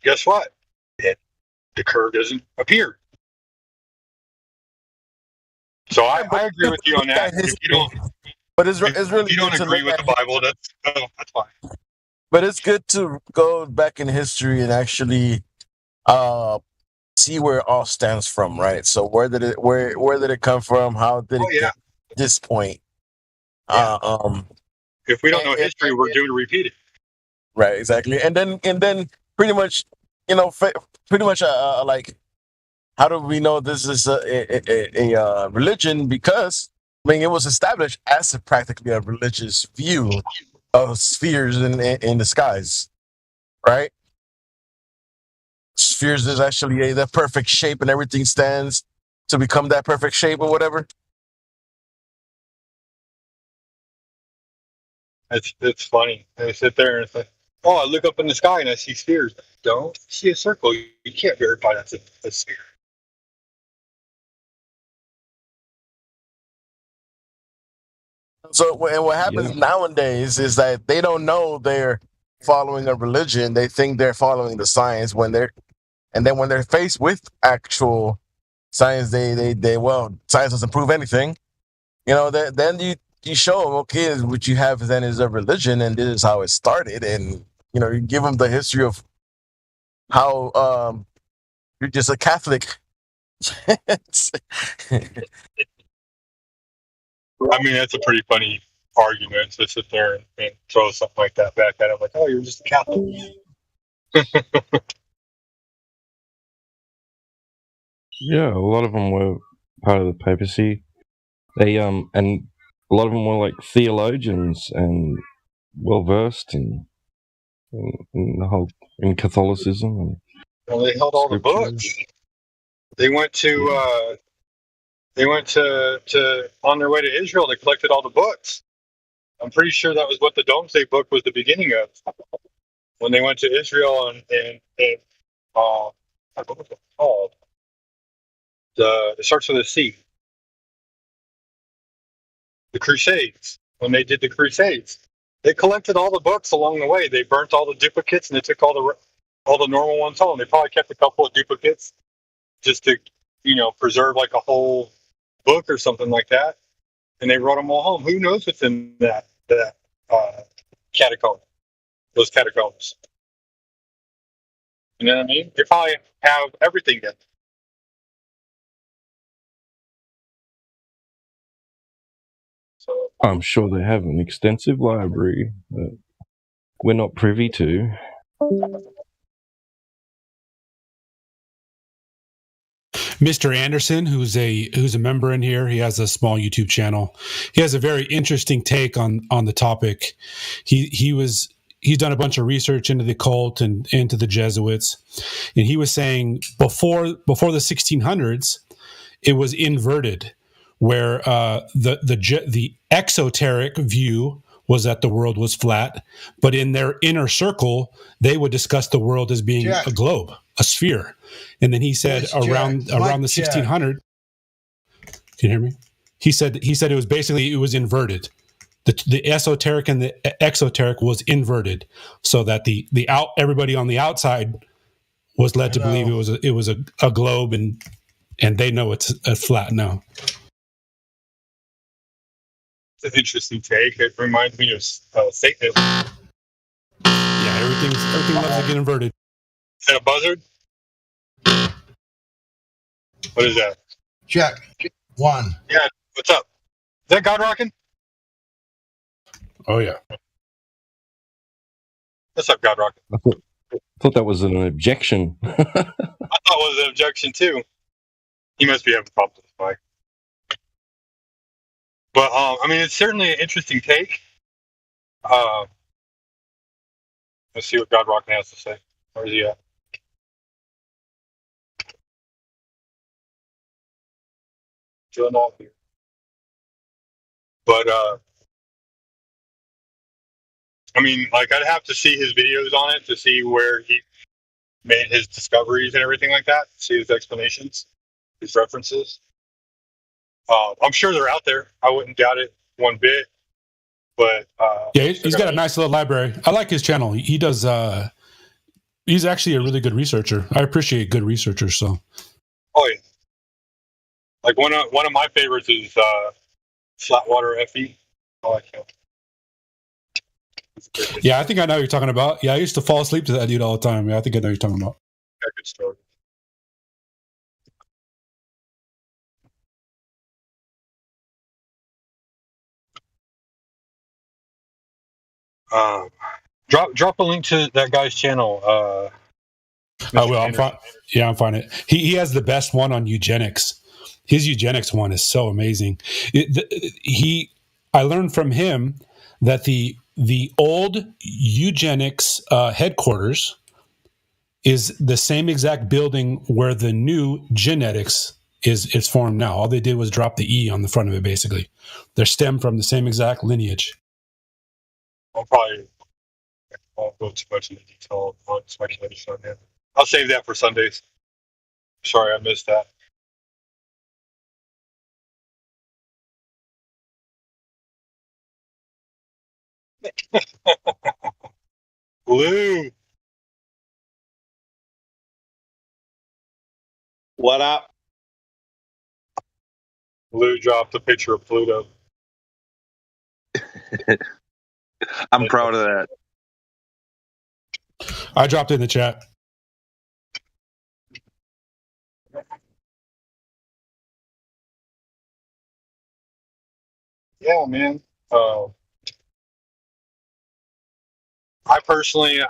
guess what? The curve doesn't appear. So I agree with you on that. If you don't, but it's really if you don't agree with the Bible, that's fine. But it's good to go back in history and actually see where it all stems from, right? So where did it come from? How did it get to this point? If we don't know history, we're doomed to repeat it. Right, exactly. And then pretty much, pretty much like, how do we know this is a religion? Because I mean, it was established as practically a religious view of spheres in the skies, right? Spheres is actually the perfect shape, and everything stands to become that perfect shape or whatever. It's funny. They sit there and say, "Oh, I look up in the sky and I see spheres." Don't see a circle. You can't verify that's a sphere. So, and what happens nowadays is that they don't know they're following a religion. They think they're following the science and then when they're faced with actual science, they well, science doesn't prove anything. Then you show them, okay, what you have then is a religion, and this is how it started, and you give them the history of how you're just a Catholic. I mean, that's a pretty funny argument to sit there and throw something like that back at them, like, "Oh, you're just a Catholic." Yeah, a lot of them were part of the papacy. They and a lot of them were like theologians and well versed in the whole in Catholicism. And Well, they held all the books. They went to on their way to Israel. They collected all the books. I'm pretty sure that was what the Domesday Book was the beginning of. When they went to Israel and what was it called? It starts with a C. The Crusades. When they did the Crusades, they collected all the books along the way. They burnt all the duplicates and they took all the normal ones home. They probably kept a couple of duplicates just to preserve like a whole book or something like that. And they wrote them all home. Who knows what's in that catacomb? Those catacombs. You know what I mean? They probably have everything in. So I'm sure they have an extensive library that we're not privy to. Mr. Anderson, who's a member in here, he has a small YouTube channel. He has a very interesting take on the topic. He's done a bunch of research into the cult and into the Jesuits, and he was saying before the 1600s, it was inverted, where the exoteric view was that the world was flat, but in their inner circle, they would discuss the world as being a globe, a sphere. And then he said around the 1600, can you hear me? He said it was inverted. The esoteric and the exoteric was inverted, so that everybody on the outside was led to believe it was a globe, and they know it's a flat now. it's an interesting take. It reminds me of Satanism. Yeah, everything loves to get inverted. Is that a buzzard? What is that? Check. One. Yeah, what's up? Is that God Rockin'? Oh, yeah. What's up, God Rockin'? I thought that was an objection. I thought it was an objection, too. He must be having problems with his mic. But, I mean, it's certainly an interesting take. Let's see what God Rockin' has to say. Where is he at? Still not here. But, I mean, like, I'd have to see his videos on it to see where he made his discoveries and everything like that, see his explanations, his references. I'm sure they're out there. I wouldn't doubt it one bit. But yeah, he's got a nice little library. I like his channel. He does. He's actually a really good researcher. I appreciate good researchers. So. Oh yeah. Like one of my favorites is Flatwater FE. I like him. Yeah, I think I know what you're talking about. Yeah, I used to fall asleep to that dude all the time. Yeah, I think I know what you're talking about. Yeah, good story. Drop a link to that guy's channel, I will. I'm fine. Yeah, I'm fine. He has the best one on eugenics. His eugenics one is so amazing. I learned from him that the old eugenics headquarters is the same exact building where the new genetics is formed now. All they did was drop the E on the front of it, basically. They're stemmed from the same exact lineage. I won't go too much into detail on speculation on that. I'll save that for Sundays. Sorry, I missed that. Lou. What up? Lou dropped a picture of Pluto. I'm proud of that. I dropped it in the chat. Yeah, man.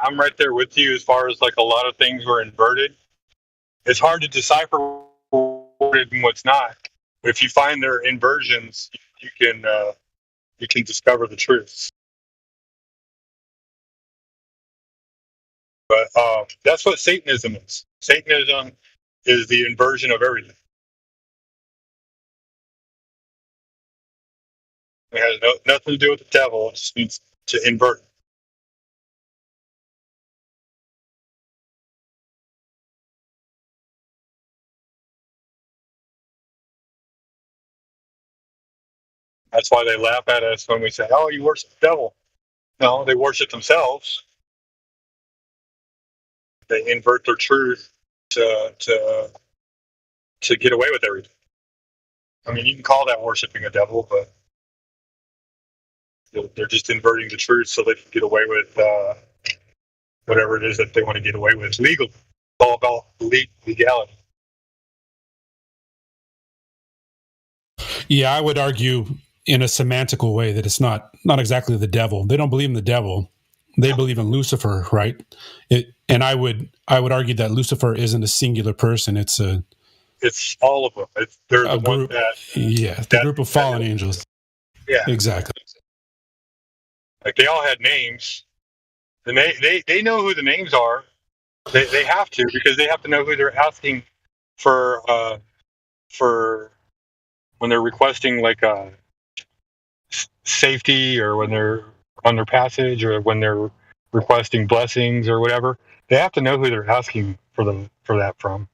I'm right there with you as far as like a lot of things were inverted. It's hard to decipher what's and what's not. But if you find their inversions, you can discover the truth. But that's what Satanism is. Satanism is the inversion of everything. It has nothing to do with the devil. It just means to invert. That's why they laugh at us when we say, "Oh, you worship the devil." No, they worship themselves. They invert their truth to get away with everything. I mean, you can call that worshiping a devil, but they're just inverting the truth so they can get away with whatever it is that they want to get away with legally. It's all about legality. Yeah, I would argue in a semantical way that it's not exactly the devil. They don't believe in the devil. They believe in Lucifer, right? And I would argue that Lucifer isn't a singular person. It's all of them. They're the group. The group of fallen angels. Yeah, exactly. Like they all had names, and they know who the names are. They have to, because they have to know who they're asking for when they're requesting like safety, or when they're on their passage, or when they're requesting blessings or whatever. They have to know who they're asking for that from.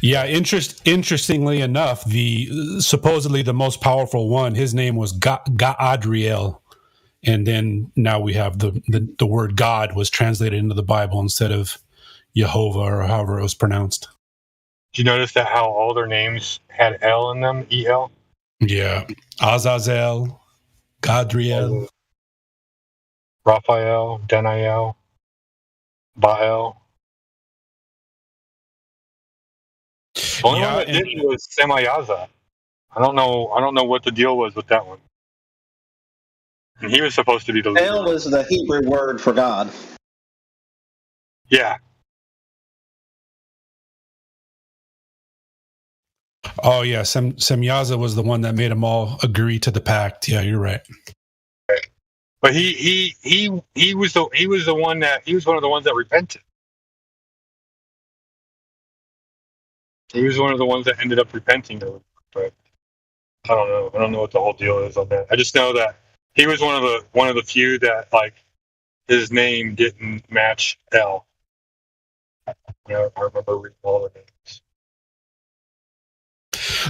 Yeah, interestingly enough, the supposedly the most powerful one, his name was Gaadriel, and then now we have the word God was translated into the Bible instead of Jehovah, or however it was pronounced. Did you notice that how all their names had L in them? E-L? Yeah. Azazel, Gadriel, Raphael, Daniel, Baal. The only one that didn't was Semayaza. I don't know what the deal was with that one. And he was supposed to be the leader. El is the Hebrew word for God. Yeah. Oh yeah, Semyaza was the one that made them all agree to the pact. Yeah, you're right. But he was one of the ones that repented. He was one of the ones that ended up repenting, but I don't know. I don't know what the whole deal is on that. I just know that he was one of the few that, like, his name didn't match L. I remember reading all the names.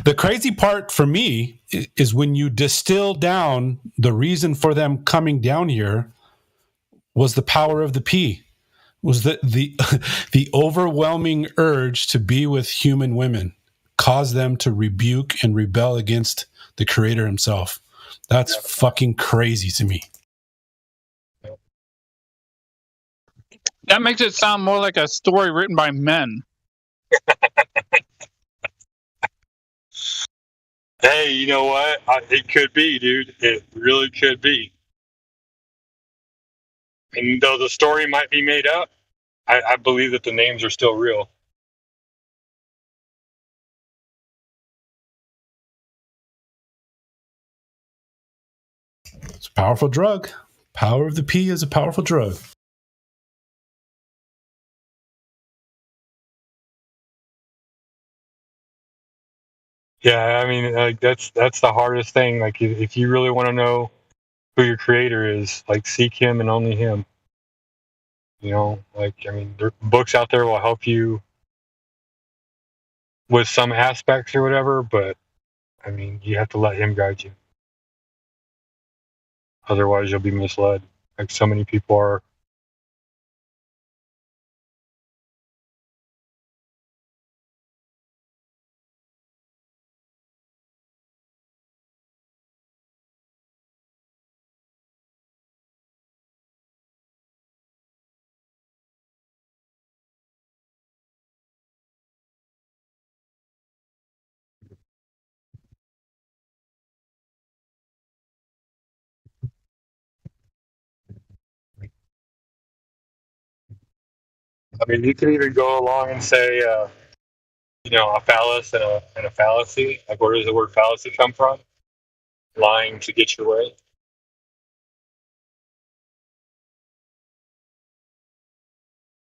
The crazy part for me is when you distill down the reason for them coming down here was the power of the P. Was the overwhelming urge to be with human women caused them to rebuke and rebel against the Creator himself. That's fucking crazy to me. That makes it sound more like a story written by men. Hey, you know what? It could be, dude. It really could be. And though the story might be made up, I believe that the names are still real. It's a powerful drug. Power of the P is a powerful drug. Yeah, I mean, like that's the hardest thing. Like, if you really want to know who your creator is, like, seek him and only him. You know, like, I mean, there are books out there will help you with some aspects or whatever, but I mean, you have to let him guide you. Otherwise, you'll be misled, like so many people are. I mean, you could even go along and say, you know, a phallus and a fallacy. Like, where does the word fallacy come from? Lying to get your way.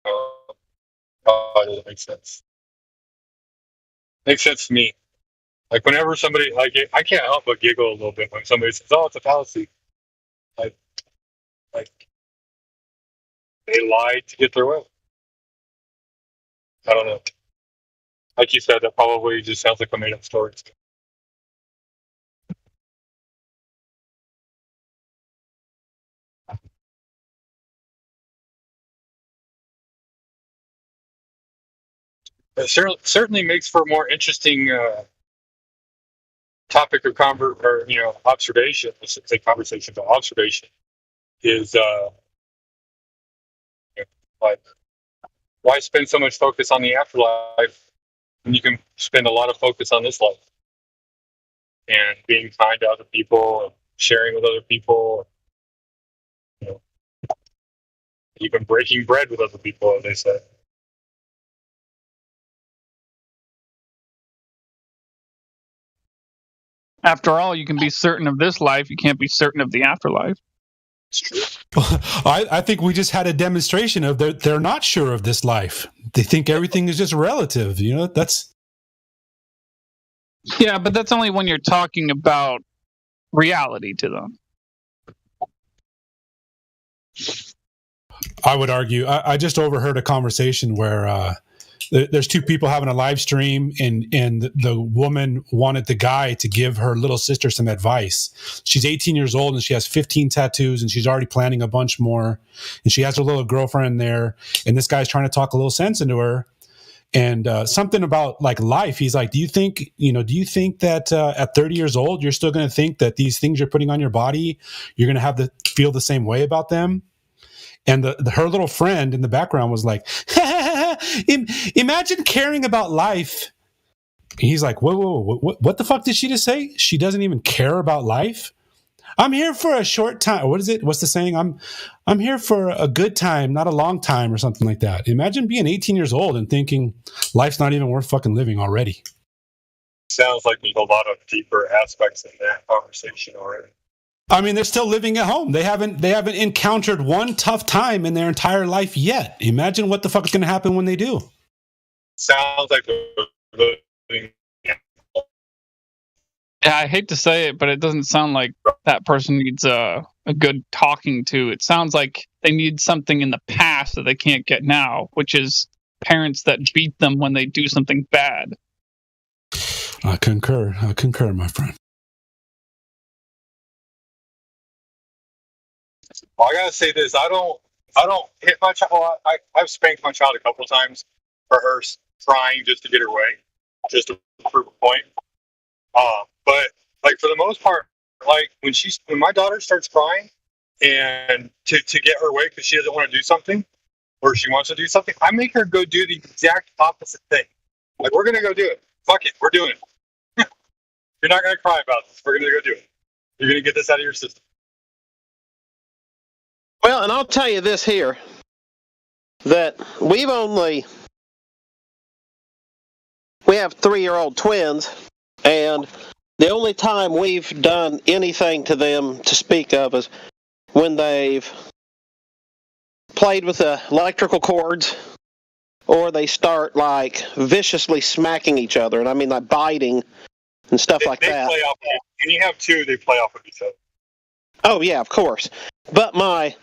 Oh, doesn't make sense. Makes sense to me. Like, whenever somebody, like, I can't help but giggle a little bit when somebody says, "Oh, it's a fallacy." Like they lied to get their way. I don't know. Like you said, that probably just sounds like a made-up story. It certainly makes for a more interesting topic of observation. Let's say conversation, but observation is like, why spend so much focus on the afterlife when you can spend a lot of focus on this life and being kind to other people and sharing with other people, you know, even breaking bread with other people, as they say. After all, you can be certain of this life. You can't be certain of the afterlife. I think we just had a demonstration of they're not sure of this life. They think everything is just relative. You know, that's. Yeah, but that's only when you're talking about reality to them. I would argue. I just overheard a conversation where there's two people having a live stream, and the woman wanted the guy to give her little sister some advice. She's 18 years old and she has 15 tattoos, and she's already planning a bunch more. And she has her little girlfriend there, and this guy's trying to talk a little sense into her. And something about like life. He's like, do you think that at 30 years old, you're still going to think that these things you're putting on your body, you're going to have to feel the same way about them? And her little friend in the background was like, imagine caring about life. And he's like, whoa, what the fuck did she just say? She doesn't even care about life? I'm here for a short time. What is it? What's the saying? I'm here for a good time, not a long time, or something like that. Imagine being 18 years old and thinking life's not even worth fucking living already. Sounds like there's a lot of deeper aspects in that conversation already. I mean, they're still living at home. They haven't encountered one tough time in their entire life yet. Imagine what the fuck is going to happen when they do. Sounds like they're living. Yeah, I hate to say it, but it doesn't sound like that person needs a good talking to. It sounds like they need something in the past that they can't get now, which is parents that beat them when they do something bad. I concur, my friend. Well, I gotta say this: I don't hit my child. Well, I've spanked my child a couple of times for her trying just to get her way, just to prove a point. But like for the most part, like when my daughter starts crying and to get her way because she doesn't want to do something or she wants to do something, I make her go do the exact opposite thing. Like, we're gonna go do it. Fuck it, we're doing it. You're not gonna cry about this. We're gonna go do it. You're gonna get this out of your system. Well, and I'll tell you this here. that we have 3-year-old twins, and the only time we've done anything to them to speak of is when they've played with the electrical cords, or they start like viciously smacking each other, and I mean like biting and stuff like that. Play off of, when you have two, they play off of each other. Oh yeah, of course. But my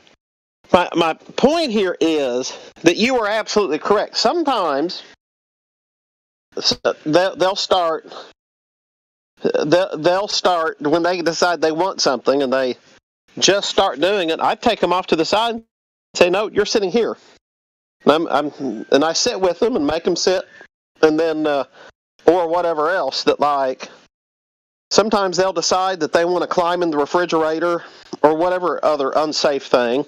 point here is that you are absolutely correct. Sometimes they'll start when they decide they want something and they just start doing it. I take them off to the side and say, "No, you're sitting here." And I sit with them and make them sit, and then or whatever else that like. Sometimes they'll decide that they want to climb in the refrigerator or whatever other unsafe thing,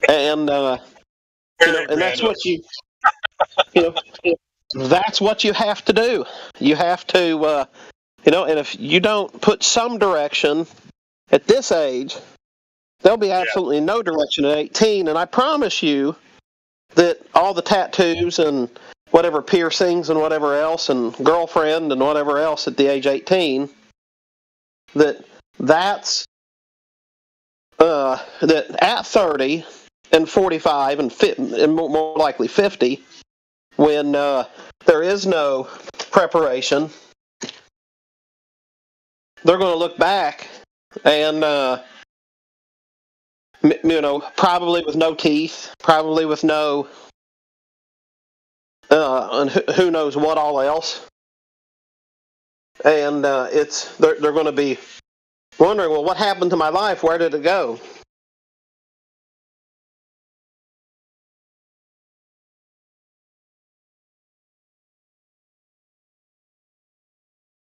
and and that's what that's what you have to do. You have to and if you don't put some direction at this age, there'll be absolutely no direction at 18. And I promise you that all the tattoos and whatever piercings and whatever else and girlfriend and whatever else at the age 18, that's that at 30 and 45 and more likely 50, when there is no preparation, they're going to look back and probably with no teeth, probably with no and who knows what all else, and they're going to be wondering, well, what happened to my life? Where did it go?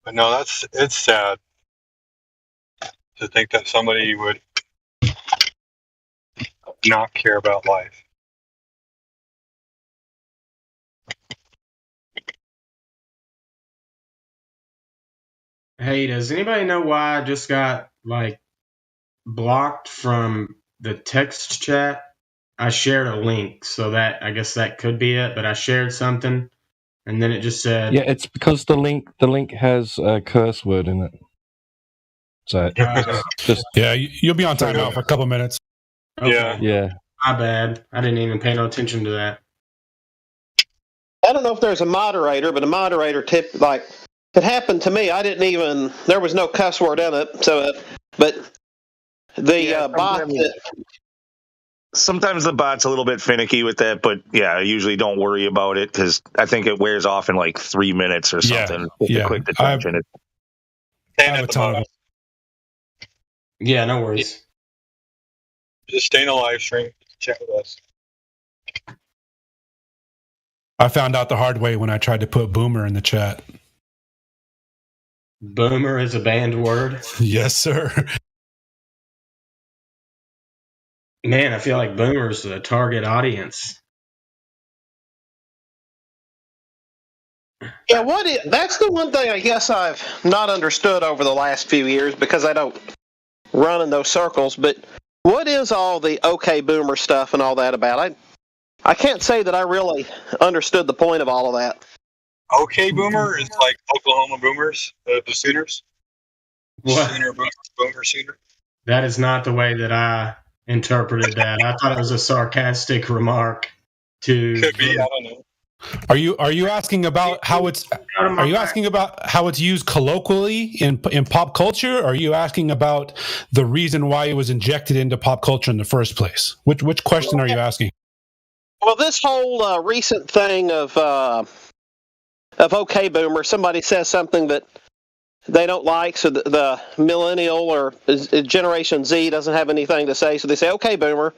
But no, it's sad to think that somebody would not care about life. Hey, does anybody know why I just got like blocked from the text chat? I shared a link, so that I guess that could be it. But I shared something, and then it just said, Yeah, it's because the link has a curse word in it. So just you'll be on timeout for a couple minutes. Okay. Yeah. My bad. I didn't even pay no attention to that. I don't know if there's a moderator, but a moderator tip, like, it happened to me. I didn't even, there was no cuss word in it. So, but the bot Sometimes the bot's a little bit finicky with that, but yeah, I usually don't worry about it because I think it wears off in like 3 minutes or something. Yeah. Quick detention. I have a ton of it. Yeah, no worries. Just stay in a live stream. Chat with us. I found out the hard way when I tried to put boomer in the chat. Boomer is a banned word? Yes, sir. Man, I feel like boomer's the target audience. Yeah, that's the one thing I guess I've not understood over the last few years because I don't run in those circles, but what is all the OK Boomer stuff and all that about? I can't say that I really understood the point of all of that. OK Boomer is like Oklahoma Boomers, the Sooners. What? Boomer Sooner. That is not the way that I interpreted that. I thought it was a sarcastic remark to. Could be, I don't know. Are you asking about how it's used colloquially in pop culture? Or are you asking about the reason why it was injected into pop culture in the first place? Which question are you asking? Well, this whole recent thing of OK Boomer, somebody says something that they don't like, so the millennial or Generation Z doesn't have anything to say, so they say OK Boomer.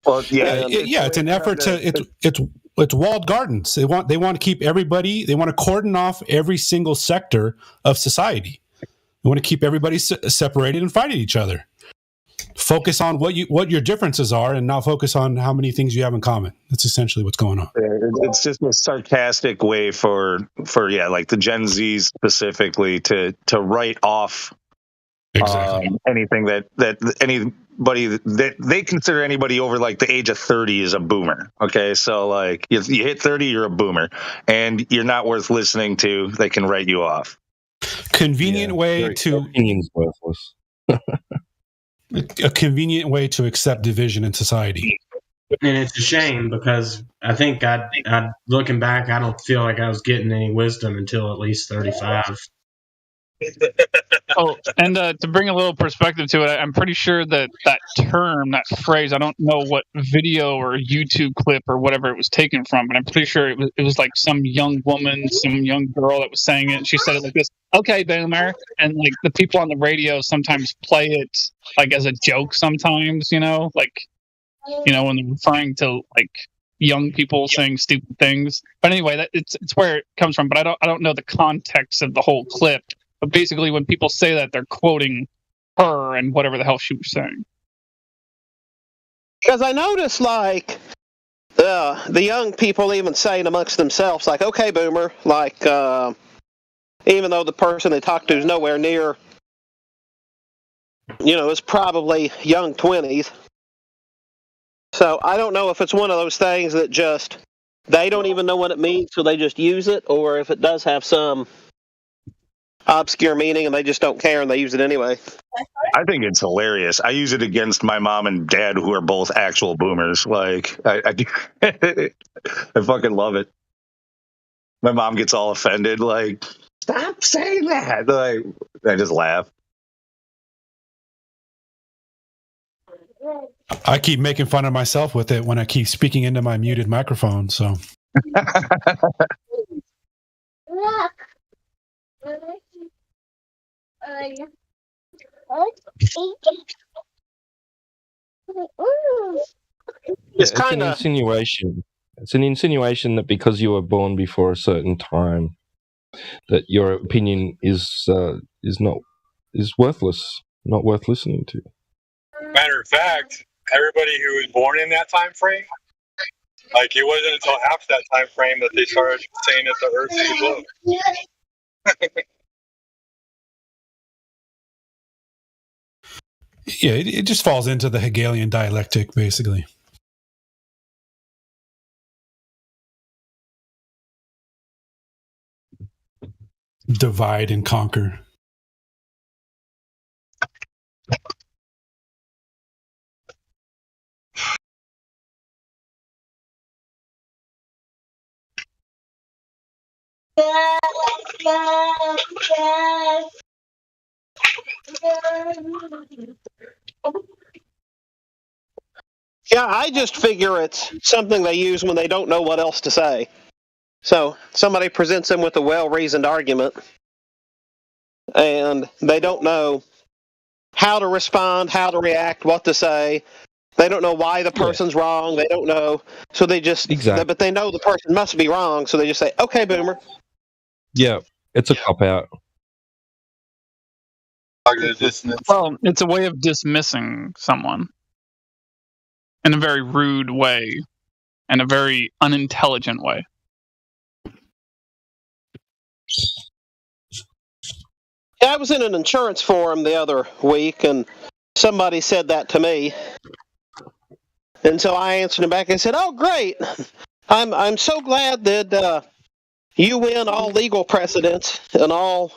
Well, it's an effort to it's walled gardens. They want to keep everybody. They want to cordon off every single sector of society. They want to keep everybody separated and fighting each other. Focus on what your differences are, and not focus on how many things you have in common. That's essentially what's going on. It's just a sarcastic way for like the Gen Zs specifically to write off anything that anybody they consider anybody over like the age of 30 as a boomer. Okay, so like if you hit 30, you're a boomer, and you're not worth listening to. They can write you off. Convenient way to opinions worthless. A convenient way to accept division in society. And it's a shame because I think I looking back, I don't feel like I was getting any wisdom until at least 35. Oh, and to bring a little perspective to it, I'm pretty sure that term, that phrase, I don't know what video or YouTube clip or whatever it was taken from, but I'm pretty sure it was like some young woman, some young girl that was saying it. And she said it like this, "Okay, boomer," and like the people on the radio sometimes play it like as a joke. Sometimes, like when they're referring to like young people saying stupid things. But anyway, it's where it comes from. But I don't know the context of the whole clip. But basically, when people say that, they're quoting her and whatever the hell she was saying. Because I noticed, like, the young people even saying amongst themselves, like, "Okay, boomer," like, even though the person they talk to is nowhere near, is probably young 20s. So I don't know if it's one of those things that just, they don't even know what it means, so they just use it, or if it does have some obscure meaning and they just don't care and they use it anyway. I think it's hilarious. I use it against my mom and dad, who are both actual boomers. Like, I fucking love it. My mom gets all offended, like, "Stop saying that!" Like, I just laugh. I keep making fun of myself with it when I keep speaking into my muted microphone. So. It's kind an of insinuation. It's an insinuation that because you were born before a certain time, that your opinion is worthless, not worth listening to. Matter of fact, everybody who was born in that time frame, like it wasn't until after that time frame that they started saying that the Earth is a globe. Yeah, it just falls into the Hegelian dialectic, basically. Divide and conquer. Yeah, I just figure it's something they use when they don't know what else to say. So somebody presents them with a well-reasoned argument, and they don't know how to respond, how to react, what to say. They don't know why the person's wrong. They don't know. So they just, but they know the person must be wrong, so they just say, "Okay, boomer." Yeah, it's a cop-out. Well, it's a way of dismissing someone in a very rude way, and a very unintelligent way. Yeah, I was in an insurance forum the other week, and somebody said that to me. And so I answered him back and said, "Oh, great. I'm so glad that you win all legal precedents and all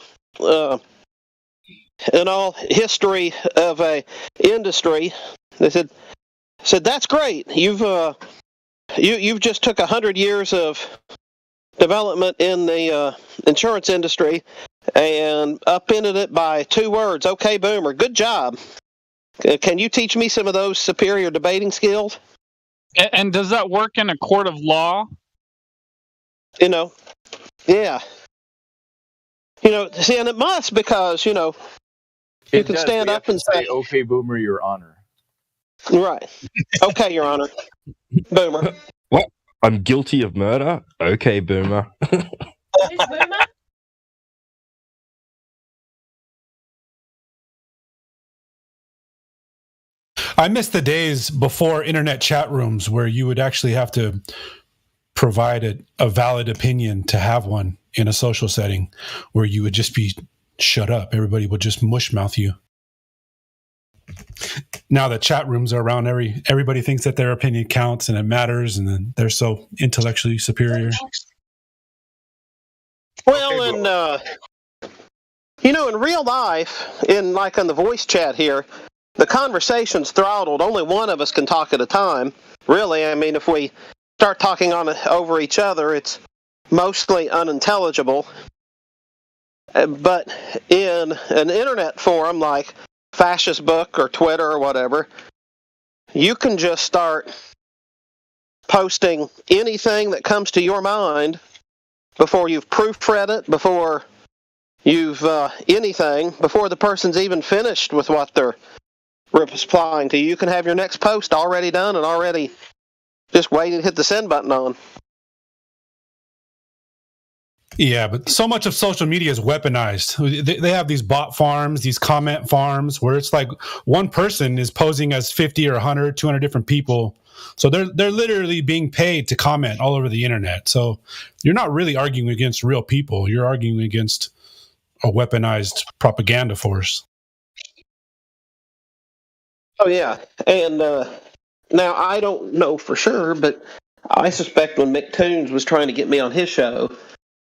history of a industry." They said that's great. You've just took 100 years of development in the insurance industry and upended it by 2 words. "Okay, boomer. Good job. Can you teach me some of those superior debating skills?" And does that work in a court of law? Yeah. See, and it must, because, you can stand up and say, "Okay, boomer, Your Honor." Right. "Okay, Your Honor." Boomer. What? I'm guilty of murder? Okay, boomer. I miss the days before internet chat rooms where you would actually have to provide a valid opinion to have one in a social setting, where you would just be shut up. Everybody would just mush mouth you. Now that chat rooms are around, everybody thinks that their opinion counts and it matters, and then they're so intellectually superior. Well, and in real life, in the voice chat here, the conversation's throttled. Only one of us can talk at a time. Really, I mean, if we start talking over each other, it's mostly unintelligible. But in an internet forum like Fascist Book or Twitter or whatever, you can just start posting anything that comes to your mind before you've proofread it, before you've anything, before the person's even finished with what they're replying to you. You can have your next post already done and already just waiting to hit the send button on. Yeah, but so much of social media is weaponized. They have these bot farms, these comment farms, where it's like one person is posing as 50 or 100, 200 different people. So they're literally being paid to comment all over the internet. So you're not really arguing against real people. You're arguing against a weaponized propaganda force. Oh, yeah. And now I don't know for sure, but I suspect when Mick Toons was trying to get me on his show,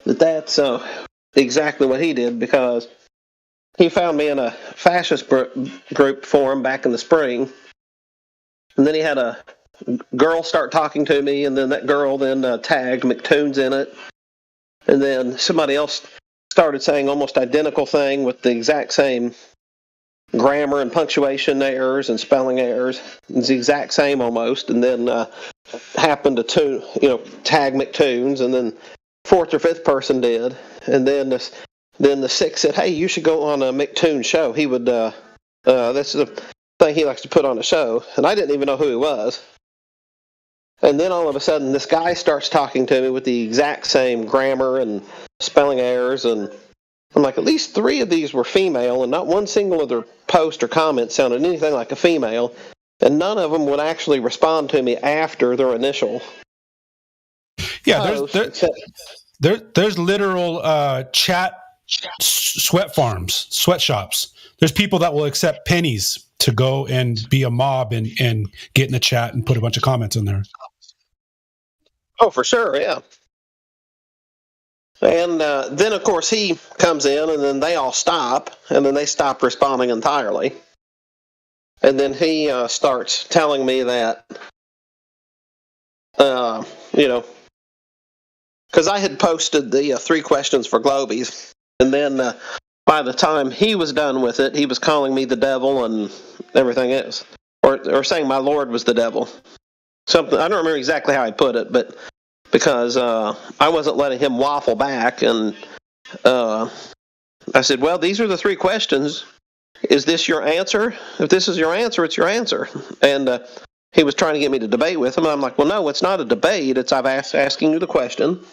that's exactly what he did, because he found me in a fascist group forum back in the spring, and then he had a girl start talking to me, and then that girl then tagged McToons in it, and then somebody else started saying almost identical thing with the exact same grammar and punctuation errors and spelling errors. It's the exact same almost, and then happened to tag McToons, and then fourth or fifth person did, and then the sixth said, "Hey, you should go on a McToon show. He would. This is a thing he likes to put on a show." And I didn't even know who he was. And then all of a sudden, this guy starts talking to me with the exact same grammar and spelling errors, and I'm like, at least 3 of these were female, and not one single of their post or comment sounded anything like a female, and none of them would actually respond to me after their initial. Yeah, there's literal chat sweatshops. There's people that will accept pennies to go and be a mob and get in the chat and put a bunch of comments in there. Oh, for sure, yeah. And then, of course, he comes in, and then they all stop, and then they stop responding entirely. And then he starts telling me that, because I had posted the 3 questions for Globies, and then by the time he was done with it, he was calling me the devil and everything else, or saying my Lord was the devil. Something, I don't remember exactly how he put it, but because I wasn't letting him waffle back, and I said, well, these are the 3 questions. Is this your answer? If this is your answer, it's your answer. And he was trying to get me to debate with him, and I'm like, well, no, it's not a debate. It's I'm asking you the question.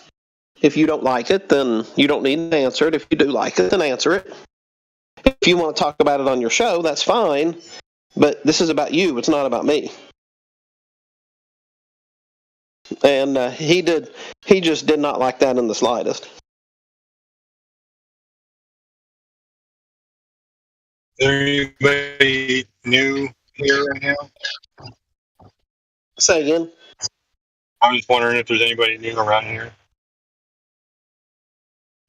If you don't like it, then you don't need to answer it. If you do like it, then answer it. If you want to talk about it on your show, that's fine. But this is about you. It's not about me. And he just did not like that in the slightest. Is there anybody new here right now? Say again? I'm just wondering if there's anybody new around here.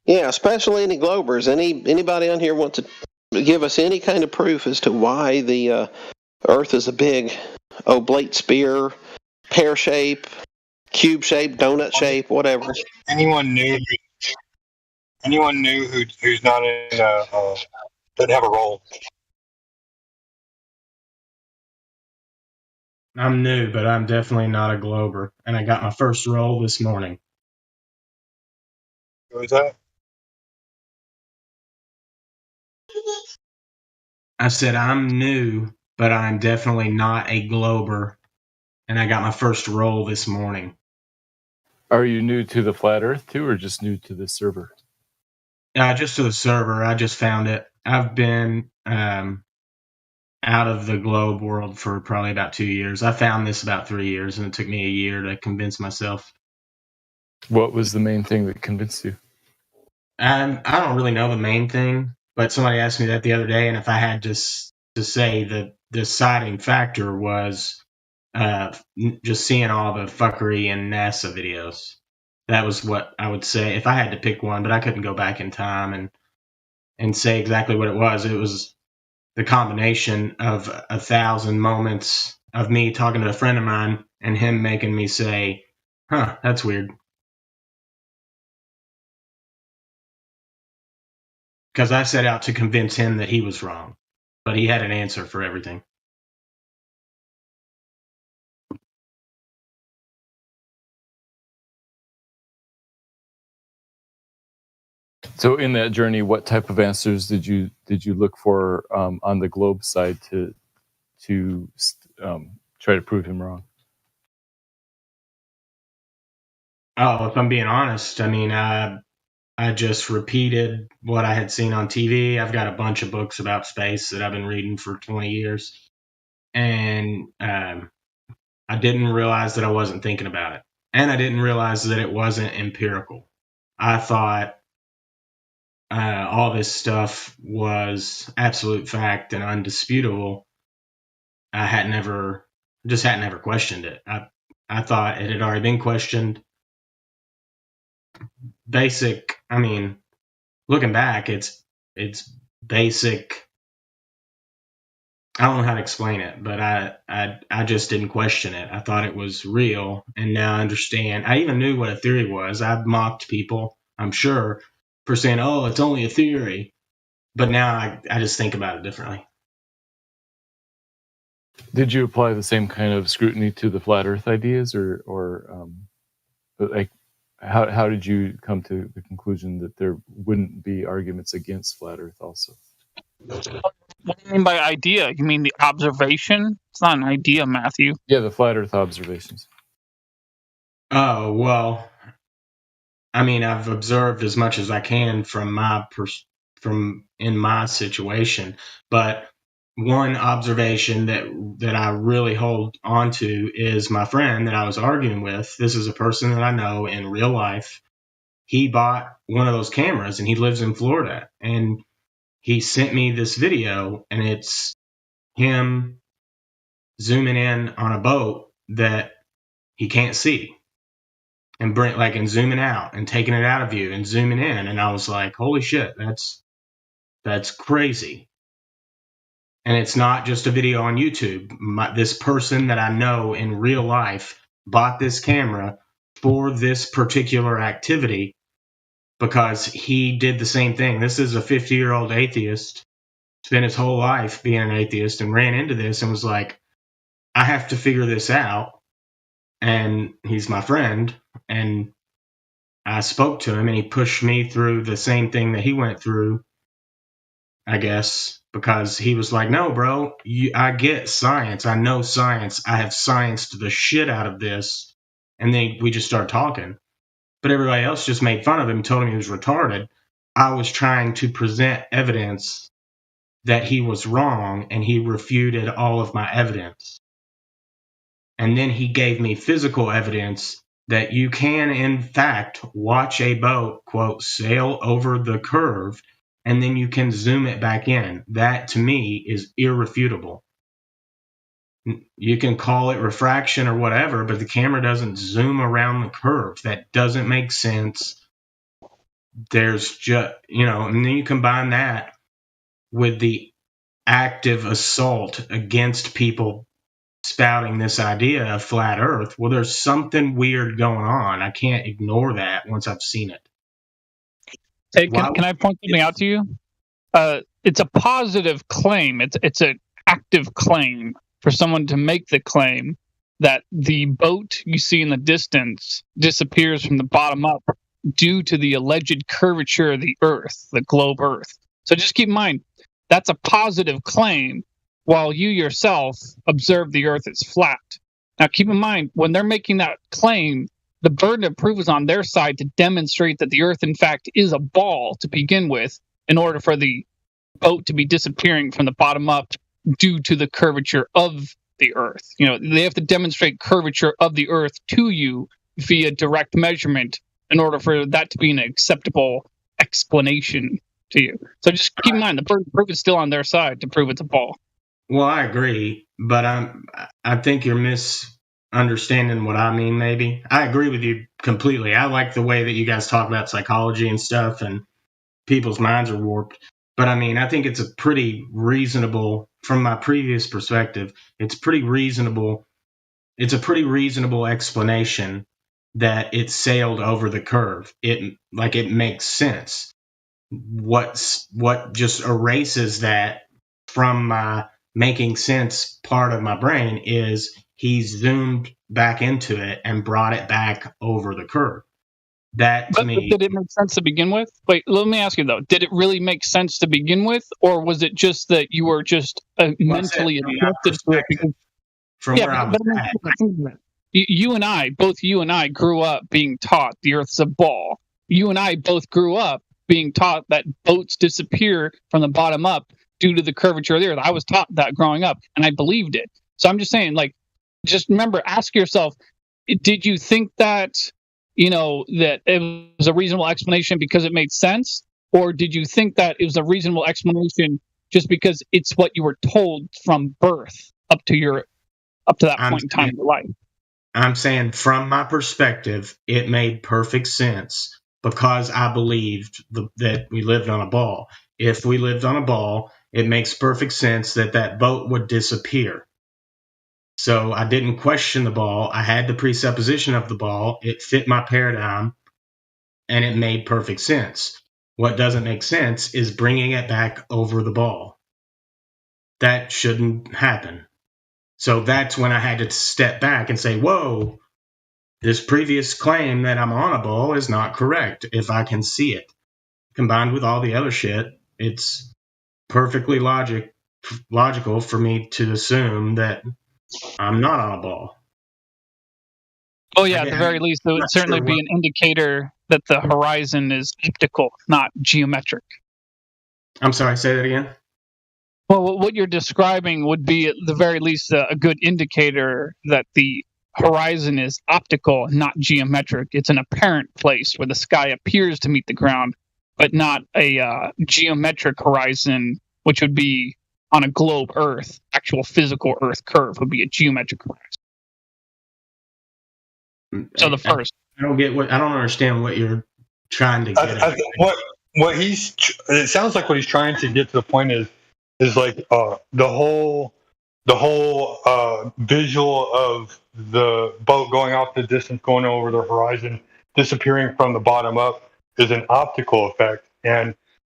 Yeah, especially any Globers. Anybody on here want to give us any kind of proof as to why the Earth is a big oblate sphere, pear shape, cube shape, donut shape, whatever? Anyone new who's not in doesn't have a role? I'm new, but I'm definitely not a Glober, and I got my first role this morning. Who is that? I said I'm new, but I'm definitely not a Glober, and I got my first role this morning. Are you new to the flat Earth too, or just new to the server? Just to the server. I just found it. I've been out of the globe world for probably about 2 years. I found this about 3 years, and it took me a year to convince myself. What was the main thing that convinced you? I don't really know the main thing, but somebody asked me that the other day, and if I had to to say the deciding factor was just seeing all the fuckery in NASA videos. That was what I would say if I had to pick one, but I couldn't go back in time and say exactly what it was. It was the combination of 1,000 moments of me talking to a friend of mine and him making me say, huh, that's weird. Because I set out to convince him that he was wrong, but he had an answer for everything. So in that journey, what type of answers did you look for on the globe side to try to prove him wrong? Oh, if I'm being honest, I mean, I just repeated what I had seen on TV. I've got a bunch of books about space that I've been reading for 20 years. And I didn't realize that I wasn't thinking about it. And I didn't realize that it wasn't empirical. I thought all this stuff was absolute fact and undisputable. I hadn't ever questioned it. I thought it had already been questioned. Basic, I mean, looking back, it's basic. I don't know how to explain it, but I just didn't question it. I thought it was real, and now I understand. I even knew what a theory was. I've mocked people, I'm sure, for saying, oh, it's only a theory. But now I just think about it differently. Did you apply the same kind of scrutiny to the flat Earth ideas, or like how did you come to the conclusion that there wouldn't be arguments against flat Earth also? What do you mean by idea? You mean the observation? It's not an idea, Matthew. Yeah, the flat Earth observations. Oh, well, I mean, I've observed as much as I can from in my situation, but one observation that I really hold on to is my friend that I was arguing with. This is a person that I know in real life. He bought one of those cameras and he lives in Florida, and he sent me this video, and it's him zooming in on a boat that he can't see, and zooming out and taking it out of view and zooming in. And I was like, holy shit, that's crazy. And it's not just a video on YouTube. This person that I know in real life bought this camera for this particular activity because he did the same thing. This is a 50-year-old atheist, spent his whole life being an atheist, and ran into this and was like, I have to figure this out. And he's my friend, and I spoke to him, and he pushed me through the same thing that he went through, I guess, because he was like, no, bro, I get science. I know science. I have scienced the shit out of this. And then we just started talking. But everybody else just made fun of him and told him he was retarded. I was trying to present evidence that he was wrong, and he refuted all of my evidence. And then he gave me physical evidence that you can, in fact, watch a boat, quote, sail over the curve, and then you can zoom it back in. That, to me, is irrefutable. You can call it refraction or whatever, but the camera doesn't zoom around the curve. That doesn't make sense. There's just, and then you combine that with the active assault against people spouting this idea of flat Earth. Well, there's something weird going on. I can't ignore that once I've seen it. Hey, can I point something out to you? It's a positive claim. It's an active claim for someone to make the claim that the boat you see in the distance disappears from the bottom up due to the alleged curvature of the Earth, the globe Earth. So just keep in mind, that's a positive claim, while you yourself observe the Earth is flat. Now keep in mind, when they're making that claim, the burden of proof is on their side to demonstrate that the Earth, in fact, is a ball to begin with, in order for the boat to be disappearing from the bottom up due to the curvature of the Earth. They have to demonstrate curvature of the Earth to you via direct measurement in order for that to be an acceptable explanation to you. So just keep in mind, the burden of proof is still on their side to prove it's a ball. Well, I agree, but I think you're misunderstanding what I mean. Maybe I agree with you completely. I like the way that you guys talk about psychology and stuff, and people's minds are warped. But I mean, I think it's a pretty reasonable, from my previous perspective, it's pretty reasonable. It's a pretty reasonable explanation that it sailed over the curve. It makes sense. What just erases that from my making sense part of my brain is he zoomed back into it and brought it back over the curve. That to But me, did it make sense to begin with? Wait, let me ask you though. Did it really make sense to begin with, or was it just that you were just mentally adjusted to it? Because, from where I was you and I, both you and I, grew up being taught the Earth's a ball. You and I both grew up being taught that boats disappear from the bottom up due to the curvature of the Earth. I was taught that growing up, and I believed it. So I'm just saying, like, just remember, ask yourself, did you think that, that it was a reasonable explanation because it made sense? Or did you think that it was a reasonable explanation just because it's what you were told from birth up to that point in time in your life? I'm saying from my perspective, it made perfect sense because I believed that we lived on a ball. If we lived on a ball, it makes perfect sense that boat would disappear. So I didn't question the ball. I had the presupposition of the ball. It fit my paradigm, and it made perfect sense. What doesn't make sense is bringing it back over the ball. That shouldn't happen. So that's when I had to step back and say, whoa, this previous claim that I'm on a ball is not correct if I can see it. Combined with all the other shit, it's perfectly logical for me to assume that I'm not on a ball. Oh yeah, at the very least, it would certainly be an indicator that the horizon is optical, not geometric. I'm sorry, say that again? Well, what you're describing would be at the very least a good indicator that the horizon is optical, not geometric. It's an apparent place where the sky appears to meet the ground, but not a geometric horizon, which would be on a globe Earth. Actual physical Earth curve would be a geometric horizon. So the first, I don't understand what you're trying to get at. It sounds like what he's trying to get to the point is like the whole visual of the boat going off the distance, going over the horizon, disappearing from the bottom up is an optical effect.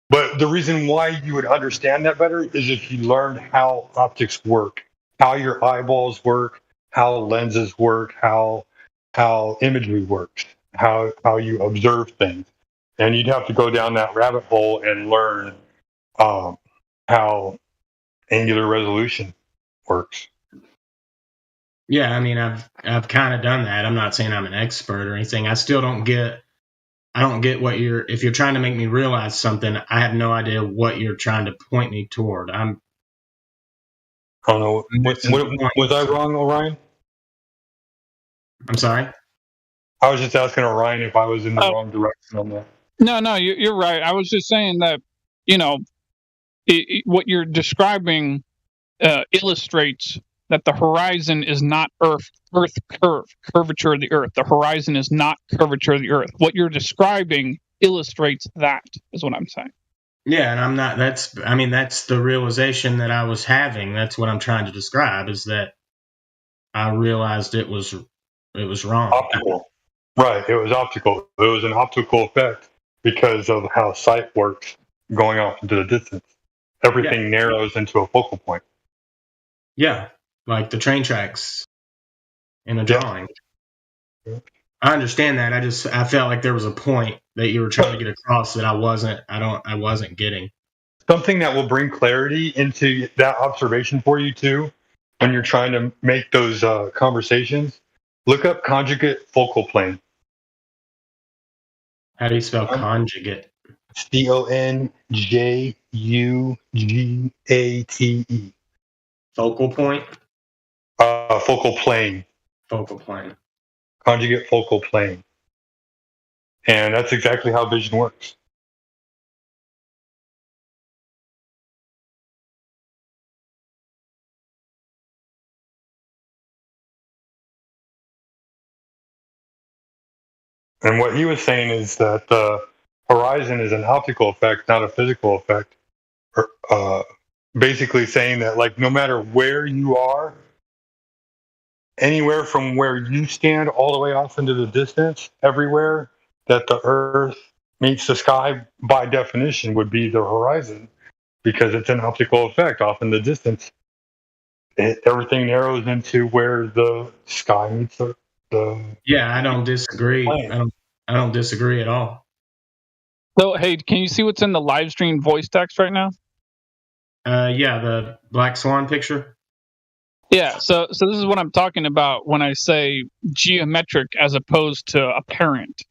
But the reason why you would understand that better is if you learned how optics work, how your eyeballs work, how lenses work, how imagery works, how you observe things. And you'd have to go down that rabbit hole and learn how angular resolution works. Yeah, I mean, I've kind of done that. I'm not saying I'm an expert or anything. I still don't get what if you're trying to make me realize something, I have no idea what you're trying to point me toward. I don't know. Was I wrong, Orion? I'm sorry? I was just asking Orion if I was in the wrong direction on that. No, you're right. I was just saying that, what you're describing illustrates that the horizon is not Earth curvature of the Earth. The horizon is not curvature of the Earth. What you're describing illustrates that, is what I'm saying. Yeah, and I'm not. That's the realization that I was having. That's what I'm trying to describe. Is that I realized it was wrong. Optical. Right. It was optical. It was an optical effect because of how sight works going off into the distance. Everything narrows into a focal point. Yeah, like the train tracks in a drawing. Yeah. I understand that. I felt like there was a point that you were trying to get across that I wasn't getting. Something that will bring clarity into that observation for you too, when you're trying to make those conversations. Look up conjugate focal plane. How do you spell conjugate? CONJUGATE. Focal point? Focal plane. Focal plane. Conjugate focal plane. And that's exactly how vision works. And what he was saying is that the horizon is an optical effect, not a physical effect. Basically saying that, like, no matter where you are, anywhere from where you stand all the way off into the distance, everywhere that the Earth meets the sky, by definition, would be the horizon, because it's an optical effect off in the distance. Everything narrows into where the sky meets the Yeah, I don't disagree. I don't disagree at all. So, hey, can you see what's in the live stream voice text right now? Yeah, the black swan picture. Yeah, so this is what I'm talking about when I say geometric as opposed to apparent.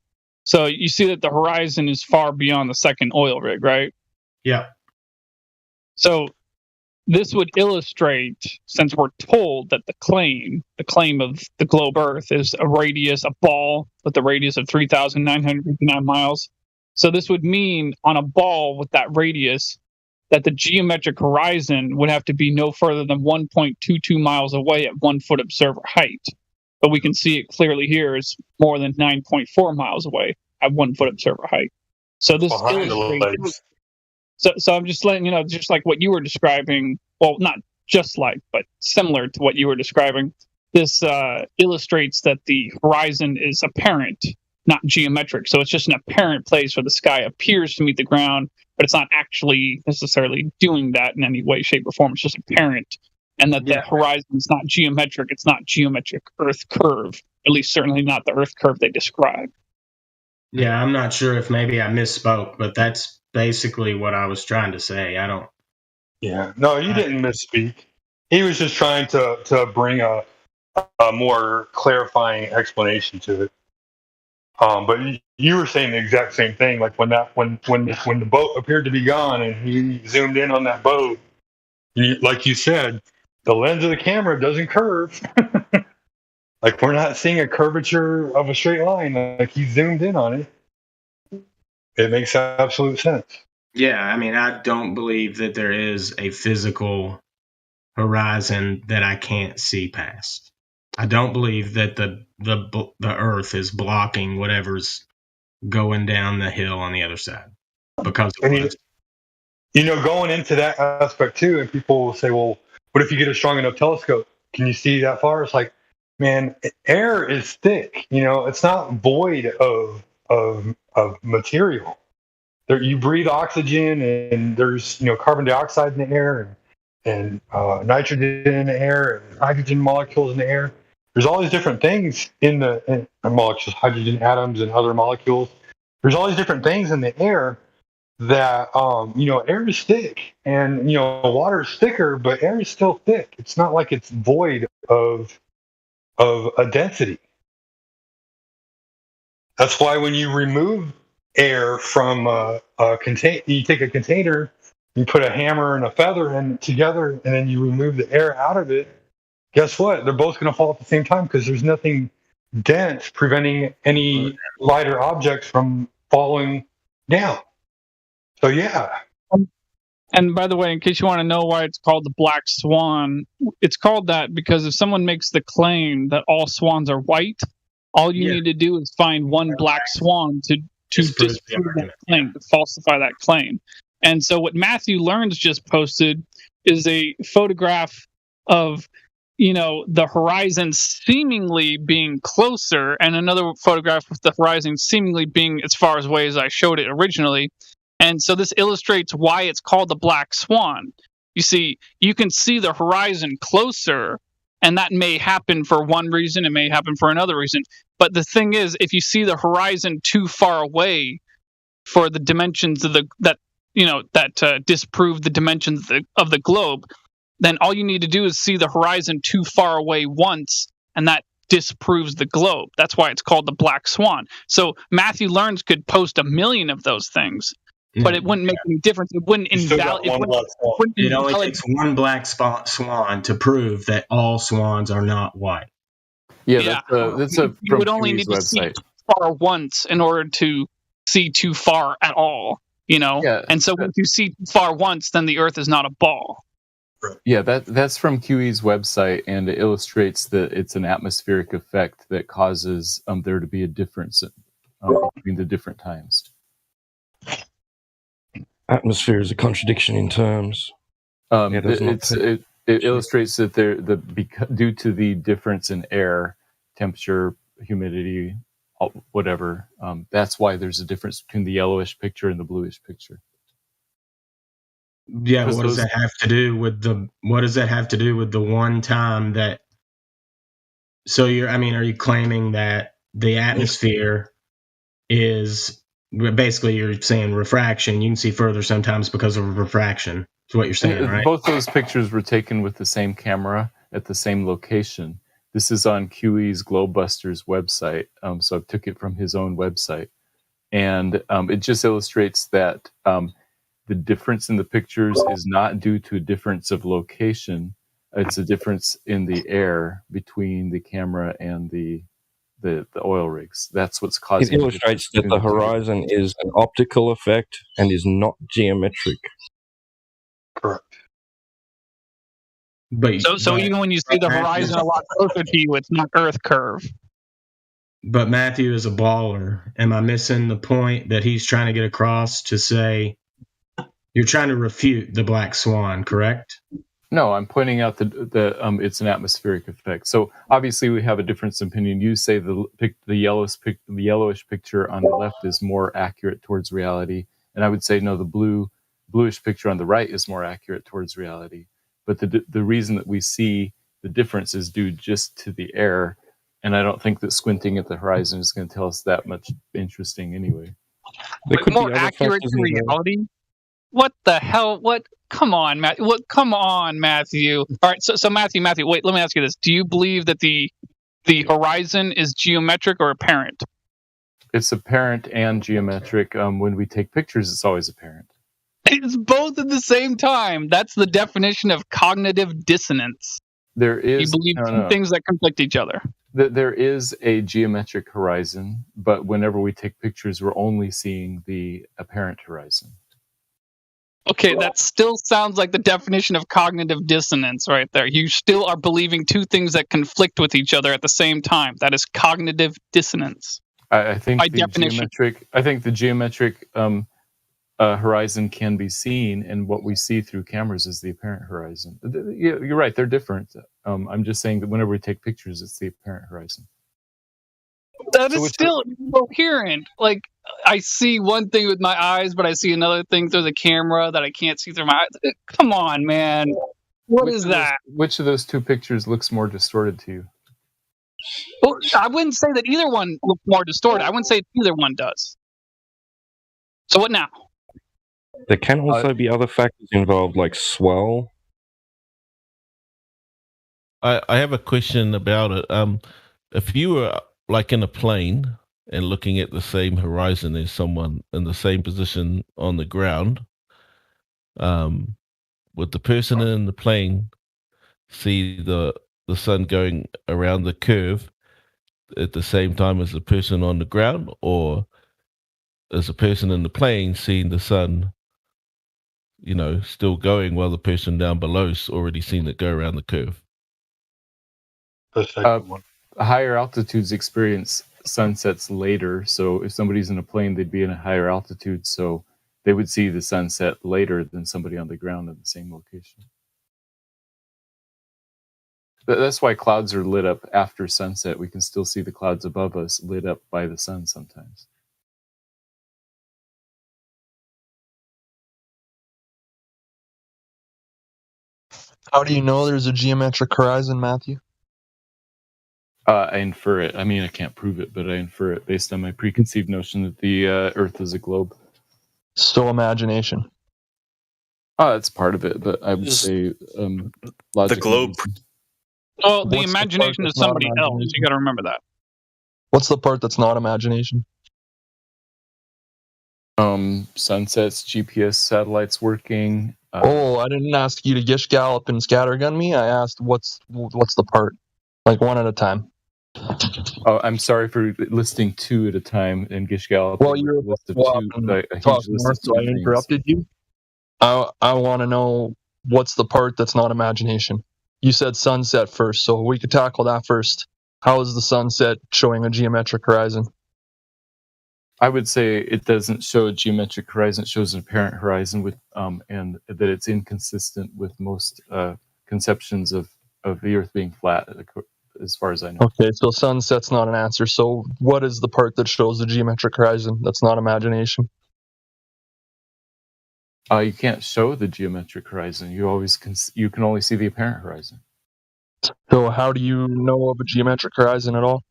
So you see that the horizon is far beyond the second oil rig, right? Yeah. So this would illustrate, since we're told that the claim of the globe Earth is a ball with a radius of 3,959 miles. So this would mean on a ball with that radius that the geometric horizon would have to be no further than 1.22 miles away at 1 foot observer height. But we can see it clearly here is more than 9.4 miles away at 1 foot observer height. So this illustrates. So I'm just letting you know, just like what you were describing, well, not just like, but similar to what you were describing, this illustrates that the horizon is apparent, not geometric. So it's just an apparent place where the sky appears to meet the ground, but it's not actually necessarily doing that in any way, shape, or form. It's just apparent. And that the horizon is not geometric. It's not geometric Earth curve, at least certainly not the Earth curve they describe. Yeah, I'm not sure if maybe I misspoke, but that's basically what I was trying to say. I don't. Yeah, no, you didn't misspeak. He was just trying to bring a more clarifying explanation to it. But you were saying the exact same thing. Like when the boat appeared to be gone and he zoomed in on that boat, like you said, the lens of the camera doesn't curve. Like we're not seeing a curvature of a straight line. Like he zoomed in on it. It makes absolute sense. Yeah, I mean, I don't believe that there is a physical horizon that I can't see past. I don't believe that the Earth is blocking whatever's going down the hill on the other side because of going into that aspect too, and people will say, well, what if you get a strong enough telescope? Can you see that far? It's like, man, air is thick. It's not void of material. You breathe oxygen, and there's carbon dioxide in the air, and nitrogen in the air, and hydrogen molecules in the air. There's all these different things in the molecules, hydrogen atoms and other molecules. There's all these different things in the air that air is thick, and water is thicker, but air is still thick. It's not like it's void of a density. That's why when you remove air from a container, you take a container, you put a hammer and a feather in together, and then you remove the air out of it. Guess what? They're both going to fall at the same time because there's nothing dense preventing any lighter objects from falling down. So yeah. And by the way, in case you want to know why it's called the black swan, it's called that because if someone makes the claim that all swans are white, all you need to do is find one black swan to disprove that claim, to falsify that claim. And so what Matthew Learns just posted is a photograph of the horizon seemingly being closer, and another photograph with the horizon seemingly being as far away as I showed it originally. And so this illustrates why it's called the black swan. You see, you can see the horizon closer, and that may happen for one reason, it may happen for another reason. But the thing is, if you see the horizon too far away for the dimensions of that disprove the dimensions of the globe, then all you need to do is see the horizon too far away once, and that disproves the globe. That's why it's called the black swan. So Matthew Learns could post 1 million of those things, but it wouldn't make any difference. It wouldn't invalidate. It only takes one black swan to prove that all swans are not white. Yeah, that's you would only need to see too far once in order to see too far at all. And so once you see too far once, then the Earth is not a ball. Yeah, that's from QE's website, and it illustrates that it's an atmospheric effect that causes there to be a difference between the different times. Atmosphere is a contradiction in terms. It illustrates that due to the difference in air, temperature, humidity, whatever, that's why there's a difference between the yellowish picture and the bluish picture. Yeah, what does that have to do with the one time that? So are you claiming that the atmosphere is basically, you're saying refraction? You can see further sometimes because of refraction. Is what you're saying, right? Both those pictures were taken with the same camera at the same location. This is on QE's Globebusters website, so I took it from his own website, and it just illustrates that the difference in the pictures is not due to a difference of location. It's a difference in the air between the camera and the oil rigs. That's what's causing it. Illustrates that the horizon is an optical effect and is not geometric. Correct. So even when you see the horizon a lot closer to you, it's not Earth curve. But Matthew is a baller. Am I missing the point that he's trying to get across to say you're trying to refute the black swan, correct? No, I'm pointing out that it's an atmospheric effect. So obviously we have a difference in opinion. You say the yellowish picture on the left is more accurate towards reality, and I would say no, the bluish picture on the right is more accurate towards reality. But the reason that we see the difference is due just to the air, and I don't think that squinting at the horizon is going to tell us that much interesting anyway. But more accurate to reality? What the hell? What? Come on, Matthew. What? Come on, Matthew. All right, so Matthew. Wait, let me ask you this: do you believe that the horizon is geometric or apparent? It's apparent and geometric. When we take pictures, it's always apparent. It's both at the same time. That's the definition of cognitive dissonance. There is. You believe two things that conflict each other. There is a geometric horizon, but whenever we take pictures, we're only seeing the apparent horizon. Okay, that still sounds like the definition of cognitive dissonance right there. You still are believing two things that conflict with each other at the same time. That is cognitive dissonance. I think by definition. The geometric horizon can be seen, and what we see through cameras is the apparent horizon. You're right; they're different. I'm just saying that whenever we take pictures, it's the apparent horizon. That is still incoherent. Like, I see one thing with my eyes, but I see another thing through the camera that I can't see through my eyes. Come on, man. What is that? Which of those two pictures looks more distorted to you? Well, I wouldn't say that either one looks more distorted. I wouldn't say either one does. So what now? There can also be other factors involved, like swell. I have a question about it. If you were like in a plane and looking at the same horizon as someone in the same position on the ground, would the person in the plane see the sun going around the curve at the same time as the person on the ground, or is the person in the plane seeing the sun, still going while the person down below's already seen it go around the curve? Higher altitudes experience sunsets later, so if somebody's in a plane, they'd be in a higher altitude, so they would see the sunset later than somebody on the ground at the same location. But that's why clouds are lit up after sunset. We can still see the clouds above us lit up by the sun sometimes. How do you know there's a geometric horizon, Matthew? I infer it. I mean, I can't prove it, but I infer it based on my preconceived notion that the Earth is a globe. Still imagination. That's part of it, but I would say the globe. Oh, the imagination is somebody else. You got to remember that. What's the part that's not imagination? Sunsets, GPS satellites working. I didn't ask you to gish gallop and scattergun me. I asked what's the part, like one at a time. Oh, I'm sorry for listing two at a time and gish gallop. Well, you're a list of two. So I interrupted you. I want to know what's the part that's not imagination. You said sunset first, so we could tackle that first. How is the sunset showing a geometric horizon? I would say it doesn't show a geometric horizon. It shows an apparent horizon with, and that it's inconsistent with most conceptions of the Earth being flat, as far as I know. Okay, so sunset's not an answer. So what is the part that shows the geometric horizon? That's not imagination. You can't show the geometric horizon. You can only see the apparent horizon. So how do you know of a geometric horizon at all?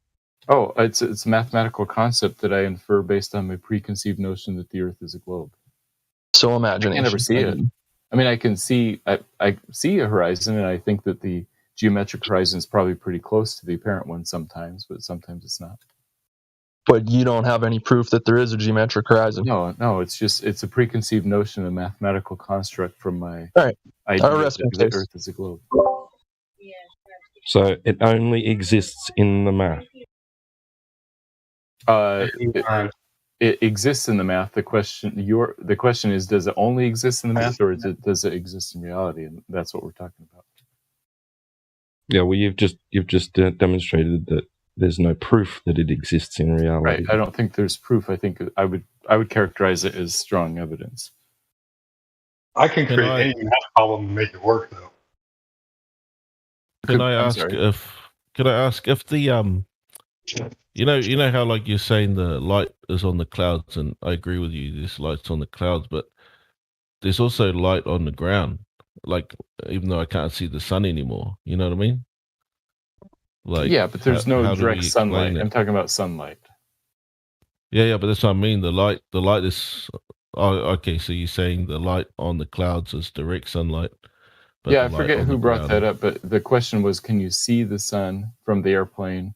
Oh, it's a mathematical concept that I infer based on my preconceived notion that the Earth is a globe. So imagination. I can never see it. I mean, I can see I see a horizon, and I think that the geometric horizon is probably pretty close to the apparent one sometimes, but sometimes it's not. But you don't have any proof that there is a geometric horizon. No, it's a preconceived notion, a mathematical construct from my idea that the Earth is a globe. So it only exists in the math. It exists in the math. The question is, does it only exist in the math, or does it exist in reality? And that's what we're talking about. Yeah, well, you've just demonstrated that there's no proof that it exists in reality. Right. I don't think there's proof. I think I would characterize it as strong evidence. I can create any math problem and make it work, though. Can I ask if the you know how, like, you're saying the light is on the clouds, and I agree with you, this light's on the clouds, but there's also light on the ground, like, even though I can't see the sun anymore, you know what I mean? Like, yeah, but there's no direct sunlight. it? I'm talking about sunlight. Yeah, but that's what I mean. The light is okay, so you're saying the light on the clouds is direct sunlight. But Yeah, I forget who brought that up, but the question was, can you see the sun from the airplane?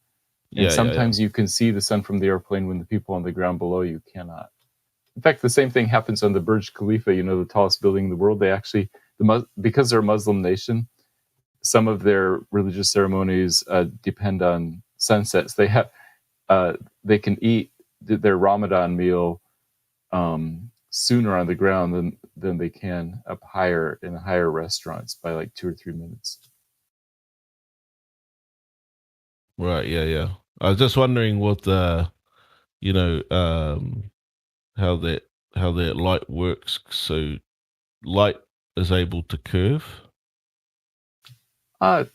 And sometimes you can see the sun from the airplane when the people on the ground below you cannot. In fact, the same thing happens on the Burj Khalifa, the tallest building in the world. They actually, because they're a Muslim nation, some of their religious ceremonies depend on sunsets. They can eat their Ramadan meal sooner on the ground than they can up higher in higher restaurants by like 2 or 3 minutes. Right. Yeah. I was just wondering what the, how that light works. So light is able to curve.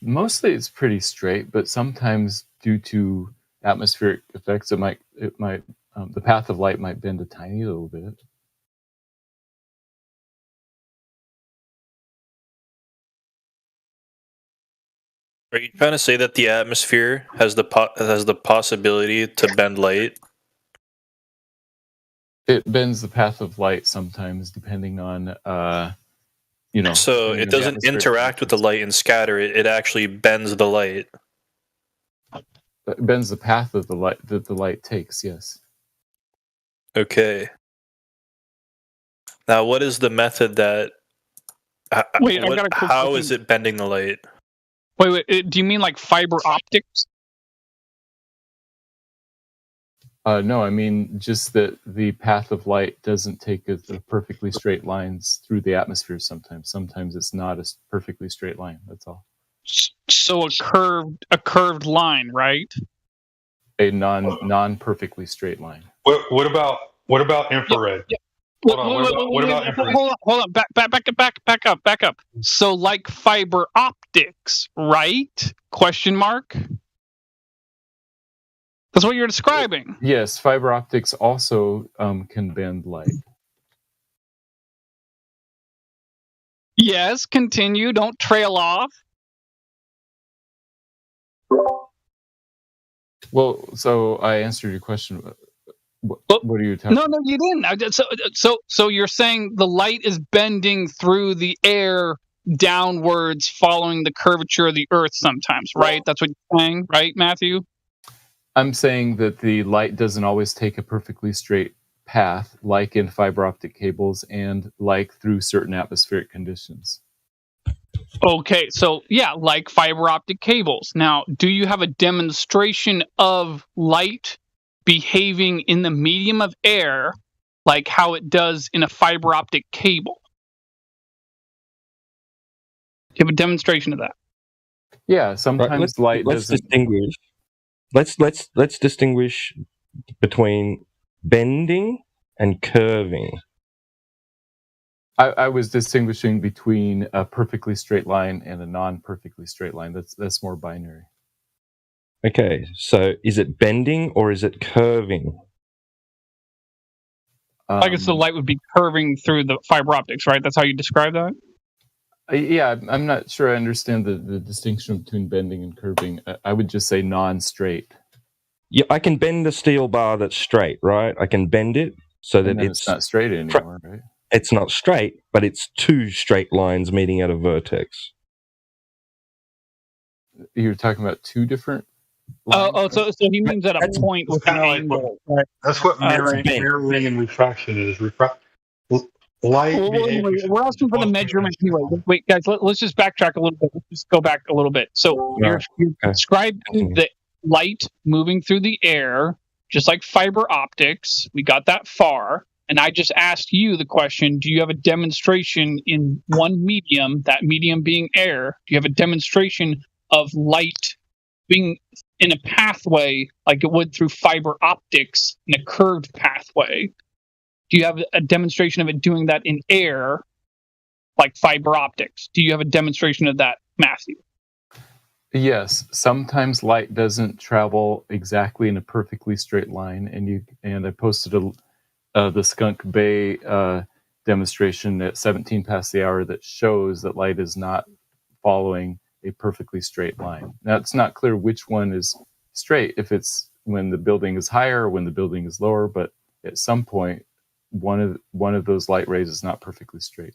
Mostly it's pretty straight, but sometimes due to atmospheric effects, it might the path of light might bend a tiny little bit. Are you trying to say that the atmosphere has the possibility to bend light? It bends the path of light sometimes, depending on So it doesn't interact with the light and scatter it. It actually bends the light. It bends the path of the light that the light takes. Yes. Okay. Now, what is the method that? Wait, I got a quick how question. is it bending the light? Wait, do you mean like fiber optics? No, I mean just that the path of light doesn't take a perfectly straight lines through the atmosphere sometimes. Sometimes it's not a perfectly straight line. That's all. So a curved line, right? A non-perfectly straight line. What about infrared? Yeah. What about infrared? Hold on. Back up. So like fiber optics, right? Question mark. That's what you're describing. Yes, fiber optics also can bend light. Yes, continue. Don't trail off. Well, so I answered your question. What are you talking about? No, you didn't. So you're saying the light is bending through the air downwards, following the curvature of the Earth sometimes, right? That's what you're saying, right, Matthew? I'm saying that the light doesn't always take a perfectly straight path, like in fiber optic cables and like through certain atmospheric conditions. Okay, so yeah, like fiber optic cables. Now, do you have a demonstration of light behaving in the medium of air like how it does in a fiber optic cable? Do you have a demonstration of that? Yeah, sometimes light let's doesn't. distinguish. Let's distinguish between bending and curving? I was distinguishing between a perfectly straight line and a non-perfectly straight line. That's more binary. Okay, so is it bending or is it curving? I guess the light would be curving through the fiber optics, right? That's how you describe that? Yeah, I'm not sure I understand the distinction between bending and curving. I would just say non-straight. Yeah, I can bend a steel bar that's straight, right? I can bend it so that it's not straight anymore, right? It's not straight, but it's two straight lines meeting at a vertex. You're talking about two different So he means at a point with an angle. Right? That's what mirroring and refraction is. Light we're asking for the measurement anyway. Wait, guys, let's just backtrack a little bit. Let's just go back a little bit. So you're describing the light moving through the air, just like fiber optics. We got that far. And I just asked you the question, do you have a demonstration in one medium, that medium being air? Do you have a demonstration of light being in a pathway like it would through fiber optics in a curved pathway? Do you have a demonstration of it doing that in air like fiber optics? Do you have a demonstration of that, Matthew? Yes, sometimes light doesn't travel exactly in a perfectly straight line, and I posted the Skunk Bay demonstration at 17 past the hour that shows that light is not following a perfectly straight line. Now, it's not clear which one is straight, if it's when the building is higher or when the building is lower, but at some point, one of those light rays is not perfectly straight.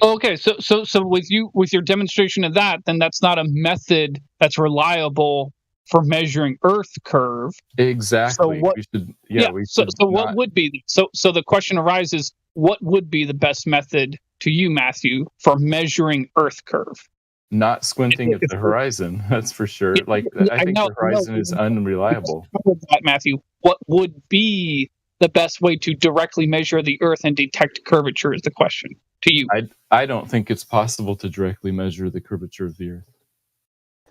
Okay, so with your demonstration of that, then that's not a method that's reliable for measuring Earth curve. Exactly. So what would be? So the question arises: what would be the best method to you, Matthew, for measuring Earth curve? Not squinting at the horizon, that's for sure. Like I think the horizon is unreliable. Matthew, what would be the best way to directly measure the Earth and detect curvature? Is the question to you. I don't think it's possible to directly measure the curvature of the Earth.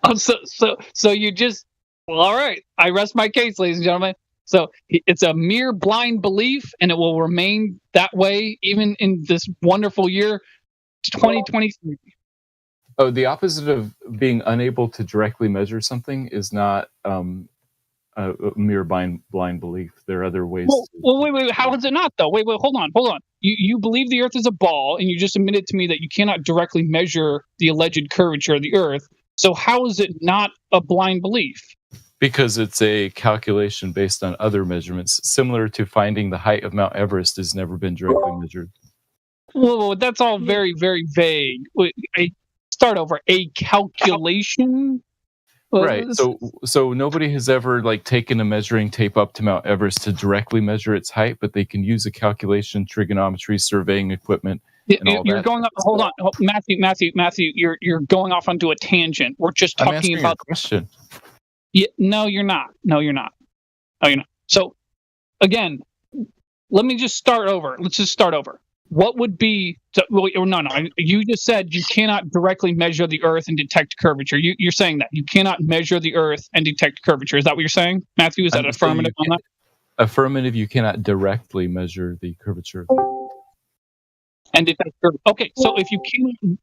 Oh, so you just all right. I rest my case, ladies and gentlemen. So it's a mere blind belief, and it will remain that way even in this wonderful year, 2023. Oh, the opposite of being unable to directly measure something is not a mere blind belief. There are other ways. Well, wait. How is it not though? Wait. Hold on. You believe the Earth is a ball, and you just admitted to me that you cannot directly measure the alleged curvature of the Earth. So how is it not a blind belief? Because it's a calculation based on other measurements, similar to finding the height of Mount Everest has never been directly measured. Well, that's all very, very vague. Start over. A calculation? Right. So nobody has ever taken a measuring tape up to Mount Everest to directly measure its height, but they can use a calculation, trigonometry, surveying equipment. You're going up. Hold on, Matthew. You're going off onto a tangent. We're just talking about the question. Yeah, no, you're not. So, again, let me just start over. Let's just start over. What would be? You just said you cannot directly measure the Earth and detect curvature. You're saying that you cannot measure the Earth and detect curvature. Is that what you're saying, Matthew? Is that affirmative on that? Affirmative. You cannot directly measure the curvature of the Earth. And detect curvature. Okay,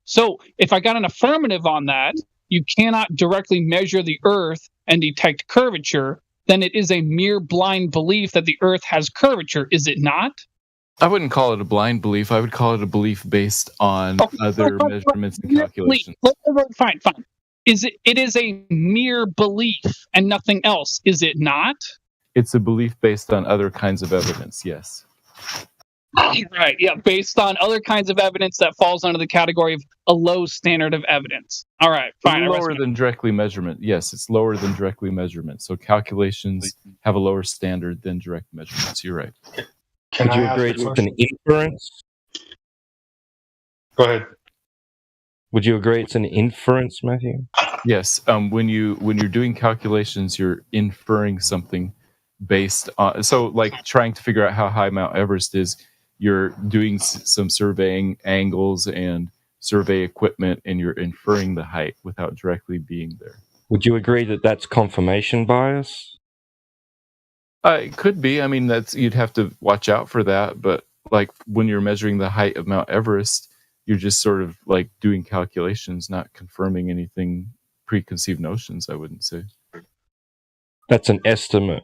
so if I got an affirmative on that, you cannot directly measure the Earth and detect curvature, then it is a mere blind belief that the Earth has curvature, is it not? I wouldn't call it a blind belief. I would call it a belief based on other measurements and calculations. Fine. It is a mere belief and nothing else, is it not? It's a belief based on other kinds of evidence, yes. Right, yeah, based on other kinds of evidence that falls under the category of a low standard of evidence. All right, fine. Lower than directly measurement. Yes, it's lower than directly measurement. So calculations have a lower standard than direct measurements. You're right. Would you agree it's an inference? Go ahead. Would you agree it's an inference, Matthew? Yes. When you're doing calculations, you're inferring something based on. So, like trying to figure out how high Mount Everest is, you're doing some surveying angles and survey equipment, and you're inferring the height without directly being there. Would you agree that that's confirmation bias? It could be. I mean, you'd have to watch out for that. But like when you're measuring the height of Mount Everest, you're just sort of like doing calculations, not confirming anything, preconceived notions. I wouldn't say. That's an estimate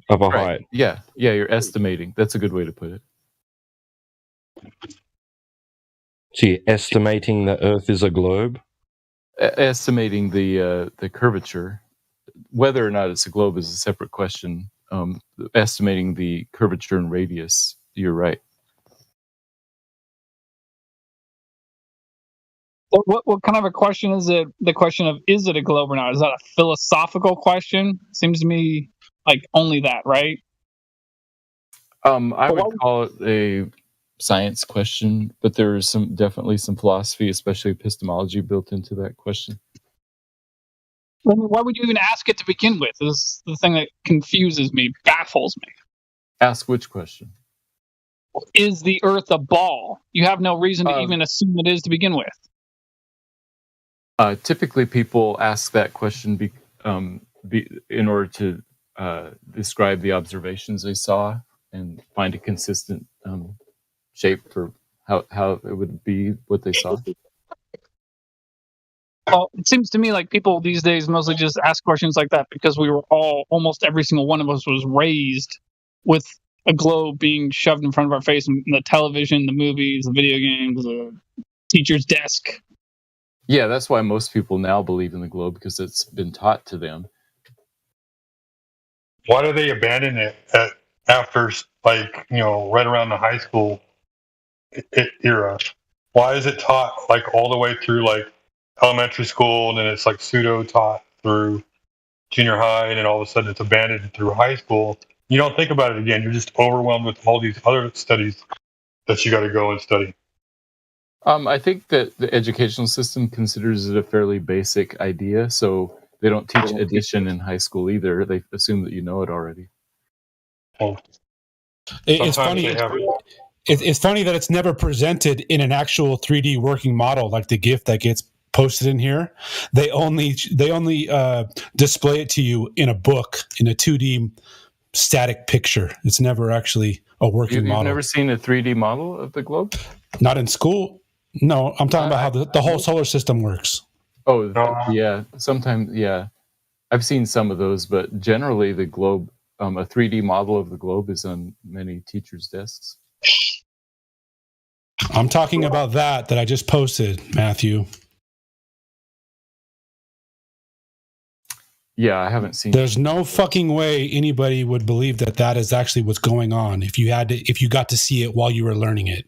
of a height. Yeah, you're estimating. That's a good way to put it. So you're estimating the Earth is a globe? Estimating the curvature. Whether or not it's a globe is a separate question. Estimating the curvature and radius, you're right. What kind of a question is it? The question of is it a globe or not? Is that a philosophical question? Seems to me like only that, right? I would call it a science question, but there is definitely some philosophy, especially epistemology, built into that question. I mean, why would you even ask it to begin with? This is the thing that confuses me, baffles me. Ask which question? Is the Earth a ball? You have no reason to even assume it is to begin with. Typically, people ask that question in order to describe the observations they saw and find a consistent shape for how it would be what they saw. Well, it seems to me like people these days mostly just ask questions like that because we were almost every single one of us was raised with a globe being shoved in front of our face, and the television, the movies, the video games, the teacher's desk. Yeah, that's why most people now believe in the globe, because it's been taught to them. Why do they abandon it after, like, right around the high school era? Why is it taught like all the way through like elementary school, and then it's like pseudo taught through junior high, and then all of a sudden it's abandoned through high school? You don't think about it again. You're just overwhelmed with all these other studies that you got to go and study. I think that the educational system considers it a fairly basic idea, so they don't teach addition in high school either. They assume that you know it already. It's funny. It's funny that it's never presented in an actual 3D working model like the GIF that gets posted in here. They only display it to you in a book, in a 2D static picture. It's never actually a working model. You've never seen a 3D model of the globe? Not in school. No, I'm talking about how the whole solar system works. Oh, yeah. Sometimes, yeah. I've seen some of those, but generally the globe, a 3D model of the globe is on many teachers' desks. I'm talking about that I just posted, Matthew. Yeah, I haven't seen. There's no fucking way anybody would believe that is actually what's going on if you got to see it while you were learning it.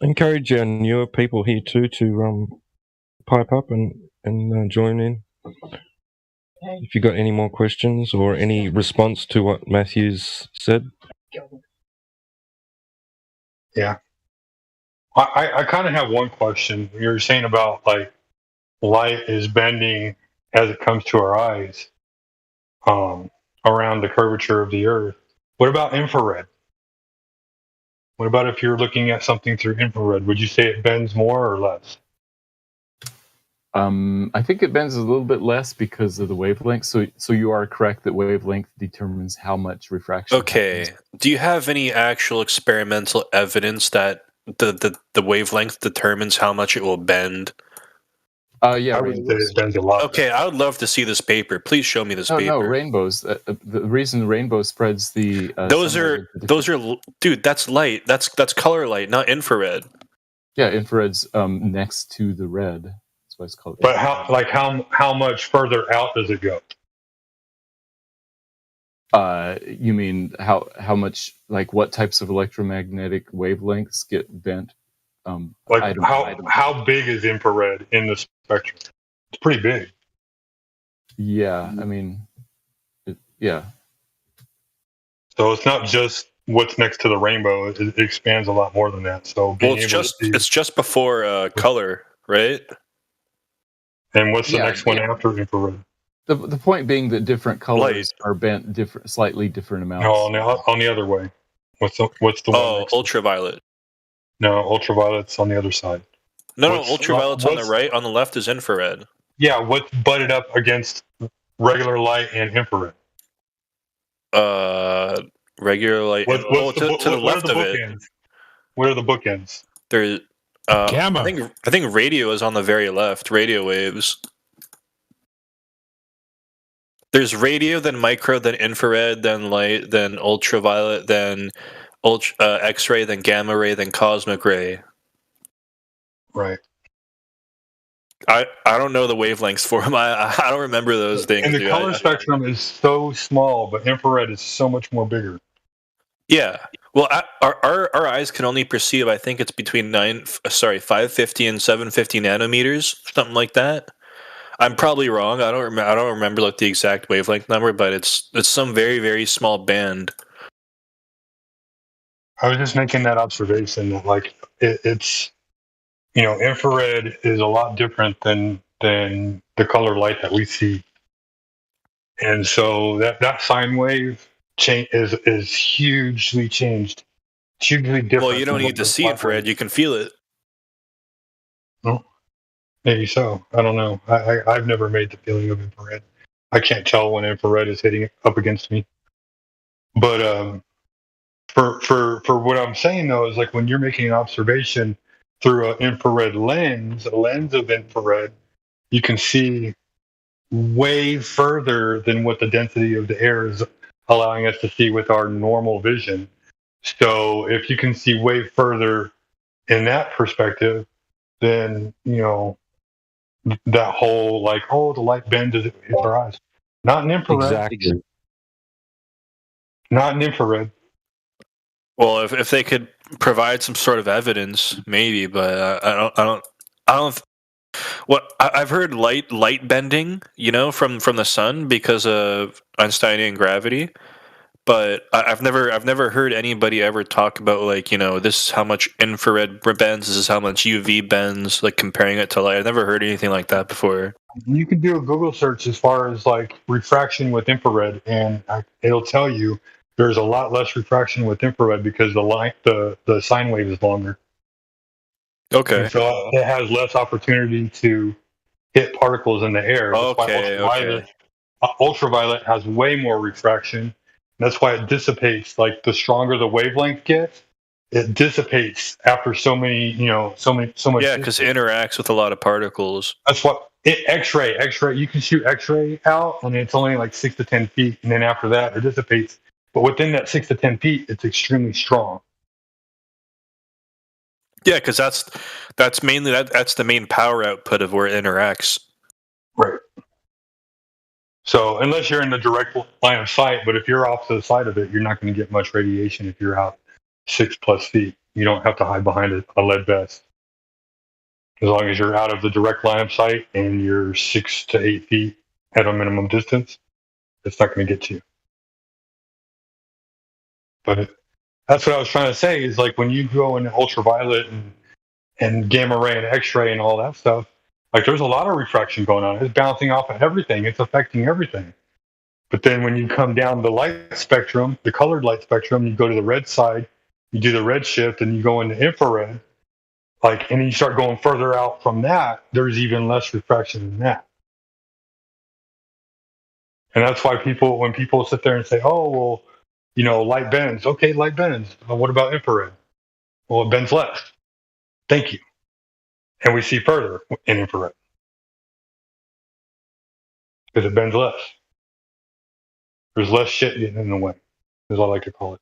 Encourage our newer people here too to pipe up and join in. If you got any more questions or any response to what Matthew's said. Yeah. I kind of have one question. You were saying about like light is bending as it comes to our eyes around the curvature of the Earth. What about infrared? What about if you're looking at something through infrared? Would you say it bends more or less? I think it bends a little bit less because of the wavelength. So you are correct that wavelength determines how much refraction. Okay. happens. Do you have any actual experimental evidence that the wavelength determines how much it will bend? Yeah, I would say it bends a lot. Okay, I would love to see this paper. Please show me this paper. No, rainbows. The reason the rainbow spreads the those are dude. That's light. That's color light, not infrared. Yeah, infrared's next to the red. That's why it's called. But how much further out does it go? You mean how much, like what types of electromagnetic wavelengths get bent? How big is infrared in the spectrum? It's pretty big. Yeah, I mean, yeah. So it's not just what's next to the rainbow. It expands a lot more than that. So it's just before color, right? And what's the next one after infrared? The point being that different colors are bent slightly different amounts. No, on the other way. What's the one? Oh, ultraviolet. No, ultraviolet's on the other side. No, ultraviolet's on the right. On the left is infrared. what's butted up against regular light and infrared? Regular light. What's to the what are left the of it. bookends? What are the bookends? There's Gamma. I think radio is on the very left. Radio waves. There's radio, then micro, then infrared, then light, then ultraviolet, then X-ray, then gamma ray, then cosmic ray. Right. I don't know the wavelengths for them. I don't remember those things. And the dude. color spectrum is so small, but infrared is so much more bigger. Yeah. Well, our eyes can only perceive. I think it's between 550 and 750 nanometers, something like that. I'm probably wrong. I don't remember like the exact wavelength number, but it's some very, very small band. I was just making that observation that like it's infrared is a lot different than the color light that we see, and so that sine wave change is hugely changed, hugely different. Well, you don't need to see infrared; you can feel it. No, maybe so. I don't know. I've never made the feeling of infrared. I can't tell when infrared is hitting up against me, but for what I'm saying though is like when you're making an observation through an infrared lens, a lens of infrared, you can see way further than what the density of the air is allowing us to see with our normal vision. So if you can see way further in that perspective, then that whole like, oh, the light bends as it hits our eyes. Not in infrared. Exactly. Not in infrared. Well, if they could provide some sort of evidence, maybe, but I don't. What I've heard light bending, from the sun because of Einsteinian gravity, but I've never heard anybody ever talk about like this is how much infrared bends, this is how much UV bends, like comparing it to light. I've never heard anything like that before. You can do a Google search as far as like refraction with infrared, and it'll tell you there's a lot less refraction with infrared because the sine wave is longer. Okay. And so it has less opportunity to hit particles in the air. That's why ultraviolet has way more refraction. That's why it dissipates. Like the stronger the wavelength gets, it dissipates after so much. Yeah, because it interacts with a lot of particles. That's what X-ray. You can shoot X-ray out, and it's only like 6 to 10 feet, and then after that, it dissipates. But within that 6 to 10 feet, it's extremely strong. Yeah, because that's mainly that's the main power output of where it interacts. Right. So unless you're in the direct line of sight, but if you're off to the side of it, you're not going to get much radiation if you're out 6+ feet. You don't have to hide behind a lead vest. As long as you're out of the direct line of sight and you're 6 to 8 feet at a minimum distance, it's not going to get to you. But that's what I was trying to say is like when you go into ultraviolet and gamma ray and X-ray and all that stuff, like there's a lot of refraction going on. It's bouncing off of everything. It's affecting everything. But then when you come down the light spectrum, the colored light spectrum, you go to the red side, you do the red shift, and you go into infrared, and then you start going further out from that, there's even less refraction than that. And that's why when people sit there and say, oh, well, light bends. Okay, light bends. What about infrared? Well, it bends less. Thank you. And we see further in infrared because it bends less. There's less shit getting in the way, is what I like to call it.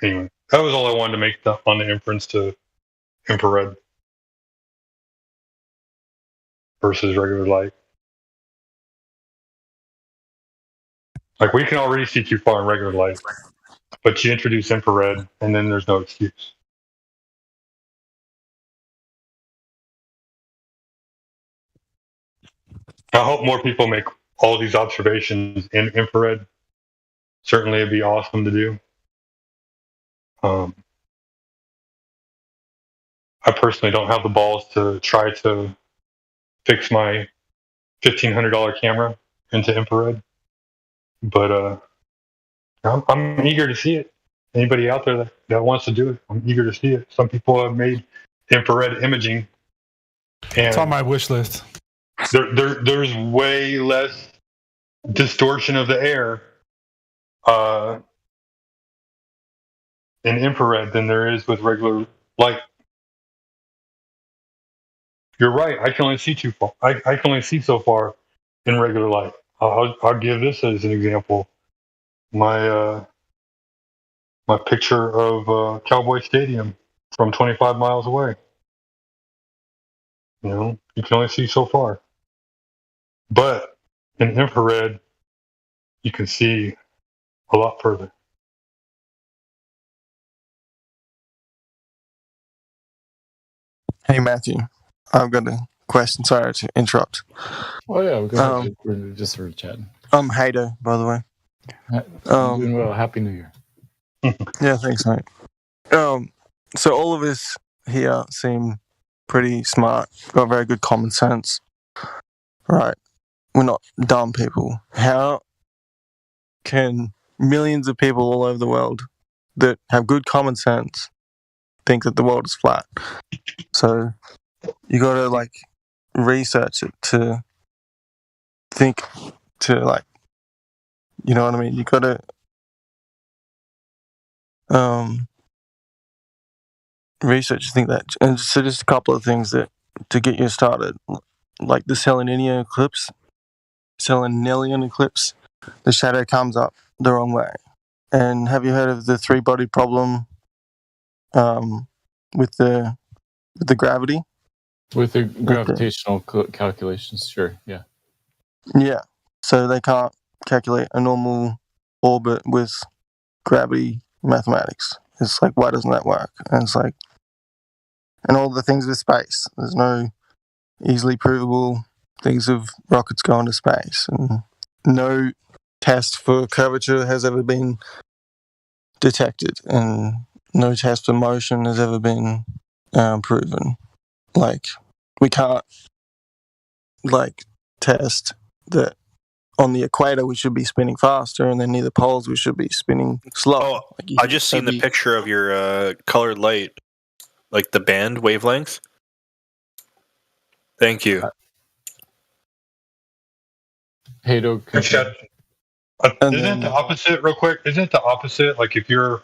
Anyway, that was all I wanted to make on the inference to infrared versus regular light. Like we can already see too far in regular light, but you introduce infrared and then there's no excuse. I hope more people make all these observations in infrared. Certainly it'd be awesome to do. I personally don't have the balls to try to fix my $1,500 camera into infrared, but I'm eager to see it. anybody out there that wants to do it, I'm eager to see it. Some people have made infrared imaging, and It's on my wish list. there's way less distortion of the air in infrared than there is with regular light. You're right. I can only see too far. I can only see so far in regular light. I'll give this as an example. My my picture of Cowboy Stadium from 25 miles away. You know, you can only see so far. But in infrared, you can see a lot further. Hey Matthew, I've got a question. Sorry to interrupt. Oh yeah, we're just sort of chatting. I'm Hader, by the way. Doing well. Happy New Year. Yeah, thanks, mate. So all of us here seem pretty smart, got very good common sense, right? We're not dumb people. How can millions of people all over the world that have good common sense think that the world is flat? So you got to like research it to think, to like, you know what I mean? You got to research to think that. And so just a couple of things that to get you started, like the Selennian eclipse, the shadow comes up the wrong way. And have you heard of the three-body problem with the gravity? With the gravitational calculations, sure, yeah. Yeah. So they can't calculate a normal orbit with gravity mathematics. It's like, why doesn't that work? And it's like, and all the things with space. There's no easily provable things of rockets going to space, and no test for curvature has ever been detected, and no test for motion has ever been proven. Like, we can't like test that on the equator we should be spinning faster, and then near the poles we should be spinning slower. Oh, I just seen the picture of your colored light, like the band wavelength. Thank you. Hato, isn't it the opposite, real quick? Isn't it the opposite? Like if you're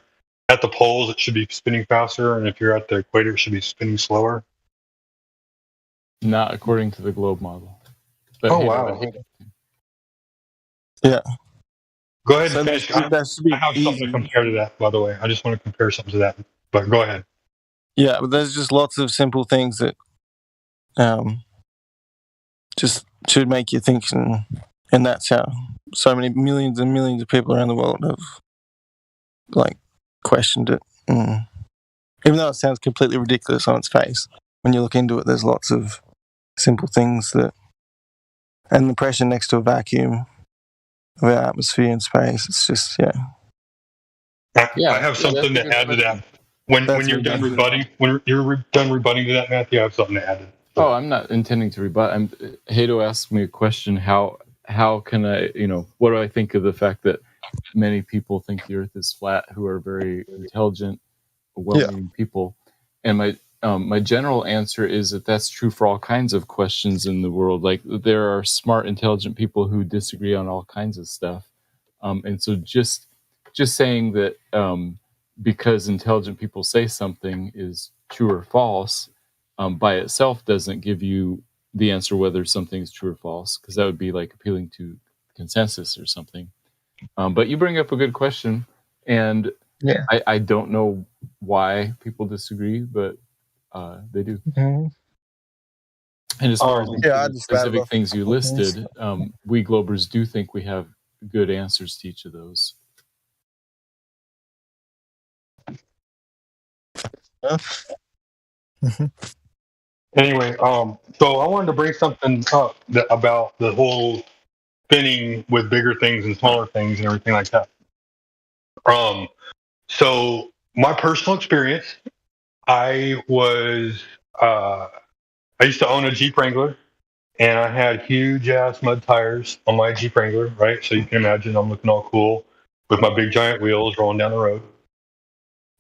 at the poles, it should be spinning faster, and if you're at the equator, it should be spinning slower? Not according to the globe model. But oh, wow. Yeah. Go ahead and finish. I have something to compare to that, by the way. I just want to compare something to that, but go ahead. Yeah, but there's just lots of simple things that just should make you think, and that's how so many millions and millions of people around the world have like questioned it. Even though it sounds completely ridiculous on its face, when you look into it, there's lots of simple things that, and the pressure next to a vacuum of our atmosphere in space, it's just, I have something to add to that. When you're done rebutting, to that, Matthew, I have something to add to that. Oh, I'm not intending to rebut. Hato asked me a question. How can I, what do I think of the fact that many people think the Earth is flat who are very intelligent, well-meaning people? And my general answer is that that's true for all kinds of questions in the world. Like there are smart, intelligent people who disagree on all kinds of stuff. And so just saying that because intelligent people say something is true or false by itself doesn't give you the answer whether something is true or false, because that would be like appealing to consensus or something. But you bring up a good question, and I don't know why people disagree, but they do. Mm-hmm. And as far as the specific things you listed, we Globers do think we have good answers to each of those. Anyway, so I wanted to bring something up about the whole spinning with bigger things and smaller things and everything like that. So my personal experience, I used to own a Jeep Wrangler, and I had huge ass mud tires on my Jeep Wrangler, right? So you can imagine I'm looking all cool with my big giant wheels rolling down the road.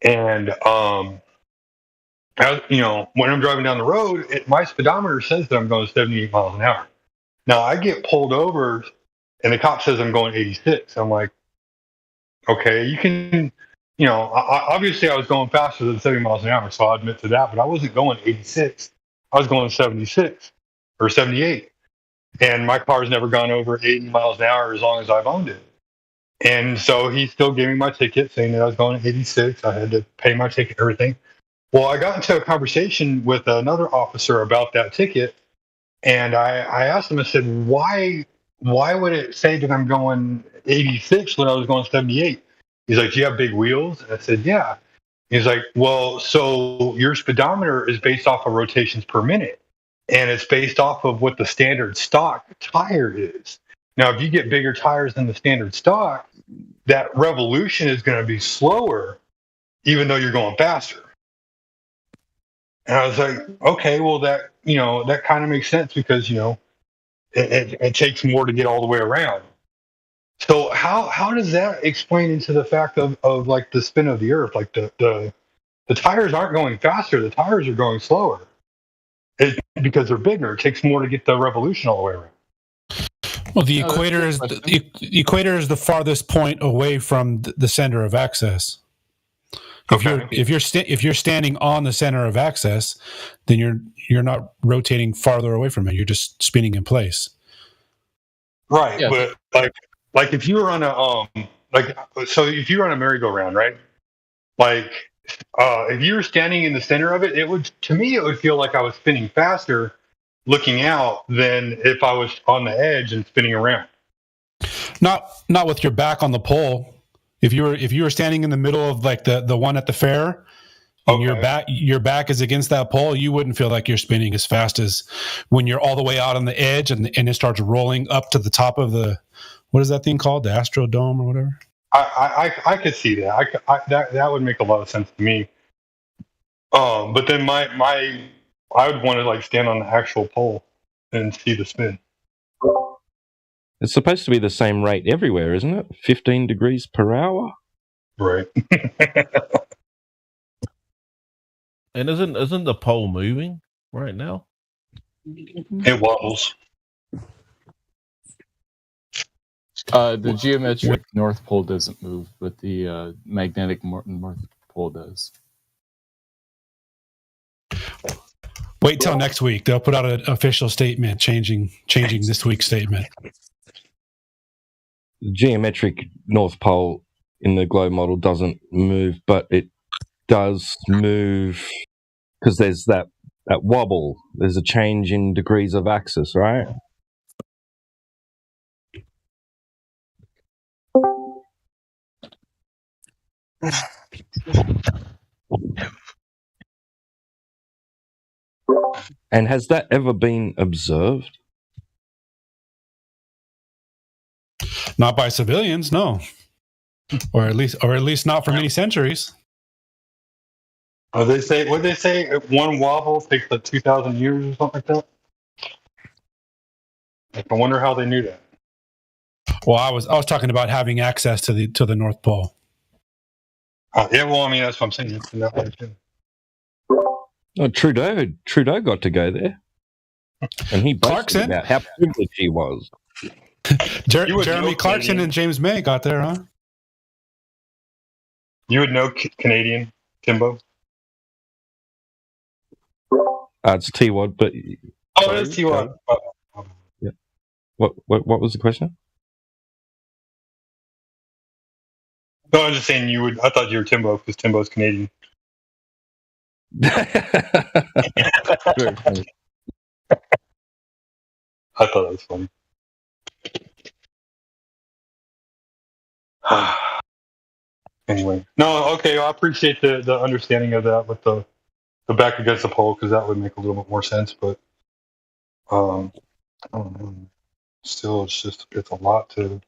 And when I'm driving down the road, my speedometer says that I'm going 78 miles an hour. Now I get pulled over, and the cop says I'm going 86. I'm like, okay, you can, obviously I was going faster than 70 miles an hour, so I'll admit to that, but I wasn't going 86. I was going 76 or 78. And my car's never gone over 80 miles an hour as long as I've owned it. And so he still gave me my ticket saying that I was going 86. I had to pay my ticket, everything. Well, I got into a conversation with another officer about that ticket. And I asked him, I said, why would it say that I'm going 86 when I was going 78? He's like, do you have big wheels? And I said, yeah. He's like, well, so your speedometer is based off of rotations per minute. And it's based off of what the standard stock tire is. Now, if you get bigger tires than the standard stock, that revolution is going to be slower, even though you're going faster. And I was like, okay, well, that kind of makes sense because, it takes more to get all the way around. So how does that explain into the fact of like the spin of the earth? Like the tires aren't going faster, the tires are going slower. Because they're bigger, it takes more to get the revolution all the way around. Well, the equator is the farthest point away from the center of axis. If you're standing on the center of axis, then you're not rotating farther away from it. You're just spinning in place. Right, yeah. But like if you were on if you were on a merry-go-round, right? Like if you were standing in the center of it, it would feel like I was spinning faster looking out than if I was on the edge and spinning around. Not with your back on the pole. If you were standing in the middle of like the one at the fair, and your back is against that pole, you wouldn't feel like you're spinning as fast as when you're all the way out on the edge and it starts rolling up to the top of the, what is that thing called, the Astrodome or whatever. I could see that. That would make a lot of sense to me. But then I would want to like stand on the actual pole and see the spin. It's supposed to be the same rate everywhere, isn't it? 15 degrees per hour. Right. And isn't the pole moving right now? It wobbles. The geometric North Pole doesn't move, but the magnetic North Pole does. Wait till next week. They'll put out an official statement changing this week's statement. The geometric North Pole in the globe model doesn't move, but it does move because there's that wobble. There's a change in degrees of axis, right? And has that ever been observed? Not by civilians, no. Or at least not for many centuries. What they say? One wobble takes like 2,000 years or something like that. I wonder how they knew that. Well, I was talking about having access to the North Pole. Yeah, well, I mean that's what I'm saying. It's in that way too. Oh, Trudeau got to go there, and he boasted about how privileged he was. Jeremy Clarkson and James May got there, huh? You would know Canadian, Timbo. It's T-Wad, but it's T-Wad. Yeah. What was the question? No, I'm just saying you would. I thought you were Timbo because Timbo's Canadian. Very funny. I thought that was funny. Anyway, no, okay. Well, I appreciate the understanding of that with the back against the pole because that would make a little bit more sense. But I don't know. Still, it's a lot to.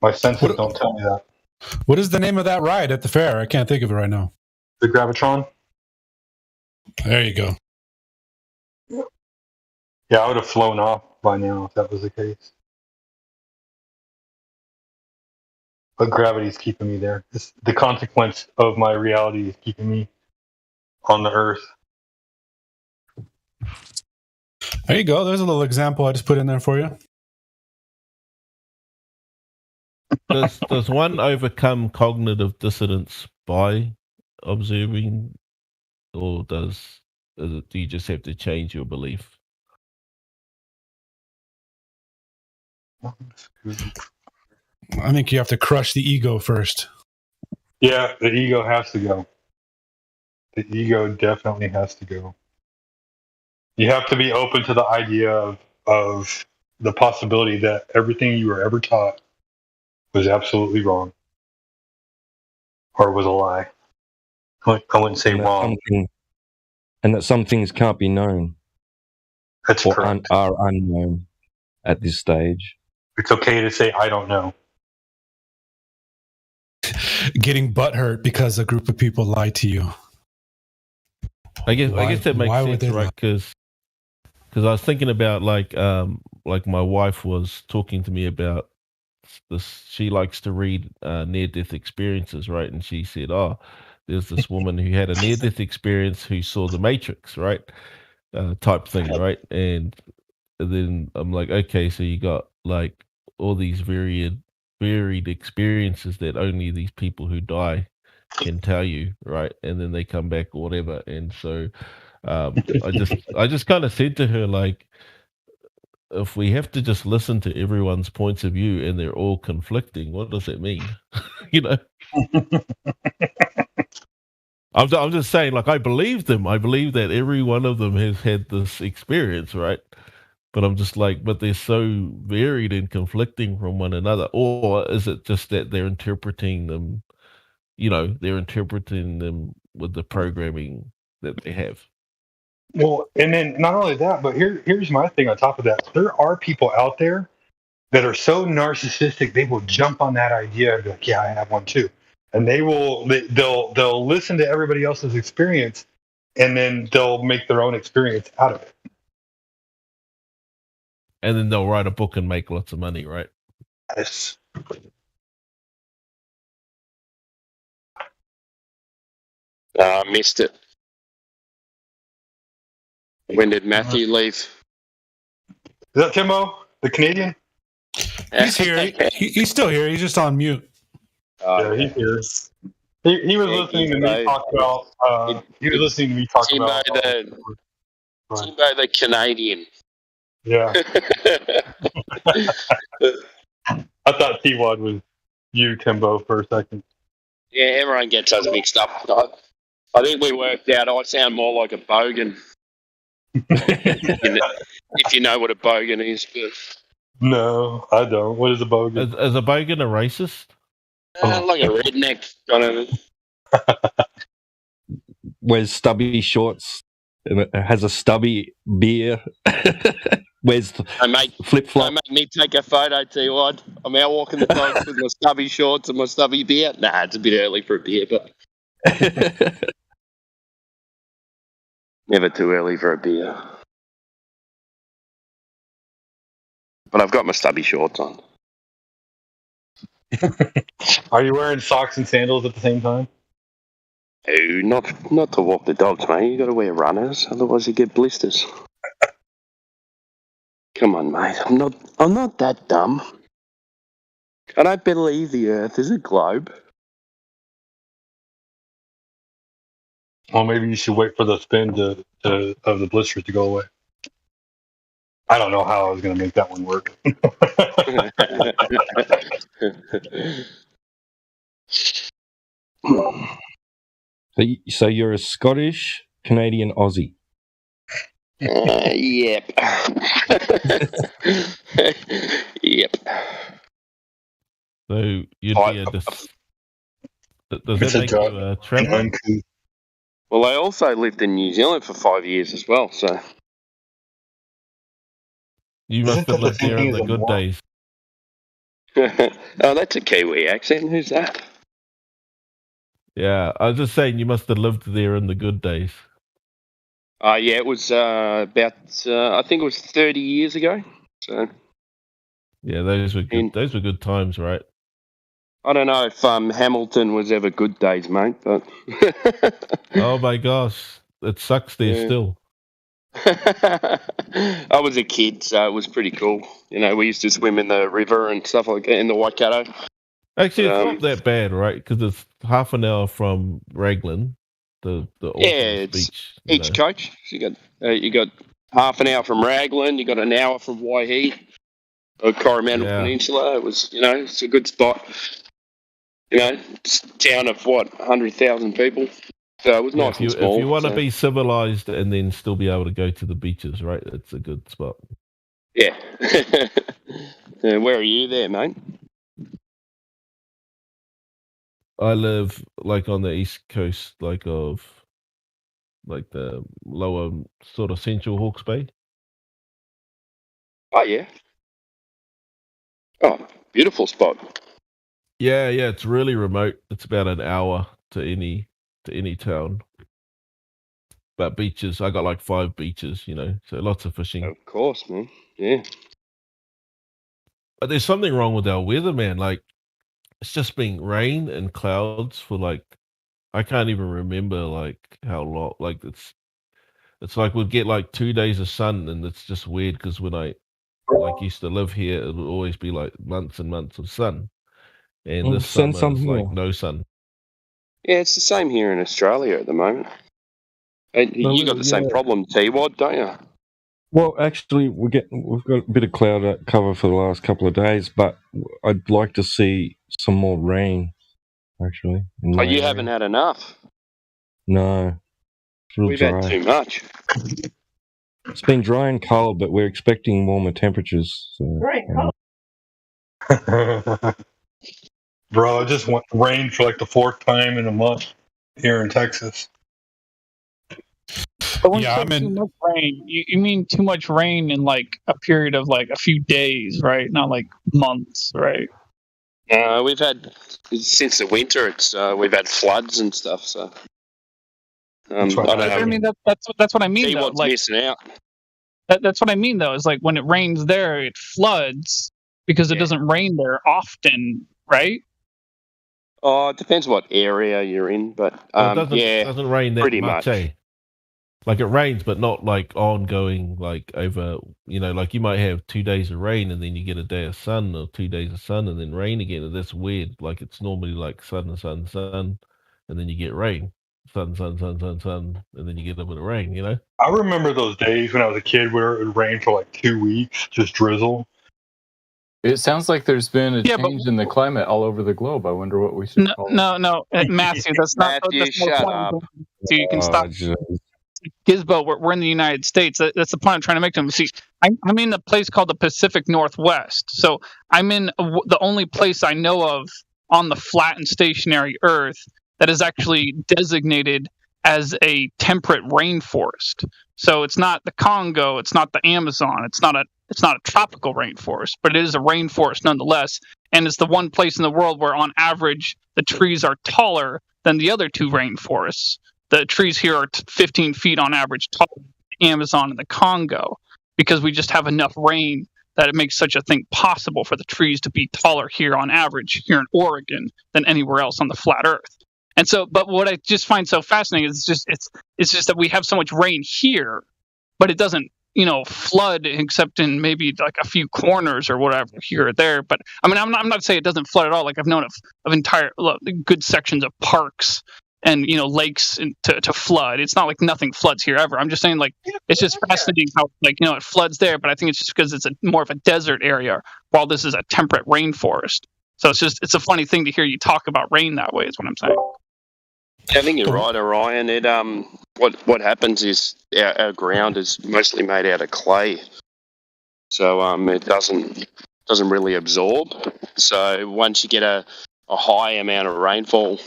My senses don't tell me that. What is the name of that ride at the fair? I can't think of it right now. The Gravitron. There you go. Yeah, I would have flown off by now if that was the case. but gravity's keeping me there. It's the consequence of my reality is keeping me on the Earth. There you go. There's a little example I just put in there for you. Does one overcome cognitive dissonance by observing, or do you just have to change your belief? I think you have to crush the ego first. Yeah, the ego has to go. The ego definitely has to go. You have to be open to the idea of the possibility that everything you were ever taught was absolutely wrong or was a lie. I wouldn't say wrong. And that some things can't be known. That's or correct. Are unknown at this stage. It's okay to say, I don't know. Getting butthurt because a group of people lied to you. I guess that makes sense, right? Because I was thinking about like my wife was talking to me about this. She likes to read near-death experiences, right? And she said, "Oh, there's this woman who had a near-death experience who saw the Matrix, right? Type thing, right?" And then I'm like, okay, so you got like all these varied experiences that only these people who die can tell you, right? And then they come back or whatever. And so I just kind of said to her, like, if we have to just listen to everyone's points of view and they're all conflicting, what does it mean? You know? I'm just saying, like, I believe them. I believe that every one of them has had this experience, right? But I'm just like, but they're so varied and conflicting from one another. Or is it just that they're interpreting them, they're interpreting them with the programming that they have? Well, and then not only that, but here's my thing on top of that. There are people out there that are so narcissistic, they will jump on that idea and be like, yeah, I have one too. And they'll listen to everybody else's experience and then they'll make their own experience out of it. And then they'll write a book and make lots of money, right? Yes. Missed it. When did Matthew leave? Is that Timo, the Canadian? He's here. He's still here. He's just on mute. Yeah, he's here. He was listening to me talk about. He was listening to me talk about. Timbo the Canadian. Yeah. I thought T-Wad was you, Timbo, for a second. Yeah, everyone gets us mixed up. I think we worked out I sound more like a bogan. If you know what a bogan is. But... No, I don't. What is a bogan? Is a bogan a racist? Like a redneck kind of. Wears stubby shorts. Has a stubby beer. Wears flip flop. Make me take a photo, T-Wad. I'm out walking the dogs with my stubby shorts and my stubby beer. Nah, it's a bit early for a beer, but never too early for a beer. But I've got my stubby shorts on. Are you wearing socks and sandals at the same time? No, not to walk the dogs, mate. You got to wear runners, otherwise you get blisters. Come on, mate. I'm not that dumb. I don't believe the Earth is a globe. Well, maybe you should wait for the spin of the blisters to go away. I don't know how I was going to make that one work. So you're a Scottish, Canadian, Aussie. Yep. Yep. So you'd be does that make you a traveller? Well, I also lived in New Zealand for 5 years as well, so... You must have lived there in the good days. Oh, that's a Kiwi accent. Who's that? Yeah, I was just saying you must have lived there in the good days. Yeah, it was about, I think it was 30 years ago. So. Yeah, those were good. Those were good times, right? I don't know if Hamilton was ever good days, mate, but Oh my gosh, it sucks there Yeah. still. I was a kid, so it was pretty cool. You know, we used to swim in the river and stuff like that in the Waikato. Actually, it's Um, not that bad, right? Because it's half an hour from Raglan, the Yeah, Auckland it's beach. each coach. So you got half an hour from Raglan, you got an hour from Waihi, or Coromandel Yeah. Peninsula. It was, it's a good spot. It's a town of 100,000 people. So it was Yeah, nice if you and small. if you want to so- be civilized and then still be able to go to the beaches, right? It's a good spot. Yeah. Yeah, where are you there, mate? I live like on the east coast, like of like the lower sort of central Hawke's Bay. Oh, yeah. Oh, beautiful spot. Yeah, it's really remote. It's about an hour to any town. But beaches, I got like 5 beaches, so lots of fishing. Of course, man. Yeah. But there's something wrong with our weather, man. Like it's just been rain and clouds for like I can't even remember like how long. Like it's like we'd get like 2 days of sun, and it's just weird because when I like used to live here, it would always be like months and months of sun, and Well, this send summer some is like here. no sun. Yeah, it's the same here in Australia at the moment. And No, you got the same yeah. problem, T-Wad, don't you? Well, actually, we've got a bit of cloud cover for the last couple of days, but I'd like to see some more rain. Actually, in Oh, my you area. haven't had enough. No, it's real We've dry. had too much. It's been dry and cold, but we're expecting warmer temperatures. So, Bro, I just went rain for like the 4th time in a month here in Texas. But when Yeah, you say too much rain, you mean too much rain in like a period of like a few days, right? Not like months, right? We've had since the winter. We've had floods and stuff. So I don't But know. I mean that's what I mean though. T-Wad's Like missing out. that's what I mean though. Is like when it rains there, it floods because it doesn't rain there often, right? Oh, it depends what area you're in, but Well, it yeah, doesn't rain that pretty much, much. eh? Like it rains, but not like ongoing, like over. Like you might have 2 days of rain and then you get a day of sun, or 2 days of sun and then rain again. And that's weird. Like it's normally like sun, and then you get rain, sun, and then you get a bit of rain. I remember those days when I was a kid where it would rain for like 2 weeks, just drizzle. It sounds like there's been a Yeah, but- change in the climate all over the globe. I wonder what we should call it. No, Matthew, that's not. Matthew, that's not the shut point. up. So you can stop. jeez. Gizbo, we're in the United States. That's the point I'm trying to make to them. See, I'm in a place called the Pacific Northwest. So I'm in the only place I know of on the flat and stationary Earth that is actually designated as a temperate rainforest. So it's not the Congo, it's not the Amazon, it's not a tropical rainforest, but it is a rainforest nonetheless. And it's the one place in the world where, on average, the trees are taller than the other 2 rainforests. The trees here are 15 feet on average taller than the Amazon and the Congo, because we just have enough rain that it makes such a thing possible for the trees to be taller here on average here in Oregon than anywhere else on the flat Earth. And so, but what I just find so fascinating is it's just that we have so much rain here, but it doesn't flood except in maybe like a few corners or whatever here or there. But I mean, I'm not saying it doesn't flood at all. Like I've known of entire good sections of parks and lakes to flood. It's not like nothing floods here ever. I'm just saying, like, it's just fascinating how it floods there, but I think it's just because it's more of a desert area while this is a temperate rainforest. So it's a funny thing to hear you talk about rain that way is what I'm saying. I think you're right, Orion. It what happens is our ground is mostly made out of clay, so it doesn't really absorb. So once you get a high amount of rainfall,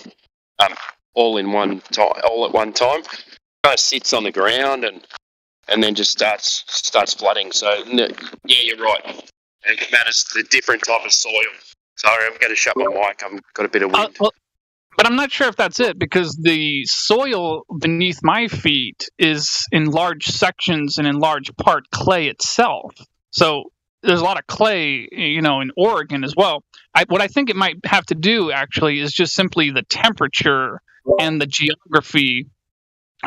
all at one time, it kind of sits on the ground and then just starts flooding. So yeah, you're right. It matters the different type of soil. Sorry, I'm going to shut my mic. I've got a bit of wind. But I'm not sure if that's it, because the soil beneath my feet is in large sections and in large part clay itself. So there's a lot of clay, in Oregon as well. What I think it might have to do actually is just simply the temperature and the geography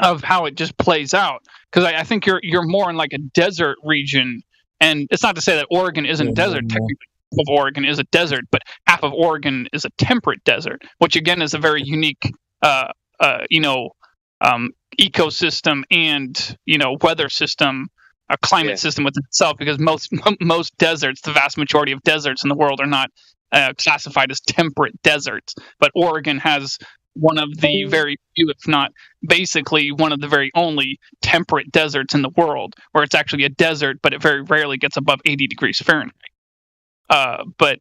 of how it just plays out. Because I think you're more in like a desert region, and it's not to say that Oregon isn't desert. Technically, half of Oregon is a desert, but half of Oregon is a temperate desert, which again is a very unique, ecosystem and weather system, a climate system within itself. Because most deserts, the vast majority of deserts in the world, are not classified as temperate deserts, but Oregon has one of the very few, if not basically one of the very only temperate deserts in the world, where it's actually a desert, but it very rarely gets above 80 degrees Fahrenheit. But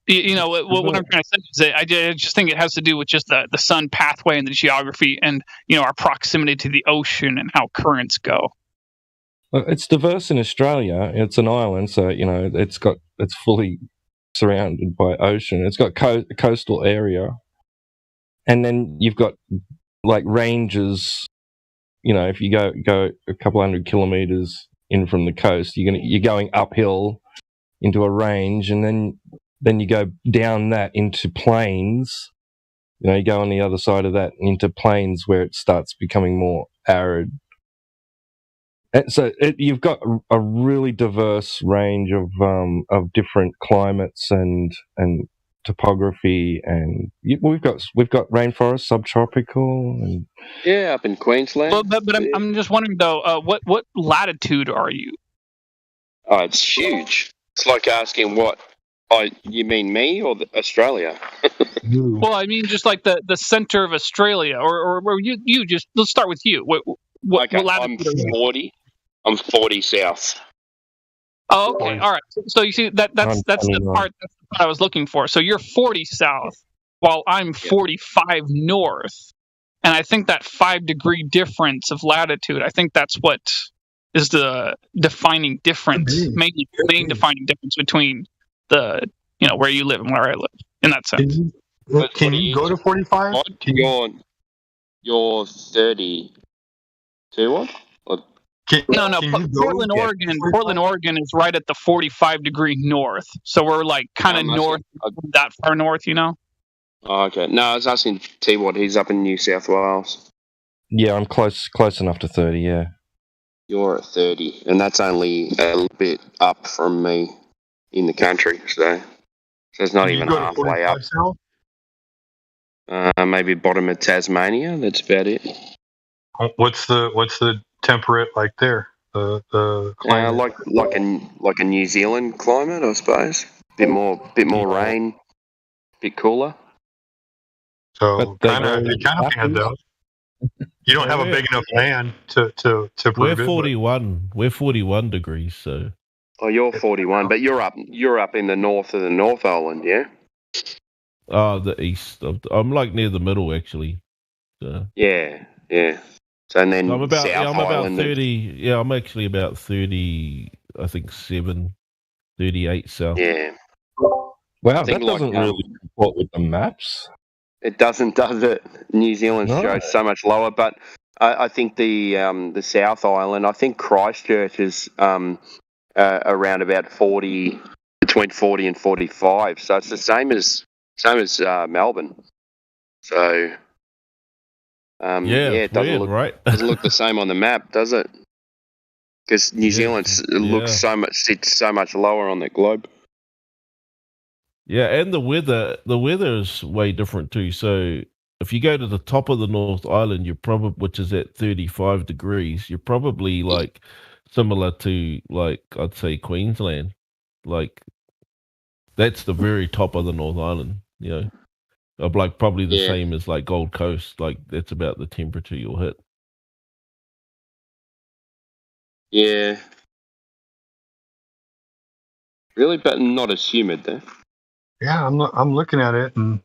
what I'm trying to say is that I just think it has to do with just the sun pathway and the geography, and our proximity to the ocean and how currents go. Well, it's diverse in Australia. It's an island, so it's fully surrounded by ocean. It's got coastal area. And then you've got like ranges. If you go a couple 100 kilometers in from the coast, you're going uphill into a range, and then you go down that into plains. You go on the other side of that into plains where it starts becoming more arid. And so you've got a really diverse range of different climates and topography, and we've got rainforest, subtropical, and up in Queensland. Well, but I'm just wondering though, what latitude are you? Oh, it's huge. It's like asking you mean me or Australia? Well, I mean just like the center of Australia, or you just, let's start with you. What latitude are you? 40. I'm 40 south. Oh, okay, all right. So you see that's the part I was looking for. So you're 40 south, while I'm 45 north, and I think that 5-degree difference of latitude, I think that's what is the defining difference, main defining difference between the where you live and where I live, in that sense. Can you go to 45? You're 32 what? No. Portland, Oregon is right at the 45-degree north. So we're like kind of north, that far north, Oh, okay. No, I was asking T-Wad. He's up in New South Wales. Yeah, I'm close enough to 30. Yeah. You're at 30, and that's only a little bit up from me in the country. So it's not even halfway up. Maybe bottom of Tasmania. That's about it. What's the temperate like there? The climate? like a New Zealand climate, I suppose. Bit more rain, bit cooler. So kind of bad though. You don't have a big enough land to We're prove it. 41. We're 41 degrees. So. Oh, you're 41, but you're up in the north of the North Island, yeah. Oh, the east. I'm like near the middle, actually. So. Yeah. So and then I'm about, South I'm about Island 30. Yeah, I'm actually about 30. I think 38 south. Yeah. Wow, that doesn't really comport with the maps. It doesn't, does it? New Zealand shows so much lower, but I think the South Island. I think Christchurch is around about 40, between 40 and 45. So it's the same as Melbourne. So. It doesn't look the same on the map, does it? Because New Zealand looks sits so much lower on the globe. Yeah, and the weather is way different too. So if you go to the top of the North Island, which is at 35 degrees, you're probably like similar to, like, I'd say Queensland. Like that's the very top of the North Island, Of like probably the same as like Gold Coast. Like that's about the temperature you'll hit. Yeah. Really, but not as humid there. Yeah, I'm looking at it, and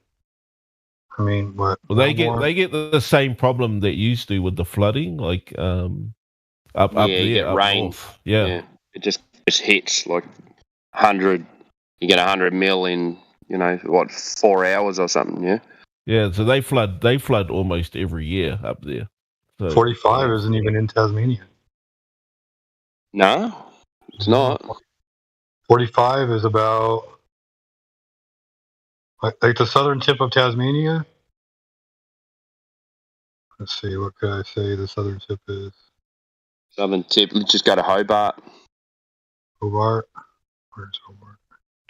I mean, what? Well, they get the same problem that you used to with the flooding, like up there, you get up rain. north. Yeah, it just hits like 100. You get 100 mil in 4 hours or something. Yeah. Yeah, so they flood almost every year up there. So, 45 isn't even in Tasmania. No, it's not. 45 is about like the southern tip of Tasmania. Let's see, what could I say the southern tip is? Southern tip. Let's just go to Hobart. Hobart. Where's Hobart?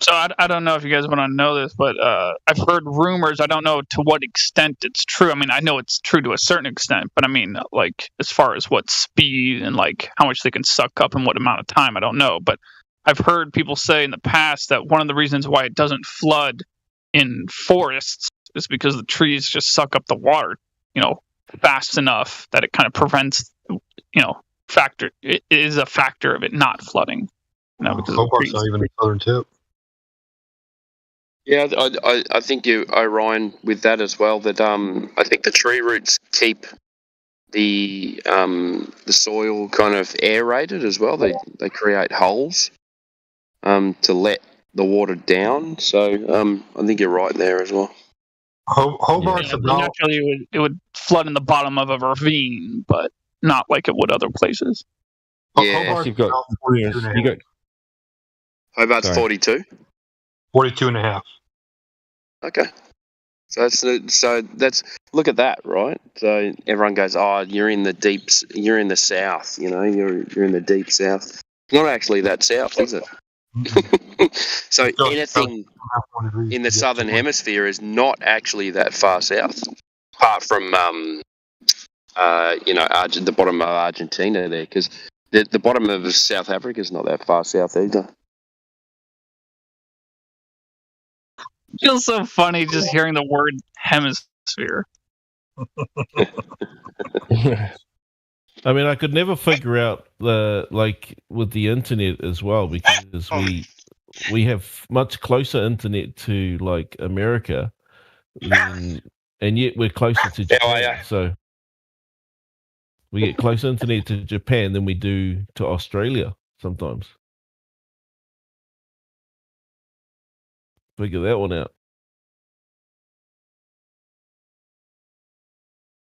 So I don't know if you guys want to know this, but I've heard rumors. I don't know to what extent it's true. I mean, I know it's true to a certain extent, but I mean, like as far as what speed and like how much they can suck up in what amount of time, I don't know. But I've heard people say in the past that one of the reasons why it doesn't flood in forests is because the trees just suck up the water, fast enough that it kind of prevents, it is a factor of it not flooding. Because Hobart's not even the southern tip. Yeah, I think you, Orion, with that as well. That I think the tree roots keep the soil kind of aerated as well. They create holes to let the water down. So I think you're right there as well. Hobart's about naturally it would flood in the bottom of a ravine, but not like it would other places. Yeah, Hobart's You've got, about 42 and a half. you got Hobart's Sorry. 42. 42 and a half. Okay. So that's look at that, right? So everyone goes, "Oh, you're in the deeps. You're in the south. You're in the deep south." Not actually that south, is it? So anything in the southern hemisphere is not actually that far south, apart from the bottom of Argentina there, because the bottom of South Africa is not that far south either. It feels so funny just hearing the word hemisphere. I mean, I could never figure out with the internet as well, because we have much closer internet to like America and yet we're closer to Japan. So we get closer internet to Japan than we do to Australia sometimes. Figure that one out.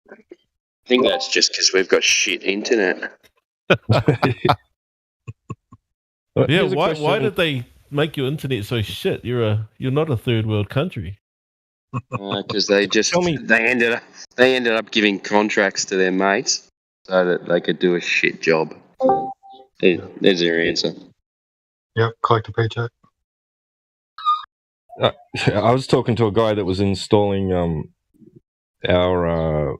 I think that's just because we've got shit internet. Yeah, why did they make your internet so shit? You're not a third world country. Because they ended up giving contracts to their mates so that they could do a shit job. There's your answer. Yep, collect a paycheck. I was talking to a guy that was installing our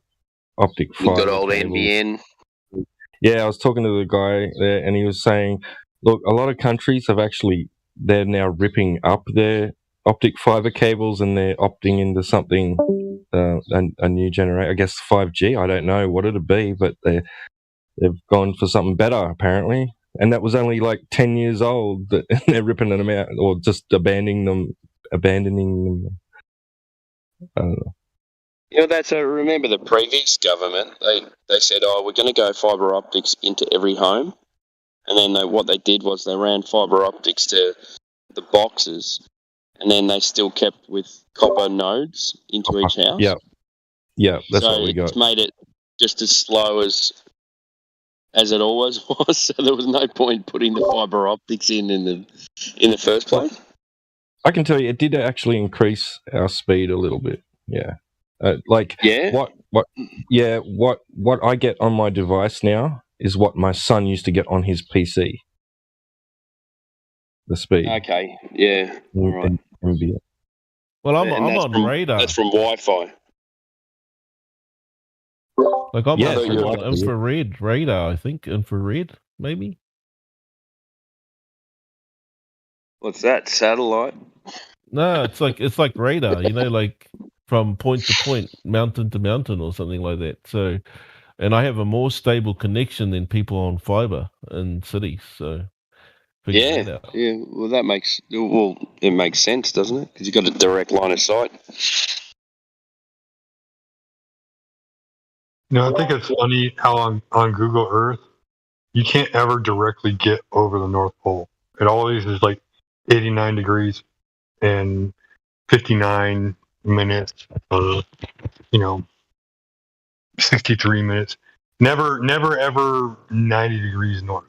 optic fiber. Good old cables. NBN. Yeah, I was talking to the guy there, and he was saying, look, a lot of countries they're now ripping up their optic fiber cables and they're opting into something, a new generation, I guess 5G. I don't know what it'll be, but they've gone for something better apparently. And that was only like 10 years old, that they're ripping them out or just abandoning them. I don't know. That's remember the previous government. They said, "Oh, we're going to go fibre optics into every home," and then what they did was they ran fibre optics to the boxes, and then they still kept with copper nodes into each house. Yeah, that's what we So got. it's made it just as slow as it always was. So there was no point putting the fibre optics in the first place. I can tell you, it did actually increase our speed a little bit. Yeah. What I get on my device now is what my son used to get on his PC. The speed. Okay. Yeah. All right. Well, I'm And that's on from, radar. That's from Wi-Fi. Like I'm Yeah, on infrared radar. I think infrared, maybe. What's that? Satellite? No, it's like radar. Like from point to point, mountain to mountain, or something like that. So, and I have a more stable connection than people on fiber in cities. So, figure that out. Yeah. Well, it makes sense, doesn't it? Because you've got a direct line of sight. I think it's funny how on Google Earth, you can't ever directly get over the North Pole. It always is like 89 degrees and 59 minutes, 63 minutes. Never, ever 90 degrees north.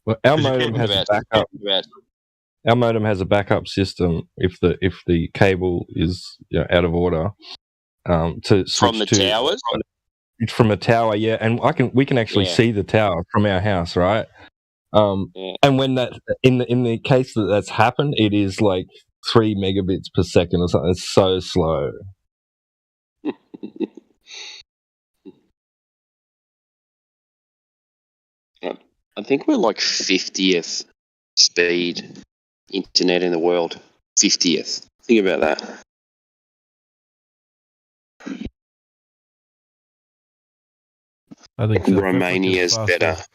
Well, our 'Cause you modem can't- has a backup. Our modem has a backup system if the cable is out of order. To switch From the to towers? from a tower, yeah, and we can actually Yeah. see the tower from our house, right? And when that in the case that that's happened, it is like 3 megabits per second or something. It's so slow. I think we're like 50th speed internet in the world. 50th. Think about that. I think South Romania's Africa's better. faster.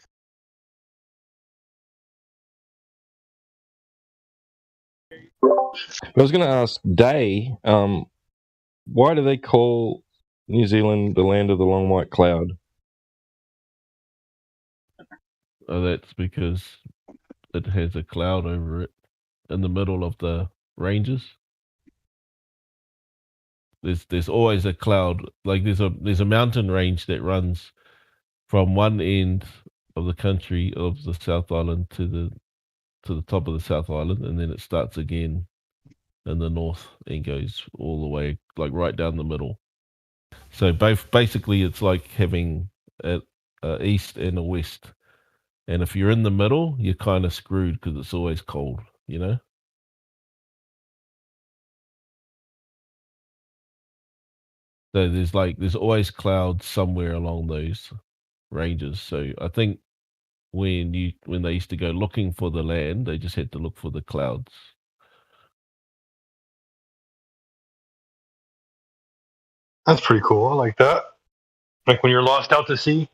I was going to ask Day, why do they call New Zealand the land of the long white cloud? Oh, that's because it has a cloud over it in the middle of the ranges. There's always a cloud. Like there's a mountain range that runs from one end of the country of the South Island to the top of the South Island, and then it starts again in the north and goes all the way like right down the middle. So basically it's like having a east and a west. And if you're in the middle, you're kind of screwed because it's always cold, you know? So there's always clouds somewhere along those ranges. So I think when they used to go looking for the land, they just had to look for the clouds. That's pretty cool. I like that. Like when you're lost out to sea,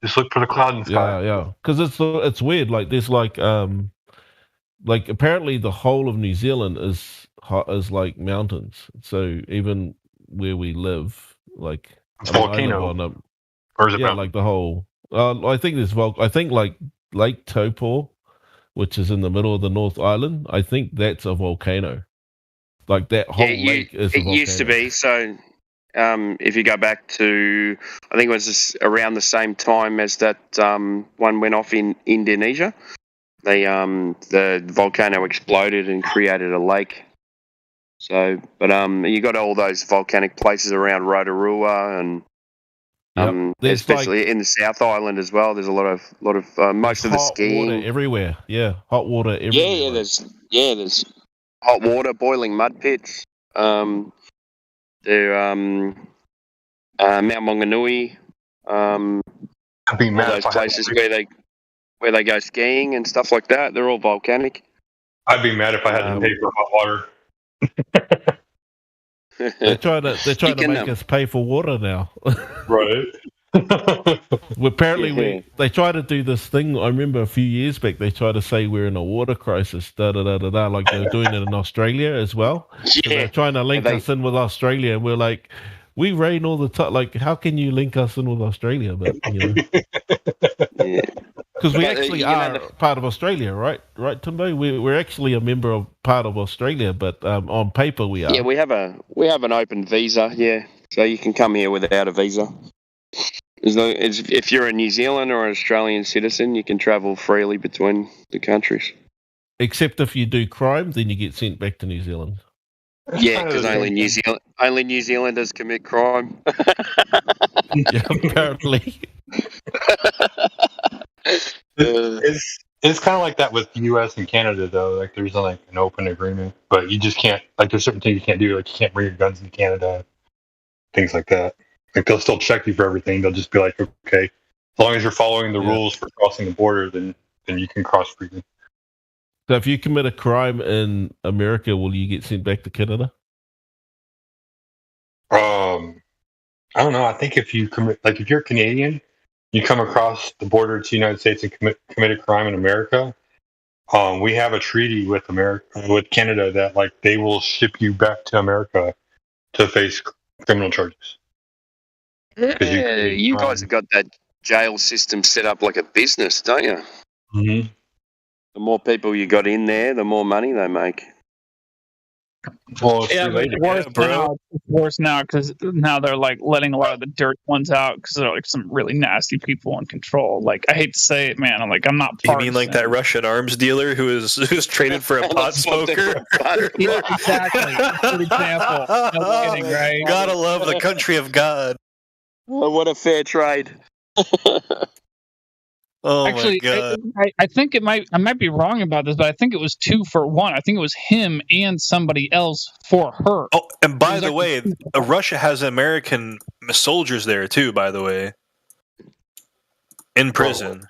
just look for the cloud in the sky. Yeah. Because it's weird. Like there's like apparently the whole of New Zealand is like mountains. So even where we live, like It's I live volcano. on Or is it mountain? like the whole. I think I think like Lake Taupo, which is in the middle of the North Island. I think that's a volcano. Like that whole lake is a It volcano. used to be. So if you go back to, I think it was just around the same time as that one went off in Indonesia. The volcano exploded and created a lake. So, but you got all those volcanic places around Rotorua and There's especially in the South Island as well. There's a lot of most of the hot skiing. water everywhere. Yeah, hot water everywhere. There's hot water, boiling mud pits. There Mount Maunganui. All those places where they go skiing and stuff like that. They're all volcanic. I'd be mad if I had to pay for hot water. They're trying to make us pay for water now. Right. Apparently, they try to do this thing. I remember a few years back, they tried to say we're in a water crisis, like they were doing it in Australia as well. So they're trying to link us in with Australia, and we're like, we rain all the time. Like, how can you link us in with Australia? But because we actually are part of Australia, right? Right, Timbo? We're actually a member of part of Australia, but on paper we are. Yeah, we have an open visa. Yeah, so you can come here without a visa. If you're a New Zealand or an Australian citizen, you can travel freely between the countries. Except if you do crime, then you get sent back to New Zealand. Yeah, because only New Zealanders commit crime. Yeah, apparently. It's kind of like that with the U.S. and Canada, though. Like there's like an open agreement, but you just can't. Like there's certain things you can't do. Like you can't bring your guns into Canada, things like that. Like they'll still check you for everything. They'll just be like, okay, as long as you're following the rules for crossing the border, then you can cross freely. So if you commit a crime in America, will you get sent back to Canada? I don't know. I think if you commit, like if you're Canadian, you come across the border to the United States and commit a crime in America. We have a treaty with Canada that like they will ship you back to America to face criminal charges. You guys have got that jail system set up like a business, don't you? Mm-hmm. The more people you got in there, the more money they make. Well, it's Yeah, but related. it's worse now. It's worse now because now they're like letting a lot of the dirt ones out because they're like some really nasty people in control. Like I hate to say it, man. I'm not. You mean like that Russian arms dealer who's traded for a pot smoker? Yeah, exactly. Good example. No kidding, right? Gotta love the country of God. Oh, what a fair trade. Oh Actually, my God. I think I might be wrong about this, but I think it was 2 for 1. I think it was him and somebody else for her. Oh, and by the way, Russia has American soldiers there too. By the way, in prison.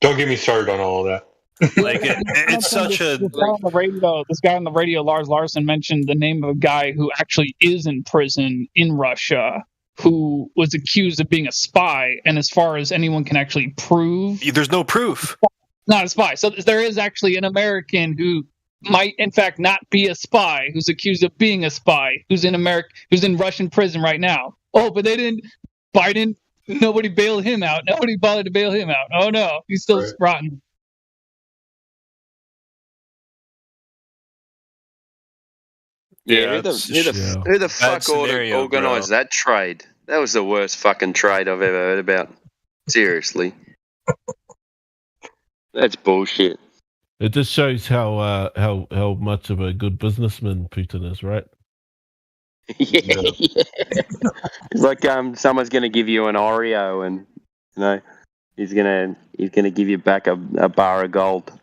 Don't get me started on all of that. Like it's such a. This guy on the radio, Lars Larson, mentioned the name of a guy who actually is in prison in Russia, who was accused of being a spy, and as far as anyone can actually prove, there's no proof. Not a spy. So there is actually an American who might, in fact, not be a spy, who's accused of being a spy, who's in Russian prison right now. Oh, but Biden, nobody bailed him out. Nobody bothered to bail him out. Oh no, he's still rotten. Yeah, who the fuck organised that trade? That was the worst fucking trade I've ever heard about. Seriously. That's bullshit. It just shows how much of a good businessman Putin is, right? Yeah. It's like someone's going to give you an Oreo, and he's going to give you back a bar of gold.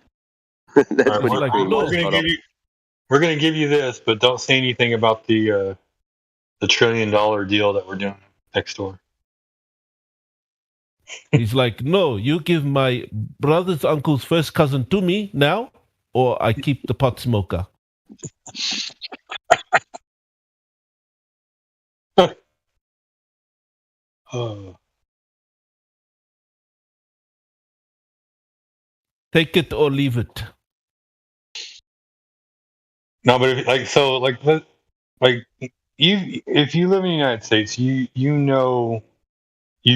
That's Right, what we're going to give you this, but don't say anything about the $1 trillion deal that we're doing next door. He's like, no, you give my brother's uncle's first cousin to me now, or I keep the pot smoker. Oh. Take it or leave it. No, but if you live in the United States, you've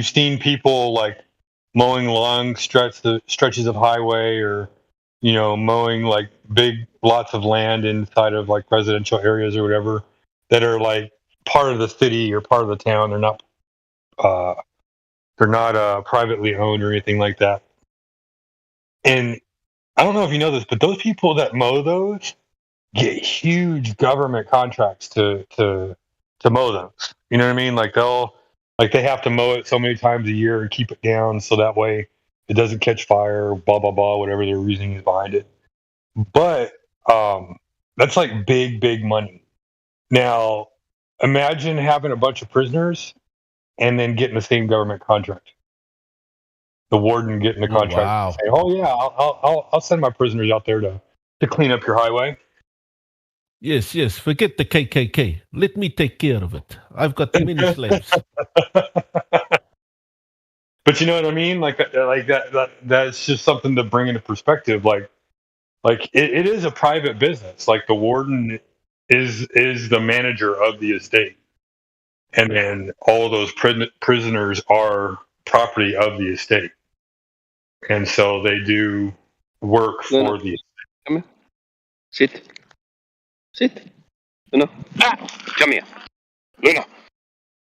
seen people like mowing long stretches of highway, or mowing like big lots of land inside of like residential areas or whatever that are like part of the city or part of the town. They're not privately owned or anything like that. And I don't know if you know this, but those people that mow those get huge government contracts to mow those. You know what I mean? Like they have to mow it so many times a year and keep it down so that way it doesn't catch fire, blah blah blah, whatever their reasoning is behind it. But that's like big money. Now imagine having a bunch of prisoners and then getting the same government contract. The warden getting the contract and saying, "Oh yeah, I'll send my prisoners out there to clean up your highway." Yes, forget the KKK. Let me take care of it. I've got many slaves. But you know what I mean? Like that's just something to bring into perspective. Like it is a private business. Like the warden is the manager of the estate, and then all those prisoners are property of the estate, and so they do work for the estate. Come here. Sit. Luna. Come here. Luna.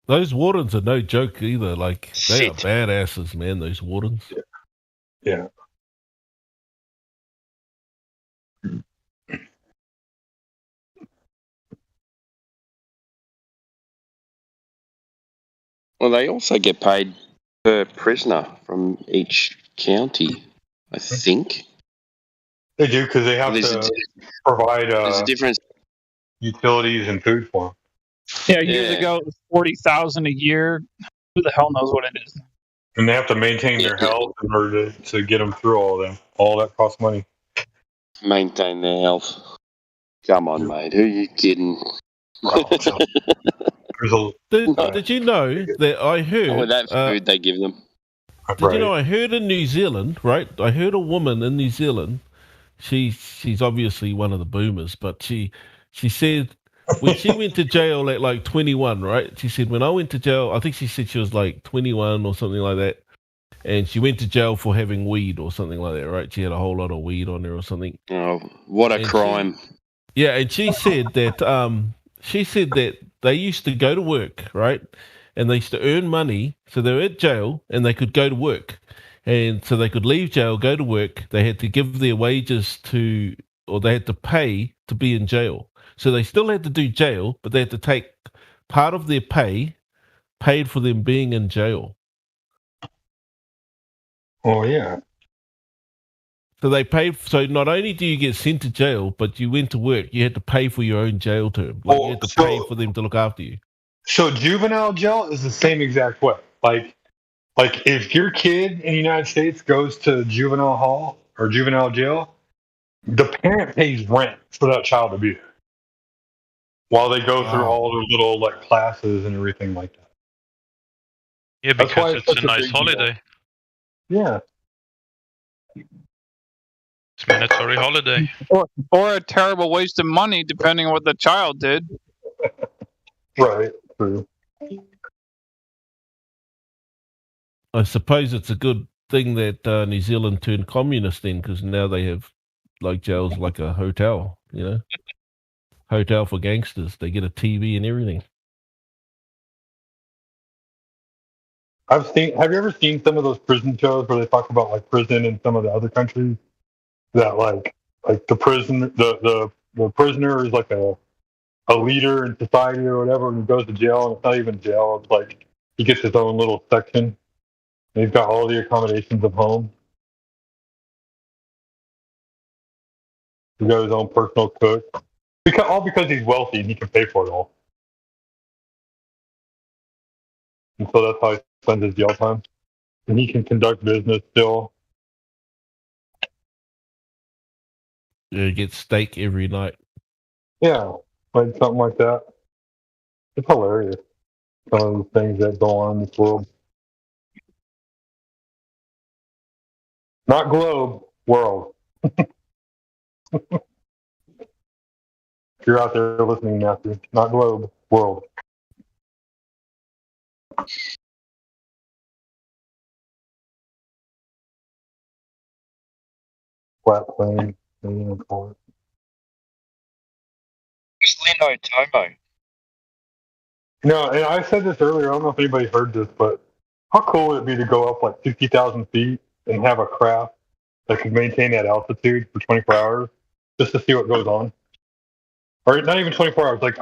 Those wardens are no joke either. Like, they are badasses, man, those wardens. Yeah. Well, they also get paid per prisoner from each county, I think. They do, because they have to provide there's a difference. Utilities and food for them. Yeah, years ago it was 40,000 a year. Who the hell knows what it is? And they have to maintain their health in order to get them through all of them. All that costs money. Maintain their health. Come on, mate. Who are you kidding? Did you know that I heard... with that food they give them. Did you know I heard in New Zealand, right? I heard a woman in New Zealand. She's obviously one of the boomers, but she said when she went to jail at like 21, right? She said, when I went to jail, I think she said she was like 21 or something like that. And she went to jail for having weed or something like that, right? She had a whole lot of weed on her or something. Oh, what a crime. Yeah, and she said that they used to go to work, right? And they used to earn money, so they were at jail and they could go to work. And so they could leave jail, go to work. They had to give their wages to, or they had to pay to be in jail. So they still had to do jail, but they had to take part of their pay, paid for them being in jail. Oh yeah. So they paid. So not only do you get sent to jail, but you went to work. You had to pay for your own jail term. Like you had to pay for them to look after you. So juvenile jail is the same exact way. Like if your kid in the United States goes to juvenile hall or juvenile jail, the parent pays rent for that child to be there while they go through all their little like classes and everything like that. Yeah, That's why because it's it's such a a nice big deal. holiday. Yeah. It's mandatory holiday. Or a terrible waste of money, depending on what the child did. Right. True. I suppose it's a good thing that New Zealand turned communist then, because now they have like jails like a hotel, you know, hotel for gangsters. They get a TV and everything. Have you ever seen some of those prison shows where they talk about like prison in some of the other countries that like the prisoner is like a leader in society or whatever, and he goes to jail, and it's not even jail. It's like he gets his own little section. And he's got all the accommodations of home. He's got his own personal cook. Because he's wealthy and he can pay for it all. And so that's how he spends his jail time. And he can conduct business still. You get steak every night. Yeah, like something like that. It's hilarious. Some of the things that go on in this world. Not globe, world. If you're out there listening, Matthew, not globe, world. Flat plane. Who's Lino Tomo? No, and I said this earlier. I don't know if anybody heard this, but how cool would it be to go up like 60,000 feet and have a craft that could maintain that altitude for 24 hours just to see what goes on? Or not even 24 hours. Like,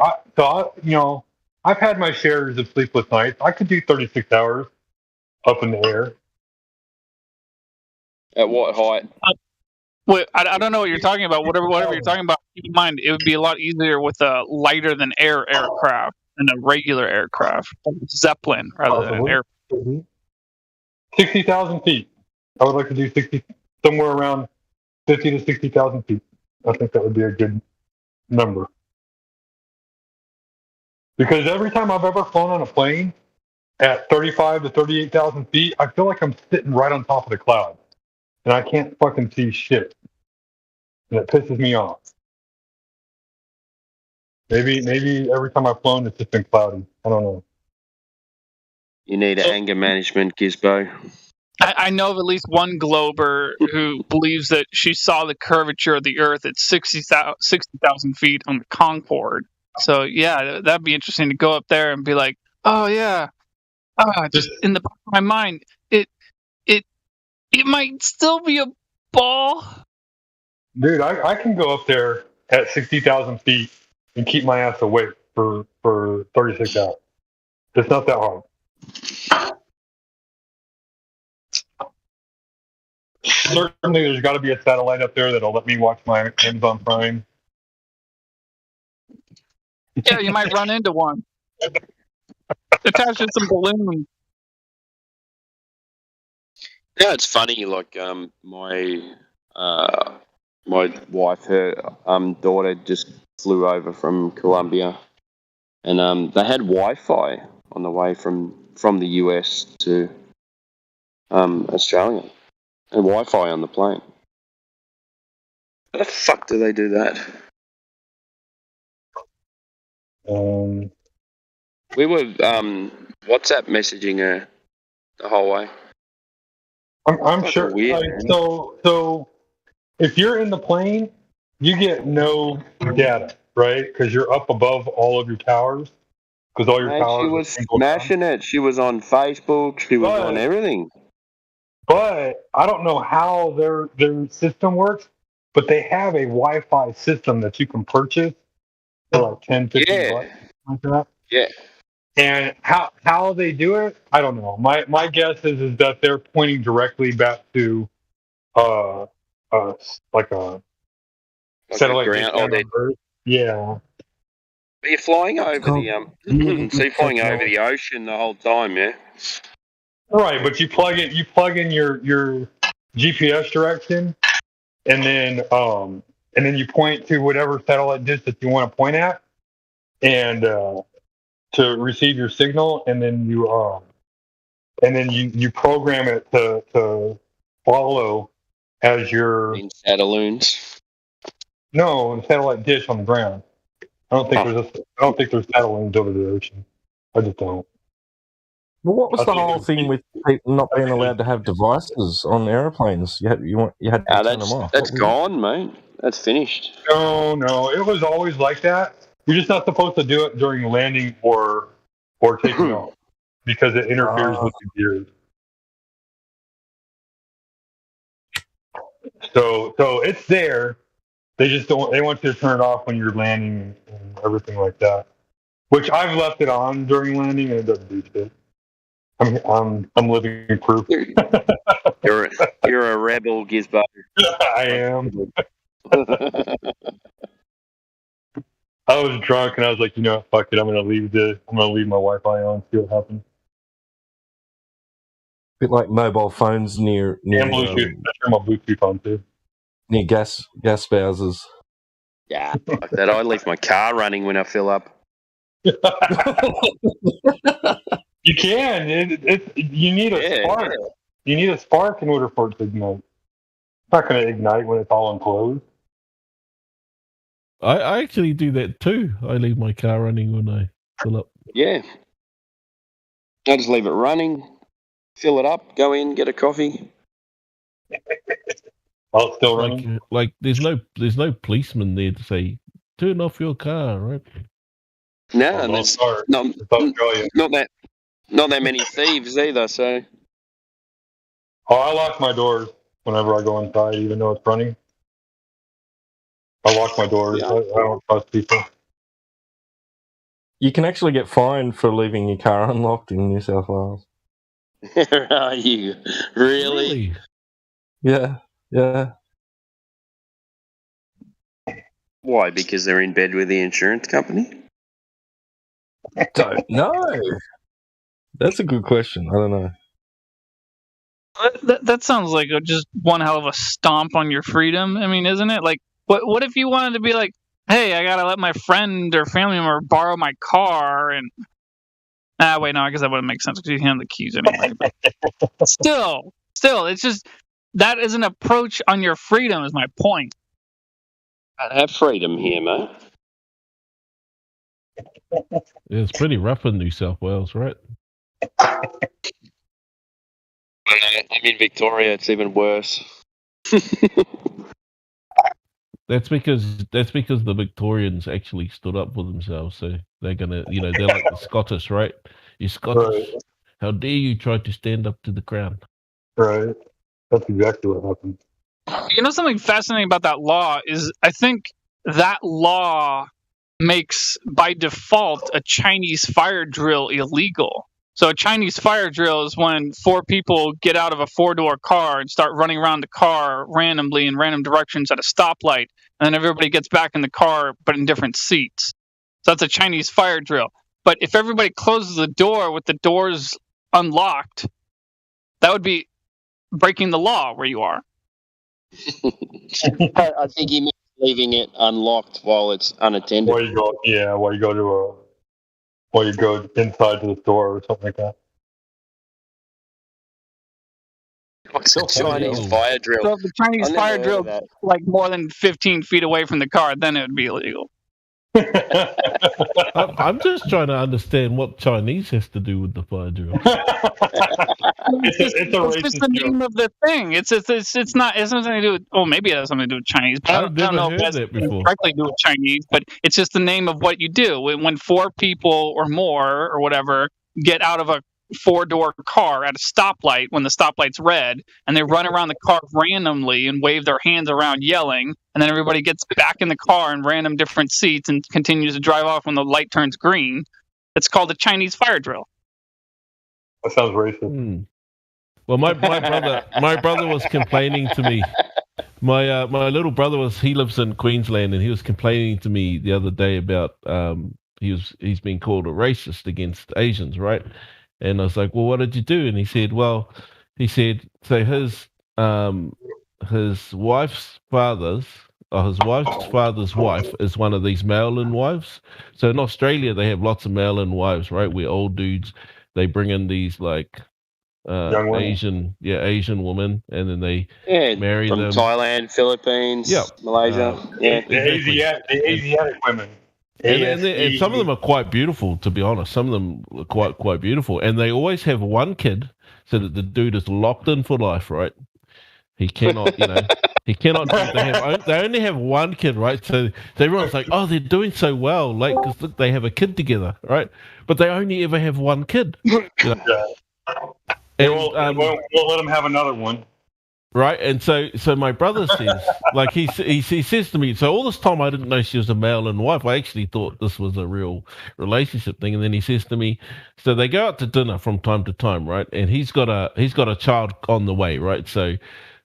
I've had my shares of sleepless nights. I could do 36 hours up in the air. At what height? Wait, I don't know what you're talking about. Whatever you're talking about, keep in mind it would be a lot easier with a lighter than air aircraft than a regular aircraft, like Zeppelin rather than an air. 60,000 feet. I would like to do somewhere around 50 to 60,000 feet. I think that would be a good number. Because every time I've ever flown on a plane at 35 to 38,000 feet, I feel like I'm sitting right on top of the clouds. And I can't fucking see shit. And it pisses me off. Maybe every time I've flown, it's just been cloudy. I don't know. You need anger management, Gizbo. I know of at least one Glober who believes that she saw the curvature of the Earth at 60,000 feet on the Concorde. So yeah, that'd be interesting to go up there and be like, oh yeah, just in the back of my mind, it might still be a ball. Dude, I can go up there at 60,000 feet and keep my ass awake for 36 hours. It's not that hard. Certainly, there's got to be a satellite up there that'll let me watch my Amazon Prime. Yeah, you might run into one. Attached to some balloons. Yeah, it's funny. Like my wife, her daughter just flew over from Colombia, and they had Wi-Fi on the way from the US to Australia, and Wi-Fi on the plane. How the fuck do they do that? We were WhatsApp messaging her the whole way. I'm sure. Weird, so if you're in the plane you get no data, right? Because you're up above all of your towers. Because all your Mate, towers she are was single down. smashing it. She was on Facebook. She was on everything. But I don't know how their system works. But they have a Wi-Fi system that you can purchase for like 10, 15 bucks, like that. Yeah. And how they do it, I don't know. My guess is that they're pointing directly back to like a satellite ground. dish on Earth. Yeah. But you're flying over the so you're flying over the ocean the whole time, yeah. Right, but you plug in your GPS direction, and then you point to whatever satellite dish that you want to point at, and to receive your signal, and then you program it to follow as your Satelloons. No, the satellite dish on the ground. I don't think there's satelloons over the ocean. I just don't. Well, what was I the think whole thing with people not being allowed to have devices on airplanes? You had to turn them off. That's gone, mate. That's finished. No, it was always like that. You're just not supposed to do it during landing or taking off because it interferes with the gears. So it's there. They just don't. They want you to turn it off when you're landing and everything like that. Which I've left it on during landing and it doesn't do shit. I'm living proof. You're a rebel, Gizbo. I am. I was drunk and I was like, you know what, fuck it, I'm gonna leave my Wi-Fi on, see what happens. Bit like mobile phones near And Bluetooth. I turn my Bluetooth on too. Near gas spouses. Yeah, like that. I leave my car running when I fill up. You can. You need a spark. Yeah. You need a spark in order for it to ignite. It's not going to ignite when it's all enclosed. I actually do that too. I leave my car running when I fill up. Yeah. I just leave it running, fill it up, go in, get a coffee. While it's still running. Like there's no policeman there to say turn off your car, right? No, and there's not that many thieves either. So. Oh, I lock my doors whenever I go inside, even though it's running. I lock my doors. Yeah. I don't trust people. You can actually get fined for leaving your car unlocked in New South Wales. Are you really? Yeah. Why? Because they're in bed with the insurance company? Don't know. That's a good question. I don't know. That sounds like just one hell of a stomp on your freedom. I mean, isn't it? Like, what if you wanted to be like, hey, I gotta let my friend or family member borrow my car, and wait, no, I guess that wouldn't make sense because you hand the keys anyway. But still, it's just that is an approach on your freedom. Is my point. I have freedom here, mate. Yeah, it's pretty rough in New South Wales, right? I'm in Victoria. It's even worse. That's because the Victorians actually stood up for themselves. So they're gonna, they're like the Scottish, right? You're Scottish. Right. How dare you try to stand up to the crown? Right. That's exactly what happened. You know, something fascinating about that law is I think that law makes by default a Chinese fire drill illegal. So a Chinese fire drill is when 4 people get out of a 4-door car and start running around the car randomly in random directions at a stoplight, and then everybody gets back in the car but in different seats. So that's a Chinese fire drill. But if everybody closes the door with the doors unlocked, that would be breaking the law where you are. I think he means leaving it unlocked while it's unattended. While you go inside to the store or something like that. What's a Chinese fire drill? So if the Chinese fire drill like more than 15 feet away from the car, then it would be illegal. I'm just trying to understand what Chinese has to do with the fire drill. It's just the name of the thing. It's not. It has nothing to do with. Oh, maybe it has something to do with Chinese. But I I've don't never know if it heard has that before. directly to do with Chinese. But it's just the name of what you do when 4 people or more or whatever get out of a 4-door car at a stoplight when the stoplight's red, and they run around the car randomly and wave their hands around yelling, and then everybody gets back in the car in random different seats and continues to drive off when the light turns green. It's called a Chinese fire drill. That sounds racist. Well, my brother was complaining to me. My little brother he lives in Queensland, and he was complaining to me the other day about he's been called a racist against Asians, right? And I was like, well, what did you do? And he said so his wife's father's wife is one of these mail-in wives. So in Australia, they have lots of mail-in wives, right? Where old dudes, they bring in these like Asian women, and then they marry from them. Thailand, Philippines, Malaysia. The Asiatic women. And some of them are quite beautiful, to be honest. Some of them are quite beautiful, and they always have one kid, so that the dude is locked in for life, right? He cannot, he cannot. They only have one kid, right? So everyone's like, "Oh, they're doing so well, like because look, they have a kid together, right?" But they only ever have one kid. And we'll let them have another one. Right, and so my brother says, like he says to me, so all this time I didn't know she was a mail-in wife. I actually thought this was a real relationship thing. And then he says to me, so they go out to dinner from time to time, right? And he's got a child on the way, right? So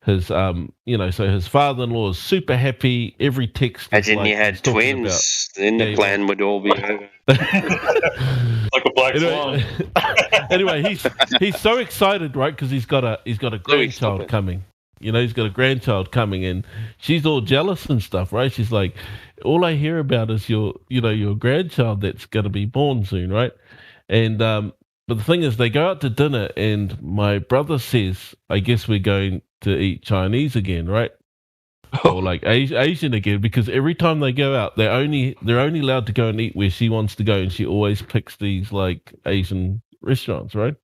his so his father-in-law is super happy. Every text. Imagine you had twins, then the plan would all be over. Like a black swan. Anyway, he's so excited, right? Because he's got a grandchild coming. He's got a grandchild coming, and she's all jealous and stuff, right? She's like, all I hear about is your grandchild that's going to be born soon, right? And but the thing is, they go out to dinner, and my brother says, I guess we're going to eat Chinese again, right? Or like Asian again, because every time they go out, they're only allowed to go and eat where she wants to go, and she always picks these like Asian restaurants, right?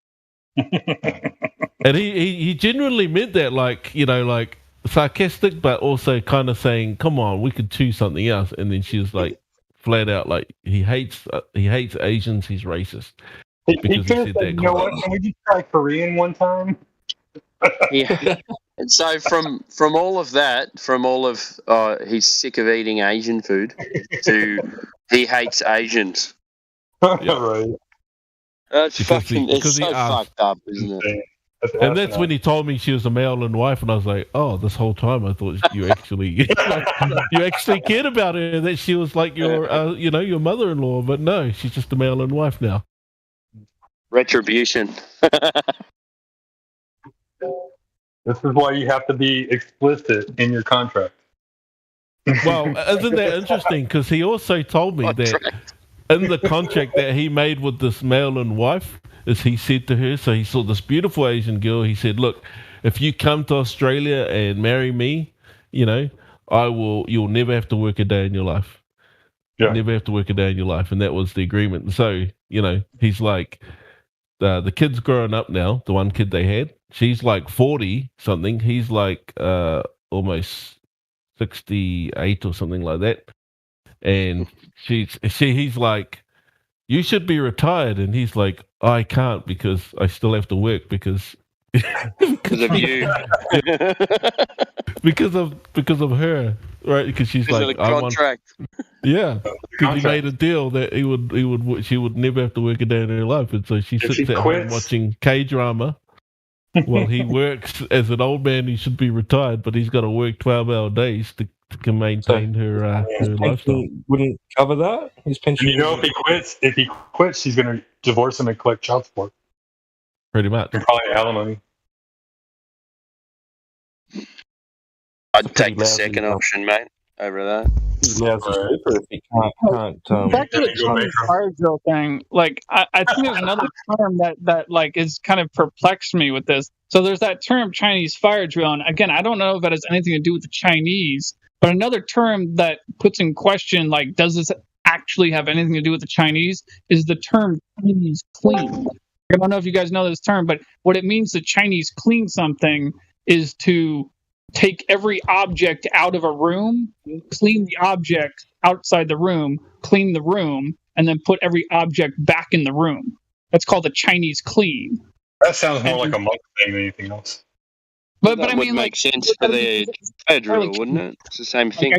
And he genuinely meant that, like sarcastic, but also kind of saying, "Come on, we could choose something else." And then she was like, flat out, like he hates Asians. He's racist. He could have said, "You know what? Can we just try Korean one time?" Yeah. And so from all of that, he's sick of eating Asian food, to he hates Asians. Right. That's it's so fucked up, isn't it? And that's when he told me she was a mail-in wife, and I was like, "Oh, this whole time I thought you actually, you actually cared about her, that she was like your, your mother-in-law, but no, she's just a mail-in wife now." Retribution. This is why you have to be explicit in your contract. Well, isn't that interesting? Because he also told me that in the contract that he made with this mail-in wife, is he said to her, so he saw this beautiful Asian girl, he said, "Look, if you come to Australia and marry me, you'll never have to work a day in your life. Yeah. Never have to work a day in your life." And that was the agreement. So, he's like, the kid's growing up now, the one kid they had. She's like 40 something. He's like almost 68 or something like that. And he's like, "You should be retired." And he's like, "I can't because I still have to work because of you." because of her, right? Because she's because like, of the contract. Yeah, because he made a deal that she would never have to work a day in her life, and so she sits at home watching K-drama while he works as an old man. He should be retired, but he's got to work 12-hour days to maintain her lifestyle. Wouldn't cover that. His pension. If he quits, she's going to divorce him and collect child support. Pretty much. And probably alimony. I'd take the second option, mate, over that. Back to the Chinese fire drill thing, like I think there's another term that like is kind of perplexed me with this. So there's that term Chinese fire drill, and again, I don't know if that has anything to do with the Chinese, but another term that puts in question, like, does this actually have anything to do with the Chinese, is the term Chinese clean. I don't know if you guys know this term, but what it means to Chinese clean something is to take every object out of a room, clean the object outside the room, clean the room, and then put every object back in the room. That's called a Chinese clean. That sounds more like a monk thing than anything else. But that I would mean, make like, sense for the federal, wouldn't it? It's the same thing.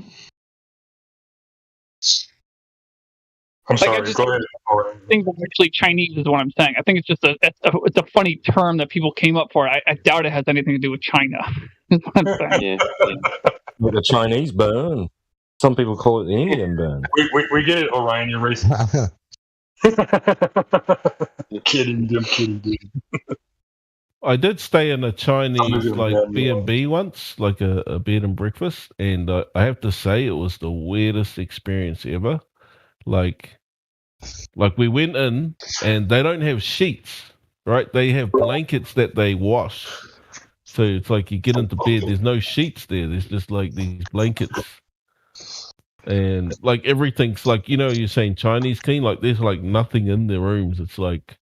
I'm Like, sorry. Go ahead. I think it's actually Chinese is what I'm saying. I think it's just it's a funny term that people came up for. I doubt it has anything to do with China. Is what I'm saying. With the Chinese burn. Some people call it the Indian burn. We get it, Orion. You're racist. You're kidding. I'm kidding, dude. I did stay in a Chinese like B&B once, like a bed and breakfast, and I have to say it was the weirdest experience ever. Like we went in and they don't have sheets, right? They have blankets that they wash. So it's like you get into bed, there's no sheets there. There's just like these blankets. And like everything's like, you know, you're saying Chinese clean, like there's like nothing in their rooms. It's like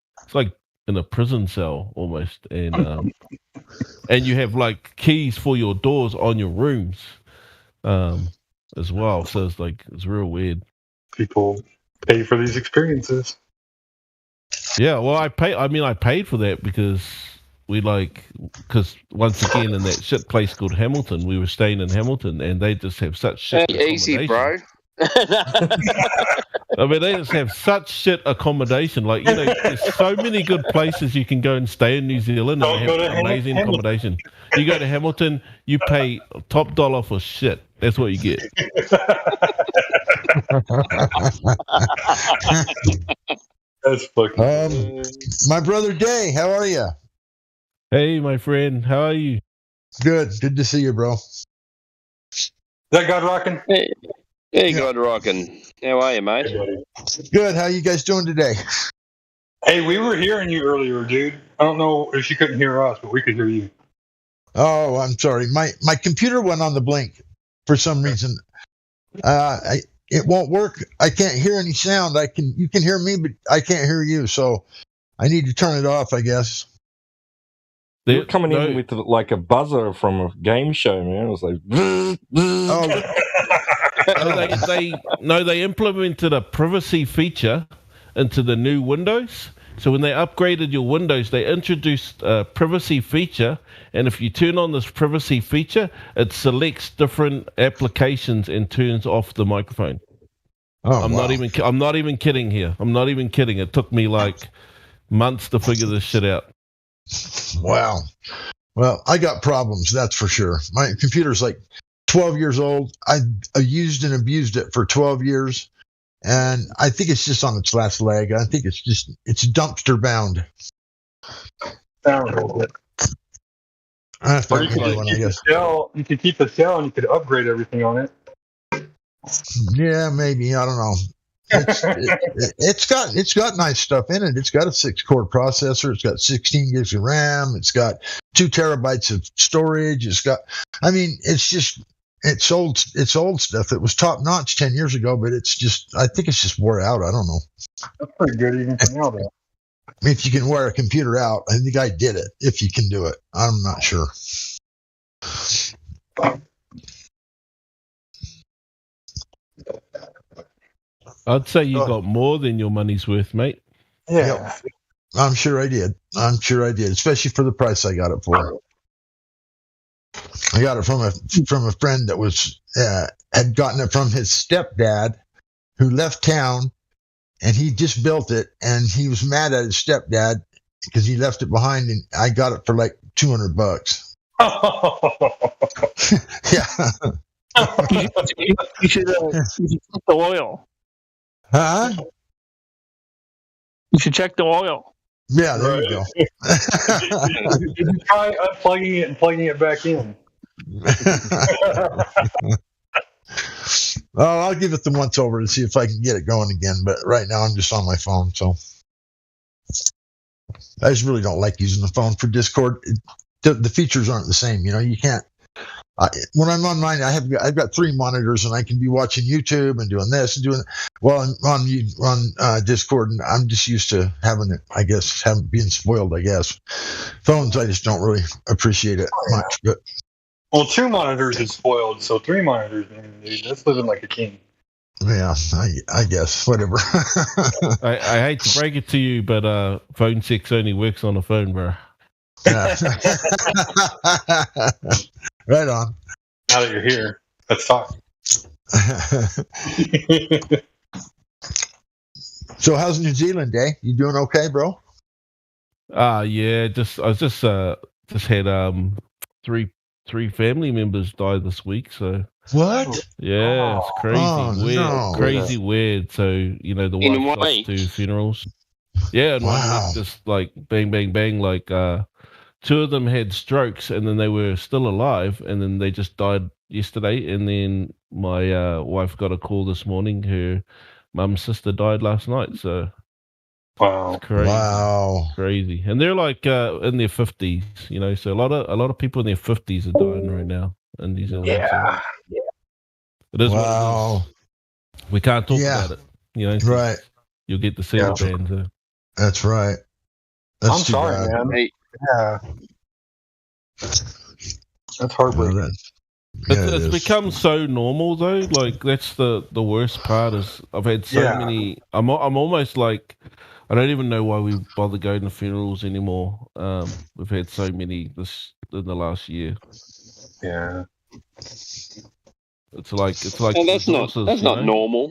in a prison cell almost. And and you have like keys for your doors on your rooms as well. So it's like it's real weird. People pay for these experiences. Yeah, well, I paid for that because once again in that shit place called Hamilton, we were staying in Hamilton, and they just have such shit. Hey, easy, bro. I mean, they just have such shit accommodation. Like, you know, there's so many good places you can go and stay in New Zealand, and they have amazing accommodation. You go to Hamilton, you pay top dollar for shit. That's what you get. That's fucking. My brother Day, how are you? Hey, my friend, how are you? Good to see you, bro. Is that God rocking? Hey, God rocking. How are you, mate? Good. How you guys doing today? Hey, we were hearing you earlier, dude. I don't know if you couldn't hear us, but we could hear you. Oh, I'm sorry. My computer went on the blink for some reason. It won't work. I can't hear any sound. You can hear me, but I can't hear you. So I need to turn it off, I guess. They're coming in with like a buzzer from a game show, man. It was like, they implemented a privacy feature into the new Windows. So when they upgraded your Windows, they introduced a privacy feature, and if you turn on this privacy feature, it selects different applications and turns off the microphone. I'm not even kidding here. I'm not even kidding. It took me like months to figure this shit out. Wow. Well, I got problems, that's for sure. My computer's like 12 years old. I used and abused it for 12 years. And I think it's just on its last leg. I think it's dumpster bound. Or you could keep the cell and you could upgrade everything on it. Yeah, maybe. I don't know. It's got nice stuff in it. It's got a 6-core processor. It's got 16 gigs of RAM. It's got 2 terabytes of storage. It's old stuff. It was top notch 10 years ago, but I think it's just wore out. I don't know. That's pretty good even for now, though. If you can wear a computer out, I think the guy did it. If you can do it, I'm not sure. I'd say you got more than your money's worth, mate. Yeah. Yep. I'm sure I did. Especially for the price I got it for. I got it from a friend that was had gotten it from his stepdad, who left town, and he just built it, and he was mad at his stepdad because he left it behind, and I got it for like $200. Yeah. You should check the oil. Huh? You should check the oil. Yeah, there you go. You can try unplugging it and plugging it back in. Well, I'll give it the once over to see if I can get it going again. But right now, I'm just on my phone, so I just really don't like using the phone for Discord. The features aren't the same. You know, you can't When I'm on mine, I've got 3 monitors, and I can be watching YouTube and doing this and doing. Well, on Discord, and I'm just used to having it. I guess being spoiled. I guess phones, I just don't really appreciate it much. But Well, 2 monitors is spoiled, so 3 monitors, man, dude, that's living like a king. yeah, I guess whatever. I hate to break it to you, but phone 6 only works on a phone, bro. Yeah. Right on. Now that you're here, let's talk. So how's New Zealand, eh? You doing okay, bro? Yeah, I just had 3 family members die this week, so what? Yeah, it's crazy weird, no. crazy weird. So the In wife a way. shops do funerals. Yeah, and Wow. just like bang, bang, bang. Like 2 of them had strokes, and then they were still alive, and then they just died yesterday. And then my wife got a call this morning. Her mum's sister died last night. So wow, it's crazy, wow, crazy. And they're like in their 50s, So a lot of people in their 50s are dying right now in New Zealand. Yeah. So it is what wow. it is. We can't talk Yeah. about it. So Right. you'll get to see the band. So. That's right. That's I'm too sorry, bad. man. Hey, Yeah. That's heartbreaking. Well, it It's is. become so normal though. Like that's the worst part is I've had so Yeah. many. I'm almost like I don't even know why we bother going to funerals anymore. We've had so many this in the last year. Yeah. It's like well, that's not resources, normal.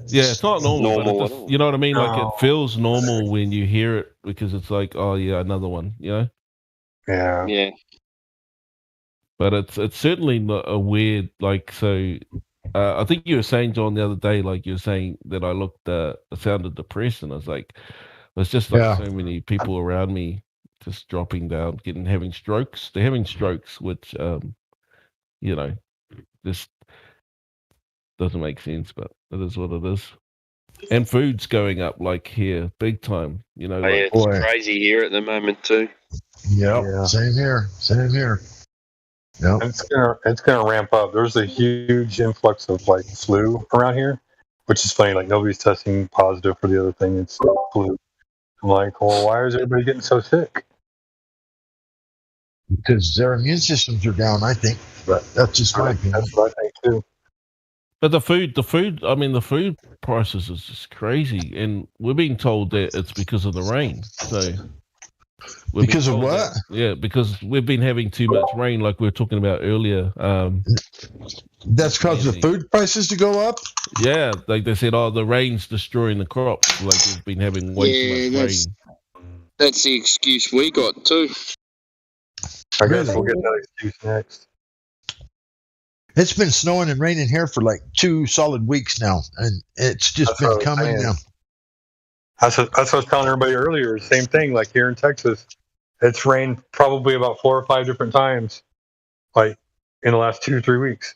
Yeah, it's not normal, normal but at it just, all. you know what I mean. No. Like it feels normal when you hear it because it's like, oh yeah, another one. Yeah. Yeah. But it's certainly not a weird like so. I think you were saying, John, the other day, like you were saying that I sounded depressed, and I was like, there's just like Yeah. so many people around me just dropping down, having strokes. They're having strokes, which just doesn't make sense, but it is what it is. And food's going up like here, big time. Yeah, Like, it's Boy. crazy here at the moment too. Yep. Yeah. Same here. Same here. Yep. It's gonna ramp up. There's a huge influx of like flu around here, which is funny. Like nobody's testing positive for the other thing. It's flu. I'm like, well, why is everybody getting so sick? Because their immune systems are down, I think. But that's just my opinion. That's what I think too. but the food, I mean, the food prices is just crazy, and we're being told that it's because of the rain. So we're being Because of told what? that- yeah, because we've been having too much rain, like we were talking about earlier. That's caused the food prices to go up? Yeah, like they said, oh, the rain's destroying the crops. Like we've been having way too much rain. That's the excuse we got too. I guess Really? we'll get that excuse next. It's been snowing and raining here for like 2 solid weeks now, and it's just That's what I been was coming saying. down. That's what I was telling everybody earlier. Same thing. Like here in Texas, it's rained probably about 4 or 5 different times, like in the last 2 or 3 weeks.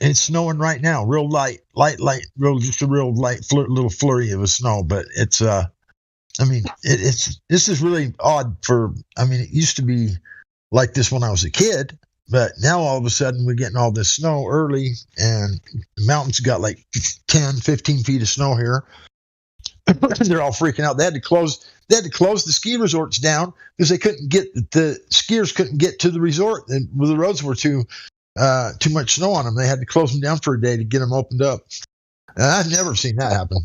It's snowing right now, real light, just a real light little flurry of a snow. But it's, I mean, this is really odd it used to be like this when I was a kid, but now all of a sudden we're getting all this snow early, and the mountains got like 10, 15 feet of snow here. They're all freaking out. They had to close the ski resorts down because the skiers couldn't get to the resort, and the roads were too much snow on them. They had to close them down for a day to get them opened up. And I've never seen that happen.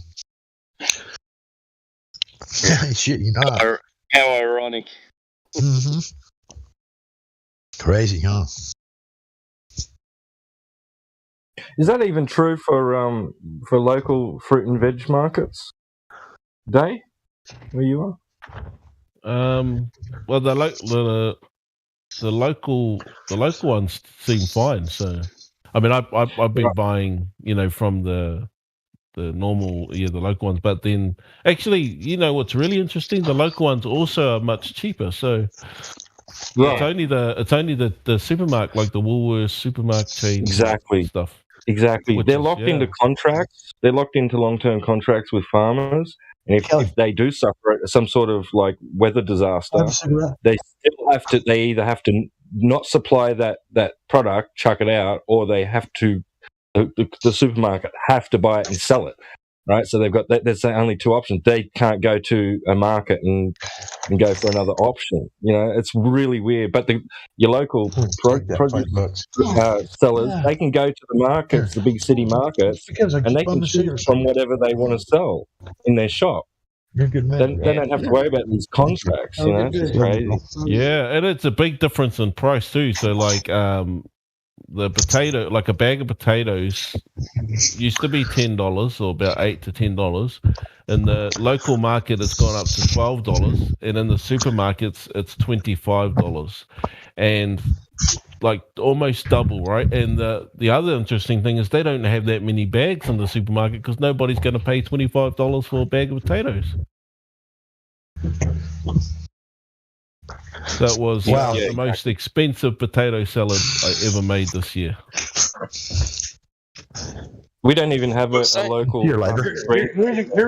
Shit, you know. How ironic. Mm-hmm. Crazy, huh? Is that even true for local fruit and veg markets? Day, where you are? Well, the local ones seem fine. So, I mean, I've been buying, from the normal, the local ones. But then, actually, what's really interesting? The local ones also are much cheaper. So, it's only the supermarket, like the Woolworths supermarket chain, Exactly. stuff. Exactly. Which They're is- locked yeah. into contracts. They're locked into long-term contracts with farmers. And if they do suffer some sort of like weather disaster, they either have to not supply that product, chuck it out, or they have to the supermarket have to buy it and sell it, right? So they've got that. There's only two options. They can't go to a market and go for another option. It's really weird. But your local produce sellers, they can go to the markets, the big city markets, and they can choose from whatever they want to sell in their shop. You're a good man. They don't have to worry about these contracts. It's just crazy. Yeah, and it's a big difference in price too. So like the potato, like a bag of potatoes used to be $10 or about $8 to $10. In the local market it's gone up to $12, and in the supermarkets it's $25. And like almost double, right? And the other interesting thing is they don't have that many bags in the supermarket because nobody's going to pay $25 for a bag of potatoes. That was the most expensive potato salad I ever made this year. We don't even have a local. Here's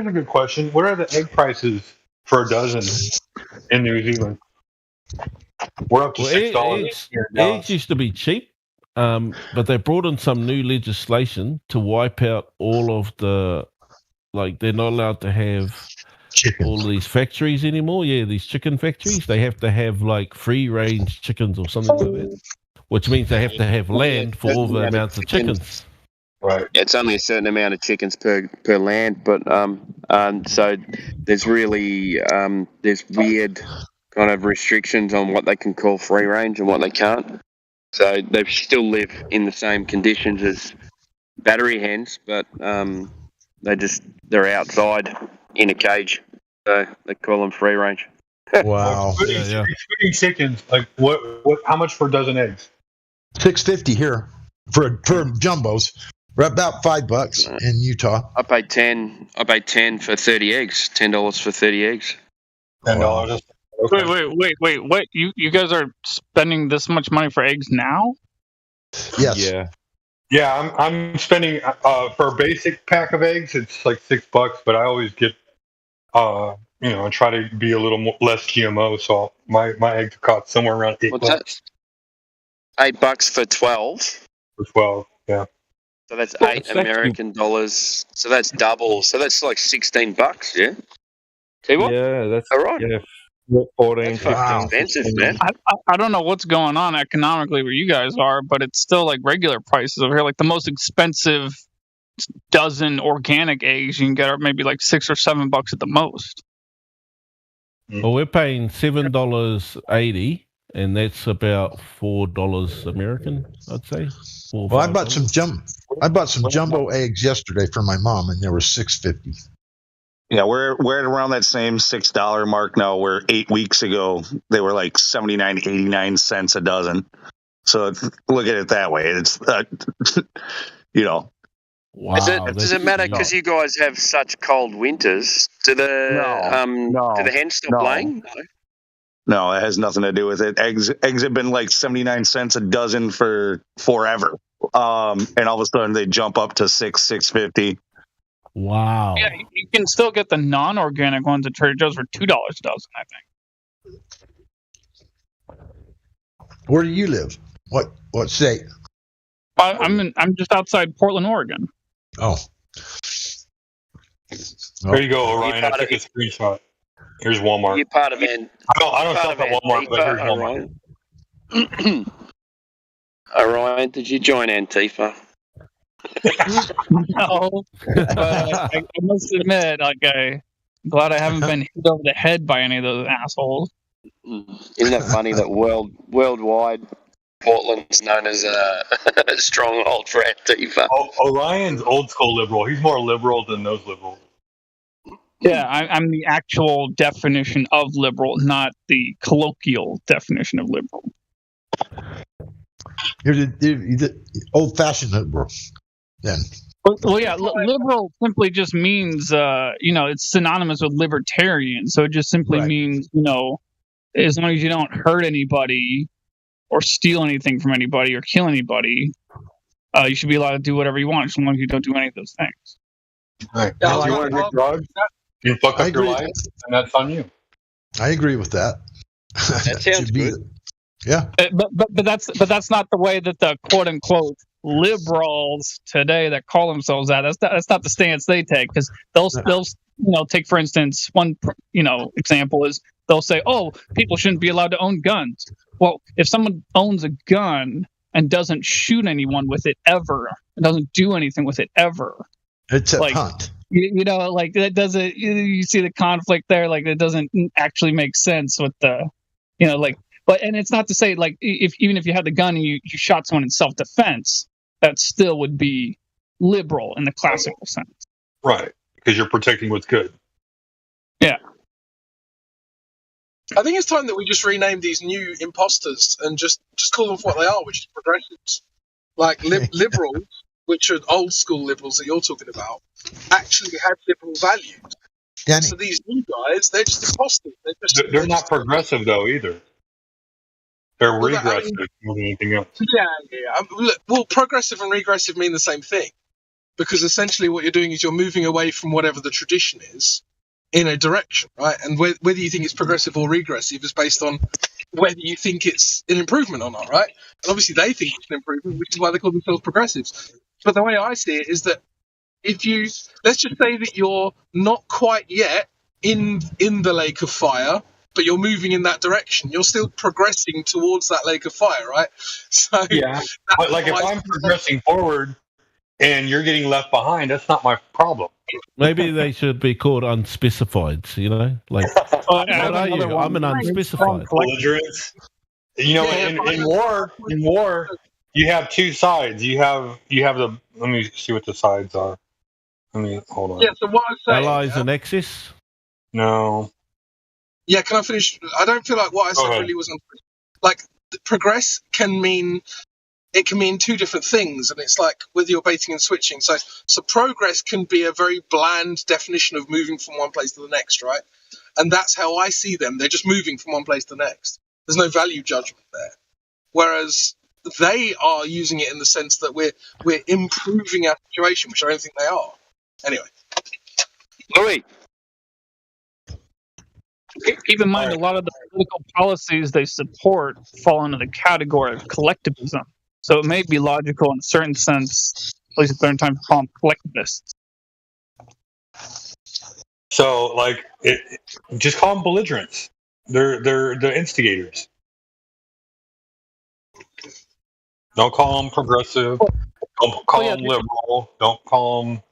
a good question. What are the egg prices for a dozen in New Zealand? We're up to $6. Eggs used to be cheap, but they brought in some new legislation to wipe out all of the, like they're not allowed to have all of these factories anymore. Yeah, these chicken factories. They have to have like free range chickens or something like that, which means they have to have land for all the amounts of chickens. Right. Yeah, it's only a certain amount of chickens per land, but so there's really there's weird kind of restrictions on what they can call free range and what they can't. So they still live in the same conditions as battery hens, but they're outside in a cage, so they call them free range. Wow. Excluding chickens, like what? How much for a dozen eggs? $6.50 here for jumbos. We're about $5 in Utah. I paid 10 for 30 eggs. $10 for 30 eggs. $10. Wait! What? You guys are spending this much money for eggs now? Yes. Yeah. Yeah, I'm spending for a basic pack of eggs. It's like $6, but I always get I try to be a little less GMO. So my eggs cost somewhere around $8. What's that? $8 for 12. For 12, yeah. So that's $8 American dollars. So that's double. So that's like $16. Yeah. See what? Yeah, that's all right. Yeah, 14, that's 15, expensive, man. I don't know what's going on economically where you guys are, but it's still like regular prices over here. Like the most expensive dozen organic eggs you can get are maybe like $6 or $7 at the most. Well, we're paying $7.80, and that's about $4 American, I'd say. Well, I bought some jumbo eggs yesterday for my mom, and they were $6.50. Yeah, we're at around that same $6 mark now, where 8 weeks ago they were like 79, 89 cents a dozen. So look at it that way. It's, Wow, does it matter because you guys have such cold winters? Do the hens stop laying? No, it has nothing to do with it. Eggs have been like 79 cents a dozen for forever. And all of a sudden they jump up to $6.50. Wow. Yeah, you can still get the non-organic ones at Trader Joe's for $2 a dozen, I think. Where do you live? What state? I'm just outside Portland, Oregon. Oh. There you go, Orion. I took a screenshot. Here's Walmart. You're part of it. I don't shop at Walmart, but here's Walmart. Orion, did you join Antifa? No, but I must admit, like, I'm glad I haven't been hit over the head by any of those assholes. Isn't that funny that worldwide Portland's known as a stronghold for Antifa? Orion's old school liberal. He's more liberal than those liberals. Yeah, I'm the actual definition of liberal, not the colloquial definition of liberal. You're the old-fashioned liberal, then. Well, yeah, liberal simply just means, it's synonymous with libertarian. So it just simply means, as long as you don't hurt anybody or steal anything from anybody or kill anybody, you should be allowed to do whatever you want as long as you don't do any of those things. Right. If you want to get drugs, you fuck up your life, and that's on you. I agree with that. That sounds good. Yeah. But that's not the way that the quote unquote liberals today that call themselves that. That's not the stance they take, because they'll take, for instance, one example is they'll say, oh, people shouldn't be allowed to own guns. Well, if someone owns a gun and doesn't shoot anyone with it ever, and doesn't do anything with it ever, it's a like, hunt. Like that doesn't. You see the conflict there. Like it doesn't actually make sense with the, But and it's not to say like even if you had the gun and you shot someone in self-defense, that still would be liberal in the classical sense. Right, because you're protecting what's good. Yeah. I think it's time that we just rename these new imposters and just call them for what they are, which is progressives. Like liberals, which are old school liberals that you're talking about, actually have liberal values. Danny. So these new guys, they're just imposters. They're not progressive though either. They're regressive more than anything else. Yeah. Well, progressive and regressive mean the same thing, because essentially what you're doing is you're moving away from whatever the tradition is in a direction, right? And whether you think it's progressive or regressive is based on whether you think it's an improvement or not, right? And obviously they think it's an improvement, which is why they call themselves progressives. But the way I see it is that let's just say that you're not quite yet in the lake of fire, but you're moving in that direction. You're still progressing towards that lake of fire, right? So yeah, but like if I'm progressing forward and you're getting left behind, that's not my problem. Maybe they should be called unspecified. Like what are you? I'm an unspecified. Belligerents. In war, you have two sides. You have the. Let me see what the sides are. Hold on. Yeah. So what I'm saying, Allies and Axis. No. Yeah, can I finish? I don't feel like what I said really was like progress can mean two different things, and it's like whether you're baiting and switching. So progress can be a very bland definition of moving from one place to the next, right? And that's how I see them. They're just moving from one place to the next. There's no value judgment there. Whereas they are using it in the sense that we're improving our situation, which I don't think they are. Anyway. Louis. Keep in mind, a lot of the political policies they support fall into the category of collectivism. So it may be logical in a certain sense, at least at certain time, to call them collectivists. So, just call them belligerents. They're the instigators. Don't call them progressive. Don't call them liberal. Don't call them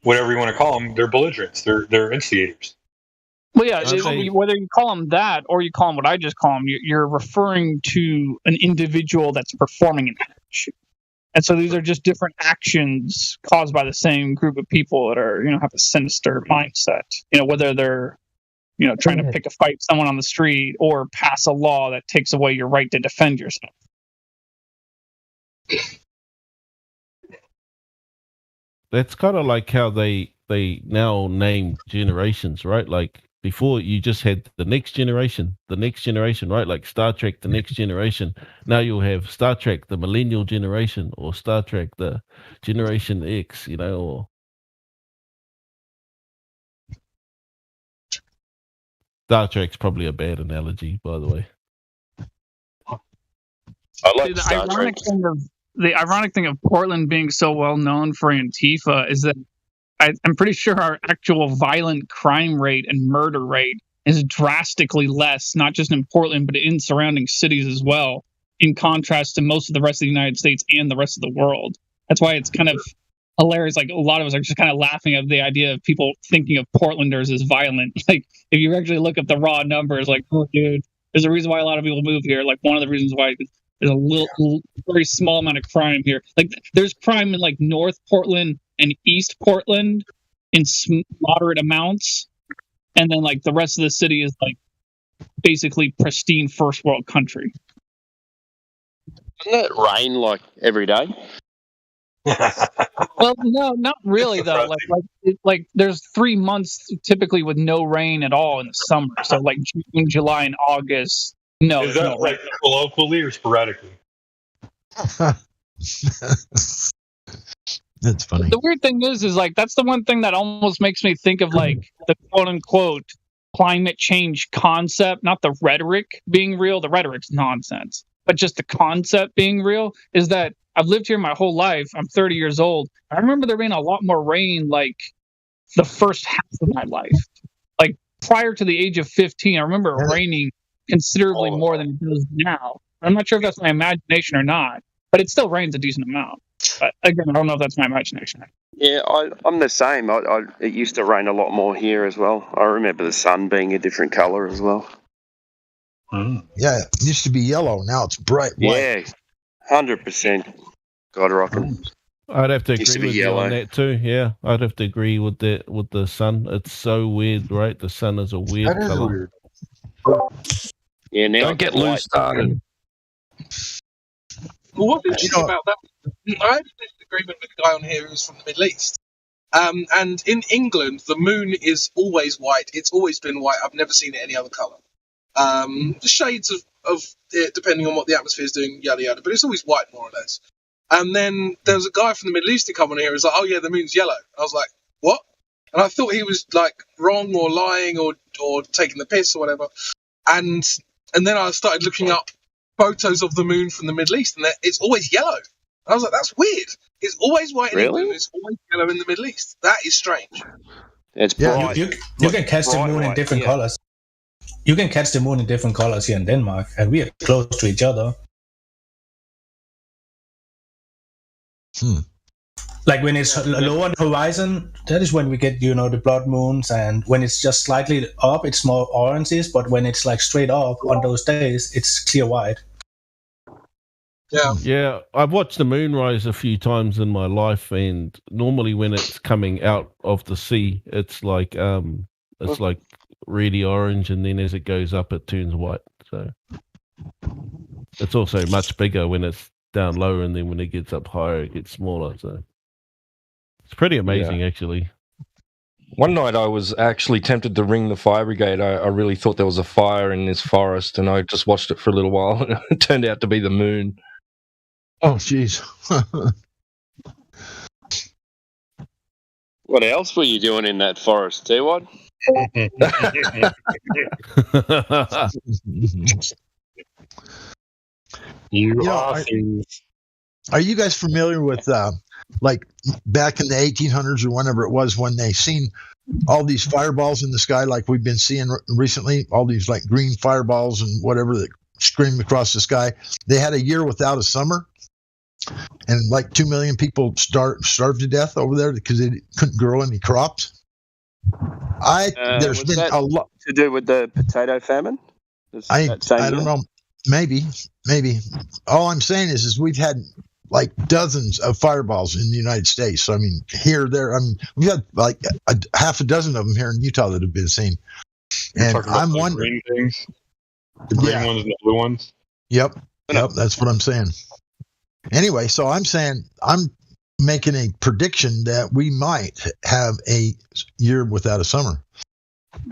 whatever you want to call them. They're belligerents. They're instigators. Well, yeah, whether you call them that or you call them what I just call them, you're referring to an individual that's performing an action. And so these are just different actions caused by the same group of people that are, have a sinister mindset. Whether they're, trying to pick a fight with someone on the street or pass a law that takes away your right to defend yourself. That's kind of like how they now name generations, right? Like before you just had the next generation, right? Like Star Trek, the next generation. Now you'll have Star Trek, the millennial generation, or Star Trek, the Generation X, or Star Trek's probably a bad analogy, by the way. I like the ironic thing of Portland being so well known for Antifa is that I'm pretty sure our actual violent crime rate and murder rate is drastically less, not just in Portland, but in surrounding cities as well, in contrast to most of the rest of the United States and the rest of the world. That's why it's kind of hilarious. Like, a lot of us are just kind of laughing at the idea of people thinking of Portlanders as violent. Like, if you actually look up the raw numbers, like, oh, dude, there's a reason why a lot of people move here. Like, one of the reasons why there's a very small amount of crime here. Like, there's crime in, like, North Portland and East Portland in moderate amounts, and then like the rest of the city is like basically pristine first world country. Doesn't it rain like every day? Well, no, not really though. Like there's 3 months typically with no rain at all in the summer. So like June, July, and August. No, is that no like locally or sporadically? That's funny. The weird thing is like that's the one thing that almost makes me think of like the quote unquote climate change concept, not the rhetoric being real. The rhetoric's nonsense, but just the concept being real is that I've lived here my whole life. I'm 30 years old. I remember there being a lot more rain like the first half of my life. Like prior to the age of 15, I remember it raining considerably more than it does now. I'm not sure if that's my imagination or not, but it still rains a decent amount. But again, I don't know if that's my imagination. Yeah, I'm the same. It used to rain a lot more here as well. I remember the sun being a different colour as well. Yeah, it used to be yellow. Now it's bright white. Yeah, 100%. God rocking. I'd have to Used to agree be with you yellow. on that too. Yeah, I'd have to agree with that. With the sun, it's so weird, right? The sun is a weird That is color. weird. Yeah, now Don't it's get white. loose started. Well, what's interesting about that? I have a disagreement with a guy on here who's from the Middle East. And in England, the moon is always white. It's always been white. I've never seen it any other colour. The shades of it, depending on what the atmosphere is doing, yada yada. But it's always white, more or less. And then there was a guy from the Middle East who come on here. Who's like, "Oh yeah, the moon's yellow." I was like, "What?" And I thought he was like wrong or lying or taking the piss or whatever. And then I started looking up photos of the moon from the Middle East, and it's always yellow. I was like, "That's weird. It's always white in Really? England. It's always yellow in the Middle East. That is strange." It's bright. You can catch the bright moon in white, different yeah. colors. You can catch the moon in different colors here in Denmark, and we are close to each other. Like when it's low on the horizon, that is when we get, the blood moons, and when it's just slightly up, it's more oranges, but when it's like straight up on those days, it's clear white. Yeah. Yeah, I've watched the moonrise a few times in my life, and normally when it's coming out of the sea, it's like really orange, and then as it goes up, it turns white. So it's also much bigger when it's down low, and then when it gets up higher, it gets smaller. So it's pretty amazing, actually. One night I was actually tempted to ring the fire brigade. I really thought there was a fire in this forest, and I just watched it for a little while, and it turned out to be the moon. Oh, jeez. What else were you doing in that forest, T-Wad? Are you guys familiar with like back in the 1800s or whenever it was when they seen all these fireballs in the sky like we've been seeing recently, all these like green fireballs and whatever that screamed across the sky? They had a year without a summer, and like 2 million people starved to death over there because they couldn't grow any crops. There's been a lot to do with the potato famine. I don't know. Maybe. All I'm saying is we've had like dozens of fireballs in the United States. So, I mean, here, there, we've had like half a dozen of them here in Utah that have been seen. And I'm wondering. Green things? The green ones and the blue ones? Yep. That's what I'm saying. Anyway, so I'm saying I'm making a prediction that we might have a year without a summer.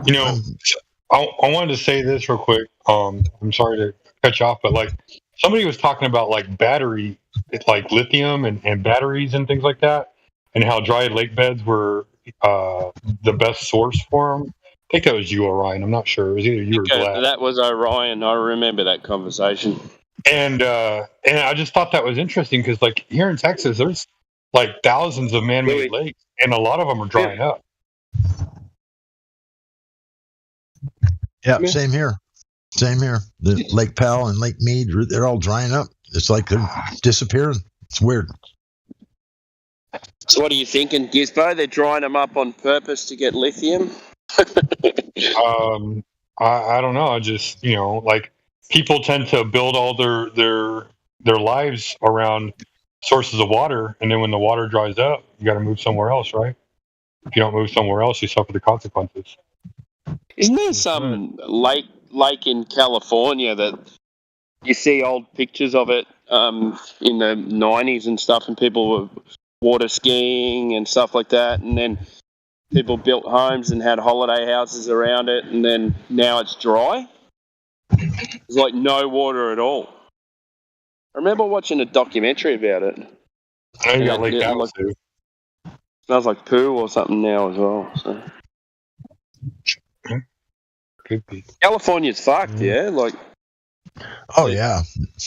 I wanted to say this real quick. I'm sorry to cut you off, but like somebody was talking about like battery, like lithium and batteries and things like that, and how dry lake beds were the best source for them. I think that was you, Orion. I'm not sure. It was either you or Glad. That was Orion. I remember that conversation. And I just thought that was interesting because like here in Texas, there's like thousands of man-made lakes, and a lot of them are drying up. Yeah, same here. The Lake Powell and Lake Mead, they're all drying up. It's like they're disappearing. It's weird. So what are you thinking, Gizbo? They're drying them up on purpose to get lithium? I don't know. I just, like people tend to build all their lives around sources of water, and then when the water dries up, you got to move somewhere else, right? If you don't move somewhere else, you suffer the consequences. Isn't there some lake in California that you see old pictures of it in the 90s and stuff, and people were water skiing and stuff like that, and then people built homes and had holiday houses around it, and then now it's dry? There's like no water at all. I remember watching a documentary about it. I know you got Lake Powell too. Smells like poo or something now as well. So. could be. California's fucked, yeah. Like, Oh yeah,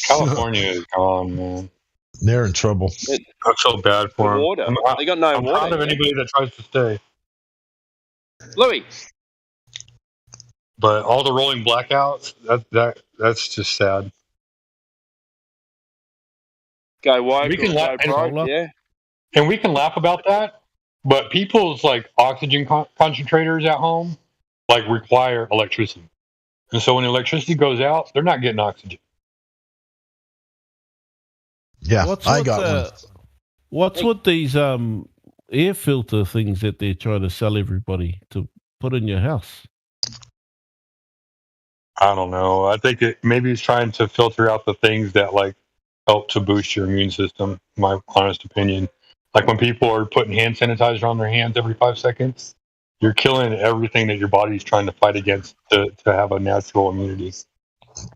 California is gone, man. they're in trouble. I feel bad for them. water. They got no I'm water. proud of anybody that tries to stay. Louis. But all the rolling blackouts, that's just sad. Go woke. We can or laugh, go broke, yeah. and we can laugh about that. But people's like oxygen concentrators at home like require electricity, and so when electricity goes out, they're not getting oxygen. Yeah, I got one. What's with these air filter things that they're trying to sell everybody to put in your house? I don't know. I think maybe it's trying to filter out the things that like help to boost your immune system. My honest opinion. Like when people are putting hand sanitizer on their hands every 5 seconds, you're killing everything that your body's trying to fight against to have a natural immunity.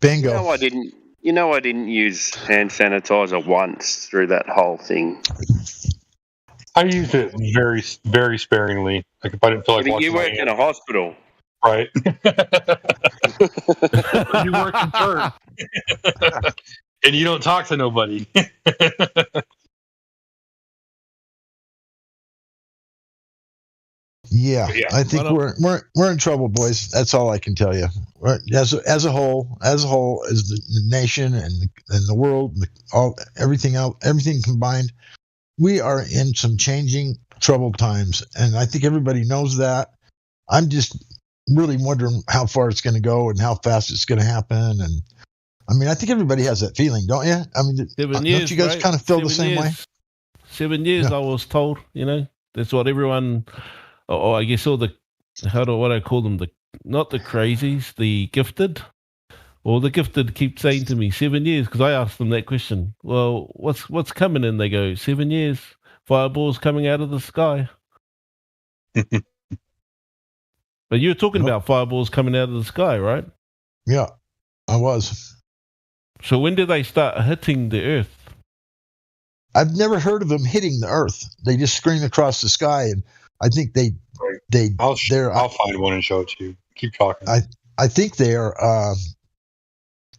Bingo. I didn't use hand sanitizer once through that whole thing. I use it very, very sparingly. Like if I didn't feel like washing You my work hands. in a hospital. Right. You work in dirt. And you don't talk to nobody. Yeah, I think we're in trouble, boys. That's all I can tell you. As a whole, as the nation and the world, everything combined, we are in some changing troubled times, and I think everybody knows that. I'm just really wondering how far it's going to go and how fast it's going to happen. And I mean, I think everybody has that feeling, don't you? I mean, don't you guys kind of feel the same way? 7 years, I was told. That's what everyone. I guess all the what I call them, not the crazies, the gifted. Well, the gifted keep saying to me 7 years because I asked them that question. Well, what's coming? And they go 7 years. Fireballs coming out of the sky. But you were talking about fireballs coming out of the sky, right? Yeah, I was. So when did they start hitting the earth? I've never heard of them hitting the earth. They just scream across the sky, and I think I'll find one and show it to you. Keep talking. I think they are.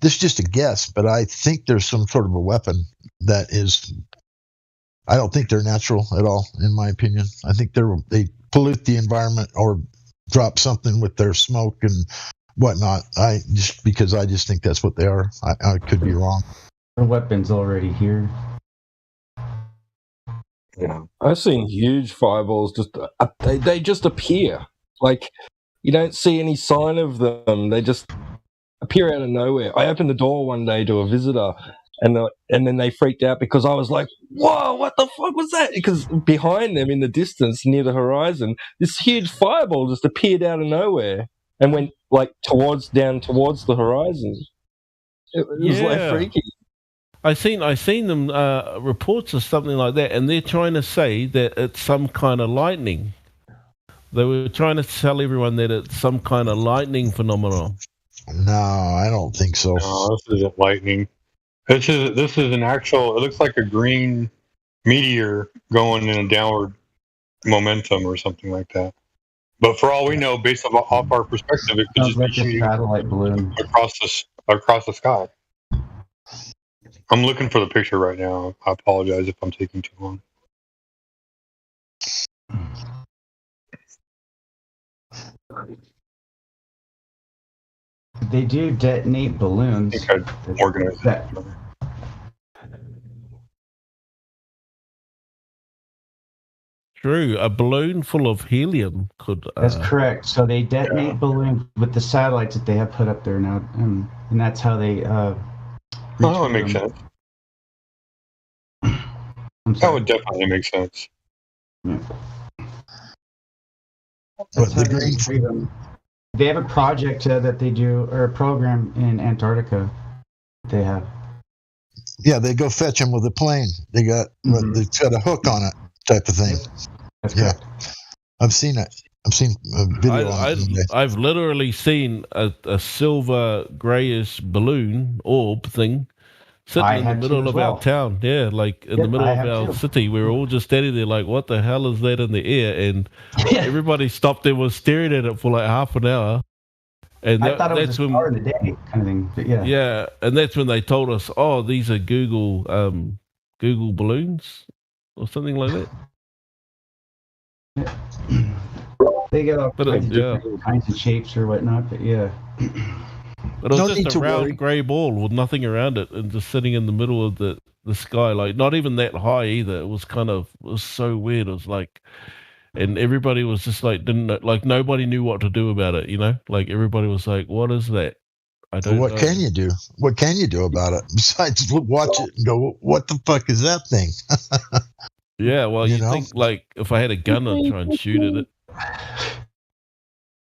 This is just a guess, but I think there's some sort of a weapon that is. I don't think they're natural at all, in my opinion. I think they pollute the environment or drop something with their smoke and whatnot. I just think that's what they are. I could be wrong. The weapon's already here. Yeah, I've seen huge fireballs they just appear. Like you don't see any sign of them. They just appear out of nowhere. I opened the door one day to a visitor, and then they freaked out because I was like, "Whoa, what the fuck was that?" Because behind them in the distance, near the horizon, this huge fireball just appeared out of nowhere and went like down towards the horizon. It was like freaky. I seen them reports or something like that, and they're trying to say that it's some kind of lightning. They were trying to tell everyone that it's some kind of lightning phenomenon. No, I don't think so. No, this isn't lightning. This is an actual. It looks like a green meteor going in a downward momentum or something like that. But for all we know, based off our perspective, it could just be shooting satellite balloon across the sky. I'm looking for the picture right now. I apologize if I'm taking too long. They do detonate balloons. I think I'd organize that. True, a balloon full of helium could. That's correct. So they detonate balloons with the satellites that they have put up there now, and that's how they. That would make sense. That would definitely make sense. Yeah. But the green. They have a project that they do, or a program in Antarctica. They have. Yeah, they go fetch them with a plane. They got they've got a hook on it, type of thing. That's correct. I've seen it. I've seen a video on it. I've literally seen a silver grayish balloon orb thing sitting in the middle of our town. Yeah, like in the middle of our city. We were all just standing there like, what the hell is that in the air? And everybody stopped and was staring at it for like half an hour. And I thought it was that's a when, star in the day kind of thing. But yeah. yeah, and that's when they told us, oh, these are Google balloons or something like that. They get all But kinds of yeah. different kinds of shapes or whatnot. But yeah. But it No was need just a to worry. round grey ball with nothing around it and just sitting in the middle of the sky, like not even that high either. It was so weird. It was like, and everybody was just like, didn't know, like nobody knew what to do about it, you know? Like everybody was like, what is that? I So don't what know. can you do? What can you do about it besides watch it and go, "What the fuck is that thing?" Yeah, well, you know? think like if I had a gun, I'd try and shoot at it.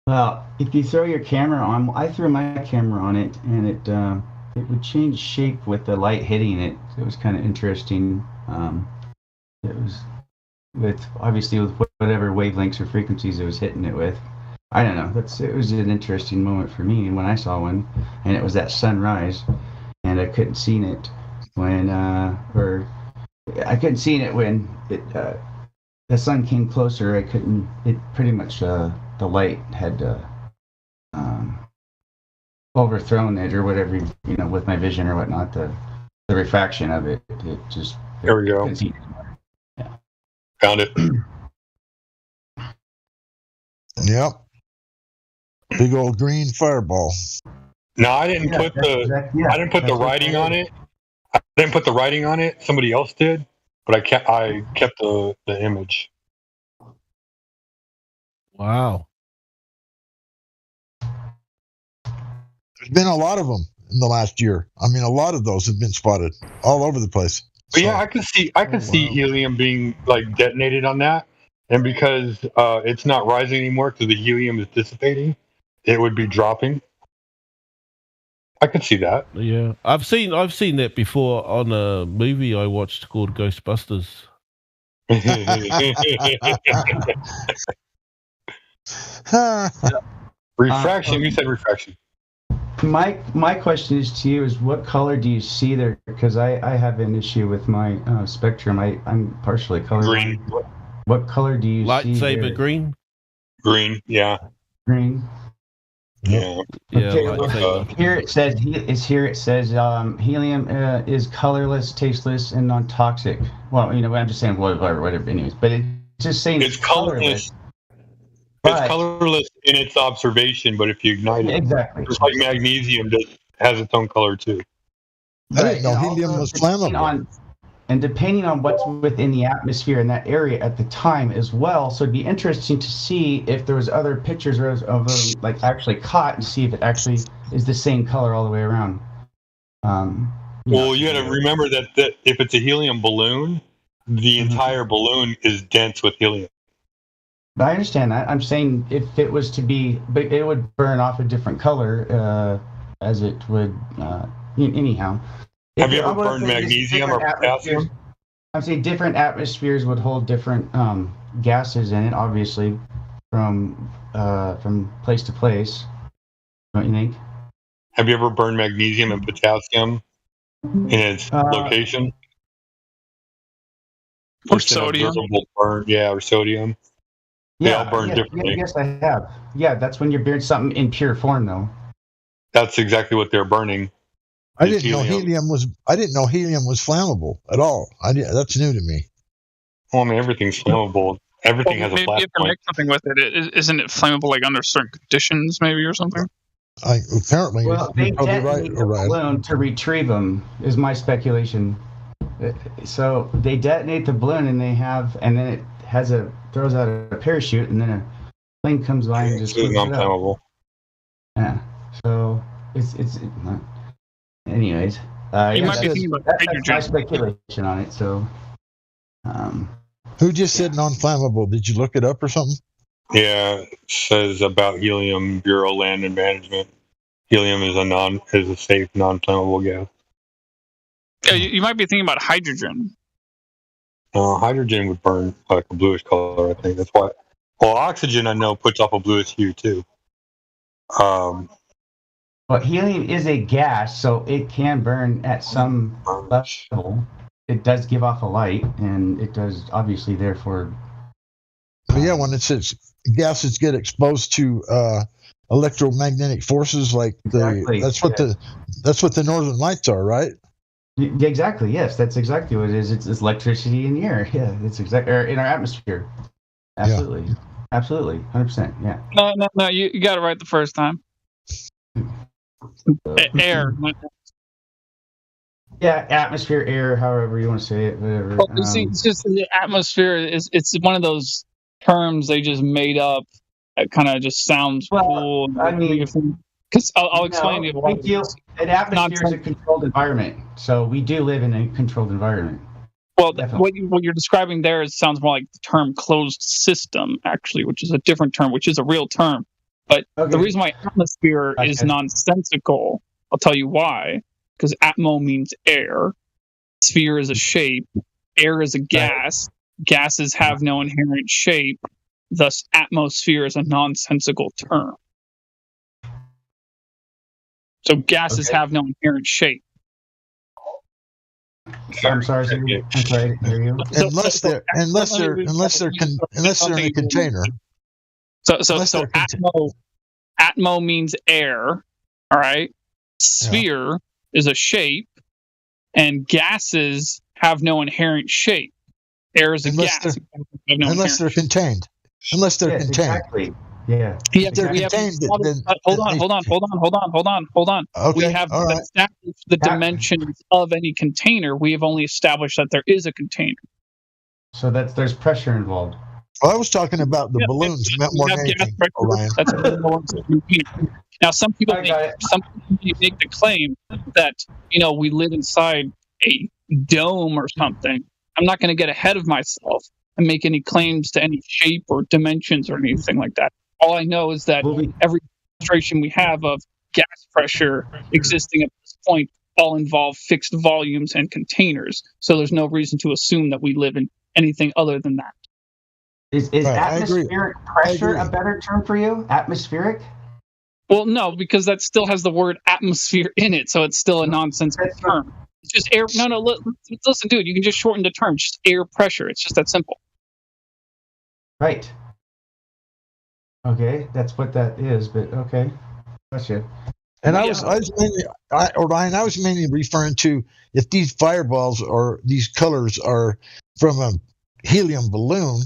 Well, if you throw your camera on, I threw my camera on it, and it would change shape with the light hitting it. It was kind of interesting. It was obviously with whatever wavelengths or frequencies it was hitting it with. I don't know. It was an interesting moment for me when I saw one, and it was that sunrise, and I couldn't see it when the sun came closer. I couldn't. It pretty much the light had overthrown it or whatever, you know, with my vision or whatnot. The refraction of it. It just. There we go. Couldn't see it anymore. Yeah. Found it. Yep. Big old green fireball. No, I didn't put the writing on it. I didn't put the writing on it. Somebody else did, but I kept the image. Wow. There's been a lot of them in the last year. I mean, a lot of those have been spotted all over the place. But yeah, I can see helium being like detonated on that, and because it's not rising anymore because the helium is dissipating, it would be dropping. I could see that. Yeah, I've seen that before on a movie I watched called Ghostbusters. Refraction. You said refraction. My question is to you is what color do you see there? Because I have an issue with my spectrum. I'm partially colorblind. Green. What color do you see Lightsaber there? green. Green. Yeah. Green. Yeah. Okay, lightsaber. here it says helium is colorless, tasteless, and non-toxic. Well, you know, I'm just saying whatever. Anyways, but it's just saying It's colorless. It's colorless in its observation, but if you ignite it, exactly, just like magnesium has its own color too. I didn't know helium was flammable. And depending on what's within the atmosphere in that area at the time as well, so it'd be interesting to see if there was other pictures of them like actually caught and see if it actually is the same color all the way around. Well, you got to remember that if it's a helium balloon, the entire balloon is dense with helium. But I understand that. I'm saying if it was to be, but it would burn off a different color as it would anyhow. Have you ever burned magnesium or potassium? I'm saying different atmospheres would hold different gases in it, obviously, from place to place. Don't you think? Have you ever burned magnesium and potassium in its location? Or sodium. Burn, yeah, or sodium. They all burn differently. Yes, I have. Yeah, that's when you're burning something in pure form, though. That's exactly what they're burning. I didn't know helium was flammable at all. That's new to me. Well, I mean, everything's flammable. Everything has a maybe flat you have to point. make something with it. Isn't it flammable like under certain conditions, maybe, or something? Apparently, Well, they you're probably detonate the balloon to retrieve them, is my speculation. So they detonate the balloon, and then it throws out a parachute, and then a plane comes by and just It's non-flammable. Yeah. So it's anyways. You might be thinking about that's hydrogen. my speculation on it. So. Who just said non-flammable? Did you look it up or something? Yeah, it says about helium, Bureau of Land and Management. Helium is a safe, non-flammable gas. Yeah, you might be thinking about hydrogen. Hydrogen would burn like a bluish color, I think. That's why. Well, oxygen, I know, puts off a bluish hue, too. But helium is a gas, so it can burn at some level. It does give off a light, and it does obviously, therefore, Yeah, when it says gases get exposed to electromagnetic forces, like Exactly, that's what the northern lights are, right? Yeah, exactly. Yes, that's exactly what it is. It's electricity in the air. Yeah, it's exactly in our atmosphere. Absolutely, absolutely, 100%. Yeah. No. You got it right the first time. Air. Yeah, atmosphere, air, however you want to say it, whatever. Well, you see, it's just the atmosphere it's one of those terms they just made up. It kind of just sounds cool. I mean, because I'll explain to you why. An atmosphere is a controlled environment, so we do live in a controlled environment. Well, what you're describing there sounds more like the term closed system, actually, which is a different term, which is a real term. But the reason why atmosphere is nonsensical, I'll tell you why. Because atmo means air, sphere is a shape, air is a gas, gases have no inherent shape, thus atmosphere is a nonsensical term. So gases have no inherent shape. I'm sorry, I didn't hear you. Unless they're in a container. So atmo means air, all right? Sphere is a shape, and gases have no inherent shape. Air is a gas. Unless they're contained. Unless they're contained. Exactly. Yeah. If they're contained, hold on. Okay, We have established the dimensions of any container. We have only established that there is a container. So there's pressure involved. Well, I was talking about the balloons meant more than anything, Orion. Now, some people make the claim that we live inside a dome or something. I'm not going to get ahead of myself and make any claims to any shape or dimensions or anything like that. All I know is that every demonstration we have of gas pressure existing at this point all involve fixed volumes and containers. So there's no reason to assume that we live in anything other than that. Is atmospheric pressure a better term for you? Atmospheric? Well, no, because that still has the word atmosphere in it, so it's still a nonsensical term. It's just air. No, listen, dude, you can just shorten the term. Just air pressure. It's just that simple. Right. Okay, that's what that is, but okay. Gotcha. And I was mainly referring to if these fireballs or these colors are from a helium balloon,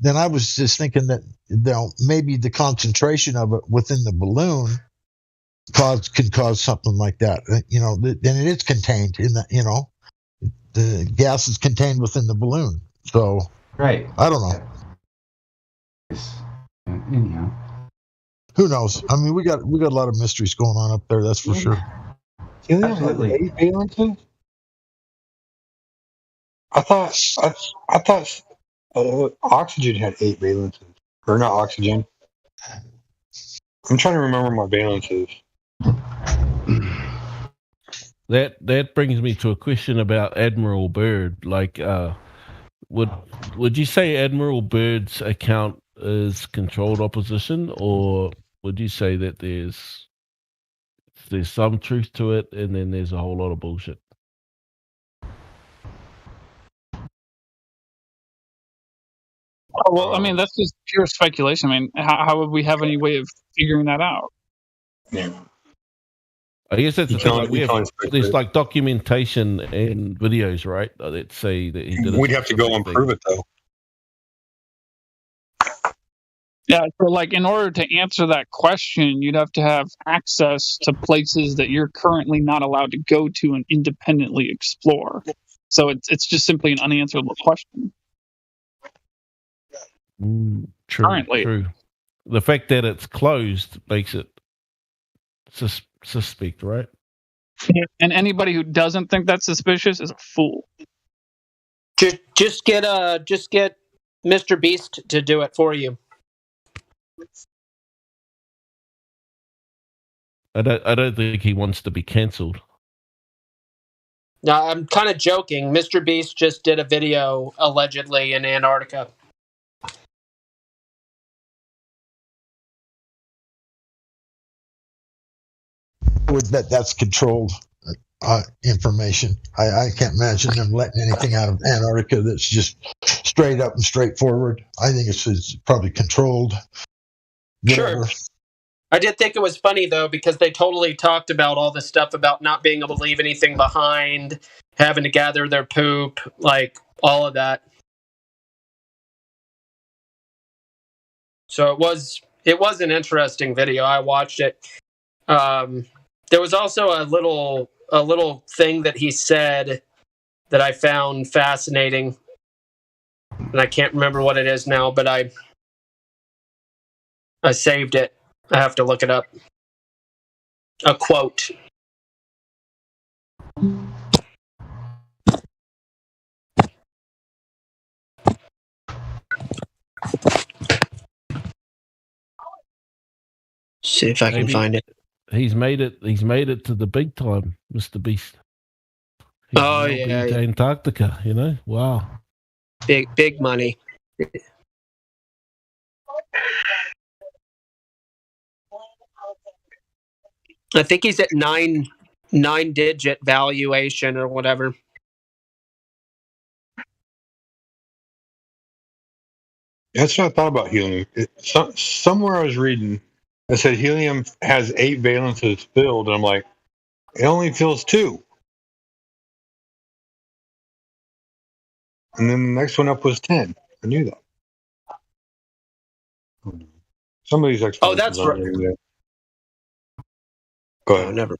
then I was just thinking that maybe the concentration of it within the balloon can cause something like that. Then it is contained in the the gas is contained within the balloon. So right, I don't know. Anyhow, who knows? I mean, we got a lot of mysteries going on up there. That's for sure. Helium has 8 valences. I thought oxygen had 8 valences, or not oxygen. I'm trying to remember my valences. That brings me to a question about Admiral Byrd. Like, would you say Admiral Byrd's account is controlled opposition, or would you say that there's some truth to it, and then there's a whole lot of bullshit? Oh, well, I mean, that's just pure speculation. I mean, how would we have any way of figuring that out? Yeah. I guess that's the thing. Like there's like documentation and videos, right? That say that he did it. We'd have to go and prove it, though. Yeah, so like in order to answer that question, you'd have to have access to places that you're currently not allowed to go to and independently explore. So it's just simply an unanswerable question. True. Currently. True. The fact that it's closed makes it suspect, right? And anybody who doesn't think that's suspicious is a fool. Just get Mr. Beast to do it for you. I don't think he wants to be cancelled. No, I'm kind of joking. Mr. Beast just did a video allegedly in Antarctica. That's controlled. information. I can't imagine them letting anything out of Antarctica that's just straight up and straightforward. I think it's probably controlled. Whatever. Sure. I did think it was funny, though, because they totally talked about all this stuff about not being able to leave anything behind, having to gather their poop, like all of that. So it was an interesting video. I watched it. There was also a little thing that he said that I found fascinating, and I can't remember what it is now, but I saved it. I have to look it up. A quote. See if I can find it. He's made it. He's made it to the big time, Mr. Beast. He's Oh, been yeah. to Antarctica. You know, wow. Big money. I think he's at nine-digit valuation or whatever. That's what I thought about helium. Somewhere I was reading, it said helium has 8 valences filled, and I'm like, it only fills 2. And then the next one up was 10. I knew that. Some of these explanations. Oh, that's right. Go ahead. Oh, never.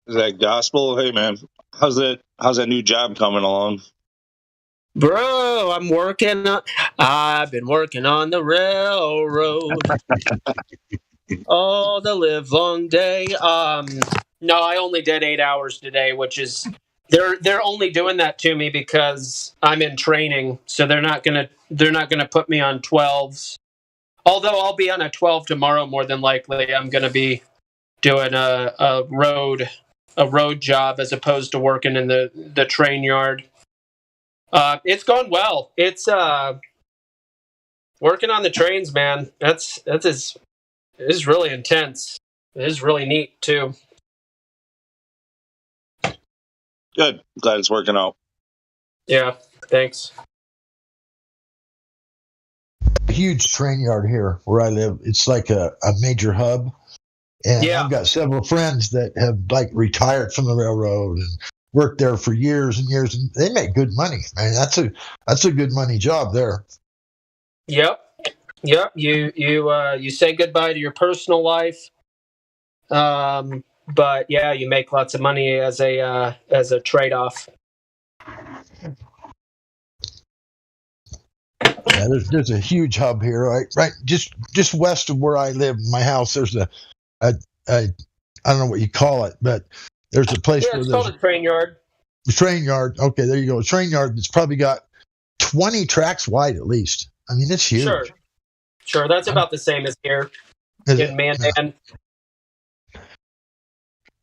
Is that gospel? Hey man, how's that new job coming along? Bro, I've been working on the railroad all the live long day. No, I only did 8 hours today, which is they're only doing that to me because I'm in training, so they're not gonna put me on 12s. Although I'll be on a 12 tomorrow, more than likely. I'm gonna be doing a road job as opposed to working in the train yard. It's going well. It's working on the trains, man. It's really intense. It is really neat too. Good. Glad it's working out. Yeah, thanks. A huge train yard here where I live. It's like a major hub. And Yeah. I've got several friends that have like retired from the railroad and worked there for years and years, and they make good money. Man, that's a good money job there. Yep. You say goodbye to your personal life, but yeah, you make lots of money as a trade-off. Yeah, there's a huge hub here, right just west of where I live, my house. There's a I don't know what you call it, but there's a place Yeah, where it's there's called a train yard. a train yard. Okay, there you go. A train yard that's probably got 20 tracks wide at least. I mean, it's huge. Sure. That's about the same as here in Mandan.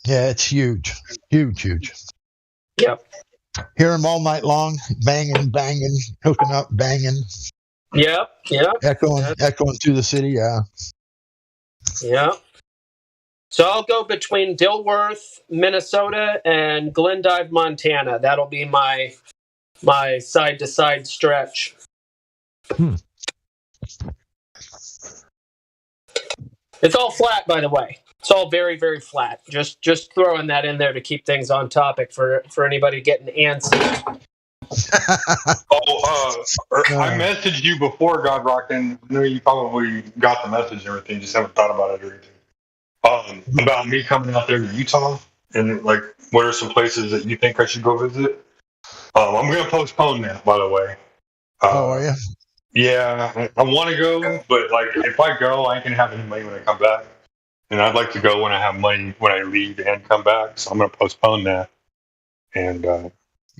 Yeah, it's huge. Huge. Yep. Hear them all night long, banging, hooking up, banging. Yep. Echoing through the city, yeah. Yeah. So I'll go between Dilworth, Minnesota, and Glendive, Montana. That'll be my side-to-side stretch. It's all flat, by the way. It's all very, very flat. Just throwing that in there to keep things on topic for anybody getting antsy. I messaged you before, Godrock, and I know you probably got the message and everything, just haven't thought about it or anything. About me coming out there to Utah, and like, what are some places that you think I should go visit? I'm going to postpone that, by the way. Are you? Yeah, I want to go, but like, if I go, I ain't gonna have any money when I come back, and I'd like to go when I have money when I leave and come back. So I'm going to postpone that. And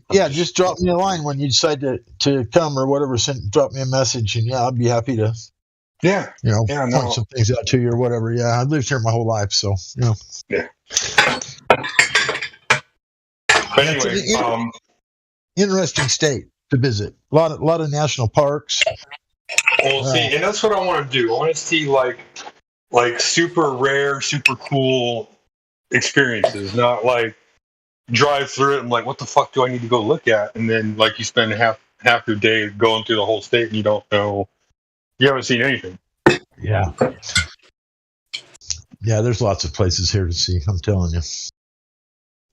yeah, just drop me a line when you decide to come or whatever. Drop me a message, and yeah, I'll be happy to. Yeah. Point some things out to you or whatever. Yeah, I've lived here my whole life, so Yeah. But anyway, interesting state to visit. A lot of national parks. Well, see, and that's what I want to do. I want to see like super rare, super cool experiences, not like drive through it. I'm like, what the fuck do I need to go look at? And then like you spend half your day going through the whole state and you don't know, you haven't seen anything. Yeah. Yeah, there's lots of places here to see. I'm telling you.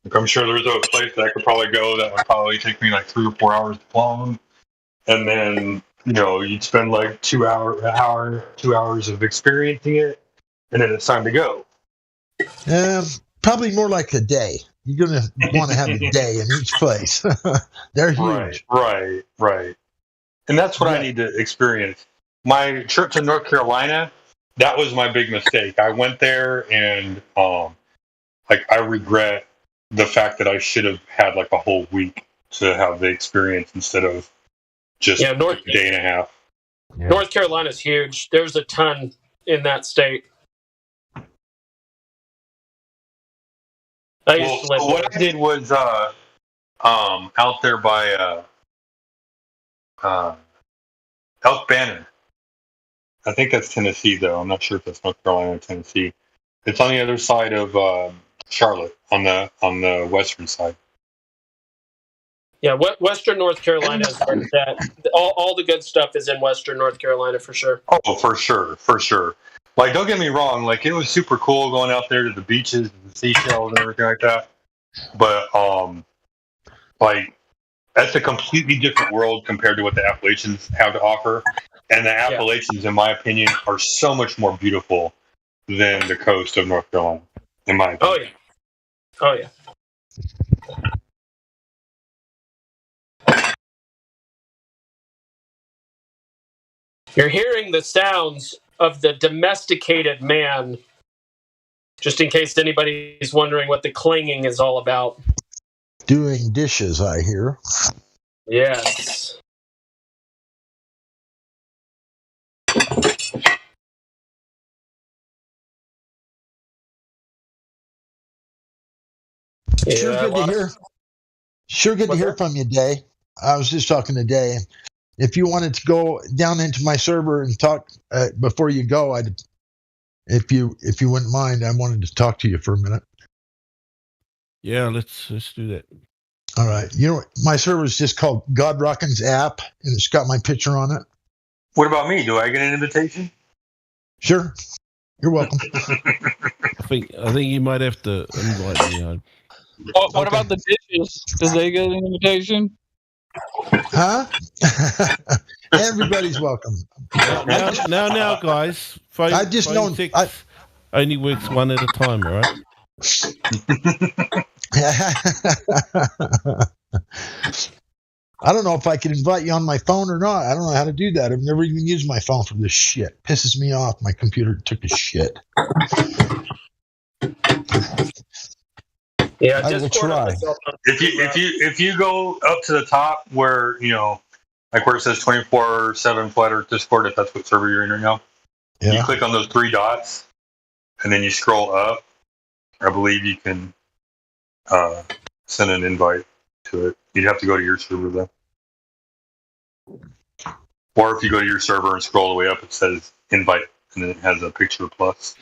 Like, I'm sure there's a place that I could probably go that would probably take me like 3 or 4 hours to plumb, and then you'd spend like 2 hours of experiencing it, and then it's time to go. Probably more like a day. You're gonna want to have a day in each place. They're huge. Right. And that's what I need to experience. My trip to North Carolina, that was my big mistake. I went there and I regret the fact that I should have had like a whole week to have the experience instead of just a day and a half. Yeah. North Carolina's huge. There's a ton in that state. What I did was out there by Elk Banner. I think that's Tennessee, though. I'm not sure if that's North Carolina or Tennessee. It's on the other side of Charlotte, on the western side. Yeah, Western North Carolina is where it's at. All the good stuff is in Western North Carolina for sure. Oh, for sure. Like, don't get me wrong. Like, it was super cool going out there to the beaches and the seashells and everything like that. But like, that's a completely different world compared to what the Appalachians have to offer. And the Appalachians, in my opinion, are so much more beautiful than the coast of North Carolina, in my opinion. Oh, yeah. You're hearing the sounds of the domesticated man, just in case anybody's wondering what the clanging is all about. Doing dishes, I hear. Yes. Sure good to hear. Sure good to hear from you, Day. I was just talking to Day. If you wanted to go down into my server and talk before you go, if you wouldn't mind, I wanted to talk to you for a minute. Yeah, let's do that. All right. My server is just called God Rockin's app, and it's got my picture on it. What about me? Do I get an invitation? Sure. You're welcome. I think you might have to invite me on. What about the dishes? Did they get an invitation? Huh? Everybody's welcome. Now, guys. I just know only works one at a time, all right? I don't know if I can invite you on my phone or not. I don't know how to do that. I've never even used my phone for this shit. Pisses me off. My computer took a shit. Yeah, I will try. If you go up to the top where like where it says 24/7 Flat Earth Discord, if that's what server you're in right now, you click on those 3 dots, and then you scroll up. I believe you can send an invite to it. You'd have to go to your server though, or if you go to your server and scroll all the way up, it says invite, and then it has a picture of plus.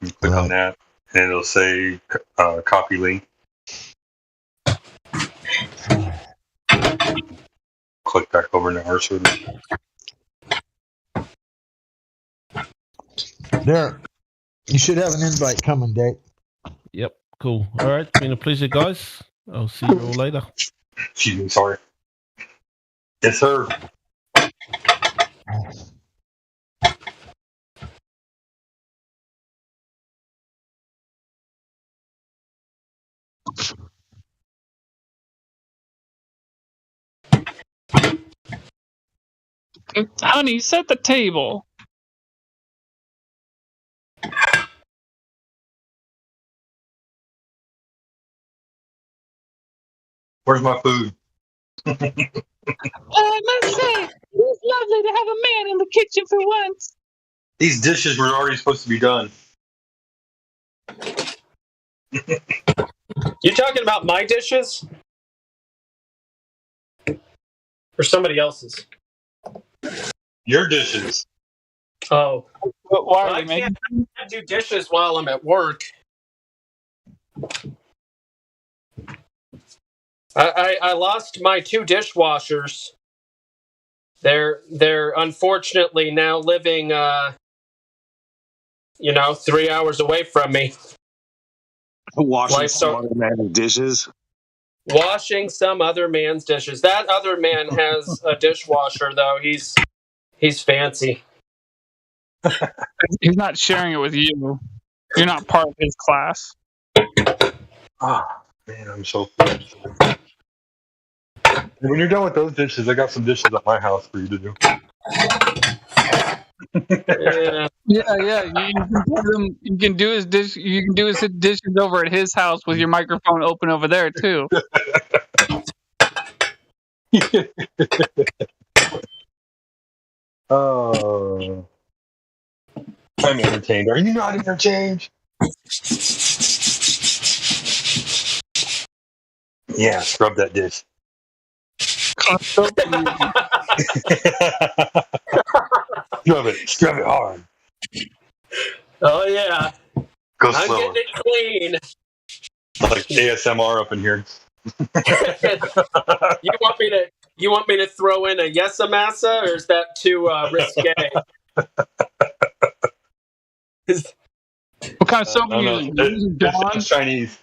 You click on that. And it'll say copy link. Click back over to our server. There. You should have an invite coming, Dave. Yep, cool. All right, it's been a pleasure, guys. I'll see you all later. Excuse me, sorry. Yes, sir. Honey, set the table. Where's my food? Let's say it's lovely to have a man in the kitchen for once. These dishes were already supposed to be done. You talking about my dishes? Or somebody else's? Your dishes. Oh. Why I can't do dishes while I'm at work. I lost my 2 dishwashers. They're unfortunately now living 3 hours away from me. Washing Life's some so- other man's dishes. Washing some other man's dishes. That other man has a dishwasher, though. He's fancy. He's not sharing it with you. You're not part of his class. Ah, man, I'm so. When you're done with those dishes, I got some dishes at my house for you to do. Yeah. Yeah. You can do his dish. You can do his dishes over at his house with your microphone open over there too. Oh, I'm entertained. Are you not entertained? Yeah, scrub that dish. Scrub it hard. Oh yeah. Go I'm slower. getting it clean. Like ASMR up in here. You want me to throw in a yesamasa, or is that too risque? What kind of soap are you using? You're using Dawn? It's Chinese.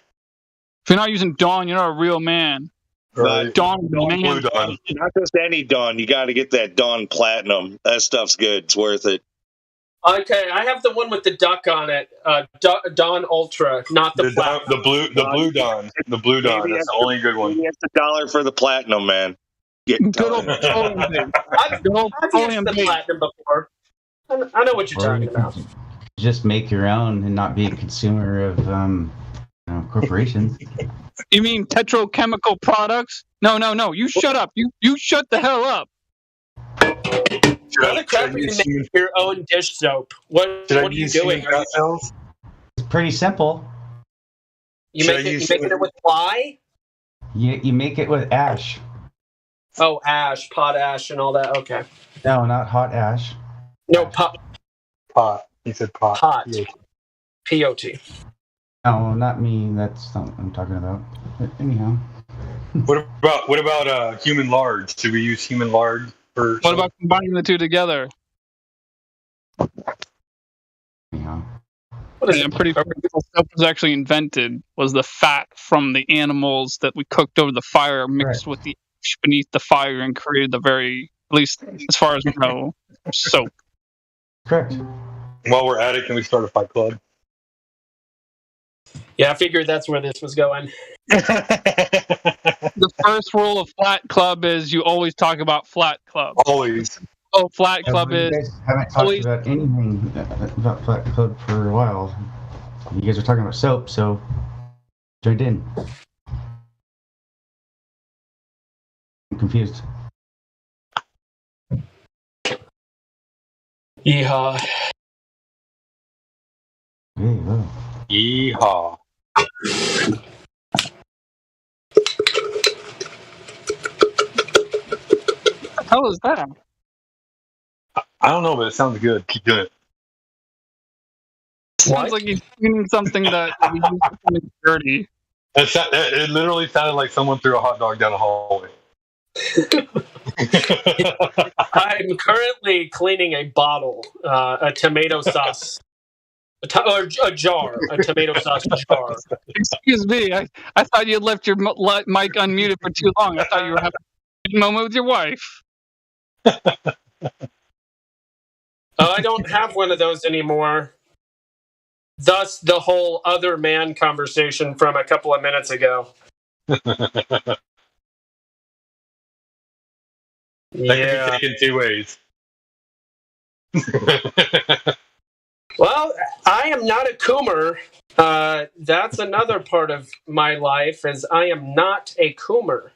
If you're not using Dawn, you're not a real man. Right. Dawn, man. Blue Dawn. Not just any Dawn. You got to get that Dawn Platinum. That stuff's good. It's worth it. Okay, I have the one with the duck on it. Dawn Ultra, not the platinum. The blue Dawn. The blue Dawn. That's the only good one. It's $1 for the Platinum, man. Good old petroleum base. I've used the platinum before. I know what you're Or talking you about. can just make your own and not be a consumer of corporations. You mean petrochemical products? No. You shut up. You shut the hell up. What the crap are you making your own dish soap? What are you doing? It's pretty simple. You making it with ply? You make it with ash. Oh, ash, pot ash, and all that. Okay. No, not hot ash. No, pot. Pot. He said pot. Pot. P-O-T. No, not me. That's not what I'm talking about. But anyhow. What about human lard? Should we use human lard for? What about combining the two together? Anyhow. I'm pretty sure the soap was actually invented was the fat from the animals that we cooked over the fire mixed with the ash beneath the fire and created the very, at least as far as we know, soap. Correct. While we're at it, can we start a fight club? Yeah, I figured that's where this was going. The first rule of Flat Club is you always talk about Flat Club. Always. Oh, Flat Club You is guys haven't talked always. about anything about Flat Club for a while. You guys are talking about soap, so joined in. I'm confused. Yeehaw. Hey, wow. Yeehaw. What the hell is that? I don't know, but it sounds good. Keep doing it. Sounds like he's eating something that we use for something dirty. It literally sounded like someone threw a hot dog down the hallway. I'm currently cleaning a bottle, a tomato sauce. A jar, a tomato sauce jar. Excuse me, I thought you had left your mic unmuted for too long. I thought you were having a moment with your wife. I don't have one of those anymore. Thus, the whole other man conversation from a couple of minutes ago. That could be taken two ways. Well, I am not a coomer. That's another part of my life, is I am not a coomer.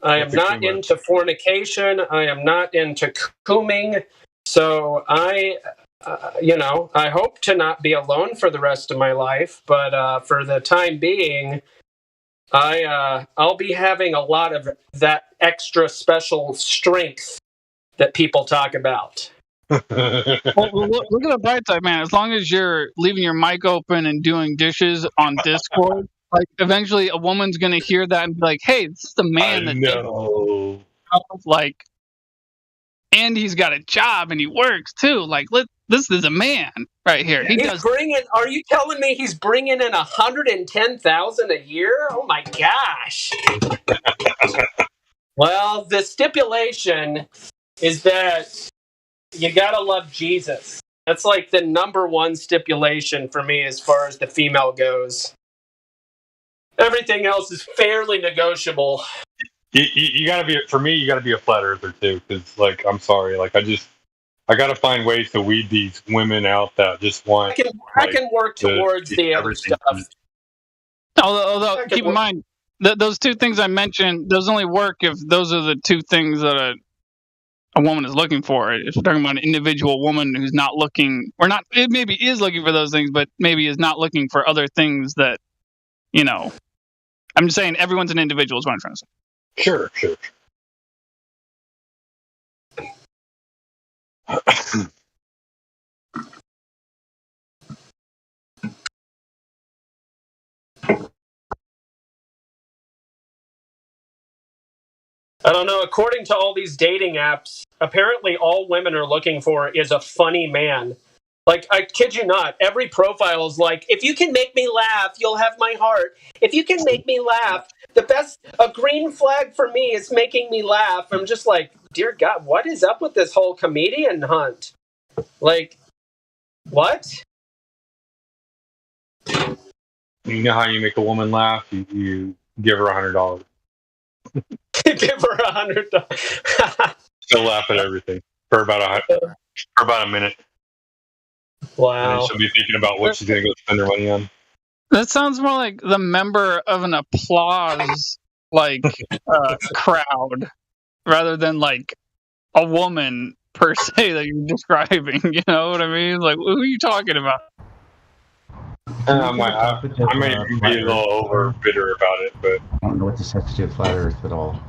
I am not into fornication. I am not into cooming. So I hope to not be alone for the rest of my life. But for the time being, I'll be having a lot of that extra special strength that people talk about. Well, look at the bright side, man. As long as you're leaving your mic open and doing dishes on Discord, Like eventually, a woman's gonna hear that and be like, "Hey, this is the man that No. like, and he's got a job and he works too. Like, this is a man right here. He He's does." bringing. Are you telling me he's bringing in 110,000 a year? Oh my gosh! Well, the stipulation is that you gotta love Jesus. That's like the number one stipulation for me as far as the female goes. Everything else is fairly negotiable. You gotta be, for me, you gotta be a flat earther too, because like, I'm sorry, like I gotta find ways to weed these women out that just want. I can work towards the other stuff. Although keep in mind that those two things I mentioned, those only work if those are the two things that a woman is looking for. If we're talking about an individual woman who's not looking, or not, it maybe is looking for those things, but maybe is not looking for other things that, you know. I'm just saying everyone's an individual is what I'm trying to say. Sure. I don't know. According to all these dating apps, apparently all women are looking for is a funny man. Like, I kid you not, every profile is like, if you can make me laugh, you'll have my heart. If you can make me laugh, a green flag for me is making me laugh. I'm just like, dear God, what is up with this whole comedian hunt? Like, what? You know how you make a woman laugh? You give her $100. Give her $100. She'll laugh at everything for about a minute. Wow. And then she'll be thinking about what she's gonna go spend her money on. That sounds more like the member of an applause crowd rather than like a woman per se that you're describing. You know what I mean? Like, who are you talking about? I may be a little over bitter about it, but I don't know what this has to do with flat Earth at all.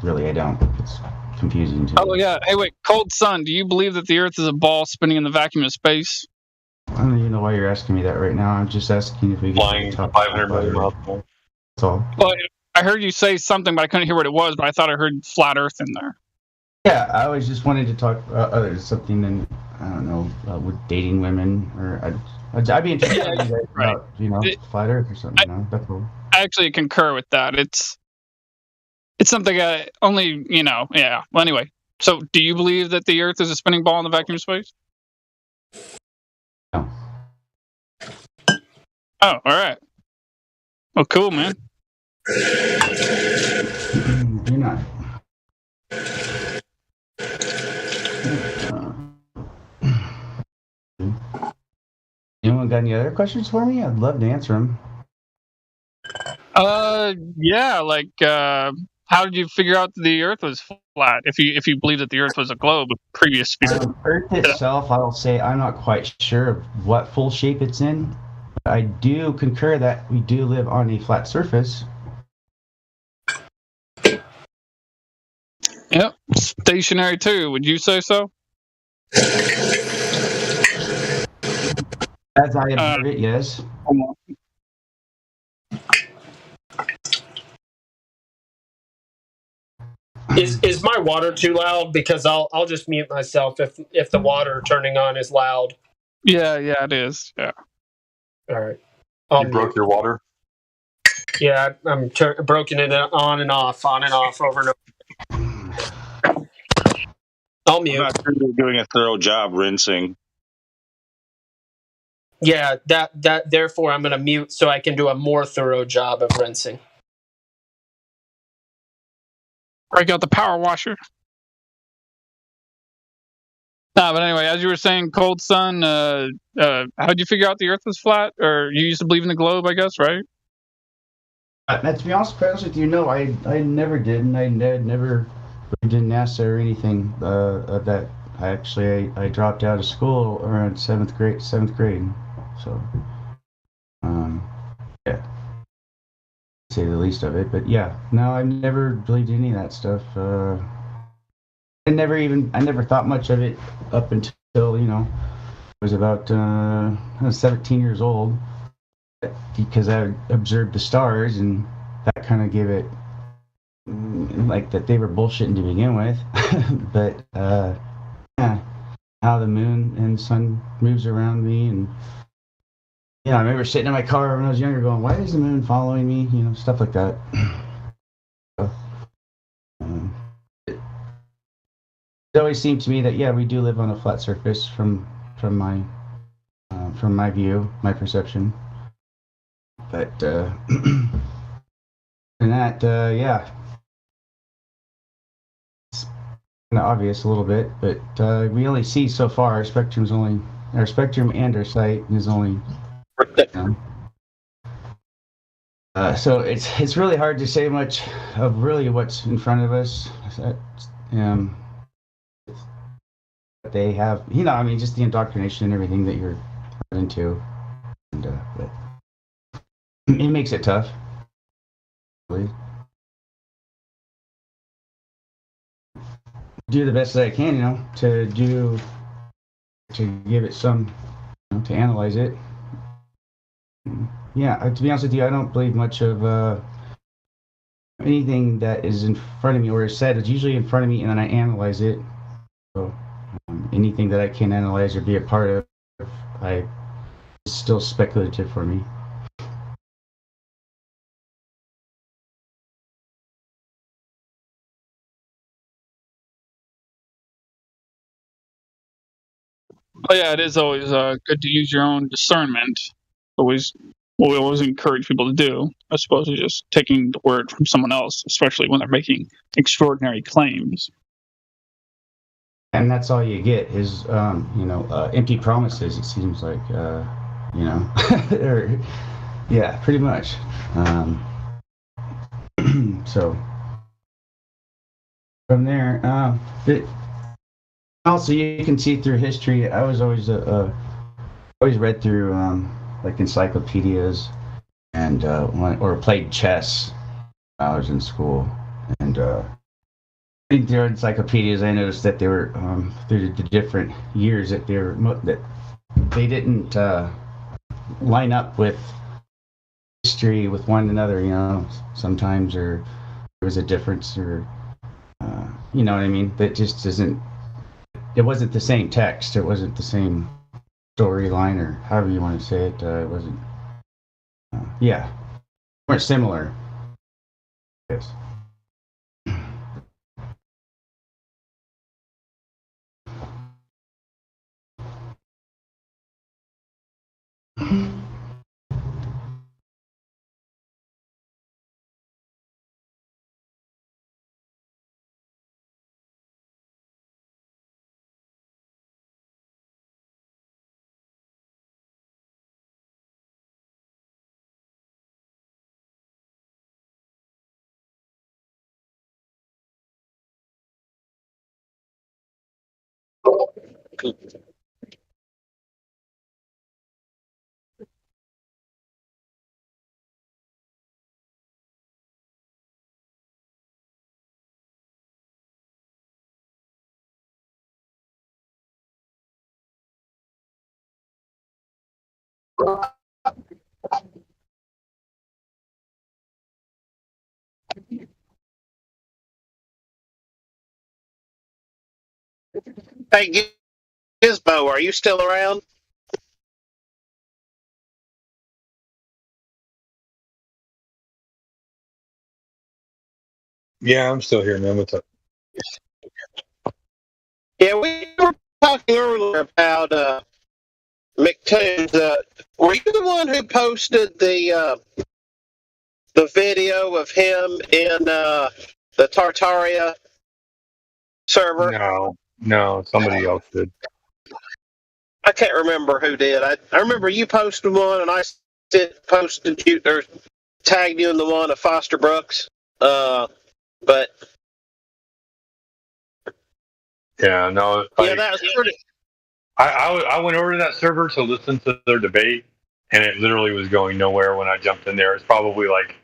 Really, I don't. It's confusing to me. Oh yeah. Hey, wait, Cold Sun. Do you believe that the Earth is a ball spinning in the vacuum of space? I don't even know why you're asking me that right now. I'm just asking if we can flying 500 million miles per hour. That's all. Well, I heard you say something, but I couldn't hear what it was. But I thought I heard flat Earth in there. Yeah, I was just wanted to talk something, and I don't know, with dating women, or I'd be interested in you guys about, flat Earth or something. That's all. I actually concur with that. It's something I only, yeah. Well, anyway, so do you believe that the Earth is a spinning ball in the vacuum of space? No. Oh, all right. Well, cool, man. You're not. Anyone got any other questions for me? I'd love to answer them. Yeah, like, how did you figure out that the Earth was flat? If you believe that the Earth was a globe, previous speaker. Earth itself, I'll say I'm not quite sure of what full shape it's in. But I do concur that we do live on a flat surface. Yep, stationary too. Would you say so? As I observe it, yes. Is my water too loud? Because I'll just mute myself if the water turning on is loud. Yeah, it is. Yeah. All right. You broke your water? Yeah, I'm broken it on and off, over and over. I'll mute. I'm not sure you're doing a thorough job rinsing. Yeah, that therefore I'm going to mute so I can do a more thorough job of rinsing. Break out the power washer. No, but anyway, as you were saying, Cold Sun, how did you figure out the Earth was flat? Or you used to believe in the globe, I guess, right? To be honest with you, no, I never did, and I never believed in NASA or anything of that. I dropped out of school around seventh grade, so yeah, to say the least of it. But yeah, no, I never believed any of that stuff. I never thought much of it up until I was about 17 years old. because I observed the stars, and that kind of gave it like that they were bullshitting to begin with. But yeah, how the moon and sun moves around me, and I remember sitting in my car when I was younger, going, "Why is the moon following me?" Stuff like that. It always seemed to me that we do live on a flat surface from my view, my perception. But and that it's kind of obvious a little bit, but we only see so far. Our spectrum and our sight is only. So it's really hard to say much of really what's in front of us. They have, just the indoctrination and everything that you're into, and but it makes it tough. Really. Do the best that I can, to give it some, to analyze it. Yeah, to be honest with you, I don't believe much of anything that is in front of me or is said. It's usually in front of me, and then I analyze it. So anything that I can analyze or be a part of, it's still speculative for me. Oh yeah, it is always good to use your own discernment. What we always encourage people to do, as opposed to just taking the word from someone else, especially when they're making extraordinary claims. And that's all you get is, empty promises. It seems like, or, yeah, pretty much. So from there, also you can see through history. I was always read through like encyclopedias and or played chess when I was in school, and reading through encyclopedias, I noticed that they were through the different years that they didn't line up with history with one another. Sometimes, or there was a difference, or you know what I mean. That just isn't. It wasn't the same text. It wasn't the same storyline, or however you want to say it. It wasn't. Weren't similar. Yes. Hey, Gizmo, are you still around? Yeah, I'm still here, man. What's up? Yeah, we were talking earlier about McToons. Were you the one who posted the video of him in the Tartaria server? No, somebody else did. I can't remember who did. I remember you posted one, and I posted you or tagged you in the one of Foster Brooks. But yeah, no. That was pretty. I went over to that server to listen to their debate, and it literally was going nowhere when I jumped in there. It's probably like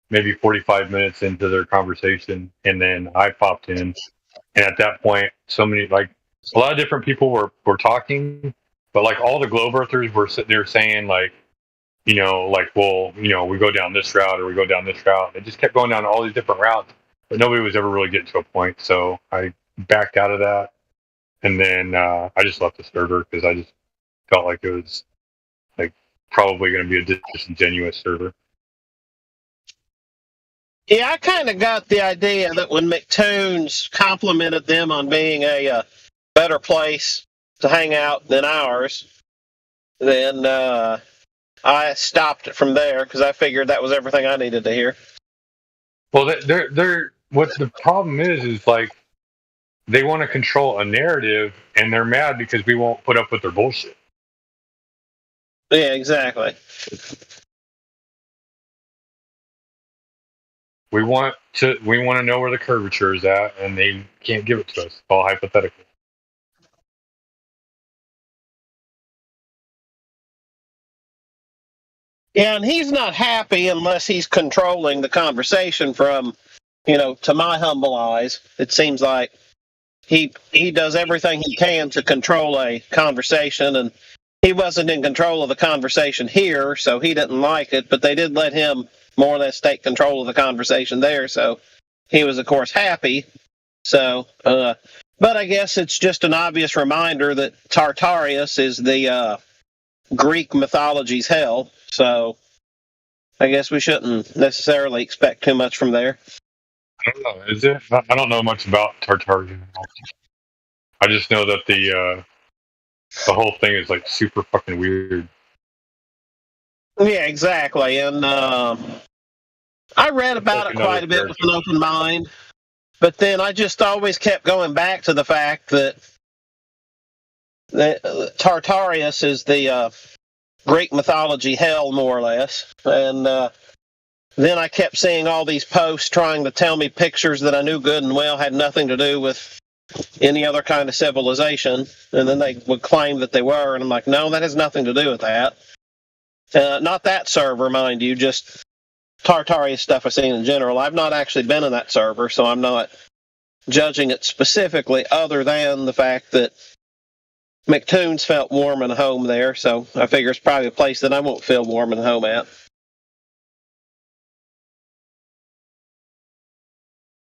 maybe 45 minutes into their conversation, and then I popped in, and at that point, a lot of different people were talking, but like all the globe earthers were sitting there saying like, like, well, we go down this route or we go down this route. They just kept going down all these different routes, but nobody was ever really getting to a point. So I backed out of that, and then I just left the server because I just felt like it was like probably going to be a disingenuous server. Yeah, I kind of got the idea that when McToons complimented them on being a better place to hang out than ours, then I stopped it from there because I figured that was everything I needed to hear. Well, they're what the problem is like they want to control a narrative, and they're mad because we won't put up with their bullshit. Yeah, exactly. We want to know where the curvature is at, and they can't give it to us. It's all hypothetical. Yeah, and he's not happy unless he's controlling the conversation from, to my humble eyes, it seems like he does everything he can to control a conversation, and he wasn't in control of the conversation here, so he didn't like it, but they did let him more or less take control of the conversation there, so he was, of course, happy. So, but I guess it's just an obvious reminder that Tartarius is the Greek mythology's hell, so I guess we shouldn't necessarily expect too much from there. I don't know. Is it? I don't know much about Tartaria. I just know that the whole thing is like super fucking weird. Yeah, exactly. And I read about it quite a bit with an open mind, but then I just always kept going back to the fact that Tartarius is the Greek mythology hell, more or less. And then I kept seeing all these posts trying to tell me pictures that I knew good and well had nothing to do with any other kind of civilization. And then they would claim that they were. And I'm like, no, that has nothing to do with that. Not that server, mind you, just Tartarius stuff I've seen in general. I've not actually been in that server, so I'm not judging it specifically, other than the fact that McToons felt warm and home there, so I figure it's probably a place that I won't feel warm and home at.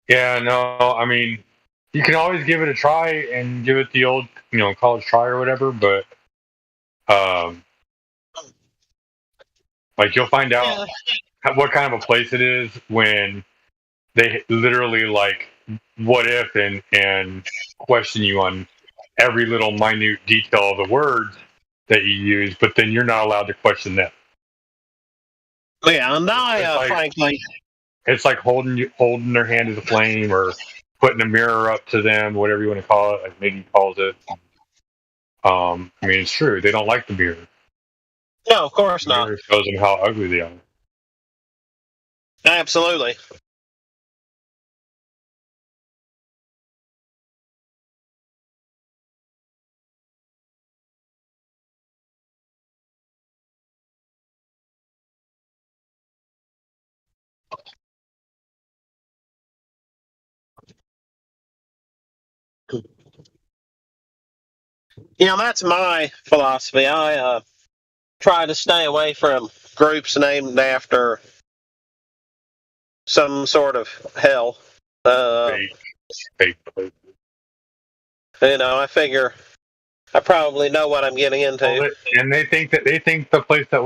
Yeah, no, I mean, you can always give it a try and give it the old, college try or whatever, but like you'll find out what kind of a place it is when they literally like what if and question you on every little minute detail of the words that you use, but then you're not allowed to question them. Yeah, and I frankly, it's like holding their hand to the flame or putting a mirror up to them, whatever you want to call it, like Miggy calls it. I mean, it's true. They don't like the mirror. No, of course the not. Mirror shows them how ugly they are. Absolutely. That's my philosophy. I try to stay away from groups named after some sort of hell. Fake. I figure I probably know what I'm getting into. And they think the place that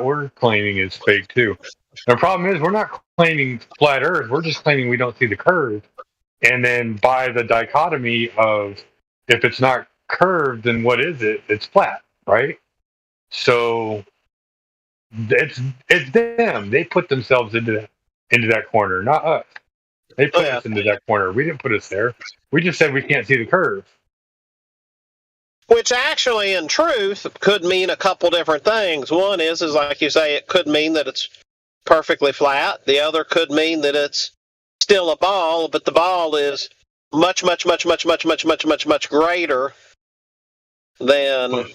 we're claiming is fake too. The problem is we're not claiming flat Earth. We're just claiming we don't see the curve. And then by the dichotomy of if it's not curved, then what is it? It's flat, right? So it's them. They put themselves into that corner, not us. They put us into that corner. We didn't put us there. We just said we can't see the curve. Which actually, in truth, could mean a couple different things. One is like you say, it could mean that it's perfectly flat. The other could mean that it's still a ball, but the ball is much, much, much, much, much, much, much, much, much greater than.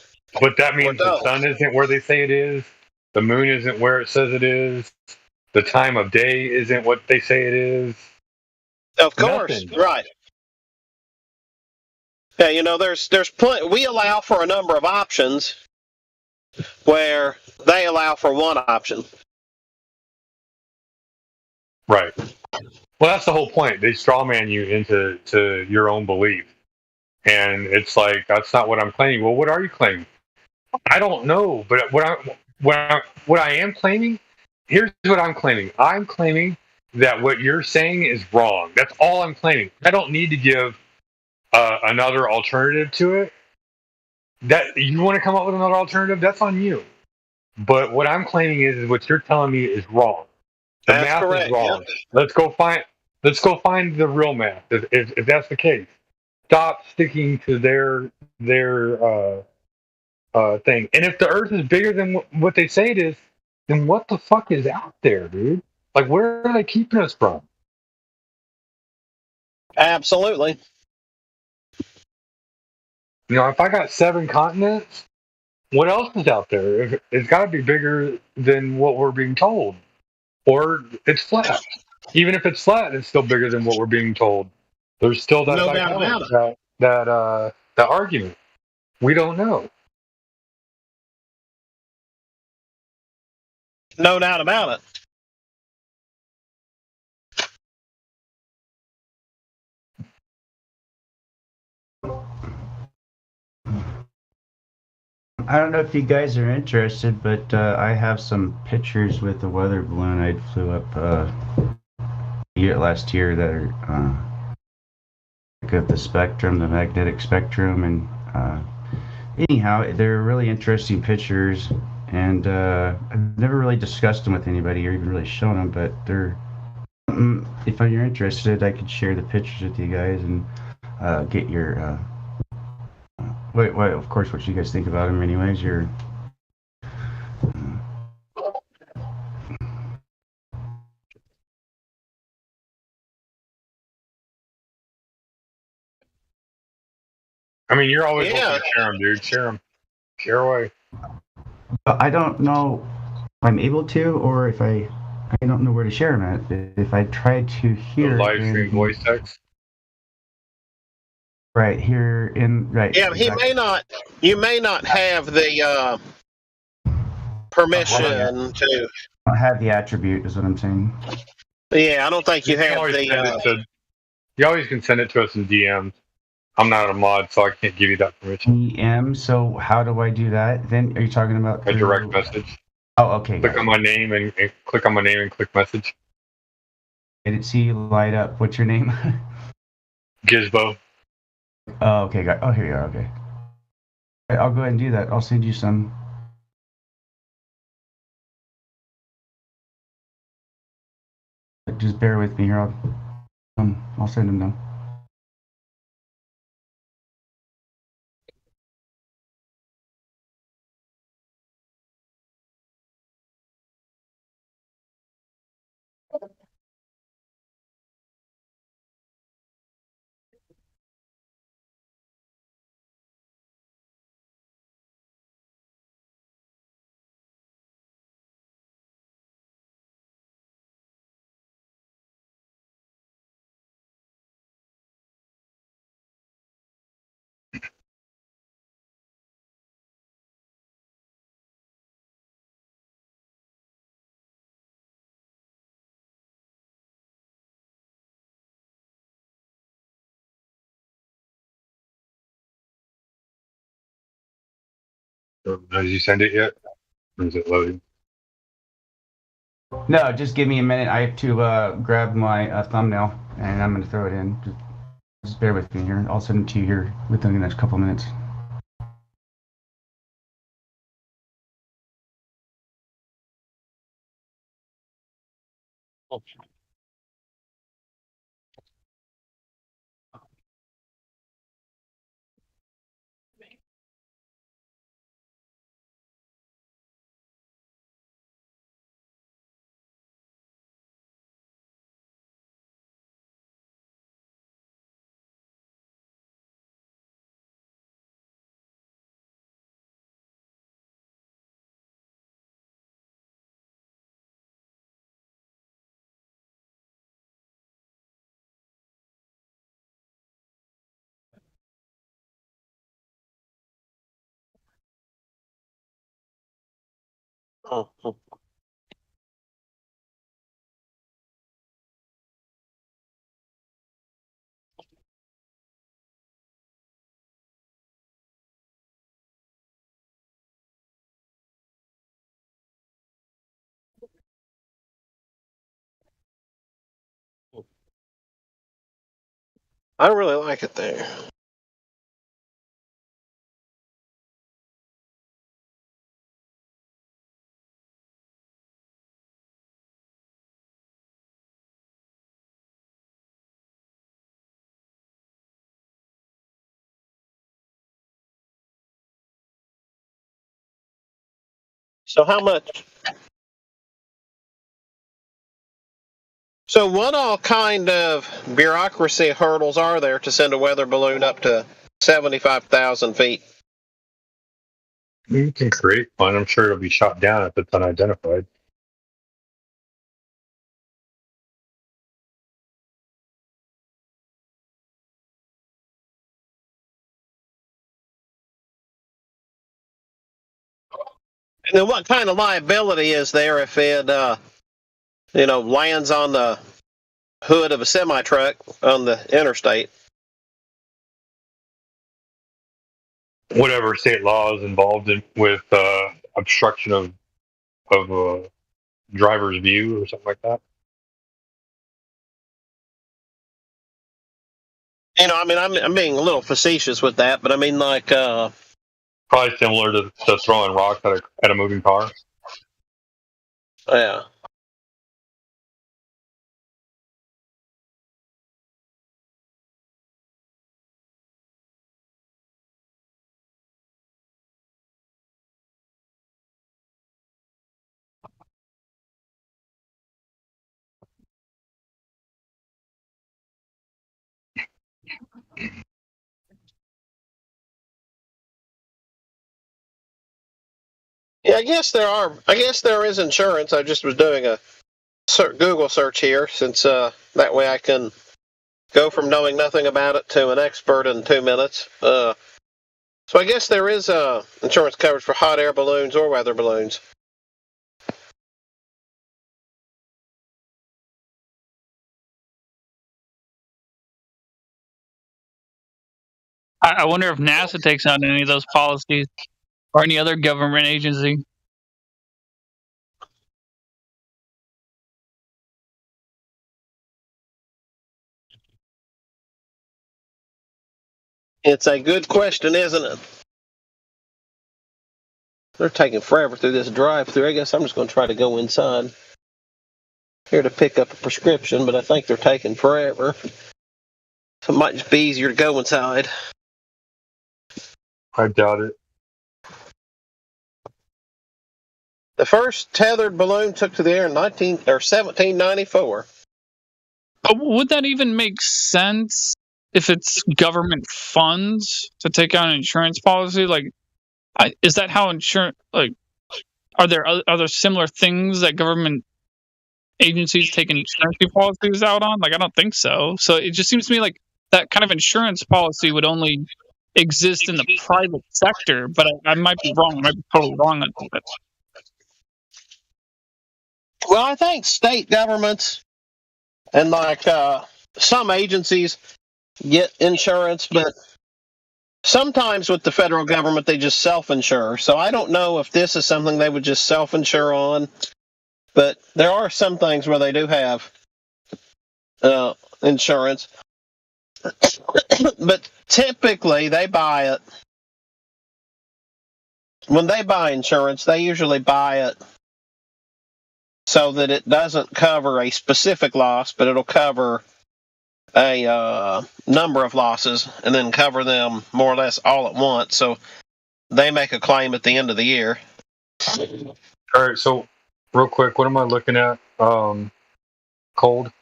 But that means the sun isn't where they say it is. The moon isn't where it says it is. The time of day isn't what they say it is. Of course, right. Yeah, there's plenty. We allow for a number of options, where they allow for one option. Right. Well, that's the whole point. They strawman you into your own belief, and it's like that's not what I'm claiming. Well, what are you claiming? I don't know, but what I am claiming. Here's what I'm claiming. I'm claiming that what you're saying is wrong. That's all I'm claiming. I don't need to give another alternative to it. That you want to come up with another alternative, that's on you. But what I'm claiming is what you're telling me is wrong. The That's math correct. is wrong. Yep. Let's go find the real math. If that's the case, stop sticking to their thing. And if the Earth is bigger than what they say it is, then what the fuck is out there, dude? Like, where are they keeping us from? Absolutely. You know, if I got 7 continents, what else is out there? It's got to be bigger than what we're being told, or it's flat. Even if it's flat, it's still bigger than what we're being told. There's still that No doubt about it. that argument. We don't know. No doubt about it. I don't know if you guys are interested, but I have some pictures with the weather balloon I flew up last year that are of the spectrum, the magnetic spectrum, and anyhow, they're really interesting pictures, and I've never really discussed them with anybody or even really shown them, but they're if you're interested, I could share the pictures with you guys and get your of course, what you guys think about them anyways. I mean, you're always welcome to share them, dude. Share them. Share away. I don't know if I'm able to, or if I don't know where to share them at. If I try to hear live stream voice text. Right here right. Yeah, he may not. You may not have the permission to. I don't have the attribute, is what I'm saying. Yeah, I don't think you have You always can send it to us in DMs. I'm not a mod, so I can't give you that permission. DM. So how do I do that? Then are you talking about a direct message? Oh, okay. Click on my name and click on my name and click message. Did it see light up? What's your name? Gizbo. Oh, okay. Oh, here you are. Okay. I'll go ahead and do that. I'll send you some. Just bear with me here. I'll send them now. Has you send it yet? Or is it loading? No, just give me a minute. I have to grab my thumbnail, and I'm going to throw it in. Just bear with me here. I'll send it to you here within the next couple of minutes. I really like it there. So how much? So what all kind of bureaucracy hurdles are there to send a weather balloon up to 75,000 feet? You can create one. I'm sure it'll be shot down if it's unidentified. And then what kind of liability is there if it, lands on the hood of a semi-truck on the interstate? Whatever state law is involved with obstruction of a driver's view or something like that. I'm being a little facetious with that, but I mean, like, probably similar to throwing rocks at a moving car. Yeah. Yeah, I guess there is insurance. I just was doing a Google search here, since that way I can go from knowing nothing about it to an expert in 2 minutes. So I guess there is insurance coverage for hot air balloons or weather balloons. I wonder if NASA takes out any of those policies or any other government agency. It's a good question, isn't it? They're taking forever through this drive-through. I guess I'm just going to try to go inside here to pick up a prescription, but I think they're taking forever. So it might just be easier to go inside. I doubt it. The first tethered balloon took to the air in 1794. Would that even make sense if it's government funds to take out an insurance policy? Like, is that how insurance? Like, are there other similar things that government agencies take insurance policies out on? Like, I don't think so. So it just seems to me like that kind of insurance policy would only exist in the private sector. But I might be wrong. I might be totally wrong on that. Well, I think state governments and like some agencies get insurance, but sometimes with the federal government they just self-insure. So I don't know if this is something they would just self-insure on, but there are some things where they do have insurance. But typically they buy it. When they buy insurance, they usually buy it so that it doesn't cover a specific loss, but it'll cover a number of losses and then cover them more or less all at once. So they make a claim at the end of the year. All right, so real quick, what am I looking at? Cold?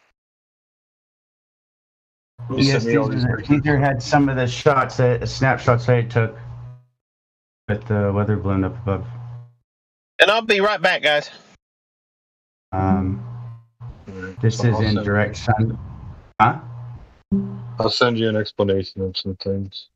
Yes, these had some of the snapshots I took with the weather balloon up above. And I'll be right back, guys. This is in direct sun. Huh? I'll send you an explanation of some things.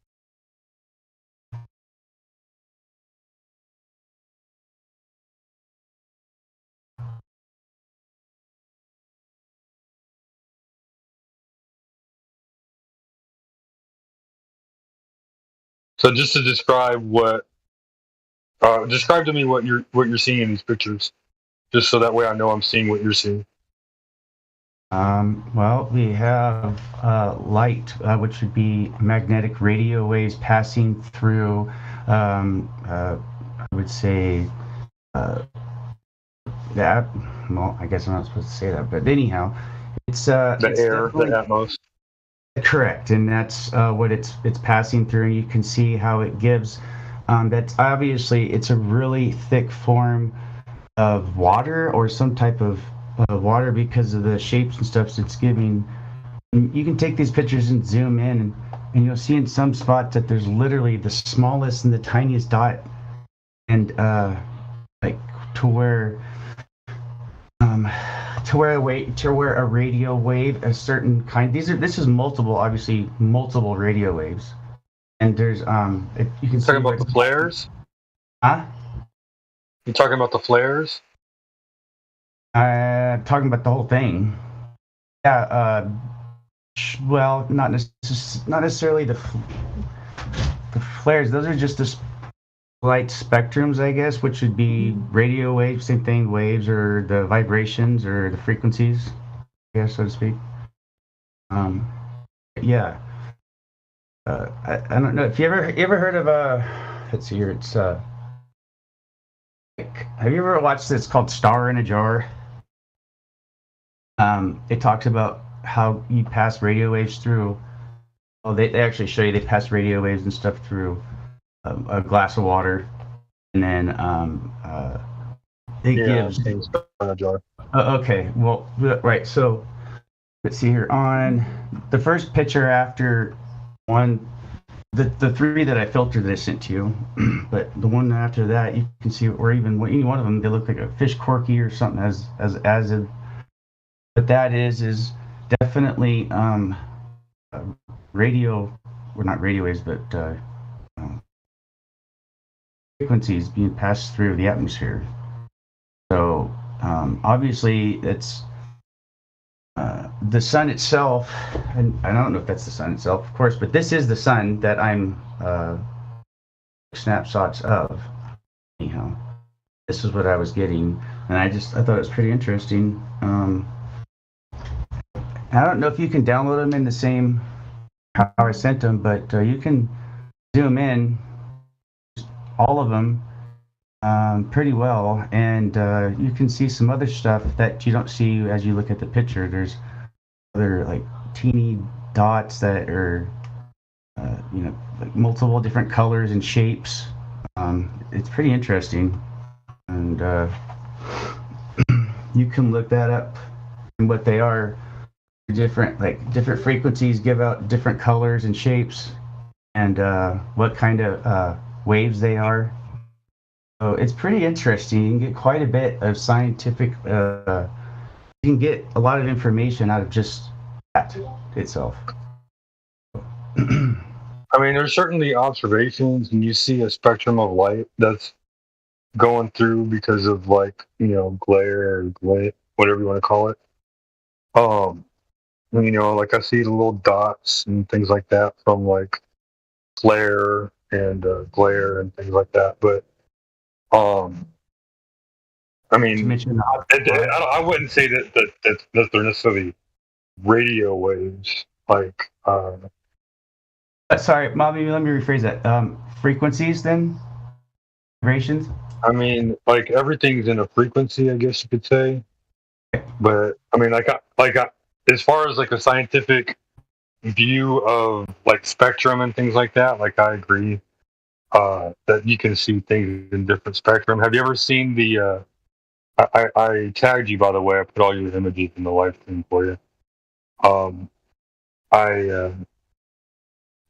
So just to describe describe to me what you're seeing in these pictures, just so that way I know I'm seeing what you're seeing. Well, we have light, which would be magnetic radio waves passing through, I would say, that. Well, I guess I'm not supposed to say that, but anyhow, it's the air, the atmos. Correct, and that's what it's passing through, and you can see how it gives. That's obviously it's a really thick form of water or some type of water because of the shapes and stuff it's giving. You can take these pictures and zoom in, and you'll see in some spots that there's literally the smallest and the tiniest dot, and like to where a radio wave, a certain kind. This is multiple radio waves, and there's you can talking about the flares. Huh? You talking about the flares? Talking about the whole thing. Yeah. Well, not necessarily the flares. Those are just the light spectrums, I guess, which would be radio waves, same thing, waves, or the vibrations, or the frequencies, I guess, so to speak. Yeah. I don't know if you ever heard of let's see here. It's have you ever watched this called Star in a Jar? It talks about how you pass radio waves through. Oh, they actually show you they pass radio waves and stuff through a glass of water, and then it gives. Okay, well, right. So let's see here on the first picture after one, the three that I filtered that I sent to you, but the one after that you can see, or even any one of them, they look like a fish corky or something as a. But that is definitely radio, or not radio waves, but frequencies being passed through the atmosphere. So obviously it's the sun itself, and I don't know if that's the sun itself, of course, but this is the sun that I'm snapshots of. Anyhow, this is what I was getting, and I thought it was pretty interesting. I don't know if you can download them in the same how I sent them, but you can zoom in all of them pretty well, and you can see some other stuff that you don't see as you look at the picture. There's other like teeny dots that are like multiple different colors and shapes. It's pretty interesting, and you can look that up and what they are. Different frequencies give out different colors and shapes, and what kind of waves they are. So it's pretty interesting. You can get quite a bit of scientific. You can get a lot of information out of just that itself. I mean, there's certainly observations, and you see a spectrum of light that's going through because of glare or glint, whatever you want to call it. Like I see the little dots and things like that from like flare and glare and things like that. But I mean, I wouldn't say that they're necessarily radio waves. Like, sorry, Mommy, let me rephrase that. Frequencies, then vibrations. I mean, like everything's in a frequency, I guess you could say. But I mean, as far as like a scientific view of like spectrum and things like that, like I agree that you can see things in different spectrum. Have you ever seen the? I tagged you, by the way. I put all your images in the live stream for you. I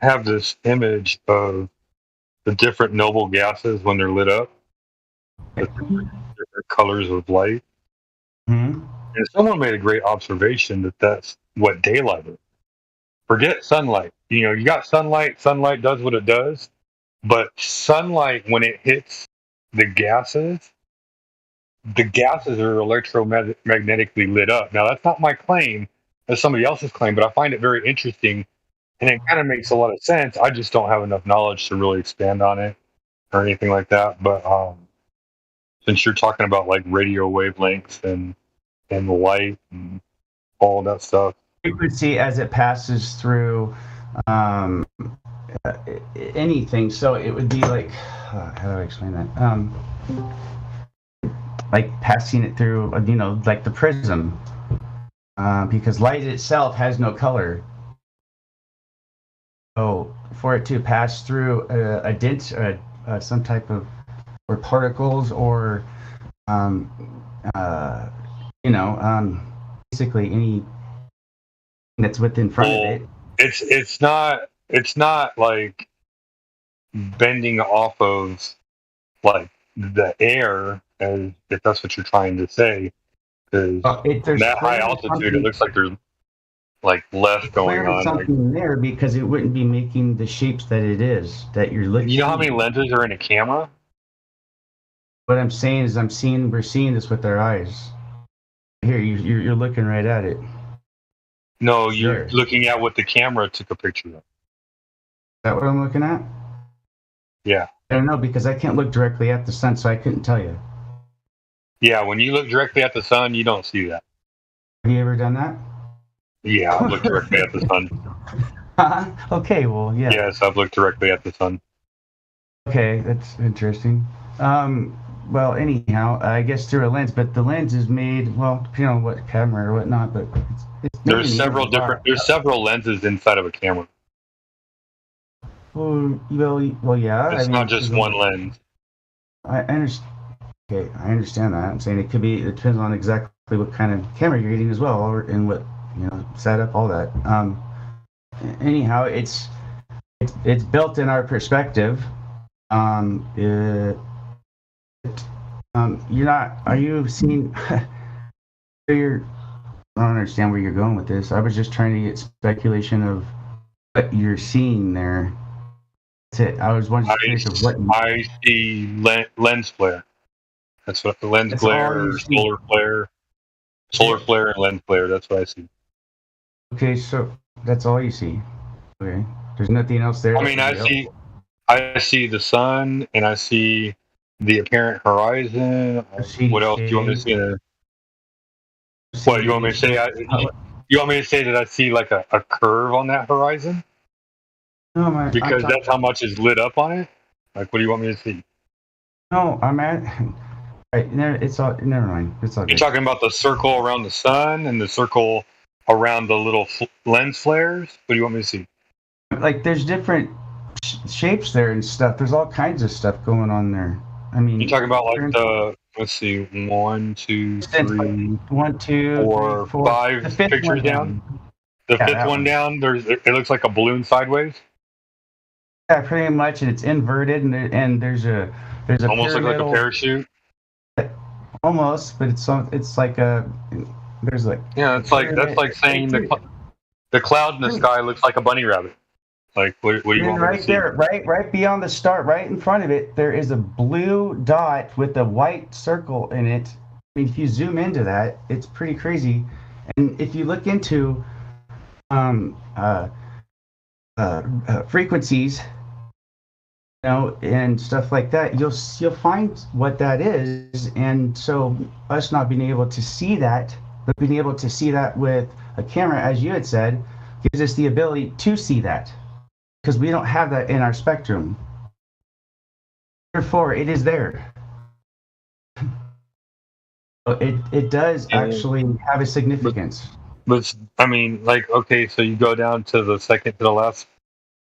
have this image of the different noble gases when they're lit up, the different colors of light. Mm-hmm. And someone made a great observation that's what daylight is. Forget sunlight. You got sunlight. Sunlight does what it does. But sunlight, when it hits the gases are electromagnetically lit up. Now, that's not my claim. That's somebody else's claim. But I find it very interesting and it kind of makes a lot of sense. I just don't have enough knowledge to really expand on it or anything like that. But since you're talking about like radio wavelengths and light and all that stuff, frequency as it passes through anything. So it would be like, how do I explain that? Like passing it through, like the prism, because light itself has no color. So for it to pass through a dense, some type of, or particles, or basically any that's within front of it. It's not like bending off of like the air, as if that's what you're trying to say. Because that high altitude, it looks like there's like less going on. Something there, because it wouldn't be making the shapes that it is that you're looking. You know how many lenses are in a camera? What I'm saying is, we're seeing this with our eyes. Here, you're looking right at it. No, you're looking at what the camera took a picture of. Is that what I'm looking at? Yeah. I don't know, because I can't look directly at the sun, so I couldn't tell you. Yeah, when you look directly at the sun, you don't see that. Have you ever done that? Yeah, I've looked directly at the sun. Okay, well, yeah. Yes, I've looked directly at the sun. Okay, that's interesting. Well, anyhow, I guess through a lens, but the lens is made, well, depending on what camera or whatnot, but it's there's several lenses inside of a camera. Well, yeah. It's not just one lens. I understand. Okay, I understand that. I'm saying it depends on exactly what kind of camera you're getting as well, and what, setup, all that. Anyhow, it's built in our perspective. Are you seeing? I don't understand where you're going with this. I was just trying to get speculation of what you're seeing there. That's it. I was wondering what I see lens flare. That's what the lens glare, or solar flare, and lens flare. That's what I see. Okay, so that's all you see. Okay, there's nothing else there. I mean, I see the sun, and I see the apparent horizon. What else do you want me to see? What you want me to say? You want me to say that I see like a curve on that horizon? No, because that's how much is lit up on it. Like, what do you want me to see? No, I'm at. Right, it's all. Never mind. It's all. You're talking about the circle around the sun and the circle around the little lens flares. What do you want me to see? Like, there's different shapes there and stuff. There's all kinds of stuff going on there. I mean, you're talking about like the. Let's see, 1, 2, 3, 1, 2, 4, 5 pictures down. The fifth one down. It looks like a balloon sideways. Yeah, pretty much, and it's inverted, and there's a almost like a parachute. Almost, but it's like a there's like that's like saying the cloud in the sky looks like a bunny rabbit. Like what do you want right to see? There, right beyond the start, right in front of it, there is a blue dot with a white circle in it. I mean, if you zoom into that, it's pretty crazy. And if you look into frequencies, and stuff like that, you'll find what that is. And so us not being able to see that, but being able to see that with a camera, as you had said, gives us the ability to see that, because we don't have that in our spectrum. Therefore, it is there. It does actually have a significance. But I mean, like, okay, so you go down to the second to the last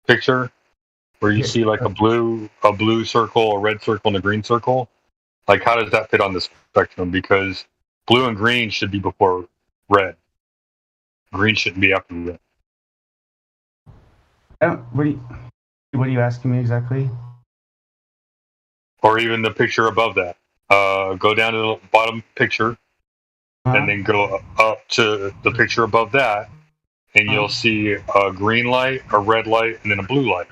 picture, where you see like a blue circle, a red circle, and a green circle. Like, how does that fit on the spectrum? Because blue and green should be before red. Green shouldn't be after red. What are you asking me exactly? Or even the picture above that. Go down to the bottom picture, and then go up to the picture above that, and you'll see a green light, a red light, and then a blue light.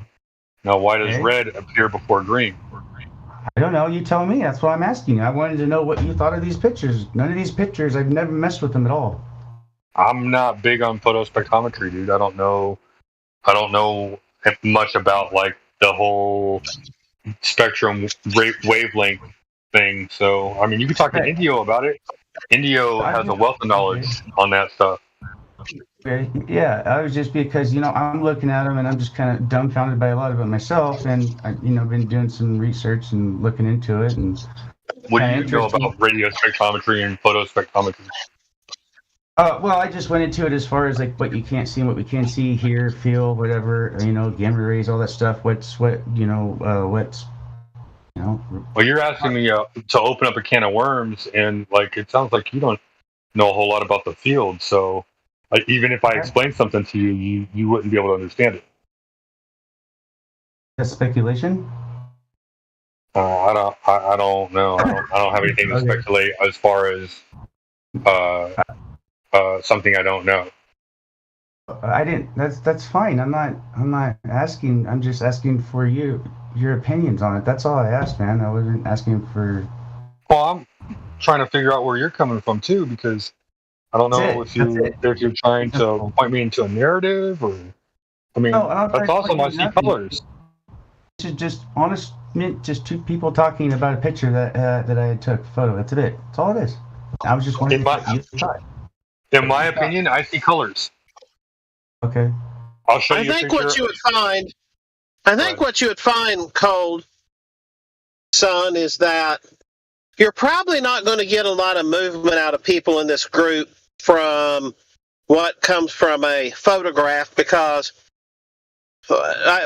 Now, why does red appear before green? I don't know. You tell me. That's what I'm asking you. I wanted to know what you thought of these pictures. None of these pictures, I've never messed with them at all. I'm not big on photospectrometry, dude. I don't know I don't know much about like the whole spectrum wavelength thing. So I mean, you can talk to Indio about it. Indio has a wealth of knowledge on that stuff. Yeah, I was just because I'm looking at them and I'm just kind of dumbfounded by a lot of it myself, and I been doing some research and looking into it. And what do you know about radio spectrometry and photospectrometry? Well, I just went into it as far as like what you can't see and what we can see, hear, feel, whatever. Gamma rays, all that stuff. What's. Well, you're asking me to open up a can of worms, and like it sounds like you don't know a whole lot about the field. So, like, even if I explain something to you, you wouldn't be able to understand it. That's speculation. I don't know. I don't have anything to speculate as far as something I don't know. I didn't. That's fine. I'm not asking. I'm just asking for your opinions on it. That's all I asked, man. I wasn't asking for. Well, I'm trying to figure out where you're coming from too, because I don't know if you're trying to point me into a narrative, or I mean, that's awesome. I see colors. This is just honest, just two people talking about a picture that I took a photo. That's it. That's all it is. I was just wondering what you thought. In my opinion, I see colors. Okay. I'll show you. I think what you would find, Cold Son, is that you're probably not going to get a lot of movement out of people in this group from what comes from a photograph, because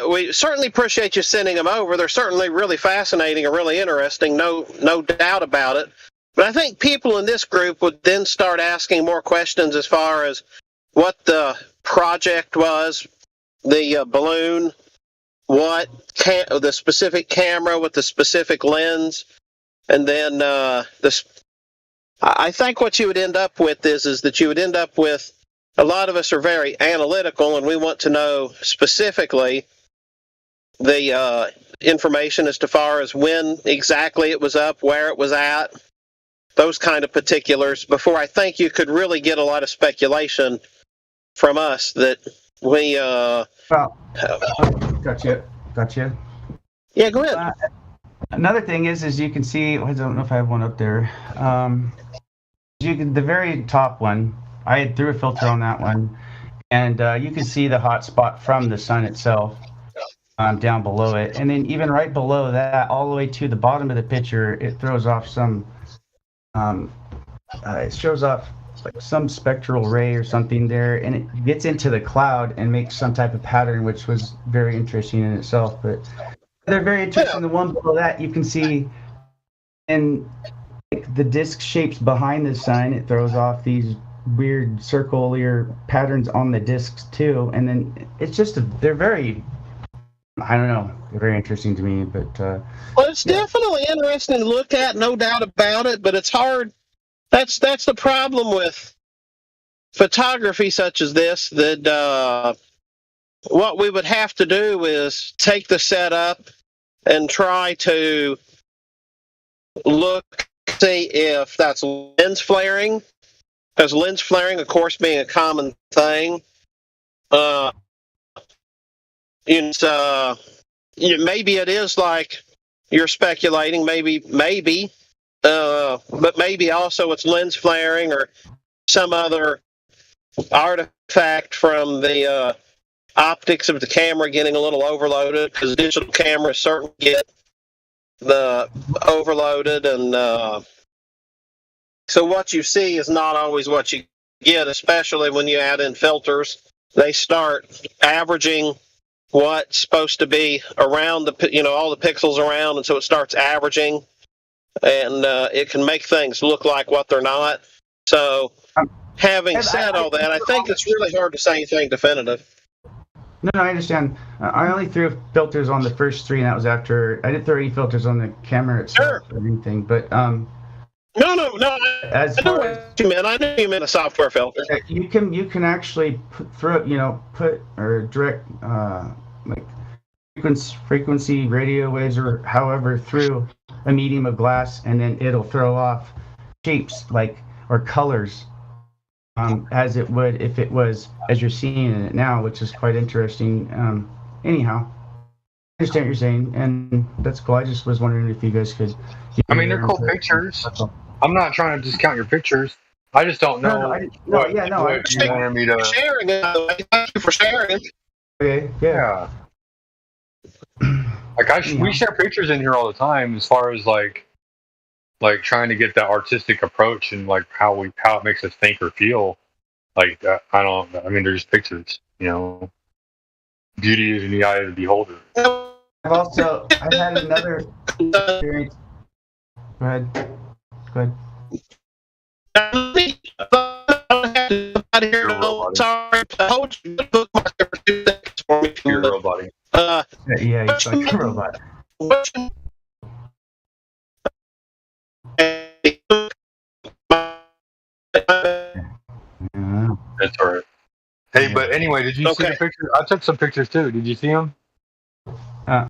we certainly appreciate you sending them over. They're certainly really fascinating and really interesting, no doubt about it. But I think people in this group would then start asking more questions as far as what the project was, the balloon, what the specific camera with the specific lens, and then I think what you would end up with is that you would end up with, a lot of us are very analytical, and we want to know specifically the information as to far as when exactly it was up, where it was at, those kind of particulars, before I think you could really get a lot of speculation from us that we Gotcha. Yeah, go ahead. Another thing is you can see, I don't know if I have one up there. The very top one, I threw a filter on that one, and you can see the hot spot from the sun itself down below it. And then even right below that, all the way to the bottom of the picture, it throws off some, it shows off like some spectral ray or something there, and it gets into the cloud and makes some type of pattern, which was very interesting in itself. But they're very interesting. The one below that, you can see in the disc shapes behind the sun, it throws off these weird circular patterns on the discs too. And then it's just they're very, I don't know, they're very interesting to me. But well, it's definitely interesting to look at, no doubt about it. But it's hard. That's the problem with photography such as this, that what we would have to do is take the setup and try to see if that's lens flaring, because lens flaring, of course, being a common thing. Maybe it is like you're speculating, maybe. But maybe also it's lens flaring or some other artifact from the optics of the camera getting a little overloaded, because digital cameras certainly get the overloaded, and so what you see is not always what you get, especially when you add in filters. They start averaging what's supposed to be around all the pixels around, and so it starts averaging. And it can make things look like what they're not. So, having said all that, I think it's really hard to say anything definitive. No, I understand. I only threw filters on the first three, and that was after I didn't throw any filters on the camera itself or anything. But No. I know what you meant. I knew you meant a software filter. You can actually put or direct like frequency radio waves or however through a medium of glass, and then it'll throw off shapes or colors as it would if it was as you're seeing it now, which is quite interesting. Anyhow, I understand what you're saying, and that's cool. I just was wondering if you guys could. I mean, they're cool pictures. I'm not trying to discount your pictures. I just don't know what you wanted me to. Sharing it. Thank you for sharing. Okay, yeah. Like we share pictures in here all the time, as far as like trying to get that artistic approach and like how it makes us think or feel. Like I mean, they're just pictures, you know. Beauty is in the eye of the beholder. I've had another experience. Go ahead. You're a robot. Yeah, he's like a robot. That's all right. Hey, but anyway, did you see the picture? I took some pictures too. Did you see them?